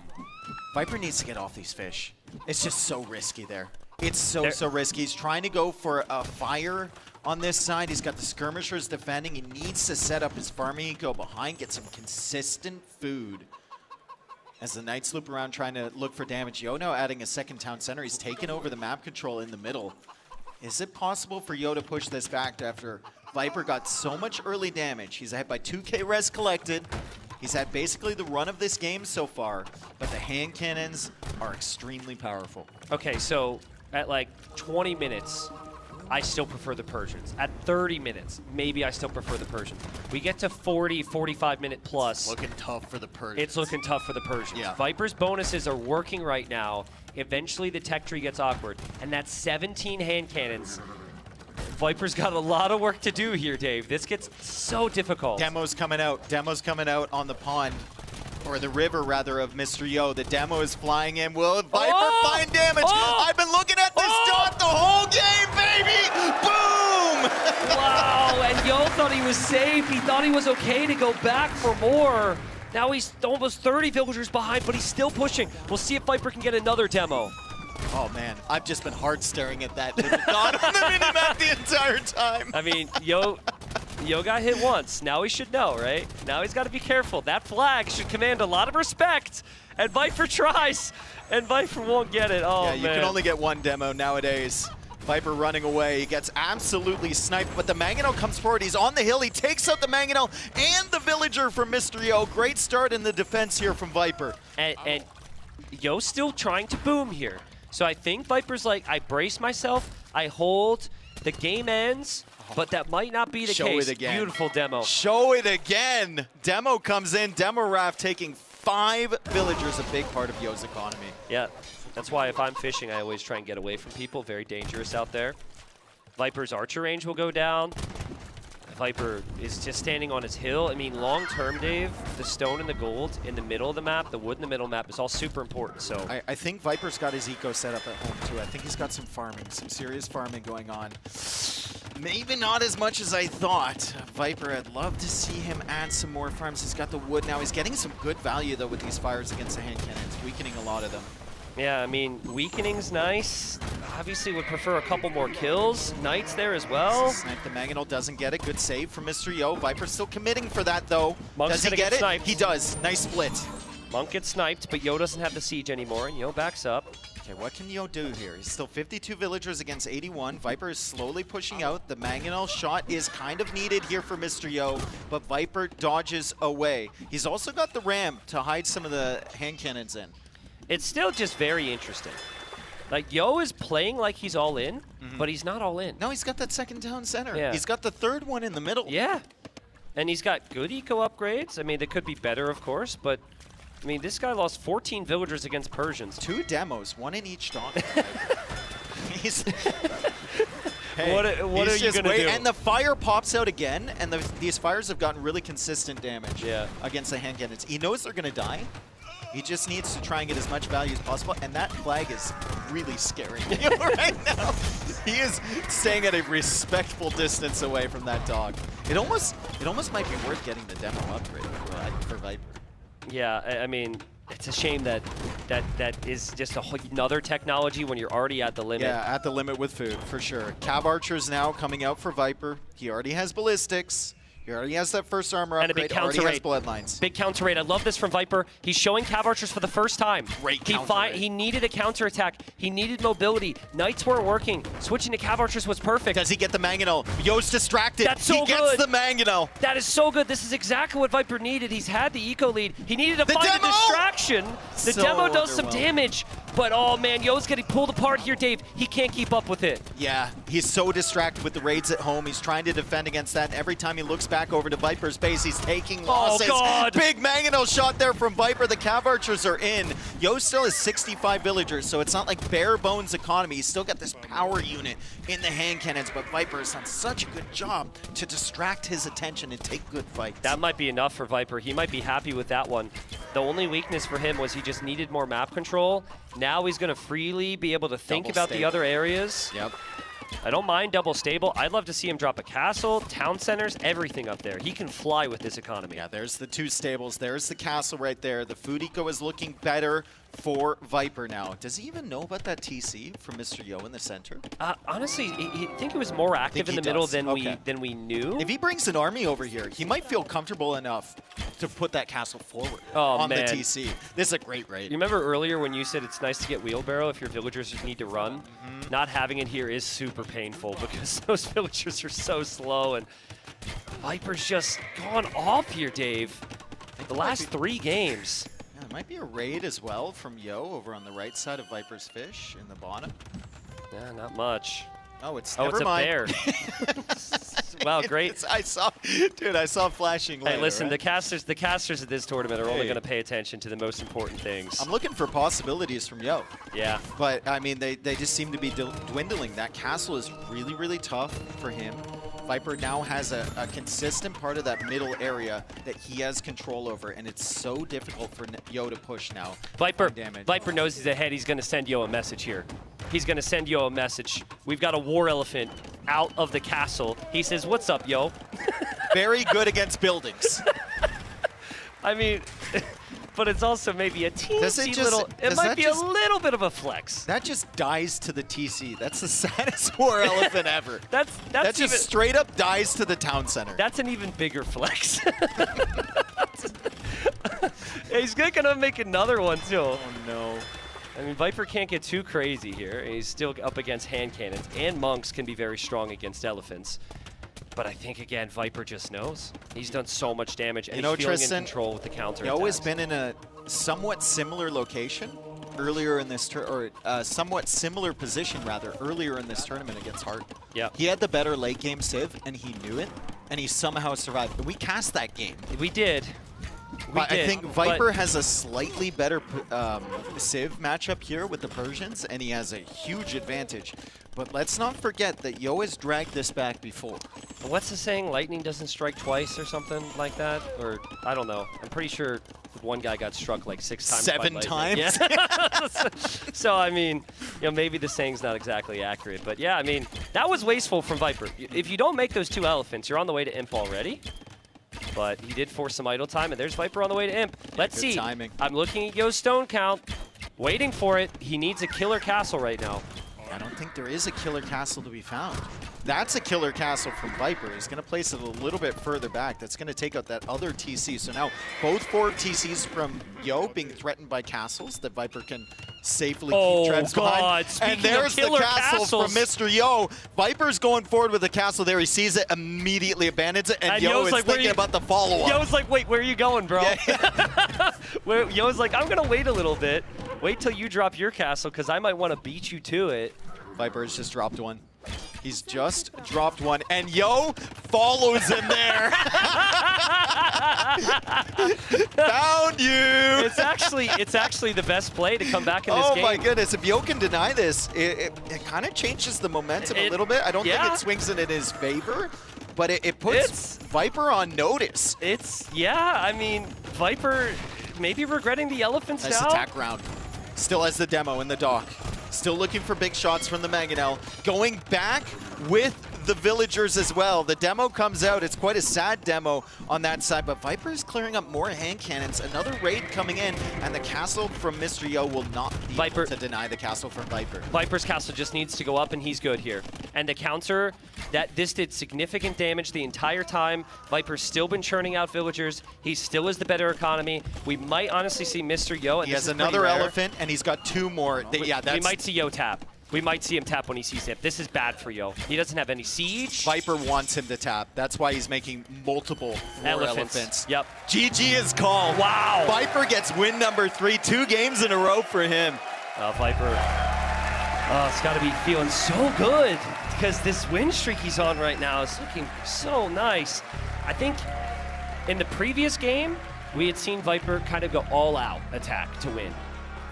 Viper needs to get off these fish. It's just so risky there. It's so risky. He's trying to go for a fire on this side. He's got the skirmishers defending. He needs to set up his farming eco behind, get some consistent food. As the Knights loop around trying to look for damage. Yo now adding a second town center. He's taken over the map control in the middle. Is it possible for Yo to push this back after Viper got so much early damage? He's ahead by 2k res collected. He's had basically the run of this game so far, but the hand cannons are extremely powerful. Okay, so at like 20 minutes, I still prefer the Persians. At 30 minutes, maybe I still prefer the Persians. We get to 40, 45 minute plus. It's looking tough for the Persians. It's looking tough for the Persians. Yeah. Viper's bonuses are working right now. Eventually the tech tree gets awkward. And that's 17 hand cannons. Viper's got a lot of work to do here, Dave. This gets so difficult. Demo's coming out. Demo's coming out on the pond. Or the river, rather, of Mr. Yo. The demo is flying in. Will Viper find damage? I've been looking at this dot the whole game, baby! Boom! Wow, and Yo thought he was safe. He thought he was okay to go back for more. Now he's almost 30 villagers behind, but he's still pushing. We'll see if Viper can get another demo. Oh, man. I've just been hard staring at that little dot on the minimap the entire time. I mean, Yo got hit once. Now he should know, right? Now he's got to be careful. That flag should command a lot of respect. And Viper tries, and Viper won't get it. Oh, yeah, man. you can only get one demo nowadays. Viper running away. He gets absolutely sniped, but the Mangonel comes forward. He's on the hill. He takes out the Mangonel and the villager from Mr. Yo. Great start in the defense here from Viper. And Yo's still trying to boom here. So I think Viper's like, I brace myself, I hold, the game ends, but that might not be the case. Show it again. Beautiful demo. Show it again. Demo comes in. Demo Raft taking 5 villagers, a big part of Yo's economy. Yeah, that's why if I'm fishing, I always try and get away from people. Very dangerous out there. Viper's archer range will go down. Viper is just standing on his hill. I mean, long-term, Dave, the stone and the gold in the middle of the map, the wood in the middle map is all super important. So I think Viper's got his eco set up at home, too. I think he's got some farming, some serious farming going on. Maybe not as much as I thought. Viper, I'd love to see him add some more farms. He's got the wood now. He's getting some good value, though, with these fires against the hand cannons, weakening a lot of them. yeah, I mean, weakening's nice. Obviously would prefer a couple more kills. Knight's there as well. Snipe the Mangonel doesn't get it. Good save from Mr. Yo. Viper's still committing for that, though. Monk's Does he gonna get get it? sniped. He does. Nice split. Monk gets sniped, but Yo doesn't have the siege anymore, and Yo backs up. Okay, what can Yo do here? He's still 52 villagers against 81. Viper is slowly pushing out. The Mangonel shot is kind of needed here for Mr. Yo, but Viper dodges away. He's also got the ram to hide some of the hand cannons in. It's still just very interesting. Like, Yo is playing like he's all in, but he's not all in. No, he's got that second town center. Yeah. He's got the third one in the middle. Yeah. And he's got good eco upgrades. I mean, they could be better, of course, but I mean, this guy lost 14 villagers against Persians. 2 demos, 1 in each dock. He's... Hey, what are you going to do? And the fire pops out again, and these fires have gotten really consistent damage against the hand cannons. He knows they're going to die. He just needs to try and get as much value as possible, and that flag is really scaring you right now. He is staying at a respectful distance away from that dog. It almost might be worth getting the demo upgrade for Viper. Yeah, I mean, it's a shame that is just another technology when you're already at the limit. Yeah, at the limit with food, for sure. Cav Archer's now coming out for Viper. He already has ballistics. He already has that first armor And upgrade. a big counter already rate. has bloodlines. Big counter rate. I love this from Viper. He's showing Cav Archers for the first time. Great counter rate. He needed a counter attack. He needed mobility. Knights weren't working. Switching to Cav Archers was perfect. Does he get the Mangonel? Yo's distracted. That's so he gets good. the Mangonel. That is so good. This is exactly what Viper needed. He's had the eco lead. He needed to find demo! a distraction. The So demo does some underwhelming. damage. But, oh, man, Yo's getting pulled apart here, Dave. He can't keep up with it. Yeah, he's so distracted with the raids at home. He's trying to defend against that. And every time he looks back over to Viper's base, he's taking losses. God. Big Mangonel shot there from Viper. The Cav Archers are in. Yo still has 65 villagers, so it's not like bare bones economy. He's still got this power unit in the hand cannons, but Viper has done such a good job to distract his attention and take good fights. That might be enough for Viper. He might be happy with that one. The only weakness for him was he just needed more map control. Now he's going to freely be able to think about the other areas. Yep. I don't mind double stable. I'd love to see him drop a castle, town centers, everything up there. He can fly with this economy. Yeah, there's the 2 stables. There's the castle right there. The food eco is looking better for Viper now. Does he even know about that TC from Mr. Yo in the center? Honestly, I think he was more active in the middle than we knew. If he brings an army over here, he might feel comfortable enough to put that castle forward on man. the TC. This is a great raid. You remember earlier when you said it's nice to get wheelbarrow if your villagers need to run? Not having it here is super painful because those villagers are so slow, and Viper's just gone off here, Dave. The last 3 games. Yeah, there might be a raid as well from Yo over on the right side of Viper's Fish in the bottom. Yeah, not much. Oh, it's Oh, it's never up mind. there. Wow, great. I saw flashing light. Hey, listen, right? the casters at this tournament are only going to pay attention to the most important things. I'm looking for possibilities from Yo. Yeah. But, I mean, they just seem to be dwindling. That castle is really, really tough for him. Viper now has a consistent part of that middle area that he has control over, and it's so difficult for Yo to push now. Viper Damage. knows he's ahead. He's going to send Yo a message here. He's going to send Yo a message. We've got a war elephant out of the castle. He says, "What's up, Yo?" Very good against buildings. I mean, but it's also maybe a teensy little. It might be a little bit of a flex. That just dies to the TC. That's the saddest war elephant ever. That just even, straight up dies to the town center. That's an even bigger flex. He's gonna make another one too. Oh no. I mean, Viper can't get too crazy here. He's still up against hand cannons, and monks can be very strong against elephants. But I think, again, Viper just knows. He's done so much damage, and he's feeling in control with the counter Yo has been in a somewhat similar location earlier in this somewhat similar position, rather, earlier in this tournament against Hart. Yeah. He had the better late game civ, and he knew it, and he somehow survived. And we cast that game. We did. I think Viper has a slightly better civ matchup here with the Persians, and he has a huge advantage. But let's not forget that Yo has dragged this back before. What's the saying? Lightning doesn't strike twice or something like that? Or, I don't know. I'm pretty sure one guy got struck like 6 times. 7 times? Yeah. So, I mean, maybe the saying's not exactly accurate. But, yeah, I mean, that was wasteful from Viper. If you don't make those 2 elephants, you're on the way to imp already. But he did force some idle time, and there's Viper on the way to imp. Let's see. Timing. I'm looking at Yo's stone count, waiting for it. He needs a killer castle right now. I don't think there is a killer castle to be found. That's a killer castle from Viper. He's going to place it a little bit further back. That's going to take out that other TC. So now both 4 TCs from Yo being threatened by castles that Viper can safely keep treads behind. And there's the castle from Mr. Yo. Viper's going forward with the castle there. He sees it, immediately abandons it, and Yo is like, thinking about the follow-up. Yo's like, wait, where are you going, bro? Yeah. Yo's like, I'm going to wait a little bit. Wait till you drop your castle, because I might want to beat you to it. Viper has just dropped one. He's just dropped one, and Yo follows him there. Found you. It's actually the best play to come back in this game. Oh my goodness! If Yo can deny this, it kind of changes the momentum a little bit. I don't think it swings it in his favor, but it puts Viper on notice. I mean, Viper maybe regretting the elephants nice now. Attack round. Still has the demo in the dock. Still looking for big shots from the Mangonel. Going back with the villagers as well. The demo comes out. It's quite a sad demo on that side, but Viper is clearing up more hand cannons. Another raid coming in, and the castle from Mr. Yo will not be able to deny the castle from Viper. Viper's castle just needs to go up, and he's good here. And the counter, this did significant damage the entire time. Viper's still been churning out villagers. He still is the better economy. We might honestly see Mr. Yo. And he has another elephant, and he's got 2 more. We might see Yo tap. We might see him tap when he sees it. This is bad for Yo. He doesn't have any siege. Viper wants him to tap. That's why he's making multiple elephants. Yep. GG is called. Wow. Viper gets win number 3, 2 games in a row for him. Viper, it's got to be feeling so good because this win streak he's on right now is looking so nice. I think in the previous game, we had seen Viper kind of go all-out attack to win.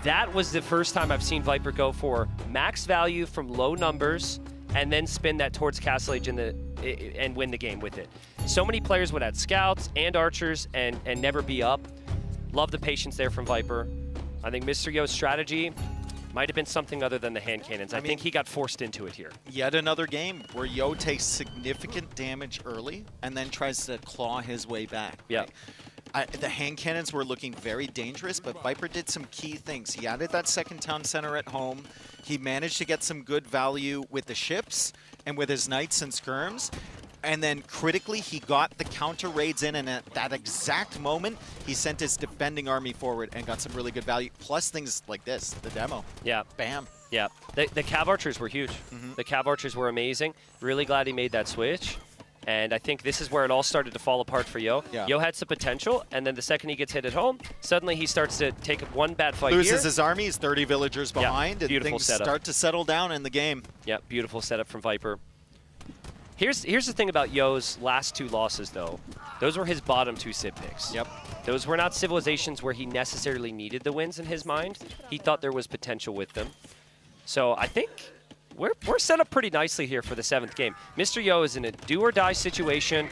That was the first time I've seen Viper go for max value from low numbers and then spin that towards Castle Age and win the game with it. So many players would add scouts and archers and never be up. Love the patience there from Viper. I think Mr. Yo's strategy might have been something other than the hand cannons. I think he got forced into it here. Yet another game where Yo takes significant damage early and then tries to claw his way back. Yeah. Right? The hand cannons were looking very dangerous, but Viper did some key things. He added that second town center at home. He managed to get some good value with the ships and with his knights and skirms. And then critically, he got the counter raids in, and at that exact moment, he sent his defending army forward and got some really good value. Plus things like this, the demo. Yeah. Bam. Yeah. The Cav Archers were huge. The Cav Archers were amazing. Really glad he made that switch. And I think this is where it all started to fall apart for Yo. Yeah. Yo had some potential, and then the second he gets hit at home, suddenly he starts to take one bad fight Loses here. his army, he's 30 villagers behind, and beautiful things setup. start to settle down in the game. Yeah, beautiful setup from Viper. Here's the thing about Yo's last 2 losses, though. Those were his bottom 2 Civ picks. Yep. Those were not civilizations where he necessarily needed the wins in his mind. He thought there was potential with them. So I think we're set up pretty nicely here for the 7th game. Mr. Yo is in a do-or-die situation.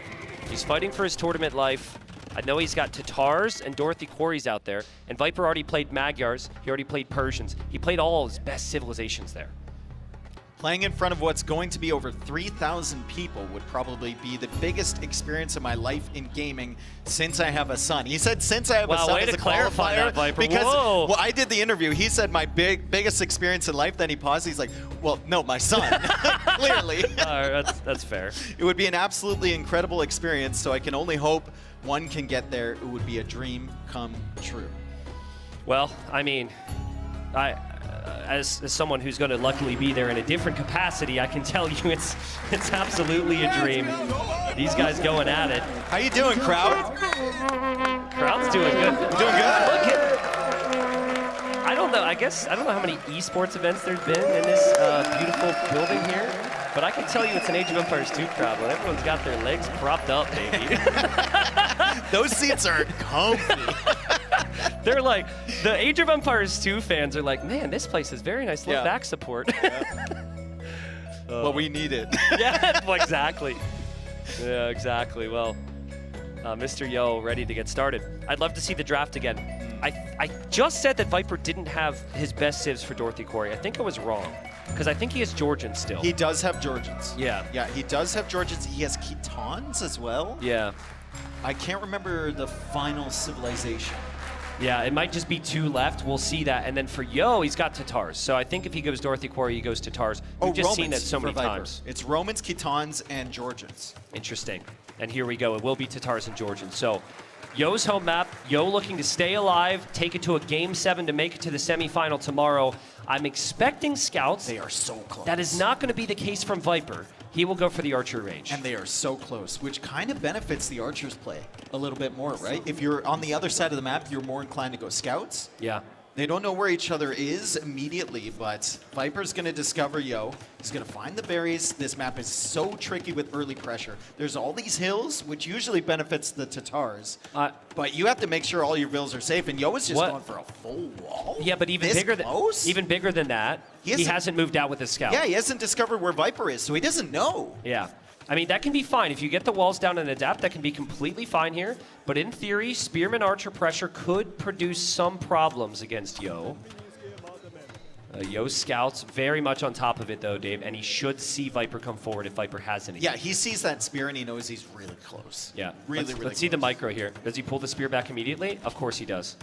He's fighting for his tournament life. I know he's got Tatars and Dorothy Quarries out there, and Viper already played Magyars. He already played Persians. He played all his best civilizations there. Playing in front of what's going to be over 3,000 people would probably be the biggest experience of my life in gaming since I have a son. He said since I have a son way as to a clarify qualifier, that, Viper. because Whoa. well, I did the interview. He said my biggest experience in life. Then he paused. He's like, well, no, my son. Clearly. That's fair. It would be an absolutely incredible experience, so I can only hope one can get there. It would be a dream come true. Well, I mean, as someone who's going to luckily be there in a different capacity, I can tell you it's absolutely a dream. These guys going at it. How you doing, crowd? Crowd's doing good. Doing good? Look at, I don't know how many esports events there's been in this beautiful building here, but I can tell you it's an Age of Empires 2 crowd when everyone's got their legs propped up, baby. Those seats are comfy. They're like, the Age of Empires 2 fans are like, man, this place is very nice. Look, back support. Well, we need it. Yeah, well, exactly. Yeah, exactly. Well, Mr. Yo ready to get started. I'd love to see the draft again. I just said that Viper didn't have his best civs for Dorothy Quarry. I think I was wrong, because I think he has Georgians still. He does have Georgians. Yeah. Yeah, he does have Georgians. He has Khitans as well. Yeah. I can't remember the final civilization. Yeah, it might just be 2 left. We'll see that. And then for Yo, he's got Tatars. So I think if he goes Dorothy Quarry, he goes Tatars. We've just seen that so many times. It's Romans, Khitans, and Georgians. Interesting. And here we go. It will be Tatars and Georgians. So Yo's home map. Yo looking to stay alive, take it to a Game 7 to make it to the semifinal tomorrow. I'm expecting scouts. They are so close. That is not going to be the case from Viper. He will go for the archer range. And they are so close, which kind of benefits the archers play a little bit more, right? If you're on the other side of the map, you're more inclined to go scouts. Yeah. They don't know where each other is immediately, but Viper's going to discover Yo. He's going to find the berries. This map is so tricky with early pressure. There's all these hills, which usually benefits the Tatars. But you have to make sure all your villas are safe, and Yo is just going for a full wall. Yeah, but even bigger than that, he hasn't moved out with his scout. Yeah, he hasn't discovered where Viper is, so he doesn't know. Yeah. I mean, that can be fine. If you get the walls down and adapt, that can be completely fine here. But in theory, Spearman Archer pressure could produce some problems against Yo. Yo's scouts very much on top of it, though, Dave, and he should see Viper come forward if Viper has any. Yeah, he sees that spear and he knows he's really close. Yeah. Really, Let's see the micro here. Does he pull the spear back immediately? Of course he does.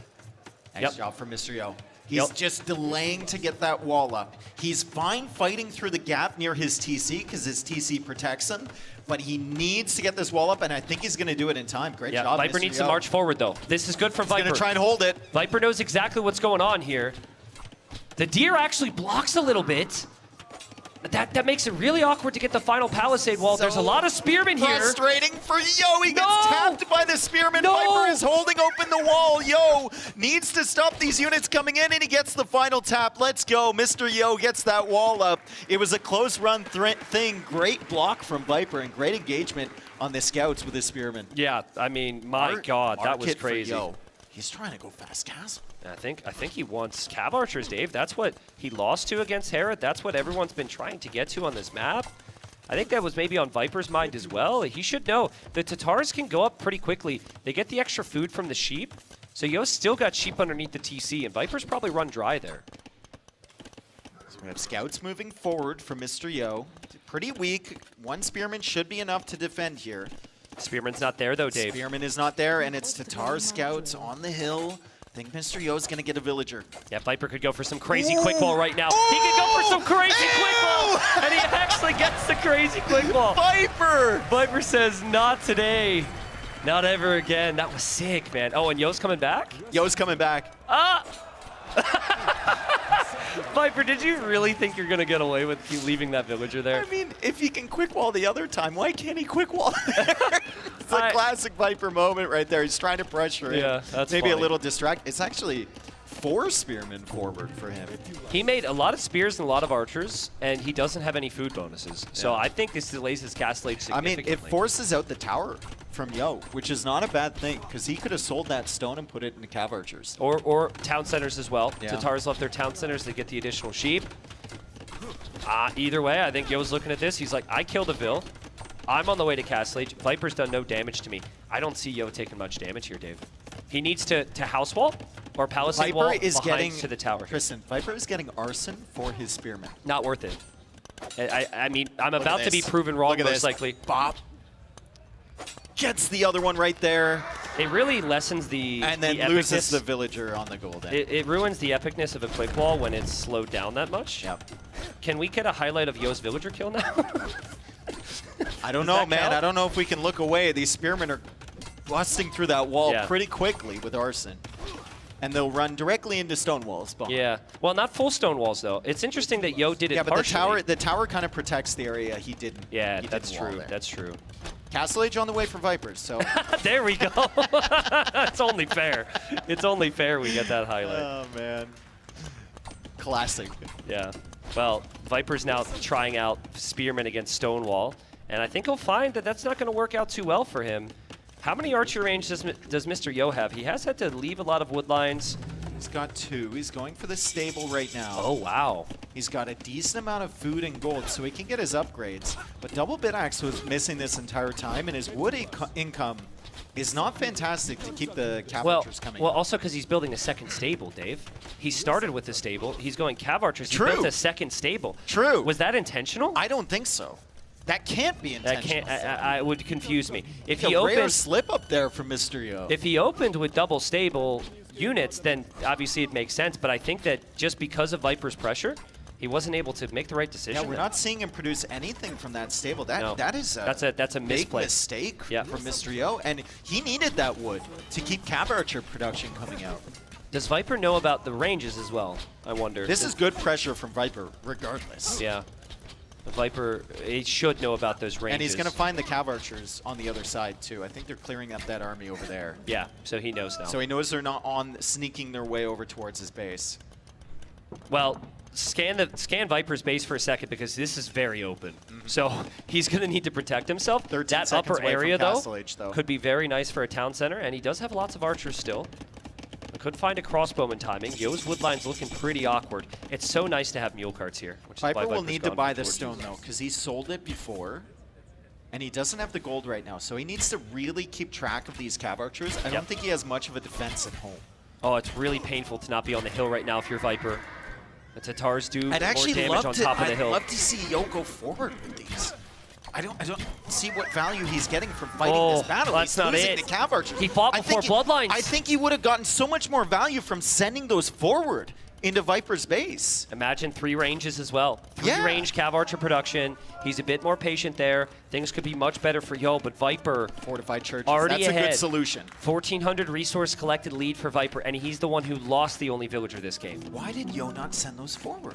Nice job from Mr. Yo. He's just delaying to get that wall up. He's fine fighting through the gap near his TC because his TC protects him, but he needs to get this wall up, and I think he's going to do it in time. Great job, Viper Mr. needs Yo. to march forward, though. This is good for Viper. He's going to try and hold it. Viper knows exactly what's going on here. The deer actually blocks a little bit. That makes it really awkward to get the final palisade wall. There's a lot of spearmen here. Frustrating for Yo. He gets tapped by the spearman. Viper is holding open the wall. Yo needs to stop these units coming in, and he gets the final tap. Let's go. Mr. Yo gets that wall up. It was a close run thing. Great block from Viper and great engagement on the scouts with his spearman. Yeah, I mean, my God, that was crazy. Yo. He's trying to go fast castle. I think he wants Cav Archers, Dave. That's what he lost to against Herod. That's what everyone's been trying to get to on this map. I think that was maybe on Viper's mind as well. He should know the Tatars can go up pretty quickly. They get the extra food from the sheep. So Yo's still got sheep underneath the TC, and Viper's probably run dry there. So we have scouts moving forward from Mr. Yo. Pretty weak. One spearman should be enough to defend here. Spearman's not there, though, Dave. Spearman is not there, and it's Tatar scouts on the hill. I think Mr. Yo is going to get a villager. Yeah, Viper could go for some crazy quick wall right now. He could go for some crazy quick wall, and he actually gets the crazy quick wall. Viper! Viper says, not today. Not ever again. That was sick, man. Oh, and Yo's coming back? Yo's coming back. Ah! Viper, did you really think you're going to get away with leaving that villager there? I mean, if he can quick wall the other time, why can't he quick wall there? It's a classic Viper moment right there. He's trying to pressure it. Yeah, that's Maybe funny. a little distract. It's actually 4 spearmen forward for him. He made a lot of spears and a lot of archers, and he doesn't have any food bonuses. So I think this delays his castle age I significantly. mean, it forces out the tower from Yo, which is not a bad thing, because he could have sold that stone and put it into cav archers. Or town centers as well. Yeah. Tatars left their town centers to get the additional sheep. Either way, I think Yo's looking at this. He's like, I killed a Vil. I'm on the way to Castle Age. Viper's done no damage to me. I don't see Yo taking much damage here, Dave. He needs to house wall or palisade wall Viper is behind getting to the tower. Tristan, Viper is getting arson for his spearmen. Not worth it. I mean, I'm Look at about to be this. proven wrong Look at most this. likely. Bop. Gets the other one right there. It really lessens the And then the loses epicness. the villager on the golden. It ruins the epicness of a quick wall when it's slowed down that much. Yep. Can we get a highlight of Yo's villager kill now? I don't Does know, that man. count? I don't know if we can look away. These spearmen are busting through that wall Yeah. pretty quickly with arson. And they'll run directly into stone walls. Behind. Yeah. Well, not full stone walls, though. It's interesting that Yo did it Yeah, but partially. the tower kind of protects the area he didn't. Yeah, he that's didn't wall true. there. That's true. Castle Age on the way for Vipers, so. There we go. It's only fair. It's only fair we get that highlight. Oh, man. Classic. Yeah. Well, Viper's now trying out Spearman against Stonewall, and I think he'll find that that's not going to work out too well for him. How many archer range does Mr. Yo have? He has had to leave a lot of wood lines. He's got 2. He's going for the stable right now. Oh, wow. He's got a decent amount of food and gold, so he can get his upgrades. But Double Bit Axe was missing this entire time, and his wood income is not fantastic to keep the cav archers coming. Well, also because he's building a second stable, Dave. He started with the stable. He's going cav archers. True. He built a second stable. True. Was that intentional? I don't think so. That can't be intentional. That can't. I would confuse me. If a he rare opened, slip up there from Mr. Yo. if he opened with double stable units, then obviously it makes sense. But I think that just because of Viper's pressure, he wasn't able to make the right decision. Yeah, we're not seeing him produce anything from that stable. That is a that's a big misplay. mistake Yeah. from Mr. Yo, and he needed that wood to keep cav archer production coming out. Does Viper know about the ranges as well? I wonder. This is good pressure from Viper, regardless. Yeah. The Viper, he should know about those ranges. And he's going to find the cav archers on the other side, too. I think they're clearing up that army over there. Yeah, so he knows now. So he knows they're not sneaking their way over towards his base. Well, scan Viper's base for a second because this is very open. So he's going to need to protect himself. 13 That seconds upper away from area, though, Castle Age, though, could be very nice for a town center, and he does have lots of archers still. I could find a crossbowman timing. Yo's woodline's looking pretty awkward. It's so nice to have mule carts here. Which is why Viper will Viper's need to gone buy for the torches. stone, though, because he sold it before, and he doesn't have the gold right now. So he needs to really keep track of these cav archers. I don't think he has much of a defense at home. Oh, it's really painful to not be on the hill right now if you're Viper. The Tatars do I'd more actually damage on top of the hill. I'd love to see Yo go forward with these. I don't see what value he's getting from fighting this battle. That's He's not losing it. to cav archer. He fought before Bloodlines. I think he would have gotten so much more value from sending those forward into Viper's base. Imagine 3 ranges as well. 3 Yeah. range cav archer production. He's a bit more patient there. Things could be much better for Yo, but Viper fortified churches. already That's ahead. a good solution. 1,400 resource collected lead for Viper, and he's the one who lost the only villager this game. Why did Yo not send those forward?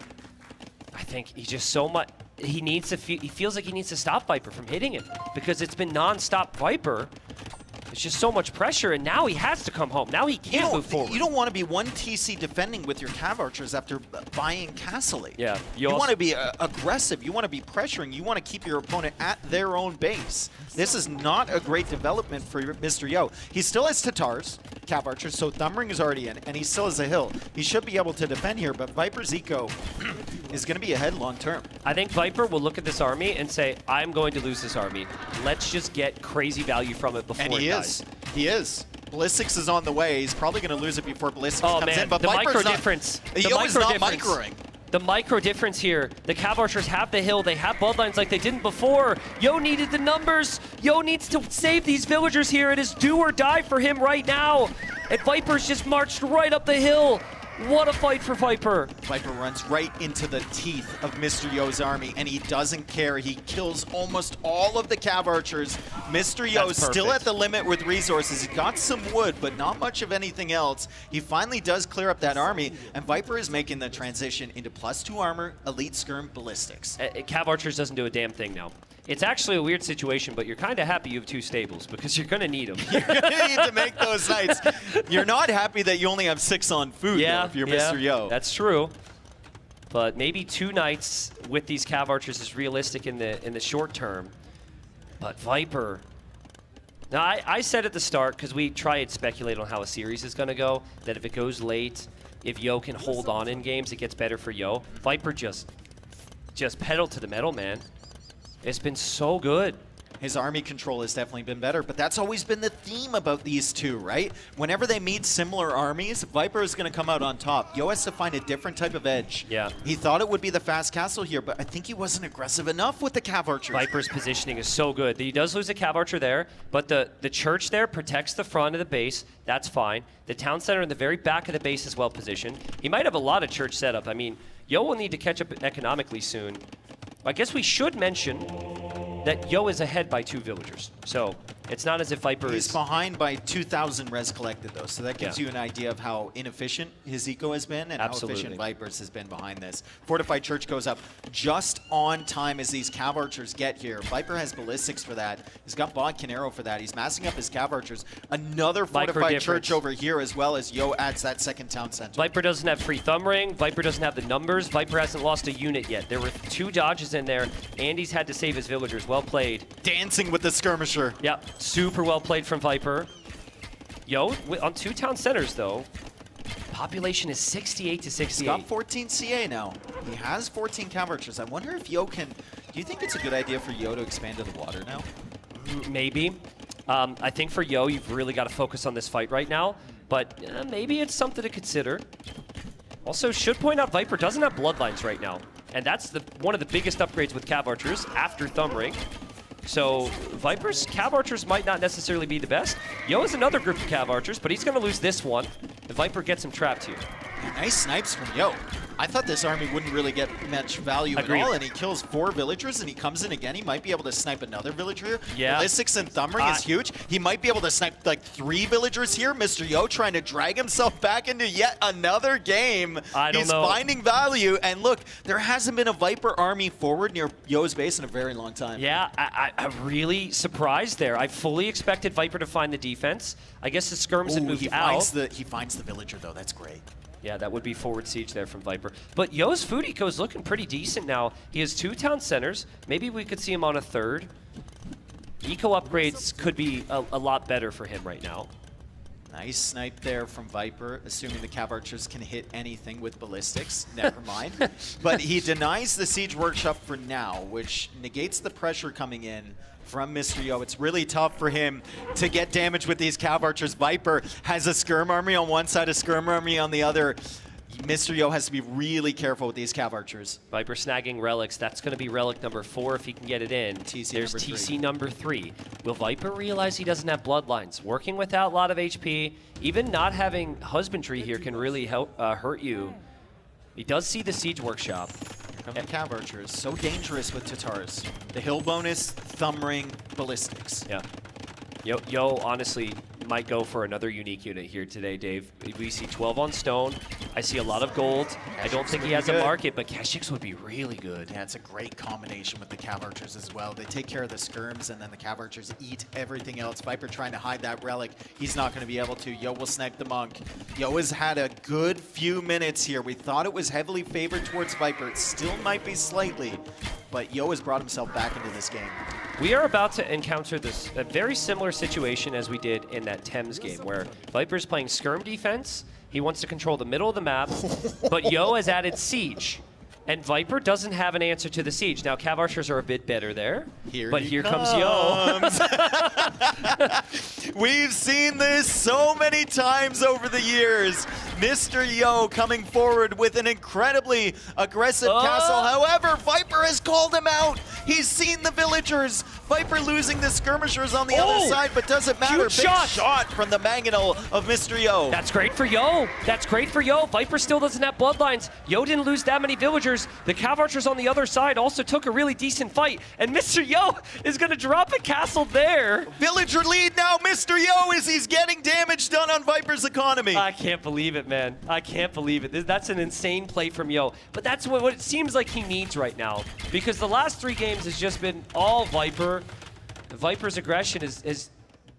I think he just so much. He needs to. He feels like he needs to stop Viper from hitting him because it's been non-stop Viper. It's just so much pressure, and now he has to come home. Now he can't move forward. You don't want to be 1 TC defending with your cav archers after buying Castle Age. Yeah, You also- want to be aggressive. You want to be pressuring. You want to keep your opponent at their own base. This is not a great development for Mr. Yo. He still has Tatars, cav archers, so Thumbring is already in, and he still has a hill. He should be able to defend here, but Viper's eco is going to be ahead long term. I think Viper will look at this army and say, I'm going to lose this army. Let's just get crazy value from it before And he it is. dies. He is. Ballistics is on the way. He's probably going to lose it before Ballistics Oh comes man, in, but the Viper's micro not, difference. Yo is not microing. The micro difference here. The cav archers have the hill. They have bloodlines like they didn't before. Yo needed the numbers. Yo needs to save these villagers here. It is do or die for him right now. And Viper's just marched right up the hill. What a fight for Viper. Viper runs right into the teeth of Mr. Yo's army, and he doesn't care. He kills almost all of the Cav Archers. Mr. Yo's still at the limit with resources. He got some wood, but not much of anything else. He finally does clear up that army, and Viper is making the transition into +2 armor, elite skirm, ballistics. Cav Archers doesn't do a damn thing now. It's actually a weird situation, but you're kind of happy you have 2 stables because you're going to need them. You're going to need to make those knights. You're not happy that you only have 6 on food, though, if you're Mr. Yo. That's true. But maybe 2 knights with these Cav Archers is realistic in the short term. But Viper... Now, I said at the start, because we try and speculate on how a series is going to go, that if it goes late, if Yo can hold on in games, it gets better for Yo. Viper just pedal to the metal, man. It's been so good. His army control has definitely been better, but that's always been the theme about these two, right? Whenever they meet similar armies, Viper is going to come out on top. Yo has to find a different type of edge. Yeah. He thought it would be the fast castle here, but I think he wasn't aggressive enough with the Cav Archers. Viper's positioning is so good. He does lose a Cav Archer there, but the church there protects the front of the base. That's fine. The town center in the very back of the base is well positioned. He might have a lot of church setup. I mean, Yo will need to catch up economically soon. I guess we should mention that Yo is ahead by 2 villagers. So it's not as if Viper He's is... behind by 2,000 res collected, though. So that gives you an idea of how inefficient his eco has been and how efficient Viper's has been behind this. Fortified Church goes up just on time as these Cav Archers get here. Viper has ballistics for that. He's got Bodkin Arrow for that. He's massing up his Cav Archers. Another Fortified Church over here as well as Yo adds that second town center. Viper doesn't have free thumb ring. Viper doesn't have the numbers. Viper hasn't lost a unit yet. There were 2 dodges in there. Andy's had to save his villagers. Well played. Dancing with the skirmisher. Yep, super well played from Viper. Yo, on 2 town centers though, population is 68 to 68. He's got 14 CA now. He has 14 Cav Archers. I wonder if Yo can... Do you think it's a good idea for Yo to expand to the water now? Maybe. I think for Yo, you've really got to focus on this fight right now, but maybe it's something to consider. Also, should point out Viper doesn't have bloodlines right now, and that's one of the biggest upgrades with Cav Archers after Thumb Ring. So Viper's Cav Archers might not necessarily be the best. Yo has another group of Cav Archers, but he's going to lose this one. The Viper gets him trapped here. Nice snipes from Yo. I thought this army wouldn't really get much value at all, and he kills 4 villagers, and he comes in again. He might be able to snipe another villager here. Yeah. Ballistics and Thumb Ring is huge. He might be able to snipe like 3 villagers here. Mr. Yo trying to drag himself back into yet another game. He's finding value, and look, there hasn't been a Viper army forward near Yo's base in a very long time. Yeah, I'm really surprised there. I fully expected Viper to find the defense. I guess the skirms had moved out. He finds the villager, though. That's great. Yeah, that would be forward siege there from Viper. But Yo's food eco is looking pretty decent now. He has 2 town centers. Maybe we could see him on a 3rd. Eco upgrades could be a lot better for him right now. Nice snipe there from Viper, assuming the Cav Archers can hit anything with ballistics. Never mind. But he denies the Siege Workshop for now, which negates the pressure coming in from Mr. Yo. It's really tough for him to get damage with these Cav Archers. Viper has a Skirm army on one side, a Skirm army on the other. Mr. Yo has to be really careful with these Cav Archers. Viper snagging relics. That's going to be relic number 4 if he can get it in. There's TC number 3. Will Viper realize he doesn't have bloodlines? Working without a lot of HP, even not having husbandry here can really help hurt you. He does see the Siege Workshop. From the Cav Archers, so dangerous with Tatars. The hill bonus, Thumb Ring, ballistics. Yeah. Yo honestly might go for another unique unit here today, Dave. We see 12 on stone. I see a lot of gold. I don't think he has a market, but Kashyyyks would be really good. Yeah, it's a great combination with the Cav Archers as well. They take care of the skirms, and then the Cav Archers eat everything else. Viper trying to hide that relic. He's not going to be able to. Yo will snipe the monk. Yo has had a good few minutes here. We thought it was heavily favored towards Viper. It still might be slightly, but Yo has brought himself back into this game. We are about to encounter a very similar situation as we did in that Thames game, where Viper's playing skirm defense. He wants to control the middle of the map, but Yo has added siege. And Viper doesn't have an answer to the siege. Now, Cav Archers are a bit better there, but here comes Yo. We've seen this so many times over the years. Mr. Yo coming forward with an incredibly aggressive castle. However, Viper has called him out. He's seen the villagers. Viper losing the skirmishers on the other side, but doesn't matter. Huge Big shot. shot from the Mangonel of Mr. Yo. That's great for Yo. That's great for Yo. Viper still doesn't have bloodlines. Yo didn't lose that many villagers. The Cav Archers on the other side also took a really decent fight. And Mr. Yo is going to drop a castle there. Villager lead now, Mr. Yo, as he's getting damage done on Viper's economy. I can't believe it, man. I can't believe it. That's an insane play from Yo. But that's what it seems like he needs right now. Because the last 3 games has just been all Viper. Viper's aggression has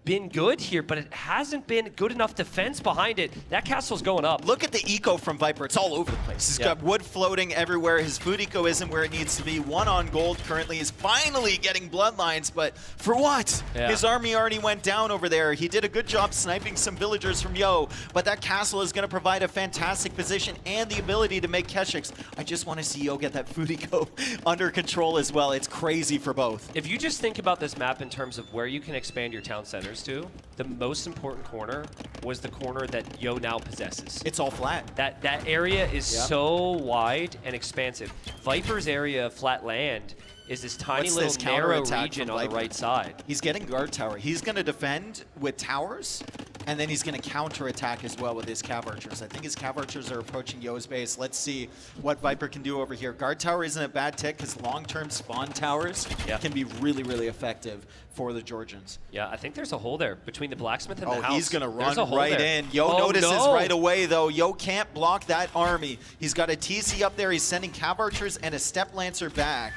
been good here, but it hasn't been good enough defense behind it. That castle's going up. Look at the eco from Viper. It's all over the place. He's got wood floating everywhere. His food eco isn't where it needs to be. 1 on gold currently. He's finally getting bloodlines, but for what? His army already went down over there. He did a good job sniping some villagers from Yo, but that castle is going to provide a fantastic position and the ability to make Keshiks. I just want to see Yo get that food eco under control as well. It's crazy for both. If you just think about this map in terms of where you can expand your town centers to, the most important corner was the corner that Yo now possesses. It's all flat. That area is so wide and expansive. Viper's area of flat land is this tiny little narrow region on the right side. He's getting guard tower. He's going to defend with towers, and then he's going to counterattack as well with his Cav Archers. I think his Cav Archers are approaching Yo's base. Let's see what Viper can do over here. Guard tower isn't a bad tick because long-term spawn towers can be really, really effective for the Georgians. Yeah, I think there's a hole there between the blacksmith and the house. He's going to run There's a hole right there. in. Yo notices right away, though. Yo can't block that army. He's got a TC up there. He's sending Cav Archers and a Step Lancer back.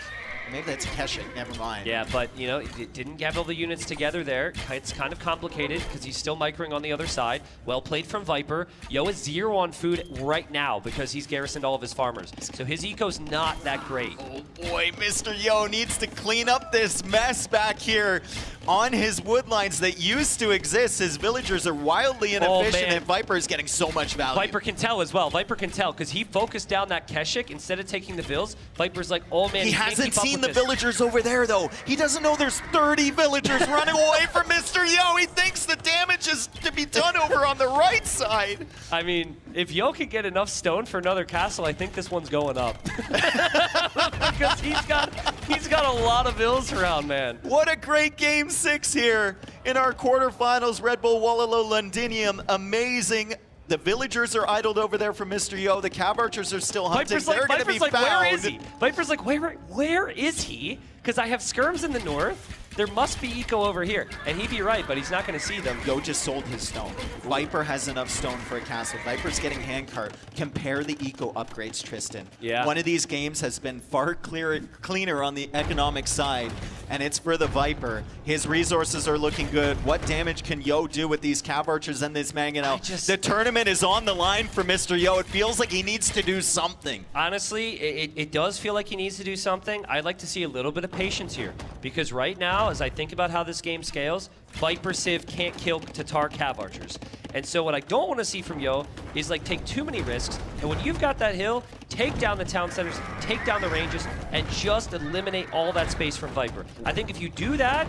Maybe that's Keshik, never mind. Yeah, but, you know, it didn't have all the units together there. It's kind of complicated because he's still microing on the other side. Well played from Viper. Yo is 0 on food right now because he's garrisoned all of his farmers. So his eco's not that great. Oh boy, Mr. Yo needs to clean up this mess back here on his woodlines that used to exist. His villagers are wildly inefficient, and Viper is getting so much value. Viper can tell as well. Viper can tell because he focused down that Keshik instead of taking the vills. Viper's like, oh man, he can't hasn't keep up seen with the this. villagers over there, though. He doesn't know there's 30 villagers running away from Mr. Yo. He thinks the damage is to be done over on the right side. I mean, if Yo can get enough stone for another castle, I think this one's going up. Because he's got a lot of vills around, man. What a great Game 6 here in our quarterfinals. Red Bull, Wololo, Londinium. Amazing. The villagers are idled over there from Mr. Yo. The Cav Archers are still hunting. They're going to be found. Where is he? Viper's like, where is he? Because I have skirms in the north. There must be eco over here. And he'd be right, but he's not going to see them. Yo just sold his stone. Viper has enough stone for a castle. Viper's getting handcart. Compare the eco upgrades, Tristan. Yeah. One of these games has been far cleaner on the economic side, and it's for the Viper. His resources are looking good. What damage can Yo do with these Cav Archers and this Mangonel? The tournament is on the line for Mr. Yo. It feels like he needs to do something. Honestly, it does feel like he needs to do something. I'd like to see a little bit of patience here. Because right now, as I think about how this game scales, Viper Civ can't kill Tatar Cav Archers. And so what I don't want to see from Yo is like take too many risks. And when you've got that hill, take down the town centers, take down the ranges, and just eliminate all that space from Viper. I think if you do that,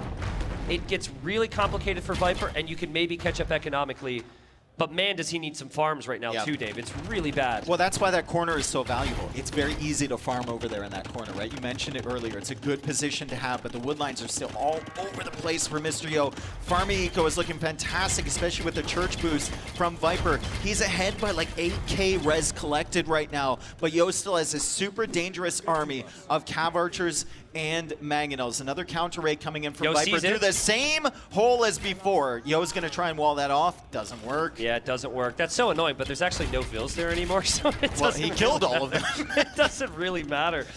it gets really complicated for Viper, and you can maybe catch up economically. But man, does he need some farms right now too, Dave. It's really bad. Well, that's why that corner is so valuable. It's very easy to farm over there in that corner, right? You mentioned it earlier. It's a good position to have, but the woodlines are still all over the place for Mr. Yo. Farming eco is looking fantastic, especially with the church boost from Viper. He's ahead by like 8K res collected right now, but Yo still has a super dangerous army of Cav Archers and Mangonels. Another counter raid coming in from Yo Viper through the same hole as before. Yo's going to try and wall that off. Doesn't work. Yeah, it doesn't work. That's so annoying, but there's actually no vills there anymore, so it doesn't he killed all of them. It doesn't really matter.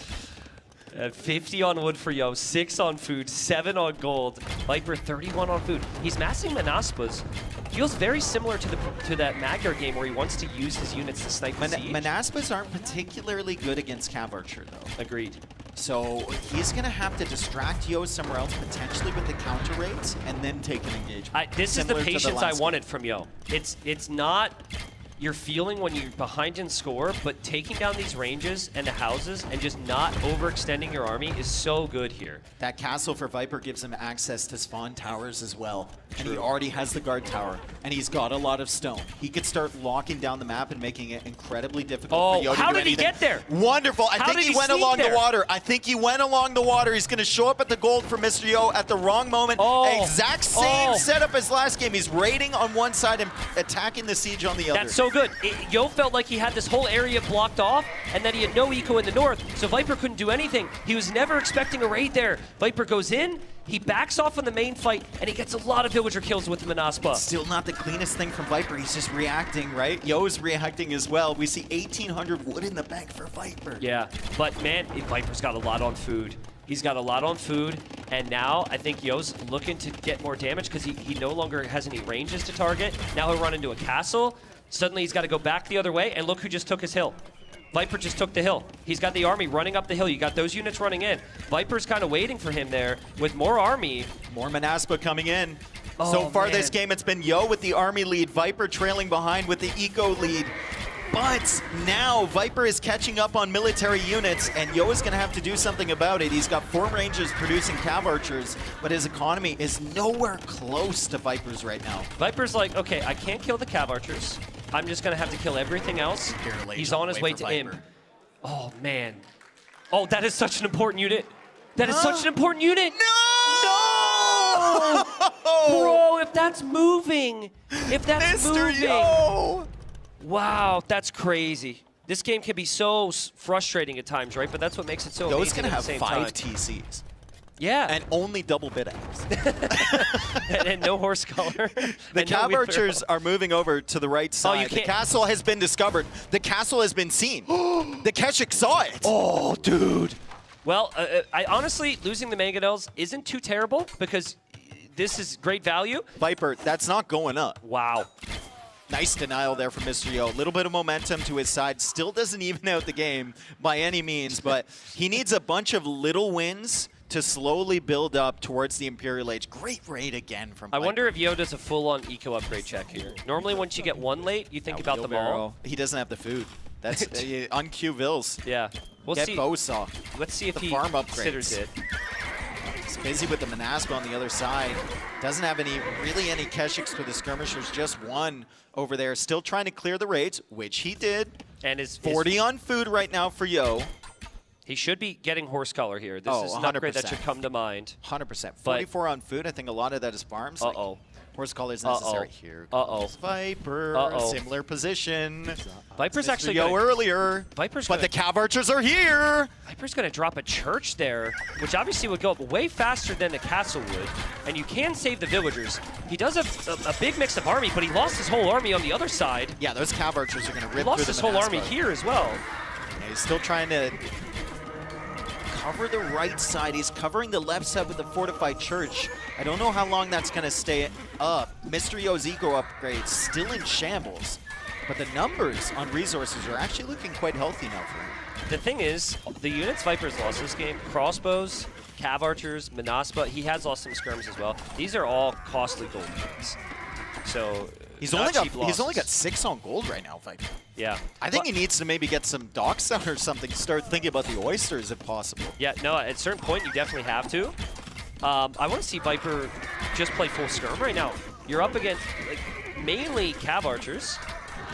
50 on wood for Yo, 6 on food, 7 on gold. Viper 31 on food. He's massing Manaspas. Feels very similar to that Magyar game where he wants to use his units to snipe the siege. Manaspas aren't particularly good against Cav Archer, though. Agreed. So he's going to have to distract Yo somewhere else, potentially with the counter raids, and then take an engagement. This is the patience I wanted from Yo. It's not... you're feeling when you're behind in score, but taking down these ranges and the houses and just not overextending your army is so good here. That castle for Viper gives him access to spawn towers as well. And he already has the guard tower, and he's got a lot of stone. He could start locking down the map and making it incredibly difficult for Yo to how do did he anything. get there? Wonderful. I think he went along the water. I think he went along the water. He's going to show up at the gold for Mr. Yo at the wrong moment. Exact same setup as last game. He's raiding on one side and attacking the siege on the other. That's so good. Yo felt like he had this whole area blocked off, and then he had no eco in the north, so Viper couldn't do anything. He was never expecting a raid there. Viper goes in, he backs off on the main fight, and he gets a lot of villager kills with the Manaspa. Still not the cleanest thing from Viper. He's just reacting, right? Yo's reacting as well. We see 1,800 wood in the bank for Viper. Yeah, but man, Viper's got a lot on food. He's got a lot on food, and now I think Yo's looking to get more damage because he no longer has any ranges to target. Now he'll run into a castle. Suddenly he's got to go back the other way, and look who just took his hill. Viper just took the hill. He's got the army running up the hill. You got those units running in. Viper's kind of waiting for him there with more army. More Manaspa coming in. So far this game, it's been Yo with the army lead, Viper trailing behind with the eco lead. But now Viper is catching up on military units, and Yo is going to have to do something about it. He's got 4 rangers producing cav archers, but his economy is nowhere close to Viper's right now. Viper's like, okay, I can't kill the cav archers. I'm just going to have to kill everything else. He's on his way to Imp. Oh, man. Oh, that is such an important unit. That is such an important unit. No! Bro, if that's moving. If that's moving. Yo! Wow, that's crazy. This game can be so frustrating at times, right? But that's what makes it so amazing. Yo's going to have 5 time. TCs. Yeah. And only double bit outs. and no horse color. The cav archers are moving over to the right side. The castle has been discovered. The castle has been seen. The Keshik saw it. Oh, dude. Well, I honestly, losing the mangonels isn't too terrible because this is great value. Viper, that's not going up. Wow. Nice denial there from Mr. Yo. A little bit of momentum to his side. Still doesn't even out the game by any means, but he needs a bunch of little wins to slowly build up towards the Imperial Age. Great raid again from I wonder if Yo does a full-on eco upgrade check here. Normally, once you get one late, you think about them all. He doesn't have the food. That's on Q Vills. Yeah. We'll Get see. Bowsaw. Let's see if he farm considers upgrades. it. He's busy with the Manaspa on the other side. Doesn't have really any Keshiks for the skirmishers. Just one over there. Still trying to clear the raids, which he did. And his 40 on food right now for Yo. He should be getting horse color here. This is an upgrade that should come to mind. 100%. 44 on food. I think a lot of that is farms. Uh-oh. Horse color is necessary. Here comes Viper. Similar position. Viper's actually Yo earlier. But the cav archers are here. Viper's going to drop a church there, which obviously would go up way faster than the castle would. And you can save the villagers. He does a big mix of army, but he lost his whole army on the other side. Yeah, those cav archers are going to rip He lost through his the whole army Manaspa. here as well. Yeah, he's still trying to cover the right side. He's covering the left side with the fortified church. I don't know how long that's going to stay up. Mr. Yo's eco upgrade still in shambles, but the numbers on resources are actually looking quite healthy now for him. The thing is, the units Viper's lost this game, crossbows, cav archers, Manaspa, he has lost some skirms as well. These are all costly gold units. So He's only got 6 on gold right now, Viper. Yeah. I think he needs to maybe get some docks out or something, start thinking about the oysters if possible. Yeah, no, at a certain point, you definitely have to. I want to see Viper just play full skirm right now. You're up against mainly cav archers,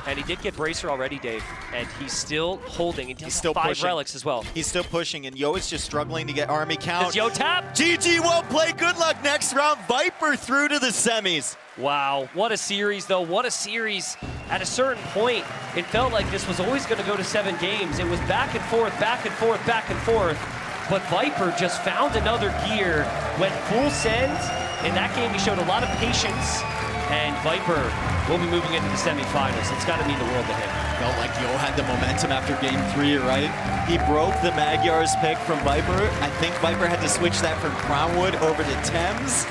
and he did get Bracer already, Dave, and he's still holding. And he's still 5 pushing. relics as well. He's still pushing, and Yo is just struggling to get army count. Does Yo tap? GG, well played. Good luck next round. Viper through to the semis. Wow, what a series, though. What a series. At a certain point, it felt like this was always going to go to 7 games. It was back and forth, back and forth, back and forth. But Viper just found another gear, went full send. In that game, he showed a lot of patience. And Viper will be moving into the semifinals. It's got to mean the world to him. Felt like Yo had the momentum after game 3, right? He broke the Magyar's pick from Viper. I think Viper had to switch that from Crownwood over to Thames.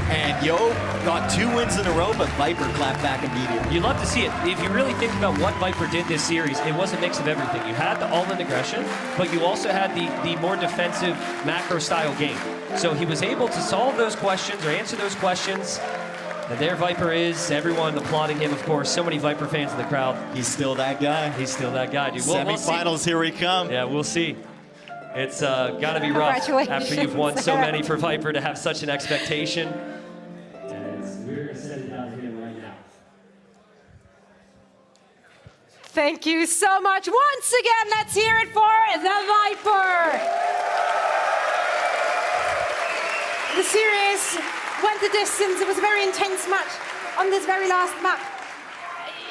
And Yo got 2 wins in a row, but Viper clapped back immediately. You love to see it. If you really think about what Viper did this series, it was a mix of everything. You had the all-in aggression, but you also had the more defensive macro-style game. So he was able to solve those questions or answer those questions And there Viper is, everyone applauding him, of course. So many Viper fans in the crowd. He's still that guy. He's still that guy, dude. We'll see. Semifinals, here we come. Yeah, we'll see. It's got to be rough after you've won so many for Viper to have such an expectation. And we're going to set it down here right now. Thank you so much. Once again, let's hear it for the Viper. The series went the distance. It was a very intense match on this very last map.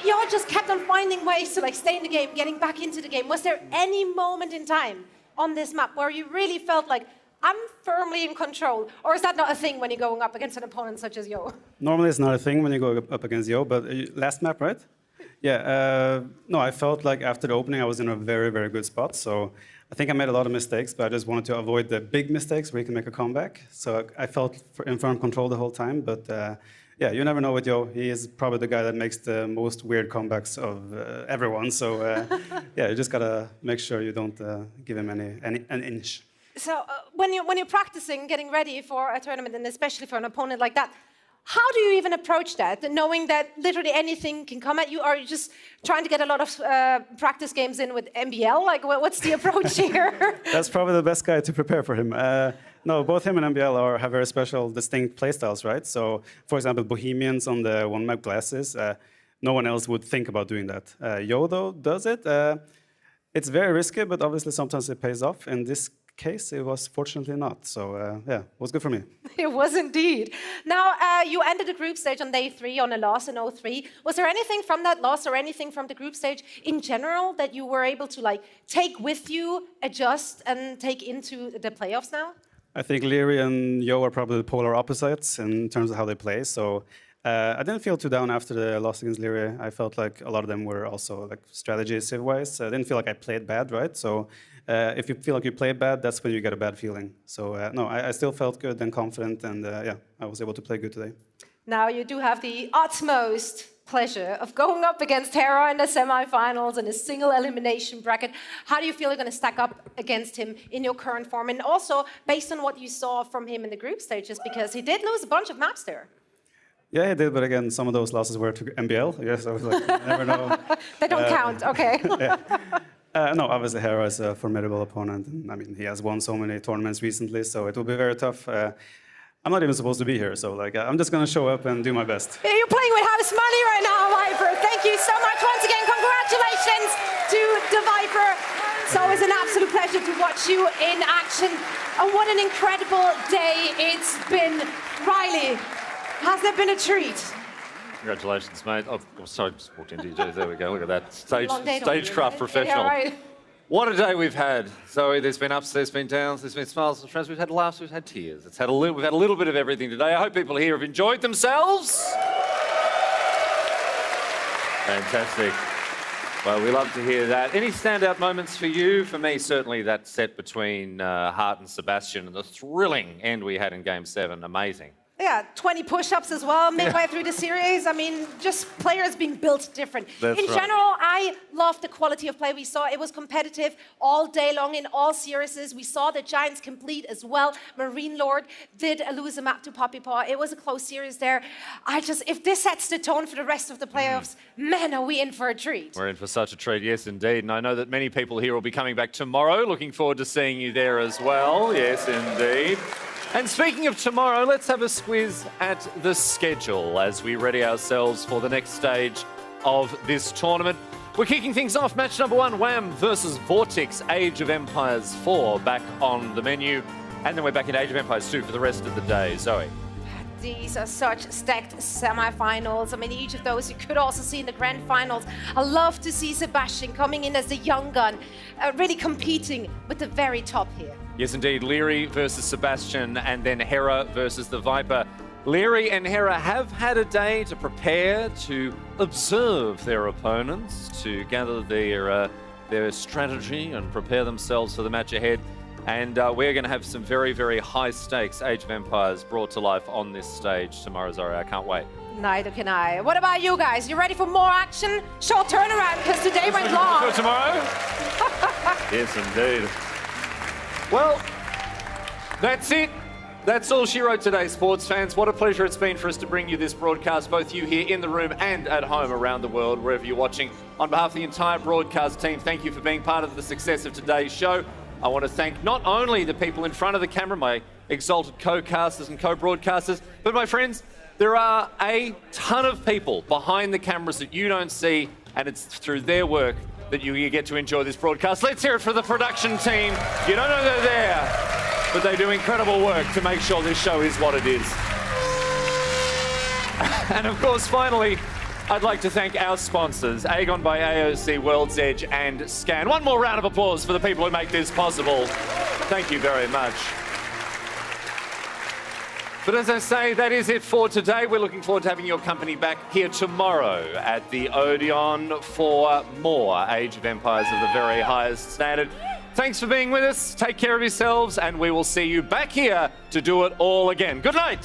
Y'all just kept on finding ways to stay in the game, getting back into the game. Was there any moment in time on this map where you really felt like, I'm firmly in control? Or is that not a thing when you're going up against an opponent such as Yo? Normally it's not a thing when you go up against Yo, but last map, right? Yeah, no, I felt like after the opening I was in a very, very good spot. So I think I made a lot of mistakes, but I just wanted to avoid the big mistakes where you can make a comeback. So I felt in firm control the whole time, but yeah, you never know with Yo. He is probably the guy that makes the most weird comebacks of everyone. So yeah, you just gotta make sure you don't give him an inch. So when you're practicing, getting ready for a tournament, and especially for an opponent like that, how do you even approach that, knowing that literally anything can come at you? Are you just trying to get a lot of practice games in with MBL? Like, what's the approach here? That's probably the best guy to prepare for him. No, both him and MBL have very special, distinct playstyles, right? So, for example, Bohemians on the one-map glasses, no one else would think about doing that. Yo, though, does it. It's very risky, but obviously sometimes it pays off. In this case, it was fortunately not. So, yeah, it was good for me. It was indeed. Now, you ended the group stage on day 3 on a loss in 0-3. Was there anything from that loss or anything from the group stage in general that you were able to take with you, adjust, and take into the playoffs now? I think Leary and Yo are probably the polar opposites in terms of how they play. So I didn't feel too down after the loss against Leary. I felt like a lot of them were also strategy civ-wise. I didn't feel like I played bad, right? So if you feel like you played bad, that's when you get a bad feeling. So no, I still felt good and confident, and yeah, I was able to play good today. Now you do have the utmost pleasure of going up against Hera in the semifinals in a single elimination bracket. How do you feel you're going to stack up against him in your current form? And also, based on what you saw from him in the group stages, because he did lose a bunch of maps there. Yeah, he did, but again, some of those losses were to MBL. Yes, I was like, you never know. They don't count, okay. Yeah. No, obviously Hera is a formidable opponent. And, I mean, he has won so many tournaments recently, so it will be very tough. I'm not even supposed to be here, so I'm just going to show up and do my best. You're playing with house money right now, Viper. Thank you so much. Once again, congratulations to TheViper. It's always an absolute pleasure to watch you in action. And what an incredible day it's been. Riley, has there been a treat? Congratulations, mate. Oh, sorry, just walked into you. There we go. Look at that. Stagecraft Yeah, professional. right. What a day we've had. Zoe, there's been ups, there's been downs, there's been smiles and friends. We've had laughs, we've had tears. We've had a little bit of everything today. I hope people here have enjoyed themselves. Fantastic. Well, we love to hear that. Any standout moments for you? For me, certainly that set between Hart and Sebastian and the thrilling end we had in Game 7. Amazing. Yeah, 20 push-ups as well, midway through the series. I mean, just players being built different. That's in right. general, I loved the quality of play we saw. It was competitive all day long in all series. We saw the Giants complete as well. Marine Lord did lose a map to Poppy Paw. It was a close series there. If this sets the tone for the rest of the playoffs, man, are we in for a treat. We're in for such a treat, yes, indeed. And I know that many people here will be coming back tomorrow. Looking forward to seeing you there as well. Yes, indeed. And speaking of tomorrow, let's have a squiz at the schedule as we ready ourselves for the next stage of this tournament. We're kicking things off. Match number 1, Wham versus Vortex, Age of Empires 4 back on the menu. And then we're back in Age of Empires 2 for the rest of the day. Zoe. These are such stacked semi-finals. I mean, each of those you could also see in the grand finals. I love to see Sebastian coming in as the young gun, really competing with the very top here. Yes, indeed. Leary versus Sebastian, and then Hera versus TheViper. Leary and Hera have had a day to prepare, to observe their opponents, to gather their strategy and prepare themselves for the match ahead. And we're going to have some very, very high stakes Age of Empires brought to life on this stage tomorrow, Zora. I can't wait. Neither can I. What about you guys? You ready for more action? Short turnaround, because today went long. For tomorrow? Yes, indeed. Well, that's it. That's all she wrote today, sports fans. What a pleasure it's been for us to bring you this broadcast, both you here in the room and at home around the world, wherever you're watching. On behalf of the entire broadcast team, thank you for being part of the success of today's show. I want to thank not only the people in front of the camera, my exalted co-casters and co-broadcasters, but my friends, there are a ton of people behind the cameras that you don't see, and it's through their work that you get to enjoy this broadcast. Let's hear it for the production team. You don't know they're there, but they do incredible work to make sure this show is what it is. And of course, finally, I'd like to thank our sponsors, Aegon by AOC, World's Edge, and Scan. One more round of applause for the people who make this possible. Thank you very much. But as I say, that is it for today. We're looking forward to having your company back here tomorrow at the Odeon for more Age of Empires of the very highest standard. Thanks for being with us. Take care of yourselves, and we will see you back here to do it all again. Good night.